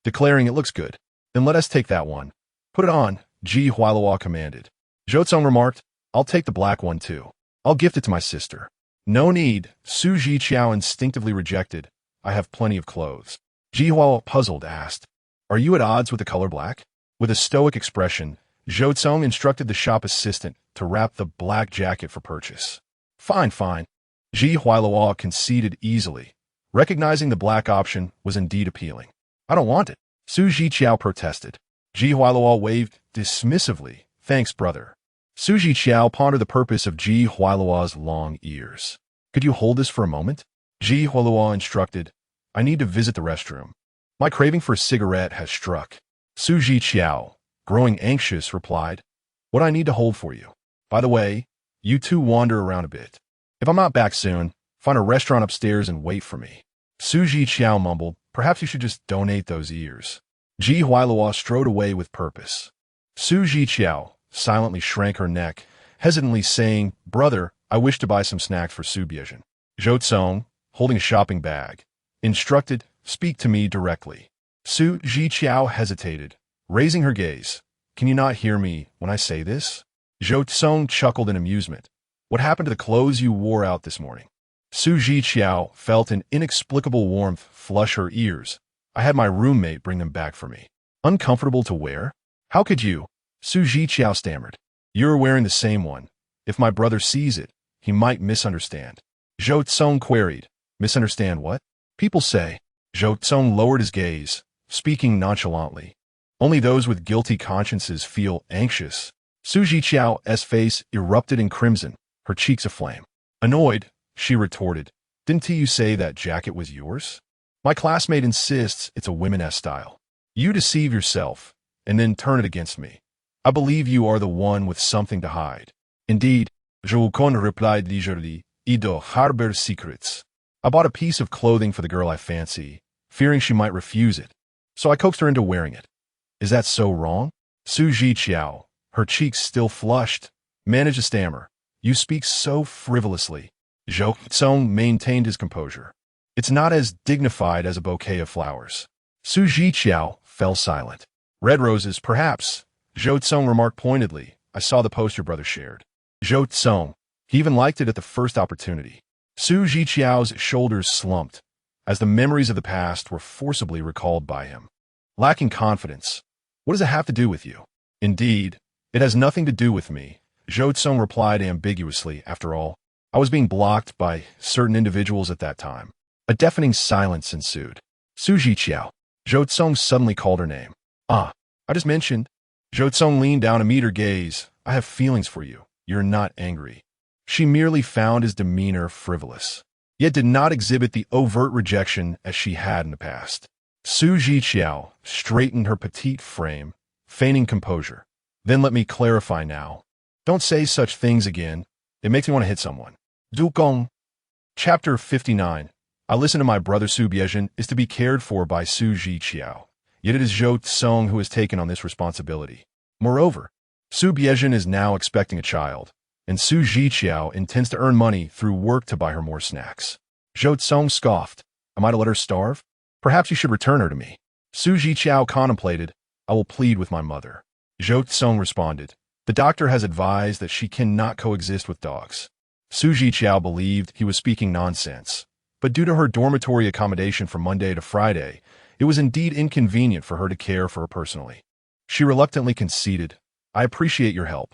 declaring, "It looks good. Then let us take that one." "Put it on," Ji Huailuo commanded. Zhou Cong remarked, "I'll take the black one too. I'll gift it to my sister." "No need," Zhiqiao instinctively rejected. "I have plenty of clothes." Ji Huailuo, puzzled, asked, "Are you at odds with the color black?" With a stoic expression, Zhou Cong instructed the shop assistant to wrap the black jacket for purchase. "Fine, fine." Ji Huailuo conceded easily, recognizing the black option was indeed appealing. "I don't want it," Zhiqiao protested. Ji Huailuo waved dismissively. "Thanks, brother." Zhiqiao pondered the purpose of Ji Huailuo's long ears. "Could you hold this for a moment?" Ji Huailuo instructed. "I need to visit the restroom. My craving for a cigarette has struck." Zhiqiao, growing anxious, replied, "What I need to hold for you. By the way, you two wander around a bit. If I'm not back soon, find a restaurant upstairs and wait for me." Zhiqiao mumbled, "Perhaps you should just donate those ears." Ji Huailuo strode away with purpose. Zhiqiao silently shrank her neck, hesitantly saying, "Brother, I wish to buy some snacks for Su Biezhen." Zhou Cong, holding a shopping bag, instructed, "Speak to me directly." Zhiqiao hesitated, raising her gaze. "Can you not hear me when I say this?" Zhou Cong chuckled in amusement. "What happened to the clothes you wore out this morning?" Zhiqiao felt an inexplicable warmth flush her ears. "I had my roommate bring them back for me." "Uncomfortable to wear? How could you?" Zhiqiao stammered. "You're wearing the same one. If my brother sees it, he might misunderstand." Zhou Cong queried. "Misunderstand what?" "People say." Zhou Cong lowered his gaze, speaking nonchalantly. "Only those with guilty consciences feel anxious." Zhiqiao's face erupted in crimson, her cheeks aflame. Annoyed, she retorted, "Didn't you say that jacket was yours? My classmate insists it's a women's style. You deceive yourself, and then turn it against me. I believe you are the one with something to hide." "Indeed," Zhou Cong replied leisurely, "I do harbor secrets. I bought a piece of clothing for the girl I fancy, fearing she might refuse it, so I coaxed her into wearing it." "Is that so wrong?" Zhiqiao, her cheeks still flushed, managed to stammer, "You speak so frivolously." Zhou Cong maintained his composure. "It's not as dignified as a bouquet of flowers." Zhiqiao fell silent. "Red roses, perhaps," Zhou Cong remarked pointedly. "I saw the post your brother shared." Zhou Cong, he even liked it at the first opportunity. Zhiqiao's shoulders slumped, as the memories of the past were forcibly recalled by him. lacking confidence. What does it have to do with you? Indeed, it has nothing to do with me, Zhou Cong replied ambiguously. After all, I was being blocked by certain individuals at that time. A deafening silence ensued. Zhiqiao. Zhou Cong suddenly called her name. I just mentioned. Zhou Cong leaned down to meet her gaze. I have feelings for you. You're not angry. She merely found his demeanor frivolous, yet did not exhibit the overt rejection as she had in the past. Zhiqiao straightened her petite frame, feigning composure. Then let me clarify now. Don't say such things again. It makes me want to hit someone. Zhou Cong. Chapter 59. I listen to my brother. Su Biezhen is to be cared for by Zhiqiao. Yet it is Zhou Cong who has taken on this responsibility. Moreover, Su Biezhen is now expecting a child, and Zhiqiao intends to earn money through work to buy her more snacks. Zhou Cong scoffed. Am I to let her starve? Perhaps you should return her to me. Zhiqiao contemplated. I will plead with my mother. Zhou Cong responded. The doctor has advised that she cannot coexist with dogs. Zhiqiao believed he was speaking nonsense, but due to her dormitory accommodation from Monday to Friday, it was indeed inconvenient for her to care for her personally. She reluctantly conceded. I appreciate your help.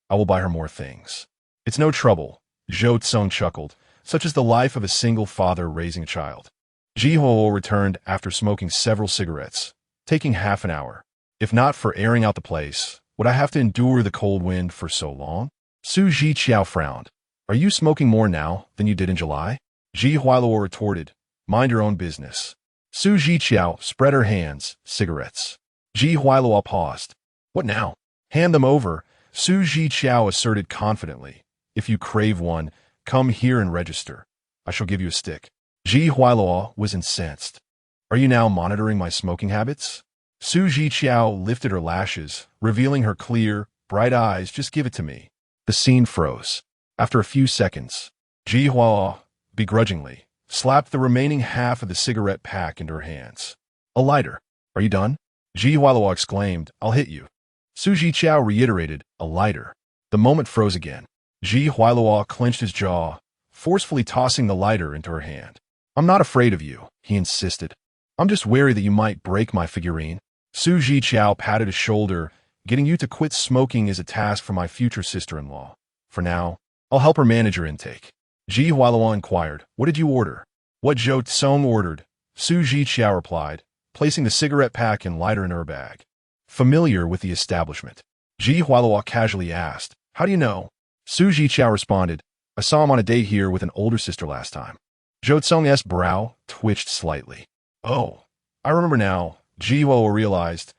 I will buy her more things. It's no trouble, Zhou Cong chuckled, such is the life of a single father raising a child. Zhiqiao returned after smoking several cigarettes, taking half an hour. If not for airing out the place, would I have to endure the cold wind for so long? Zhiqiao frowned. Are you smoking more now than you did in July? Zhiqiao retorted. Mind your own business. Zhiqiao spread her hands. Cigarettes. Zhiqiao paused. What now? Hand them over, Zhiqiao asserted confidently. If you crave one, come here and register. I shall give you a stick. Zhiqiao was incensed. Are you now monitoring my smoking habits? Zhiqiao lifted her lashes, revealing her clear, bright eyes. Just give it to me. The scene froze. After a few seconds, Zhiqiao, begrudgingly, slapped the remaining half of the cigarette pack into her hands. A lighter. Are you done? Zhiqiao exclaimed. I'll hit you. Zhiqiao reiterated. A lighter. The moment froze again. Zhiqiao clenched his jaw, forcefully tossing the lighter into her hand. I'm not afraid of you, he insisted. I'm just wary that you might break my figurine. Zhiqiao patted his shoulder. Getting you to quit smoking is a task for my future sister-in-law. For now, I'll help her manage your intake. Zhiqiao inquired, what did you order? What Zhou Cong ordered, Zhiqiao replied, placing the cigarette pack and lighter in her bag. Familiar with the establishment, Zhiqiao casually asked, how do you know? Zhiqiao responded, I saw him on a date here with an older sister last time. Zhou Cong's brow twitched slightly. Oh, I remember now, Zhiqiao realized.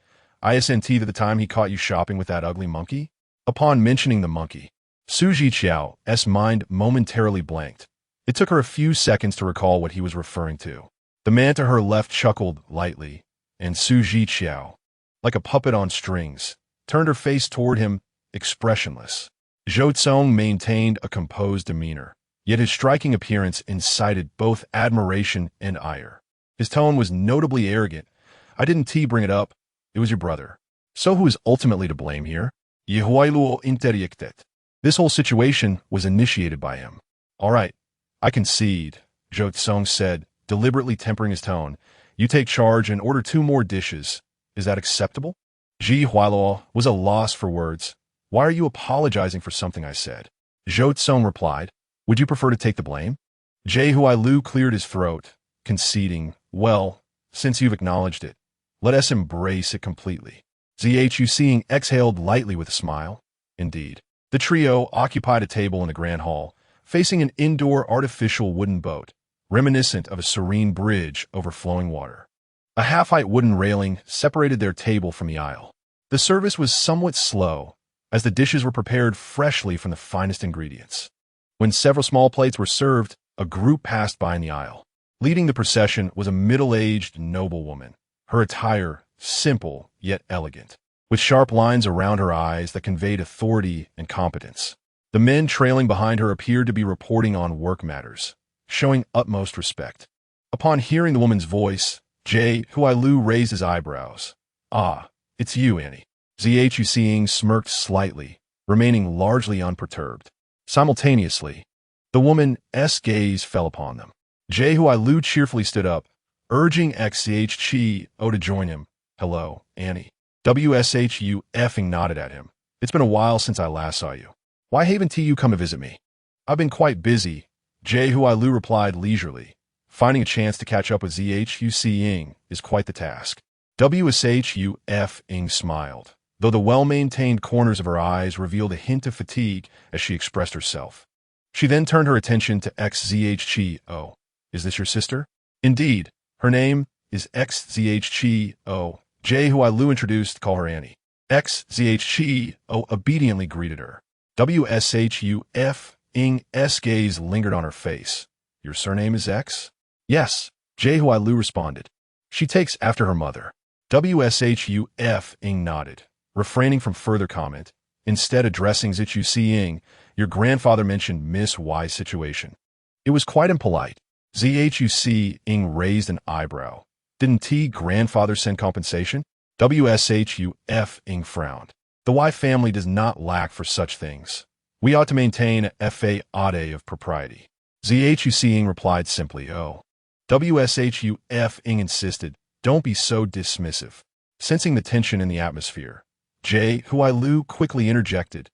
Isn't that the time he caught you shopping with that ugly monkey? Upon mentioning the monkey, Zhiqiao's mind momentarily blanked. It took her a few seconds to recall what he was referring to. The man to her left chuckled lightly, and Zhiqiao, like a puppet on strings, turned her face toward him, expressionless. Zhou Cong maintained a composed demeanor, yet his striking appearance incited both admiration and ire. His tone was notably arrogant. I didn't bring it up. It was your brother. So who is ultimately to blame here? Yehuailuo interjected. This whole situation was initiated by him. All right, I concede, Zhou Cong said, deliberately tempering his tone. You take charge and order 2 more dishes. Is that acceptable? Zhiqiao was a loss for words. Why are you apologizing for something I said? Zhou Cong replied. Would you prefer to take the blame? Zhiqiao cleared his throat, conceding, well, since you've acknowledged it, let us embrace it completely. Zhiqiao exhaled lightly with a smile. Indeed. The trio occupied a table in a grand hall, facing an indoor artificial wooden boat, reminiscent of a serene bridge over flowing water. A half-height wooden railing separated their table from the aisle. The service was somewhat slow, as the dishes were prepared freshly from the finest ingredients. When several small plates were served, a group passed by in the aisle. Leading the procession was a middle-aged noblewoman, her attire simple yet elegant, with sharp lines around her eyes that conveyed authority and competence. The men trailing behind her appeared to be reporting on work matters, showing utmost respect. Upon hearing the woman's voice, Zhiqiao raised his eyebrows. Ah, it's you, Annie. Zhiqiao smirked slightly, remaining largely unperturbed. Simultaneously, the woman's gaze fell upon them. Zhiqiao cheerfully stood up, urging Zhiqiao to join him. Hello, Annie. WSHU effing nodded at him. It's been a while since I last saw you. Why haven't you come to visit me? I've been quite busy, Zhou Lu replied leisurely. Finding a chance to catch up with Zhuqiao is quite the task. WSHU smiled, though the well-maintained corners of her eyes revealed a hint of fatigue as she expressed herself. She then turned her attention to Zhiqiao. Is this your sister? Indeed. Her name is Zhiqiao. Zhou Lu introduced, call her Annie. Zhiqiao obediently greeted her. WSHU's gaze lingered on her face. Your surname is X? Yes, Zhou Lu responded. She takes after her mother. WSHU nodded, refraining from further comment, instead addressing Zhiqiao. Your grandfather mentioned Miss Y's situation. It was quite impolite. Zhuqiao raised an eyebrow. Didn't grandfather send compensation? WSHU frowned. The Y family does not lack for such things. We ought to maintain a fade of propriety. Zhuqiao replied simply, oh. WSHU insisted, don't be so dismissive. Sensing the tension in the atmosphere, Zhou Lu quickly interjected.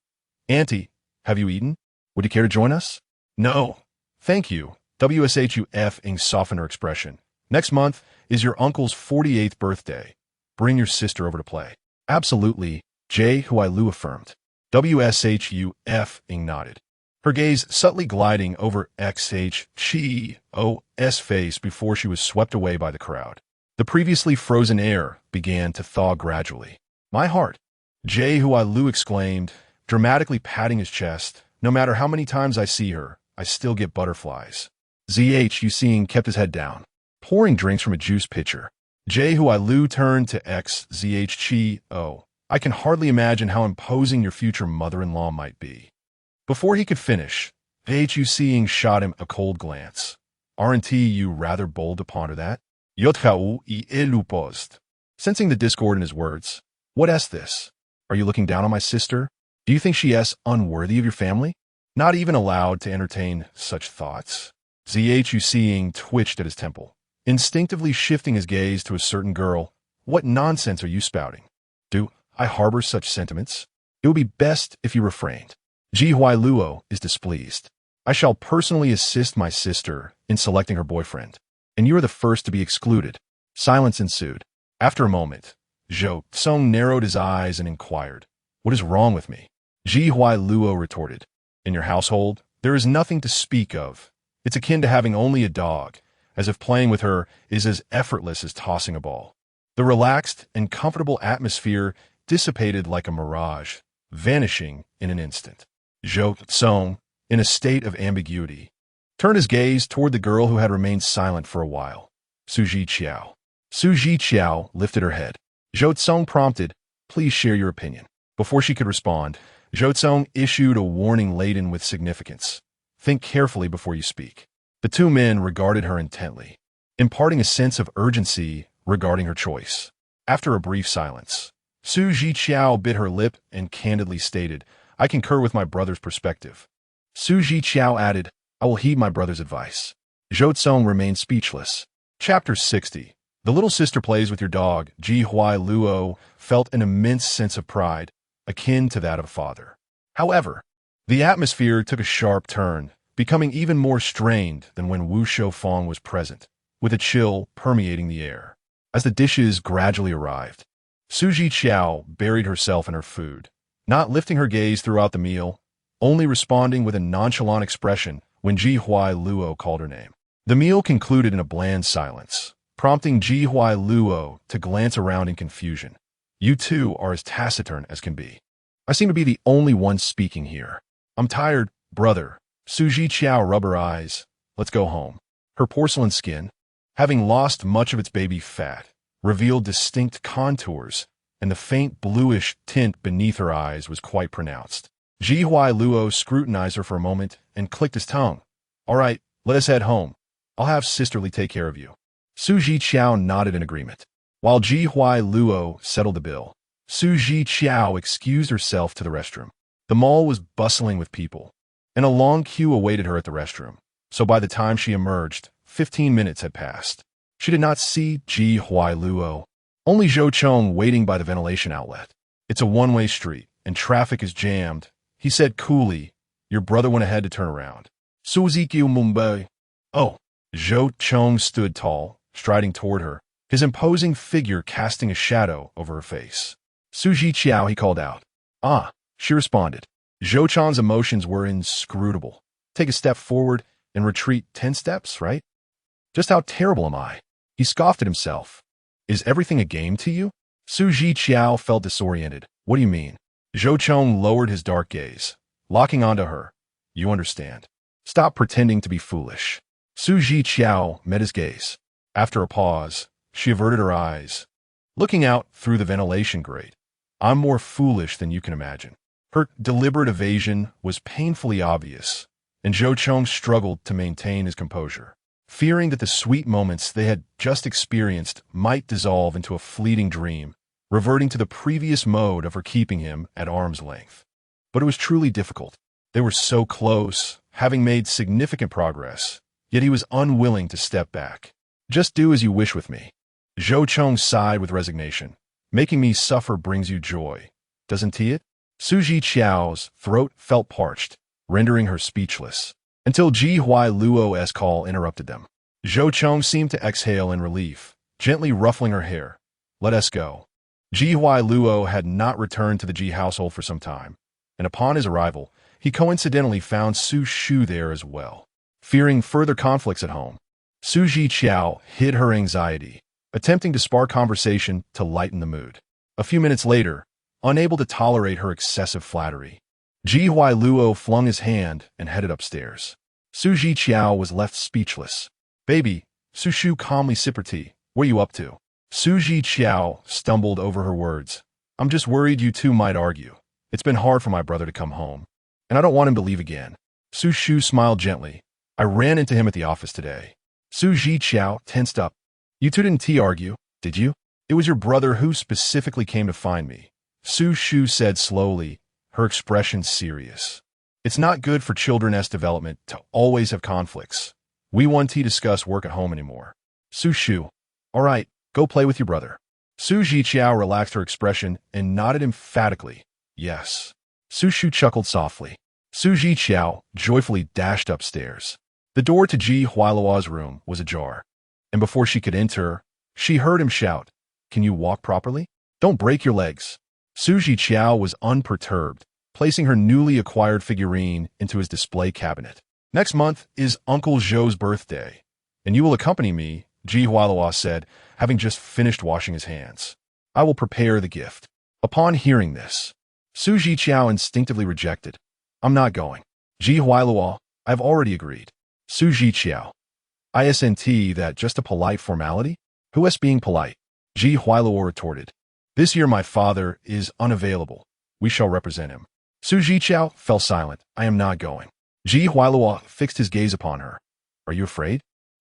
Auntie, have you eaten? Would you care to join us? No. Thank you. WSHU softened her expression. Next month is your uncle's 48th birthday. Bring your sister over to play. Absolutely, Zhou Lu affirmed. WSHU nodded. Her gaze subtly gliding over Zhiqiao's face before she was swept away by the crowd. The previously frozen air began to thaw gradually. My heart, Zhou Lu exclaimed, dramatically patting his chest. No matter how many times I see her, I still get butterflies. Zhuqiao kept his head down, pouring drinks from a juice pitcher. Zhou Lu turned to Zhiqiao. I can hardly imagine how imposing your future mother-in-law might be. Before he could finish, Zhiqiao shot him a cold glance. Aren't you rather bold to ponder that? Zhiqiao paused, sensing the discord in his words. What's this? Are you looking down on my sister? Do you think she is unworthy of your family? Not even allowed to entertain such thoughts. Zhiqiao twitched at his temple, instinctively shifting his gaze to a certain girl. What nonsense are you spouting? Do I harbor such sentiments? It would be best if you refrained. Zhou Lu is displeased. I shall personally assist my sister in selecting her boyfriend, and you are the first to be excluded. Silence ensued. After a moment, Zhou Cong narrowed his eyes and inquired, What is wrong with me? Zhou Lu retorted, In your household, there is nothing to speak of. It's akin to having only a dog, as if playing with her is as effortless as tossing a ball. The relaxed and comfortable atmosphere dissipated like a mirage, vanishing in an instant. Zhou Cong, in a state of ambiguity, turned his gaze toward the girl who had remained silent for a while. Zhiqiao. Zhiqiao lifted her head. Zhou Cong prompted, Please share your opinion. Before she could respond, Zhou Cong issued a warning laden with significance. Think carefully before you speak. The two men regarded her intently, imparting a sense of urgency regarding her choice. After a brief silence, Zhiqiao bit her lip and candidly stated, I concur with my brother's perspective. Zhiqiao added, I will heed my brother's advice. Zhou Cong remained speechless. Chapter 60. The little sister plays with your dog. Zhou Lu felt an immense sense of pride, akin to that of a father. However, the atmosphere took a sharp turn, becoming even more strained than when Wu Shoufeng was present, with a chill permeating the air. As the dishes gradually arrived, Zhiqiao buried herself in her food, not lifting her gaze throughout the meal, only responding with a nonchalant expression when Zhou Lu called her name. The meal concluded in a bland silence, prompting Zhou Lu to glance around in confusion. You two are as taciturn as can be. I seem to be the only one speaking here. I'm tired, brother. Zhiqiao rubbed her eyes. Let's go home. Her porcelain skin, having lost much of its baby fat, revealed distinct contours, and the faint bluish tint beneath her eyes was quite pronounced. Zhou Lu scrutinized her for a moment and clicked his tongue. All right, let us head home. I'll have sisterly take care of you. Zhiqiao nodded in agreement. While Zhou Lu settled the bill, Zhiqiao excused herself to the restroom. The mall was bustling with people, and a long queue awaited her at the restroom, so by the time she emerged, 15 minutes had passed. She did not see Zhou Lu. Only Zhou Cong waiting by the ventilation outlet. It's a one-way street, and traffic is jammed. He said coolly. Your brother went ahead to turn around. Zhiqiao Mumbai. Oh. Zhou Cong stood tall, striding toward her, his imposing figure casting a shadow over her face. Zhiqiao, he called out. Ah, she responded. Zhou Cong's emotions were inscrutable. Take a step forward and retreat 10 steps, right? Just how terrible am I? He scoffed at himself. Is everything a game to you? Zhiqiao felt disoriented. What do you mean? Zhou Cong lowered his dark gaze, locking onto her. You understand. Stop pretending to be foolish. Zhiqiao met his gaze. After a pause, she averted her eyes, looking out through the ventilation grate. I'm more foolish than you can imagine. Her deliberate evasion was painfully obvious, and Zhou Cong struggled to maintain his composure, fearing that the sweet moments they had just experienced might dissolve into a fleeting dream, reverting to the previous mode of her keeping him at arm's length. But it was truly difficult. They were so close, having made significant progress, yet he was unwilling to step back. Just do as you wish with me. Zhou Cong sighed with resignation. Making me suffer brings you joy, doesn't it? Zhiqiao's throat felt parched, rendering her speechless, until Ji Huai Luo's call interrupted them. Zhou Cong seemed to exhale in relief, gently ruffling her hair. Let us go. Ji Huai Luo had not returned to the Ji household for some time, and upon his arrival, he coincidentally found Su Shu there as well. Fearing further conflicts at home, Zhiqiao hid her anxiety, attempting to spark conversation to lighten the mood. A few minutes later, unable to tolerate her excessive flattery, Ji Huai Luo flung his hand and headed upstairs. Zhiqiao was left speechless. Baby, Su Shu calmly sipped her tea. What are you up to? Zhiqiao stumbled over her words. I'm just worried you two might argue. It's been hard for my brother to come home, and I don't want him to leave again. Su Shu smiled gently. I ran into him at the office today. Zhiqiao tensed up. You two didn't argue, did you? It was your brother who specifically came to find me. Su Shu said slowly, her expression serious. It's not good for children's development to always have conflicts. We won't discuss work at home anymore. Su Shu. All right, go play with your brother. Zhiqiao relaxed her expression and nodded emphatically. Yes. Su Shu chuckled softly. Zhiqiao joyfully dashed upstairs. The door to Ji Huailuo's room was ajar, and before she could enter, she heard him shout, Can you walk properly? Don't break your legs. Zhiqiao was unperturbed, placing her newly acquired figurine into his display cabinet. Next month is Uncle Zhou's birthday, and you will accompany me, Ji Huailuo said, having just finished washing his hands. I will prepare the gift. Upon hearing this, Zhiqiao instinctively rejected. I'm not going. Ji Huailuo, I've already agreed. Zhiqiao. Isn't that just a polite formality? Who is being polite? Ji Huailuo retorted. This year my father is unavailable. We shall represent him. Zhiqiao fell silent. I am not going. Ji Huailuo fixed his gaze upon her. Are you afraid?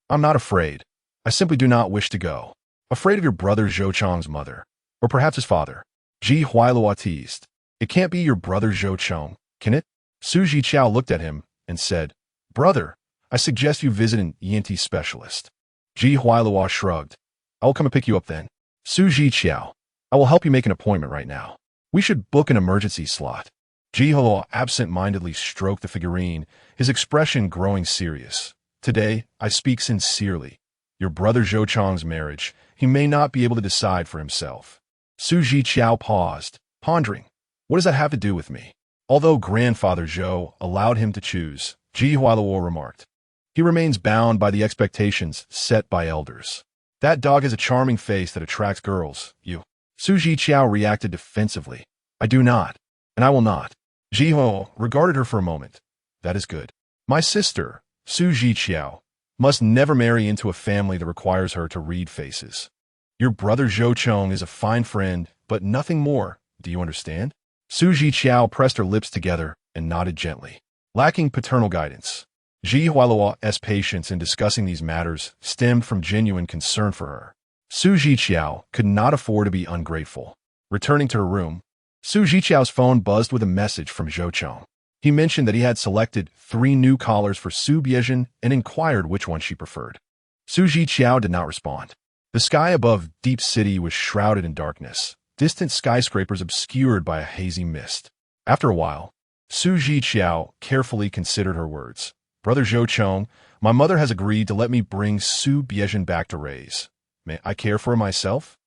I'm not afraid. I simply do not wish to go. Afraid of your brother Zhou Cong's mother. Or perhaps his father. Ji Huailuo teased. It can't be your brother Zhou Cong, can it? Zhiqiao looked at him and said, Brother, I suggest you visit an ENT specialist. Ji Huailuo shrugged. I will come and pick you up then. Zhiqiao. I will help you make an appointment right now. We should book an emergency slot. Ji Huailuo absent-mindedly stroked the figurine, his expression growing serious. Today, I speak sincerely. Your brother Zhou Cong's marriage, he may not be able to decide for himself. Zhiqiao paused, pondering. What does that have to do with me? Although grandfather Zhou allowed him to choose, Ji Huailuo remarked. He remains bound by the expectations set by elders. That dog has a charming face that attracts girls, you. Zhiqiao reacted defensively. I do not, and I will not. Ji Huailuo regarded her for a moment. That is good. My sister, Zhiqiao, must never marry into a family that requires her to read faces. Your brother Zhou Cong is a fine friend, but nothing more, do you understand? Zhiqiao pressed her lips together and nodded gently. Lacking paternal guidance, Ji Huailuo's patience in discussing these matters stemmed from genuine concern for her. Zhiqiao could not afford to be ungrateful. Returning to her room, Zhiqiao's phone buzzed with a message from Zhou Cong. He mentioned that he had selected 3 new collars for Su Biezhen and inquired which one she preferred. Zhiqiao did not respond. The sky above Deep City was shrouded in darkness, distant skyscrapers obscured by a hazy mist. After a while, Zhiqiao carefully considered her words. Brother Zhou Cong, my mother has agreed to let me bring Su Biezhen back to raise. May I care for her myself?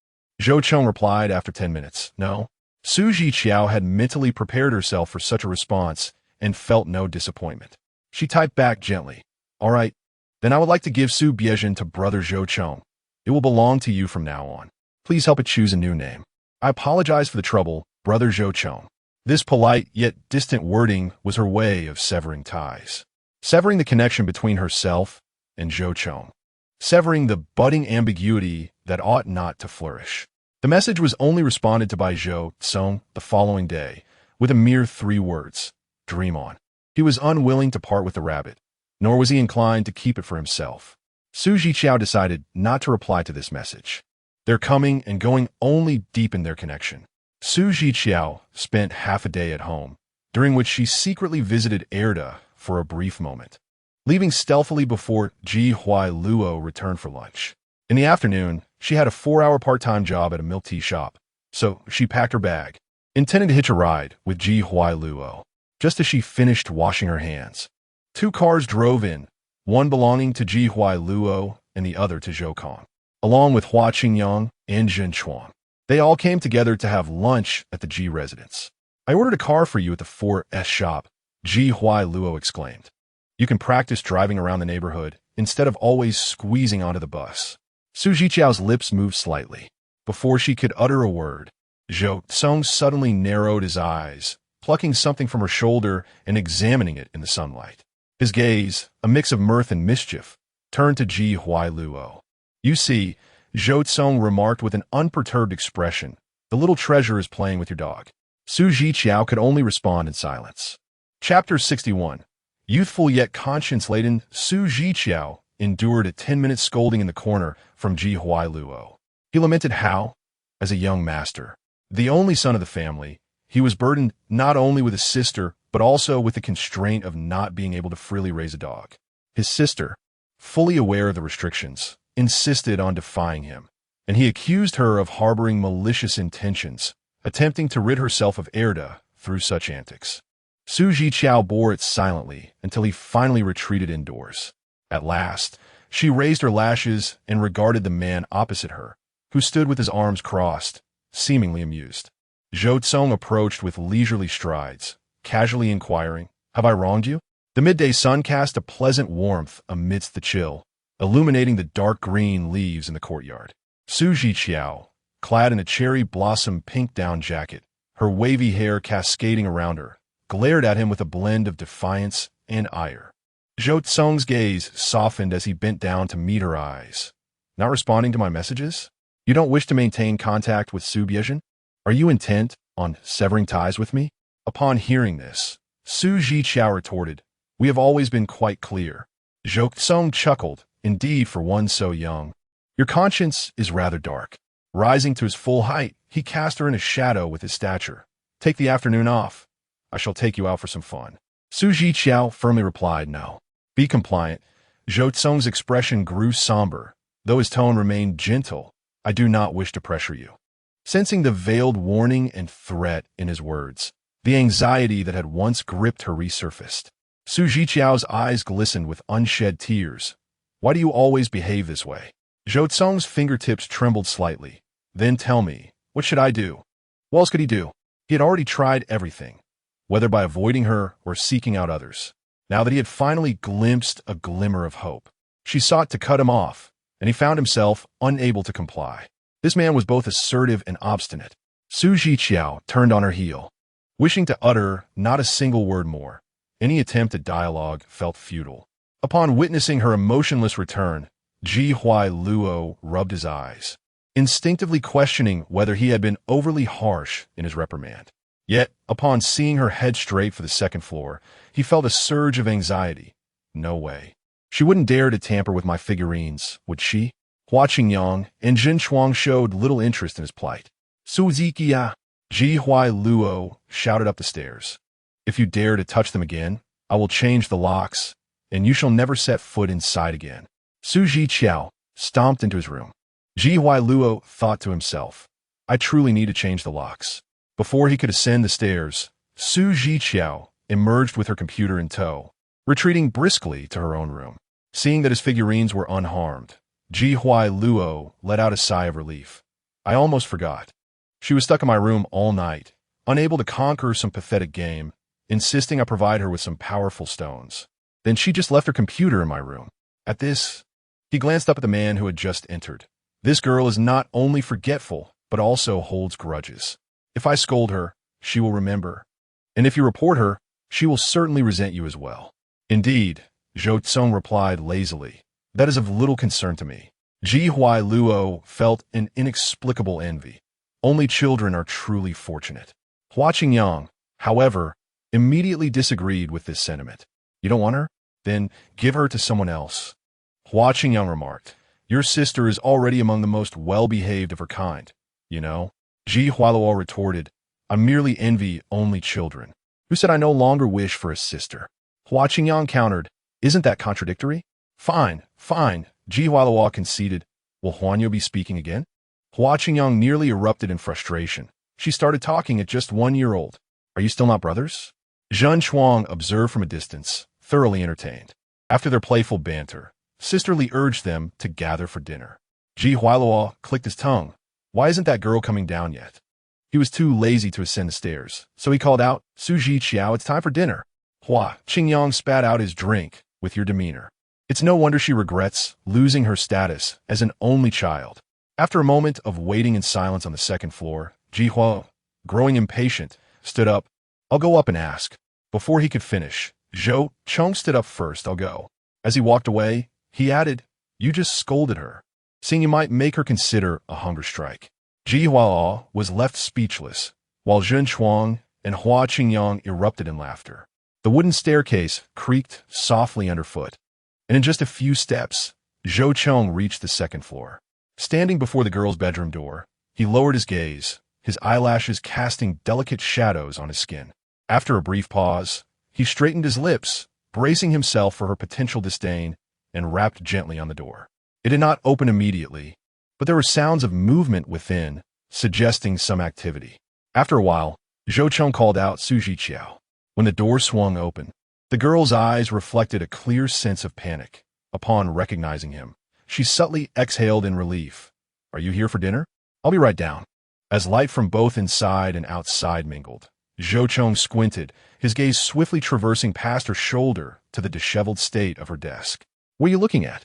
Zhou Cong replied after 10 minutes. No. Zhiqiao had mentally prepared herself for such a response and felt no disappointment. She typed back gently. All right, then I would like to give Su Biezhen to Brother Zhou Cong. It will belong to you from now on. Please help it choose a new name. I apologize for the trouble, Brother Zhou Cong. This polite yet distant wording was her way of severing ties. Severing the connection between herself and Zhou Cong. Severing the budding ambiguity that ought not to flourish. The message was only responded to by Zhou Cong the following day, with a mere 3 words. Dream on. He was unwilling to part with the rabbit, nor was he inclined to keep it for himself. Zhiqiao decided not to reply to this message. Their coming and going only deepened their connection. Zhiqiao spent half a day at home, during which she secretly visited Erda for a brief moment, leaving stealthily before Ji Luo returned for lunch. In the afternoon, she had a 4-hour part-time job at a milk tea shop, so she packed her bag, intending to hitch a ride with Ji Luo. Just as she finished washing her hands, 2 cars drove in, one belonging to Ji Luo and the other to Zhou Cong, along with Hua Qingyang and Zhen Chuang. They all came together to have lunch at the Ji residence. I ordered a car for you at the 4S shop, Ji Luo exclaimed. You can practice driving around the neighborhood instead of always squeezing onto the bus. Zhiqiao's lips moved slightly. Before she could utter a word, Zhou Cong suddenly narrowed his eyes, plucking something from her shoulder and examining it in the sunlight. His gaze, a mix of mirth and mischief, turned to Ji Luo. You see, Zhou Cong remarked with an unperturbed expression, the little treasure is playing with your dog. Zhiqiao could only respond in silence. Chapter 61. Youthful yet conscience-laden, Zhiqiao endured a 10-minute scolding in the corner from Ji Luo. He lamented how, as a young master, the only son of the family, he was burdened not only with a sister, but also with the constraint of not being able to freely raise a dog. His sister, fully aware of the restrictions, insisted on defying him, and he accused her of harboring malicious intentions, attempting to rid herself of Erda through such antics. Zhiqiao bore it silently until he finally retreated indoors. At last, she raised her lashes and regarded the man opposite her, who stood with his arms crossed, seemingly amused. Zhou Cong approached with leisurely strides, casually inquiring, Have I wronged you? The midday sun cast a pleasant warmth amidst the chill, illuminating the dark green leaves in the courtyard. Zhiqiao, clad in a cherry blossom pink down jacket, her wavy hair cascading around her, glared at him with a blend of defiance and ire. Zhou Cong's gaze softened as he bent down to meet her eyes. Not responding to my messages? You don't wish to maintain contact with Su Biezhen? Are you intent on severing ties with me? Upon hearing this, Zhiqiao retorted, We have always been quite clear. Zhou Cong chuckled, indeed for one so young. Your conscience is rather dark. Rising to his full height, he cast her in a shadow with his stature. Take the afternoon off. I shall take you out for some fun. Zhiqiao firmly replied, No. Be compliant. Zhou Cong's expression grew somber, though his tone remained gentle. I do not wish to pressure you. Sensing the veiled warning and threat in his words, the anxiety that had once gripped her resurfaced. Zhiqiao's eyes glistened with unshed tears. Why do you always behave this way? Zhou Cong's fingertips trembled slightly. Then tell me, what should I do? What else could he do? He had already tried everything, whether by avoiding her or seeking out others. Now that he had finally glimpsed a glimmer of hope, she sought to cut him off, and he found himself unable to comply. This man was both assertive and obstinate. Zhiqiao turned on her heel, wishing to utter not a single word more. Any attempt at dialogue felt futile. Upon witnessing her emotionless return, Ji Luo rubbed his eyes, instinctively questioning whether he had been overly harsh in his reprimand. Yet, upon seeing her head straight for the second floor, he felt a surge of anxiety. No way. She wouldn't dare to tamper with my figurines, would she? Hua Qingyang and Zhen Chuang showed little interest in his plight. Zhiqiao, Ji Luo shouted up the stairs. If you dare to touch them again, I will change the locks, and you shall never set foot inside again. Zhiqiao stomped into his room. Luo thought to himself. I truly need to change the locks. Before he could ascend the stairs, Zhiqiao emerged with her computer in tow, retreating briskly to her own room. Seeing that his figurines were unharmed, Luo let out a sigh of relief. I almost forgot. She was stuck in my room all night, unable to conquer some pathetic game, insisting I provide her with some powerful stones. Then she just left her computer in my room. At this, he glanced up at the man who had just entered. This girl is not only forgetful, but also holds grudges. If I scold her, she will remember. And if you report her, she will certainly resent you as well. Indeed, Zhou Cong replied lazily. That is of little concern to me. Luo felt an inexplicable envy. Only children are truly fortunate. Hua Qingyang, however, immediately disagreed with this sentiment. You don't want her? Then give her to someone else. Hua Qingyang remarked. Your sister is already among the most well-behaved of her kind, you know? Luo retorted. I merely envy only children. Who said I no longer wish for a sister? Hua Qingyang countered. Isn't that contradictory? Fine, fine, Luo conceded. Will Huanyo be speaking again? Hua Qingyang nearly erupted in frustration. She started talking at just 1 year old. Are you still not brothers? Zhen Chuang observed from a distance, thoroughly entertained. After their playful banter, Sister Li urged them to gather for dinner. Luo clicked his tongue. Why isn't that girl coming down yet? He was too lazy to ascend the stairs, so he called out, Zhiqiao, it's time for dinner. Hua Qingyang spat out his drink with your demeanor. It's no wonder she regrets losing her status as an only child. After a moment of waiting in silence on the second floor, Huo, growing impatient, stood up. I'll go up and ask. Before he could finish, Zhou Cong stood up first. I'll go. As he walked away, he added, you just scolded her, seeing you might make her consider a hunger strike. Huo was left speechless, while Zhen Chuang and Hua Qingyang erupted in laughter. The wooden staircase creaked softly underfoot, and in just a few steps, Zhou Cong reached the second floor. Standing before the girl's bedroom door, he lowered his gaze, his eyelashes casting delicate shadows on his skin. After a brief pause, he straightened his lips, bracing himself for her potential disdain, and rapped gently on the door. It did not open immediately, but there were sounds of movement within, suggesting some activity. After a while, Zhou Cong called out Zhiqiao. When the door swung open, the girl's eyes reflected a clear sense of panic. Upon recognizing him, she subtly exhaled in relief. Are you here for dinner? I'll be right down. As light from both inside and outside mingled, Zhou Cong squinted, his gaze swiftly traversing past her shoulder to the disheveled state of her desk. What are you looking at?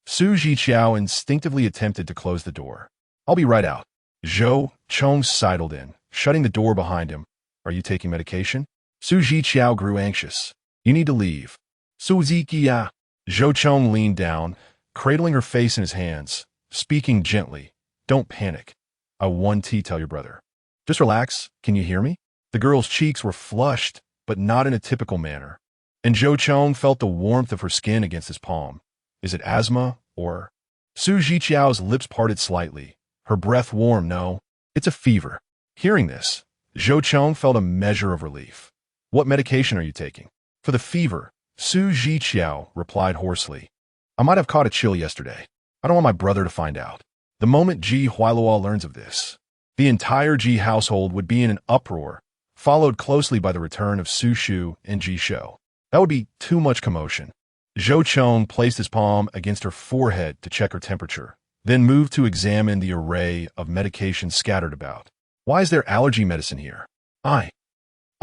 Zhiqiao instinctively attempted to close the door. I'll be right out. Zhou Cong sidled in, shutting the door behind him. Are you taking medication? Zhiqiao grew anxious. You need to leave. Zhiqiao. Zhou Cong leaned down, cradling her face in his hands, speaking gently. Don't panic. I want to tell your brother. Just relax. Can you hear me? The girl's cheeks were flushed, but not in a typical manner, and Zhou Cong felt the warmth of her skin against his palm. Is it asthma, or? Zhiqiao's lips parted slightly, her breath warm. No, it's a fever. Hearing this, Zhou Cong felt a measure of relief. What medication are you taking? For the fever, Zhiqiao replied hoarsely. I might have caught a chill yesterday. I don't want my brother to find out. The moment Luo learns of this, the entire Ji household would be in an uproar, followed closely by the return of Su Shu and Ji Shou. That would be too much commotion. Zhou Cong placed his palm against her forehead to check her temperature, then moved to examine the array of medications scattered about. Why is there allergy medicine here? I'm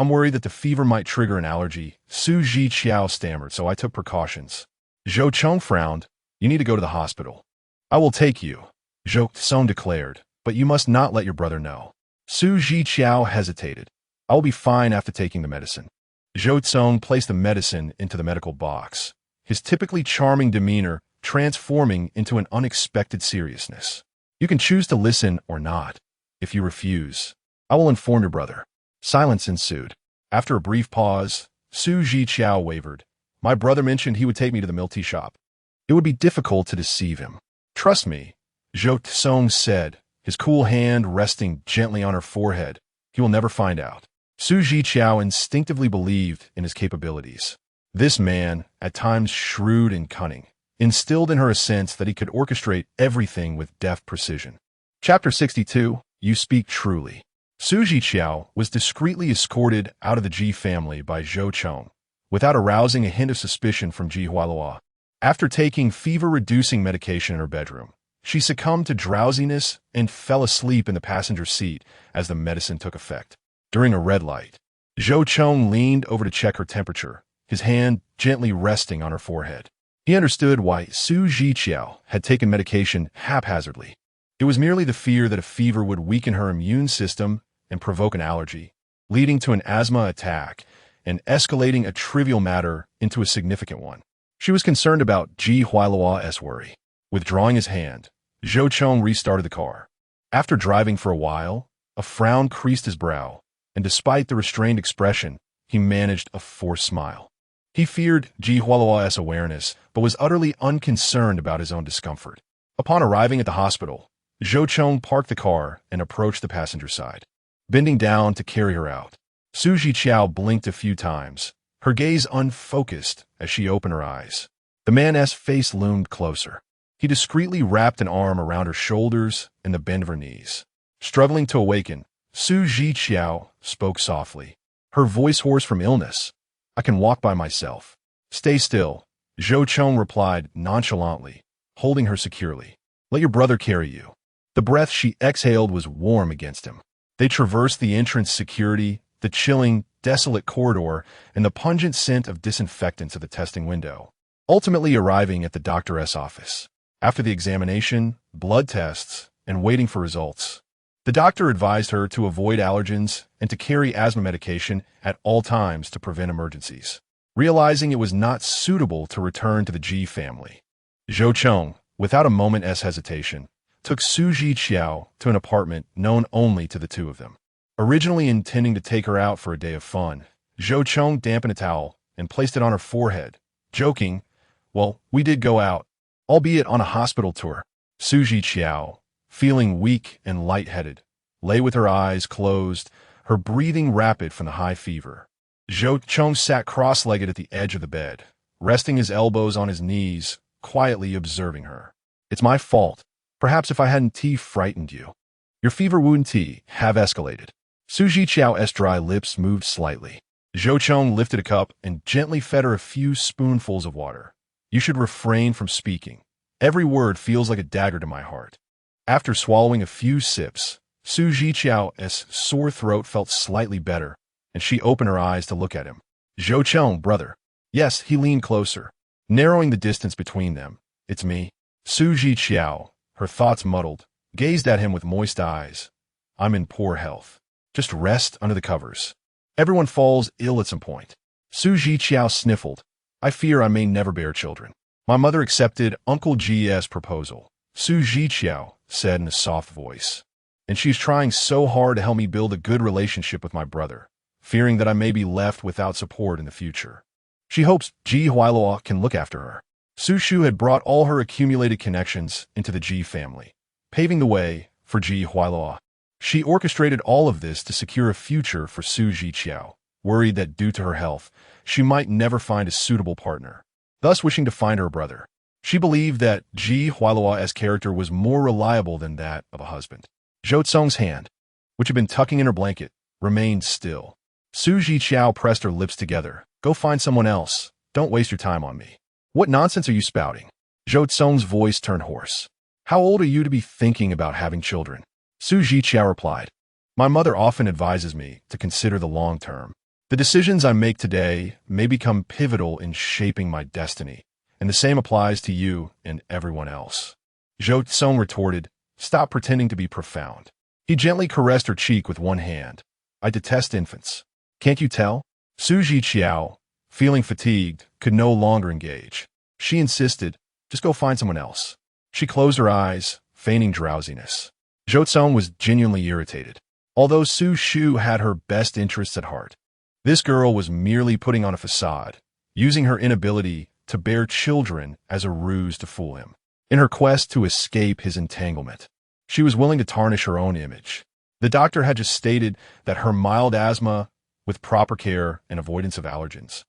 worried that the fever might trigger an allergy, Zhiqiao stammered, so I took precautions. Zhou Cong frowned. You need to go to the hospital. I will take you, Zhou Cong declared, but you must not let your brother know. Zhiqiao hesitated. I will be fine after taking the medicine. Zhou Cong placed the medicine into the medical box, his typically charming demeanor transforming into an unexpected seriousness. You can choose to listen or not. If you refuse, I will inform your brother. Silence ensued. After a brief pause, Zhiqiao wavered. My brother mentioned he would take me to the milk tea shop. It would be difficult to deceive him. Trust me, Zhou Cong said, his cool hand resting gently on her forehead. He will never find out. Zhiqiao instinctively believed in his capabilities. This man, at times shrewd and cunning, instilled in her a sense that he could orchestrate everything with deft precision. Chapter 62, You Speak Truly. Zhiqiao was discreetly escorted out of the Ji family by Zhou Cong, without arousing a hint of suspicion from Ji Hualua. After taking fever-reducing medication in her bedroom, she succumbed to drowsiness and fell asleep in the passenger seat as the medicine took effect. During a red light, Zhou Cong leaned over to check her temperature, his hand gently resting on her forehead. He understood why Zhiqiao had taken medication haphazardly. It was merely the fear that a fever would weaken her immune system and provoke an allergy, leading to an asthma attack and escalating a trivial matter into a significant one. She was concerned about Ji Hualua's worry. Withdrawing his hand, Zhou Cong restarted the car. After driving for a while, a frown creased his brow, and despite the restrained expression, he managed a forced smile. He feared Ji Hualua's awareness, but was utterly unconcerned about his own discomfort. Upon arriving at the hospital, Zhou Cong parked the car and approached the passenger side, bending down to carry her out. Zhiqiao blinked a few times, her gaze unfocused as she opened her eyes. The man's face loomed closer. He discreetly wrapped an arm around her shoulders and the bend of her knees. Struggling to awaken, Zhiqiao spoke softly, her voice hoarse from illness. I can walk by myself. Stay still, Zhou Cong replied nonchalantly, holding her securely. Let your brother carry you. The breath she exhaled was warm against him. They traversed the entrance security, the chilling, desolate corridor, and the pungent scent of disinfectants at the testing window, ultimately arriving at the doctor's office. After the examination, blood tests, and waiting for results, the doctor advised her to avoid allergens and to carry asthma medication at all times to prevent emergencies. Realizing it was not suitable to return to the Ji family, Zhou Cong, without a moment's hesitation, took Zhiqiao to an apartment known only to the two of them. Originally intending to take her out for a day of fun, Zhou Cong dampened a towel and placed it on her forehead, joking, well, we did go out, albeit on a hospital tour. Zhiqiao, feeling weak and lightheaded, lay with her eyes closed, her breathing rapid from the high fever. Zhou Cong sat cross-legged at the edge of the bed, resting his elbows on his knees, quietly observing her. It's my fault. Perhaps if I hadn't frightened you. Your fever wouldn't have escalated. Zhiqiao's dry lips moved slightly. Zhou Cong lifted a cup and gently fed her a few spoonfuls of water. You should refrain from speaking. Every word feels like a dagger to my heart. After swallowing a few sips, Zhiqiao's sore throat felt slightly better, and she opened her eyes to look at him. Zhou Cong, brother. Yes, he leaned closer, narrowing the distance between them. It's me. Zhiqiao, her thoughts muddled, gazed at him with moist eyes. I'm in poor health. Just rest under the covers. Everyone falls ill at some point. Zhiqiao sniffled. I fear I may never bear children. My mother accepted Uncle G's proposal, Zhiqiao said in a soft voice. And she's trying so hard to help me build a good relationship with my brother, fearing that I may be left without support in the future. She hopes Ji Hualua can look after her. Su Shu had brought all her accumulated connections into the Ji family, paving the way for Ji Hualua. She orchestrated all of this to secure a future for Zhiqiao, worried that due to her health, she might never find a suitable partner, thus wishing to find her brother. She believed that Ji Hualua's character was more reliable than that of a husband. Zhou Cong's hand, which had been tucking in her blanket, remained still. Zhiqiao pressed her lips together. Go find someone else. Don't waste your time on me. What nonsense are you spouting? Zhou Cong's voice turned hoarse. How old are you to be thinking about having children? Zhiqiao replied. My mother often advises me to consider the long term. The decisions I make today may become pivotal in shaping my destiny, and the same applies to you and everyone else. Zhou Cong retorted, stop pretending to be profound. He gently caressed her cheek with one hand. I detest infants. Can't you tell? Zhiqiao, feeling fatigued, could no longer engage. She insisted, just go find someone else. She closed her eyes, feigning drowsiness. Zhou Cong was genuinely irritated. Although Su Shu had her best interests at heart, this girl was merely putting on a facade, using her inability to bear children as a ruse to fool him. In her quest to escape his entanglement, she was willing to tarnish her own image. The doctor had just stated that her mild asthma, with proper care and avoidance of allergens,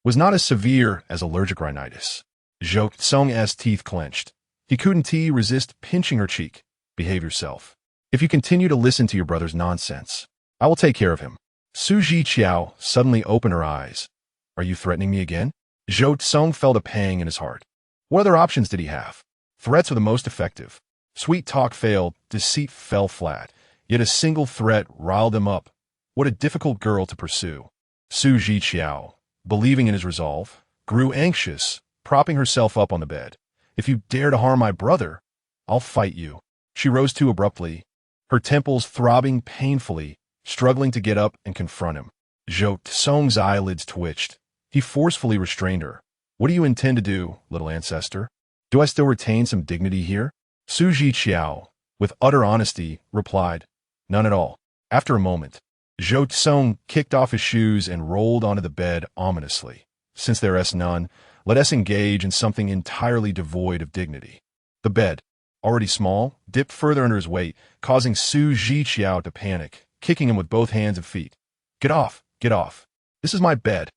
was not as severe as allergic rhinitis. Zhou Cong's teeth clenched. He couldn't resist pinching her cheek. Behave yourself. If you continue to listen to your brother's nonsense, I will take care of him. Zhiqiao suddenly opened her eyes. Are you threatening me again? Zhou Cong felt a pang in his heart. What other options did he have? Threats were the most effective. Sweet talk failed, deceit fell flat. Yet a single threat riled him up. What a difficult girl to pursue. Zhiqiao, believing in his resolve, grew anxious, propping herself up on the bed. If you dare to harm my brother, I'll fight you. She rose too abruptly, her temples throbbing painfully, struggling to get up and confront him. Zhou Cong's eyelids twitched. He forcefully restrained her. What do you intend to do, little ancestor? Do I still retain some dignity here? Zhiqiao, with utter honesty, replied, none at all. After a moment, Zhou Cong kicked off his shoes and rolled onto the bed ominously. Since there is none, let us engage in something entirely devoid of dignity. The bed, already small, dipped further under his weight, causing Zhiqiao to panic, kicking him with both hands and feet. Get off, get off. This is my bed.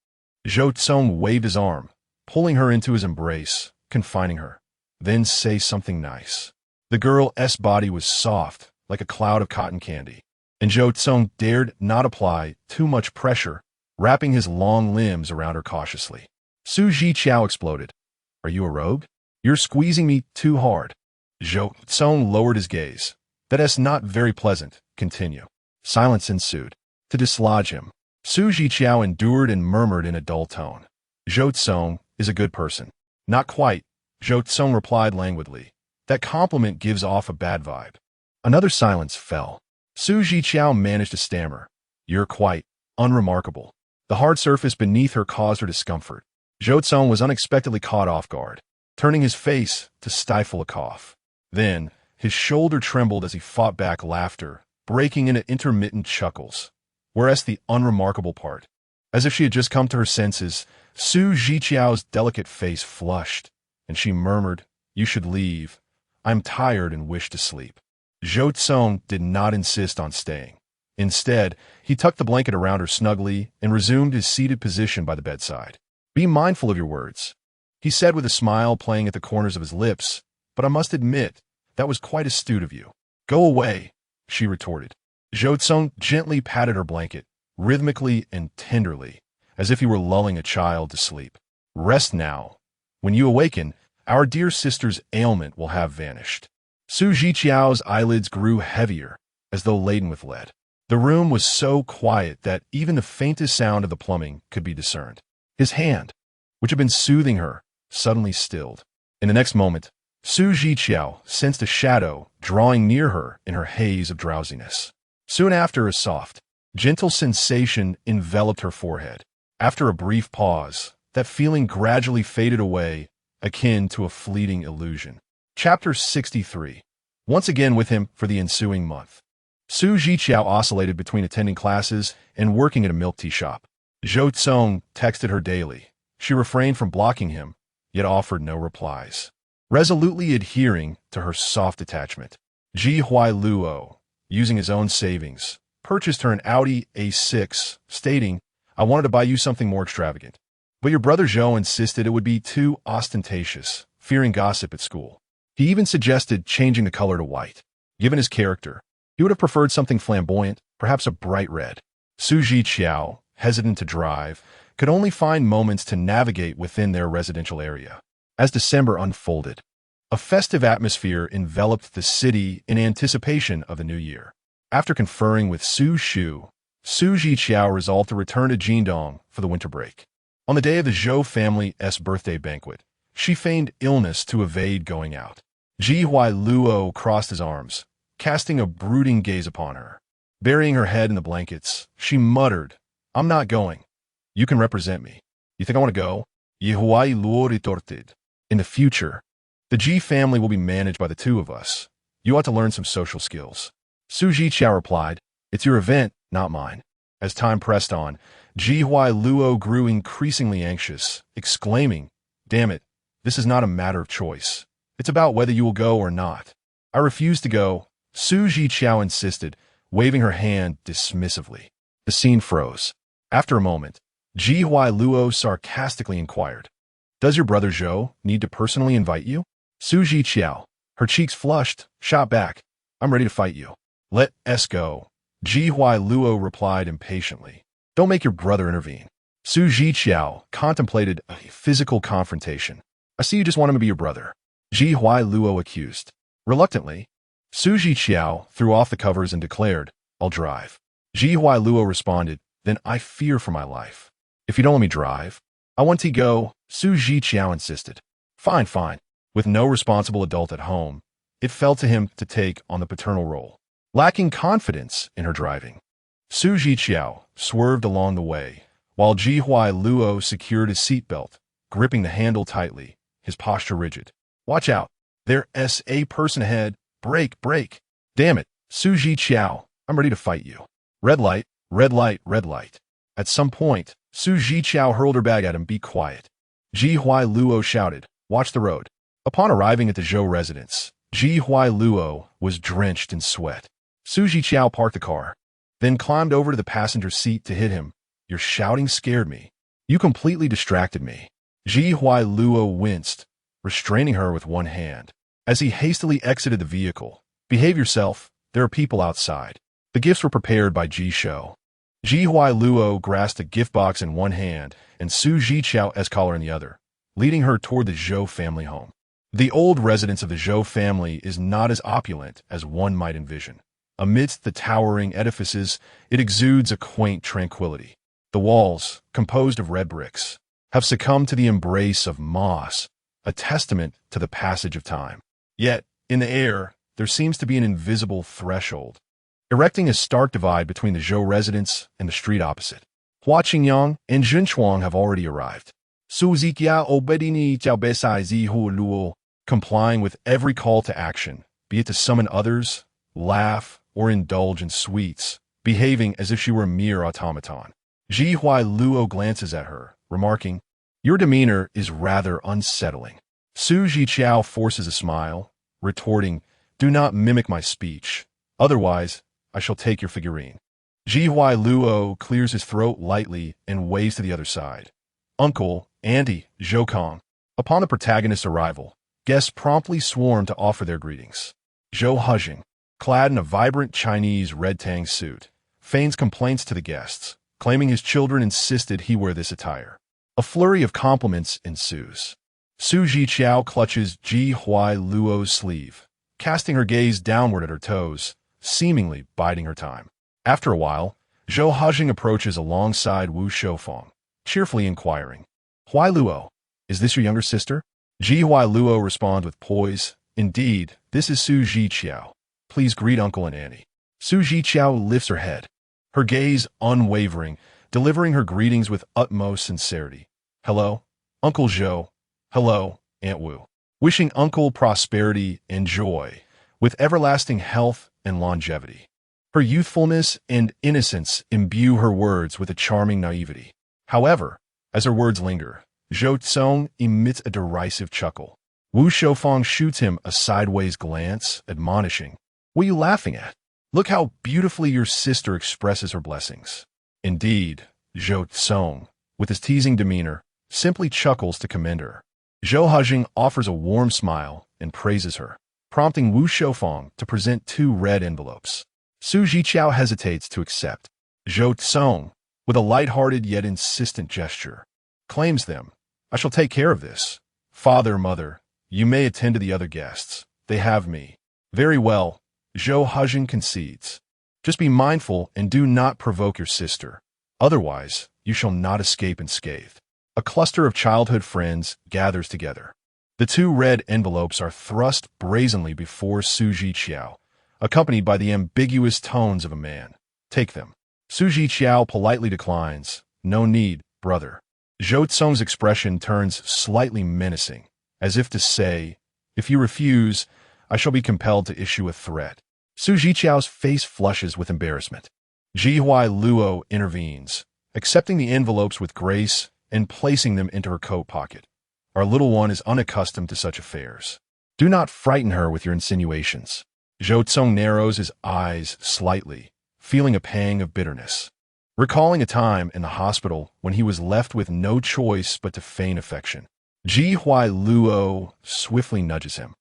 Zhou Cong waved his arm, pulling her into his embrace, confining her. Then say something nice. The girl's body was soft, like a cloud of cotton candy, and Zhou Cong dared not apply too much pressure, wrapping his long limbs around her cautiously. Zhiqiao exploded. Are you a rogue? You're squeezing me too hard. Zhou Cong lowered his gaze. That is not very pleasant. Continue. Silence ensued. To dislodge him, Zhiqiao endured and murmured in a dull tone. Zhou Cong is a good person. Not quite, Zhou Cong replied languidly. That compliment gives off a bad vibe. Another silence fell. Zhiqiao managed to stammer. You're quite unremarkable. The hard surface beneath her caused her discomfort. Zhou Cong was unexpectedly caught off guard, turning his face to stifle a cough. Then, his shoulder trembled as he fought back laughter, breaking into intermittent chuckles. Whereas the unremarkable part, as if she had just come to her senses, Zhiqiao's delicate face flushed, and she murmured, You should leave. I'm tired and wish to sleep. Zhou Cong did not insist on staying. Instead, he tucked the blanket around her snugly and resumed his seated position by the bedside. Be mindful of your words, he said with a smile playing at the corners of his lips, but I must admit, that was quite astute of you. Go away, she retorted. Zhou Cong gently patted her blanket, rhythmically and tenderly, as if he were lulling a child to sleep. Rest now. When you awaken, our dear sister's ailment will have vanished. Zhiqiao's eyelids grew heavier, as though laden with lead. The room was so quiet that even the faintest sound of the plumbing could be discerned. His hand, which had been soothing her, suddenly stilled. In the next moment, Zhiqiao sensed a shadow drawing near her in her haze of drowsiness. Soon after, a soft, gentle sensation enveloped her forehead. After a brief pause, that feeling gradually faded away, akin to a fleeting illusion. Chapter 63. Once again with him for the ensuing month. Zhiqiao oscillated between attending classes and working at a milk tea shop. Zhou Cong texted her daily. She refrained from blocking him, yet offered no replies. Resolutely adhering to her soft attachment, Zhiqiao, using his own savings, purchased her an Audi A6, stating, I wanted to buy you something more extravagant. But your brother Zhou insisted it would be too ostentatious, fearing gossip at school. He even suggested changing the color to white. Given his character, he would have preferred something flamboyant, perhaps a bright red. Zhiqiao, hesitant to drive, could only find moments to navigate within their residential area. As December unfolded, a festive atmosphere enveloped the city in anticipation of the new year. After conferring with Su Shu, Zhiqiao resolved to return to Jindong for the winter break. On the day of the Zhou family's birthday banquet, she feigned illness to evade going out. Zhiqiao crossed his arms, casting a brooding gaze upon her. Burying her head in the blankets, she muttered, I'm not going. You can represent me. You think I want to go? Zhiqiao retorted. In the future, the Ji family will be managed by the two of us. You ought to learn some social skills. Zhiqiao replied, It's your event, not mine. As time pressed on, Zhiqiao grew increasingly anxious, exclaiming, Damn it, this is not a matter of choice. It's about whether you will go or not. I refuse to go, Zhiqiao insisted, waving her hand dismissively. The scene froze. After a moment, Zhiqiao sarcastically inquired, Does your brother Zhou need to personally invite you? Su Zhiqiao, her cheeks flushed, shot back. I'm ready to fight you. Let us go. Ji Huai Luo replied impatiently. Don't make your brother intervene. Su Zhiqiao contemplated a physical confrontation. I see you just want him to be your brother. Ji Huai Luo accused. Reluctantly, Su Zhiqiao threw off the covers and declared, I'll drive. Ji Huai Luo responded, then I fear for my life. If you don't let me drive, I want to go, Su Zhiqiao insisted. Fine, fine. With no responsible adult at home, it fell to him to take on the paternal role. Lacking confidence in her driving, Su Zhiqiao swerved along the way, while Ji Huai Luo secured his seatbelt, gripping the handle tightly, his posture rigid. Watch out. There's a person ahead. Brake, brake. Damn it, Su Zhiqiao, I'm ready to fight you. Red light, red light, red light. At some point, Su Zhiqiao hurled her bag at him. Be quiet. Ji Huai Luo shouted, watch the road. Upon arriving at the Zhou residence, Ji Huai Luo was drenched in sweat. Su Zhiqiao parked the car, then climbed over to the passenger seat to hit him. Your shouting scared me. You completely distracted me. Ji Huai Luo winced, restraining her with one hand. As he hastily exited the vehicle, behave yourself, there are people outside. The gifts were prepared by Ji Shou. Ji Huai Luo grasped a gift box in one hand and Su Zhiqiao's collar in the other, leading her toward the Zhou family home. The old residence of the Zhou family is not as opulent as one might envision. Amidst the towering edifices, it exudes a quaint tranquility. The walls, composed of red bricks, have succumbed to the embrace of moss, a testament to the passage of time. Yet, in the air, there seems to be an invisible threshold, erecting a stark divide between the Zhou residence and the street opposite. Hua Qingyang and Zhenchuang have already arrived. Su Zhiqiao obedini jiao besai zi hu luo, complying with every call to action, be it to summon others, laugh, or indulge in sweets, behaving as if she were a mere automaton. Ji Huai Luo glances at her, remarking, your demeanor is rather unsettling. Su Zhiqiao forces a smile, retorting, do not mimic my speech, otherwise I shall take your figurine. Ji Huai Luo clears his throat lightly and waves to the other side. Uncle, Auntie, Zhou Cong. Upon the protagonist's arrival, guests promptly swarm to offer their greetings. Zhou Hujing, clad in a vibrant Chinese red tang suit, feigns complaints to the guests, claiming his children insisted he wear this attire. A flurry of compliments ensues. Su Zhiqiao clutches Ji Huai Luo's sleeve, casting her gaze downward at her toes, seemingly biding her time. After a while, Zhou Hujing approaches alongside Wu Shoufeng, cheerfully inquiring, Huai Luo, is this your younger sister? Ji Huai Luo responds with poise, indeed, this is Su Zhiqiao. Please greet Uncle and Auntie. Su Zhiqiao lifts her head, her gaze unwavering, delivering her greetings with utmost sincerity. Hello, Uncle Zhou. Hello, Aunt Wu. Wishing Uncle prosperity and joy, with everlasting health and longevity. Her youthfulness and innocence imbue her words with a charming naivety. However, as her words linger, Zhou Cong emits a derisive chuckle. Wu Shoufeng shoots him a sideways glance, admonishing, what are you laughing at? Look how beautifully your sister expresses her blessings. Indeed, Zhou Cong, with his teasing demeanor, simply chuckles to commend her. Zhou Hujing offers a warm smile and praises her, prompting Wu Shoufeng to present 2 red envelopes. Su Zhiqiao hesitates to accept. Zhou Cong, with a light-hearted yet insistent gesture, claims them. I shall take care of this. Father, mother, you may attend to the other guests. They have me. Very well, Zhou Hujing concedes. Just be mindful and do not provoke your sister. Otherwise, you shall not escape unscathed. A cluster of childhood friends gathers together. The 2 red envelopes are thrust brazenly before Su Zhiqiao, accompanied by the ambiguous tones of a man. Take them. Su Zhiqiao politely declines. No need, brother. Zhou Cong's expression turns slightly menacing, as if to say, if you refuse, I shall be compelled to issue a threat. Su Zhiqiao's face flushes with embarrassment. Ji Huai Luo intervenes, accepting the envelopes with grace and placing them into her coat pocket. Our little one is unaccustomed to such affairs. Do not frighten her with your insinuations. Zhou Cong narrows his eyes slightly, feeling a pang of bitterness, recalling a time in the hospital when he was left with no choice but to feign affection. Zhiqiao swiftly nudges him.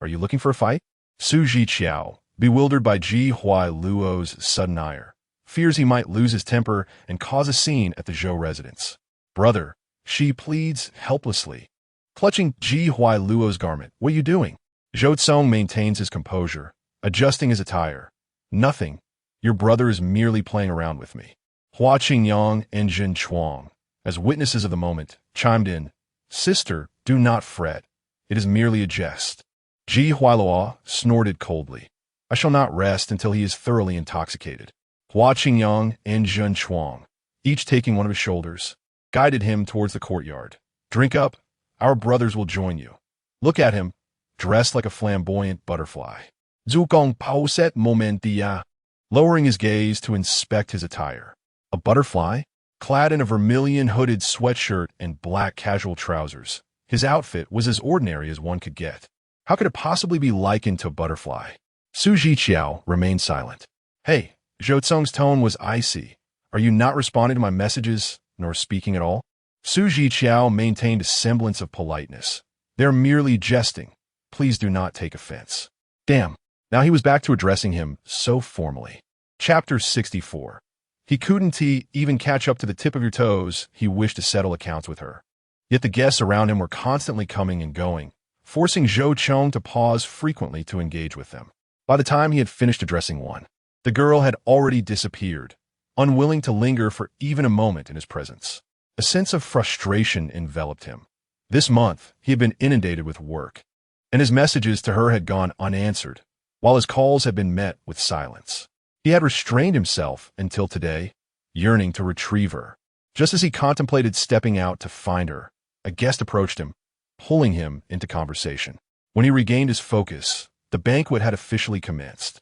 Are you looking for a fight? Zhiqiao, bewildered by Zhiqiao's sudden ire, fears he might lose his temper and cause a scene at the Zhou residence. Brother, she pleads helplessly, clutching Zhiqiao's garment. What are you doing? Zhou Cong maintains his composure, adjusting his attire. Nothing. Your brother is merely playing around with me. Hua Qingyang and Jin Chuang, as witnesses of the moment, chimed in. Sister, do not fret. It is merely a jest. Ji Hualuo snorted coldly. I shall not rest until he is thoroughly intoxicated. Hua Qingyang and Jin Chuang, each taking one of his shoulders, guided him towards the courtyard. Drink up. Our brothers will join you. Look at him, dressed like a flamboyant butterfly. Zhou Cong pauset momentia, lowering his gaze to inspect his attire. A butterfly? Clad in a vermilion hooded sweatshirt and black casual trousers, his outfit was as ordinary as one could get. How could it possibly be likened to a butterfly? Zhiqiao remained silent. Hey, Zhou Cong's tone was icy. Are you not responding to my messages, nor speaking at all? Zhiqiao maintained a semblance of politeness. They're merely jesting. Please do not take offense. Damn. Now he was back to addressing him so formally. Chapter 64. He couldn't even catch up to the tip of your toes. He wished to settle accounts with her. Yet the guests around him were constantly coming and going, forcing Zhou Cong to pause frequently to engage with them. By the time he had finished addressing one, the girl had already disappeared, unwilling to linger for even a moment in his presence. A sense of frustration enveloped him. This month, he had been inundated with work, and his messages to her had gone unanswered, while his calls had been met with silence. He had restrained himself until today, yearning to retrieve her. Just as he contemplated stepping out to find her, a guest approached him, pulling him into conversation. When he regained his focus, the banquet had officially commenced.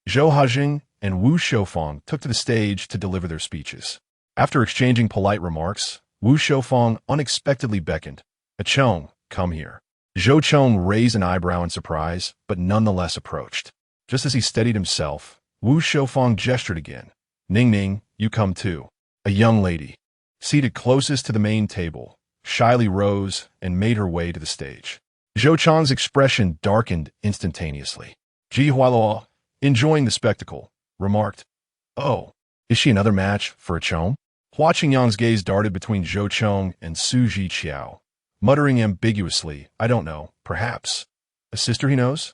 Zhou Hajing and Wu Shoufeng took to the stage to deliver their speeches. After exchanging polite remarks, Wu Shoufeng unexpectedly beckoned. Chong, come here. Zhou Cong raised an eyebrow in surprise, but nonetheless approached. Just as he steadied himself, Wu Shoufeng gestured again. Ning Ning, you come too. A young lady, seated closest to the main table, shyly rose and made her way to the stage. Zhou Cong's expression darkened instantaneously. Ji Hualuo, enjoying the spectacle, remarked, Oh, is she another match for a Chong? Hua Qingyang's gaze darted between Zhou Cong and Zhiqiao, muttering ambiguously, I don't know, perhaps. A sister he knows?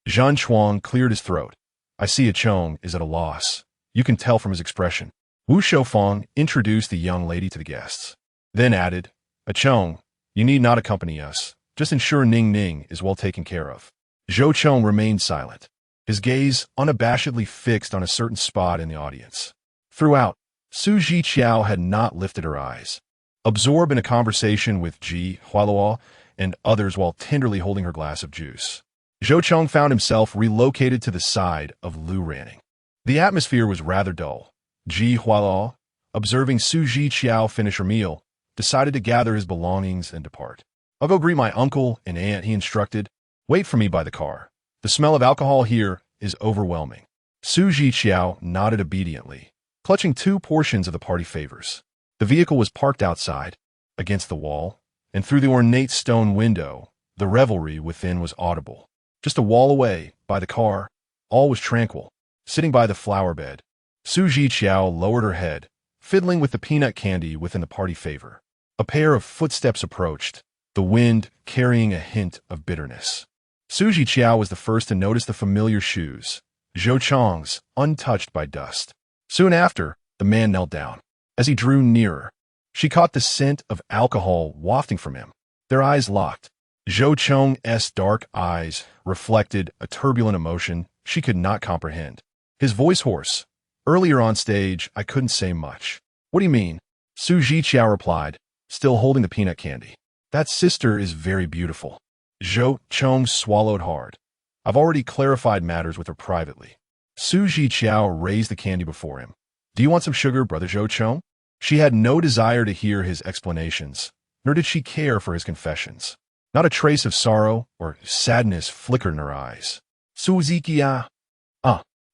Zhan Chuang cleared his throat. I see a Chong is at a loss. You can tell from his expression. Wu Shoufeng introduced the young lady to the guests, then added, A Chong, you need not accompany us. Just ensure Ning Ning is well taken care of. Zhou Cong remained silent, his gaze unabashedly fixed on a certain spot in the audience. Throughout, Zhiqiao had not lifted her eyes, absorbed in a conversation with Ji Hualuo and others while tenderly holding her glass of juice. Zhou Cong found himself relocated to the side of Lu Ranning. The atmosphere was rather dull. Ji Hualuo, observing Zhiqiao finish her meal, decided to gather his belongings and depart. I'll go greet my uncle and aunt, he instructed. Wait for me by the car. The smell of alcohol here is overwhelming. Zhiqiao nodded obediently, clutching 2 portions of the party favors. The vehicle was parked outside, against the wall, and through the ornate stone window, the revelry within was audible. Just a wall away, by the car, all was tranquil. Sitting by the flower bed, Zhiqiao lowered her head, fiddling with the peanut candy within the party favor. A pair of footsteps approached, the wind carrying a hint of bitterness. Zhiqiao was the first to notice the familiar shoes, Zhou Cong's, untouched by dust. Soon after, the man knelt down. As he drew nearer, she caught the scent of alcohol wafting from him. Their eyes locked. Zhou Cong's dark eyes reflected a turbulent emotion she could not comprehend. His voice hoarse. Earlier on stage, I couldn't say much. What do you mean? Zhiqiao replied, still holding the peanut candy. That sister is very beautiful. Zhou Cong swallowed hard. I've already clarified matters with her privately. Zhiqiao raised the candy before him. Do you want some sugar, brother Zhou Cong? She had no desire to hear his explanations, nor did she care for his confessions. Not a trace of sorrow or sadness flickered in her eyes. Zhiqiao.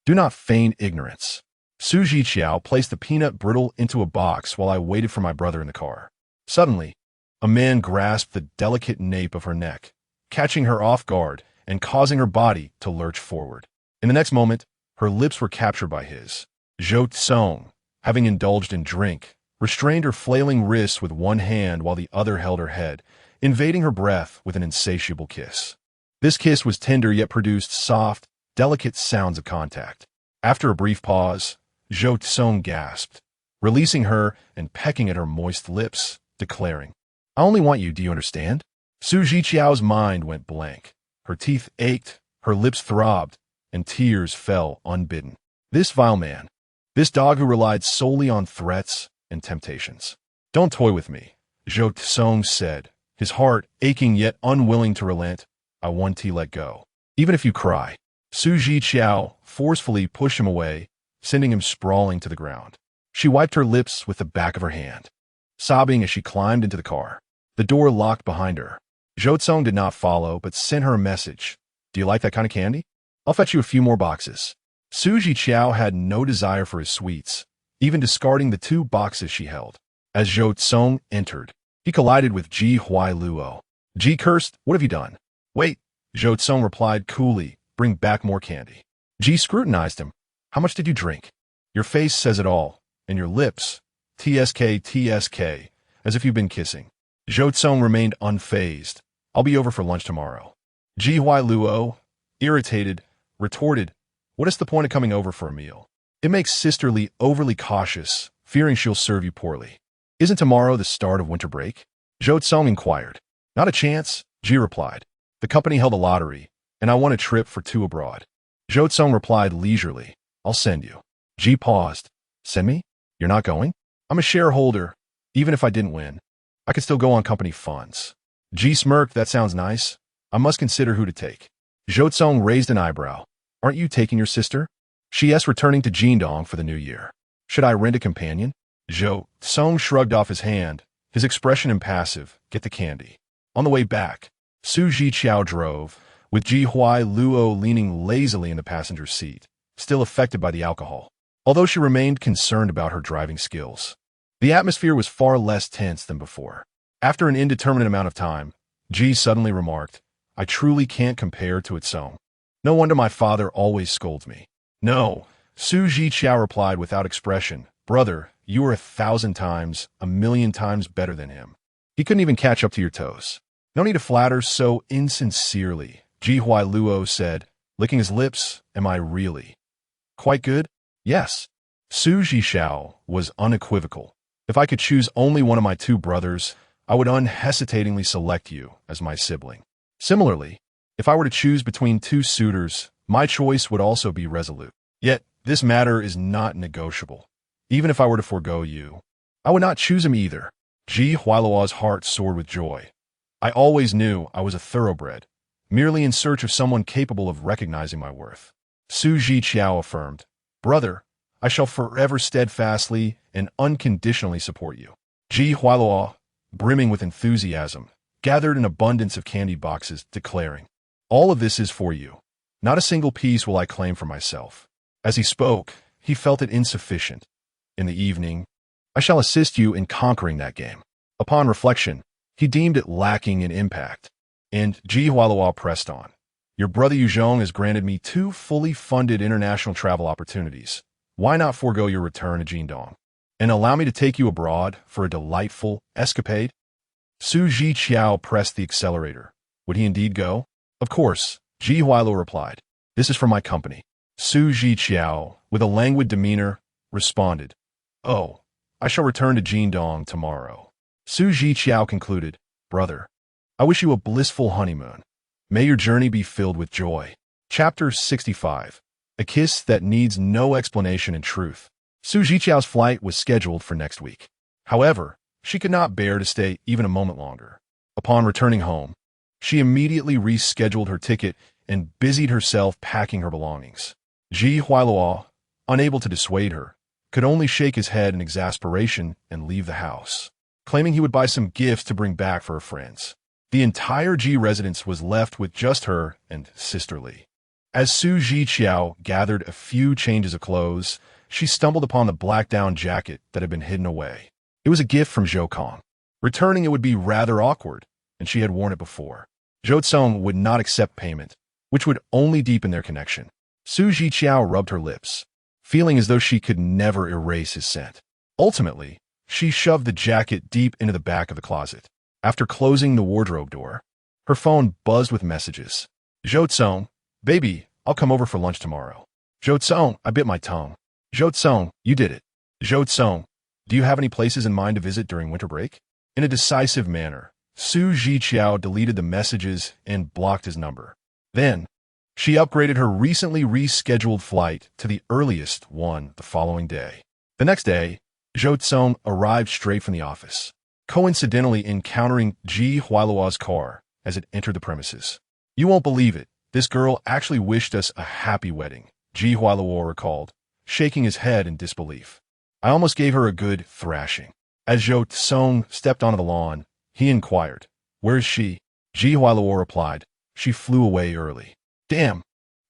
Do not feign ignorance. Zhiqiao placed the peanut brittle into a box while I waited for my brother in the car. Suddenly, A man grasped the delicate nape of her neck, catching her off guard and causing her body to lurch forward. In the next moment, her lips were captured by his. Zhou Cong, having indulged in drink, restrained her flailing wrists with one hand while the other held her head, invading her breath with an insatiable kiss. This kiss was tender yet produced soft, delicate sounds of contact. After a brief pause, Zhou Cong gasped, releasing her and pecking at her moist lips, declaring, "I only want you, do you understand?" Zhiqiao's mind went blank. Her teeth ached, her lips throbbed, and tears fell unbidden. This vile man, this dog who relied solely on threats and temptations. "Don't toy with me," Zhou Cong said, his heart aching yet unwilling to relent. "I want to let go. Even if you cry." Zhiqiao forcefully pushed him away, sending him sprawling to the ground. She wiped her lips with the back of her hand, sobbing as she climbed into the car. The door locked behind her. Zhou Cong did not follow, but sent her a message. "Do you like that kind of candy? I'll fetch you a few more boxes." Zhiqiao had no desire for his sweets, even discarding the 2 boxes she held. As Zhou Cong entered, he collided with Ji Huailuo. Ji cursed, "What have you done?" "Wait," Zhou Cong replied coolly, "bring back more candy." Ji scrutinized him. "How much did you drink?" "Your face says it all, and your lips, tsk, as if you've been kissing." Zhou Cong remained unfazed. "I'll be over for lunch tomorrow." Ji Huailuo, irritated, retorted, "What is the point of coming over for a meal? It makes sisterly overly cautious, fearing she'll serve you poorly. Isn't tomorrow the start of winter break?" Zhou Cong inquired. "Not a chance," Ji replied. "The company held a lottery, and I won a trip for 2 abroad." Zhou Cong replied leisurely, "I'll send you." Ji paused. "Send me? You're not going?" "I'm a shareholder. Even if I didn't win, I could still go on company funds." Ji smirked. "That sounds nice. I must consider who to take." Zhou Cong raised an eyebrow. "Aren't you taking your sister?" "She is returning to Jindong for the new year." "Should I rent a companion?" Zhou Cong shrugged off his hand, his expression impassive. "Get the candy." On the way back, Zhiqiao drove, with Ji Huailuo leaning lazily in the passenger seat, still affected by the alcohol, although she remained concerned about her driving skills. The atmosphere was far less tense than before. After an indeterminate amount of time, Ji suddenly remarked, "I truly can't compare to its own. No wonder my father always scolds me." "No," Zhiqiao replied without expression. "Brother, you are 1,000 times, 1,000,000 times better than him. He couldn't even catch up to your toes." "No need to flatter so insincerely," Ji Huailuo said, licking his lips. "Am I really quite good?" "Yes." Zhiqiao was unequivocal. "If I could choose only one of my 2 brothers, I would unhesitatingly select you as my sibling. Similarly, if I were to choose between 2 suitors, my choice would also be resolute. Yet, this matter is not negotiable. Even if I were to forego you, I would not choose him either." Ji Huailuo's heart soared with joy. "I always knew I was a thoroughbred, merely in search of someone capable of recognizing my worth." Zhiqiao affirmed, "Brother, I shall forever steadfastly and unconditionally support you." Ji Huailuo, brimming with enthusiasm, gathered an abundance of candy boxes, declaring, "All of this is for you. Not a single piece will I claim for myself." As he spoke, he felt it insufficient. In the evening, "I shall assist you in conquering that game." Upon reflection, he deemed it lacking in impact. And Ji Huailuo pressed on, "Your brother Yuzhong has granted me 2 fully funded international travel opportunities. Why not forego your return to Jindong and allow me to take you abroad for a delightful escapade?" Zhiqiao pressed the accelerator. Would he indeed go? "Of course," Ji Huailuo replied. "This is for my company." Zhiqiao, with a languid demeanor, responded, "Oh, I shall return to Jindong tomorrow." Zhiqiao concluded, "Brother, I wish you a blissful honeymoon. May your journey be filled with joy." Chapter 65. A kiss that needs no explanation in truth. Zhiqiao's flight was scheduled for next week. However, she could not bear to stay even a moment longer. Upon returning home, she immediately rescheduled her ticket and busied herself packing her belongings. Ji Huailuo, unable to dissuade her, could only shake his head in exasperation and leave the house, claiming he would buy some gifts to bring back for her friends. The entire Ji residence was left with just her and Sister Li. As Zhiqiao gathered a few changes of clothes, she stumbled upon the black down jacket that had been hidden away. It was a gift from Zhou Cong. Returning it would be rather awkward, and she had worn it before. Zhou Cong would not accept payment, which would only deepen their connection. Zhiqiao rubbed her lips, feeling as though she could never erase his scent. Ultimately, she shoved the jacket deep into the back of the closet. After closing the wardrobe door, her phone buzzed with messages. Zhou Cong, baby, I'll come over for lunch tomorrow. Zhou Cong, I bit my tongue. Zhou Cong, you did it. Zhou Cong, do you have any places in mind to visit during winter break? In a decisive manner, Zhiqiao deleted the messages and blocked his number. Then, she upgraded her recently rescheduled flight to the earliest one the following day. The next day, Zhou Cong arrived straight from the office, coincidentally encountering Ji Huailuo's car as it entered the premises. You won't believe it, this girl actually wished us a happy wedding, Ji Huailuo recalled, shaking his head in disbelief. I almost gave her a good thrashing. As Zhou Cong stepped onto the lawn, he inquired, where is she? Ji Huailuo replied, she flew away early. Damn,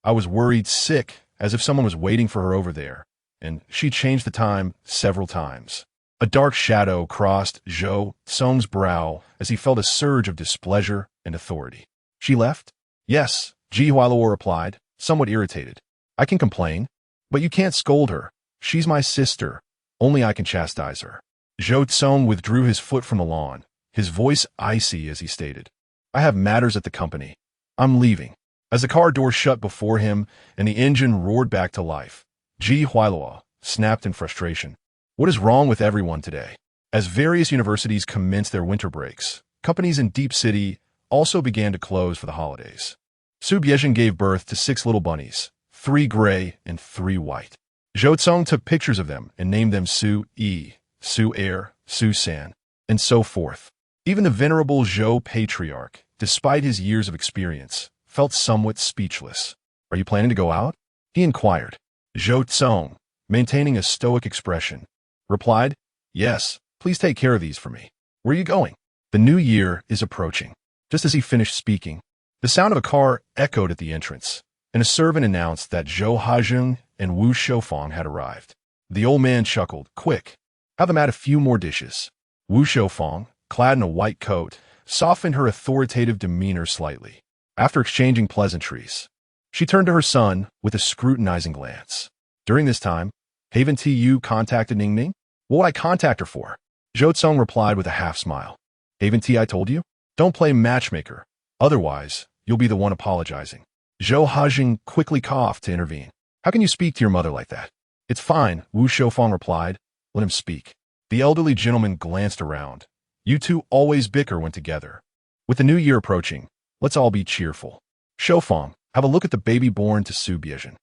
I was worried sick, as if someone was waiting for her over there, and she changed the time several times. A dark shadow crossed Zhou Cong's brow as he felt a surge of displeasure and authority. She left? Yes, Ji Huailuo replied, somewhat irritated. I can complain, but you can't scold her. She's my sister. Only I can chastise her. Zhou Cong withdrew his foot from the lawn, his voice icy as he stated, I have matters at the company. I'm leaving. As the car door shut before him and the engine roared back to life, Ji Huailuo snapped in frustration. What is wrong with everyone today? As various universities commenced their winter breaks, companies in Deep City also began to close for the holidays. Su Biezhen gave birth to 6 little bunnies, 3 gray and 3 white. Zhou Cong took pictures of them and named them Su Yi, Su Er, Su San, and so forth. Even the venerable Zhou patriarch, despite his years of experience, felt somewhat speechless. Are you planning to go out? He inquired. Zhou Cong, maintaining a stoic expression, replied, yes, please take care of these for me. Where are you going? The new year is approaching. Just as he finished speaking, the sound of a car echoed at the entrance, and a servant announced that Zhou Hajing and Wu Shoufang had arrived. The old man chuckled, quick, have them add a few more dishes. Wu Shoufang, clad in a white coat, softened her authoritative demeanor slightly. After exchanging pleasantries, she turned to her son with a scrutinizing glance. During this time, haven't you contacted Ning Ning? What would I contact her for? Zhou Cong replied with a half-smile. Haven't I told you? Don't play matchmaker. Otherwise, you'll be the one apologizing. Zhou Hajing quickly coughed to intervene. How can you speak to your mother like that? It's fine, Wu Shoufang replied. Let him speak. The elderly gentleman glanced around. You two always bicker when together. With the new year approaching, let's all be cheerful. Shoufang, have a look at the baby born to Su Biezhen.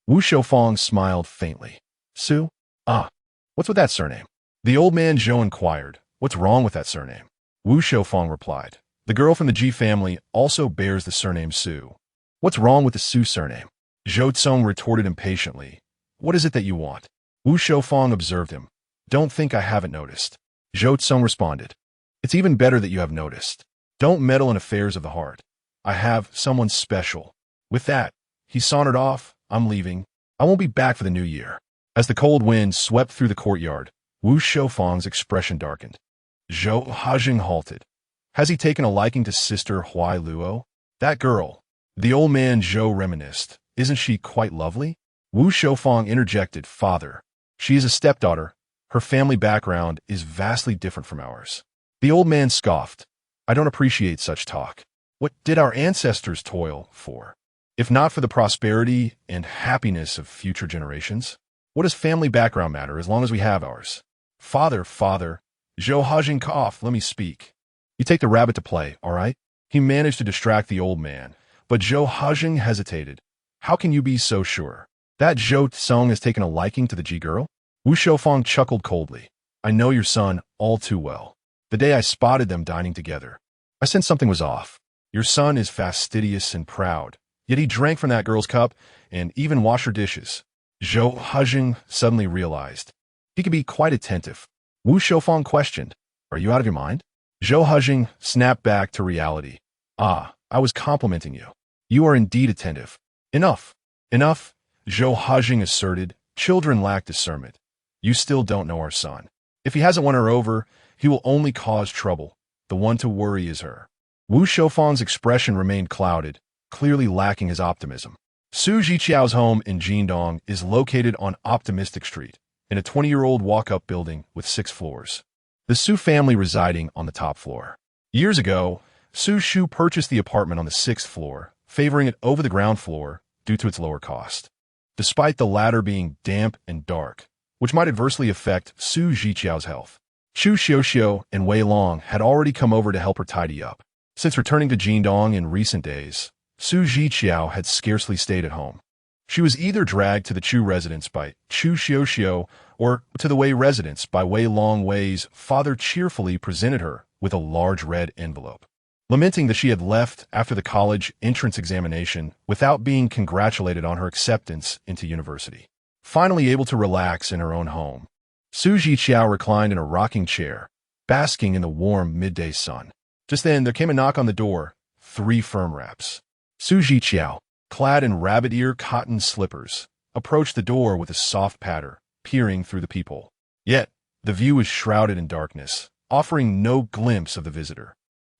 Wu Shoufang smiled faintly. Su? Ah, what's with that surname? The old man Zhou inquired. What's wrong with that surname? Wu Shoufang replied. The girl from the Ji family also bears the surname Su. What's wrong with the Su surname? Zhou Cong retorted impatiently. What is it that you want? Wu Shoufang observed him. Don't think I haven't noticed. Zhou Cong responded. It's even better that you have noticed. Don't meddle in affairs of the heart. I have someone special. With that, he sauntered off. I'm leaving. I won't be back for the new year. As the cold wind swept through the courtyard, Wu Shoufang's expression darkened. Zhou Hajing halted. Has he taken a liking to Sister Huailuo? That girl. The old man Zhou reminisced. Isn't she quite lovely? Wu Shoufang interjected, Father. She is a stepdaughter. Her family background is vastly different from ours. The old man scoffed. I don't appreciate such talk. What did our ancestors toil for? If not for the prosperity and happiness of future generations? What does family background matter as long as we have ours? Father, Zhou Hajing coughed, let me speak. You take the rabbit to play, all right? He managed to distract the old man, but Zhou Hajing hesitated. How can you be so sure? That Zhou Cong has taken a liking to the Ji girl? Wu Shoufang chuckled coldly. I know your son all too well. The day I spotted them dining together, I sensed something was off. Your son is fastidious and proud, yet he drank from that girl's cup and even washed her dishes. Zhou Hajing suddenly realized. He could be quite attentive. Wu Shoufang questioned, Are you out of your mind? Zhou Hajing snapped back to reality. Ah, I was complimenting you. You are indeed attentive. Enough. Enough, Zhou Hajing asserted. Children lack discernment. You still don't know our son. If he hasn't won her over, he will only cause trouble. The one to worry is her. Wu Shoufang's expression remained clouded, clearly lacking his optimism. Su Zhiqiao's home in Jindong is located on Optimistic Street, in a 20-year-old walk-up building with 6 floors. The Su family residing on the top floor. Years ago, Su Shu purchased the apartment on the 6th floor, favoring it over the ground floor due to its lower cost. Despite the latter being damp and dark, which might adversely affect Su Zhiqiao's health, Chu Xiuxiu and Wei Long had already come over to help her tidy up. Since returning to Jindong in recent days, Su Zhiqiao had scarcely stayed at home. She was either dragged to the Chu residence by Chu Xiuxiu or to the Wei residence by Wei Long. Wei's father cheerfully presented her with a large red envelope, lamenting that she had left after the college entrance examination without being congratulated on her acceptance into university. Finally able to relax in her own home, Su Zhiqiao reclined in a rocking chair, basking in the warm midday sun. Just then, there came a knock on the door, 3 firm raps. Su Zhiqiao, clad in rabbit-ear cotton slippers, approached the door with a soft patter, peering through the peephole. Yet, the view was shrouded in darkness, offering no glimpse of the visitor.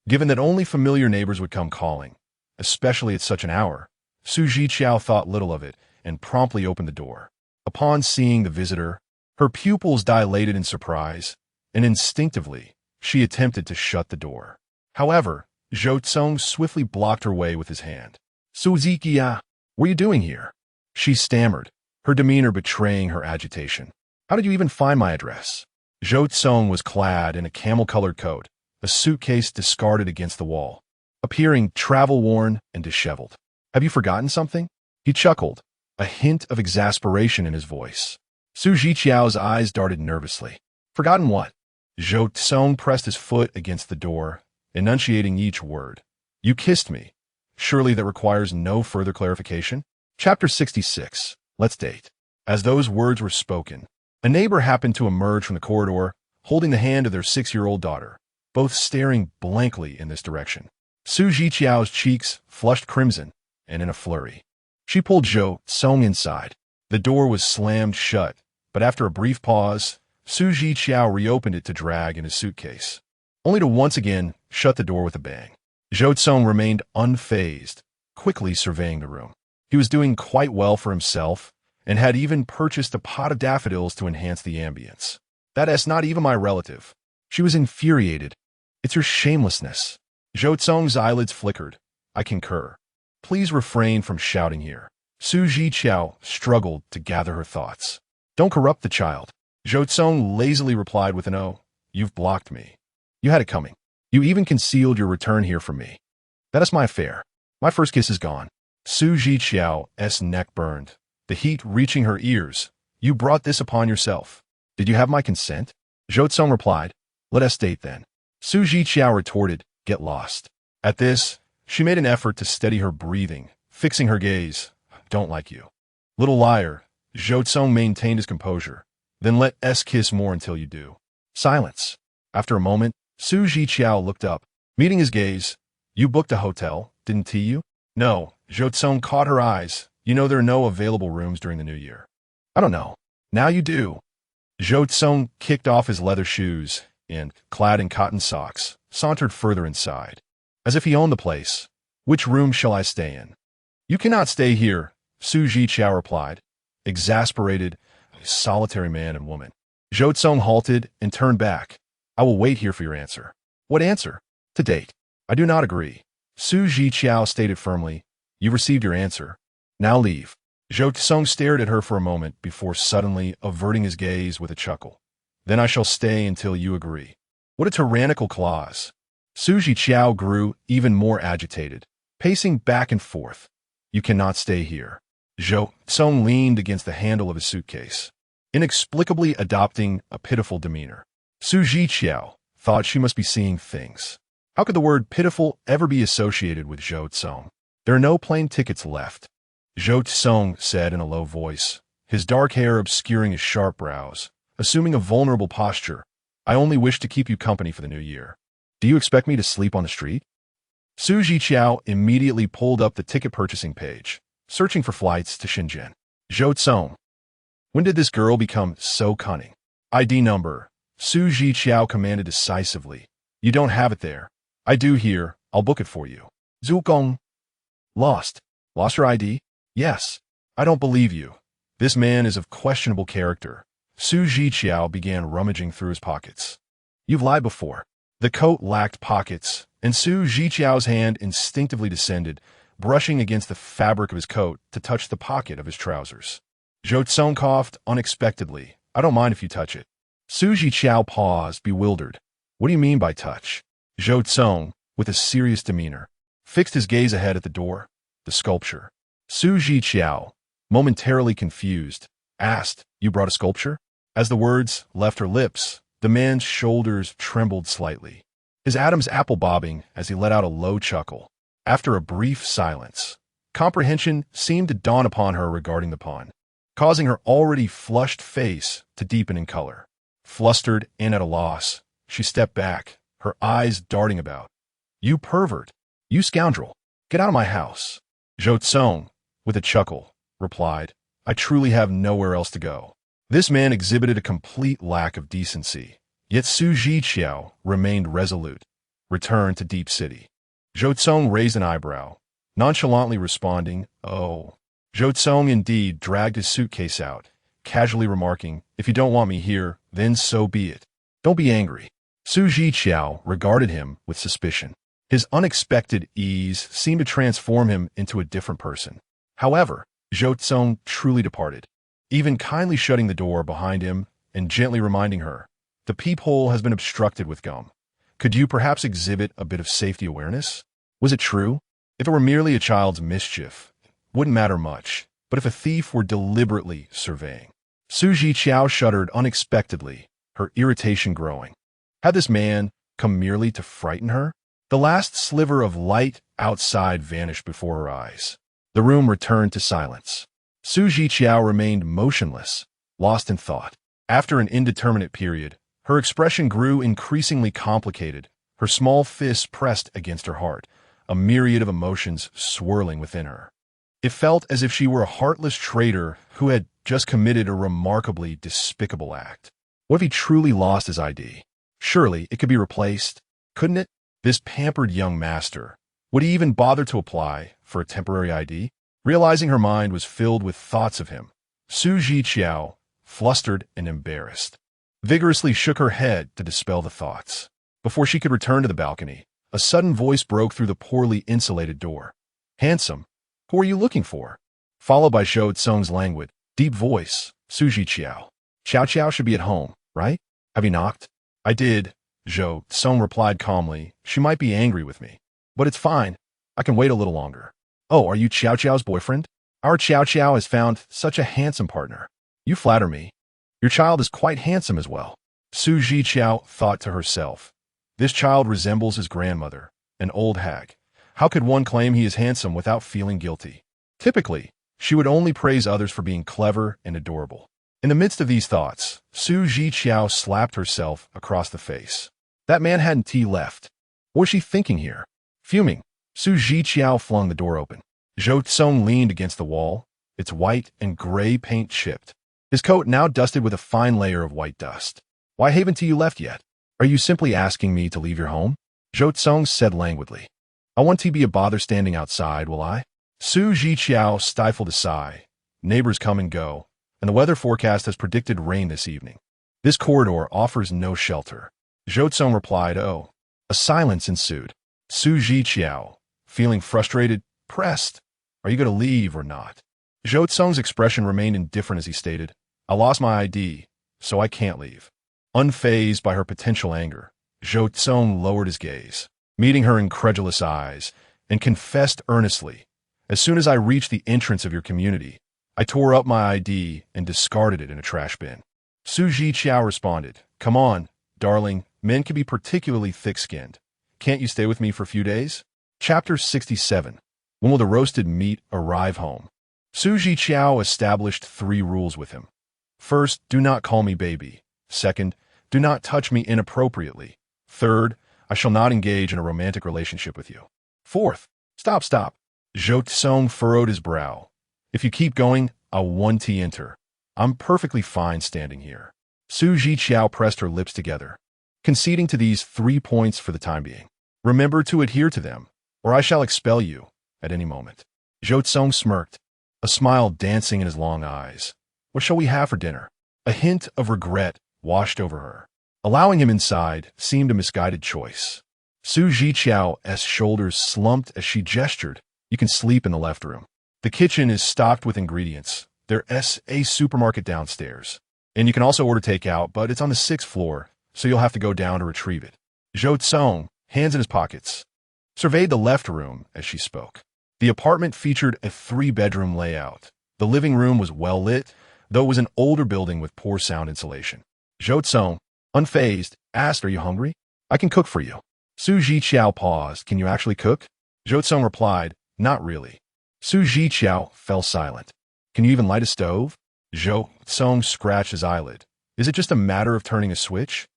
Given that only familiar neighbors would come calling, especially at such an hour, Su Zhiqiao thought little of it and promptly opened the door. Upon seeing the visitor, her pupils dilated in surprise, and instinctively, she attempted to shut the door. However, Zhou Cong swiftly blocked her way with his hand. "Su Zhiqiao, what are you doing here?" She stammered, her demeanor betraying her agitation. "How did you even find my address?" Zhou Cong was clad in a camel-colored coat, a suitcase discarded against the wall, appearing travel-worn and disheveled. "Have you forgotten something?" He chuckled, a hint of exasperation in his voice. Su Zhiqiao's eyes darted nervously. "Forgotten what?" Zhou Cong pressed his foot against the door, enunciating each word. "You kissed me. Surely that requires no further clarification?" Chapter 66. Let's date. As those words were spoken, a neighbor happened to emerge from the corridor, holding the hand of their 6-year-old daughter, both staring blankly in this direction. Su Zhiqiao's cheeks flushed crimson, and in a flurry, she pulled Zhou Cong inside. The door was slammed shut, but after a brief pause, Su Zhiqiao reopened it to drag in his suitcase, only to once again shut the door with a bang. Zhou Cong remained unfazed, quickly surveying the room. He was doing quite well for himself, and had even purchased a pot of daffodils to enhance the ambience. "That's not even my relative." She was infuriated. "It's your shamelessness." Zhou Cong's eyelids flickered. "I concur. Please refrain from shouting here." Su Zhiqiao struggled to gather her thoughts. "Don't corrupt the child." Zhou Cong lazily replied with an "Oh, you've blocked me. You had it coming. You even concealed your return here from me. That is my affair. My first kiss is gone." Su Zhiqiao's neck burned, the heat reaching her ears. "You brought this upon yourself. Did you have my consent?" Zhou Cong replied, "Let us date then." Su Zhiqiao retorted, "Get lost." At this, she made an effort to steady her breathing, fixing her gaze. "Don't like you." "Little liar." Zhou Cong maintained his composure. "Then let us kiss more until you do." Silence. After a moment, Su Zhiqiao looked up, meeting his gaze. "You booked a hotel, didn't you?" "No." Zhou Cong caught her eyes. "You know there are no available rooms during the new year." "I don't know." "Now you do." Zhou Cong kicked off his leather shoes and, clad in cotton socks, sauntered further inside, as if he owned the place. "Which room shall I stay in?" "You cannot stay here," Su Zhiqiao replied, exasperated, a solitary man and woman. Zhou Cong halted and turned back. "I will wait here for your answer." "What answer?" "To date." "I do not agree." Su Zhiqiao stated firmly, "You've received your answer. Now leave." Zhou Cong stared at her for a moment before suddenly averting his gaze with a chuckle. "Then I shall stay until you agree." What a tyrannical clause. Su Zhiqiao grew even more agitated, pacing back and forth. "You cannot stay here." Zhou Cong leaned against the handle of his suitcase, inexplicably adopting a pitiful demeanor. Su Zhiqiao thought she must be seeing things. How could the word pitiful ever be associated with Zhou Cong? "There are no plane tickets left," Zhou Cong said in a low voice, his dark hair obscuring his sharp brows, assuming a vulnerable posture. "I only wish to keep you company for the new year." "Do you expect me to sleep on the street?" Su Zhiqiao immediately pulled up the ticket purchasing page, searching for flights to Shenzhen. Zhou Cong. When did this girl become so cunning? ID number Su Zhiqiao commanded decisively. You don't have it there. I do here. I'll book it for you. Zhou Cong. Lost. Lost your ID? Yes. I don't believe you. This man is of questionable character. Su Zhiqiao began rummaging through his pockets. You've lied before. The coat lacked pockets, and Su Zhiqiao's hand instinctively descended, brushing against the fabric of his coat to touch the pocket of his trousers. Zhou Cong coughed unexpectedly. I don't mind if you touch it. Su Zhiqiao paused, bewildered. What do you mean by touch? Zhou Cong, with a serious demeanor, fixed his gaze ahead at the door, the sculpture. Su Zhiqiao, momentarily confused, asked, You brought a sculpture? As the words left her lips, the man's shoulders trembled slightly, his Adam's apple bobbing as he let out a low chuckle. After a brief silence, comprehension seemed to dawn upon her regarding the pawn, causing her already flushed face to deepen in color. Flustered and at a loss, she stepped back, her eyes darting about. You pervert! You scoundrel! Get out of my house! Zhou Cong, with a chuckle, replied, I truly have nowhere else to go. This man exhibited a complete lack of decency, yet Su Zhiqiao remained resolute. Return to Deep City. Zhou Cong raised an eyebrow, nonchalantly responding, Oh. Zhou Cong indeed dragged his suitcase out, casually remarking, If you don't want me here, then so be it. Don't be angry. Su Zhiqiao regarded him with suspicion. His unexpected ease seemed to transform him into a different person. However, Zhou Cong truly departed, even kindly shutting the door behind him and gently reminding her, The peephole has been obstructed with gum. Could you perhaps exhibit a bit of safety awareness? Was it true? If it were merely a child's mischief, it wouldn't matter much. But if a thief were deliberately surveying? Su Zhiqiao shuddered unexpectedly, her irritation growing. Had this man come merely to frighten her? The last sliver of light outside vanished before her eyes. The room returned to silence. Su Zhiqiao remained motionless, lost in thought. After an indeterminate period, her expression grew increasingly complicated, her small fists pressed against her heart, a myriad of emotions swirling within her. It felt as if she were a heartless traitor who had just committed a remarkably despicable act. What if he truly lost his ID? Surely it could be replaced, couldn't it? This pampered young master, would he even bother to apply for a temporary ID? Realizing her mind was filled with thoughts of him, Su Zhiqiao, flustered and embarrassed, vigorously shook her head to dispel the thoughts. Before she could return to the balcony, a sudden voice broke through the poorly insulated door. Handsome, who are you looking for? Followed by Zhou Cong's languid, deep voice, Su Zhiqiao. Xiao should be at home, right? Have you knocked? I did, Zhou Cong replied calmly. She might be angry with me, but it's fine. I can wait a little longer. Oh, are you Xiao's boyfriend? Our Xiao has found such a handsome partner. You flatter me. Your child is quite handsome as well. Su Zhiqiao thought to herself. This child resembles his grandmother, an old hag. How could one claim he is handsome without feeling guilty? Typically, she would only praise others for being clever and adorable. In the midst of these thoughts, Su Zhiqiao slapped herself across the face. That man hadn't tea left. What was she thinking here? Fuming, Su Zhiqiao flung the door open. Zhou Cong leaned against the wall, its white and gray paint chipped, his coat now dusted with a fine layer of white dust. Why haven't you left yet? Are you simply asking me to leave your home? Zhou Cong said languidly. I won't be a bother standing outside, will I? Su Zhiqiao stifled a sigh. Neighbors come and go, and the weather forecast has predicted rain this evening. This corridor offers no shelter. Zhou Cong replied, Oh. A silence ensued. Su Zhiqiao, feeling frustrated, pressed. Are you going to leave or not? Zhou Cong's expression remained indifferent as he stated, I lost my ID, so I can't leave. Unfazed by her potential anger, Zhou Cong lowered his gaze, meeting her incredulous eyes, and confessed earnestly, As soon as I reached the entrance of your community, I tore up my ID and discarded it in a trash bin. Su Zhiqiao responded, Come on, darling, men can be particularly thick-skinned. Can't you stay with me for a few days? Chapter 67. When will the roasted meat arrive home? Su Zhiqiao established 3 rules with him. First, do not call me baby. Second, do not touch me inappropriately. Third, I shall not engage in a romantic relationship with you. Fourth, stop. Zhou Cong furrowed his brow. If you keep going, I'll one-tea enter. I'm perfectly fine standing here. Su Zhiqiao pressed her lips together, conceding to these 3 points for the time being. Remember to adhere to them, or I shall expel you at any moment. Zhou Cong smirked, a smile dancing in his long eyes. What shall we have for dinner? A hint of regret washed over her. Allowing him inside seemed a misguided choice. Su Zhiqiao's shoulders slumped as she gestured. You can sleep in the left room. The kitchen is stocked with ingredients. There's a supermarket downstairs. And you can also order takeout, but it's on the 6th floor, so you'll have to go down to retrieve it. Zhou Cong, hands in his pockets, surveyed the left room as she spoke. The apartment featured a 3-bedroom layout. The living room was well lit, though it was an older building with poor sound insulation. Zhou Cong, unfazed, asked, "Are you hungry? I can cook for you." Su Zhiqiao paused. "Can you actually cook?" Zhou Cong replied, "Not really." Su Zhiqiao fell silent. "Can you even light a stove?" Zhou Cong scratched his eyelid. "Is it just a matter of turning a switch?"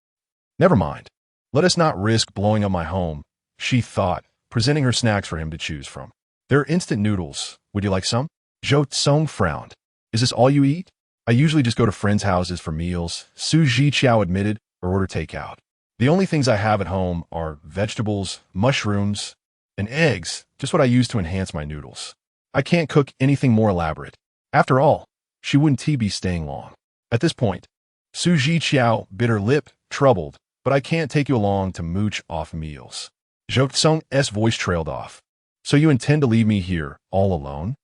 "Never mind. Let us not risk blowing up my home," she thought, presenting her snacks for him to choose from. "There are instant noodles. Would you like some?" Zhou Cong frowned. "Is this all you eat?" "I usually just go to friends' houses for meals," Su Zhiqiao admitted, "or order takeout. The only things I have at home are vegetables, mushrooms, and eggs, just what I use to enhance my noodles. I can't cook anything more elaborate." After all, she wouldn't be staying long. At this point, Su Zhiqiao bit her lip, troubled, "But I can't take you along to mooch off meals." Zhou Cong's voice trailed off. "So you intend to leave me here, all alone?"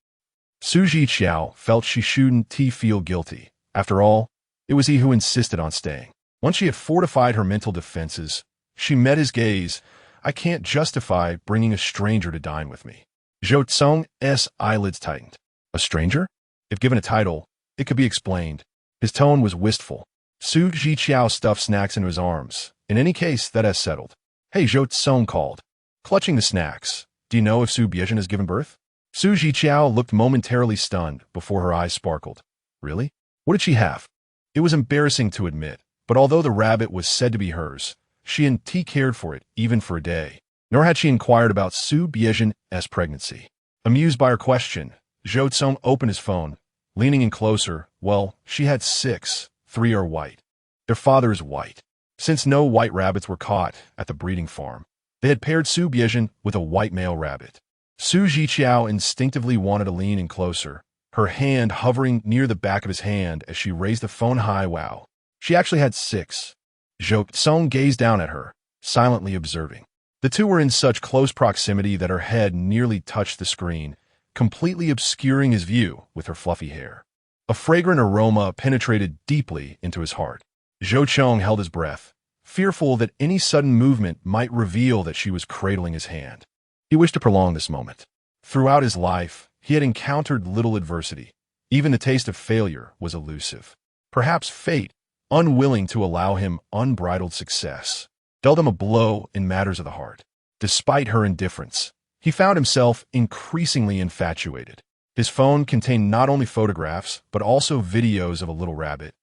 Su Zhiqiao felt she shouldn't feel guilty. After all, it was he who insisted on staying. Once she had fortified her mental defenses, she met his gaze. "I can't justify bringing a stranger to dine with me." Zhou Cong's eyelids tightened. "A stranger?" If given a title, it could be explained. His tone was wistful. Su Zhiqiao stuffed snacks into his arms. "In any case, that has settled." "Hey," Zhou Cong called, clutching the snacks. "Do you know if Su Biezhen has given birth?" Su Zhiqiao looked momentarily stunned before her eyes sparkled. "Really? What did she have?" It was embarrassing to admit, but although the rabbit was said to be hers, she hadn't cared for it even for a day. Nor had she inquired about Su Biezhen's pregnancy. Amused by her question, Zhou Cong opened his phone, leaning in closer. "Well, she had 6. 3 are white. Their father is white." Since no white rabbits were caught at the breeding farm, they had paired Su Biezhen with a white male rabbit. Su Zhiqiao instinctively wanted to lean in closer, her hand hovering near the back of his hand as she raised the phone high. "Wow. She actually had 6. Zhou Cong gazed down at her, silently observing. The two were in such close proximity that her head nearly touched the screen, completely obscuring his view with her fluffy hair. A fragrant aroma penetrated deeply into his heart. Zhou Cong held his breath, fearful that any sudden movement might reveal that she was cradling his hand. He wished to prolong this moment. Throughout his life, he had encountered little adversity. Even the taste of failure was elusive. Perhaps fate, unwilling to allow him unbridled success, dealt him a blow in matters of the heart. Despite her indifference, he found himself increasingly infatuated. His phone contained not only photographs, but also videos of a little rabbit.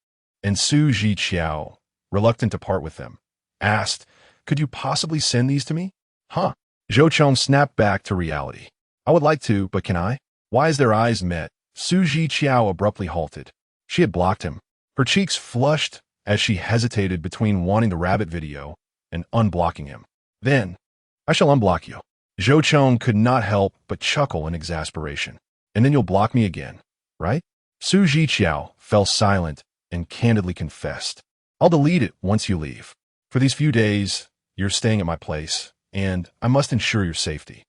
And Su Zhiqiao, reluctant to part with them, asked, "Could you possibly send these to me?" "Huh." Zhou Cong snapped back to reality. "I would like to, but can I?" Why, as their eyes met, Su Zhiqiao abruptly halted. She had blocked him. Her cheeks flushed as she hesitated between wanting the rabbit video and unblocking him. "Then, I shall unblock you." Zhou Cong could not help but chuckle in exasperation. "And then you'll block me again, right?" Su Zhiqiao fell silent and candidly confessed. "I'll delete it once you leave. For these few days, you're staying at my place, and I must ensure your safety."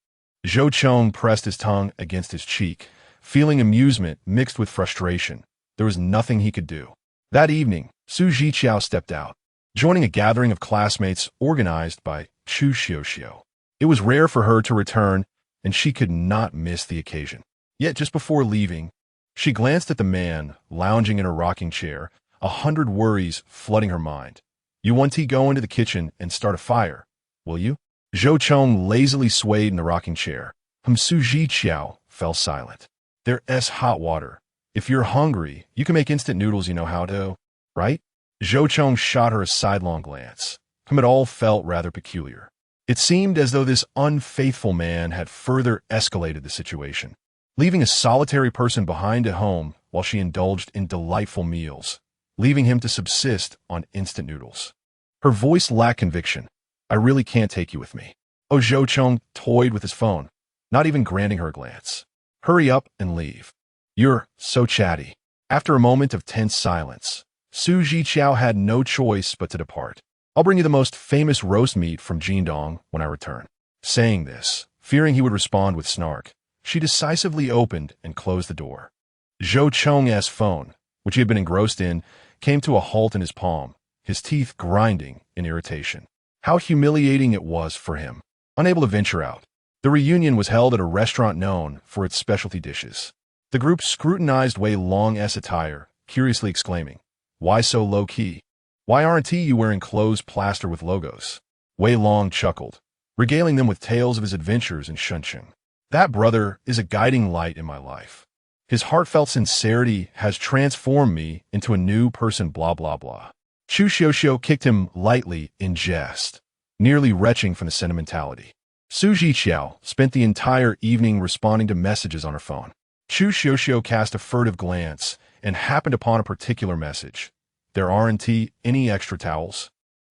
Zhou Cong pressed his tongue against his cheek, feeling amusement mixed with frustration. There was nothing he could do. That evening, Su Zhiqiao stepped out, joining a gathering of classmates organized by Zhiqiao. It was rare for her to return, and she could not miss the occasion. Yet just before leaving, she glanced at the man lounging in her rocking chair, 100 worries flooding her mind. "You want to go into the kitchen and start a fire, will you?" Zhou Cong lazily swayed in the rocking chair. Su Zhiqiao fell silent. "There's hot water. If you're hungry, you can make instant noodles, you know how to, right?" Zhou Cong shot her a sidelong glance. It all felt rather peculiar. It seemed as though this unfaithful man had further escalated the situation, leaving a solitary person behind at home while she indulged in delightful meals. leaving him to subsist on instant noodles. Her voice lacked conviction. I really can't take you with me. Oh, Zhou Cong toyed with his phone, not even granting her a glance. Hurry up and leave. You're so chatty. After a moment of tense silence, Zhiqiao had no choice but to depart. I'll bring you the most famous roast meat from Jindong when I return. Saying this, fearing he would respond with snark, she decisively opened and closed the door. Zhou Cong's phone, which he had been engrossed in, came to a halt in his palm, his teeth grinding in irritation. How humiliating it was for him, unable to venture out. The reunion was held at a restaurant known for its specialty dishes. The group scrutinized Wei Long's attire, curiously exclaiming, "Why so low-key? Why aren't you wearing clothes plastered with logos?" Wei Long chuckled, regaling them with tales of his adventures in Shunqing. That brother is a guiding light in my life. His heartfelt sincerity has transformed me into a new person, blah blah blah. Chu Xiaoxiao kicked him lightly in jest, nearly retching from the sentimentality. Zhiqiao spent the entire evening responding to messages on her phone. Chu Xiaoxiao cast a furtive glance and happened upon a particular message. There aren't any extra towels?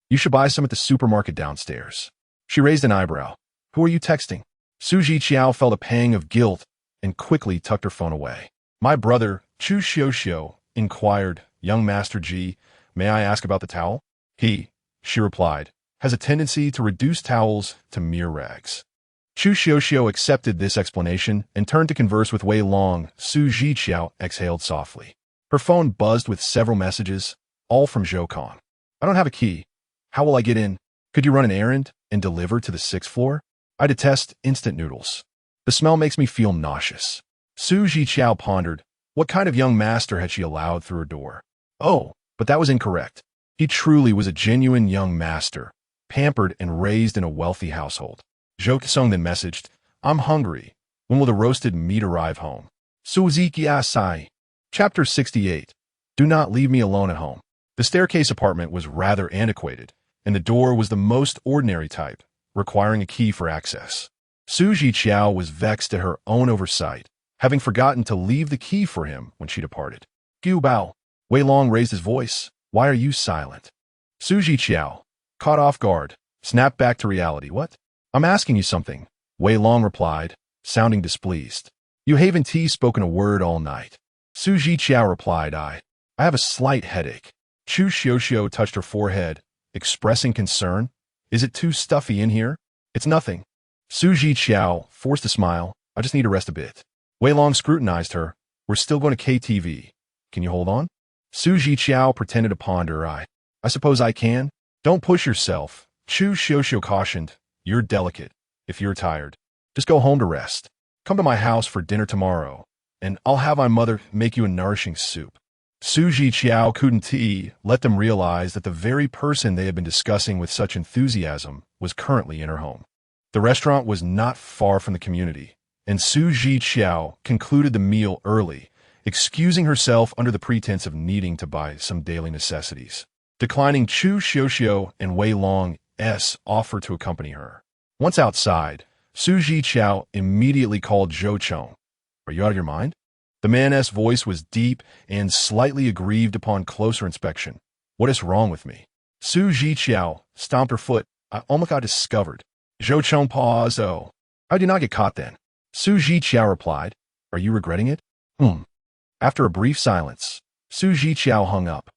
You should buy some at the supermarket downstairs. She raised an eyebrow. Who are you texting? Zhiqiao felt a pang of guilt and quickly tucked her phone away. My brother, Chu Xiaoxiao, inquired, Young Master Ji, may I ask about the towel? He, she replied, has a tendency to reduce towels to mere rags. Chu Xiaoxiao accepted this explanation and turned to converse with Wei Long. Zhiqiao exhaled softly. Her phone buzzed with several messages, all from Zhou Cong. I don't have a key. How will I get in? Could you run an errand and deliver to the 6th floor? I detest instant noodles. The smell makes me feel nauseous. Zhiqiao pondered. What kind of young master had she allowed through her door? Oh, but that was incorrect. He truly was a genuine young master, pampered and raised in a wealthy household. Zhou Cong then messaged, I'm hungry. When will the roasted meat arrive home? Zhiqiao. Chapter 68. Do not leave me alone at home. The staircase apartment was rather antiquated, and the door was the most ordinary type, requiring a key for access. Zhiqiao was vexed at her own oversight, having forgotten to leave the key for him when she departed. Gu Bao. Wei Long raised his voice. Why are you silent? Zhiqiao, caught off guard, snapped back to reality. What? I'm asking you something, Wei Long replied, sounding displeased. You haven't spoken a word all night. Zhiqiao replied, I have a slight headache. Chu Xiaoxiao touched her forehead, expressing concern. Is it too stuffy in here? It's nothing. Zhiqiao forced a smile. I just need to rest a bit. Wei Long scrutinized her. We're still going to KTV. Can you hold on? Zhiqiao pretended to ponder. I suppose I can. Don't push yourself. Chu Xiaoxiao cautioned. You're delicate. If you're tired, just go home to rest. Come to my house for dinner tomorrow, and I'll have my mother make you a nourishing soup. Zhiqiao couldn't let them realize that the very person they had been discussing with such enthusiasm was currently in her home. The restaurant was not far from the community, and Zhiqiao concluded the meal early, excusing herself under the pretense of needing to buy some daily necessities, declining Chu Xiaoxiao and Wei Long's offer to accompany her. Once outside, Zhiqiao immediately called Zhou Cong. Are you out of your mind? The man's voice was deep and slightly aggrieved upon closer inspection. What is wrong with me? Zhiqiao stomped her foot. I almost got discovered. Zhou Cong paused. Oh, how did you not get caught then? Zhiqiao replied. Are you regretting it? After a brief silence, Zhiqiao hung up.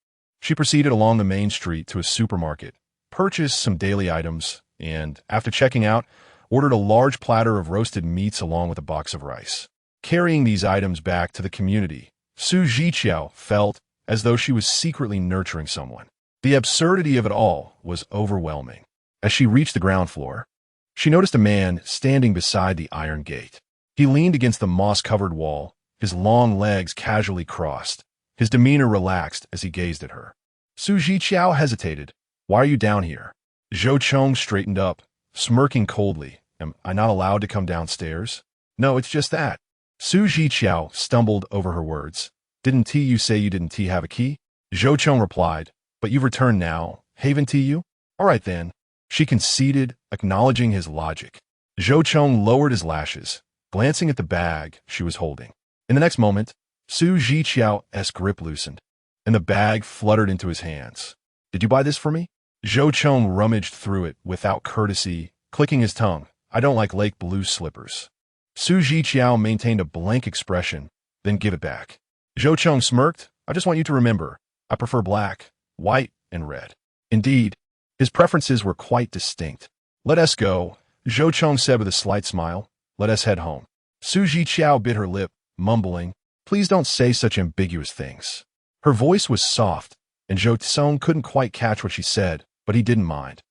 She proceeded along the main street to a supermarket, purchased some daily items, and, after checking out, ordered a large platter of roasted meats along with a box of rice. Carrying these items back to the community, Zhiqiao felt as though she was secretly nurturing someone. The absurdity of it all was overwhelming. As she reached the ground floor, she noticed a man standing beside the iron gate. He leaned against the moss-covered wall, his long legs casually crossed, his demeanor relaxed as he gazed at her. Zhiqiao hesitated. Why are you down here? Zhou Cong straightened up, smirking coldly. Am I not allowed to come downstairs? No, it's just that. Zhiqiao stumbled over her words. Didn't you say you didn't have a key? Zhou Cong replied. But you've returned now, haven't you? All right then. She conceded, acknowledging his logic. Zhou Cong lowered his lashes, glancing at the bag she was holding. In the next moment, Zhiqiao's grip loosened. and the bag fluttered into his hands. "Did you buy this for me?" Zhou Cong rummaged through it without courtesy, clicking his tongue. "I don't like Lake Blue slippers." Zhiqiao maintained a blank expression, then give it back. Zhou Cong smirked. "I just want you to remember, I prefer black, white, and red." Indeed, his preferences were quite distinct. "Let us go," Zhou Cong said with a slight smile. "Let us head home." Zhiqiao bit her lip, mumbling, "Please don't say such ambiguous things." Her voice was soft, and Zhou Cong couldn't quite catch what she said, but he didn't mind.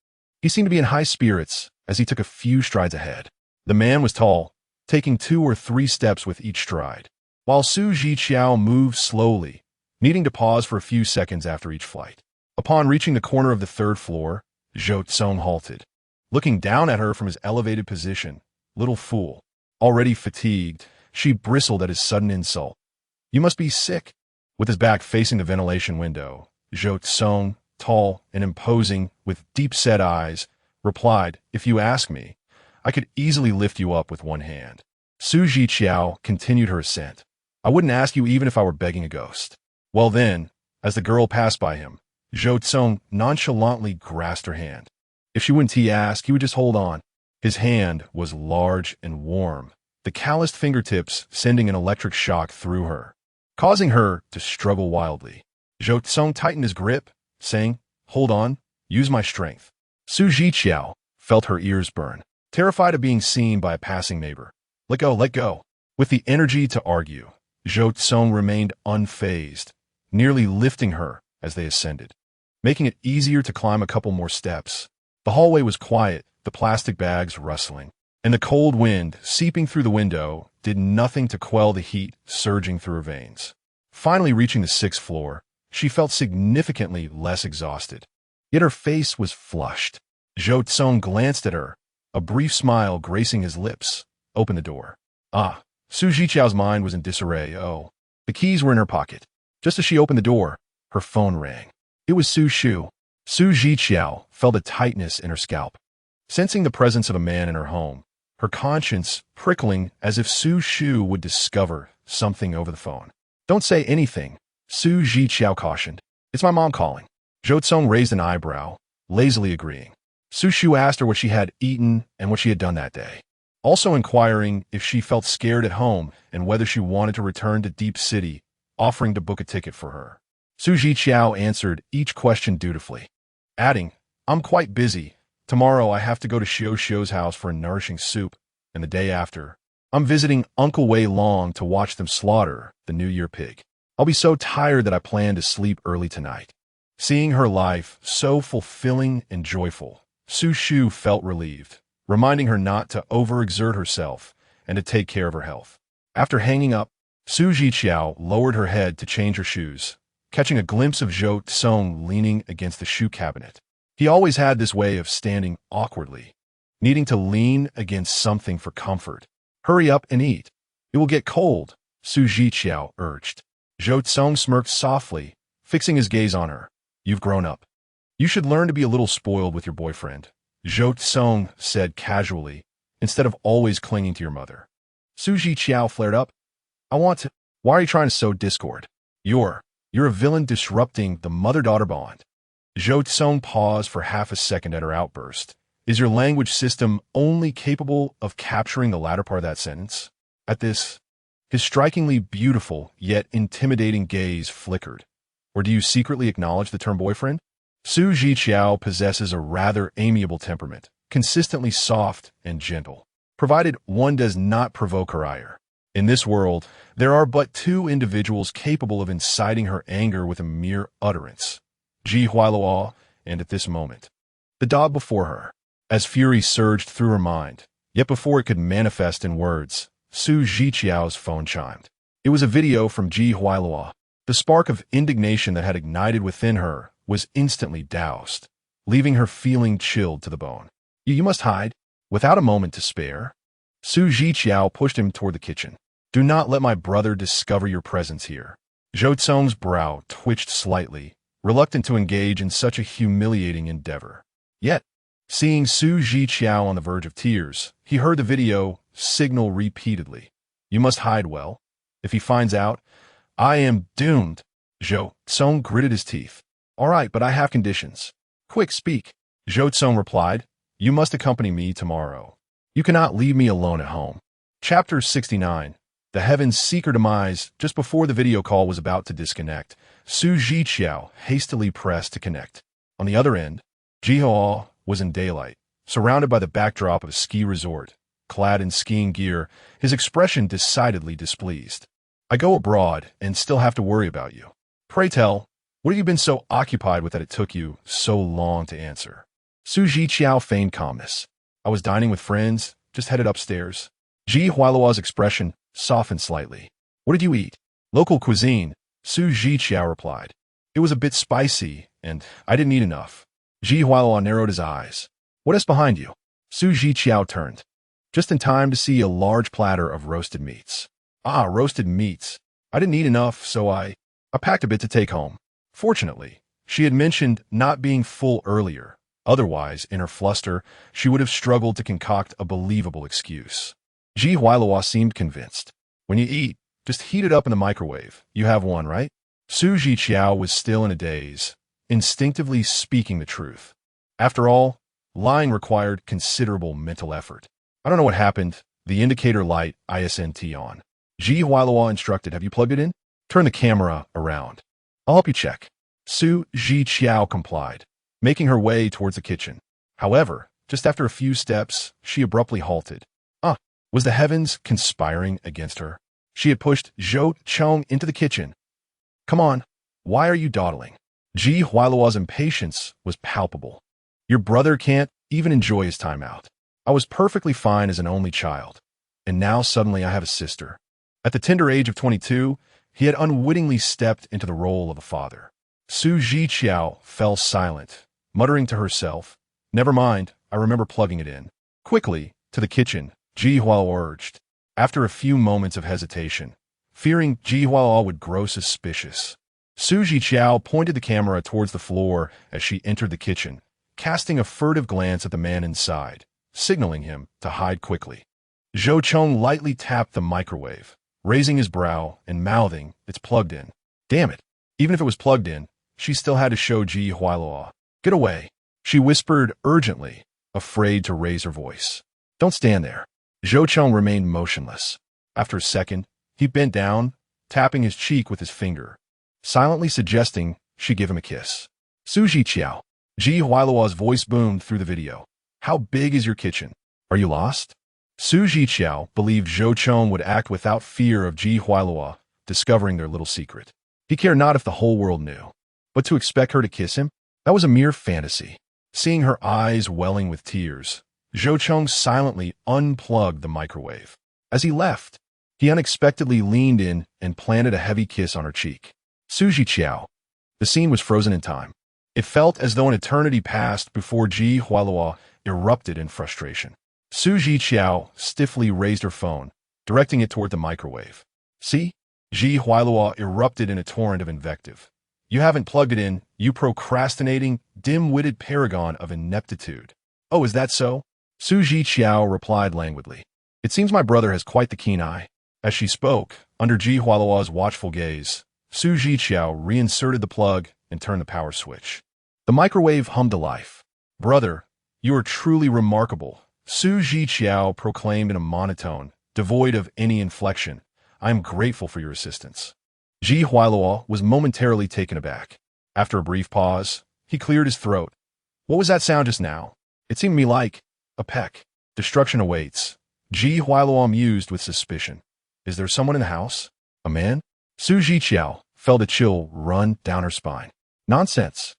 He seemed to be in high spirits as he took a few strides ahead. The man was tall, taking 2 or 3 steps with each stride, while Zhiqiao moved slowly, needing to pause for a few seconds after each flight. Upon reaching the corner of the 3rd floor, Zhou Cong halted, looking down at her from his elevated position. Little fool. Already fatigued, she bristled at his sudden insult. "You must be sick." With his back facing the ventilation window, Zhou Cong, tall and imposing, with deep-set eyes, replied, "If you ask me, I could easily lift you up with one hand." Zhiqiao continued her ascent. "I wouldn't ask you even if I were begging a ghost." Well then, as the girl passed by him, Zhou Cong nonchalantly grasped her hand. If she wouldn't ask, he would just hold on. His hand was large and warm, the calloused fingertips sending an electric shock through her, causing her to struggle wildly. Zhou Cong tightened his grip, saying, "Hold on, use my strength." Zhiqiao felt her ears burn, terrified of being seen by a passing neighbor. "Let go, let go." With the energy to argue, Zhou Cong remained unfazed, nearly lifting her as they ascended, making it easier to climb a couple more steps. The hallway was quiet, the plastic bags rustling, and the cold wind seeping through the window did nothing to quell the heat surging through her veins. Finally reaching the 6th floor, she felt significantly less exhausted, yet her face was flushed. Zhou Cong glanced at her, a brief smile gracing his lips. "Open the door." Ah, Zhiqiao's mind was in disarray. Oh, the keys were in her pocket. Just as she opened the door, her phone rang. It was Su Shu. Zhiqiao felt a tightness in her scalp, sensing the presence of a man in her home, her conscience prickling as if Su Shu would discover something over the phone. "Don't say anything," Zhiqiao cautioned. "It's my mom calling." Zhou Cong raised an eyebrow, lazily agreeing. Su Shu asked her what she had eaten and what she had done that day, also inquiring if she felt scared at home and whether she wanted to return to Deep City, offering to book a ticket for her. Zhiqiao answered each question dutifully, adding, "I'm quite busy. Tomorrow I have to go to Xiu's house for a nourishing soup, and the day after, I'm visiting Uncle Wei Long to watch them slaughter the New Year pig. I'll be so tired that I plan to sleep early tonight." Seeing her life so fulfilling and joyful, Su Shu felt relieved, reminding her not to overexert herself and to take care of her health. After hanging up, Zhiqiao lowered her head to change her shoes, catching a glimpse of Zhou Cong leaning against the shoe cabinet. He always had this way of standing awkwardly, needing to lean against something for comfort. "Hurry up and eat. It will get cold," Zhiqiao urged. Zhou Cong smirked softly, fixing his gaze on her. "You've grown up. You should learn to be a little spoiled with your boyfriend," Zhou Cong said casually, "instead of always clinging to your mother." Zhiqiao flared up. "I want to. Why are you trying to sow discord? You're a villain disrupting the mother-daughter bond." Zhou Cong paused for half a second at her outburst. "Is your language system only capable of capturing the latter part of that sentence?" At this, his strikingly beautiful yet intimidating gaze flickered. "Or do you secretly acknowledge the term boyfriend?" Zhiqiao possesses a rather amiable temperament, consistently soft and gentle, provided one does not provoke her ire. In this world, there are but 2 individuals capable of inciting her anger with a mere utterance: Zhiqiao and, at this moment, the dog before her. As fury surged through her mind, yet before it could manifest in words, Zhiqiao's phone chimed. It was a video from Zhiqiao. The spark of indignation that had ignited within her was instantly doused, leaving her feeling chilled to the bone. You must hide." Without a moment to spare, Zhiqiao pushed him toward the kitchen. "Do not let my brother discover your presence here." Zhou Cong's brow twitched slightly, reluctant to engage in such a humiliating endeavor. Yet, seeing Zhiqiao on the verge of tears, he heard the video signal repeatedly. "You must hide well. If he finds out, I am doomed." Zhou Cong gritted his teeth. All right, but I have conditions. Quick, speak. Zhou Cong replied, you must accompany me tomorrow. You cannot leave me alone at home. Chapter 69. The heavens seek her demise. Just before the video call was about to disconnect, Zhiqiao hastily pressed to connect. On the other end, Zhiqiao was in daylight, surrounded by the backdrop of a ski resort. Clad in skiing gear, his expression decidedly displeased. I go abroad and still have to worry about you. Pray tell, what have you been so occupied with that it took you so long to answer? Zhiqiao feigned calmness. I was dining with friends, just headed upstairs. Ji Huailuo's expression softened slightly. What did you eat? Local cuisine, Zhiqiao replied. It was a bit spicy, and I didn't eat enough. Ji Huailuo narrowed his eyes. What is behind you? Zhiqiao turned. Just in time to see a large platter of roasted meats. Ah, roasted meats. I didn't eat enough, so I packed a bit to take home. Fortunately, she had mentioned not being full earlier. Otherwise, in her fluster, she would have struggled to concoct a believable excuse. Ji Huailuo seemed convinced. When you eat, just heat it up in the microwave. You have one, right? Zhiqiao was still in a daze, instinctively speaking the truth. After all, lying required considerable mental effort. I don't know what happened. The indicator light isn't on. Ji Huailuo instructed, have you plugged it in? Turn the camera around. I'll help you check. Zhiqiao complied, making her way towards the kitchen. However, just after a few steps, she abruptly halted. Was the heavens conspiring against her? She had pushed Zhou Cong into the kitchen. Come on, why are you dawdling? Ji Huailuo's impatience was palpable. Your brother can't even enjoy his time out. I was perfectly fine as an only child, and now suddenly I have a sister. At the tender age of 22, he had unwittingly stepped into the role of a father. Zhiqiao fell silent, muttering to herself, never mind, I remember plugging it in. Quickly, to the kitchen, Ji Huailuo urged. After a few moments of hesitation, fearing Ji Huailuo would grow suspicious, Zhiqiao pointed the camera towards the floor as she entered the kitchen, casting a furtive glance at the man inside, signaling him to hide quickly. Zhou Cong lightly tapped the microwave, raising his brow and mouthing, it's plugged in. Damn it. Even if it was plugged in, she still had to show Ji Huailuo. Get away, she whispered urgently, afraid to raise her voice. Don't stand there. Zhou Cong remained motionless. After a second, he bent down, tapping his cheek with his finger, silently suggesting she give him a kiss. Zhiqiao. Ji Huailuo's voice boomed through the video. How big is your kitchen? Are you lost? Zhiqiao believed Zhou Cong would act without fear of Ji Huailuo discovering their little secret. He cared not if the whole world knew. But to expect her to kiss him? That was a mere fantasy. Seeing her eyes welling with tears, Zhou Cong silently unplugged the microwave. As he left, he unexpectedly leaned in and planted a heavy kiss on her cheek. Zhiqiao. The scene was frozen in time. It felt as though an eternity passed before Ji Huailuo erupted in frustration. Zhiqiao stiffly raised her phone, directing it toward the microwave. See? Ji Huailuo erupted in a torrent of invective. You haven't plugged it in, you procrastinating, dim-witted paragon of ineptitude. Oh, is that so? Zhiqiao replied languidly. It seems my brother has quite the keen eye. As she spoke, under Ji Huailuo's watchful gaze, Zhiqiao reinserted the plug and turned the power switch. The microwave hummed to life. Brother, you are truly remarkable, Zhiqiao proclaimed in a monotone, devoid of any inflection. I am grateful for your assistance. Ji Huailuo was momentarily taken aback. After a brief pause, he cleared his throat. What was that sound just now? It seemed to me like a peck. Destruction awaits. Ji Huailuo mused with suspicion. Is there someone in the house? A man? Zhiqiao felt a chill run down her spine. Nonsense.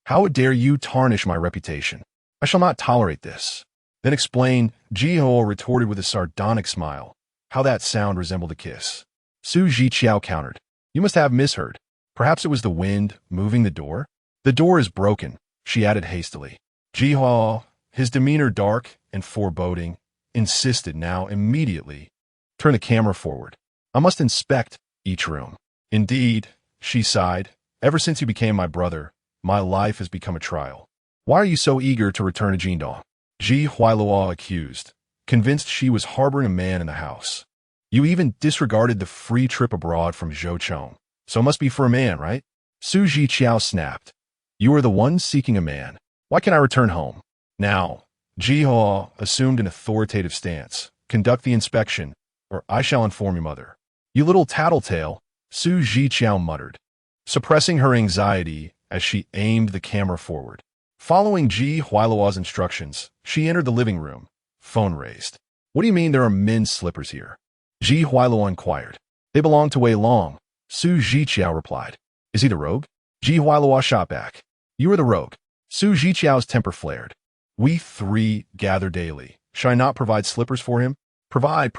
How dare you tarnish my reputation? I shall not tolerate this. Then explain, Ji Huailuo retorted with a sardonic smile, how that sound resembled a kiss. Zhiqiao countered. You must have misheard. Perhaps it was the wind moving the door? The door is broken, she added hastily. Ji Huailuo, his demeanor dark and foreboding, insisted now immediately. Turn the camera forward. I must inspect each room. Indeed, she sighed, ever since you became my brother, my life has become a trial. Why are you so eager to return to Jingdong? Ji Huailuo accused, convinced she was harboring a man in the house. You even disregarded the free trip abroad from Zhou Cong. So it must be for a man, right? Zhiqiao snapped. You are the one seeking a man. Why can't I return home? Now, Zhiqiao assumed an authoritative stance. Conduct the inspection, or I shall inform your mother. You little tattletale, Zhiqiao muttered, suppressing her anxiety as she aimed the camera forward. Following Ji Huailuo's instructions, she entered the living room. Phone raised. What do you mean there are men's slippers here? Ji Huailuo inquired. They belong to Wei Long, Zhiqiao replied. Is he the rogue? Ji Huailuo shot back. You are the rogue. Zhiqiao's temper flared. We three gather daily. Should I not provide slippers for him? Provide.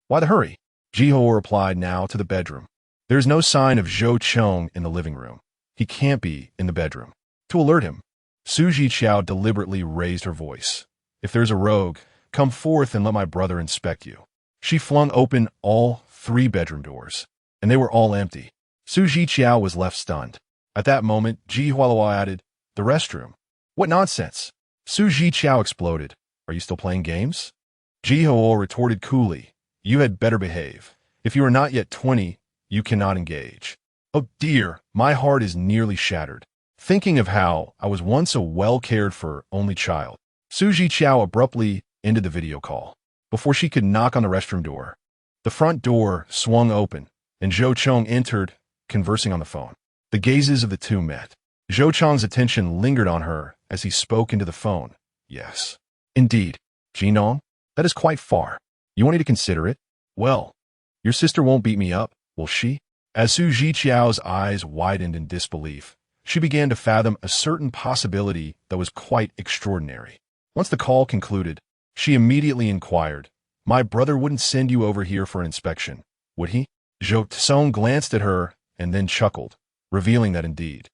Why the hurry? Zhiqiao replied now to the bedroom. There is no sign of Zhou Cong in the living room. He can't be in the bedroom. To alert him, Zhiqiao deliberately raised her voice. If there's a rogue, come forth and let my brother inspect you. She flung open all 3 bedroom doors, and they were all empty. Zhiqiao was left stunned. At that moment, Ji Huailuo added, the restroom. What nonsense? Zhiqiao exploded. Are you still playing games? Zhiqiao retorted coolly. You had better behave. If you are not yet 20, you cannot engage. Oh dear, my heart is nearly shattered. Thinking of how I was once a well-cared-for only child. Zhiqiao abruptly ended the video call. Before she could knock on the restroom door, the front door swung open, and Zhou Cong entered, conversing on the phone. The gazes of the two met. Zhou Cong's attention lingered on her as he spoke into the phone. Yes. Indeed. Jinong, that is quite far. You want me to consider it? Well, your sister won't beat me up, will she? As Zhiqiao's eyes widened in disbelief, she began to fathom a certain possibility that was quite extraordinary. Once the call concluded, she immediately inquired, my brother wouldn't send you over here for an inspection, would he? Zhou Cong glanced at her and then chuckled, revealing that indeed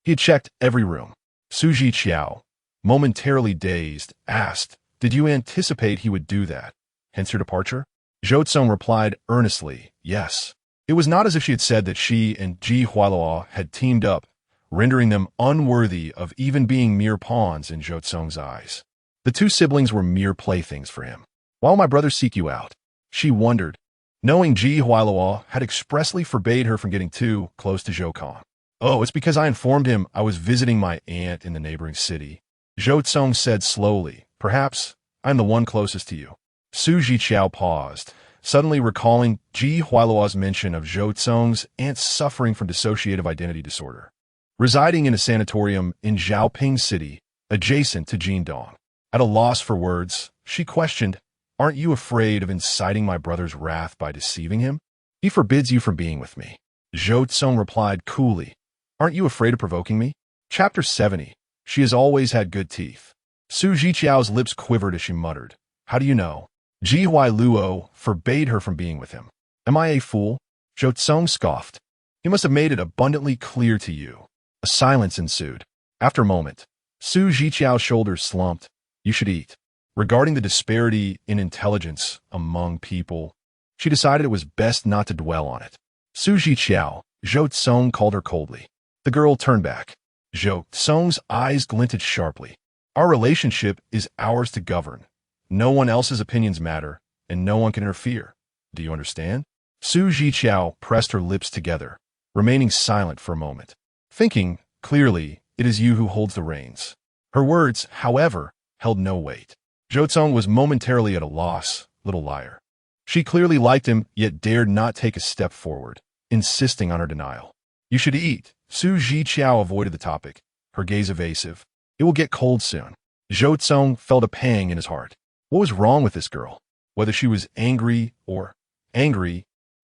he had checked every room. Zhiqiao, momentarily dazed, asked, did you anticipate he would do that? Hence her departure? Zhou Cong replied earnestly, yes. It was not as if she had said that she and Ji Huailuo had teamed up, rendering them unworthy of even being mere pawns in Zhou Cong's eyes. The two siblings were mere playthings for him. Why will my brother seek you out? She wondered, knowing Ji Huailuo had expressly forbade her from getting too close to Zhou Cong. Oh, it's because I informed him I was visiting my aunt in the neighboring city. Zhou Cong said slowly, perhaps I'm the one closest to you. Zhiqiao paused, suddenly recalling Ji Huailuo's mention of Zhou Cong's aunt suffering from dissociative identity disorder, residing in a sanatorium in Zhaoping City, adjacent to Jindong. At a loss for words, she questioned, aren't you afraid of inciting my brother's wrath by deceiving him? He forbids you from being with me. Zhou Cong replied coolly, aren't you afraid of provoking me? Chapter 70. She has always had good teeth. Zhiqiao's lips quivered as she muttered, how do you know? Ji Huailuo forbade her from being with him. Am I a fool? Zhou Cong scoffed. He must have made it abundantly clear to you. A silence ensued. After a moment, Zhiqiao's shoulders slumped. You should eat. Regarding the disparity in intelligence among people, she decided it was best not to dwell on it. Zhiqiao, Zhou Cong called her coldly. The girl turned back. Zhou Cong's eyes glinted sharply. Our relationship is ours to govern. No one else's opinions matter, and no one can interfere. Do you understand? Zhiqiao pressed her lips together, remaining silent for a moment. Thinking, clearly, it is you who holds the reins. Her words, however, held no weight. Zhou Cong was momentarily at a loss, little liar. She clearly liked him, yet dared not take a step forward, insisting on her denial. You should eat. Zhiqiao avoided the topic, her gaze evasive. It will get cold soon. Zhou Cong felt a pang in his heart. What was wrong with this girl? Whether she was angry,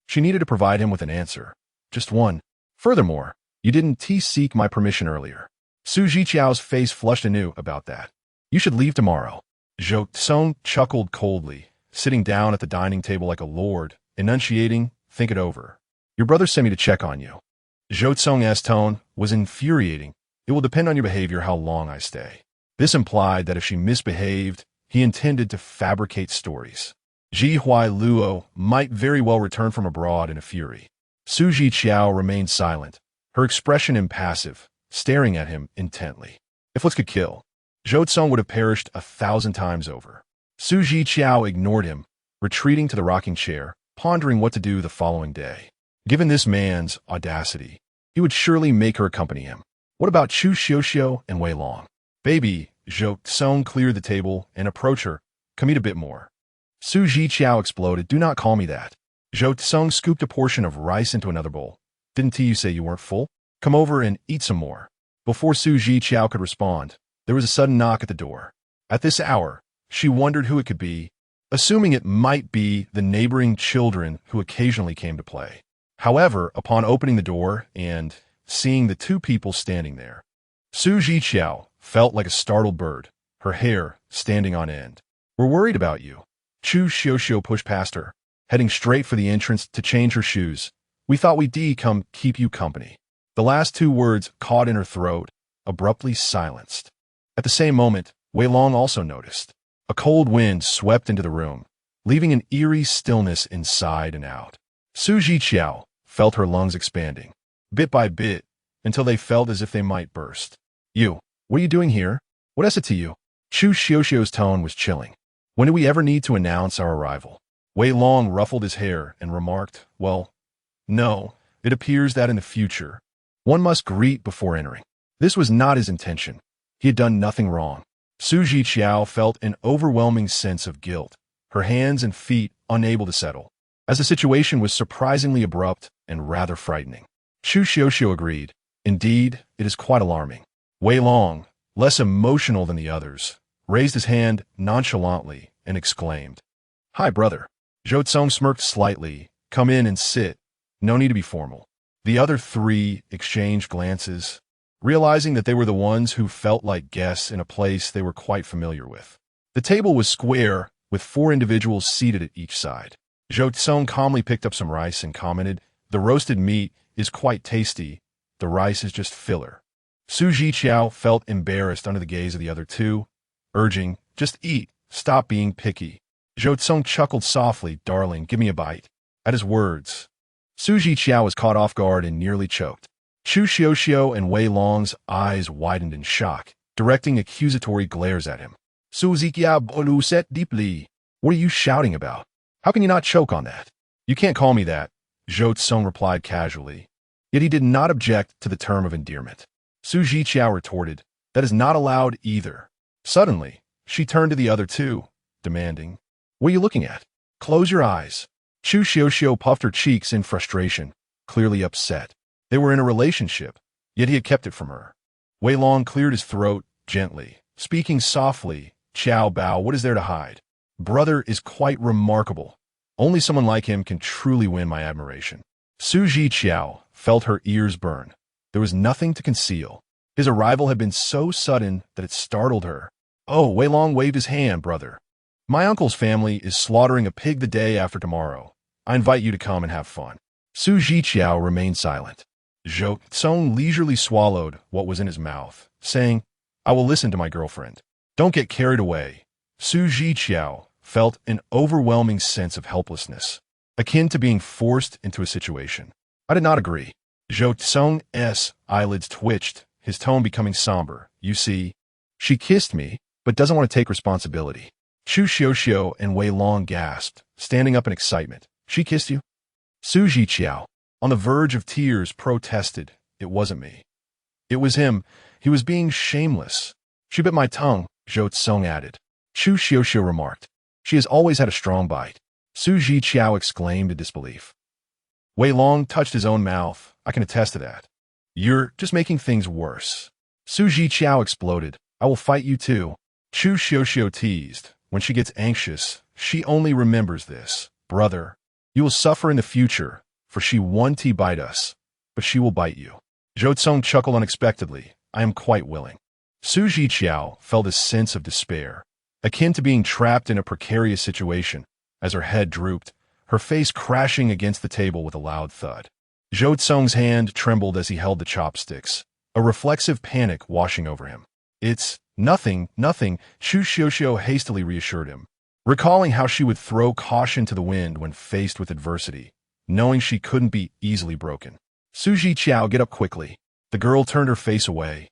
she needed to provide him with an answer. Just one. Furthermore, you didn't seek my permission earlier. Zhiqiao's face flushed anew about that. You should leave tomorrow. Zhou Cong chuckled coldly, sitting down at the dining table like a lord, enunciating, think it over. Your brother sent me to check on you. Zhou Cong's tone was infuriating. It will depend on your behavior how long I stay. This implied that if she misbehaved, he intended to fabricate stories. Ji Huailuo might very well return from abroad in a fury. Zhiqiao remained silent, her expression impassive, staring at him intently. If looks could kill, Zhou Cong would have perished 1,000 times over. Zhiqiao ignored him, retreating to the rocking chair, pondering what to do the following day. Given this man's audacity, he would surely make her accompany him. What about Chu Xiuxiu and Wei Long? Baby, Zhou Cong cleared the table and approached her. Come eat a bit more. Su Zhiqiao exploded. Do not call me that. Zhou Cong scooped a portion of rice into another bowl. Didn't you say you weren't full? Come over and eat some more. Before Su Zhiqiao could respond, there was a sudden knock at the door. At this hour, she wondered who it could be, assuming it might be the neighboring children who occasionally came to play. However, upon opening the door and seeing the two people standing there, Su Zhiqiao felt like a startled bird, her hair standing on end. We're worried about you. Chu Xiuxiu pushed past her, heading straight for the entrance to change her shoes. We thought we'd come keep you company. The last two words caught in her throat, abruptly silenced. At the same moment, Wei Long also noticed. A cold wind swept into the room, leaving an eerie stillness inside and out. Su Zhiqiao felt her lungs expanding, bit by bit, until they felt as if they might burst. You, what are you doing here? What is it to you? Chu Xiuxiu's tone was chilling. When do we ever need to announce our arrival? Wei Long ruffled his hair and remarked, well, no, it appears that in the future, one must greet before entering. This was not his intention. He had done nothing wrong. Su Zhiqiao felt an overwhelming sense of guilt, her hands and feet unable to settle, as the situation was surprisingly abrupt and rather frightening. Chu Xiuxiu agreed. Indeed, it is quite alarming. Wei Long, less emotional than the others, raised his hand nonchalantly and exclaimed, Hi, brother. Zhou Cong smirked slightly. Come in and sit. No need to be formal. The other three exchanged glances, realizing that they were the ones who felt like guests in a place they were quite familiar with. The table was square, with 4 individuals seated at each side. Zhou Cong calmly picked up some rice and commented, The roasted meat is quite tasty. The rice is just filler. Su Zhiqiao felt embarrassed under the gaze of the other two, urging, Just eat. Stop being picky. Zhou Cong chuckled softly, Darling, give me a bite. At his words, Su Zhiqiao was caught off guard and nearly choked. Chu Xiuxiu and Wei Long's eyes widened in shock, directing accusatory glares at him. Su Zhiqiao bolu set deeply. What are you shouting about? How can you not choke on that? You can't call me that, Zhou Cong replied casually. Yet he did not object to the term of endearment. Su Zhiqiao retorted, That is not allowed either. Suddenly, she turned to the other two, demanding, What are you looking at? Close your eyes. Chu Xiuxiu puffed her cheeks in frustration, clearly upset. They were in a relationship, yet he had kept it from her. Wei Long cleared his throat gently, speaking softly, Qiao Bao, what is there to hide? Brother is quite remarkable. Only someone like him can truly win my admiration. Su Zhiqiao felt her ears burn. There was nothing to conceal. His arrival had been so sudden that it startled her. Oh, Wei Long waved his hand, brother. My uncle's family is slaughtering a pig the day after tomorrow. I invite you to come and have fun. Su Zhiqiao remained silent. Zhou Cong leisurely swallowed what was in his mouth, saying, I will listen to my girlfriend. Don't get carried away. Su Zhiqiao felt an overwhelming sense of helplessness, akin to being forced into a situation. I did not agree. Zhou Cong's eyelids twitched, his tone becoming somber. You see, she kissed me, but doesn't want to take responsibility. Chu Xiuxiu and Wei Long gasped, standing up in excitement. She kissed you? Su Zhiqiao, on the verge of tears, protested. It wasn't me. It was him. He was being shameless. She bit my tongue, Zhou Cong added. Chu Xiuxiu remarked. She has always had a strong bite. Su Zhiqiao exclaimed in disbelief. Wei Long touched his own mouth. I can attest to that. You're just making things worse. Su Zhiqiao exploded. I will fight you too. Chu Xiuxiu teased. When she gets anxious, she only remembers this. Brother, you will suffer in the future, for she won't bite us, but she will bite you. Zhou Cong chuckled unexpectedly. I am quite willing. Su Zhiqiao felt a sense of despair, akin to being trapped in a precarious situation, as her head drooped, her face crashing against the table with a loud thud. Zhou Cong's hand trembled as he held the chopsticks, a reflexive panic washing over him. It's nothing, Chu Xiuxiu hastily reassured him, recalling how she would throw caution to the wind when faced with adversity, knowing she couldn't be easily broken. Su Zhiqiao, get up quickly. The girl turned her face away,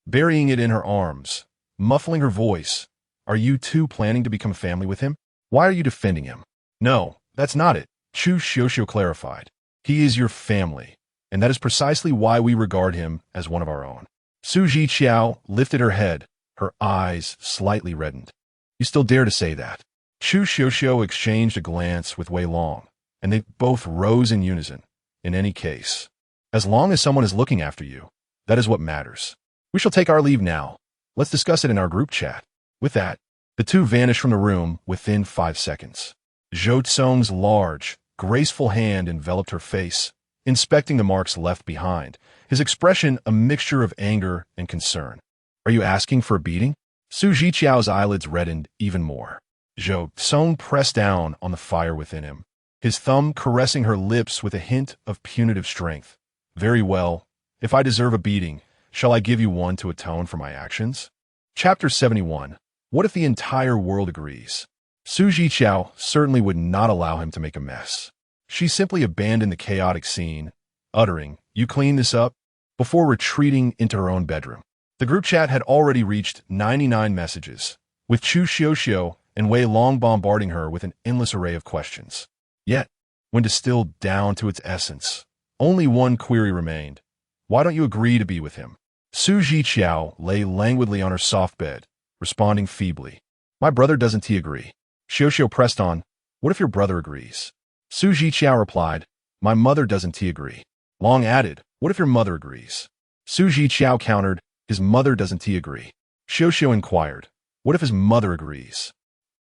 burying it in her arms, muffling her voice. Are you two planning to become family with him? Why are you defending him? No, that's not it, Chu Xiuxiu clarified. He is your family, and that is precisely why we regard him as one of our own. Zhiqiao lifted her head, her eyes slightly reddened. You still dare to say that? Chu Xiuxiu exchanged a glance with Wei Long, and they both rose in unison. In any case, as long as someone is looking after you, that is what matters. We shall take our leave now. Let's discuss it in our group chat. With that, the two vanished from the room within 5 seconds. Zhou Cong's large, graceful hand enveloped her face, inspecting the marks left behind, his expression a mixture of anger and concern. Are you asking for a beating? Zhiqiao's eyelids reddened even more. Zhou Cong pressed down on the fire within him, his thumb caressing her lips with a hint of punitive strength. Very well. If I deserve a beating, shall I give you one to atone for my actions? Chapter 71. What if the entire world agrees? Zhiqiao certainly would not allow him to make a mess. She simply abandoned the chaotic scene, uttering, "You clean this up?" before retreating into her own bedroom. The group chat had already reached 99 messages, with Chu Xiuxiu and Wei Long bombarding her with an endless array of questions. Yet, when distilled down to its essence, only one query remained. Why don't you agree to be with him? Zhiqiao lay languidly on her soft bed, responding feebly. My brother doesn't he agree? Xiuxiu pressed on. What if your brother agrees? Zhiqiao replied. My mother doesn't he agree? Long added. What if your mother agrees? Zhiqiao countered. His mother doesn't he agree? Xiuxiu inquired. What if his mother agrees?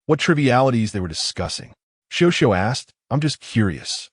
What trivialities they were discussing. Xiuxiu asked. I'm just curious.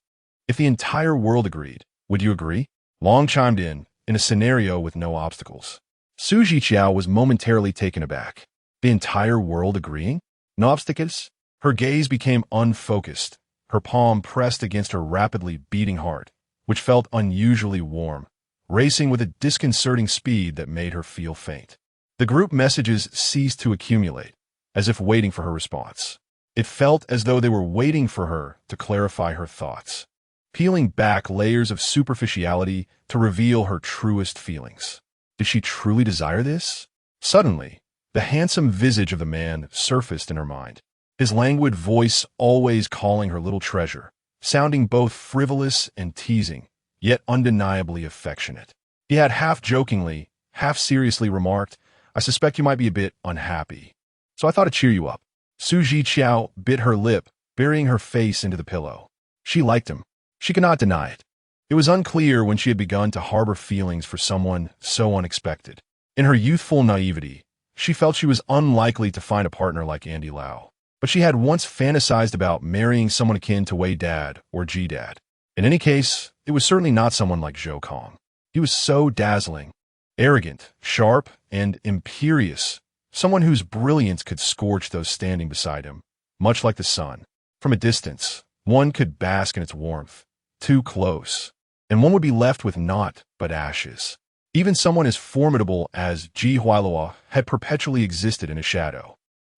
If the entire world agreed, would you agree? Long chimed in a scenario with no obstacles. Zhiqiao was momentarily taken aback. The entire world agreeing? No obstacles? Her gaze became unfocused, her palm pressed against her rapidly beating heart, which felt unusually warm, racing with a disconcerting speed that made her feel faint. The group messages ceased to accumulate, as if waiting for her response. It felt as though they were waiting for her to clarify her thoughts, peeling back layers of superficiality to reveal her truest feelings. Did she truly desire this? Suddenly, the handsome visage of the man surfaced in her mind, his languid voice always calling her little treasure, sounding both frivolous and teasing, yet undeniably affectionate. He had half-jokingly, half-seriously remarked, I suspect you might be a bit unhappy, so I thought I'd cheer you up. Zhiqiao bit her lip, burying her face into the pillow. She liked him. She could not deny it. It was unclear when she had begun to harbor feelings for someone so unexpected. In her youthful naivety, she felt she was unlikely to find a partner like Andy Lau. But she had once fantasized about marrying someone akin to Wei Dad or G Dad. In any case, it was certainly not someone like Zhou Cong. He was so dazzling, arrogant, sharp, and imperious, someone whose brilliance could scorch those standing beside him, much like the sun. From a distance, one could bask in its warmth. Too close, and one would be left with naught but ashes. Even someone as formidable as Ji Hualuo had perpetually existed in a shadow.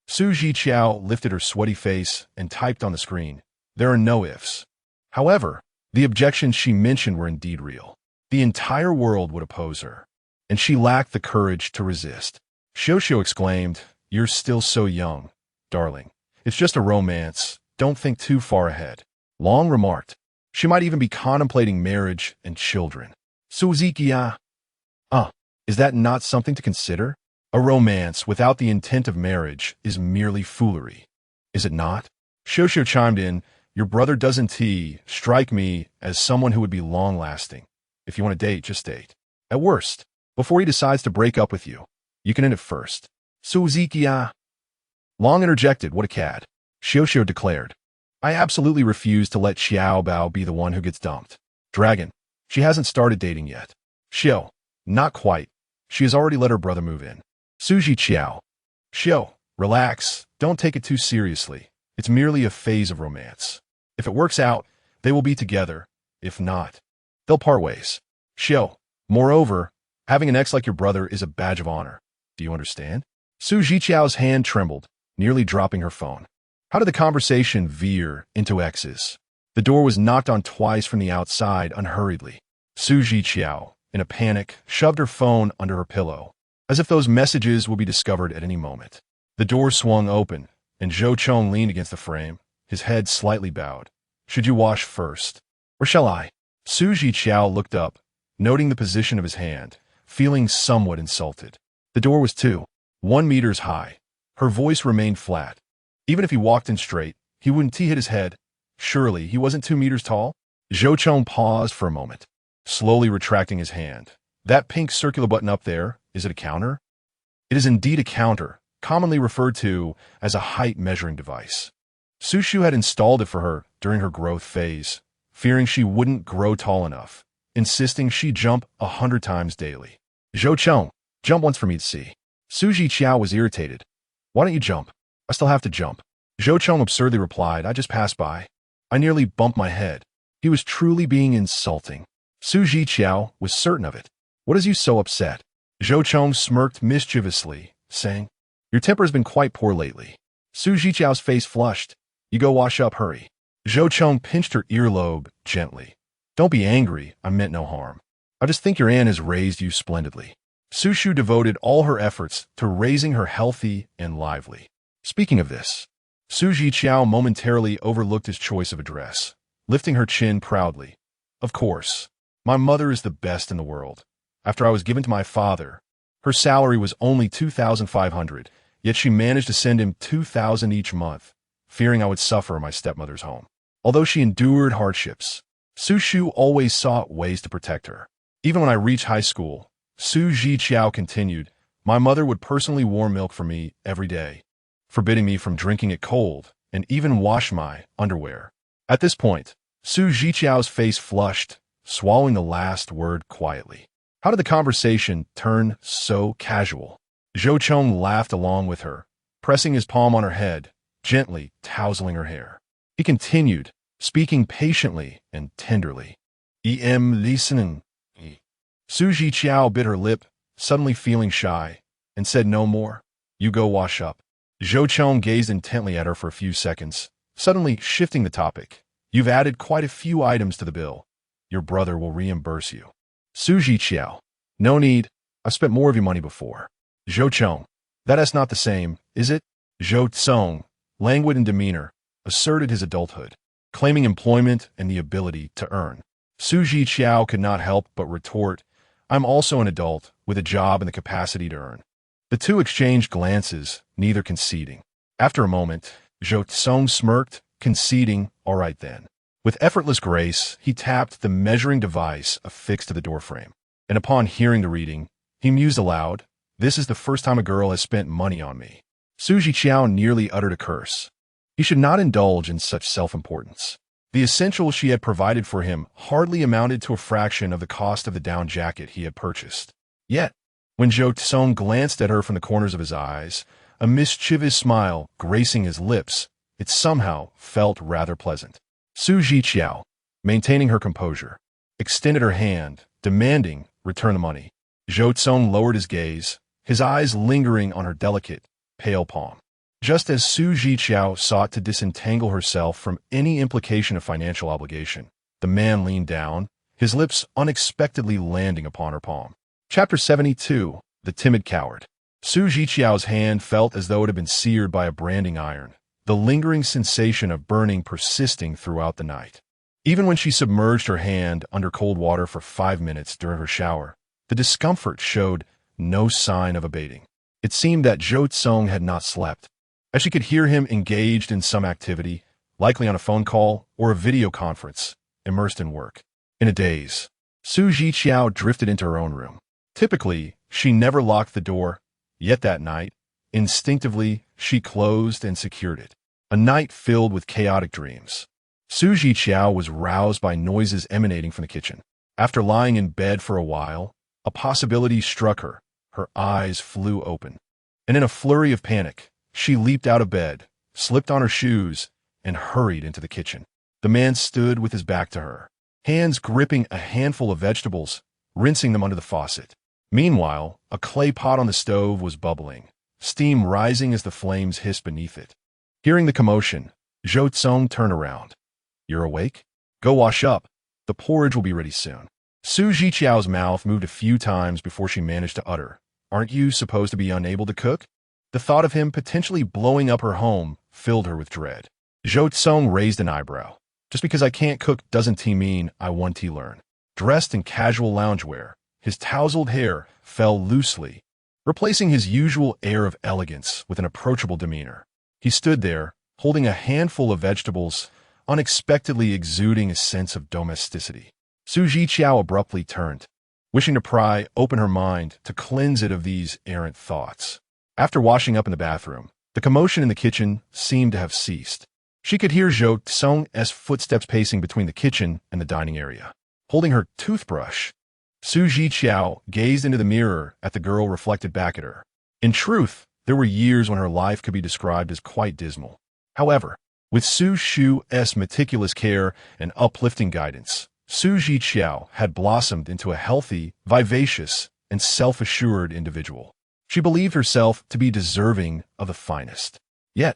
Zhiqiao lifted her sweaty face and typed on the screen, there are no ifs. However, the objections she mentioned were indeed real. The entire world would oppose her, and she lacked the courage to resist. Xiuxiu exclaimed, you're still so young, darling. It's just a romance. Don't think too far ahead. Long remarked, she might even be contemplating marriage and children. Zhiqiao. Is that not something to consider? A romance without the intent of marriage is merely foolery. Is it not? Xiuxiu chimed in, your brother doesn't he strike me as someone who would be long-lasting. If you want to date, just date. At worst, before he decides to break up with you, you can end it first. Zhiqiao. Long interjected, what a cad. Xiuxiu declared, I absolutely refuse to let Xiao Bao be the one who gets dumped. Dragon, she hasn't started dating yet. Xiu, not quite. She has already let her brother move in. Zhiqiao. Xiu, relax, don't take it too seriously. It's merely a phase of romance. If it works out, they will be together. If not, they'll part ways. Xiu, moreover, having an ex like your brother is a badge of honor. Do you understand? Zhiqiao's hand trembled, nearly dropping her phone. How did the conversation veer into exes? The door was knocked on twice from the outside unhurriedly. Zhiqiao, in a panic, shoved her phone under her pillow, as if those messages would be discovered at any moment. The door swung open, and Zhou Cong leaned against the frame, his head slightly bowed. Should you wash first? Or shall I? Su Zhiqiao looked up, noting the position of his hand, feeling somewhat insulted. The door was 1 meters high. Her voice remained flat. Even if he walked in straight, he wouldn't hit his head. Surely he wasn't 2 meters tall? Zhou Cong paused for a moment, slowly retracting his hand. That pink circular button up there, is it a counter? It is indeed a counter, commonly referred to as a height measuring device. Su Shu had installed it for her during her growth phase, fearing she wouldn't grow tall enough, insisting she jump 100 times daily. Zhou Cong, jump once for me to see. Su Zhiqiao was irritated. Why don't you jump? I still have to jump. Zhou Cong absurdly replied, I just passed by. I nearly bumped my head. He was truly being insulting. Su Zhiqiao was certain of it. What is you so upset? Zhou Cong smirked mischievously, saying, Your temper has been quite poor lately. Su Zhiqiao's face flushed. You go wash up, hurry. Zhou Cong pinched her earlobe gently. Don't be angry, I meant no harm. I just think your aunt has raised you splendidly. Su Shu devoted all her efforts to raising her healthy and lively. Speaking of this, Su Zhiqiao momentarily overlooked his choice of address, lifting her chin proudly. Of course, my mother is the best in the world. After I was given to my father, her salary was only 2,500, yet she managed to send him 2,000 each month, fearing I would suffer in my stepmother's home. Although she endured hardships, Su Shu always sought ways to protect her. Even when I reached high school, Su Zhiqiao continued, my mother would personally warm milk for me every day, forbidding me from drinking it cold, and even wash my underwear. At this point, Su Zhiqiao's face flushed, swallowing the last word quietly. How did the conversation turn so casual? Zhou Cong laughed along with her, pressing his palm on her head, gently tousling her hair. He continued, speaking patiently and tenderly. Listening. Su Zhiqiao bit her lip, suddenly feeling shy, and said no more. You go wash up. Zhou Cong gazed intently at her for a few seconds, suddenly shifting the topic. You've added quite a few items to the bill. Your brother will reimburse you. Su Zhiqiao. No need. I've spent more of your money before. Zhou Cong. That is not the same, is it? Zhou Cong, languid in demeanor, asserted his adulthood, claiming employment and the ability to earn. Su Zhiqiao could not help but retort, I'm also an adult, with a job and the capacity to earn. The two exchanged glances, neither conceding. After a moment, Zhou Cong smirked, conceding, all right then. With effortless grace, he tapped the measuring device affixed to the doorframe, and upon hearing the reading, he mused aloud, this is the first time a girl has spent money on me. Su Zhiqiao nearly uttered a curse. He should not indulge in such self-importance. The essentials she had provided for him hardly amounted to a fraction of the cost of the down jacket he had purchased. Yet, when Zhou Cong glanced at her from the corners of his eyes, a mischievous smile gracing his lips, it somehow felt rather pleasant. Su Zhiqiao, maintaining her composure, extended her hand, demanding, return the money. Zhou Cong lowered his gaze, his eyes lingering on her delicate, pale palm. Just as Su Zhiqiao sought to disentangle herself from any implication of financial obligation, the man leaned down, his lips unexpectedly landing upon her palm. Chapter 72, The Timid Coward. Su Zhiqiao's hand felt as though it had been seared by a branding iron, the lingering sensation of burning persisting throughout the night. Even when she submerged her hand under cold water for 5 minutes during her shower, the discomfort showed no sign of abating. It seemed that Zhou Cong had not slept, as she could hear him engaged in some activity, likely on a phone call or a video conference, immersed in work. In a daze, Su Zhiqiao drifted into her own room. Typically, she never locked the door, yet that night, instinctively, she closed and secured it. A night filled with chaotic dreams. Su Zhiqiao was roused by noises emanating from the kitchen. After lying in bed for a while, a possibility struck her. Her eyes flew open. And in a flurry of panic, she leaped out of bed, slipped on her shoes, and hurried into the kitchen. The man stood with his back to her, hands gripping a handful of vegetables, rinsing them under the faucet. Meanwhile, a clay pot on the stove was bubbling, steam rising as the flames hissed beneath it. Hearing the commotion, Zhou Cong turned around. You're awake? Go wash up. The porridge will be ready soon. Su Zhiqiao's mouth moved a few times before she managed to utter, Aren't you supposed to be unable to cook? The thought of him potentially blowing up her home filled her with dread. Zhou Cong raised an eyebrow. Just because I can't cook doesn't mean I want to learn. Dressed in casual loungewear, his tousled hair fell loosely, replacing his usual air of elegance with an approachable demeanor. He stood there, holding a handful of vegetables, unexpectedly exuding a sense of domesticity. Zhiqiao abruptly turned, wishing to pry open her mind to cleanse it of these errant thoughts. After washing up in the bathroom, the commotion in the kitchen seemed to have ceased. She could hear Zhou Cong's footsteps pacing between the kitchen and the dining area. Holding her toothbrush, Zhiqiao gazed into the mirror at the girl reflected back at her. In truth, there were years when her life could be described as quite dismal. However, with Su Shu's meticulous care and uplifting guidance, Zhiqiao had blossomed into a healthy, vivacious, and self-assured individual. She believed herself to be deserving of the finest. Yet,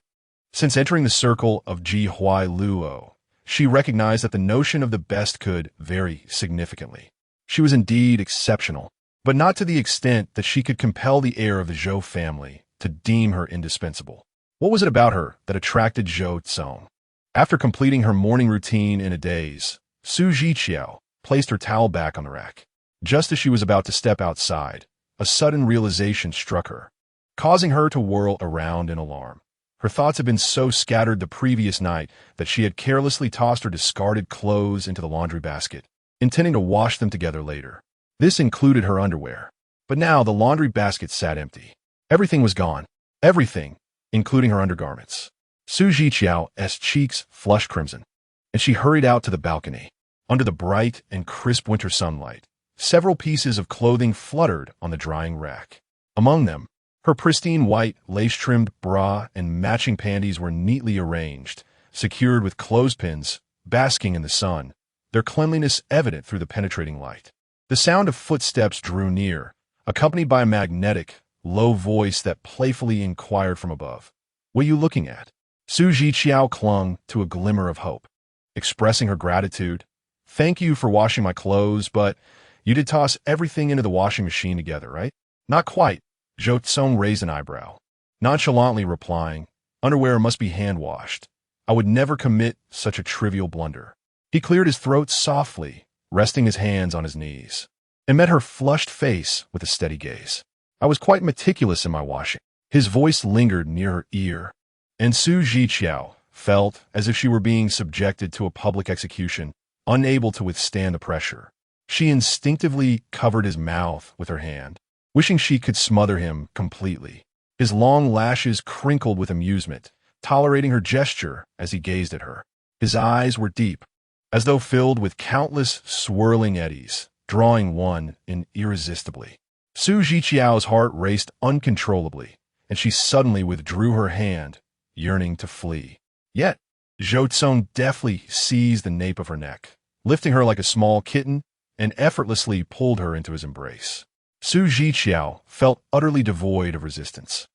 since entering the circle of Zhiqiao, she recognized that the notion of the best could vary significantly. She was indeed exceptional, but not to the extent that she could compel the heir of the Zhou family to deem her indispensable. What was it about her that attracted Zhou Cong? After completing her morning routine in a daze, Zhiqiao placed her towel back on the rack. Just as she was about to step outside, a sudden realization struck her, causing her to whirl around in alarm. Her thoughts had been so scattered the previous night that she had carelessly tossed her discarded clothes into the laundry basket, intending to wash them together later. This included her underwear. But now the laundry basket sat empty. Everything was gone. Everything, including her undergarments. Zhiqiao's cheeks flushed crimson, and she hurried out to the balcony. Under the bright and crisp winter sunlight, several pieces of clothing fluttered on the drying rack. Among them, her pristine white, lace-trimmed bra and matching panties were neatly arranged, secured with clothespins, basking in the sun, their cleanliness evident through the penetrating light. The sound of footsteps drew near, accompanied by a magnetic, low voice that playfully inquired from above, "What are you looking at?" Zhiqiao clung to a glimmer of hope, expressing her gratitude. "Thank you for washing my clothes, but you did toss everything into the washing machine together, right?" "Not quite." Zhou Cong raised an eyebrow, nonchalantly replying, "Underwear must be hand-washed. I would never commit such a trivial blunder." He cleared his throat softly, resting his hands on his knees, and met her flushed face with a steady gaze. "I was quite meticulous in my washing." His voice lingered near her ear, and Zhiqiao felt as if she were being subjected to a public execution, unable to withstand the pressure. She instinctively covered his mouth with her hand, wishing she could smother him completely. His long lashes crinkled with amusement, tolerating her gesture as he gazed at her. His eyes were deep, as though filled with countless swirling eddies, drawing one in irresistibly. Zhiqiao's heart raced uncontrollably, and she suddenly withdrew her hand, yearning to flee. Yet, Zhou Cong deftly seized the nape of her neck, lifting her like a small kitten, and effortlessly pulled her into his embrace. Zhiqiao felt utterly devoid of resistance.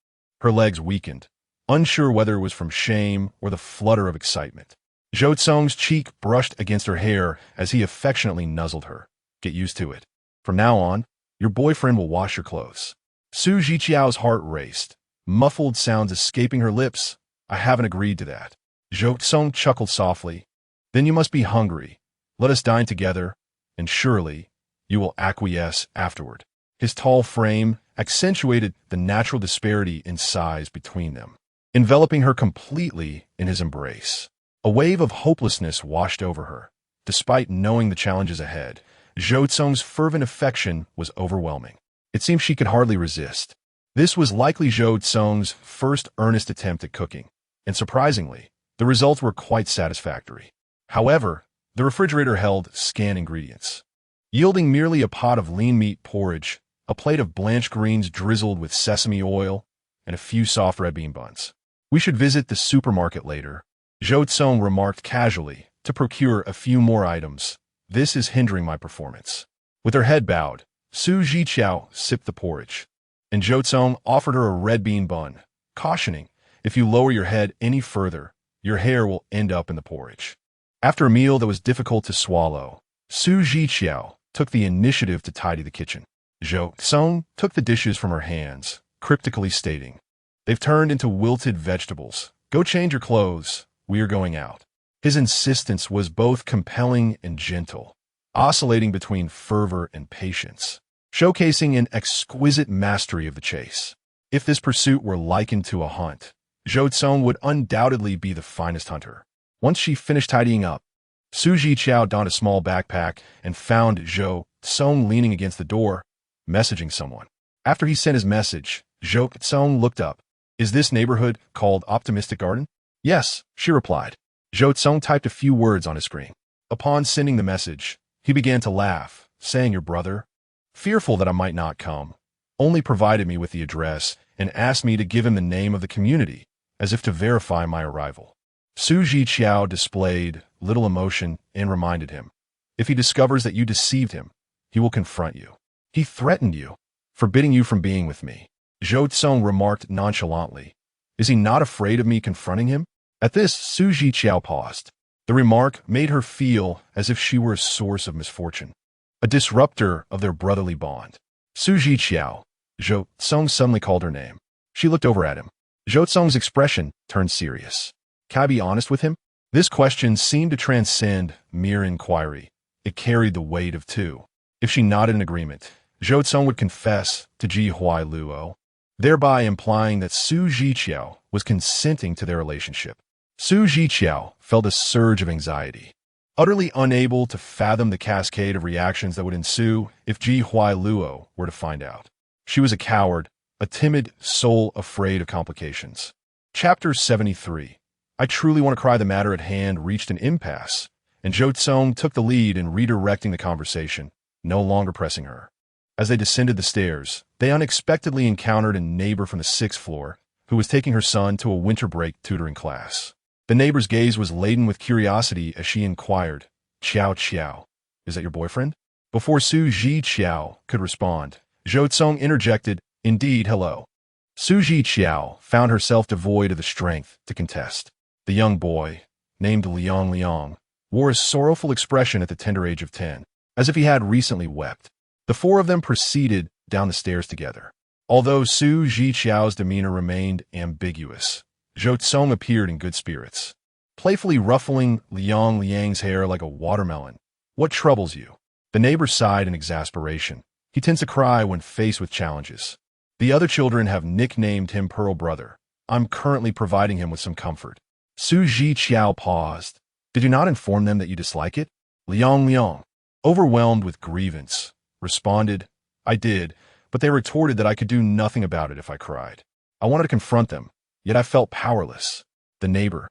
Her legs weakened, unsure whether it was from shame or the flutter of excitement. Zhou Cong's cheek brushed against her hair as he affectionately nuzzled her. "Get used to it. From now on, your boyfriend will wash your clothes." Zhiqiao's heart raced, muffled sounds escaping her lips. "I haven't agreed to that." Zhou Cong chuckled softly. "Then you must be hungry. Let us dine together, and surely you will acquiesce afterward." His tall frame accentuated the natural disparity in size between them, enveloping her completely in his embrace. A wave of hopelessness washed over her. Despite knowing the challenges ahead, Zhou Cong's fervent affection was overwhelming. It seemed she could hardly resist. This was likely Zhou Cong's first earnest attempt at cooking, and surprisingly, the results were quite satisfactory. However, the refrigerator held scant ingredients, yielding merely a pot of lean meat porridge, a plate of blanched greens drizzled with sesame oil, and a few soft red bean buns. "We should visit the supermarket later," Zhou Cong remarked casually, "to procure a few more items. This is hindering my performance." With her head bowed, Zhiqiao sipped the porridge, and Zhou Cong offered her a red bean bun, cautioning, "If you lower your head any further, your hair will end up in the porridge." After a meal that was difficult to swallow, Zhiqiao took the initiative to tidy the kitchen. Zhou Cong took the dishes from her hands, cryptically stating, "They've turned into wilted vegetables. Go change your clothes. We are going out." His insistence was both compelling and gentle, oscillating between fervor and patience, showcasing an exquisite mastery of the chase. If this pursuit were likened to a hunt, Zhou Cong would undoubtedly be the finest hunter. Once she finished tidying up, Zhiqiao donned a small backpack and found Zhou Cong leaning against the door, messaging someone. After he sent his message, Zhou Cong looked up. "Is this neighborhood called Optimistic Garden?" "Yes," she replied. Zhou Cong typed a few words on his screen. Upon sending the message, he began to laugh, saying, "Your brother, fearful that I might not come, only provided me with the address and asked me to give him the name of the community, as if to verify my arrival." Zhiqiao displayed little emotion and reminded him, "If he discovers that you deceived him, he will confront you. He threatened you, forbidding you from being with me." Zhou Cong remarked nonchalantly, "Is he not afraid of me confronting him?" At this, Zhiqiao paused. The remark made her feel as if she were a source of misfortune, a disruptor of their brotherly bond. "Zhiqiao," Zhou Cong suddenly called her name. She looked over at him. Zhou Cong's expression turned serious. "Can I be honest with him?" This question seemed to transcend mere inquiry. It carried the weight of two. If she nodded in agreement, Zhou Cong would confess to Zhiqiao, thereby implying that Zhiqiao was consenting to their relationship. Zhiqiao felt a surge of anxiety, utterly unable to fathom the cascade of reactions that would ensue if Zhiqiao were to find out. She was a coward, a timid soul afraid of complications. Chapter 73. I truly want to cry. The matter at hand reached an impasse, and Zhou Cong took the lead in redirecting the conversation, no longer pressing her. As they descended the stairs, they unexpectedly encountered a neighbor from the 6th floor who was taking her son to a winter break tutoring class. The neighbor's gaze was laden with curiosity as she inquired, "Qiao, is that your boyfriend?" Before Zhiqiao could respond, Zhou Cong interjected, "Indeed, hello." Zhiqiao found herself devoid of the strength to contest. The young boy, named Liang, wore a sorrowful expression at the tender age of 10, as if he had recently wept. The four of them proceeded down the stairs together. Although Zhiqiao's demeanor remained ambiguous, Zhou Cong appeared in good spirits, playfully ruffling Liang's hair like a watermelon. "What troubles you?" The neighbor sighed in exasperation. He tends to cry when faced with challenges. "The other children have nicknamed him Pearl Brother. I'm currently providing him with some comfort." Zhiqiao paused. "Did you not inform them that you dislike it?" Liang, overwhelmed with grievance, responded, "I did, but they retorted that I could do nothing about it if I cried. I wanted to confront them, yet I felt powerless." The neighbor,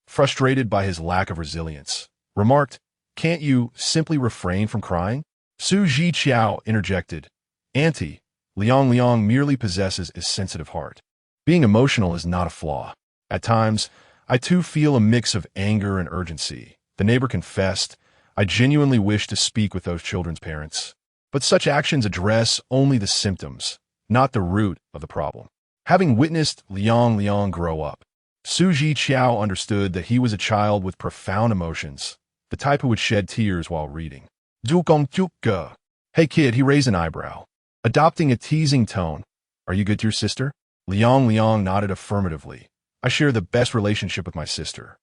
frustrated by his lack of resilience, remarked, "Can't you simply refrain from crying?" Zhiqiao interjected, "Auntie, Liang merely possesses a sensitive heart. Being emotional is not a flaw. At times, I too feel a mix of anger and urgency." The neighbor confessed, "I genuinely wish to speak with those children's parents. But such actions address only the symptoms, not the root of the problem." Having witnessed Liang grow up, Zhiqiao understood that he was a child with profound emotions, the type who would shed tears while reading. "Zhou Cong, hey kid," he raised an eyebrow, adopting a teasing tone. "Are you good to your sister?" Liang nodded affirmatively. "I share the best relationship with my sister."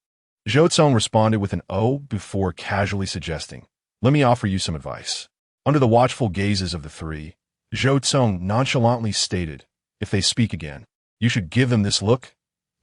Zhou Cong responded with an "oh" before casually suggesting, "Let me offer you some advice." Under the watchful gazes of the three, Zhou Cong nonchalantly stated, "If they speak again, you should give them this look."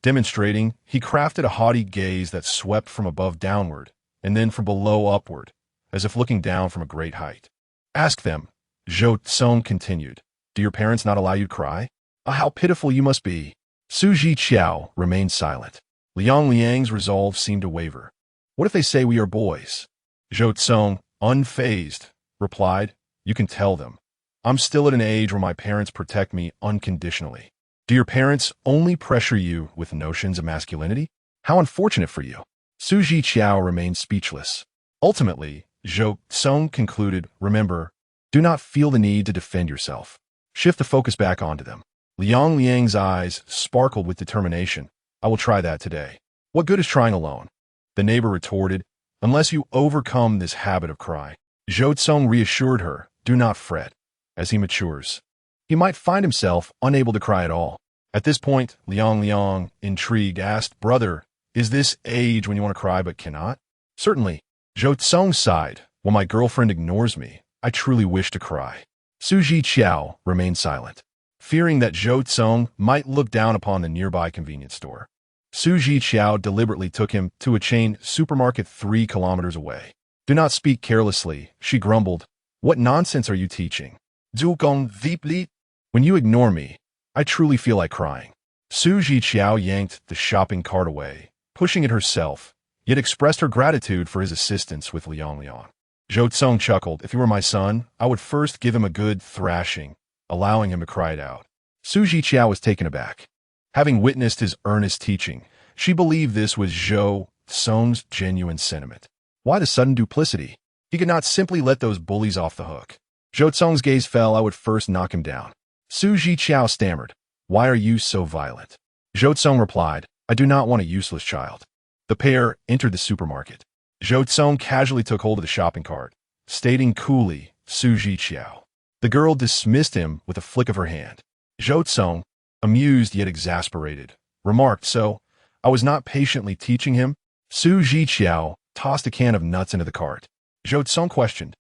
Demonstrating, he crafted a haughty gaze that swept from above downward, and then from below upward, as if looking down from a great height. "Ask them," Zhou Cong continued, "do your parents not allow you to cry? Ah, how pitiful you must be." Zhiqiao remained silent. Liang's resolve seemed to waver. "What if they say we are boys?" Zhou Cong, unfazed, replied, "You can tell them. I'm still at an age where my parents protect me unconditionally." "Do your parents only pressure you with notions of masculinity? How unfortunate for you." Zhiqiao remained speechless. Ultimately, Zhou Cong concluded, "Remember, do not feel the need to defend yourself. Shift the focus back onto them." Liang's eyes sparkled with determination. "I will try that today." "What good is trying alone?" the neighbor retorted, "unless you overcome this habit of crying." Zhou Cong reassured her, "Do not fret. As he matures, he might find himself unable to cry at all." At this point, Liang, intrigued, asked, "Brother, Is this age when you want to cry but cannot? Certainly. Zhou Cong sighed. When my girlfriend ignores me, I truly wish to cry. Zhiqiao remained silent, fearing that Zhou Cong might look down upon the nearby convenience store. Zhiqiao deliberately took him to a chain supermarket 3 kilometers away. Do not speak carelessly, she grumbled. What nonsense are you teaching? Zhou Cong deeply. When you ignore me, I truly feel like crying. Zhiqiao yanked the shopping cart away, pushing it herself, yet expressed her gratitude for his assistance with Liang. Zhou Cong chuckled. If he were my son, I would first give him a good thrashing, allowing him to cry it out. Zhiqiao was taken aback. Having witnessed his earnest teaching, she believed this was Zhou Cong's genuine sentiment. Why the sudden duplicity? He could not simply let those bullies off the hook. Zhou Cong's gaze fell. I would first knock him down. Zhiqiao stammered. Why are you so violent? Zhou Cong replied, I do not want a useless child. The pair entered the supermarket. Zhou Cong casually took hold of the shopping cart, stating coolly, Zhiqiao. The girl dismissed him with a flick of her hand. Zhou Cong, amused yet exasperated, remarked, so, I was not patiently teaching him? Zhiqiao tossed a can of nuts into the cart. Zhou Cong questioned,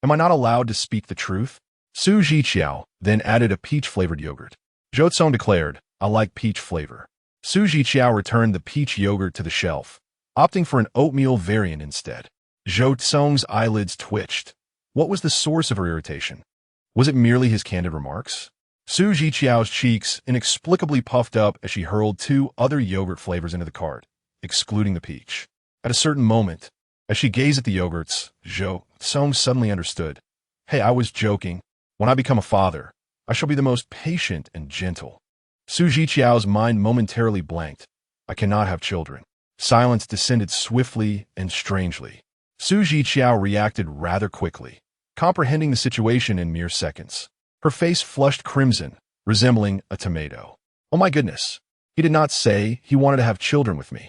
am I not allowed to speak the truth? Zhiqiao then added a peach-flavored yogurt. Zhou Cong declared, I like peach flavor. Zhiqiao returned the peach yogurt to the shelf, opting for an oatmeal variant instead. Zhou Cong's eyelids twitched. What was the source of her irritation? Was it merely his candid remarks? Zhiqiao's cheeks inexplicably puffed up as she hurled 2 other yogurt flavors into the cart, excluding the peach. At a certain moment, as she gazed at the yogurts, Zhou Cong suddenly understood. Hey, I was joking. When I become a father, I shall be the most patient and gentle. Zhiqiao's mind momentarily blanked. I cannot have children. Silence descended swiftly and strangely. Zhiqiao reacted rather quickly, comprehending the situation in mere seconds. Her face flushed crimson, resembling a tomato. Oh my goodness. He did not say he wanted to have children with me.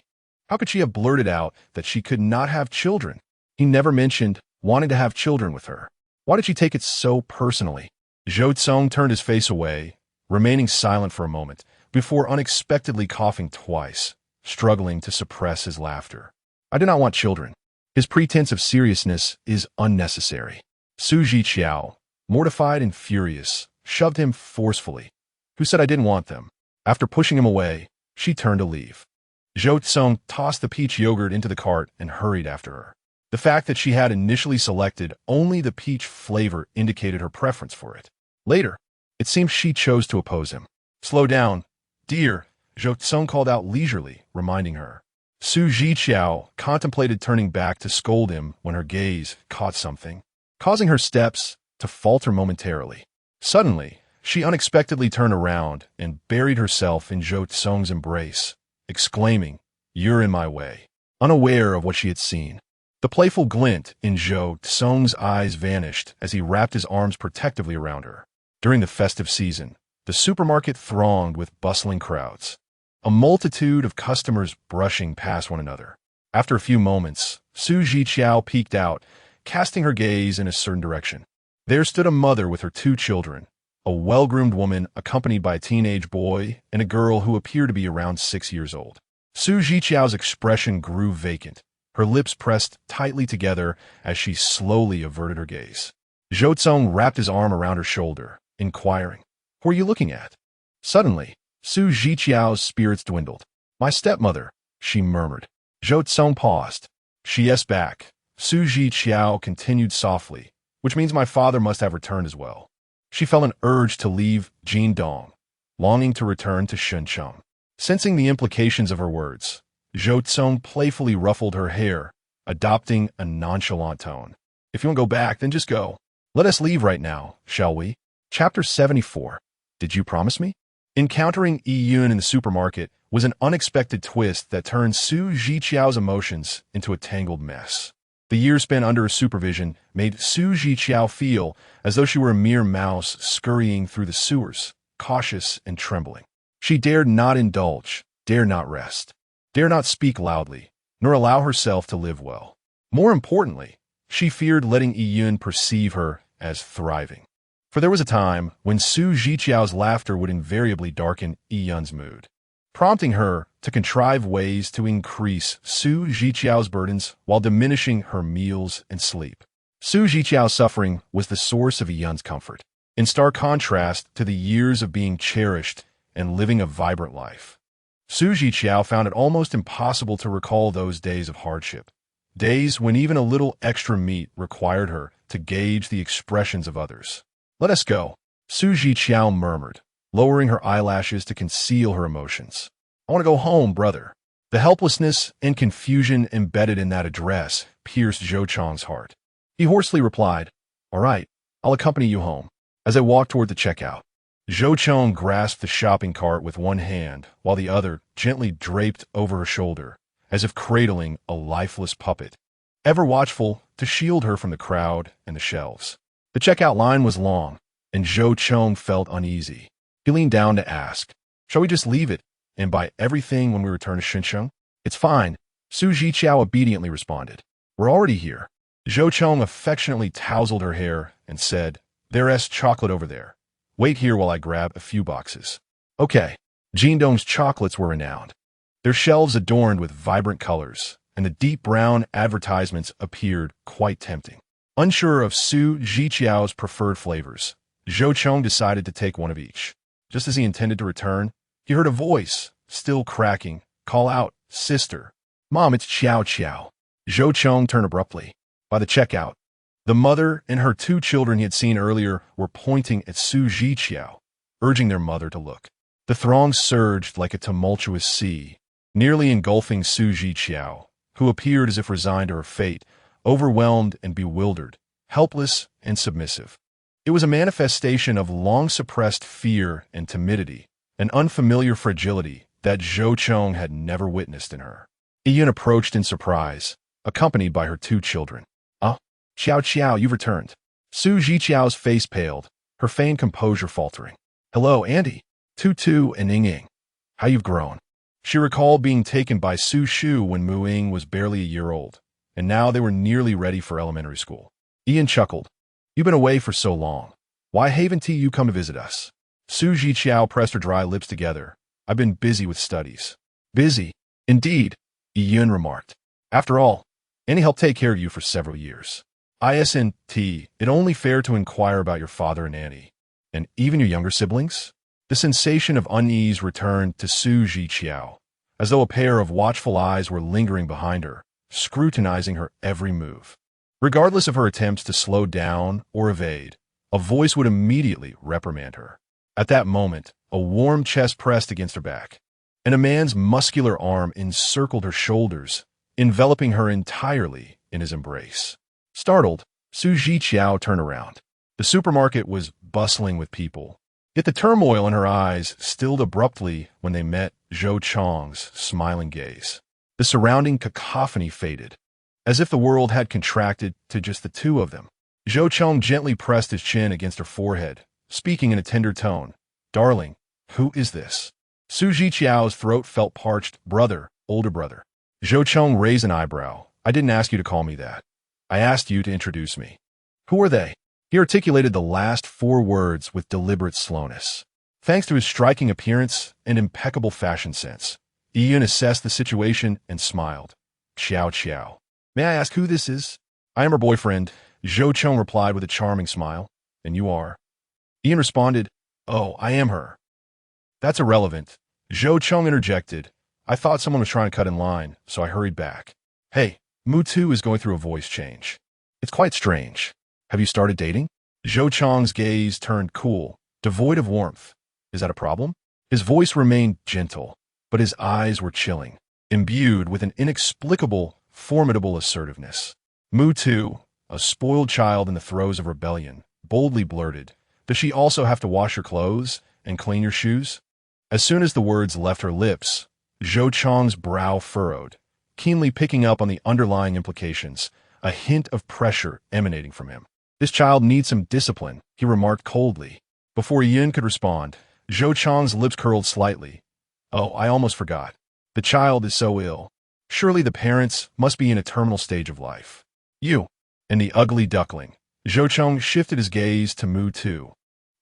How could she have blurted out that she could not have children? He never mentioned wanting to have children with her. Why did she take it so personally? Zhou Cong turned his face away, remaining silent for a moment, before unexpectedly coughing twice, struggling to suppress his laughter. I do not want children. His pretense of seriousness is unnecessary. Zhiqiao, mortified and furious, shoved him forcefully. Who said I didn't want them? After pushing him away, she turned to leave. Zhou Cong tossed the peach yogurt into the cart and hurried after her. The fact that she had initially selected only the peach flavor indicated her preference for it. Later, it seems she chose to oppose him. Slow down, dear, Zhou Cong called out leisurely, reminding her. Zhiqiao contemplated turning back to scold him when her gaze caught something, causing her steps to falter momentarily. Suddenly, she unexpectedly turned around and buried herself in Zhou Cong's embrace, exclaiming, You're in my way, unaware of what she had seen. The playful glint in Zhou Cong's eyes vanished as he wrapped his arms protectively around her. During the festive season, the supermarket thronged with bustling crowds, a multitude of customers brushing past one another. After a few moments, Zhiqiao peeked out, casting her gaze in a certain direction. There stood a mother with her 2 children, a well-groomed woman accompanied by a teenage boy and a girl who appeared to be around 6 years old. Zhiqiao's expression grew vacant, her lips pressed tightly together as she slowly averted her gaze. Zhou Cong wrapped his arm around her shoulder, inquiring, Who are you looking at? Suddenly, Zhiqiao's spirits dwindled. My stepmother, she murmured. Zhou Cong paused. She yes back. Zhiqiao continued softly, which means my father must have returned as well. She felt an urge to leave Jingdong, longing to return to Shenzhen. Sensing the implications of her words, Zhou Cong playfully ruffled her hair, adopting a nonchalant tone. If you want to go back, then just go. Let us leave right now, shall we? Chapter 74. Did you promise me? Encountering Yiyun in the supermarket was an unexpected twist that turned Zhiqiao's emotions into a tangled mess. The years spent under her supervision made Zhiqiao feel as though she were a mere mouse scurrying through the sewers, cautious and trembling. She dared not indulge, dare not rest, dare not speak loudly, nor allow herself to live well. More importantly, she feared letting Yiyun perceive her as thriving. For there was a time when Zhiqiao's laughter would invariably darken Yiyun's mood. prompting her to contrive ways to increase Su Zhiqiao's burdens while diminishing her meals and sleep. Su Zhiqiao's suffering was the source of Yun's comfort, in stark contrast to the years of being cherished and living a vibrant life. Su Zhiqiao found it almost impossible to recall those days of hardship, days when even a little extra meat required her to gauge the expressions of others. "Let us go," Su Zhiqiao murmured, lowering her eyelashes to conceal her emotions. "I want to go home, brother." The helplessness and confusion embedded in that address pierced Zhou Cong's heart. He hoarsely replied, "All right, I'll accompany you home." As they walked toward the checkout, Zhou Cong grasped the shopping cart with one hand while the other gently draped over her shoulder, as if cradling a lifeless puppet, ever watchful to shield her from the crowd and the shelves. The checkout line was long, and Zhou Cong felt uneasy. He leaned down to ask, "Shall we just leave it and buy everything when we return to Xinsheng?" "It's fine," Su Zhiqiao obediently responded. "We're already here." Zhou Cong affectionately tousled her hair and said, "There's chocolate over there. Wait here while I grab a few boxes." Okay. Jindong's chocolates were renowned, their shelves adorned with vibrant colors, and the deep brown advertisements appeared quite tempting. Unsure of Su Zhiqiao's preferred flavors, Zhou Cong decided to take one of each. Just as he intended to return, he heard a voice, still cracking, call out, "Sister." "Mom, it's Xiao Xiao." Zhou Cong turned abruptly. By the checkout, the mother and her two children he had seen earlier were pointing at Su Zhiqiao, urging their mother to look. The throng surged like a tumultuous sea, nearly engulfing Su Zhiqiao, who appeared as if resigned to her fate, overwhelmed and bewildered, helpless and submissive. It was a manifestation of long-suppressed fear and timidity, an unfamiliar fragility that Zhou Cong had never witnessed in her. Yun approached in surprise, accompanied by her two children. Xiao Xiao, you've returned." Su Zhiqiao's face paled, her feigned composure faltering. "Hello, Andy. Tutu and Ying. How you've grown." She recalled being taken by Su Shu when Mu Ying was barely a year old, and now they were nearly ready for elementary school. Ian chuckled. "You've been away for so long. Why haven't you come to visit us?" Su Zhiqiao pressed her dry lips together. "I've been busy with studies." "Busy? Indeed," Yun remarked. "After all, Annie helped take care of you for several years. Isn't it only fair to inquire about your father and Annie, and even your younger siblings?" The sensation of unease returned to Su Zhiqiao, as though a pair of watchful eyes were lingering behind her, scrutinizing her every move. Regardless of her attempts to slow down or evade, a voice would immediately reprimand her. At that moment, a warm chest pressed against her back, and a man's muscular arm encircled her shoulders, enveloping her entirely in his embrace. Startled, Su Zhiqiao turned around. The supermarket was bustling with people, yet the turmoil in her eyes stilled abruptly when they met Zhou Cong's smiling gaze. The surrounding cacophony faded, as if the world had contracted to just the two of them. Zhou Cong gently pressed his chin against her forehead, speaking in a tender tone. "Darling, who is this?" Su Zhiqiao's throat felt parched. "Brother, older brother." Zhou Cong raised an eyebrow. "I didn't ask you to call me that. I asked you to introduce me." "Who are they?" He articulated the last four words with deliberate slowness. Thanks to his striking appearance and impeccable fashion sense, Yun assessed the situation and smiled. "Xiao Xiao. May I ask who this is?" "I am her boyfriend," Zhou Cong replied with a charming smile. "And you are?" Ian responded, "Oh, I am her." "That's irrelevant," Zhou Cong interjected. "I thought someone was trying to cut in line, so I hurried back." "Hey, Mutu is going through a voice change. It's quite strange. Have you started dating?" Zhou Chong's gaze turned cool, devoid of warmth. "Is that a problem?" His voice remained gentle, but his eyes were chilling, imbued with an inexplicable, formidable assertiveness. Mutu, a spoiled child in the throes of rebellion, boldly blurted, "Does she also have to wash your clothes and clean your shoes?" As soon as the words left her lips, Zhou Chong's brow furrowed, keenly picking up on the underlying implications, a hint of pressure emanating from him. "This child needs some discipline," he remarked coldly. Before Yin could respond, Zhou Chong's lips curled slightly. "Oh, I almost forgot. The child is so ill. Surely the parents must be in a terminal stage of life." "You and the ugly duckling." Zhou Cong shifted his gaze to Mu Tu.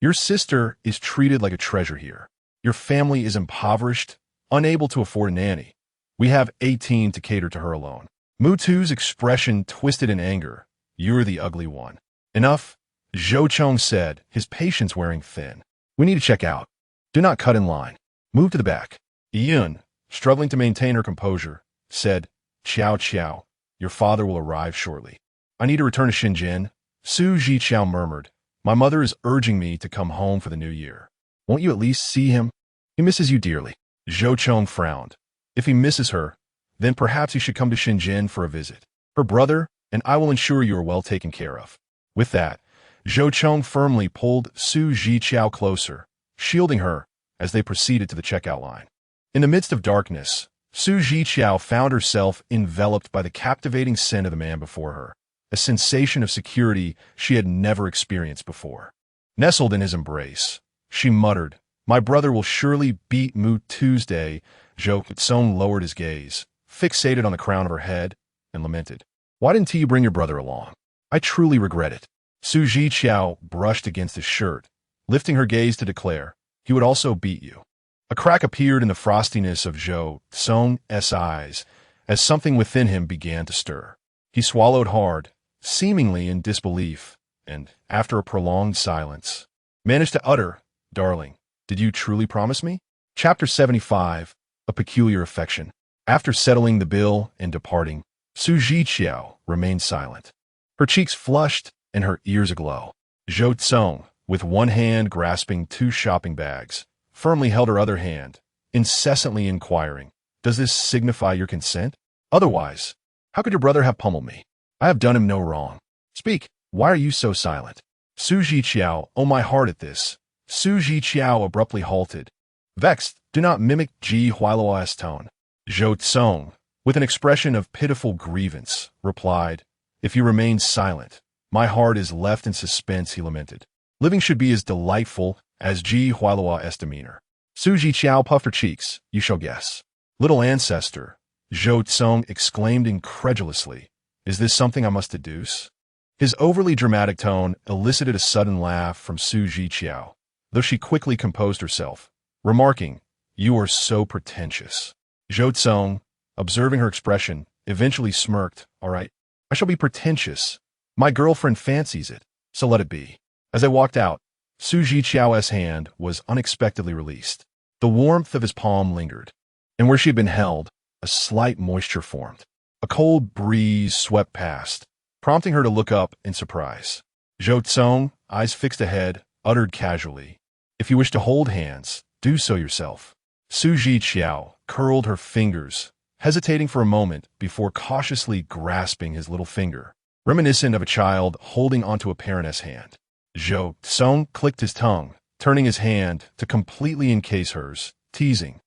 "Your sister is treated like a treasure here. Your family is impoverished, unable to afford a nanny. We have 18 to cater to her alone. Mutu's expression twisted in anger. You're the ugly one. Enough, Zhou Cong said, his patience wearing thin. We need to check out. Do not cut in line. Move to the back. Yun, struggling to maintain her composure, said, Zhiqiao, your father will arrive shortly. I need to return to Shenzhen. Zhiqiao murmured. My mother is urging me to come home for the new year. Won't you at least see him? He misses you dearly. Zhou Cong frowned. If he misses her, then perhaps he should come to Shenzhen for a visit. Her brother, and I will ensure you are well taken care of. With that, Zhou Cong firmly pulled Zhiqiao closer, shielding her as they proceeded to the checkout line. In the midst of darkness, Zhiqiao found herself enveloped by the captivating scent of the man before her, a sensation of security she had never experienced before. Nestled in his embrace, she muttered, My brother will surely beat Mu Tuesday. Zhou Cong lowered his gaze, fixated on the crown of her head, and lamented. Why didn't you bring your brother along? I truly regret it. Zhiqiao brushed against his shirt, lifting her gaze to declare, He would also beat you. A crack appeared in the frostiness of Zhou Cong's eyes as something within him began to stir. He swallowed hard, seemingly in disbelief, and, after a prolonged silence, managed to utter, Darling, did you truly promise me? Chapter 75, A Peculiar Affection. After settling the bill and departing, Zhiqiao remained silent. Her cheeks flushed and her ears aglow. Zhou Cong, with one hand grasping 2 shopping bags, firmly held her other hand, incessantly inquiring, Does this signify your consent? Otherwise, how could your brother have pummeled me? I have done him no wrong. Speak, why are you so silent? Zhiqiao, oh my heart at this. Zhiqiao abruptly halted. Vexed, do not mimic Ji Huailuo's tone. Zhou Cong, with an expression of pitiful grievance, replied, If you remain silent, my heart is left in suspense, he lamented. Living should be as delightful as Ji Huailuo's demeanor. Zhiqiao puffed her cheeks, You shall guess. Little ancestor, Zhou Cong exclaimed incredulously, Is this something I must deduce? His overly dramatic tone elicited a sudden laugh from Zhiqiao, though she quickly composed herself, remarking, You are so pretentious. Zhou Cong, observing her expression, eventually smirked, All right, I shall be pretentious. My girlfriend fancies it, so let it be. As I walked out, Zhiqiao's hand was unexpectedly released. The warmth of his palm lingered, and where she had been held, a slight moisture formed. A cold breeze swept past, prompting her to look up in surprise. Zhou Cong, eyes fixed ahead, uttered casually, If you wish to hold hands, do so yourself. Zhiqiao curled her fingers, hesitating for a moment before cautiously grasping his little finger, reminiscent of a child holding onto a parent's hand. Zhou Cong clicked his tongue, turning his hand to completely encase hers, teasing,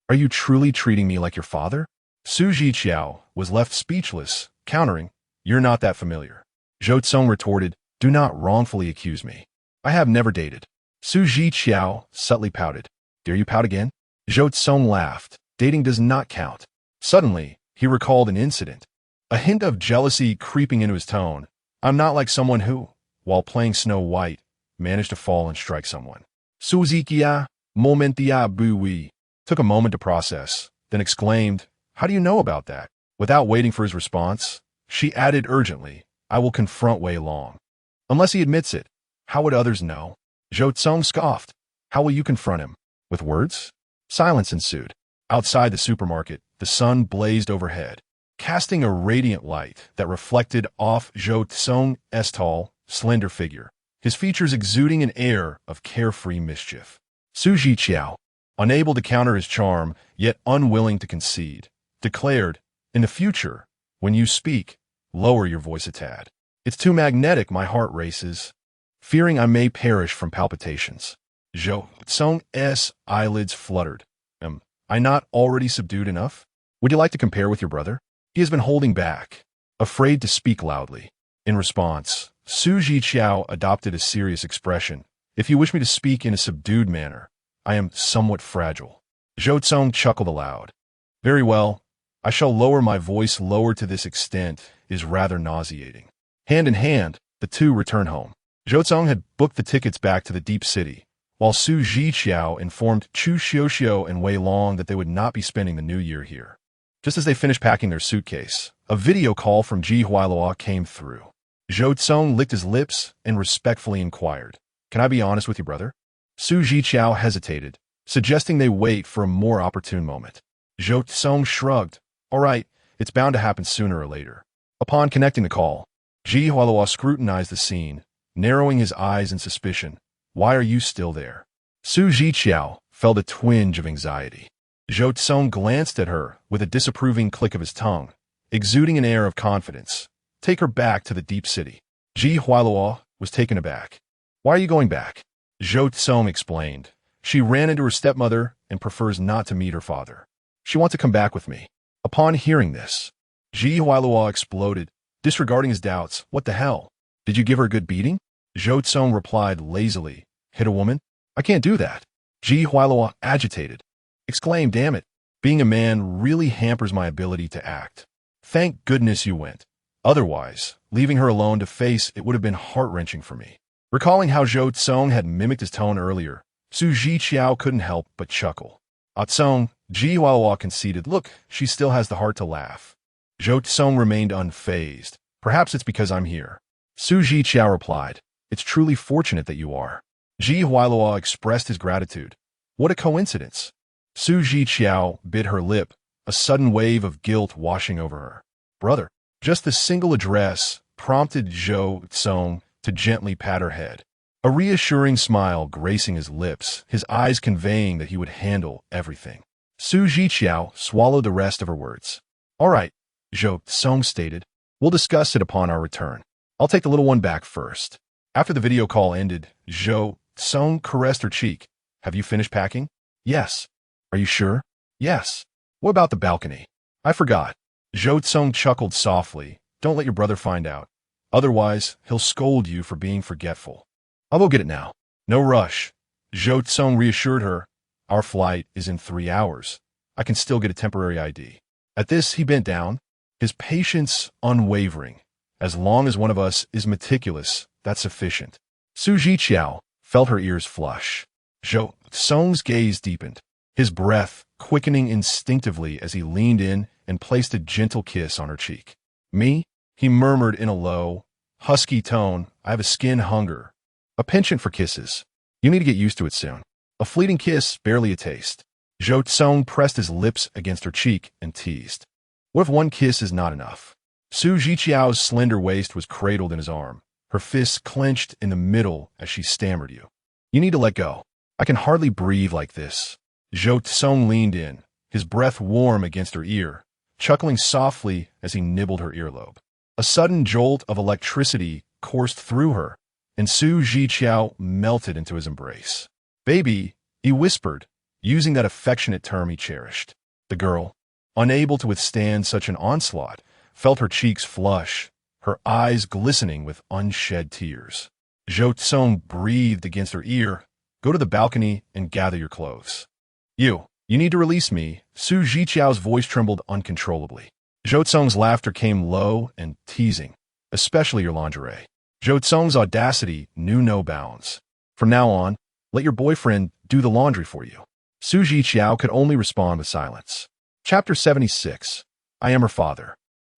Are you truly treating me like your father? Zhiqiao was left speechless, countering, You're not that familiar. Zhou Cong retorted, Do not wrongfully accuse me. I have never dated. Zhiqiao subtly pouted. Dare you pout again? Zhou Cong laughed. Dating does not count. Suddenly, he recalled an incident. A hint of jealousy creeping into his tone. I'm not like someone who, while playing Snow White, managed to fall and strike someone. Zhiqiao, momentia bui, took a moment to process, then exclaimed, How do you know about that? Without waiting for his response, she added urgently, I will confront Wei Long. Unless he admits it, how would others know? Zhou Cong scoffed. How will you confront him? With words? Silence ensued. Outside the supermarket, the sun blazed overhead, casting a radiant light that reflected off Zhou Cong's tall, slender figure, his features exuding an air of carefree mischief. Zhiqiao, unable to counter his charm, yet unwilling to concede, declared, In the future, when you speak, lower your voice a tad. It's too magnetic, my heart races, fearing I may perish from palpitations. Zhou Cong's eyelids fluttered. Am I not already subdued enough? Would you like to compare with your brother? He has been holding back, afraid to speak loudly. In response, Zhiqiao adopted a serious expression. If you wish me to speak in a subdued manner, I am somewhat fragile. Zhou Cong chuckled aloud. Very well, I shall lower my voice. Lower to this extent is rather nauseating. Hand in hand, the two returned home. Zhou Cong had booked the tickets back to the deep city, while Su Zhiqiao informed Chu Xiuxiu and Wei Long that they would not be spending the new year here. Just as they finished packing their suitcase, a video call from Ji Hualuo came through. Zhou Cong licked his lips and respectfully inquired, "Can I be honest with you, brother?" Su Zhiqiao hesitated, suggesting they wait for a more opportune moment. Zhou Cong shrugged. "All right, it's bound to happen sooner or later." Upon connecting the call, Ji Hualuo scrutinized the scene, narrowing his eyes in suspicion. "Why are you still there?" Su Zhiqiao felt a twinge of anxiety. Zhou Cong glanced at her with a disapproving click of his tongue, exuding an air of confidence. "Take her back to the deep city." Ji Hualuo was taken aback. "Why are you going back?" Zhou Cong explained. "She ran into her stepmother and prefers not to meet her father. She wants to come back with me." Upon hearing this, Ji Hualuo exploded, disregarding his doubts. "What the hell? Did you give her a good beating?" Zhou Cong replied lazily. "Hit a woman? I can't do that." Ji Hualuo, agitated, exclaimed, "Damn it. Being a man really hampers my ability to act. Thank goodness you went. Otherwise, leaving her alone to face it would have been heart-wrenching for me." Recalling how Zhou Cong had mimicked his tone earlier, Su Zhiqiao couldn't help but chuckle. "Ah Cong," Ji Hualuo conceded, "look, she still has the heart to laugh." Zhou Cong remained unfazed. "Perhaps it's because I'm here." Su Zhiqiao replied, "It's truly fortunate that you are." Ji Hualuo expressed his gratitude. "What a coincidence." Su Zhiqiao bit her lip, a sudden wave of guilt washing over her. "Brother." Just the single address prompted Zhou Cong to gently pat her head, a reassuring smile gracing his lips, his eyes conveying that he would handle everything. Su Zhiqiao swallowed the rest of her words. "All right," Zhou Cong stated. "We'll discuss it upon our return. I'll take the little one back first." After the video call ended, Zhou Cong caressed her cheek. "Have you finished packing?" "Yes." "Are you sure?" "Yes." "What about the balcony?" "I forgot." Zhou Cong chuckled softly. "Don't let your brother find out. Otherwise, he'll scold you for being forgetful." "I'll go get it now." "No rush." Zhou Cong reassured her. "Our flight is in 3 hours. I can still get a temporary ID." At this, he bent down, his patience unwavering. "As long as one of us is meticulous, that's sufficient." Su Zhiqiao felt her ears flush. Zhou Cong's gaze deepened, his breath quickening instinctively as he leaned in and placed a gentle kiss on her cheek. "Me?" he murmured in a low, husky tone. "I have a skin hunger, a penchant for kisses. You need to get used to it soon." A fleeting kiss, barely a taste. Zhou Cong pressed his lips against her cheek and teased. "What if one kiss is not enough?" Su Zhiqiao's slender waist was cradled in his arm, her fists clenched in the middle as she stammered, You need to let go. I can hardly breathe like this." Zhou Cong leaned in, his breath warm against her ear, chuckling softly as he nibbled her earlobe. A sudden jolt of electricity coursed through her, and Su Zhiqiao melted into his embrace. "Baby," he whispered, using that affectionate term he cherished. The girl, unable to withstand such an onslaught, felt her cheeks flush, her eyes glistening with unshed tears. Zhou Cong breathed against her ear. "Go to the balcony and gather your clothes." You need to release me." Su Zhiqiao's voice trembled uncontrollably. Zhou Cong's laughter came low and teasing, "Especially your lingerie." Zhou Cong's audacity knew no bounds. "From now on, let your boyfriend do the laundry for you." Su Zhiqiao could only respond with silence. Chapter 76. I Am Her Father.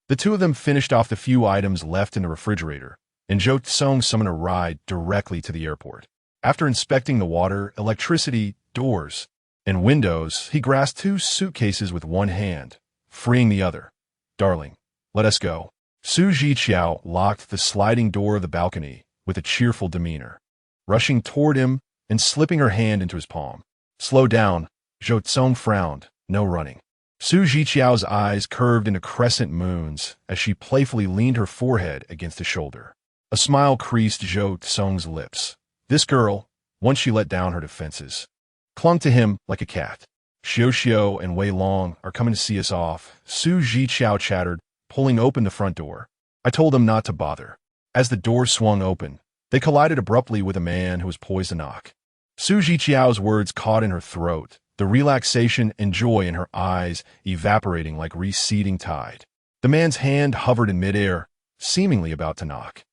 The two of them finished off the few items left in the refrigerator, and Zhou Cong summoned a ride directly to the airport. After inspecting the water, electricity, doors, and windows, he grasped 2 suitcases with one hand, freeing the other. "Darling, let us go." Su Zhiqiao locked the sliding door of the balcony with a cheerful demeanor, rushing toward him and slipping her hand into his palm. "Slow down." Zhou Cong frowned. "No running." Su Zhiqiao's eyes curved into crescent moons as she playfully leaned her forehead against his shoulder. A smile creased Zhou Cong's lips. This girl, once she let down her defenses, clung to him like a cat. "Xiuxiu and Wei Long are coming to see us off," Su Zhiqiao chattered, pulling open the front door. "I told them not to bother." As the door swung open, they collided abruptly with a man who was poised to knock. Su Zhiqiao's words caught in her throat, the relaxation and joy in her eyes evaporating like receding tide. The man's hand hovered in midair, seemingly about to knock.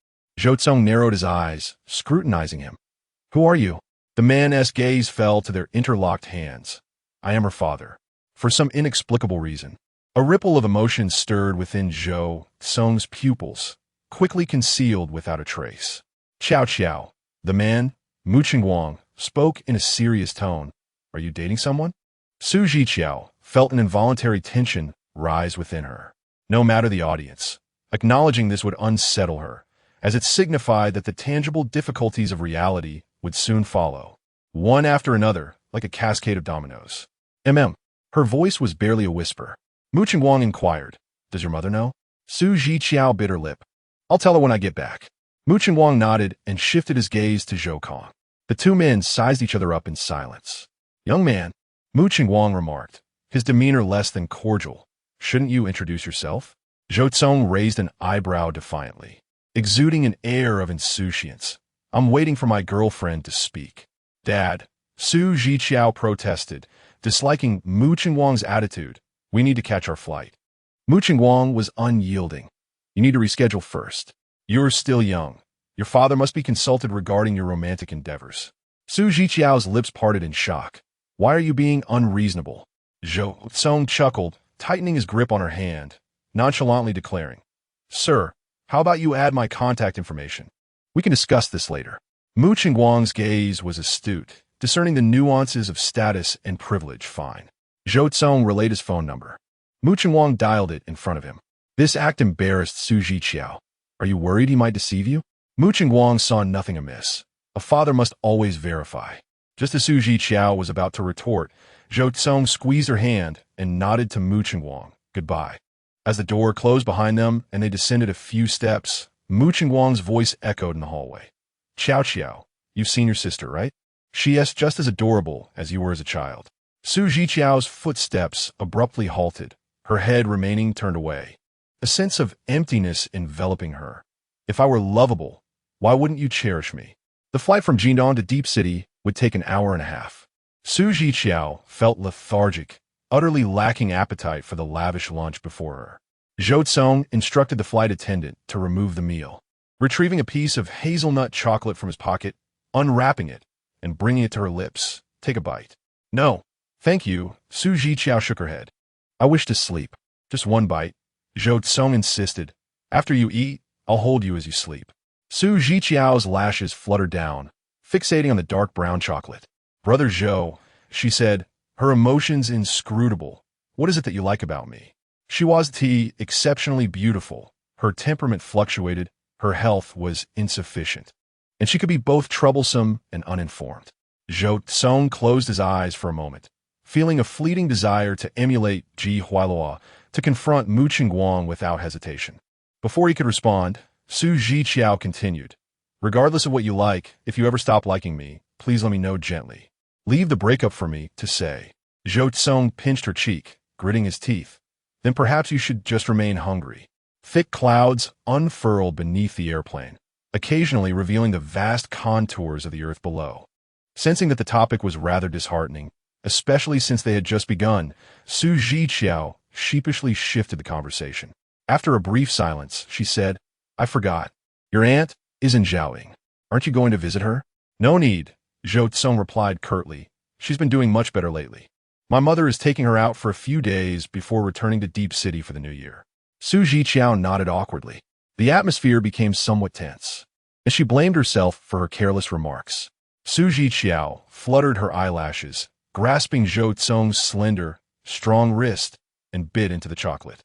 Zhou Cong narrowed his eyes, scrutinizing him. "Who are you?" The man's gaze fell to their interlocked hands. I am her father. For some inexplicable reason, a ripple of emotion stirred within Zhou Cong's pupils, quickly concealed without a trace. Zhiqiao, the man, Zhiqiao, spoke in a serious tone. Are you dating someone? Zhiqiao felt an involuntary tension rise within her. No matter the audience, acknowledging this would unsettle her, as it signified that the tangible difficulties of reality would soon follow, one after another, like a cascade of dominoes. Her voice was barely a whisper. Zhiqiao inquired, does your mother know? Zhiqiao bit her lip. I'll tell her when I get back. Zhiqiao nodded and shifted his gaze to Zhou Cong. The two men sized each other up in silence. Young man, Zhiqiao remarked, his demeanor less than cordial. Shouldn't you introduce yourself? Zhou Cong raised an eyebrow defiantly, exuding an air of insouciance. I'm waiting for my girlfriend to speak. Dad, Zhiqiao protested, disliking Zhiqiao's attitude. We need to catch our flight. Zhiqiao was unyielding. You need to reschedule first. You're still young. Your father must be consulted regarding your romantic endeavors. Zhiqiao's lips parted in shock. Why are you being unreasonable? Zhou Cong chuckled, tightening his grip on her hand, nonchalantly declaring, Sir, how about you add my contact information? We can discuss this later. Zhiqiao's gaze was astute, discerning the nuances of status and privilege fine. Zhou Cong relayed his phone number. Zhiqiao dialed it in front of him. This act embarrassed Zhiqiao. Are you worried he might deceive you? Zhiqiao saw nothing amiss. A father must always verify. Just as Zhiqiao was about to retort, Zhou Cong squeezed her hand and nodded to Zhiqiao. Goodbye. As the door closed behind them and they descended a few steps, Zhiqiao's voice echoed in the hallway. Zhiqiao, you've seen your sister, right? She is just as adorable as you were as a child. Zhiqiao's footsteps abruptly halted, her head remaining turned away. A sense of emptiness enveloping her. If I were lovable, why wouldn't you cherish me? The flight from Jingdong to Deep City would take an hour and a half. Zhiqiao felt lethargic, utterly lacking appetite for the lavish lunch before her. Zhou Cong instructed the flight attendant to remove the meal, retrieving a piece of hazelnut chocolate from his pocket, unwrapping it, and bringing it to her lips. Take a bite. No, thank you, Zhiqiao shook her head. I wish to sleep. Just one bite. Zhou Cong insisted. After you eat, I'll hold you as you sleep. Zhiqiao's lashes fluttered down, fixating on the dark brown chocolate. Brother Zhou, she said, her emotions inscrutable. What is it that you like about me? She was exceptionally beautiful. Her temperament fluctuated. Her health was insufficient. And she could be both troublesome and uninformed. Zhou Cong closed his eyes for a moment, feeling a fleeting desire to emulate Ji Huailua, to confront Zhiqiao without hesitation. Before he could respond, Zhiqiao continued. Regardless of what you like, if you ever stop liking me, please let me know gently. Leave the breakup for me to say. Zhou Cong pinched her cheek, gritting his teeth. Then perhaps you should just remain hungry. Thick clouds unfurled beneath the airplane, occasionally revealing the vast contours of the earth below. Sensing that the topic was rather disheartening, especially since they had just begun, Zhiqiao sheepishly shifted the conversation. After a brief silence, she said, I forgot. Your aunt is in Zhaoying. Aren't you going to visit her? No need, Zhou Cong replied curtly. She's been doing much better lately. My mother is taking her out for a few days before returning to Deep City for the new year. Zhiqiao nodded awkwardly. The atmosphere became somewhat tense, and she blamed herself for her careless remarks. Zhiqiao fluttered her eyelashes, grasping Zhou Cong's slender, strong wrist, and bit into the chocolate.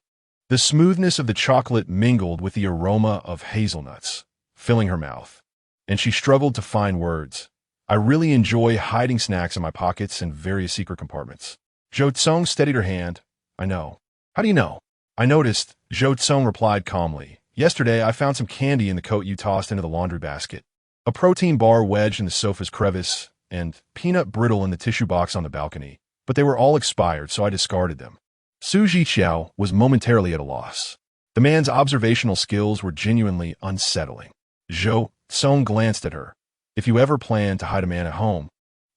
The smoothness of the chocolate mingled with the aroma of hazelnuts, filling her mouth, and she struggled to find words. I really enjoy hiding snacks in my pockets and various secret compartments. Zhou Cong steadied her hand. I know. How do you know? I noticed, Zhou Cong replied calmly. Yesterday, I found some candy in the coat you tossed into the laundry basket, a protein bar wedged in the sofa's crevice, and peanut brittle in the tissue box on the balcony, but they were all expired, so I discarded them. Zhiqiao was momentarily at a loss. The man's observational skills were genuinely unsettling. Zhou Cong glanced at her. If you ever plan to hide a man at home,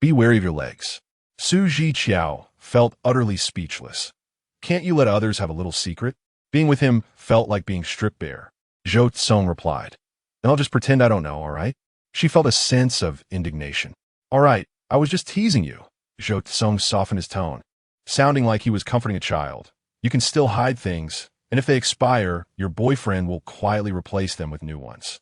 be wary of your legs. Zhiqiao felt utterly speechless. Can't you let others have a little secret? Being with him felt like being stripped bare. Zhou Cong replied. Then I'll just pretend I don't know, all right? She felt a sense of indignation. All right, I was just teasing you. Zhou Cong softened his tone, sounding like he was comforting a child. You can still hide things, and if they expire, your boyfriend will quietly replace them with new ones.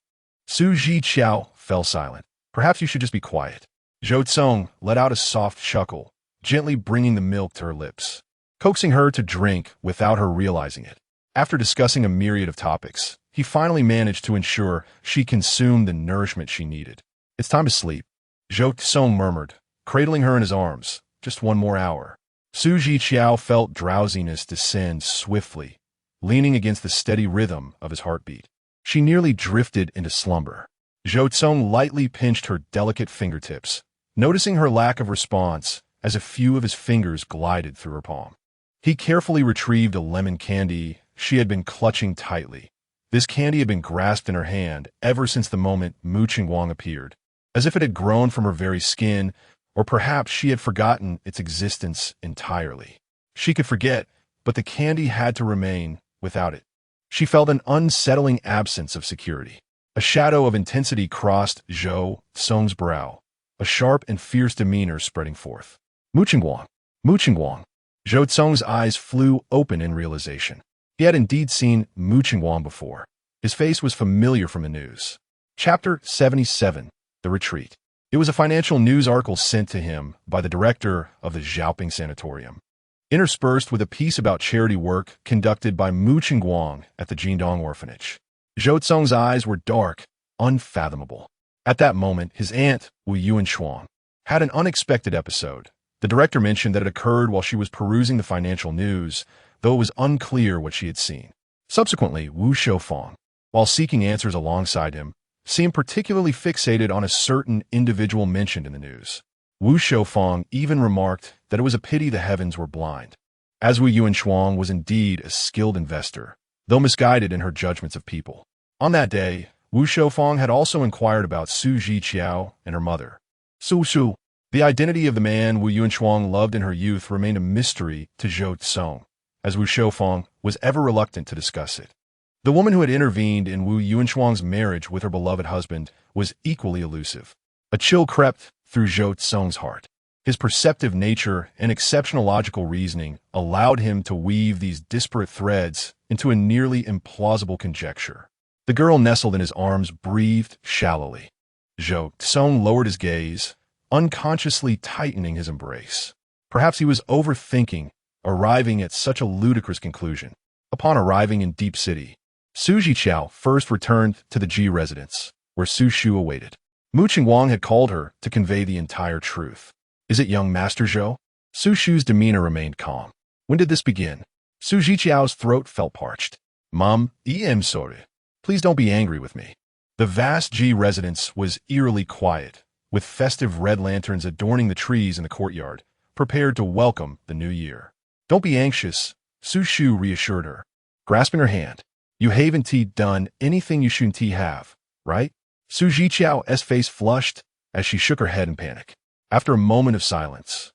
Zhiqiao fell silent. Perhaps you should just be quiet. Zhou Cong let out a soft chuckle, gently bringing the milk to her lips, coaxing her to drink without her realizing it. After discussing a myriad of topics, he finally managed to ensure she consumed the nourishment she needed. It's time to sleep, Zhou Cong murmured, cradling her in his arms. Just one more hour. Zhiqiao felt drowsiness descend swiftly, leaning against the steady rhythm of his heartbeat. She nearly drifted into slumber. Zhou Cong lightly pinched her delicate fingertips, noticing her lack of response as a few of his fingers glided through her palm. He carefully retrieved a lemon candy she had been clutching tightly. This candy had been grasped in her hand ever since the moment Mu Qingguang appeared, as if it had grown from her very skin, or perhaps she had forgotten its existence entirely. She could forget, but the candy had to remain without it. She felt an unsettling absence of security. A shadow of intensity crossed Zhou Cong's brow, a sharp and fierce demeanor spreading forth. Mu Qingguang, Mu Qingguang. Zhou Cong's eyes flew open in realization. He had indeed seen Mu Qingguang before. His face was familiar from the news. Chapter 77, The Retreat. It was a financial news article sent to him by the director of the Xiaoping Sanatorium, interspersed with a piece about charity work conducted by Mu Qingguang at the Jindong orphanage. Zhou Cong's eyes were dark, unfathomable. At that moment, his aunt, Wu Yuanshuang, had an unexpected episode. The director mentioned that it occurred while she was perusing the financial news, though it was unclear what she had seen. Subsequently, Wu Shoufang, while seeking answers alongside him, seemed particularly fixated on a certain individual mentioned in the news. Wu Shoufang even remarked that it was a pity the heavens were blind, as Wu Yuanshuang was indeed a skilled investor, though misguided in her judgments of people. On that day, Wu Shoufang had also inquired about Su Zhiqiao and her mother. Su Shu. The identity of the man Wu Yuanshuang loved in her youth remained a mystery to Zhou Cong, as Wu Shoufang was ever reluctant to discuss it. The woman who had intervened in Wu Yuanshuang's marriage with her beloved husband was equally elusive. A chill crept through Zhou Cong's heart. His perceptive nature and exceptional logical reasoning allowed him to weave these disparate threads into a nearly implausible conjecture. The girl nestled in his arms breathed shallowly. Zhou Cong lowered his gaze, unconsciously tightening his embrace. Perhaps he was overthinking, arriving at such a ludicrous conclusion. Upon arriving in Deep City, Su Zhiqiao first returned to the Ji residence, where Su Shu awaited. Mu Qingguang had called her to convey the entire truth. Is it young Master Zhou? Su Shu's demeanor remained calm. When did this begin? Su Zhiqiao's throat felt parched. Mom, I'm sorry. Please don't be angry with me. The vast Ji residence was eerily quiet, with festive red lanterns adorning the trees in the courtyard, prepared to welcome the new year. Don't be anxious, Su Shu reassured her, grasping her hand. You haven't done anything you shouldn't have, right? Su Zhiqiao's face flushed as she shook her head in panic. After a moment of silence,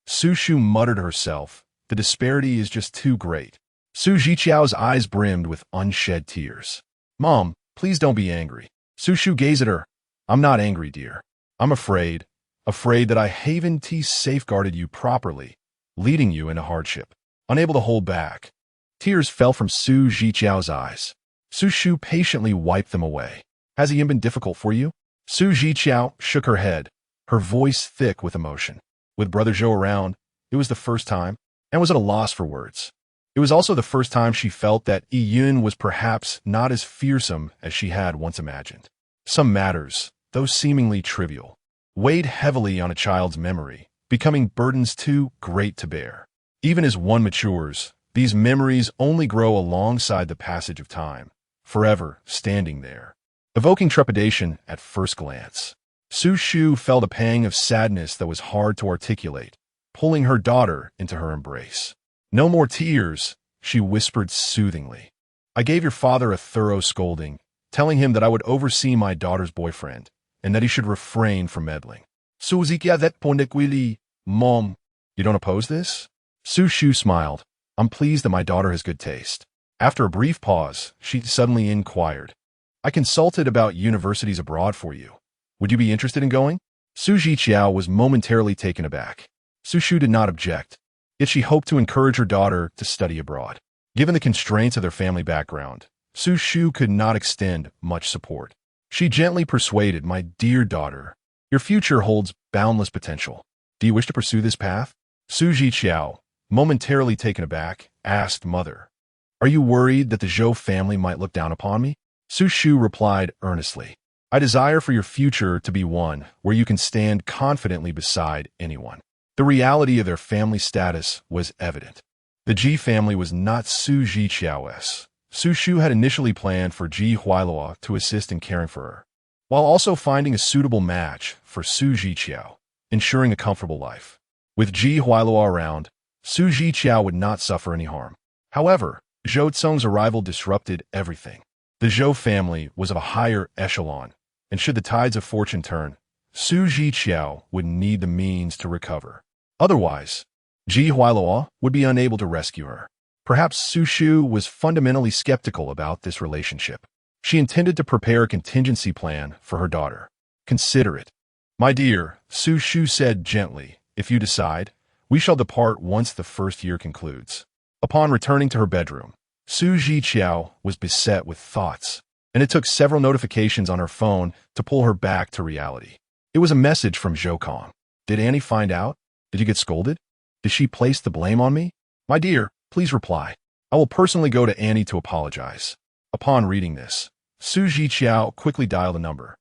Su Shu muttered to herself, the disparity is just too great. Su Zhiqiao's eyes brimmed with unshed tears. Mom, please don't be angry. Su Shu gazed at her. I'm not angry, dear. I'm afraid that I haven't safeguarded you properly, leading you into hardship. Unable to hold back, tears fell from Su Zhiqiao's eyes. Su Shu patiently wiped them away. Has he been difficult for you? Su Zhiqiao shook her head, her voice thick with emotion. With Brother Zhou around, it was the first time, and was at a loss for words. It was also the first time she felt that Yun was perhaps not as fearsome as she had once imagined. Some matters, though seemingly trivial, weighed heavily on a child's memory, becoming burdens too great to bear. Even as one matures, these memories only grow alongside the passage of time, forever standing there, evoking trepidation at first glance. Su Shu felt a pang of sadness that was hard to articulate, pulling her daughter into her embrace. No more tears, she whispered soothingly. I gave your father a thorough scolding, telling him that I would oversee my daughter's boyfriend, and that he should refrain from meddling. Mom, you don't oppose this? Su Shu smiled. I'm pleased that my daughter has good taste. After a brief pause, she suddenly inquired. I consulted about universities abroad for you. Would you be interested in going? Su Zhiqiao was momentarily taken aback. Su Shu did not object, yet she hoped to encourage her daughter to study abroad. Given the constraints of their family background, Su Shu could not extend much support. She gently persuaded, "My dear daughter, your future holds boundless potential. Do you wish to pursue this path?" Su Zhiqiao, momentarily taken aback, asked, "Mother, are you worried that the Zhou family might look down upon me?" Su Shu replied earnestly, "I desire for your future to be one where you can stand confidently beside anyone." The reality of their family status was evident. The Ji family was not Su Zhiqiao's. Su Shu had initially planned for Ji Huailuo to assist in caring for her, while also finding a suitable match for Su Zhiqiao, ensuring a comfortable life. With Ji Huailuo around, Su Zhiqiao would not suffer any harm. However, Zhou Cong's arrival disrupted everything. The Zhou family was of a higher echelon, and should the tides of fortune turn, Su Zhiqiao would need the means to recover. Otherwise, Ji Huailuo would be unable to rescue her. Perhaps Su Shu was fundamentally skeptical about this relationship. She intended to prepare a contingency plan for her daughter. "Consider it. My dear," Su Shu said gently, "if you decide, we shall depart once the first year concludes." Upon returning to her bedroom, Su Zhiqiao was beset with thoughts, and it took several notifications on her phone to pull her back to reality. It was a message from Zhou Cong. "Did Annie find out? Did you get scolded? Did she place the blame on me? My dear, please reply. I will personally go to Annie to apologize." Upon reading this, Su Zhiqiao quickly dialed a number,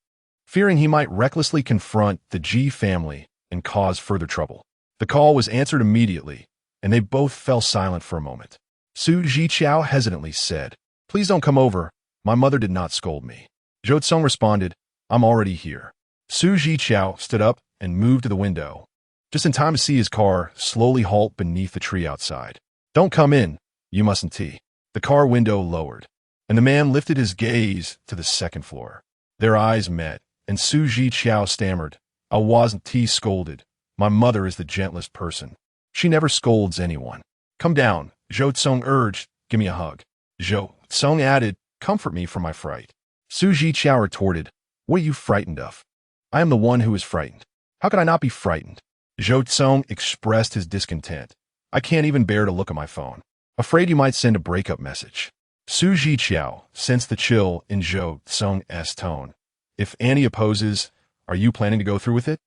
fearing he might recklessly confront the Ji family and cause further trouble. The call was answered immediately, and they both fell silent for a moment. Su Zhiqiao hesitantly said, "Please don't come over. My mother did not scold me." Zhou Cong responded, "I'm already here." Su Zhiqiao stood up and moved to the window, just in time to see his car slowly halt beneath the tree outside. "Don't come in. You mustn't tea." The car window lowered, and the man lifted his gaze to the second floor. Their eyes met, and Su Zhiqiao stammered, "I wasn't tea scolded. My mother is the gentlest person. She never scolds anyone." "Come down," Zhou Cong urged. "Give me a hug." Zhou Cong added, "Comfort me from my fright." Su Zhiqiao retorted, "What are you frightened of? I am the one who is frightened. How could I not be frightened?" Zhou Cong expressed his discontent. "I can't even bear to look at my phone. Afraid you might send a breakup message." Su Zhiqiao sensed the chill in Zhou Cong's tone. "If Annie opposes, are you planning to go through with it?"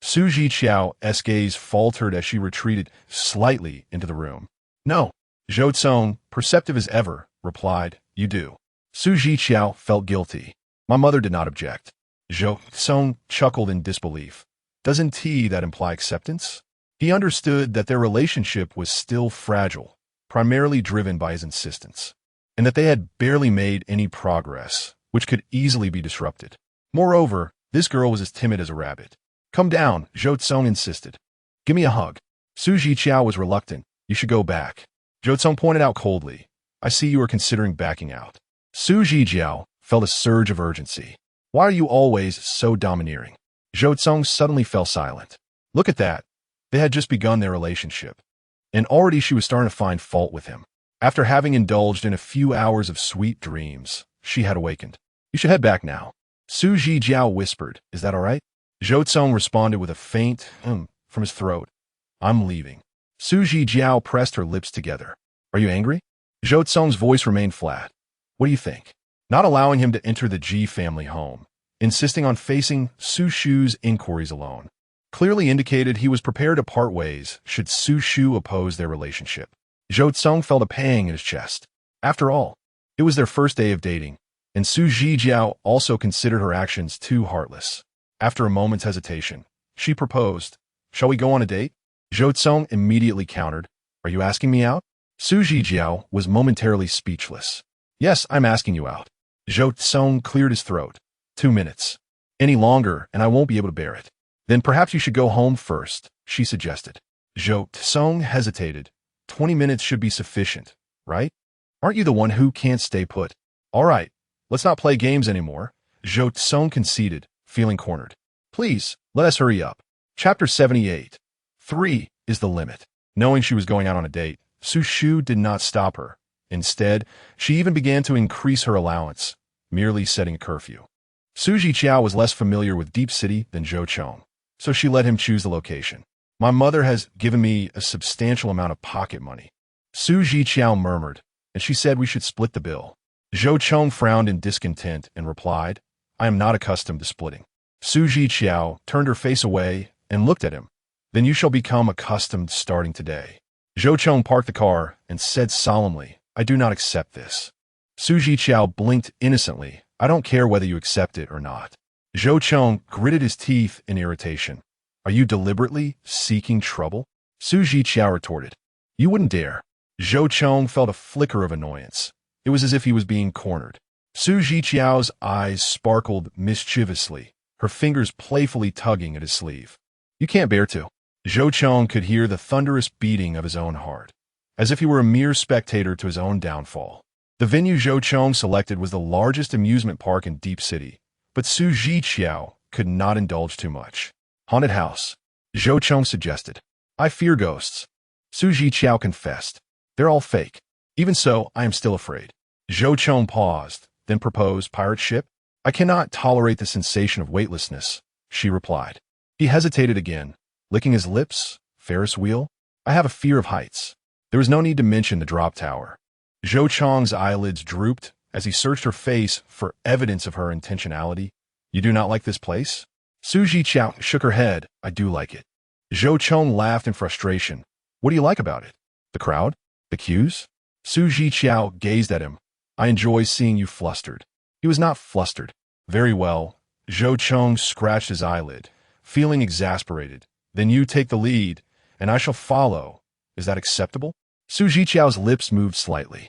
Su Zhiqiao's gaze faltered as she retreated slightly into the room. "No." Zhou Cong, perceptive as ever, replied, "You do." Su Zhiqiao felt guilty. "My mother did not object." Zhou Cong chuckled in disbelief. Doesn't that imply acceptance? He understood that their relationship was still fragile, primarily driven by his insistence, and that they had barely made any progress, which could easily be disrupted. Moreover, this girl was as timid as a rabbit. "Come down," Zhou Cong insisted. "Give me a hug." Su Zhiqiao was reluctant. "You should go back." Zhou Cong pointed out coldly, "I see you are considering backing out." Su Zhiqiao felt a surge of urgency. "Why are you always so domineering?" Zhou Cong suddenly fell silent. Look at that. They had just begun their relationship, and already she was starting to find fault with him. After having indulged in a few hours of sweet dreams, she had awakened. "You should head back now." Su Zhiqiao whispered, "Is that all right?" Zhou Cong responded with a faint from his throat. "I'm leaving." Su Zhiqiao pressed her lips together. "Are you angry?" Zhou Cong's voice remained flat. "What do you think?" Not allowing him to enter the Ji family home, insisting on facing Su Shu's inquiries alone, clearly indicated he was prepared to part ways should Su Shu oppose their relationship. Zhou Cong felt a pang in his chest. After all, it was their first day of dating, and Su Zhiqiao also considered her actions too heartless. After a moment's hesitation, she proposed, "Shall we go on a date?" Zhou Cong immediately countered, "Are you asking me out?" Su Zhiqiao was momentarily speechless. "Yes, I'm asking you out." Zhou Cong cleared his throat. 2 minutes. Any longer, and I won't be able to bear it. "Then perhaps you should go home first," she suggested. Zhou Cong hesitated. 20 minutes should be sufficient, right? Aren't you the one who can't stay put? All right, let's not play games anymore. Zhou Cong conceded, feeling cornered. "Please, let us hurry up." Chapter 78. 3 is the limit. Knowing she was going out on a date, Su Shu did not stop her. Instead, she even began to increase her allowance, merely setting a curfew. Su Zhiqiao was less familiar with Deep City than Zhou Cong, so she let him choose the location. My mother has given me a substantial amount of pocket money, Zhiqiao murmured, and she said we should split the bill. Zhou Cong frowned in discontent and replied, I am not accustomed to splitting. Zhiqiao turned her face away and looked at him. Then you shall become accustomed starting today. Zhou Cong parked the car and said solemnly, I do not accept this. Zhiqiao blinked innocently. I don't care whether you accept it or not. Zhou Cong gritted his teeth in irritation. Are you deliberately seeking trouble? Zhiqiao retorted. You wouldn't dare. Zhou Cong felt a flicker of annoyance. It was as if he was being cornered. Zhiqiao's eyes sparkled mischievously, her fingers playfully tugging at his sleeve. You can't bear to. Zhou Cong could hear the thunderous beating of his own heart, as if he were a mere spectator to his own downfall. The venue Zhou Cong selected was the largest amusement park in Deep City, but Zhiqiao could not indulge too much. Haunted house, Zhou Cong suggested. I fear ghosts. Zhiqiao confessed. They're all fake. Even so, I am still afraid. Zhou Cong paused, then proposed pirate ship. I cannot tolerate the sensation of weightlessness, she replied. He hesitated again, licking his lips. Ferris wheel? I have a fear of heights. There was no need to mention the drop tower. Zhou Cong's eyelids drooped as he searched her face for evidence of her intentionality. You do not like this place? Zhiqiao shook her head. I do like it. Zhou Cong laughed in frustration. What do you like about it? The crowd? The queues? Zhiqiao gazed at him. I enjoy seeing you flustered. He was not flustered. Very well. Zhou Cong scratched his eyelid, feeling exasperated. Then you take the lead, and I shall follow. Is that acceptable? Zhiqiao's lips moved slightly.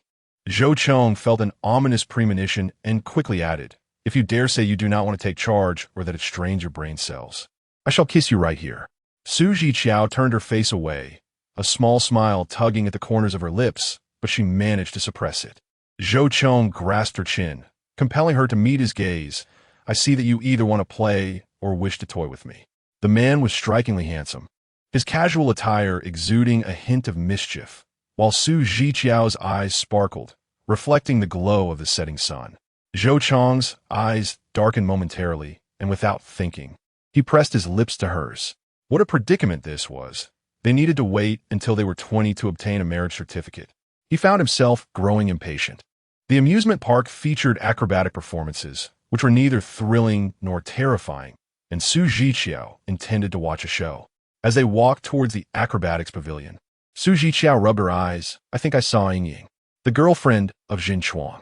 Zhou Cong felt an ominous premonition and quickly added, if you dare say you do not want to take charge or that it strains your brain cells, I shall kiss you right here. Zhiqiao turned her face away, a small smile tugging at the corners of her lips, but she managed to suppress it. Zhou Cong grasped her chin, compelling her to meet his gaze. I see that you either want to play or wish to toy with me. The man was strikingly handsome, his casual attire exuding a hint of mischief, while Zhiqiao's eyes sparkled, reflecting the glow of the setting sun. Zhou Cong's eyes darkened momentarily, and without thinking, he pressed his lips to hers. What a predicament this was. They needed to wait until they were 20 to obtain a marriage certificate. He found himself growing impatient. The amusement park featured acrobatic performances, which were neither thrilling nor terrifying, and Zhiqiao intended to watch a show. As they walked towards the acrobatics pavilion, Zhiqiao rubbed her eyes. I think I saw Ying, the girlfriend of Jin Chuang.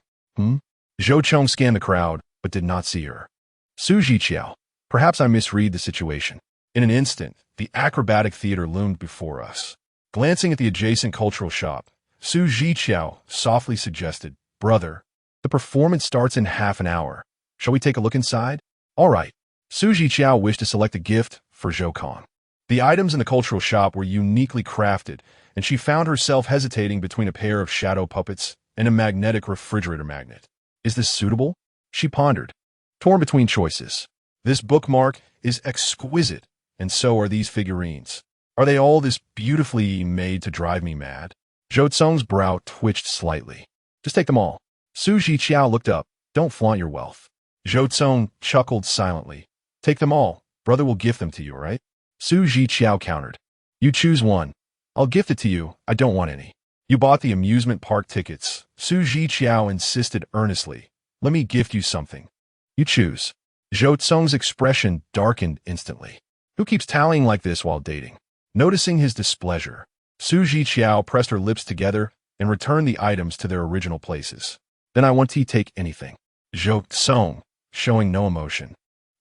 Zhou Cong scanned the crowd, but did not see her. Zhiqiao, perhaps I misread the situation. In an instant, the acrobatic theater loomed before us. Glancing at the adjacent cultural shop, Zhiqiao softly suggested, Brother, the performance starts in half an hour. Shall we take a look inside? All right. Zhiqiao wished to select a gift for Zhou Cong. The items in the cultural shop were uniquely crafted, and she found herself hesitating between a pair of shadow puppets and a magnetic refrigerator magnet. Is this suitable? She pondered, torn between choices. This bookmark is exquisite, and so are these figurines. Are they all this beautifully made to drive me mad? Zhou Cong's brow twitched slightly. Just take them all. Zhiqiao looked up. Don't flaunt your wealth. Zhou Cong chuckled silently. Take them all. Brother will gift them to you, right? Zhiqiao countered. You choose one. I'll gift it to you. I don't want any. You bought the amusement park tickets. Zhiqiao insisted earnestly. Let me gift you something. You choose. Zhou Cong's expression darkened instantly. Who keeps tallying like this while dating? Noticing his displeasure, Zhiqiao pressed her lips together and returned the items to their original places. Then I want to take anything. Zhou Cong, showing no emotion,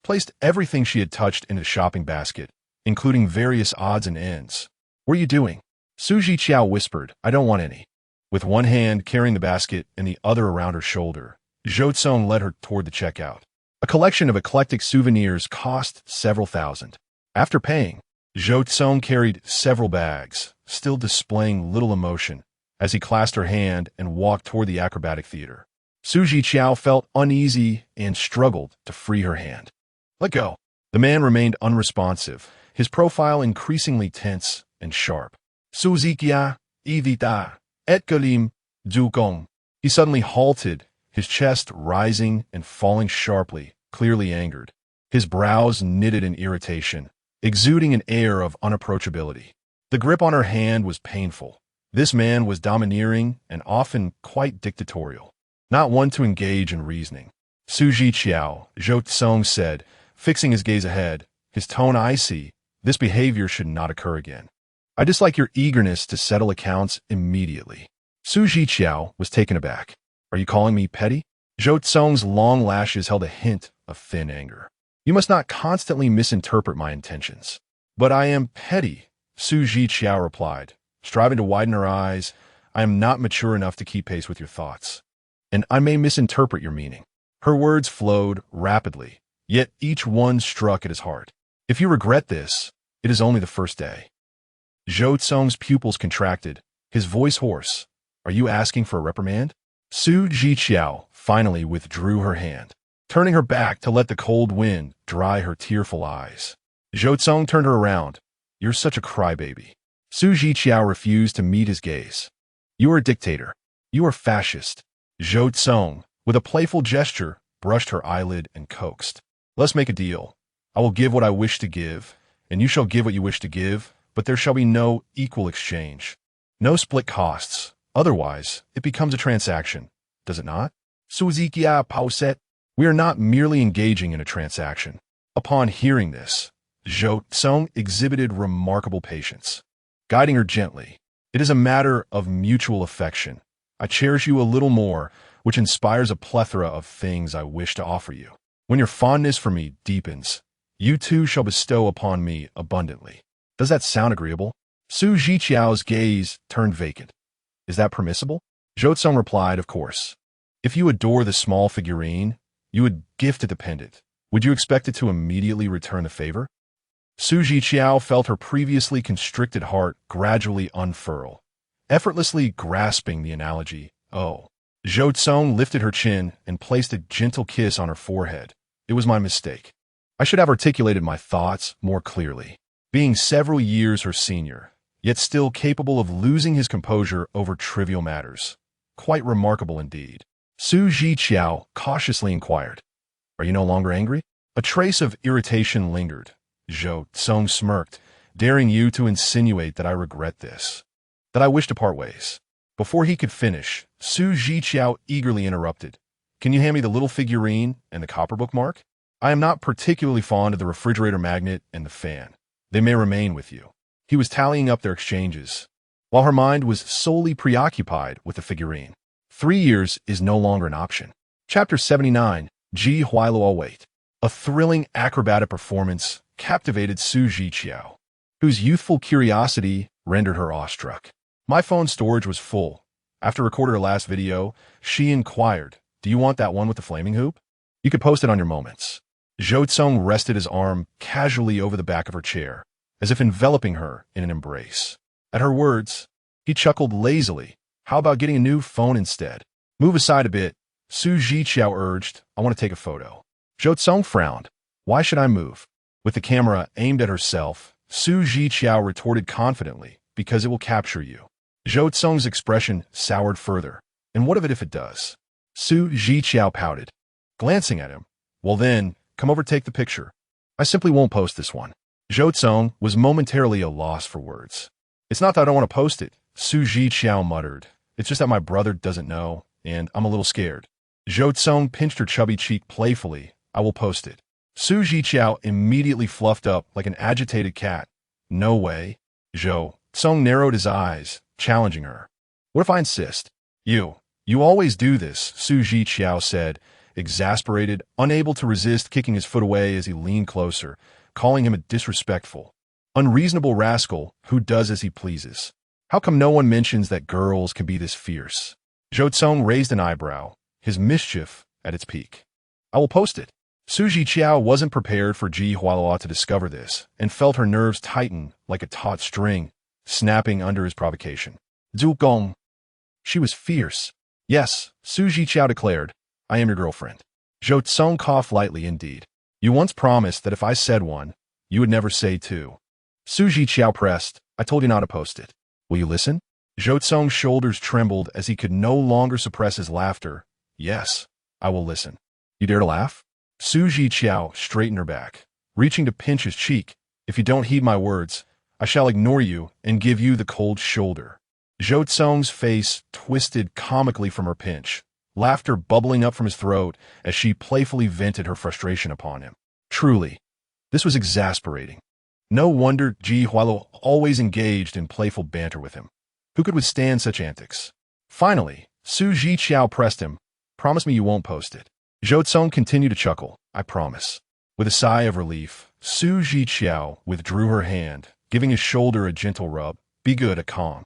placed everything she had touched in a shopping basket, including various odds and ends. What are you doing? Zhiqiao whispered, I don't want any. With one hand carrying the basket and the other around her shoulder, Zhou Cong led her toward the checkout. A collection of eclectic souvenirs cost several thousand. After paying, Zhou Cong carried several bags, still displaying little emotion, as he clasped her hand and walked toward the acrobatic theater. Zhiqiao felt uneasy and struggled to free her hand. Let go. The man remained unresponsive, his profile increasingly tense and sharp. Zhiqiao, evita, et galim, Zhou Cong. He suddenly halted, his chest rising and falling sharply, clearly angered. His brows knitted in irritation, exuding an air of unapproachability. The grip on her hand was painful. This man was domineering and often quite dictatorial, not one to engage in reasoning. Zhiqiao, Zhou Cong said, fixing his gaze ahead, his tone icy. This behavior should not occur again. I dislike your eagerness to settle accounts immediately. Zhiqiao was taken aback. Are you calling me petty? Zhou Cong's long lashes held a hint of thin anger. You must not constantly misinterpret my intentions. But I am petty, Zhiqiao replied, striving to widen her eyes. I am not mature enough to keep pace with your thoughts. And I may misinterpret your meaning. Her words flowed rapidly, yet each one struck at his heart. If you regret this, it is only the first day. Zhou Cong's pupils contracted, his voice hoarse. Are you asking for a reprimand? Zhiqiao finally withdrew her hand, turning her back to let the cold wind dry her tearful eyes. Zhou Cong turned her around. You're such a crybaby. Zhiqiao refused to meet his gaze. You are a dictator. You are fascist. Zhou Cong, with a playful gesture, brushed her eyelid and coaxed. Let's make a deal. I will give what I wish to give, and you shall give what you wish to give, but there shall be no equal exchange. No split costs. Otherwise, it becomes a transaction, does it not? Zhiqiao pauset. We are not merely engaging in a transaction. Upon hearing this, Zhou Cong exhibited remarkable patience, guiding her gently. It is a matter of mutual affection. I cherish you a little more, which inspires a plethora of things I wish to offer you. When your fondness for me deepens, you too shall bestow upon me abundantly. Does that sound agreeable? Zhiqiao's gaze turned vacant. Is that permissible? Zhou Cong replied, of course. If you adore the small figurine, you would gift it the pendant. Would you expect it to immediately return the favor? Zhiqiao felt her previously constricted heart gradually unfurl, effortlessly grasping the analogy. Oh. Zhou Cong lifted her chin and placed a gentle kiss on her forehead. It was my mistake. I should have articulated my thoughts more clearly. Being several years her senior, yet still capable of losing his composure over trivial matters. Quite remarkable indeed. Zhiqiao cautiously inquired, Are you no longer angry? A trace of irritation lingered. Zhou Cong smirked, daring you to insinuate that I regret this, that I wish to part ways. Before he could finish, Zhiqiao eagerly interrupted. Can you hand me the little figurine and the copper bookmark? I am not particularly fond of the refrigerator magnet and the fan. They may remain with you. He was tallying up their exchanges, while her mind was solely preoccupied with the figurine. 3 years is no longer an option. Chapter 79, Ji Huailuo Wait. A thrilling acrobatic performance captivated Zhiqiao, whose youthful curiosity rendered her awestruck. My phone storage was full. After recording her last video, she inquired, Do you want that one with the flaming hoop? You could post it on your moments. Zhou Cong rested his arm casually over the back of her chair, as if enveloping her in an embrace. At her words, he chuckled lazily. How about getting a new phone instead? Move aside a bit, Zhiqiao urged. I want to take a photo. Zhou Cong frowned. Why should I move? With the camera aimed at herself, Zhiqiao retorted confidently, because it will capture you. Zhou Cong's expression soured further. And what of it if it does? Zhiqiao pouted, glancing at him. Well then, come over, take the picture. I simply won't post this one. Zhou Cong was momentarily a loss for words. It's not that I don't want to post it, Zhiqiao muttered. It's just that my brother doesn't know, and I'm a little scared. Zhou Cong pinched her chubby cheek playfully. I will post it. Zhiqiao immediately fluffed up like an agitated cat. No way. Zhou Cong narrowed his eyes, challenging her. What if I insist? You always do this, Zhiqiao said, exasperated, unable to resist kicking his foot away as he leaned closer, calling him a disrespectful, unreasonable rascal who does as he pleases. How come no one mentions that girls can be this fierce? Zhou Cong raised an eyebrow, his mischief at its peak. I will post it. Zhiqiao wasn't prepared for Ji Huailuo to discover this, and felt her nerves tighten like a taut string, snapping under his provocation. Zhou Cong. She was fierce. Yes, Zhiqiao declared. I am your girlfriend. Zhou Cong coughed lightly indeed. You once promised that if I said one, you would never say two. Zhiqiao pressed. I told you not to post it. Will you listen? Zhou Cong's shoulders trembled as he could no longer suppress his laughter. Yes, I will listen. You dare to laugh? Zhiqiao straightened her back, reaching to pinch his cheek. If you don't heed my words, I shall ignore you and give you the cold shoulder. Zhou Cong's face twisted comically from her pinch, laughter bubbling up from his throat as she playfully vented her frustration upon him. Truly, this was exasperating. No wonder Zhiqiao always engaged in playful banter with him. Who could withstand such antics? Finally, Zhiqiao pressed him. Promise me you won't post it. Zhou Cong continued to chuckle. I promise. With a sigh of relief, Zhiqiao withdrew her hand, giving his shoulder a gentle rub. Be good, a calm.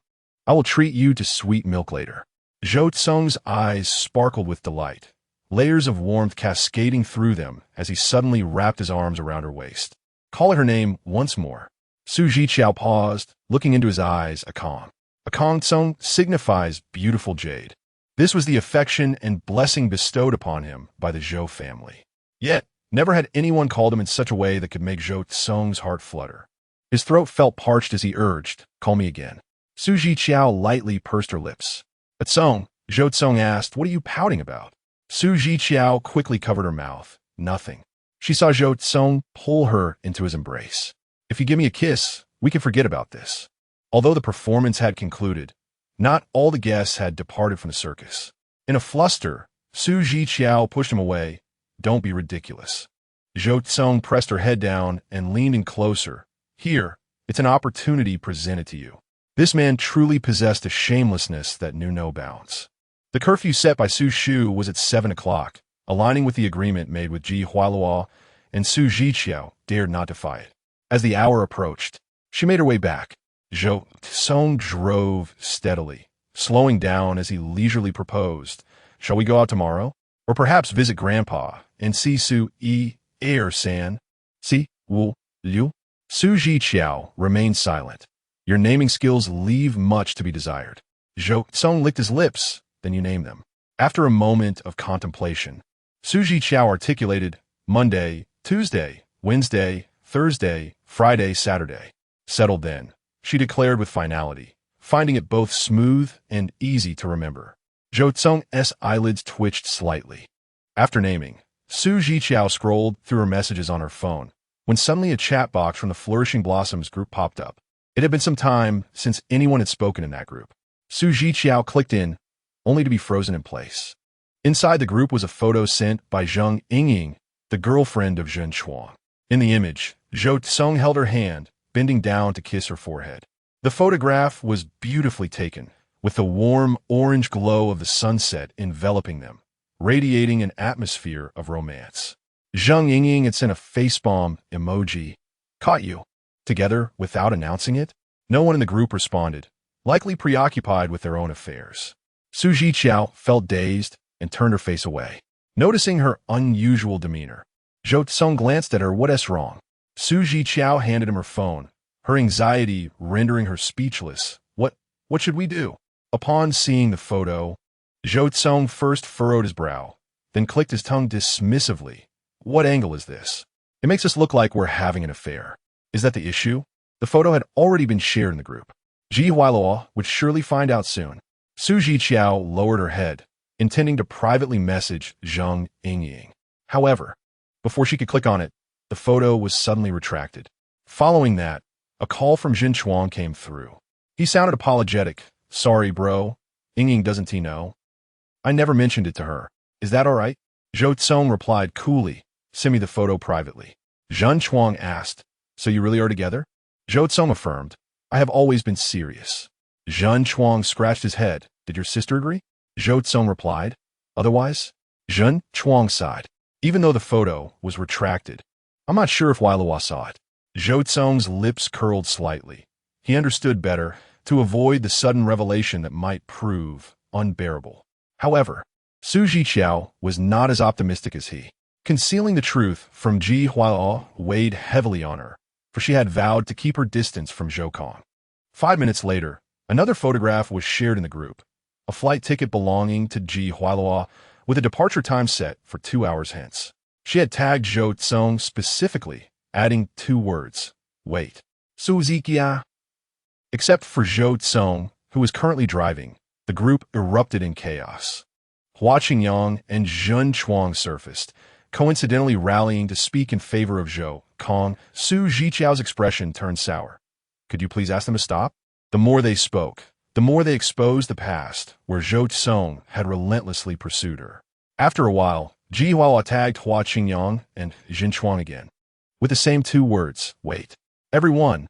I will treat you to sweet milk later. Zhou Cong's eyes sparkled with delight, layers of warmth cascading through them as he suddenly wrapped his arms around her waist. Call her name once more. Zhiqiao paused, looking into his eyes, a calm. A Kong Tsung signifies beautiful jade. This was the affection and blessing bestowed upon him by the Zhou family. Yet, never had anyone called him in such a way that could make Zhou Tsung's heart flutter. His throat felt parched as he urged, call me again. Zhiqiao lightly pursed her lips. Tsung, Zhou Cong asked, what are you pouting about? Zhiqiao quickly covered her mouth. Nothing. She saw Zhou Cong pull her into his embrace. If you give me a kiss, we can forget about this. Although the performance had concluded, not all the guests had departed from the circus. In a fluster, Zhiqiao pushed him away. Don't be ridiculous. Zhou Cong pressed her head down and leaned in closer. Here, it's an opportunity presented to you. This man truly possessed a shamelessness that knew no bounds. The curfew set by Su Shu was at 7 o'clock, aligning with the agreement made with Zhiqiao, and Zhiqiao dared not defy it. As the hour approached, she made her way back. Zhou Cong drove steadily, slowing down as he leisurely proposed, shall we go out tomorrow? Or perhaps visit Grandpa and see San? Si, Wu, Liu? Zhiqiao remained silent. Your naming skills leave much to be desired. Zhou Cong licked his lips, then you name them. After a moment of contemplation, Zhiqiao articulated Monday, Tuesday, Wednesday, Thursday, Friday, Saturday. Settled then, she declared with finality, finding it both smooth and easy to remember. Zhou Cong's eyelids twitched slightly. After naming, Zhiqiao scrolled through her messages on her phone, when suddenly a chat box from the Flourishing Blossoms group popped up. It had been some time since anyone had spoken in that group. Zhiqiao clicked in, only to be frozen in place. Inside the group was a photo sent by Zheng Yingying, the girlfriend of Zhen Chuang. In the image, Zhou Cong held her hand, bending down to kiss her forehead. The photograph was beautifully taken, with the warm orange glow of the sunset enveloping them, radiating an atmosphere of romance. Zheng Yingying had sent a facepalm emoji. Caught you. Together, without announcing it? No one in the group responded, likely preoccupied with their own affairs. Zhiqiao felt dazed and turned her face away. Noticing her unusual demeanor, Zhou Cong glanced at her. What's wrong? Zhiqiao handed him her phone, her anxiety rendering her speechless. What should we do? Upon seeing the photo, Zhou Cong first furrowed his brow, then clicked his tongue dismissively. What angle is this? It makes us look like we're having an affair. Is that the issue? The photo had already been shared in the group. Zhiqiao would surely find out soon. Zhiqiao lowered her head, intending to privately message Zheng Yingying. However, before she could click on it, the photo was suddenly retracted. Following that, a call from Zhen Chuang came through. He sounded apologetic. Sorry, bro. Yingying doesn't he know? I never mentioned it to her. Is that all right? Zhou Cong replied coolly. Send me the photo privately. Zhen Chuang asked, so you really are together? Zhou Cong affirmed, I have always been serious. Zhen Chuang scratched his head. Did your sister agree? Zhou Cong replied, otherwise? Zhen Chuang sighed. Even though the photo was retracted, I'm not sure if Wailuo saw it. Zhou Cong's lips curled slightly. He understood better to avoid the sudden revelation that might prove unbearable. However, Zhiqiao was not as optimistic as he. Concealing the truth from Zhiqiao weighed heavily on her, for she had vowed to keep her distance from Zhou Cong. 5 minutes later, another photograph was shared in the group, a flight ticket belonging to Zhiqiao with a departure time set for 2 hours hence. She had tagged Zhou Cong specifically, adding 2 words, wait. Zhiqiao. Except for Zhou Cong, who was currently driving, the group erupted in chaos. Hua Qingyang and Zhen Chuang surfaced, coincidentally rallying to speak in favor of Zhou Cong. Zhiqiao's expression turned sour. Could you please ask them to stop? The more they spoke, the more they exposed the past, where Zhou Cong had relentlessly pursued her. After a while, Zhiqiao tagged Hua Qingyang and Jinchuan again, with the same two words, wait. Everyone,